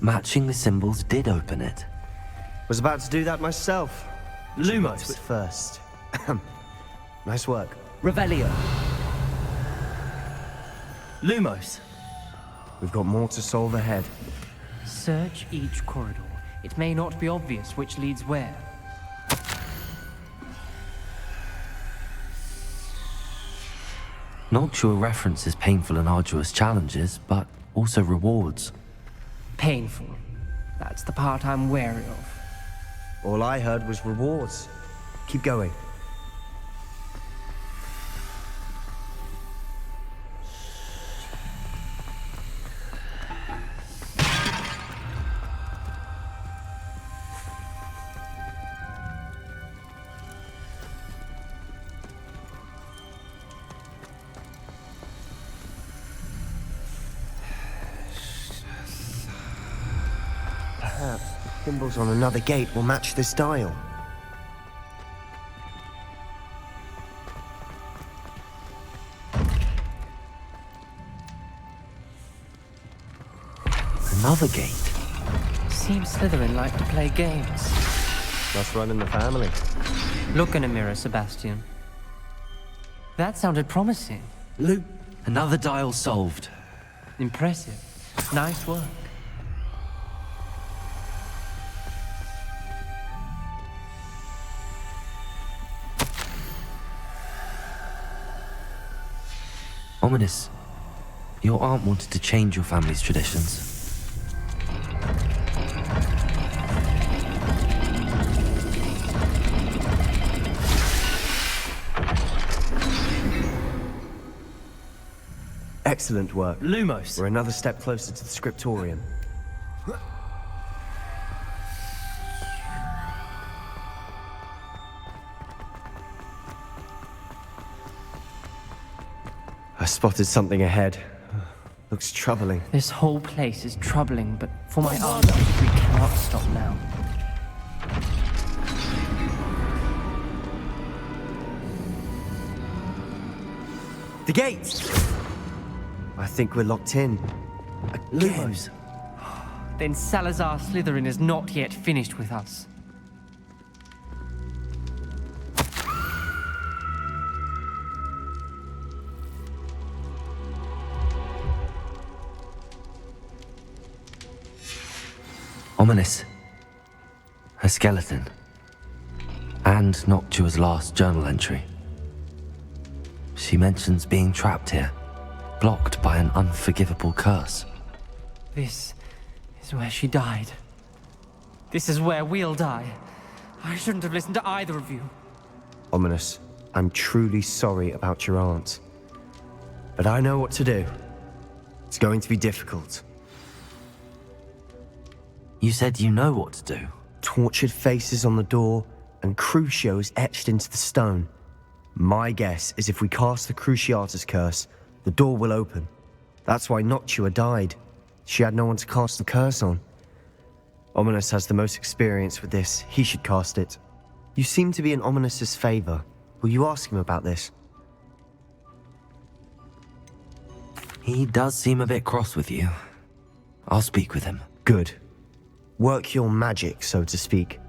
Matching the symbols did open it. Was about to do that myself. Lumos. But first. Nice work. Revelio. Lumos. We've got more to solve ahead. Search each corridor. It may not be obvious which leads where. Noctua references painful and arduous challenges, but also rewards. Painful. That's the part I'm wary of. All I heard was rewards. Keep going. Perhaps the symbols on another gate will match this dial. Another gate. Seems Slytherin like to play games. Must run in the family. Look in a mirror, Sebastian. That sounded promising. Luke, another dial solved. Impressive. Nice work. Ominous. Your aunt wanted to change your family's traditions. Excellent work. Lumos! We're another step closer to the scriptorium. I spotted something ahead. Looks troubling. This whole place is troubling, but for my aunt, we cannot stop now. The gates! I think we're locked in. Lumos. Then Salazar Slytherin is not yet finished with us. Ominous. A skeleton. And Noctua's last journal entry. She mentions being trapped here, blocked by an unforgivable curse. This is where she died. This is where we'll die. I shouldn't have listened to either of you. Ominous, I'm truly sorry about your aunt. But I know what to do. It's going to be difficult. You said you know what to do. Tortured faces on the door and Crucios etched into the stone. My guess is if we cast the Cruciatus curse, the door will open. That's why Noctua died. She had no one to cast the curse on. Ominous has the most experience with this. He should cast it. You seem to be in Ominous's favor. Will you ask him about this? He does seem a bit cross with you. I'll speak with him. Good. Work your magic, so to speak.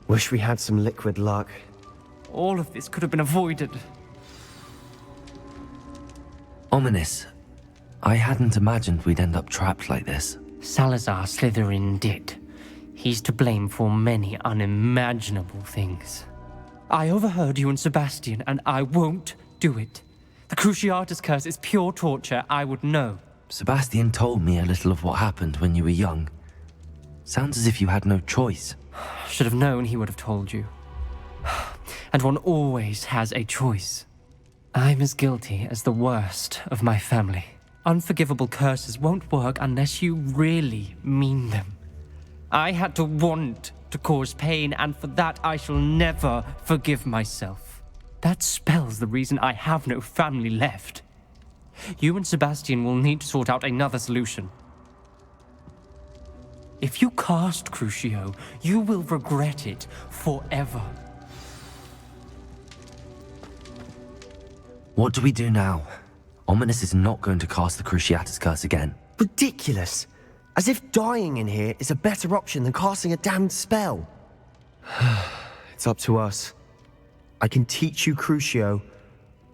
Wish we had some liquid luck. All of this could have been avoided. Ominous. I hadn't imagined we'd end up trapped like this. Salazar Slytherin did. He's to blame for many unimaginable things. I overheard you and Sebastian, and I won't do it. The Cruciatus curse is pure torture, I would know. Sebastian told me a little of what happened when you were young. Sounds as if you had no choice. Should have known he would have told you. And one always has a choice. I'm as guilty as the worst of my family. Unforgivable curses won't work unless you really mean them. I had to want to cause pain, and for that I shall never forgive myself. That spells the reason I have no family left. You and Sebastian will need to sort out another solution. If you cast Crucio, you will regret it forever. What do we do now? Ominous is not going to cast the Cruciatus curse again. Ridiculous! As if dying in here is a better option than casting a damned spell. It's up to us. I can teach you Crucio,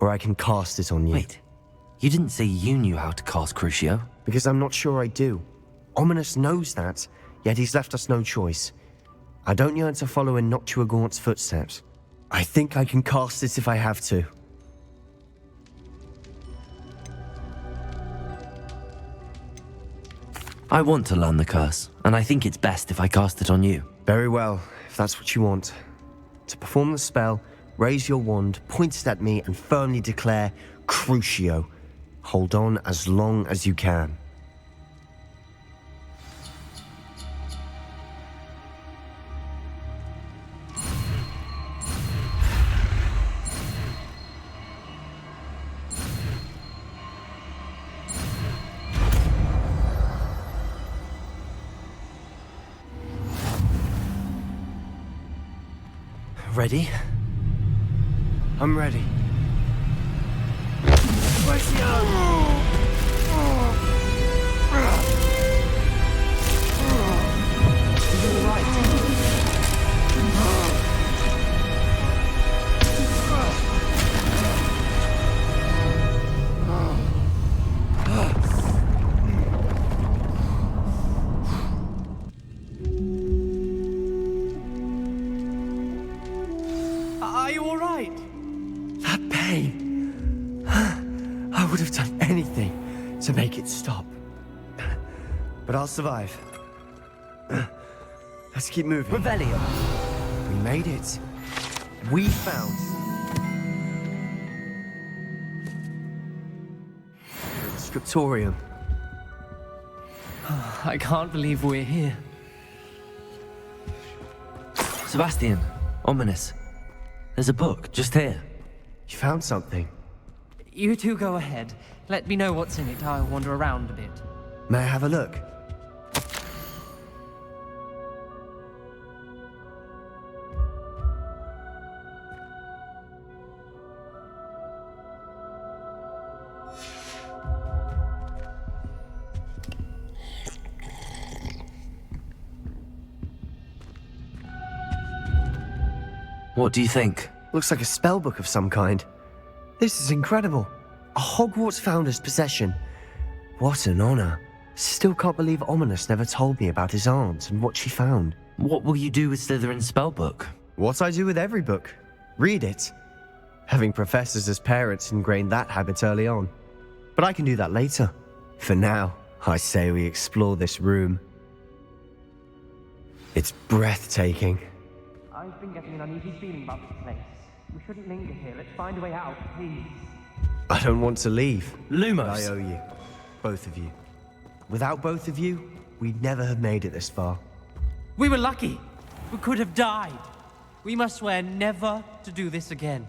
or I can cast it on you. Wait, you didn't say you knew how to cast Crucio? Because I'm not sure I do. Ominous knows that, yet he's left us no choice. I don't yearn to follow in Noctua Gaunt's footsteps. I think I can cast it if I have to. I want to learn the curse, and I think it's best if I cast it on you. Very well, if that's what you want. To perform the spell, raise your wand, point it at me, and firmly declare, Crucio. Hold on as long as you can. Ready? I'm ready. Are you all right? That pain. I would have done anything to make it stop. But I'll survive. Let's keep moving. Revelio. We made it. We found... the scriptorium. I can't believe we're here. Sebastian, ominous. There's a book just here. You found something? You two go ahead. Let me know what's in it. I'll wander around a bit. May I have a look? What do you think? Looks like a spellbook of some kind. This is incredible. A Hogwarts founder's possession. What an honor. Still can't believe Ominous never told me about his aunt and what she found. What will you do with Slytherin's spellbook? What I do with every book. Read it. Having professors as parents ingrained that habit early on. But I can do that later. For now, I say we explore this room. It's breathtaking. I've been getting an uneasy feeling about this place. We shouldn't linger here. Let's find a way out, please. I don't want to leave. Lumos. But I owe you. Both of you. Without both of you, we'd never have made it this far. We were lucky. We could have died. We must swear never to do this again.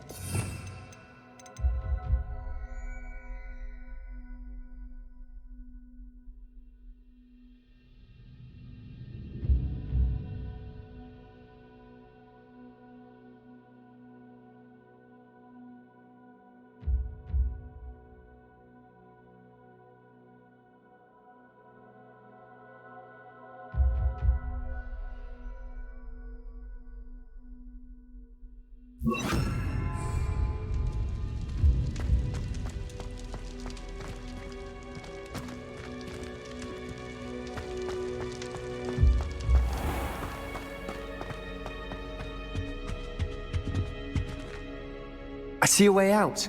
I see a way out.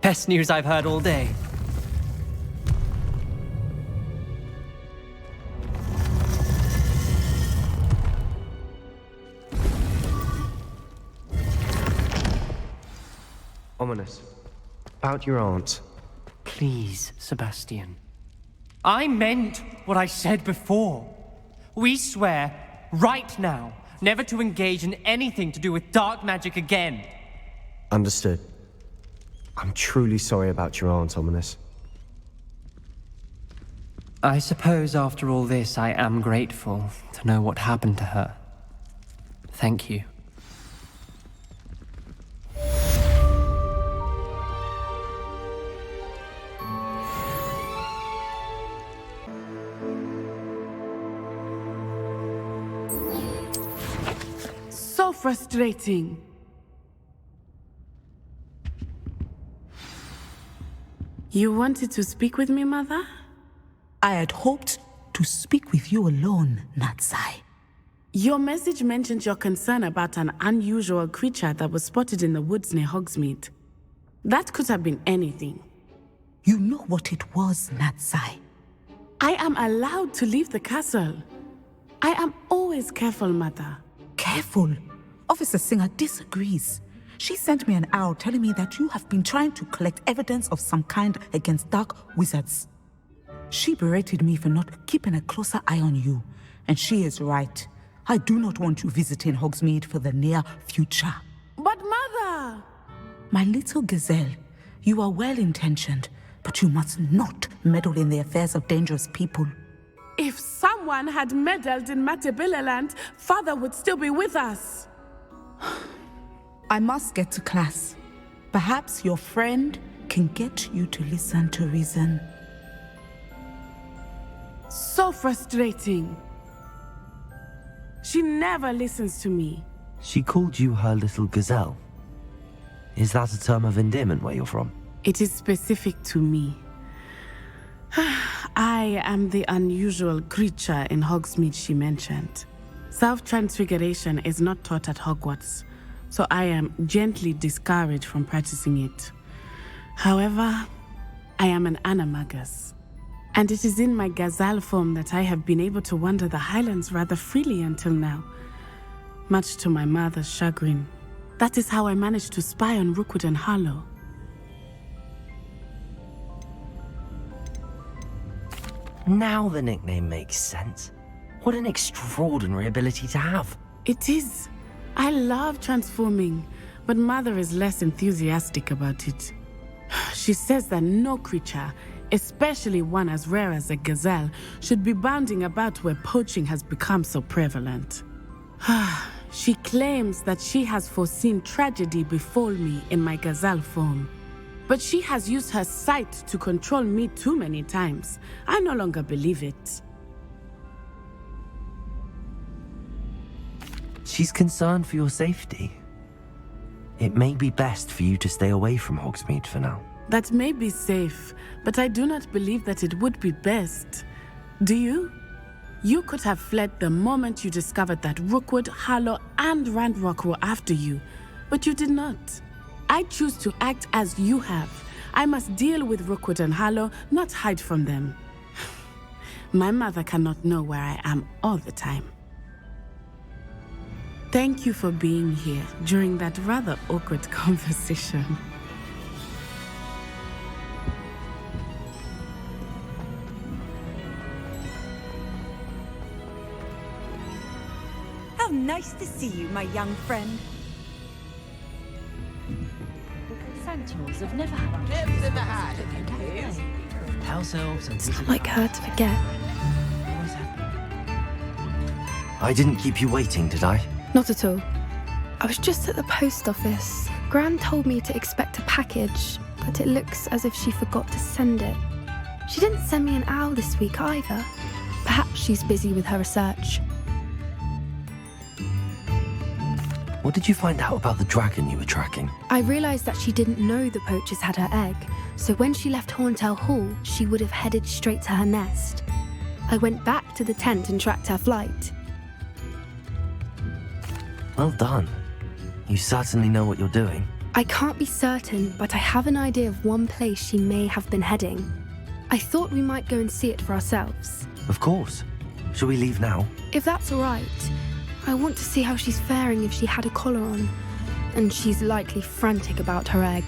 Best news I've heard all day. Ominous. About your aunt. Please, Sebastian. I meant what I said before. We swear, right now, never to engage in anything to do with dark magic again. Understood. I'm truly sorry about your aunt, Ominous. I suppose after all this, I am grateful to know what happened to her. Thank you. So frustrating. You wanted to speak with me, Mother? I had hoped to speak with you alone, Natsai. Your message mentioned your concern about an unusual creature that was spotted in the woods near Hogsmeade. That could have been anything. You know what it was, Natsai. I am allowed to leave the castle. I am always careful, Mother. Careful? Officer Singer disagrees. She sent me an owl telling me that you have been trying to collect evidence of some kind against dark wizards. She berated me for not keeping a closer eye on you, and she is right. I do not want you visiting Hogsmeade for the near future. But Mother! My little gazelle, you are well-intentioned, but you must not meddle in the affairs of dangerous people. If someone had meddled in Matabeleland, Father would still be with us. I must get to class. Perhaps your friend can get you to listen to reason. So frustrating. She never listens to me. She called you her little gazelle. Is that a term of endearment where you're from? It is specific to me. I am the unusual creature in Hogsmeade she mentioned. Self-transfiguration is not taught at Hogwarts, so I am gently discouraged from practicing it. However, I am an animagus. And it is in my gazelle form that I have been able to wander the highlands rather freely until now. Much to my mother's chagrin. That is how I managed to spy on Rookwood and Harlow. Now the nickname makes sense. What an extraordinary ability to have. It is. I love transforming, but Mother is less enthusiastic about it. She says that no creature, especially one as rare as a gazelle, should be bounding about where poaching has become so prevalent. She claims that she has foreseen tragedy befall me in my gazelle form. But she has used her sight to control me too many times. I no longer believe it. She's concerned for your safety. It may be best for you to stay away from Hogsmeade for now. That may be safe, but I do not believe that it would be best. Do you? You could have fled the moment you discovered that Rookwood, Harlow, and Randrock were after you, but you did not. I choose to act as you have. I must deal with Rookwood and Harlow, not hide from them. My mother cannot know where I am all the time. Thank you for being here during that rather awkward conversation. How nice to see you, my young friend. Sentinels have never had tips in the hat, please. House elves and It's not like her to forget. I didn't keep you waiting, did I? Not at all. I was just at the post office. Gran told me to expect a package, but it looks as if she forgot to send it. She didn't send me an owl this week either. Perhaps she's busy with her research. What did you find out about the dragon you were tracking? I realised that she didn't know the poachers had her egg, so when she left Horntail Hall, she would have headed straight to her nest. I went back to the tent and tracked her flight. Well done. You certainly know what you're doing. I can't be certain, but I have an idea of one place she may have been heading. I thought we might go and see it for ourselves. Of course. Shall we leave now? If that's all right. I want to see how she's faring if she had a collar on. And she's likely frantic about her egg.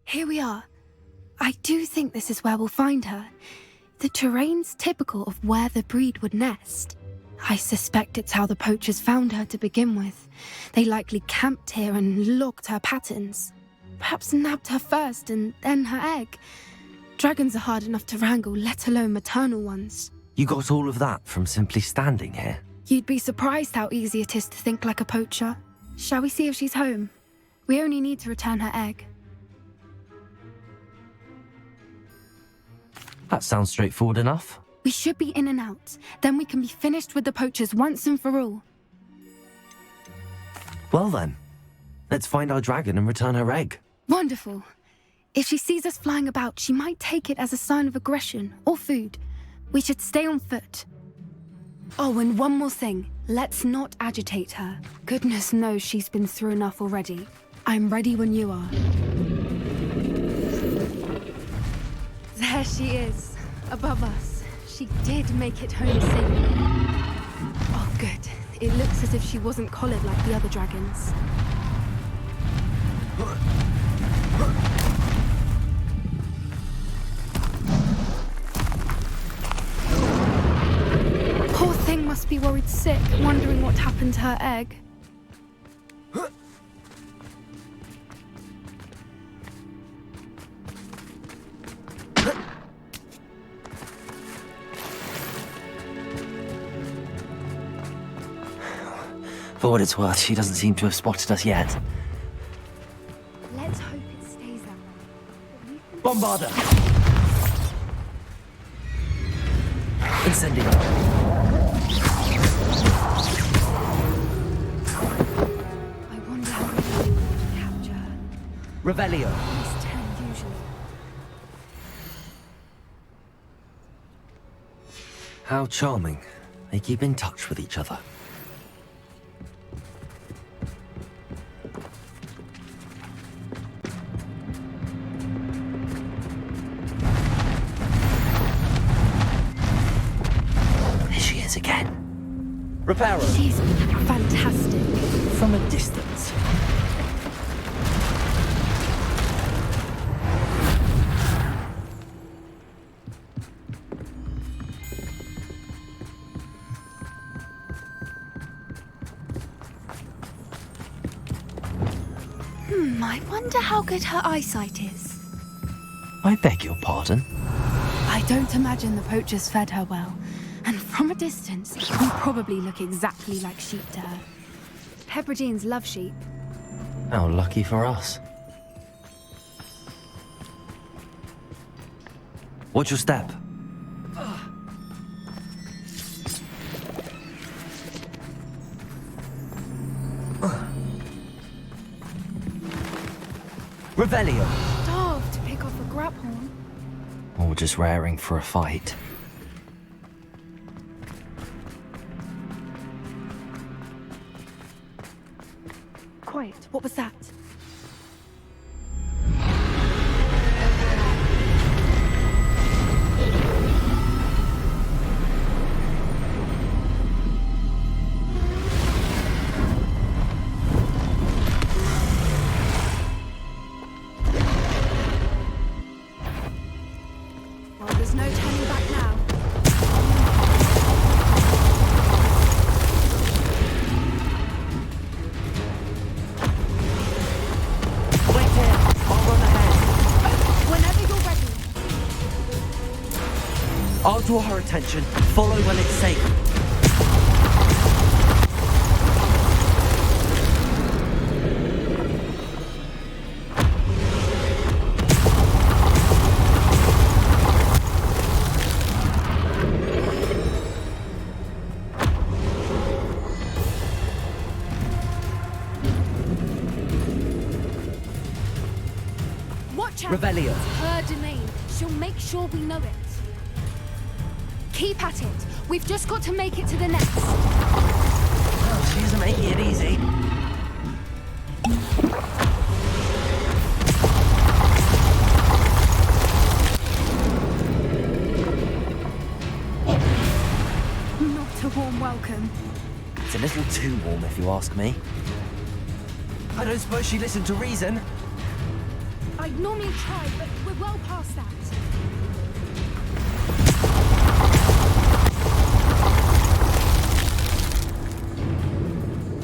Here we are. I do think this is where we'll find her. The terrain's typical of where the breed would nest. I suspect it's how the poachers found her to begin with. They likely camped here and logged her patterns. Perhaps nabbed her first and then her egg. Dragons are hard enough to wrangle, let alone maternal ones. You got all of that from simply standing here? You'd be surprised how easy it is to think like a poacher. Shall we see if she's home? We only need to return her egg. That sounds straightforward enough. We should be in and out. Then we can be finished with the poachers once and for all. Well then, let's find our dragon and return her egg. Wonderful. If she sees us flying about, she might take it as a sign of aggression or food. We should stay on foot. Oh, and one more thing. Let's not agitate her. Goodness knows she's been through enough already. I'm ready when you are. There she is, above us. She did make it home safely. Oh, good. It looks as if she wasn't collared like the other dragons. Poor thing must be worried sick, wondering what happened to her egg. For what it's worth, she doesn't seem to have spotted us yet. Let's hope it stays that way. Bombarder! Incendio! I wonder how we can capture her. Revelio! It's 10 usually. How charming. They keep in touch with each other. There she is again. Reparo. She's fantastic. From a distance. I wonder how good her eyesight is. I beg your pardon? I don't imagine the poachers fed her well. And from a distance, we probably look exactly like sheep to her. Hebrideans love sheep. How lucky for us. Watch your step. Revelio. Starved to pick off a graphorn. Or just raring for a fight. Quiet. What was that? Well, there's no turning back now. Wait here. I'll run ahead. Whenever you're ready. I'll draw her attention. Follow when it's safe. Watch out! Revelio. It's her domain. She'll make sure we know it. Keep at it. We've just got to make it to the nest. Oh, she isn't making it easy. Not a warm welcome. It's a little too warm, if you ask me. I don't suppose she listened to reason. I'd normally try, but we're well past that.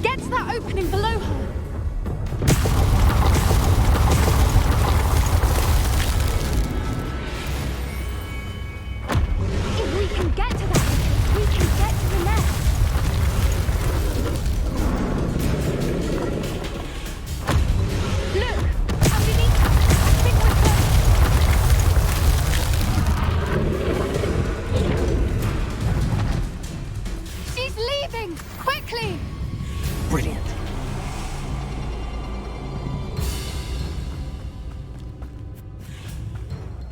Get to that opening below her. If we can get to that, we can get to the nest. Look! Underneath her! I think we're close! She's leaving! Quickly! Brilliant.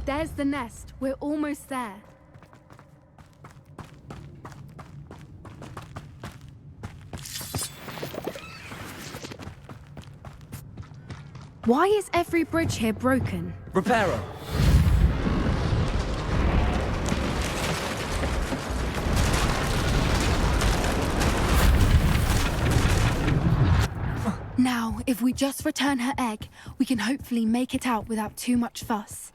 There's the nest. We're almost there. Why is every bridge here broken? Reparo. Now, if we just return her egg, we can hopefully make it out without too much fuss.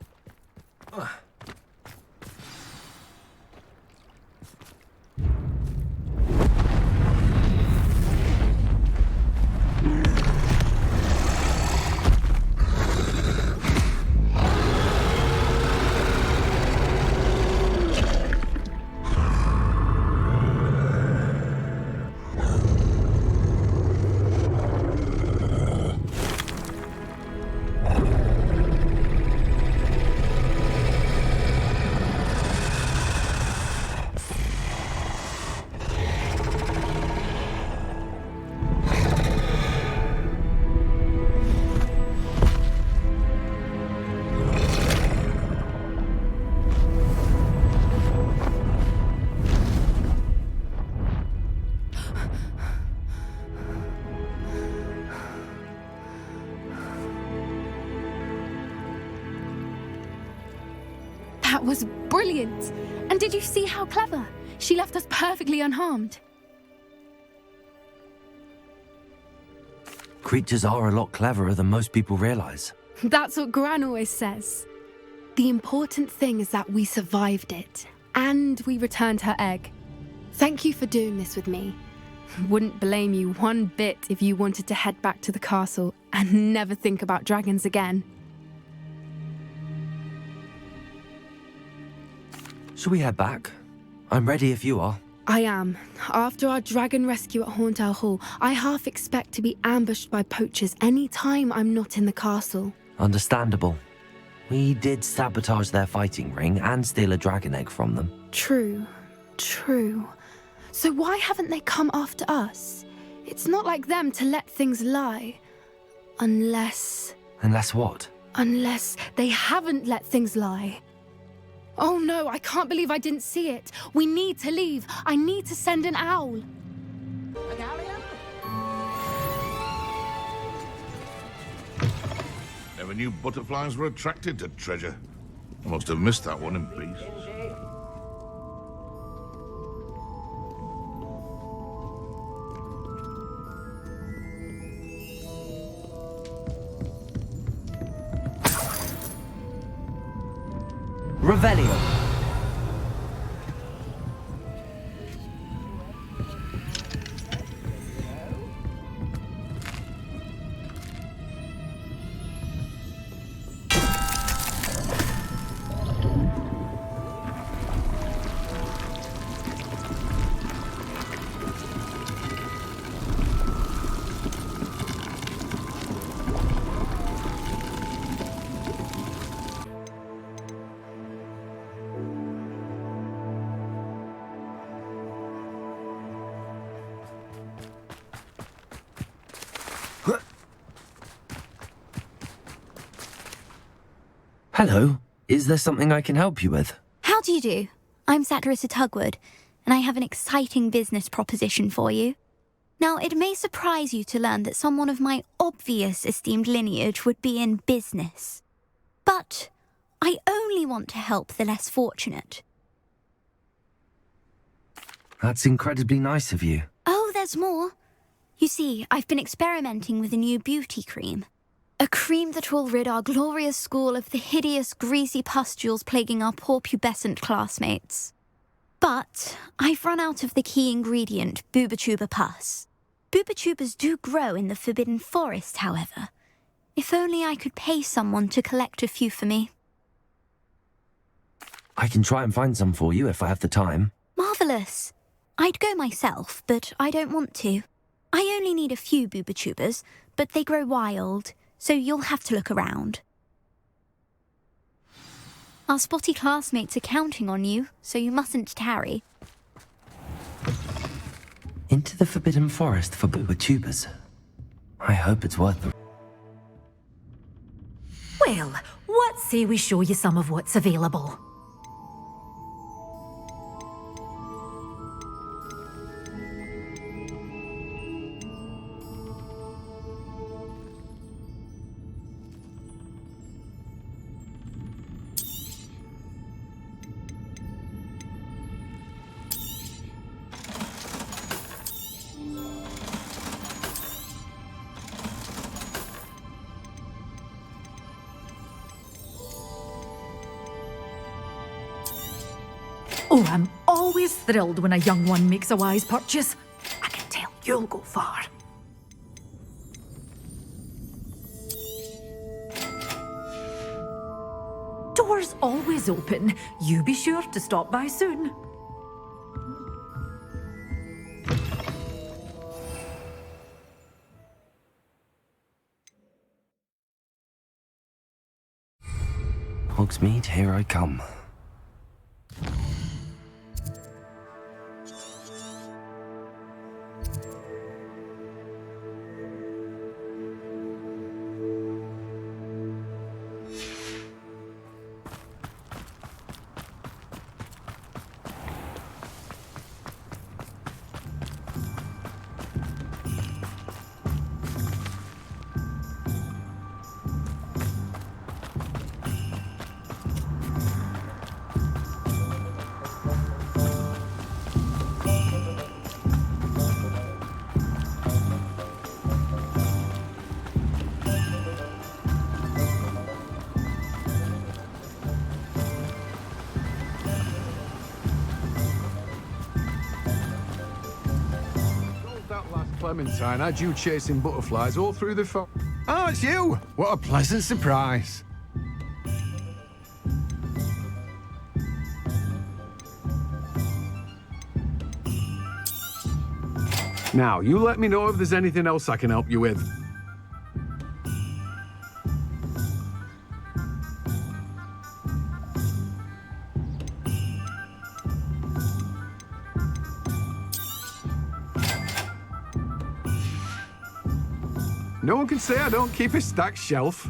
That was brilliant. And did you see how clever? She left us perfectly unharmed. Creatures are a lot cleverer than most people realize. That's what Gran always says. The important thing is that we survived it, and we returned her egg. Thank you for doing this with me. Wouldn't blame you one bit if you wanted to head back to the castle and never think about dragons again. Shall we head back? I'm ready if you are. I am. After our dragon rescue at Hauntow Hall, I half expect to be ambushed by poachers any time I'm not in the castle. Understandable. We did sabotage their fighting ring and steal a dragon egg from them. True. So why haven't they come after us? It's not like them to let things lie. Unless what? Unless they haven't let things lie. Oh no, I can't believe I didn't see it. We need to leave. I need to send an owl. Never knew butterflies were attracted to treasure. I must have missed that one in pieces. Revelio. Hello. Is there something I can help you with? How do you do? I'm Satirissa Tugwood, and I have an exciting business proposition for you. Now, it may surprise you to learn that someone of my obvious esteemed lineage would be in business. But I only want to help the less fortunate. That's incredibly nice of you. Oh, there's more. You see, I've been experimenting with a new beauty cream. A cream that will rid our glorious school of the hideous, greasy pustules plaguing our poor pubescent classmates. But I've run out of the key ingredient, Bubatuba pus. Bubachubas do grow in the Forbidden Forest, however. If only I could pay someone to collect a few for me. I can try and find some for you if I have the time. Marvellous. I'd go myself, but I don't want to. I only need a few Bubachubas, but they grow wild, so you'll have to look around. Our spotty classmates are counting on you, so you mustn't tarry. Into the Forbidden Forest for Bubachubas. I hope it's worth the... Well, what say we show you some of what's available? Oh, I'm always thrilled when a young one makes a wise purchase. I can tell you'll go far. Doors always open. You be sure to stop by soon. Hogsmeade, here I come. Clementine had you chasing butterflies all through the Oh, it's you! What a pleasant surprise. Now, you let me know if there's anything else I can help you with. No one can say I don't keep a stacked shelf.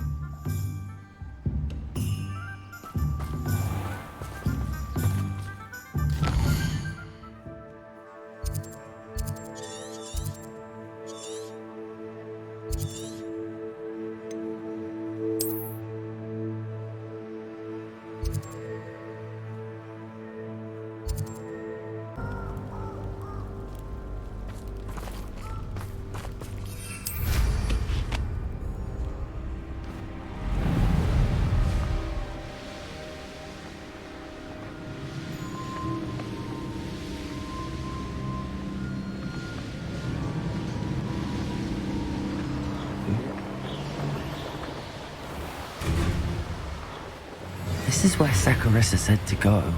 This is where Saccharissa said to go.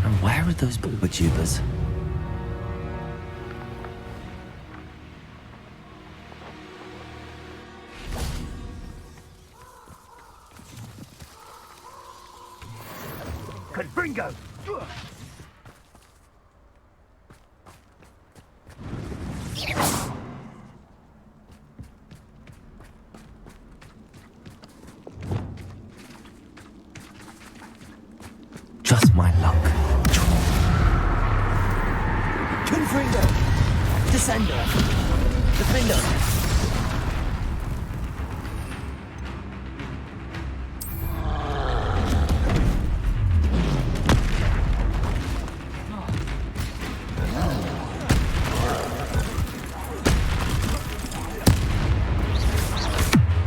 And where are those bulbotubers? Confringo! Just my luck. Confringo! Descender! Defender!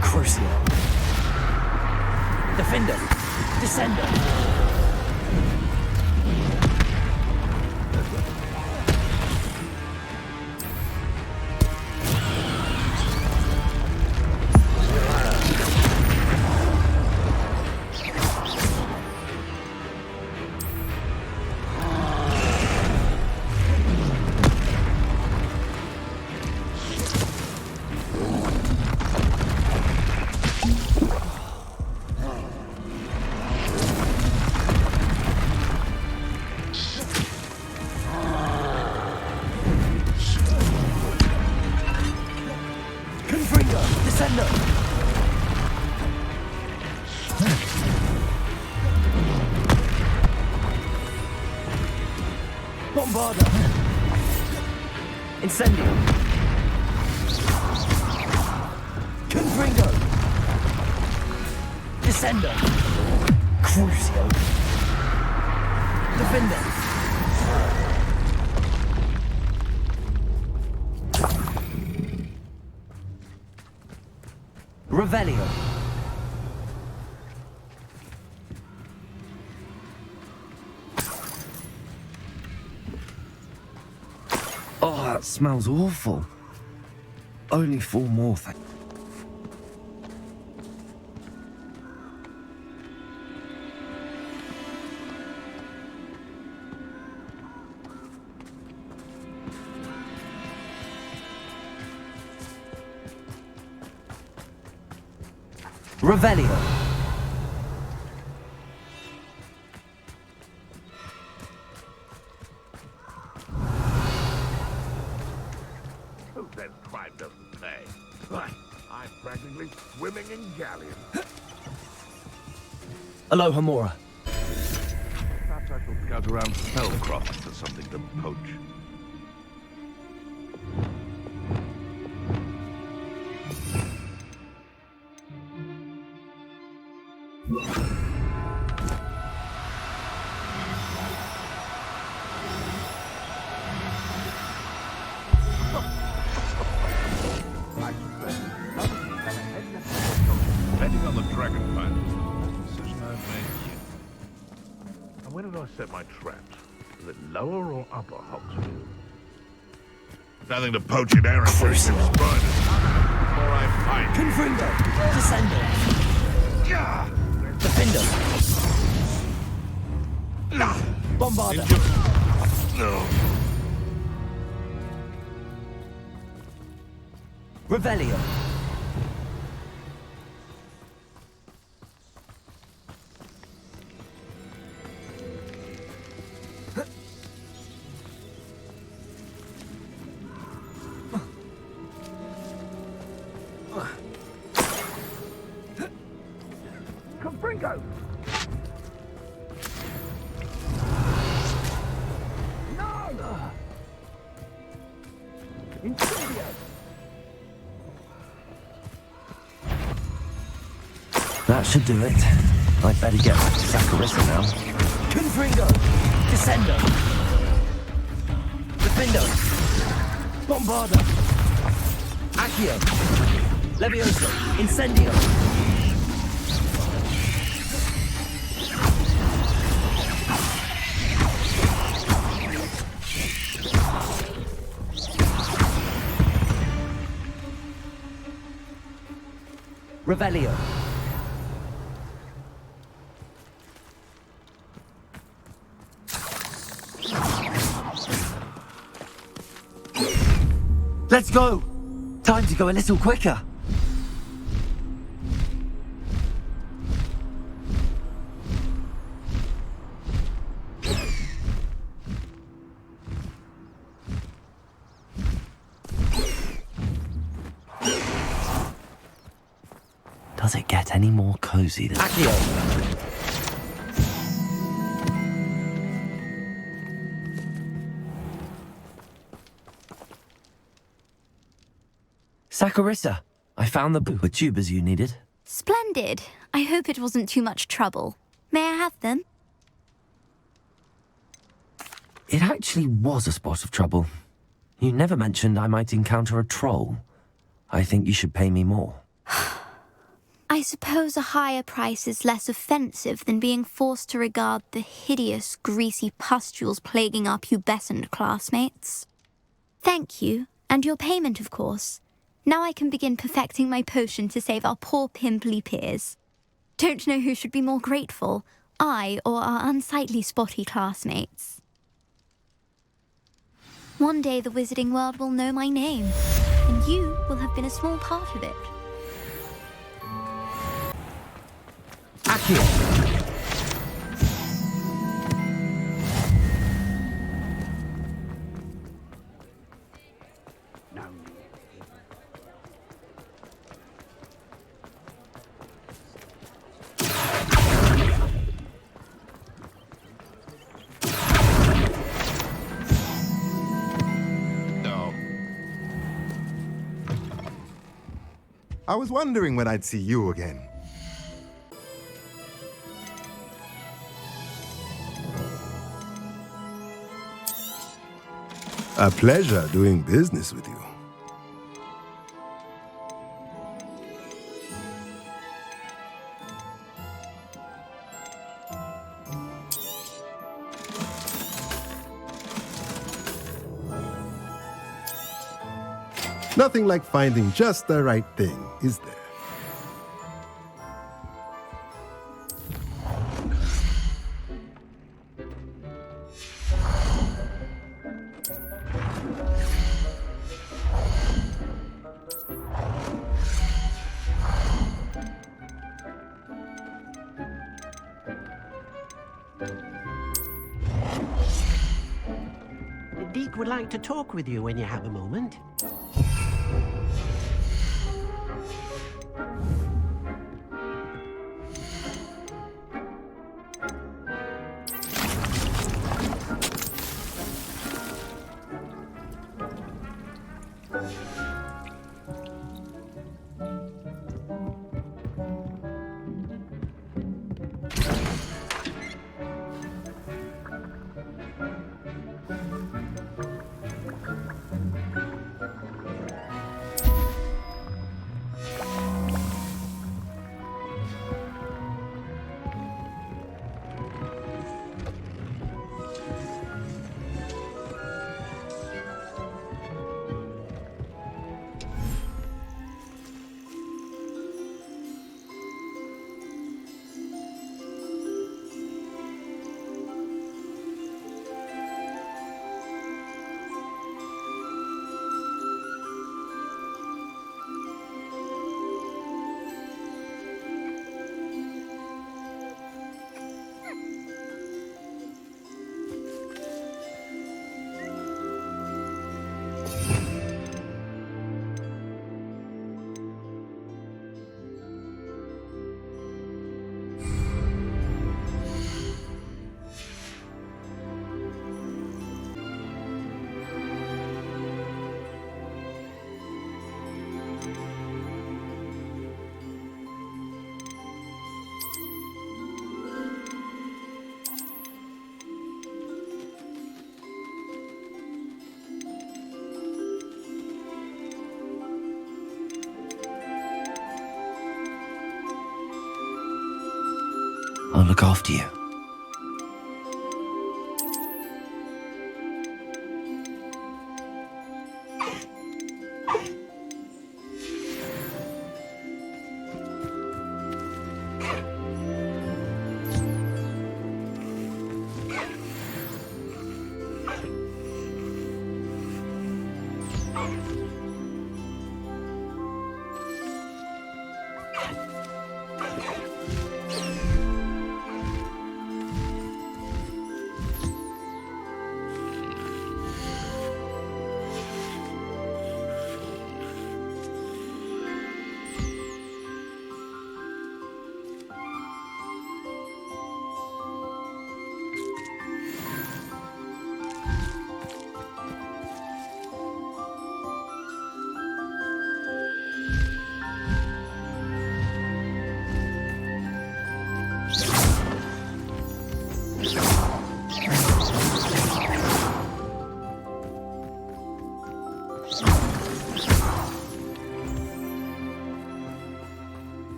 Crucio! Defender! Descender! Bombarda! Incendio! Confringo! Descender! Crucio! Defender! Revelio! Oh, that smells awful. Only 4 more things. Revelio! Who says crime doesn't pay? I'm practically swimming in galleons. Aloha Mora. Perhaps I shall scout around Spellcroft for something to poach. Betting on the dragonfly was the decision I've made. And where did I set my traps? Is it lower or upper Hogsfield? Nothing to poach an errand for his spiders. Before I fight. Confringo! Descendo! Defendo! Bombarda! No. Revelio! Confringo! No! Incendio! That should do it. I'd better get back to Saccharissa now. Confringo! Descendo! Defendo! Bombarda! Accio! Levioso! Incendio! Revelio! Let's go! Time to go a little quicker. Does it get any more cozy than... Accio! Saccharissa, I found the pooper tubers you needed. Splendid. I hope it wasn't too much trouble. May I have them? It actually was a spot of trouble. You never mentioned I might encounter a troll. I think you should pay me more. I suppose a higher price is less offensive than being forced to regard the hideous, greasy pustules plaguing our pubescent classmates. Thank you, and your payment, of course. Now I can begin perfecting my potion to save our poor pimply peers. Don't know who should be more grateful, I or our unsightly spotty classmates. One day the wizarding world will know my name, and you will have been a small part of it. Accio! I was wondering when I'd see you again. A pleasure doing business with you. Nothing like finding just the right thing, is there? Deke would like to talk with you when you have a moment. I'll look after you.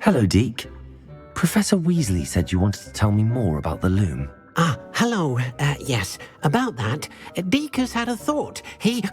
Hello, Deke. Professor Weasley said you wanted to tell me more about the loom. Ah, hello. Yes, about that. Deke has had a thought. He...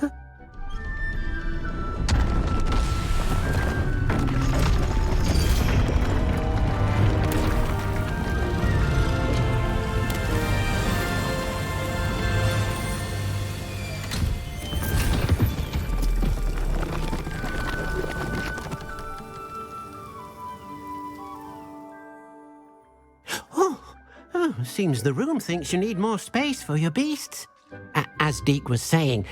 Seems the room thinks you need more space for your beasts. As Deke was saying,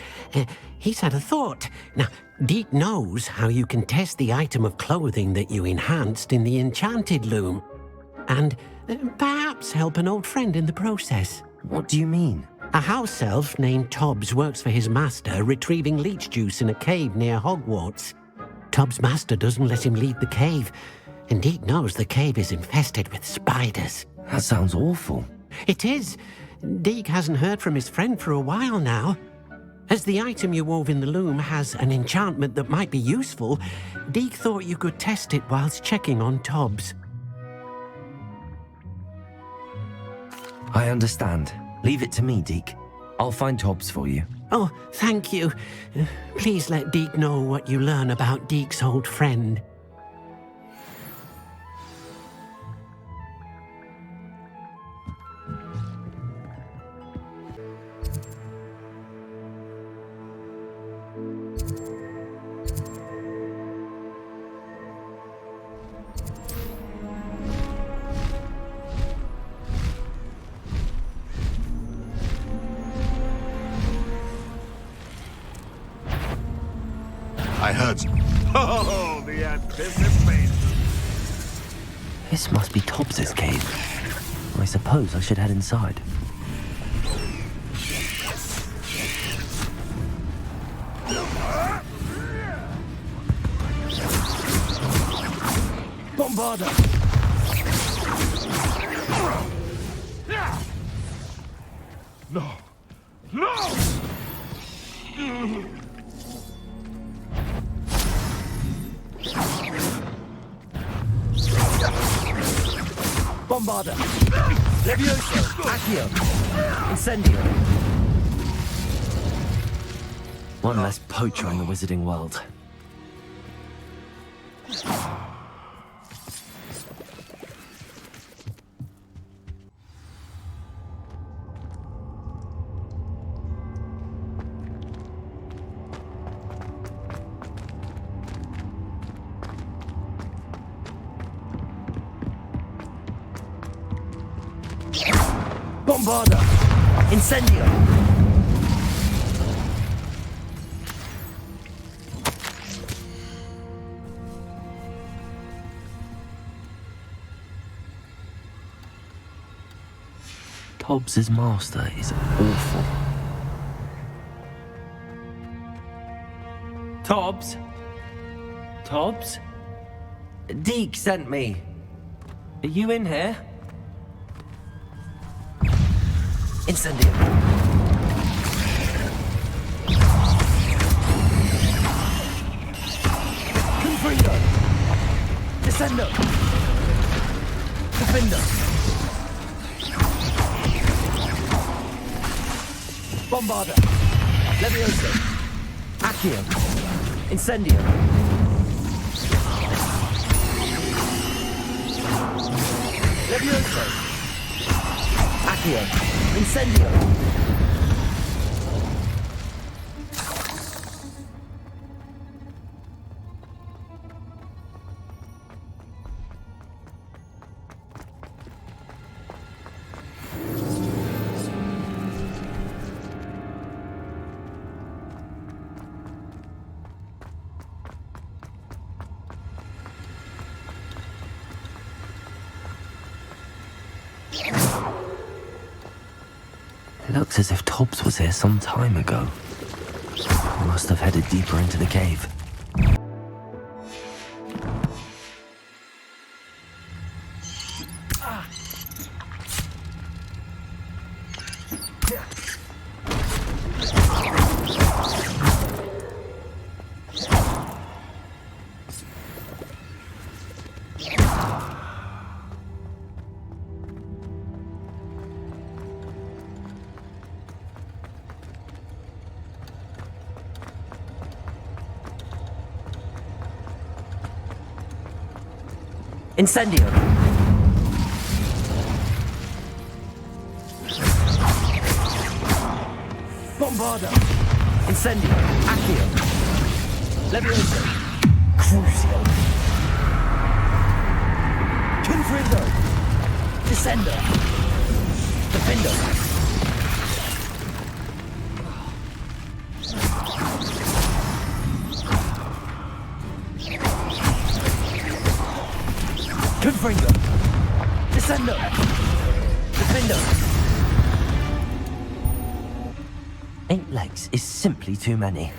he's had a thought. Now, Deke knows how you can test the item of clothing that you enhanced in the enchanted loom. And perhaps help an old friend in the process. What do you mean? A house elf named Tobbs works for his master retrieving leech juice in a cave near Hogwarts. Tobbs' master doesn't let him leave the cave, and Deke knows the cave is infested with spiders. That sounds awful. It is. Deke hasn't heard from his friend for a while now. As the item you wove in the loom has an enchantment that might be useful, Deke thought you could test it whilst checking on Tobbs. I understand. Leave it to me, Deke. I'll find Tobbs for you. Oh, thank you. Please let Deke know what you learn about Deke's old friend. I heard some. Oh, the anticipation. This must be Tobbs's cave. I suppose I should head inside. Bombarder! No! No! Bombarder! Levioso! Accio! Incendio! One less poacher in the wizarding world. Bombarda! Incendio! Hobbs's master is awful. Tobbs? Tobbs? Deke sent me. Are you in here? Incendio. Confrido. Descendo. Defender. Bombarda. Levioso. Accio. Incendio. Levioso. Accio. Incendio. It looks as if Tobbs was here some time ago. He must have headed deeper into the cave. Incendio. Bombarda. Incendio. Accio. Levioso. Crucio. Confrido. Descendo. Defendo. Confringo. Descendo. Defendo. 8 legs is simply too many.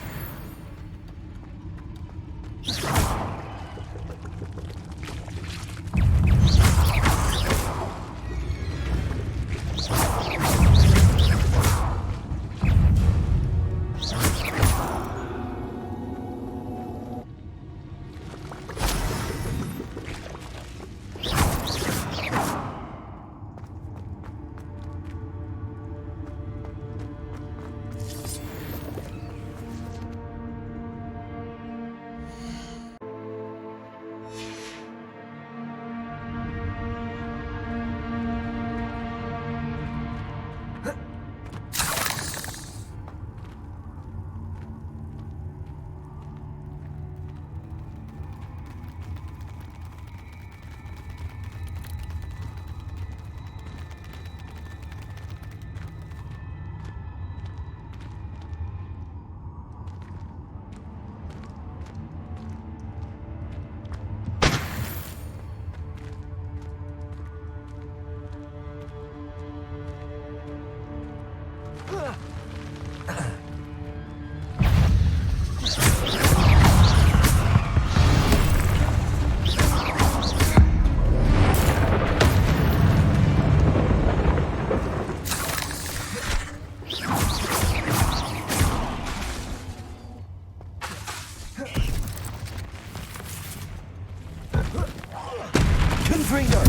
Confringo.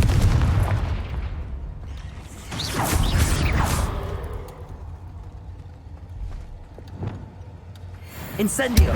Incendio!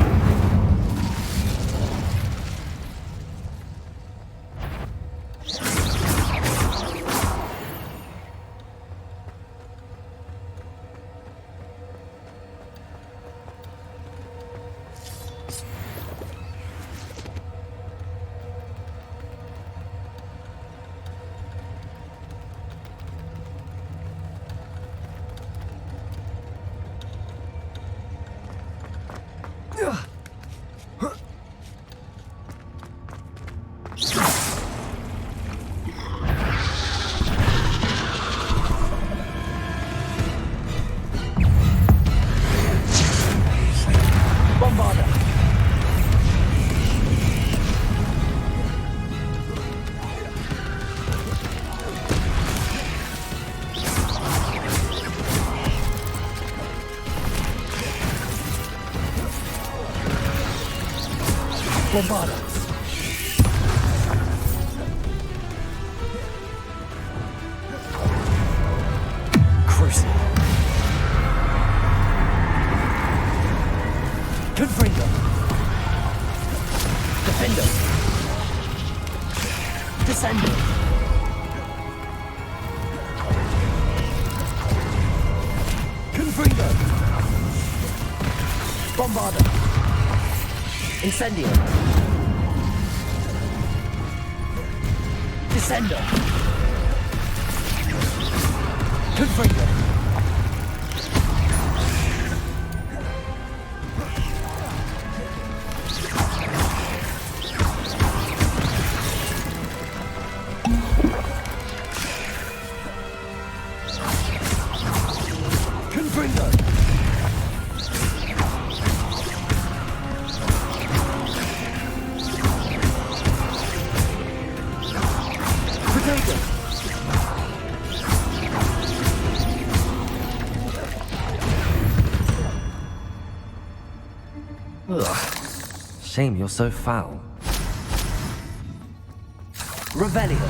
Bombardas. Crucible. Confringo. Defender. Descender. Confringo. Bombarda. Incendio. Descender. Confringo. Confringo. Shame you're so foul. Revelio.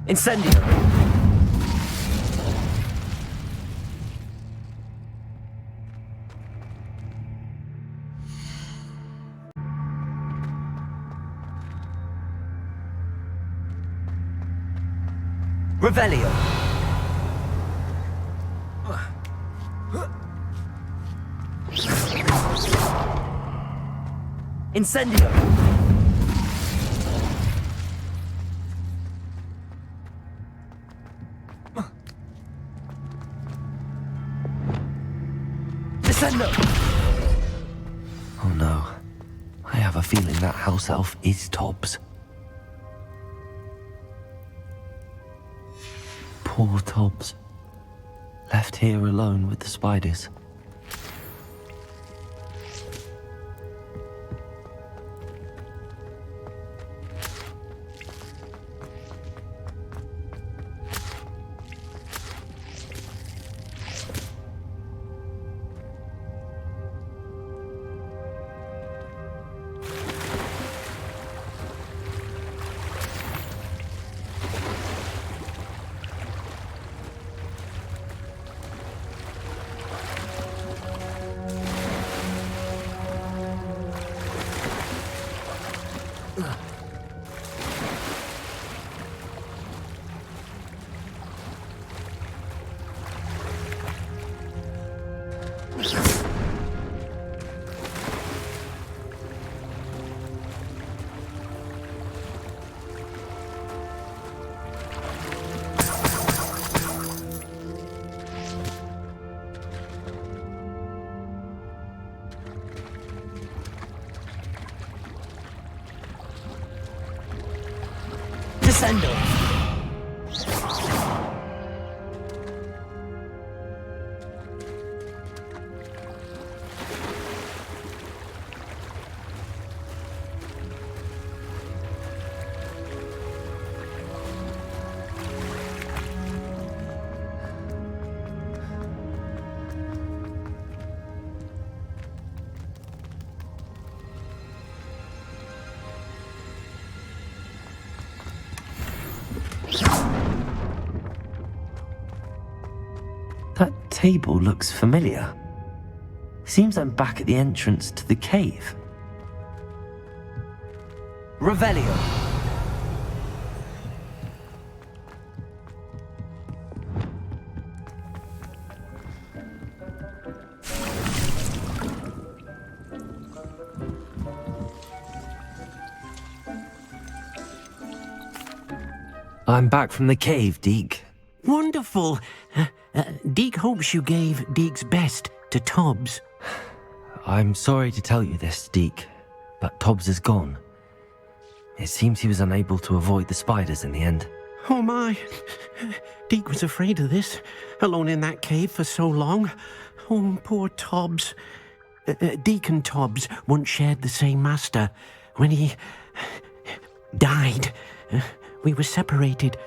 Incendio. Revelio. Incendio. Oh no. I have a feeling that house elf is Tobbs. Poor Tobbs. Left here alone with the spiders. Descendo. That table looks familiar. Seems I'm back at the entrance to the cave. Revelio. I'm back from the cave, Deke. Wonderful. Deke hopes you gave Deke's best to Tobbs. I'm sorry to tell you this, Deke, but Tobbs is gone. It seems he was unable to avoid the spiders in the end. Oh my. Deke was afraid of this, alone in that cave for so long. Oh, poor Tobbs. Deke and Tobbs once shared the same master. When he died, we were separated.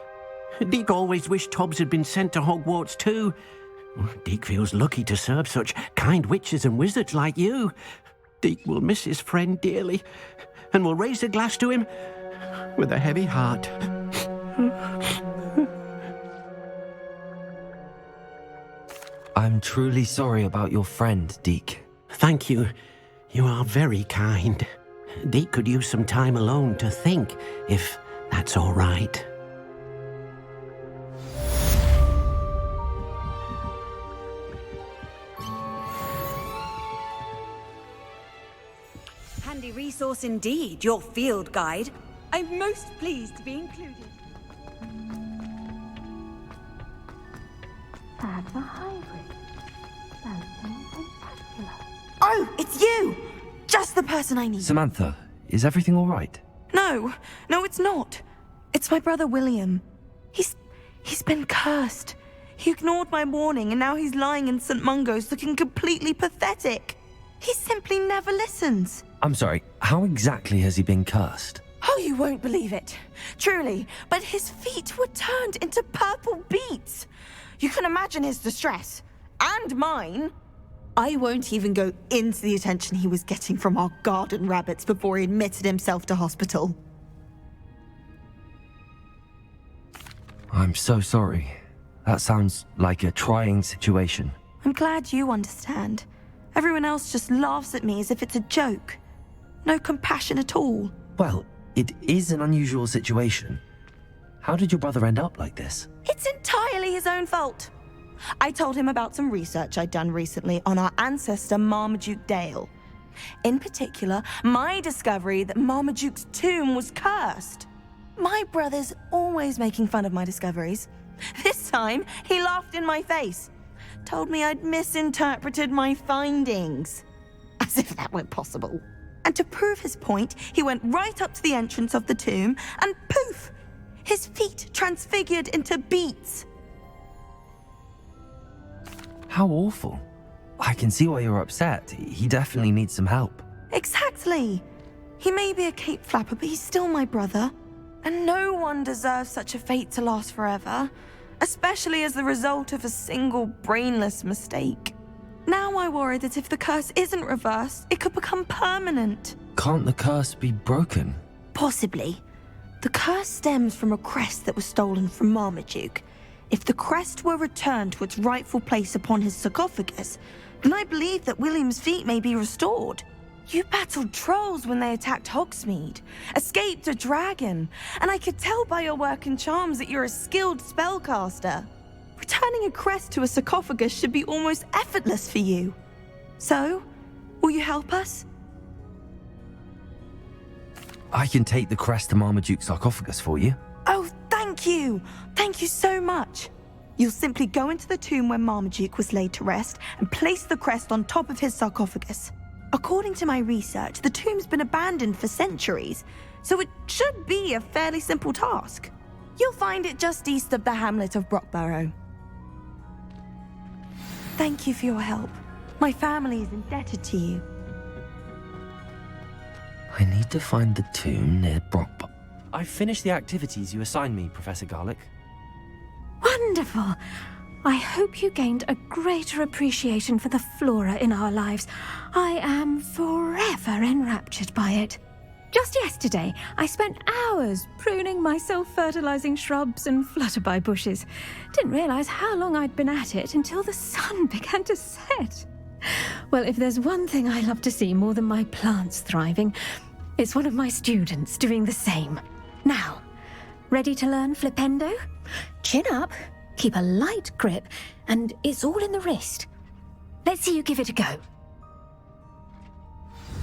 Deke always wished Tobbs had been sent to Hogwarts too. Deke feels lucky to serve such kind witches and wizards like you. Deke will miss his friend dearly, and will raise a glass to him with a heavy heart. I'm truly sorry about your friend, Deke. Thank you. You are very kind. Deke could use some time alone to think, if that's all right. Handy resource indeed, your field guide. I'm most pleased to be included. That's a hybrid. Spectacular. Oh, it's you! Just the person I need. Samantha, is everything all right? No, it's not. It's my brother William. He's been cursed. He ignored my warning and now he's lying in St. Mungo's looking completely pathetic. He simply never listens. I'm sorry, how exactly has he been cursed? Oh, you won't believe it. Truly, but his feet were turned into purple beets. You can imagine his distress. And mine. I won't even go into the attention he was getting from our garden rabbits before he admitted himself to hospital. I'm so sorry. That sounds like a trying situation. I'm glad you understand. Everyone else just laughs at me as if it's a joke. No compassion at all. Well, it is an unusual situation. How did your brother end up like this? It's entirely his own fault. I told him about some research I'd done recently on our ancestor Marmaduke Dale. In particular, my discovery that Marmaduke's tomb was cursed. My brother's always making fun of my discoveries. This time, he laughed in my face. Told me I'd misinterpreted my findings. As if that were possible. And to prove his point, he went right up to the entrance of the tomb and poof! His feet transfigured into beets. How awful. I can see why you're upset. He definitely needs some help. Exactly. He may be a cape flapper, but he's still my brother. And no one deserves such a fate to last forever, especially as the result of a single brainless mistake. Now I worry that if the curse isn't reversed, it could become permanent. Can't the curse be broken? Possibly. The curse stems from a crest that was stolen from Marmaduke. If the crest were returned to its rightful place upon his sarcophagus, then I believe that William's feet may be restored. You battled trolls when they attacked Hogsmeade, escaped a dragon, and I could tell by your work and charms that you're a skilled spellcaster. Returning a crest to a sarcophagus should be almost effortless for you. So, will you help us? I can take the crest to Marmaduke's sarcophagus for you. Oh, thank you! Thank you so much! You'll simply go into the tomb where Marmaduke was laid to rest and place the crest on top of his sarcophagus. According to my research, the tomb's been abandoned for centuries, so it should be a fairly simple task. You'll find it just east of the hamlet of Brockborough. Thank you for your help. My family is indebted to you. I need to find the tomb near Brockborough. I've finished the activities you assigned me, Professor Garlick. Wonderful. I hope you gained a greater appreciation for the flora in our lives. I am forever enraptured by it. Just yesterday, I spent hours pruning my self-fertilizing shrubs and flutterby bushes. Didn't realize how long I'd been at it until the sun began to set. Well, if there's one thing I love to see more than my plants thriving, it's one of my students doing the same. Now, ready to learn Flipendo? Chin up, keep a light grip, and it's all in the wrist. Let's see you give it a go.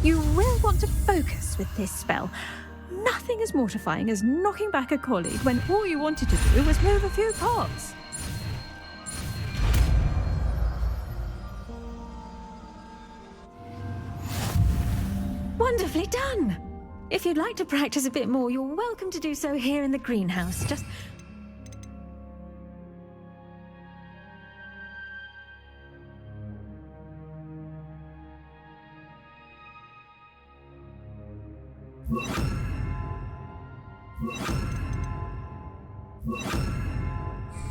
You will want to focus with this spell. Nothing as mortifying as knocking back a colleague when all you wanted to do was move a few parts. Wonderfully done! If you'd like to practice a bit more, you're welcome to do so here in the greenhouse. Just...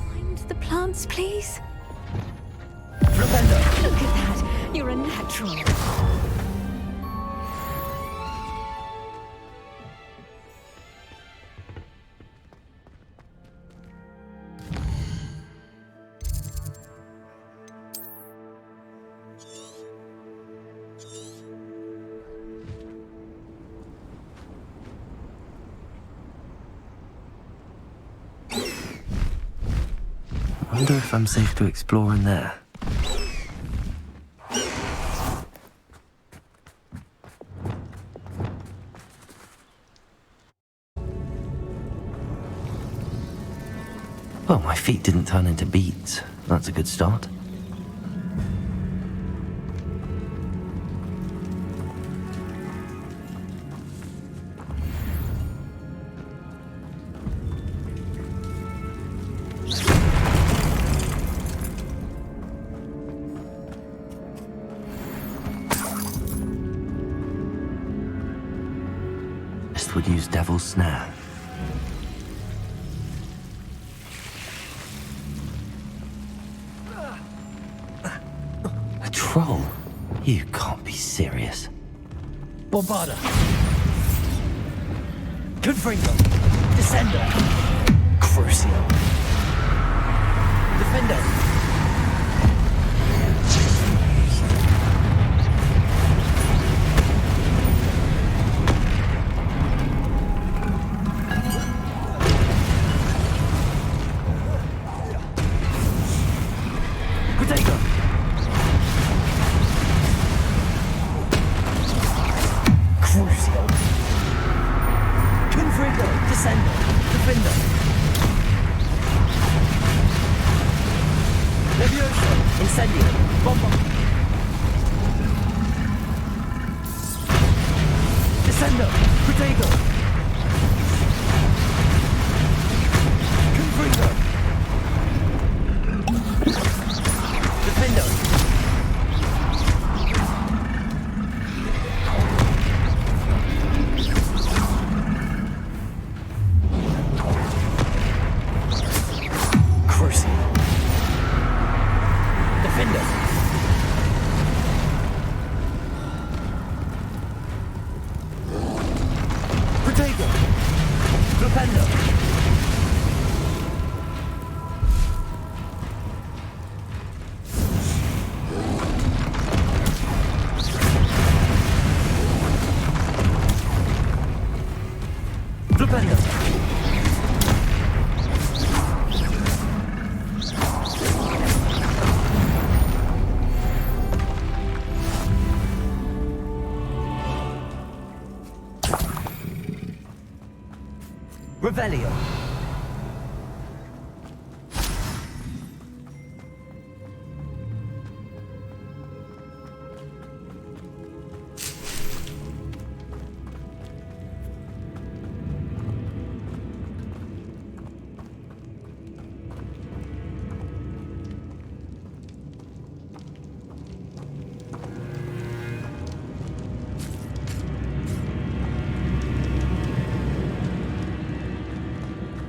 Find the plants, please. Look at that! You're a natural. I wonder if I'm safe to explore in there. Well, my feet didn't turn into beets. That's a good start. Would use Devil's Snare. A troll? You can't be serious. Bombarda. Confringo. Descender. Crucio. Defender. Revelio.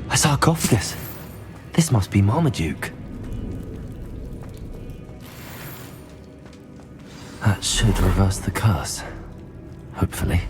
A sarcophagus. This must be Marmaduke. That should reverse the curse. Hopefully.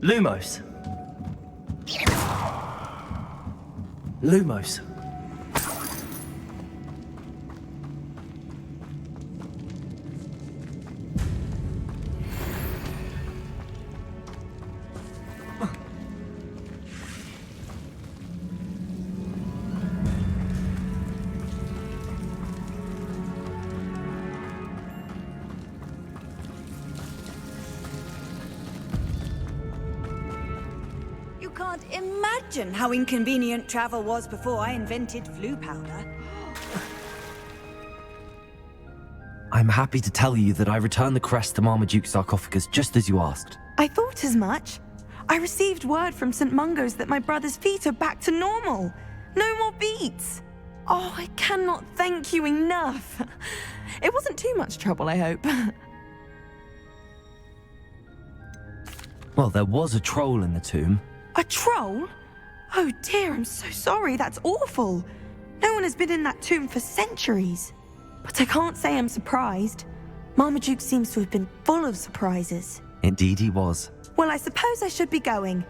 Lumos. Lumos. You can't imagine how inconvenient travel was before I invented flu powder. I'm happy to tell you that I returned the crest to Marmaduke's sarcophagus just as you asked. I thought as much. I received word from St. Mungo's that my brother's feet are back to normal. No more beats. Oh, I cannot thank you enough. It wasn't too much trouble, I hope. Well, there was a troll in the tomb. A troll? Oh dear, I'm so sorry. That's awful. No one has been in that tomb for centuries. But I can't say I'm surprised. Marmaduke seems to have been full of surprises. Indeed he was. Well, I suppose I should be going.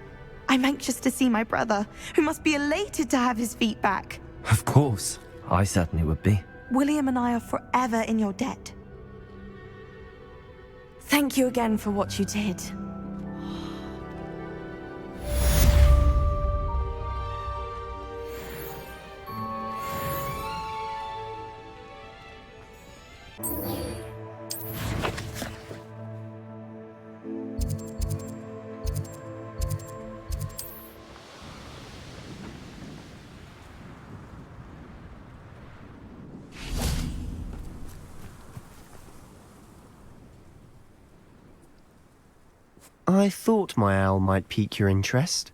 I'm anxious to see my brother, who must be elated to have his feet back. Of course. I certainly would be. William and I are forever in your debt. Thank you again for what you did. I thought my owl might pique your interest.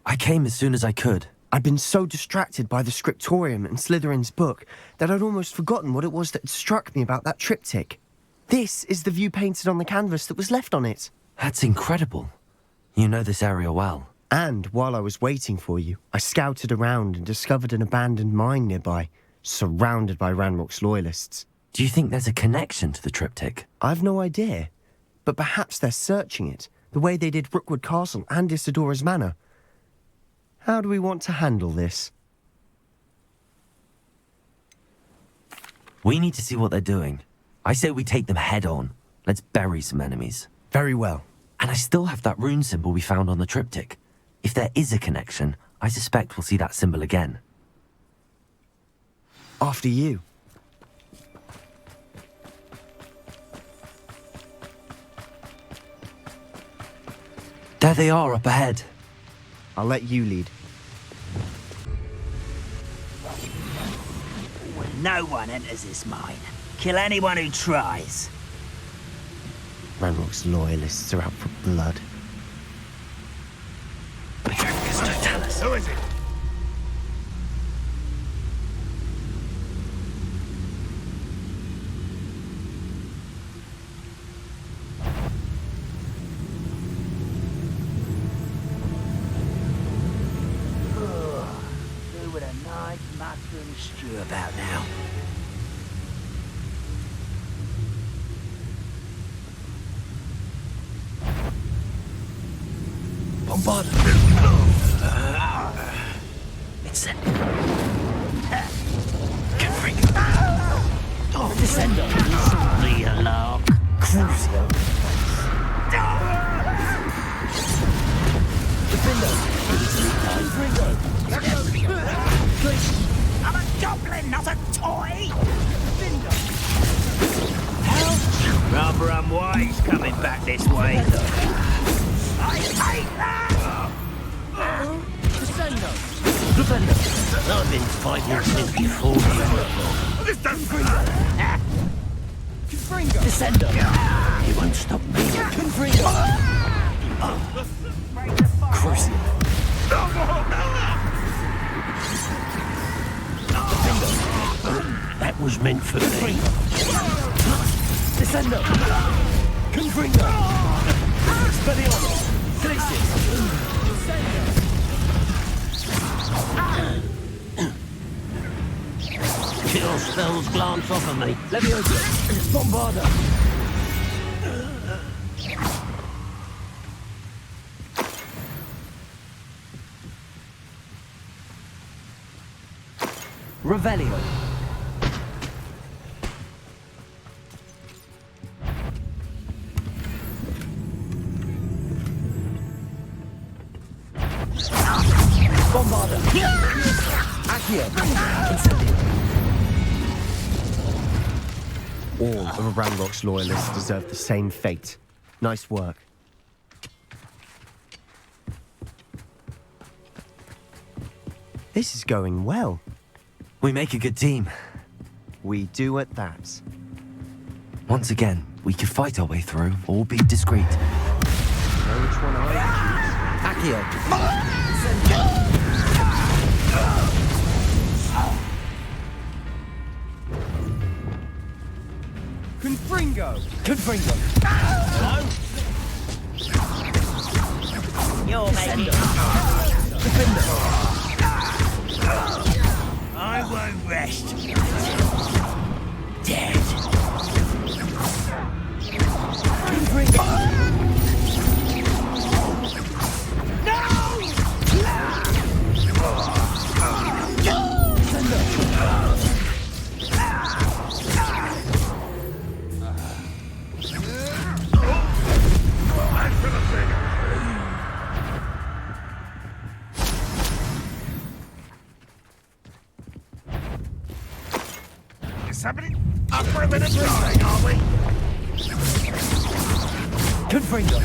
I came as soon as I could. I'd been so distracted by the scriptorium and Slytherin's book that I'd almost forgotten what it was that had struck me about that triptych. This is the view painted on the canvas that was left on it. That's incredible. You know this area well. And while I was waiting for you, I scouted around and discovered an abandoned mine nearby, surrounded by Ranrock's loyalists. Do you think there's a connection to the triptych? I've no idea. But perhaps they're searching it, the way they did Rookwood Castle and Isidora's Manor. How do we want to handle this? We need to see what they're doing. I say we take them head on. Let's bury some enemies. Very well. And I still have that rune symbol we found on the triptych. If there is a connection, I suspect we'll see that symbol again. After you. There they are, up ahead. I'll let you lead. No one enters this mine. Kill anyone who tries. Ranrock's loyalists are out for blood. Petrificus Totalis. Who is it? With a nice mushroom stew about now. Bombard. Incendio. Confringo. Oh, Descendo. The alarm. Crucio. Defendo. Confringo. I'm a goblin, not a toy! Help! Rather unwise coming back this way. I hate that! Descendo. Defendo. I've been fighting since before you. This doesn't Confringo. Descendo. He won't stop me. Confringo. Crucio. That was meant for me. Descendo. Confringo. Expelliarmus. Glacius. Chill spells glance off of me. Leviosa. Bombarda. Revelio. Bombarda. Accio. Incendio. All of Ranrock's loyalists deserve the same fate. Nice work. This is going well. We make a good team. We do at that. Once again, we could fight our way through or be discreet. Know which one I would choose? Accio. Confringo! Confringo. You're making Defender. I won't rest. Dead. Confringo. Somebody up for a bit of trying, are we? Confringo.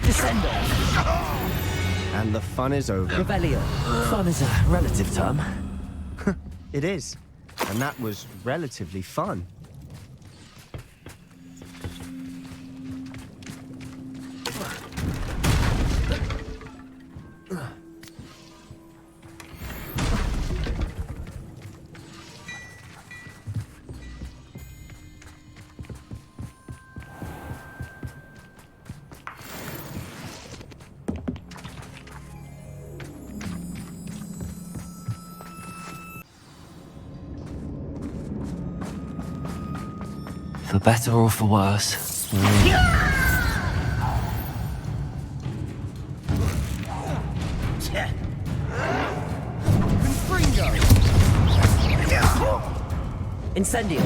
Descendo. And the fun is over. Revelio. Fun is a relative term. It is. And that was relatively fun. For better or for worse. Incendio.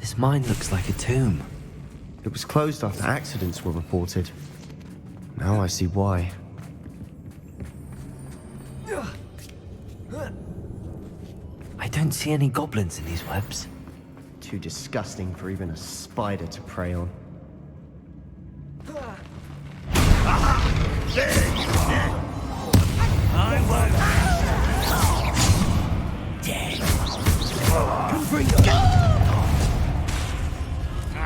This mine looks like a tomb. It was closed after accidents were reported. Now I see why. I don't see any goblins in these webs. Too disgusting for even a spider to prey on. I won't. Dead. Confringo.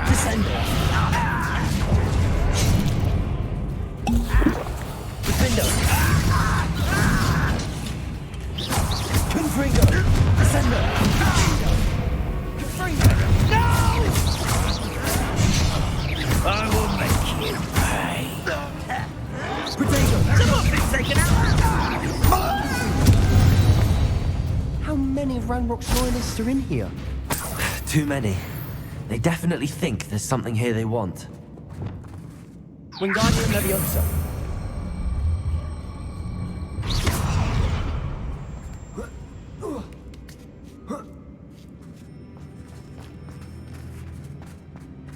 Descendo. Defendo. Confringo. Descendo. Confringo. No! I will make you pay. Potato. Someone's been taken out. How many of Ranrock's loyalists are in here? Too many. They definitely think there's something here they want. Wingardium Leviosa.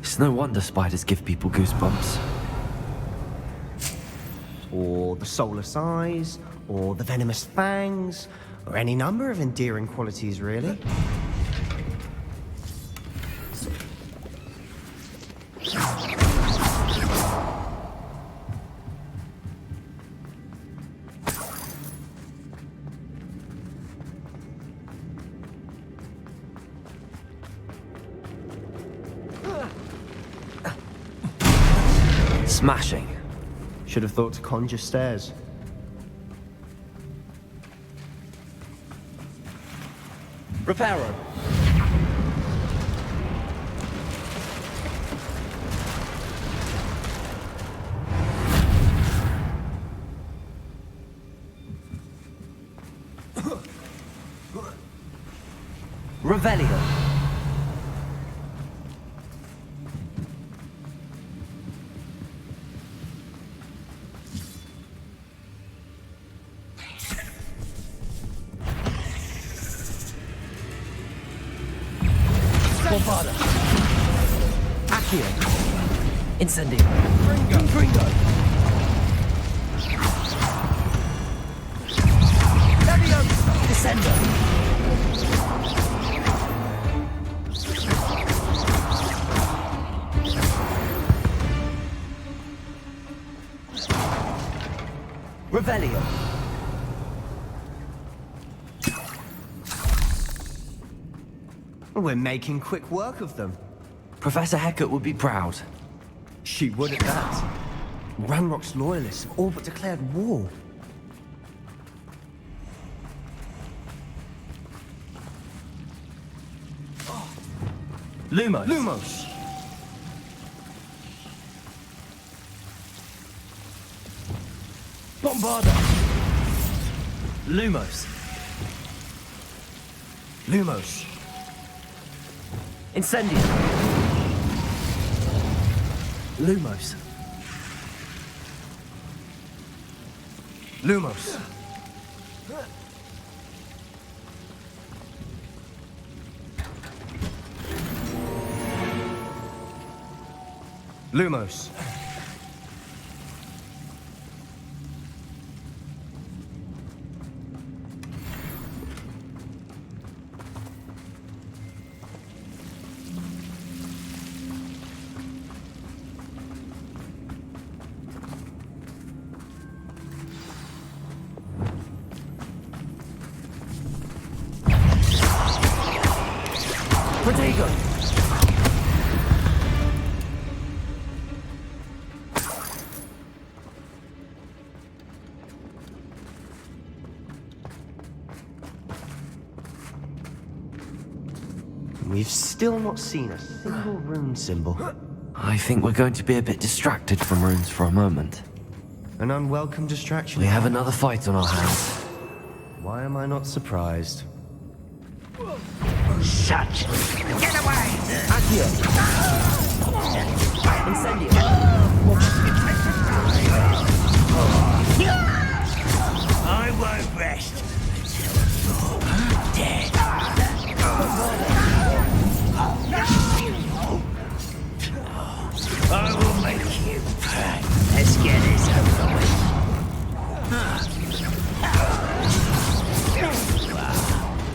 It's no wonder spiders give people goosebumps. Or the soulless eyes, or the venomous fangs, or any number of endearing qualities, really. Smashing. Should have thought to conjure stairs. Reparo. Revelio. Bombarda. Accio. Incendio. Confringo. Leviosa. Descendo. Revelio. We're making quick work of them. Professor Hecat would be proud. She would at that. Ranrock's loyalists have all but declared war. Lumos. Lumos! Bombarda. Lumos. Lumos. Incendio. Lumos. Lumos. Lumos. Protego. We've still not seen a single rune symbol. I think we're going to be a bit distracted from runes for a moment. An unwelcome distraction. We have another fight on our hands. Why am I not surprised? Shut! Get away! Accio. Incendio. I won't rest until you're dead. I will make you pay. Let's get this over with.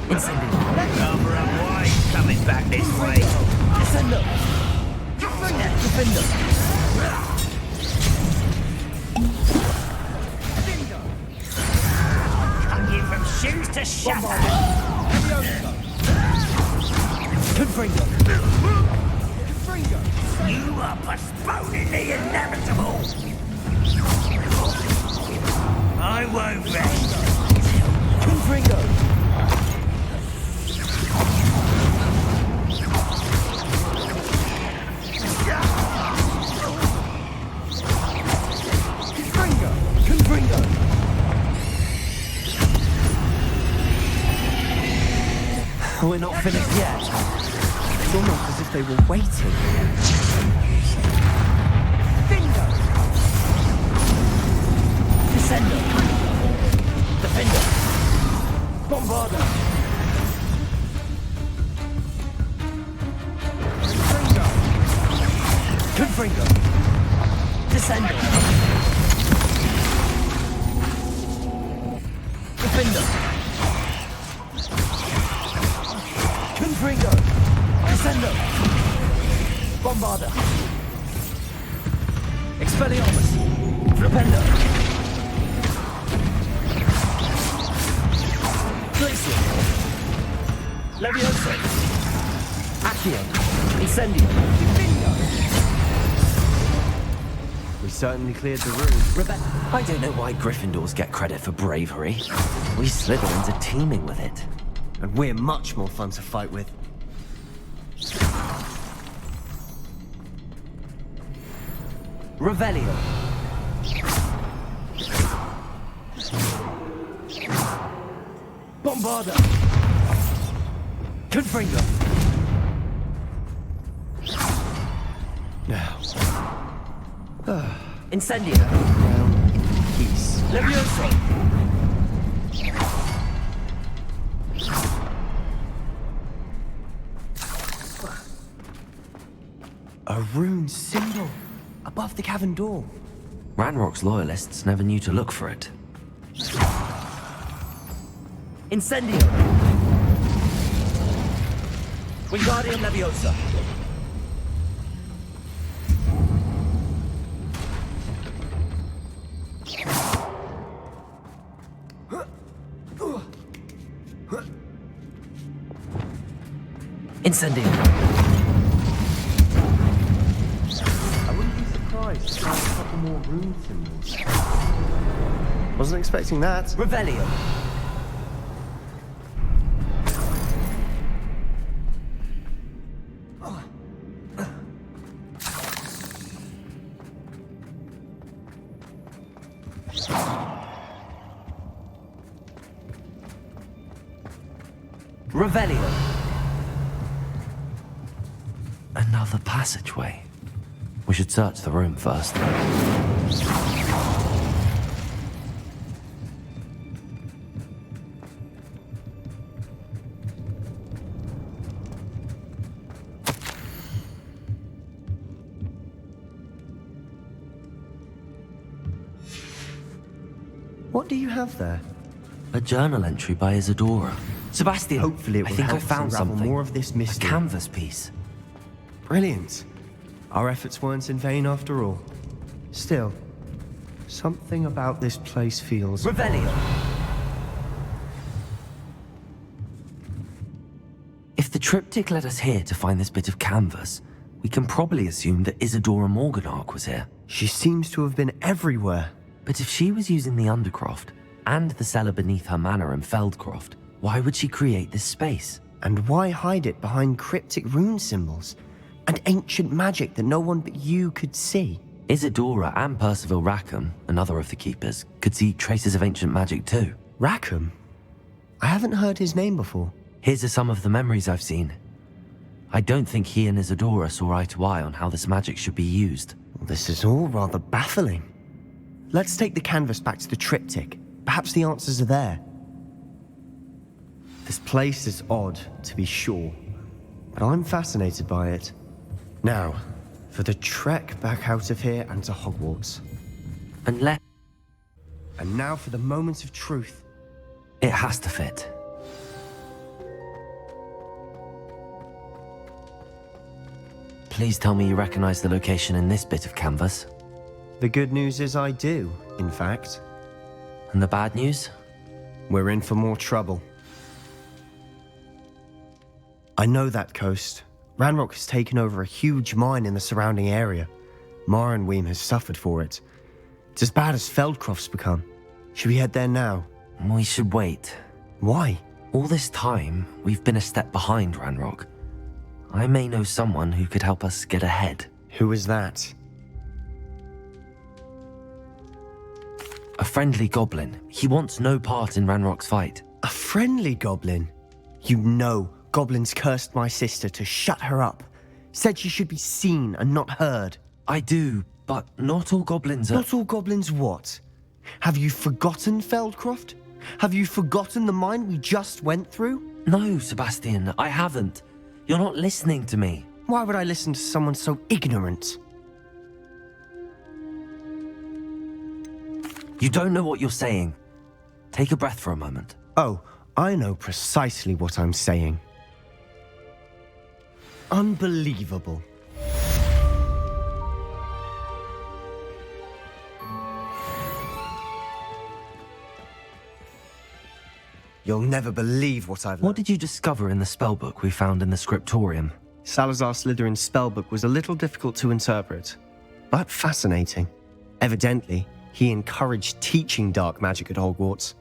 Incendio. Number of white coming back this way. Descendo. Defendo. Hung you from shoes to shatter. Confringo. You are postponing the inevitable. I won't rest. Confringo. Confringo. We're not finished yet. It's almost as if they were waiting. Bingo! Descendo. Defendo. Bombarda. Confringo. Descendo. Defendo. Confringo. Descendo. Bombarda. Expelliarmus. Flipendo. Glacier. Leviosa. Accio. Incendio. We certainly cleared the room. I don't know why Gryffindors get credit for bravery. We Slytherins are teeming with it. And we're much more fun to fight with. Revelio. Bombarda. Confringo. Now. Incendio. Down in peace. Leviosa. A rune symbol above the cavern door. Ranrock's loyalists never knew to look for it. Incendio! Wingardium Leviosa! Incendio! I wouldn't be surprised to find a couple more rune symbols. Wasn't expecting that. Revelio! Revelio! Another passageway. We should search the room first. What do you have there? A journal entry by Isadora. Sebastian, Hopefully it will I think help I found us unravel something. more of this mystery. A canvas piece. Brilliant. Our efforts weren't in vain after all. Still, something about this place feels... Revelio! If the triptych led us here to find this bit of canvas, we can probably assume that Isadora Morganark was here. She seems to have been everywhere. But if she was using the Undercroft and the cellar beneath her manor in Feldcroft, why would she create this space? And why hide it behind cryptic rune symbols? And ancient magic that no one but you could see? Isadora and Percival Rackham, another of the keepers, could see traces of ancient magic too. Rackham? I haven't heard his name before. Here's are some of the memories I've seen. I don't think he and Isadora saw eye to eye on how this magic should be used. This is all rather baffling. Let's take the canvas back to the triptych. Perhaps the answers are there. This place is odd, to be sure, but I'm fascinated by it. Now, for the trek back out of here and to Hogwarts. And now for the moment of truth. It has to fit. Please tell me you recognize the location in this bit of canvas. The good news is I do, in fact. And the bad news? We're in for more trouble. I know that coast. Ranrock has taken over a huge mine in the surrounding area. Marrenweem has suffered for it. It's as bad as Feldcroft's become. Should we head there now? We should wait. Why? All this time, we've been a step behind Ranrock. I may know someone who could help us get ahead. Who is that? A friendly goblin. He wants no part in Ranrock's fight. A friendly goblin? You know goblins cursed my sister to shut her up. Said she should be seen and not heard. I do, but not all goblins are... Not all goblins what? Have you forgotten Feldcroft? Have you forgotten the mine we just went through? No, Sebastian, I haven't. You're not listening to me. Why would I listen to someone so ignorant? You don't know what you're saying. Take a breath for a moment. Oh, I know precisely what I'm saying. Unbelievable. You'll never believe what I've learned. What did you discover in the spellbook we found in the scriptorium? Salazar Slytherin's spellbook was a little difficult to interpret, but fascinating. Evidently, he encouraged teaching dark magic at Hogwarts.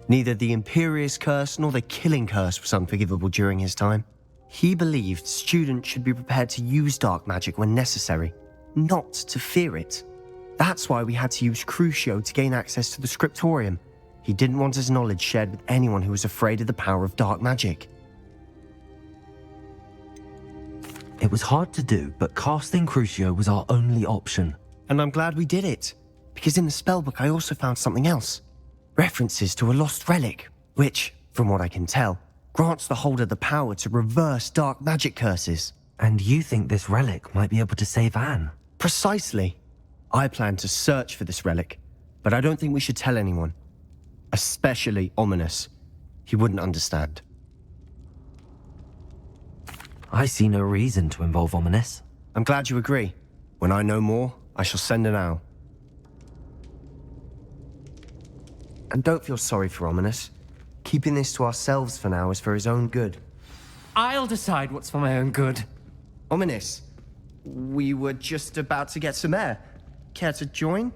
Neither the Imperious Curse nor the Killing Curse was unforgivable during his time. He believed students should be prepared to use dark magic when necessary, not to fear it. That's why we had to use Crucio to gain access to the scriptorium. He didn't want his knowledge shared with anyone who was afraid of the power of dark magic. It was hard to do, but casting Crucio was our only option. And I'm glad we did it, because in the spellbook I also found something else. References to a lost relic, which, from what I can tell, grants the holder the power to reverse dark magic curses. And you think this relic might be able to save Anne? Precisely. I plan to search for this relic, but I don't think we should tell anyone. Especially Ominous. He wouldn't understand. I see no reason to involve Ominous. I'm glad you agree. When I know more, I shall send an owl. And don't feel sorry for Ominous. Keeping this to ourselves for now is for his own good. I'll decide what's for my own good. Ominous, we were just about to get some air. Care to join?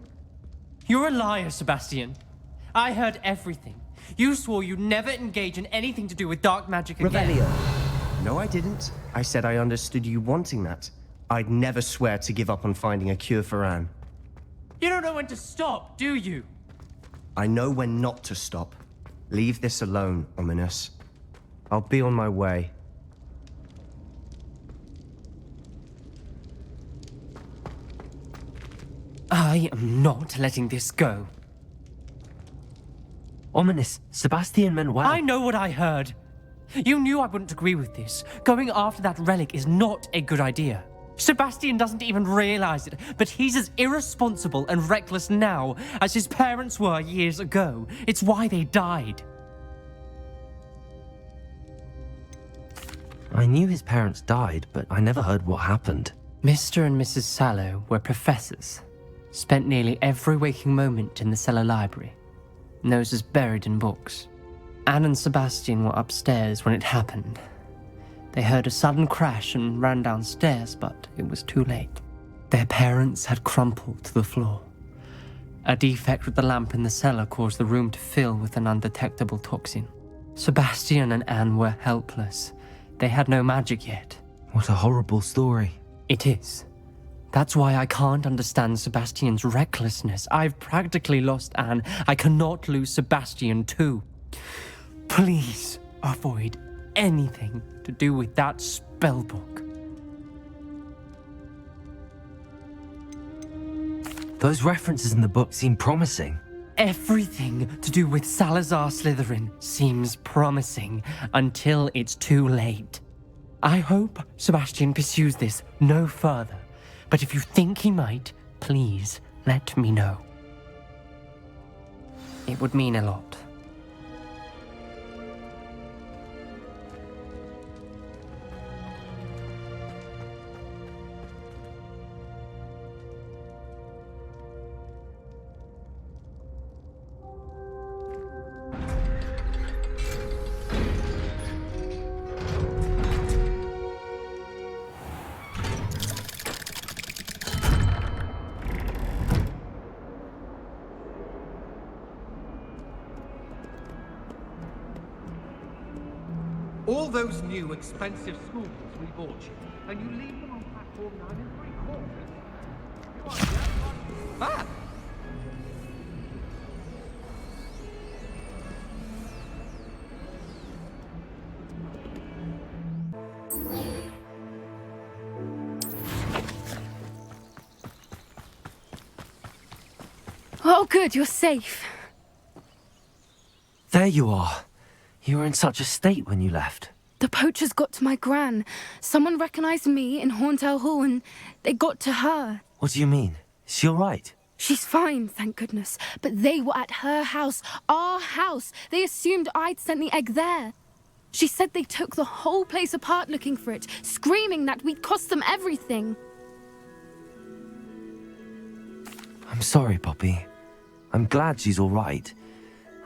You're a liar, Sebastian. I heard everything. You swore you'd never engage in anything to do with dark magic again. Revelio. No, I didn't. I said I understood you wanting that. I'd never swear to give up on finding a cure for Anne. You don't know when to stop, do you? I know when not to stop. Leave this alone, Ominous. I'll be on my way. I am not letting this go. Ominous, Sebastian meant well. I know what I heard. You knew I wouldn't agree with this. Going after that relic is not a good idea. Sebastian doesn't even realize it, but he's as irresponsible and reckless now as his parents were years ago. It's why they died. I knew his parents died, but I never heard what happened. Mr. and Mrs. Sallow were professors. Spent nearly every waking moment in the cellar library. Noses buried in books. Anne and Sebastian were upstairs when it happened. They heard a sudden crash and ran downstairs, but it was too late. Their parents had crumpled to the floor. A defect with the lamp in the cellar caused the room to fill with an undetectable toxin. Sebastian and Anne were helpless. They had no magic yet. What a horrible story. It is. That's why I can't understand Sebastian's recklessness. I've practically lost Anne. I cannot lose Sebastian too. Please avoid anything to do with that spellbook. Those references in the book seem promising. Everything to do with Salazar Slytherin seems promising until it's too late. I hope Sebastian pursues this no further, but if you think he might, please let me know. It would mean a lot. All those new expensive schools we bought you, and you leave them on platform 9 3/4. Ah! Oh, good, you're safe. There you are. You were in such a state when you left. The poachers got to my gran. Someone recognized me in Horntail Hall and they got to her. What do you mean? Is she all right? She's fine, thank goodness. But they were at her house, our house. They assumed I'd sent the egg there. She said they took the whole place apart looking for it, screaming that we'd cost them everything. I'm sorry, Poppy. I'm glad she's all right.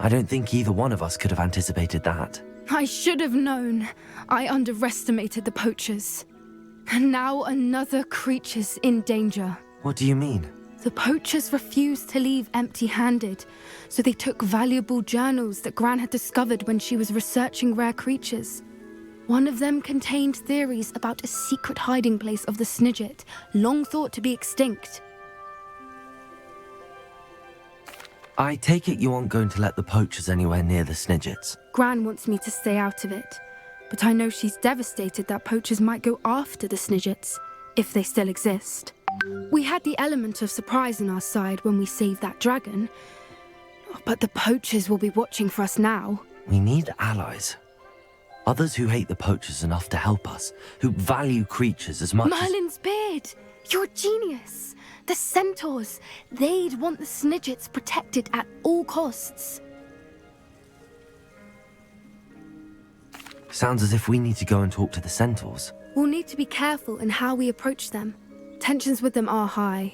I don't think either one of us could have anticipated that. I should have known. I underestimated the poachers. And now another creature's in danger. What do you mean? The poachers refused to leave empty-handed, so they took valuable journals that Gran had discovered when she was researching rare creatures. One of them contained theories about a secret hiding place of the Snidget, long thought to be extinct. I take it you aren't going to let the poachers anywhere near the Snidgets. Gran wants me to stay out of it, but I know she's devastated that poachers might go after the Snidgets, if they still exist. We had the element of surprise on our side when we saved that dragon, but the poachers will be watching for us now. We need allies. Others who hate the poachers enough to help us, who value creatures as much as... Merlin's beard! You're a genius! The centaurs! They'd want the Snidgets protected at all costs. Sounds as if we need to go and talk to the centaurs. We'll need to be careful in how we approach them. Tensions with them are high.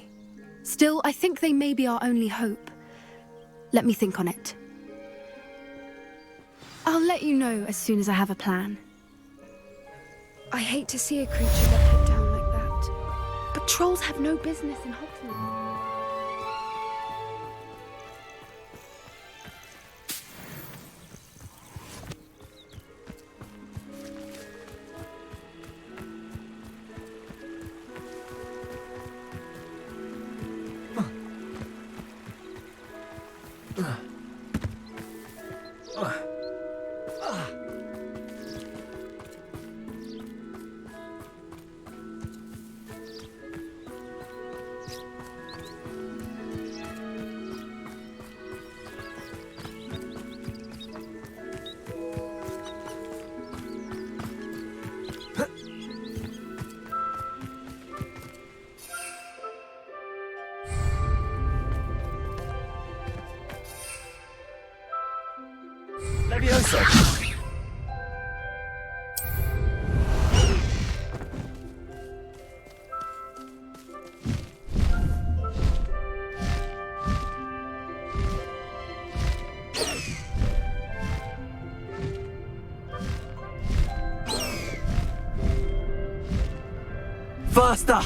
Still, I think they may be our only hope. Let me think on it. I'll let you know as soon as I have a plan. I hate to see a creature get put down like that. But trolls have no business in Hogsmeade. Levioso! Faster!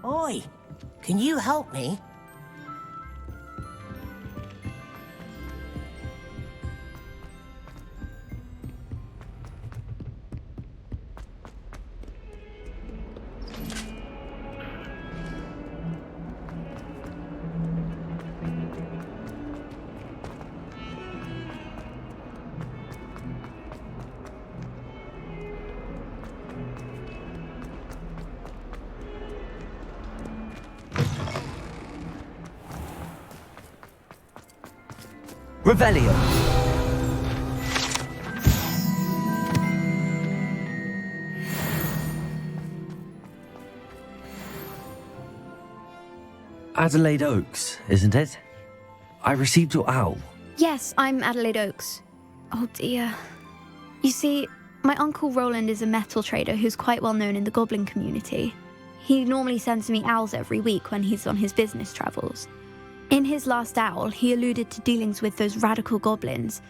Oi, can you help me? Revelio. Adelaide Oaks, isn't it? I received your owl. Yes, I'm Adelaide Oaks. Oh dear. You see, my uncle Roland is a metal trader who's quite well known in the goblin community. He normally sends me owls every week when he's on his business travels. In his last owl, he alluded to dealings with those radical goblins,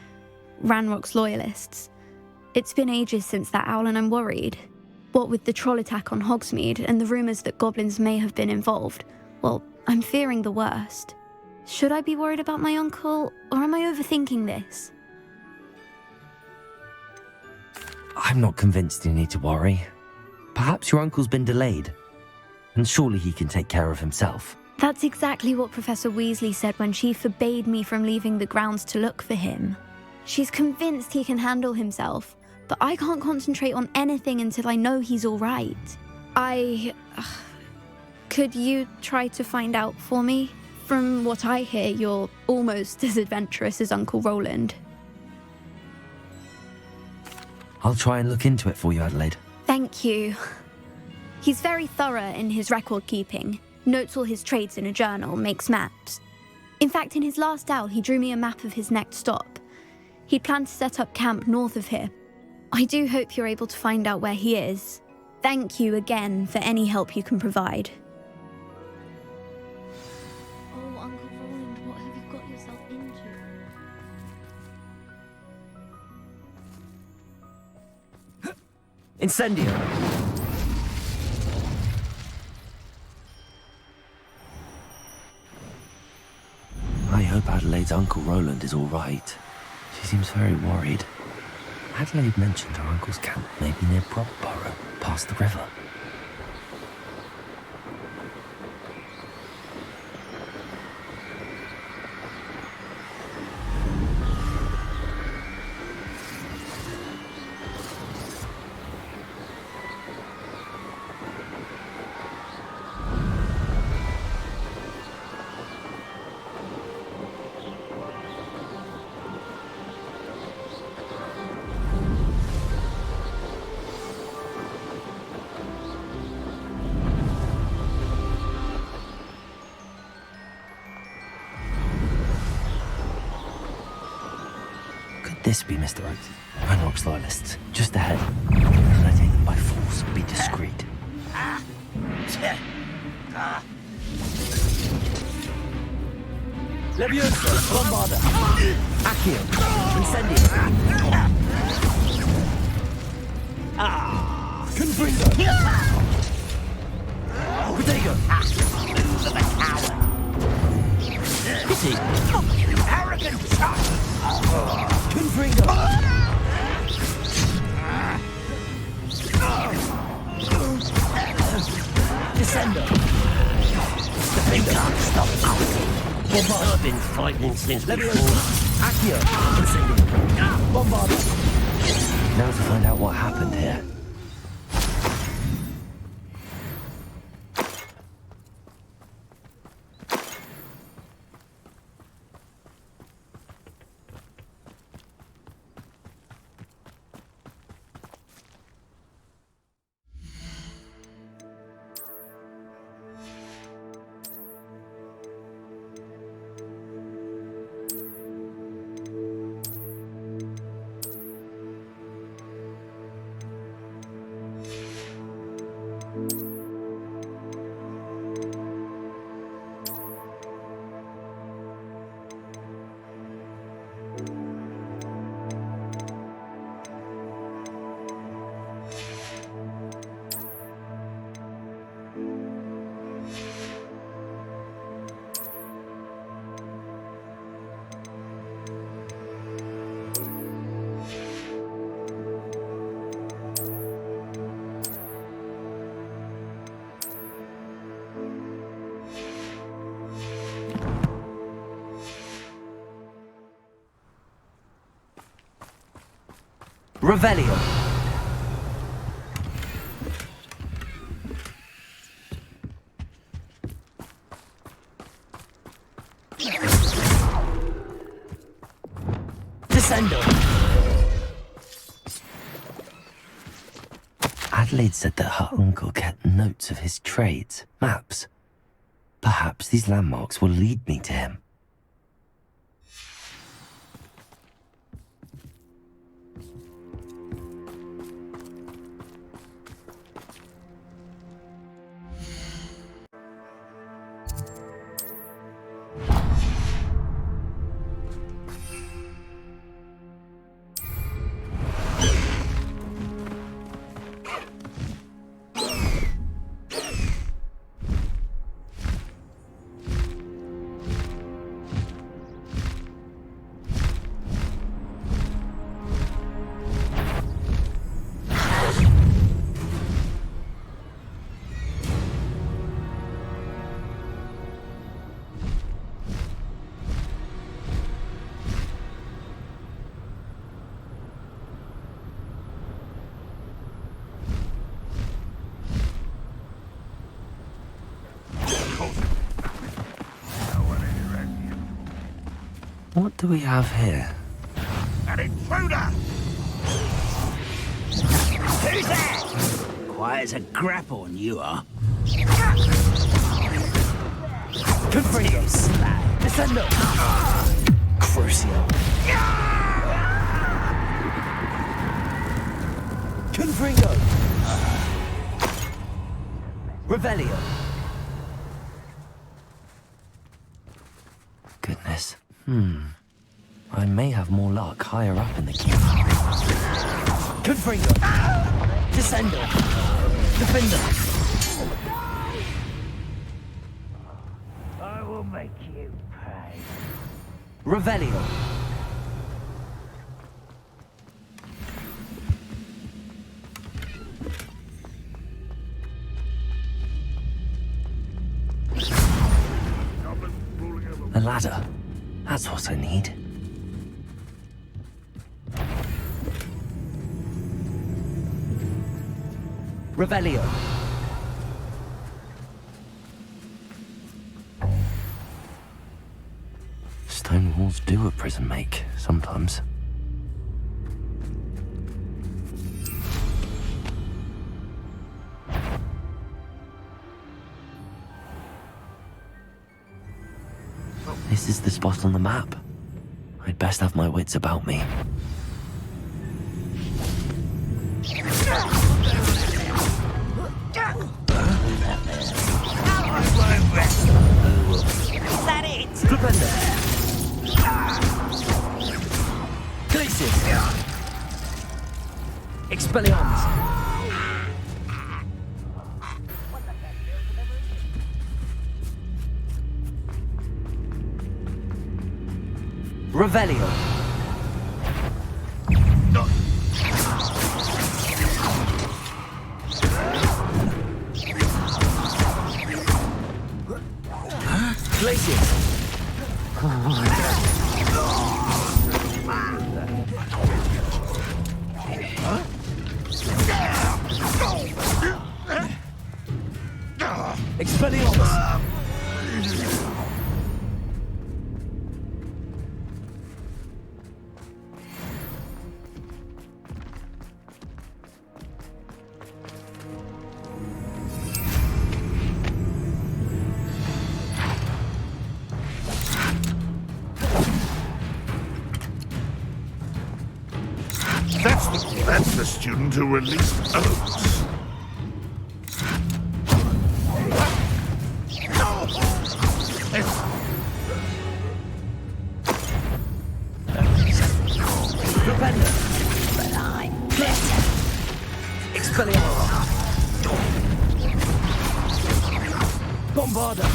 Ranrock's loyalists. It's been ages since that owl and I'm worried. What with the troll attack on Hogsmeade and the rumours that goblins may have been involved, well, I'm fearing the worst. Should I be worried about my uncle, or am I overthinking this? I'm not convinced you need to worry. Perhaps your uncle's been delayed, and surely he can take care of himself. That's exactly what Professor Weasley said when she forbade me from leaving the grounds to look for him. She's convinced he can handle himself, but I can't concentrate on anything until I know he's all right. Could you try to find out for me? From what I hear, you're almost as adventurous as Uncle Roland. I'll try and look into it for you, Adelaide. Thank you. He's very thorough in his record keeping, notes all his trades in a journal, makes maps. In fact, in his last owl, he drew me a map of his next stop. He'd planned to set up camp north of here. I do hope you're able to find out where he is. Thank you again for any help you can provide. Oh, Uncle Roland, what have you got yourself into? Incendio! I hope Adelaide's Uncle Roland is all right. She seems very worried. Adelaide mentioned her uncle's camp may be near Brockborough, past the river. This be Mr. Oates. Ranrock's loyalists, just ahead. Should I take them by force and be discreet? Levioso, Bombarda, Accio, Incendio. Confringo. Protego. The coward. Pity. You arrogant child. Confringo. Descendo. You can't stop fighting. I've been fighting since before. Accio. Incendio. Bombarda. Now to find out what happened here. Revelio. Descendo. Adelaide said that her uncle kept notes of his trades, maps. Perhaps these landmarks will lead me to him. What do we have here? An intruder! Who's that? Quiet as a grapphorn, you are. Confringo! Descendo! Crucio! Confringo! Revelio! Goodness. I may have more luck higher up in the queue. Confringo! Descendo! Defender! I will make you pay. Revelio! A ladder. That's what I need. Revelio! Stone walls do a prison make, sometimes. This is the spot on the map. I'd best have my wits about me. Is that it? Flipendo! Glacius! Expelliarmus! Revelio! Glacius! Expelliarmus! That's the student who released Oates. Flipendo! But I'm better! Expelliarmus! Bombarda!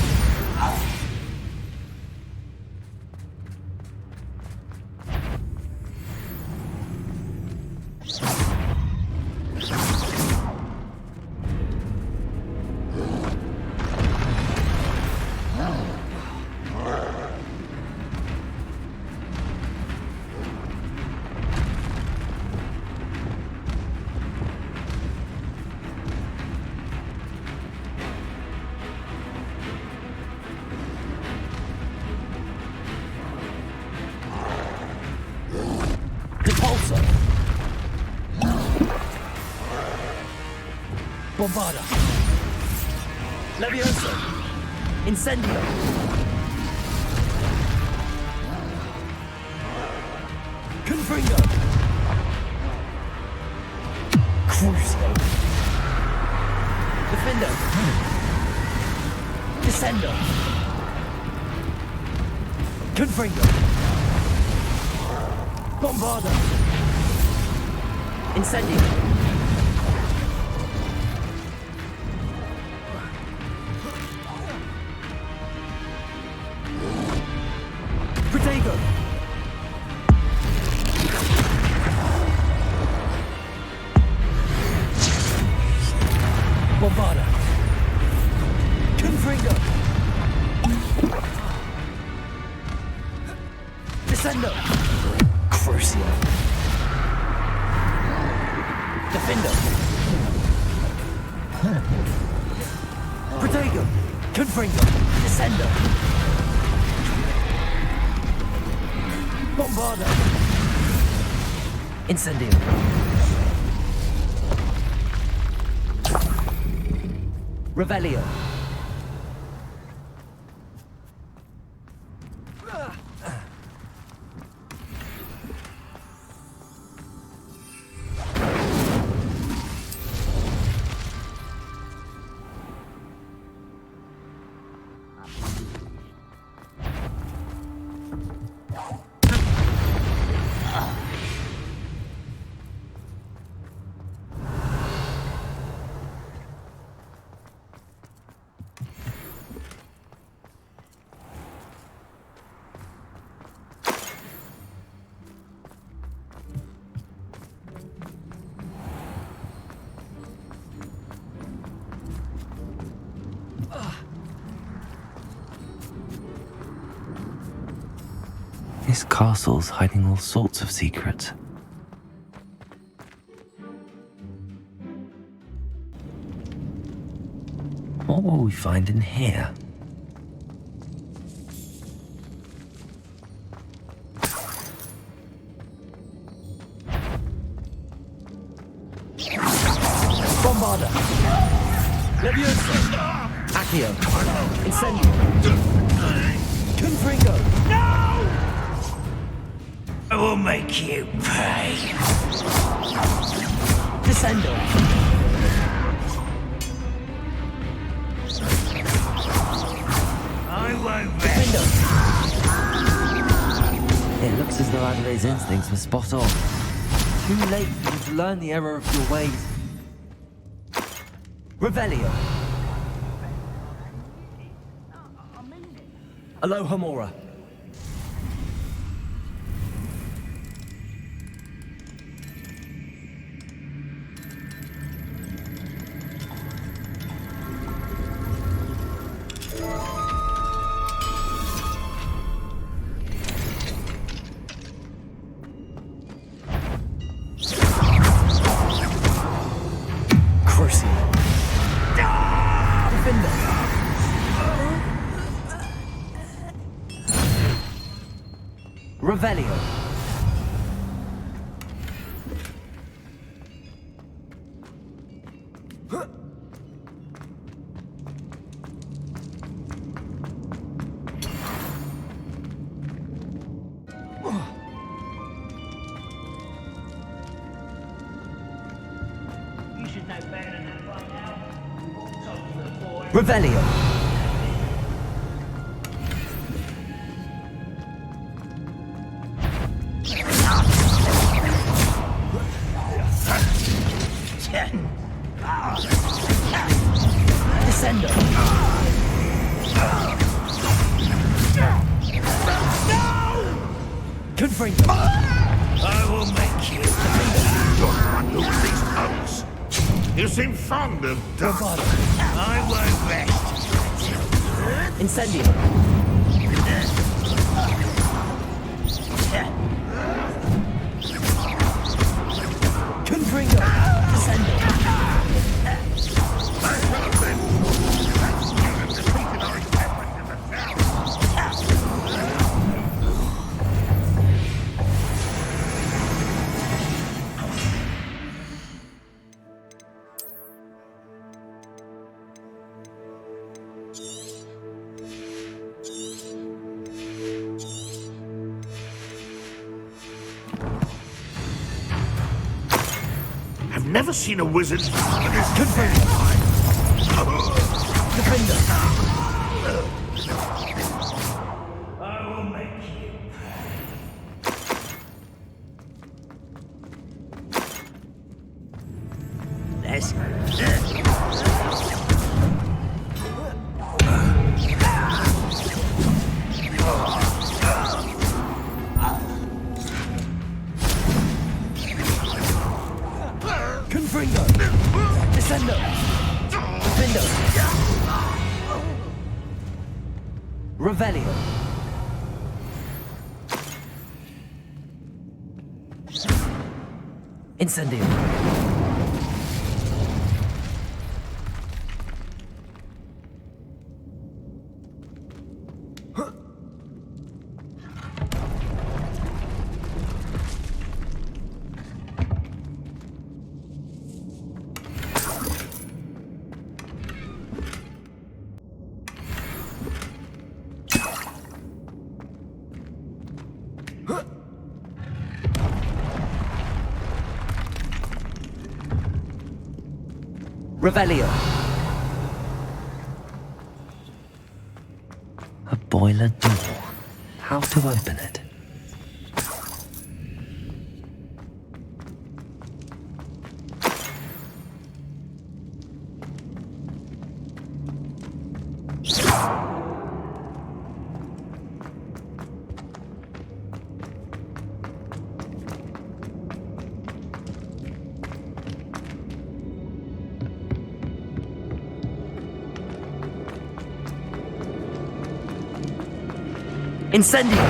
Bombarda! Levioso! Incendio! Confringo! Crucio! Defendo! Descendo! Confringo! Bombarda! Incendio! Protego! Bombarda! Confringo! Descendo! Crucio! Defendo! Protego! Confringo! Descendo! Bombarda! Incendio! Revelio! This castle's hiding all sorts of secrets. What will we find in here? Bombarda! Leviosa! Accio! Incendio! Confringo! No! I will make you pay. Descendo! I won't rest. It looks as though Adelaide's instincts were spot on. Too late for you to learn the error of your ways. Revelio! Alohomora! Revelio! You should know better than that by now. Talk to the boy. Revelio! Descendo! Confringo! I will make you. Don't lose these hunks. You seem fond of ducks. I won't rest. Incendio! Confringo! Descendo! I've never seen a wizard. Confringo! Defender! I will make you. This. Confringo! Descendo! Defendo! Revelio! Incendio! Revelio. A boiler door. How to open it? Incendio!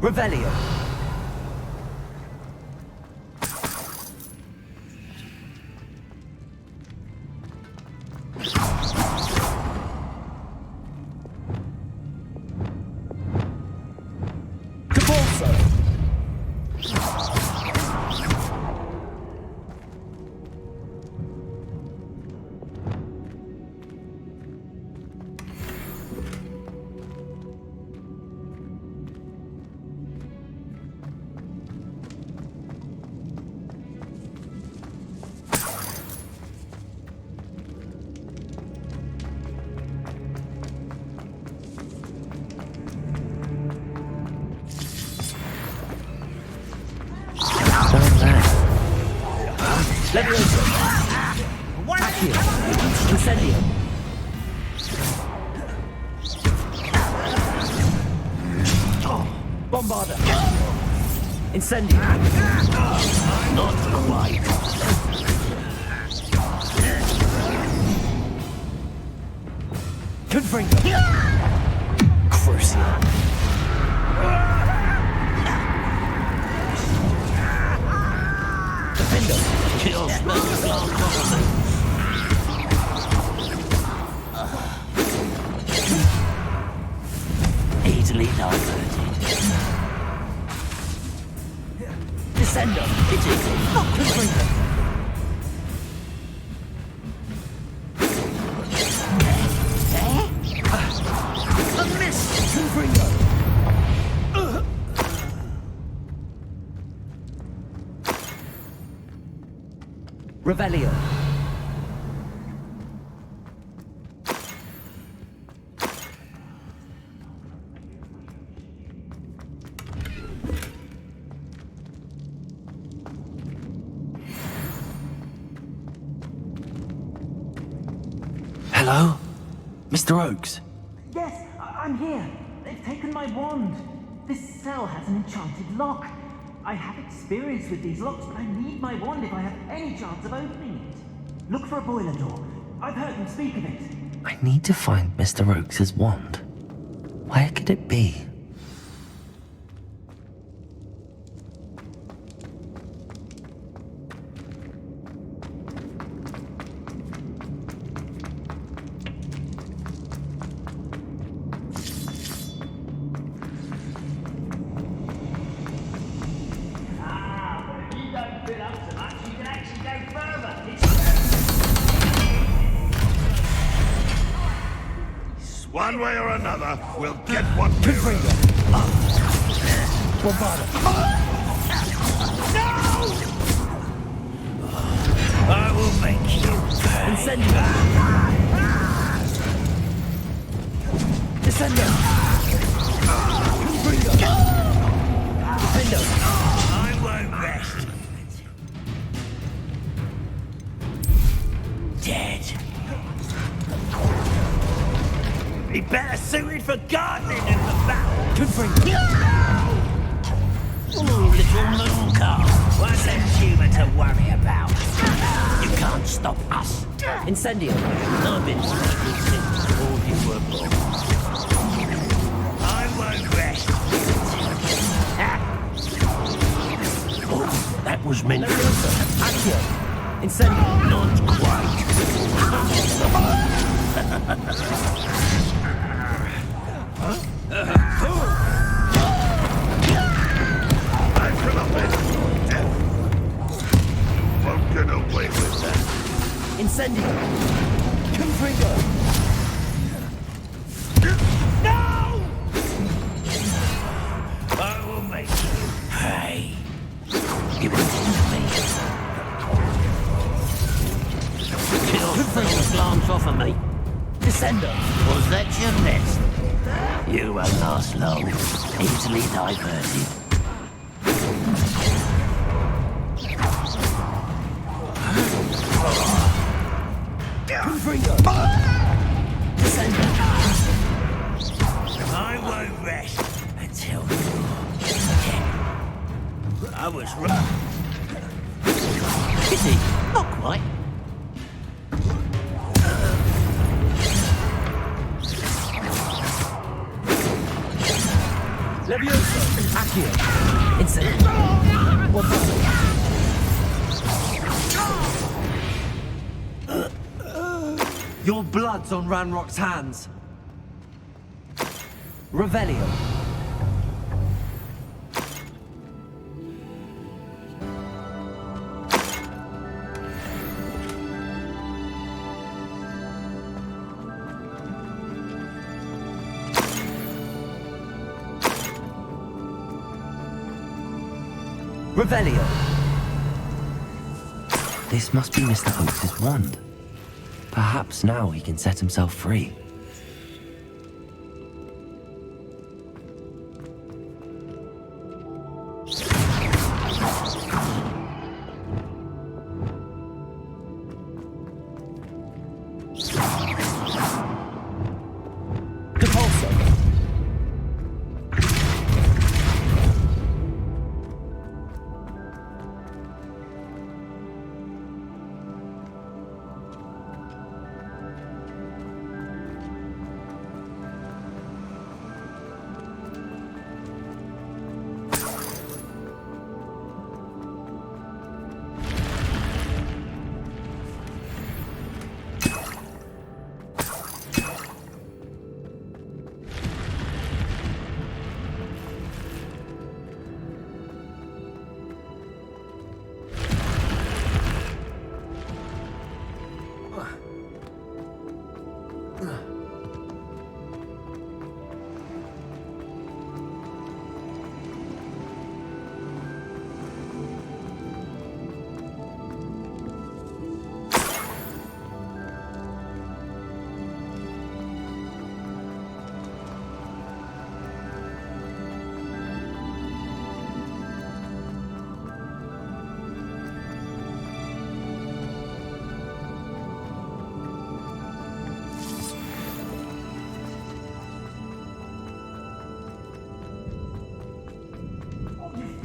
Revelio. Levioso. Accio. Incendio. Bombarda. Incendio. Not quite. Confringo. Crucial. Defendo. Kills easily diverted. Descendo. It is not Confringo. A miss. Confringo. Revelio. Hello? Mr. Oakes? Yes, I'm here. They've taken my wand. This cell has an enchanted lock. I have experience with these locks, but I need my wand if I have any chance of opening it. Look for a boiler door. I've heard them speak of it. I need to find Mr. Oakes' wand. Where could it be? One way or another, we'll get what we Bombarda. No! I will make you pay. Incendio. Descendo. Confringo. Defendo. I won't rest. Dead. Be better suited for gardening than for battle. Confringo. Ooh, little moon calf. What's a human to worry about? You can't stop us. Incendio. I've been waiting since all you were born. I won't rest. Oh, that was meant to Accio. Incendio. Not quite. You won't last long. Easily diverted. I won't rest until I was right. Is he? Not quite. Levioso! Accio! Insane! What Your blood's on Ranrock's hands. Revelio. Revelio. This must be Mr. Oakes' wand. Perhaps now he can set himself free.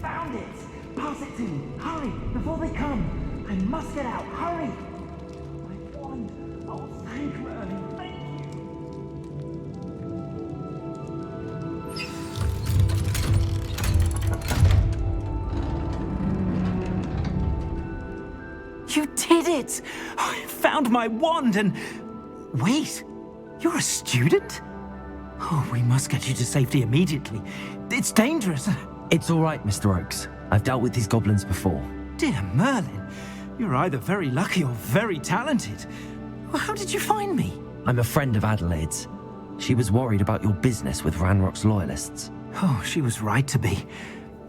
Found it! Pass it to me! Hurry! Before they come! I must get out! Hurry! My wand! Oh, thank Merlin! Thank you! You did it! I found my wand and... Wait! You're a student? Oh, we must get you to safety immediately. It's dangerous. It's all right, Mr. Oakes. I've dealt with these goblins before. Dear Merlin, you're either very lucky or very talented. Well, how did you find me? I'm a friend of Adelaide's. She was worried about your business with Ranrock's loyalists. Oh, she was right to be.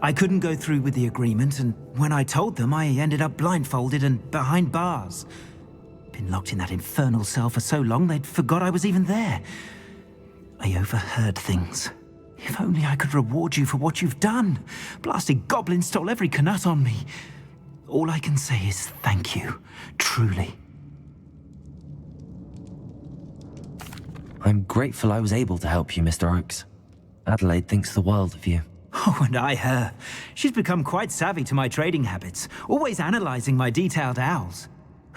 I couldn't go through with the agreement, and when I told them, I ended up blindfolded and behind bars. Been locked in that infernal cell for so long, they'd forgot I was even there. I overheard things. If only I could reward you for what you've done. Blasted goblin stole every canut on me. All I can say is thank you, truly. I'm grateful I was able to help you, Mr. Oakes. Adelaide thinks the world of you. Oh, and I her. She's become quite savvy to my trading habits, always analyzing my detailed owls.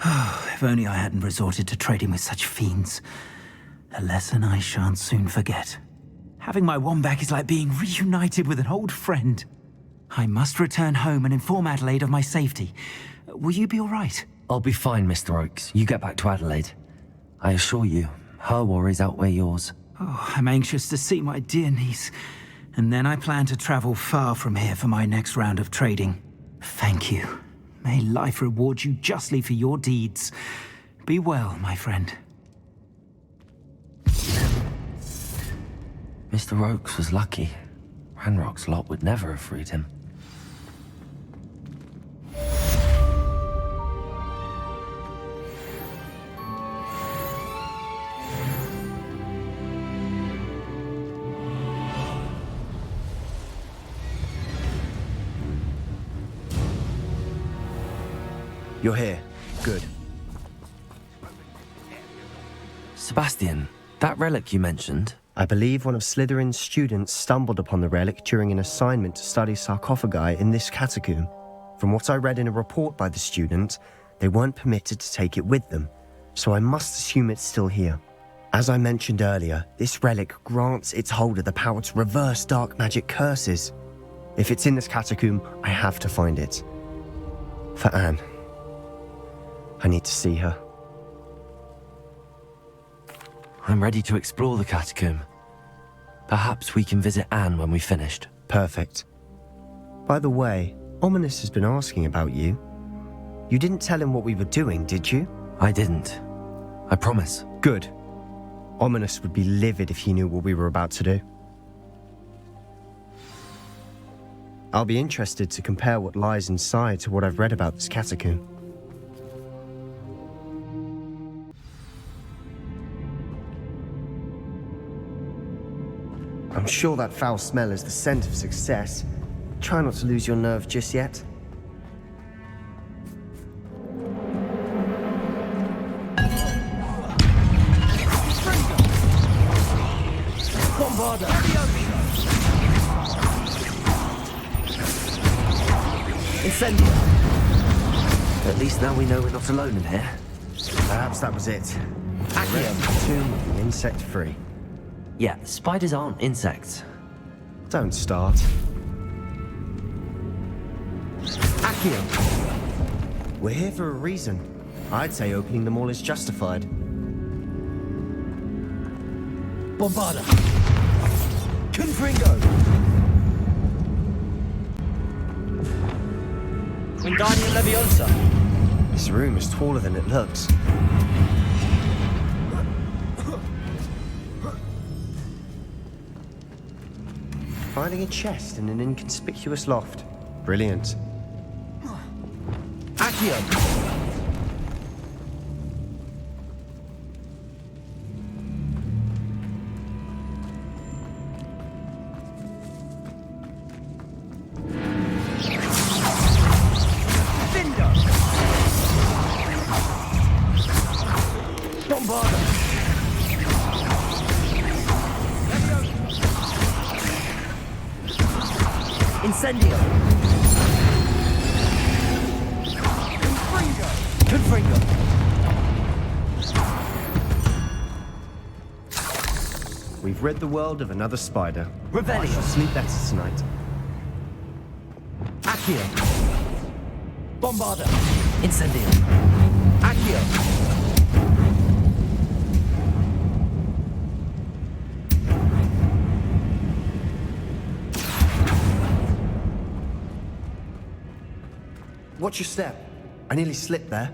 If only I hadn't resorted to trading with such fiends. A lesson I shan't soon forget. Having my wand back is like being reunited with an old friend. I must return home and inform Adelaide of my safety. Will you be all right? I'll be fine, Mr. Oakes. You get back to Adelaide. I assure you, her worries outweigh yours. Oh, I'm anxious to see my dear niece. And then I plan to travel far from here for my next round of trading. Thank you. May life reward you justly for your deeds. Be well, my friend. Mr. Oakes was lucky. Ranrock's lot would never have freed him. You're here. Good. Sebastian, that relic you mentioned. I believe one of Slytherin's students stumbled upon the relic during an assignment to study sarcophagi in this catacomb. From what I read in a report by the student, they weren't permitted to take it with them, so I must assume it's still here. As I mentioned earlier, this relic grants its holder the power to reverse dark magic curses. If it's in this catacomb, I have to find it. For Anne. I need to see her. I'm ready to explore the catacomb. Perhaps we can visit Anne when we've finished. Perfect. By the way, Ominous has been asking about you. You didn't tell him what we were doing, did you? I didn't. I promise. Good. Ominous would be livid if he knew what we were about to do. I'll be interested to compare what lies inside to what I've read about this catacomb. I'm sure that foul smell is the scent of success. Try not to lose your nerve just yet. Bombarda! Incendio! At least now we know we're not alone in here. Perhaps that was it. Accio. Tomb of the insect-free. Yeah, spiders aren't insects. Don't start. Accio. We're here for a reason. I'd say opening them all is justified. Bombarda! Confringo! Wingardium Leviosa! This room is taller than it looks. Finding a chest in an inconspicuous loft. Brilliant. Accio! Incendio! Confringo! We've rid the world of another spider. Revelio! I shall sleep better tonight. Accio! Bombarda! Incendio! Accio! Watch your step. I nearly slipped there.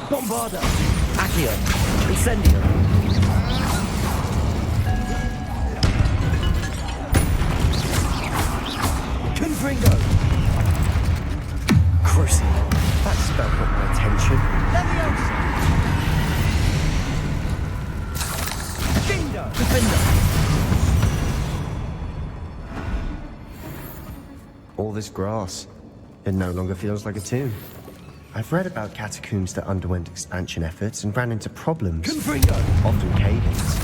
Bombarda! Accio! Incendio! Confringo! Crucible. That spell got my attention. Leviosa! Defender! All this grass. It no longer feels like a tomb. I've read about catacombs that underwent expansion efforts and ran into problems. Confringo! Often cave-ins.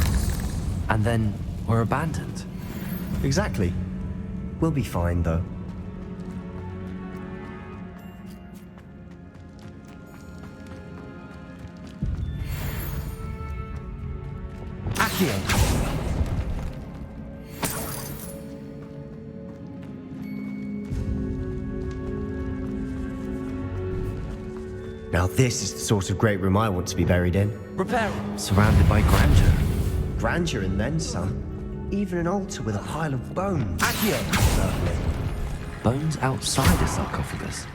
And then were abandoned. Exactly. We'll be fine, though. Accio! Now this is the sort of great room I want to be buried in. Repair! Surrounded by grandeur. Grandeur and then some. Even an altar with a pile of bones. Accio! Lovely. Bones outside a sarcophagus.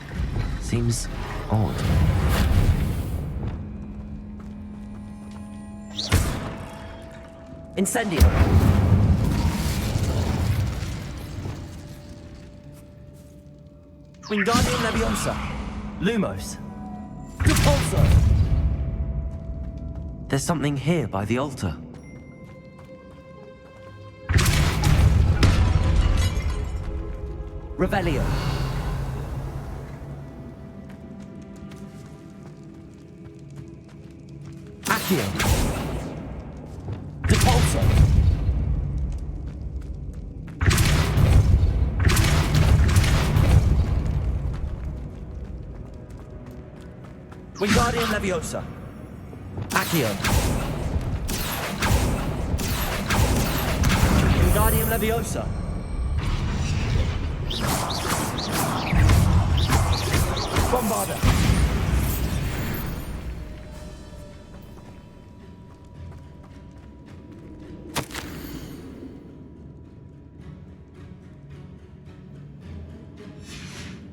Seems odd. Incendio! Wingardium Leviosa! Lumos! Repulso! There's something here by the altar. Revelio. Accio. Depulso. Wingardium Leviosa. Accio. Wingardium Leviosa. Bombarda.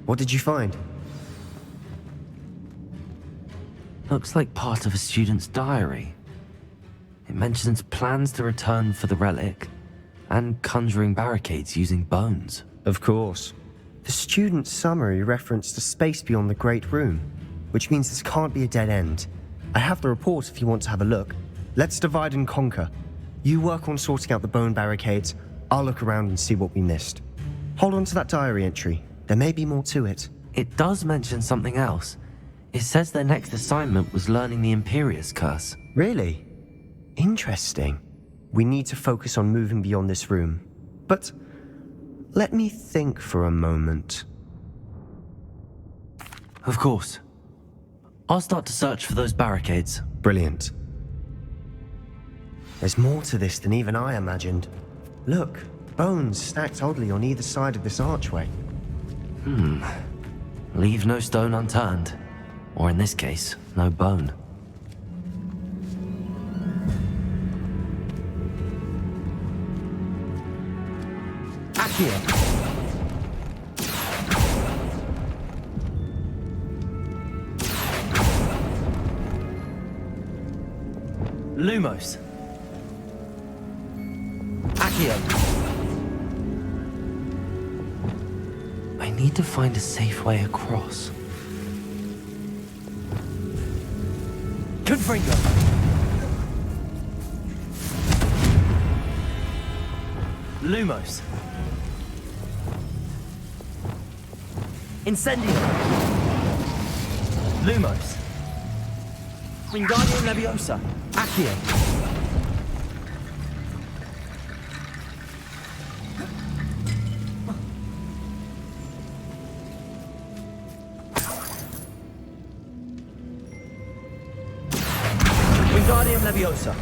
What did you find? Looks like part of a student's diary. It mentions plans to return for the relic and conjuring barricades using bones. Of course. The student's summary referenced a space beyond the Great Room, which means this can't be a dead end. I have the report if you want to have a look. Let's divide and conquer. You work on sorting out the bone barricades, I'll look around and see what we missed. Hold on to that diary entry. There may be more to it. It does mention something else. It says their next assignment was learning the Imperius Curse. Really? Interesting. We need to focus on moving beyond this room. But let me think for a moment. Of course. I'll start to search for those barricades. Brilliant. There's more to this than even I imagined. Look, bones stacked oddly on either side of this archway. Leave no stone unturned. Or in this case, no bone. Accio. Lumos. Accio. I need to find a safe way across. Confringo. Lumos. Incendio. Lumos. Wingardium Leviosa. Accio. Wingardium Leviosa.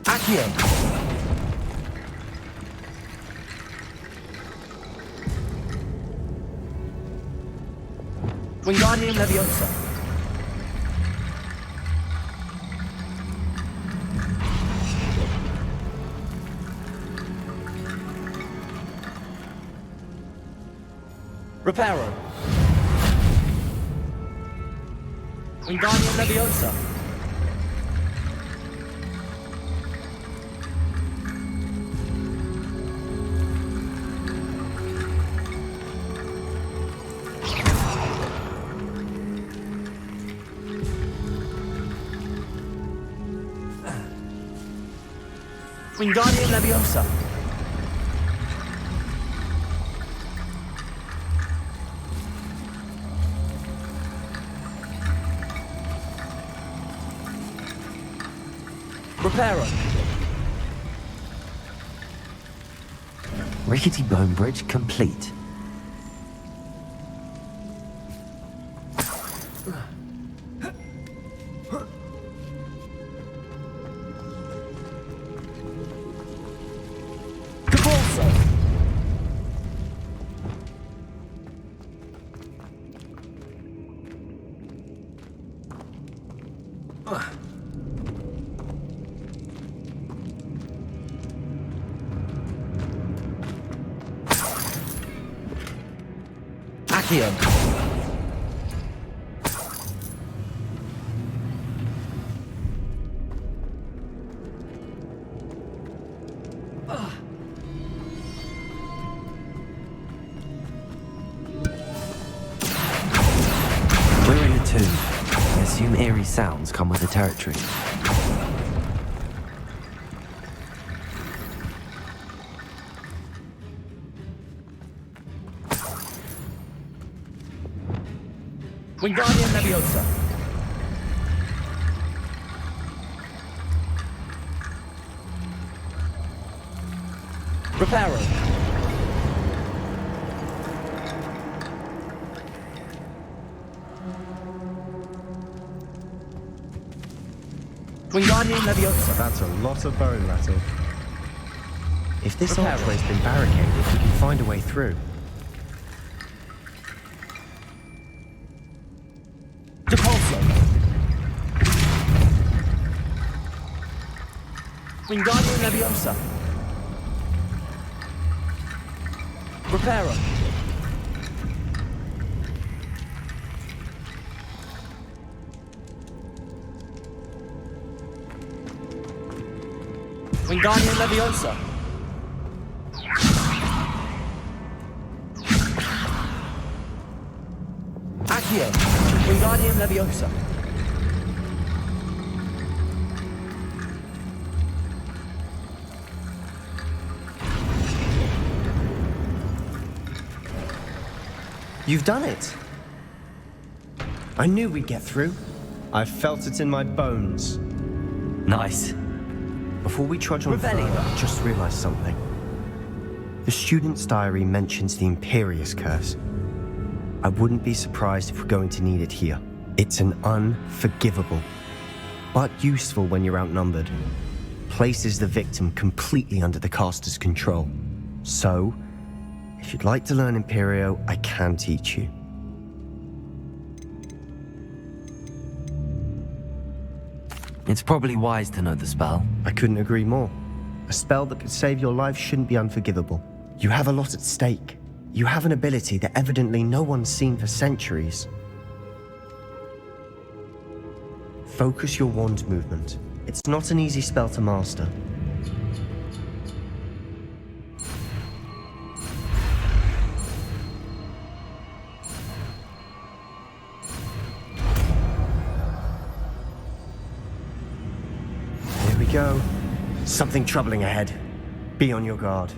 Accio. Wingardium Leviosa. Reparo. Wingardium Leviosa. Wingardium Leviosa. Reparo. Rickety bone bridge complete. Accio. We're in a tomb. I assume eerie sounds come with the territory. Wingardium Leviosa. Reparo. Wingardium Leviosa. That's a lot of bone rattle. If this Reparo. archway's been barricaded, we can find a way through. Depulso. Wingardium Leviosa. Reparo. Wingardium Leviosa. Accio. Wingardium Leviosa. You've done it! I knew we'd get through. I felt it in my bones. Nice. Before we trudge on further, I just realized something. The student's diary mentions the Imperious Curse. I wouldn't be surprised if we're going to need it here. It's an unforgivable, but useful when you're outnumbered. Places the victim completely under the caster's control. So, if you'd like to learn Imperio, I can teach you. It's probably wise to know the spell. I couldn't agree more. A spell that could save your life shouldn't be unforgivable. You have a lot at stake. You have an ability that evidently no one's seen for centuries. Focus your wand movement. It's not an easy spell to master. Here we go. Something troubling ahead. Be on your guard.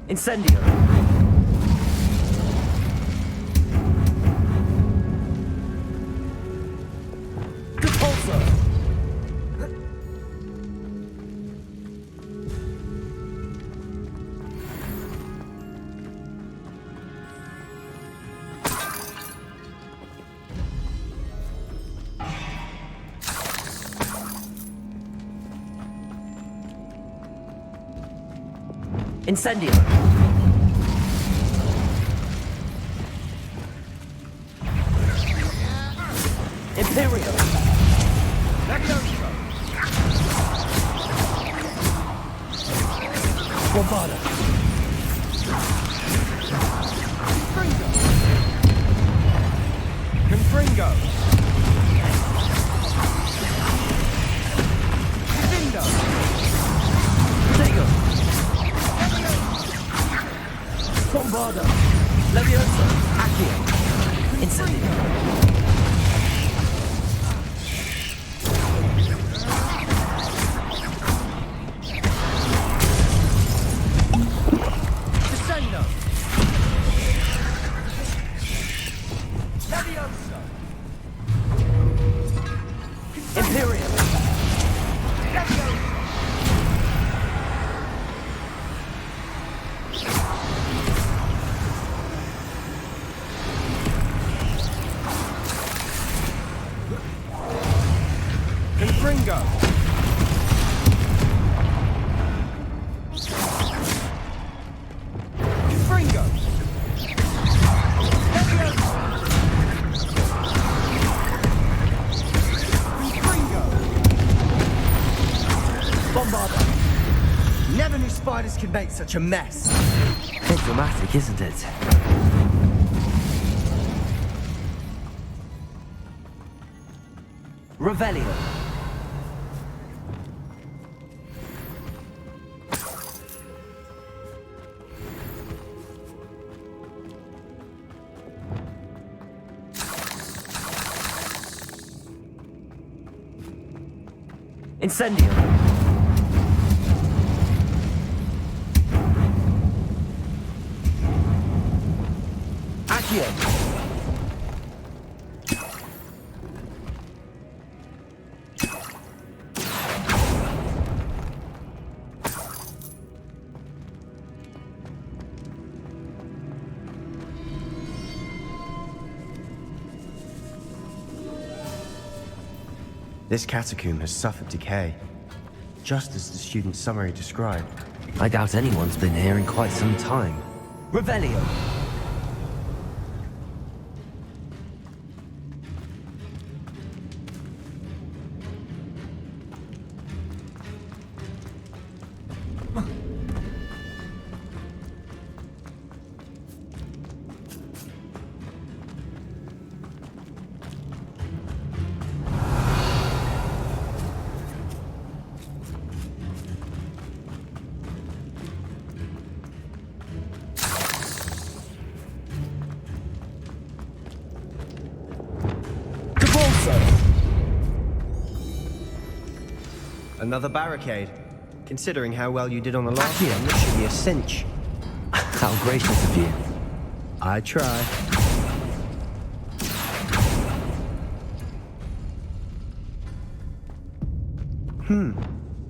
Incendio. Depulso. Incendio. Imperio. Leviosa. Bombarda. Confringo. Divindo. Protego. Bombarda. Leviosa. Accio. Incendio. Never knew spiders could make such a mess. Bit dramatic, isn't it? Revelio. Incendio. Accio. This catacomb has suffered decay, just as the student's summary described. I doubt anyone's been here in quite some time. Revelio. Another barricade. Considering how well you did on the last one, this should be a cinch. How gracious of you. I try.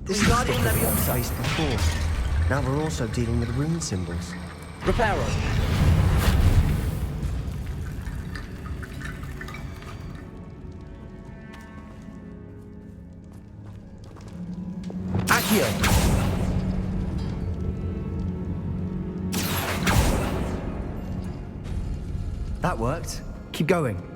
This is what we've faced before. Now we're also dealing with rune symbols. Reparo. Accio. That worked. Keep going.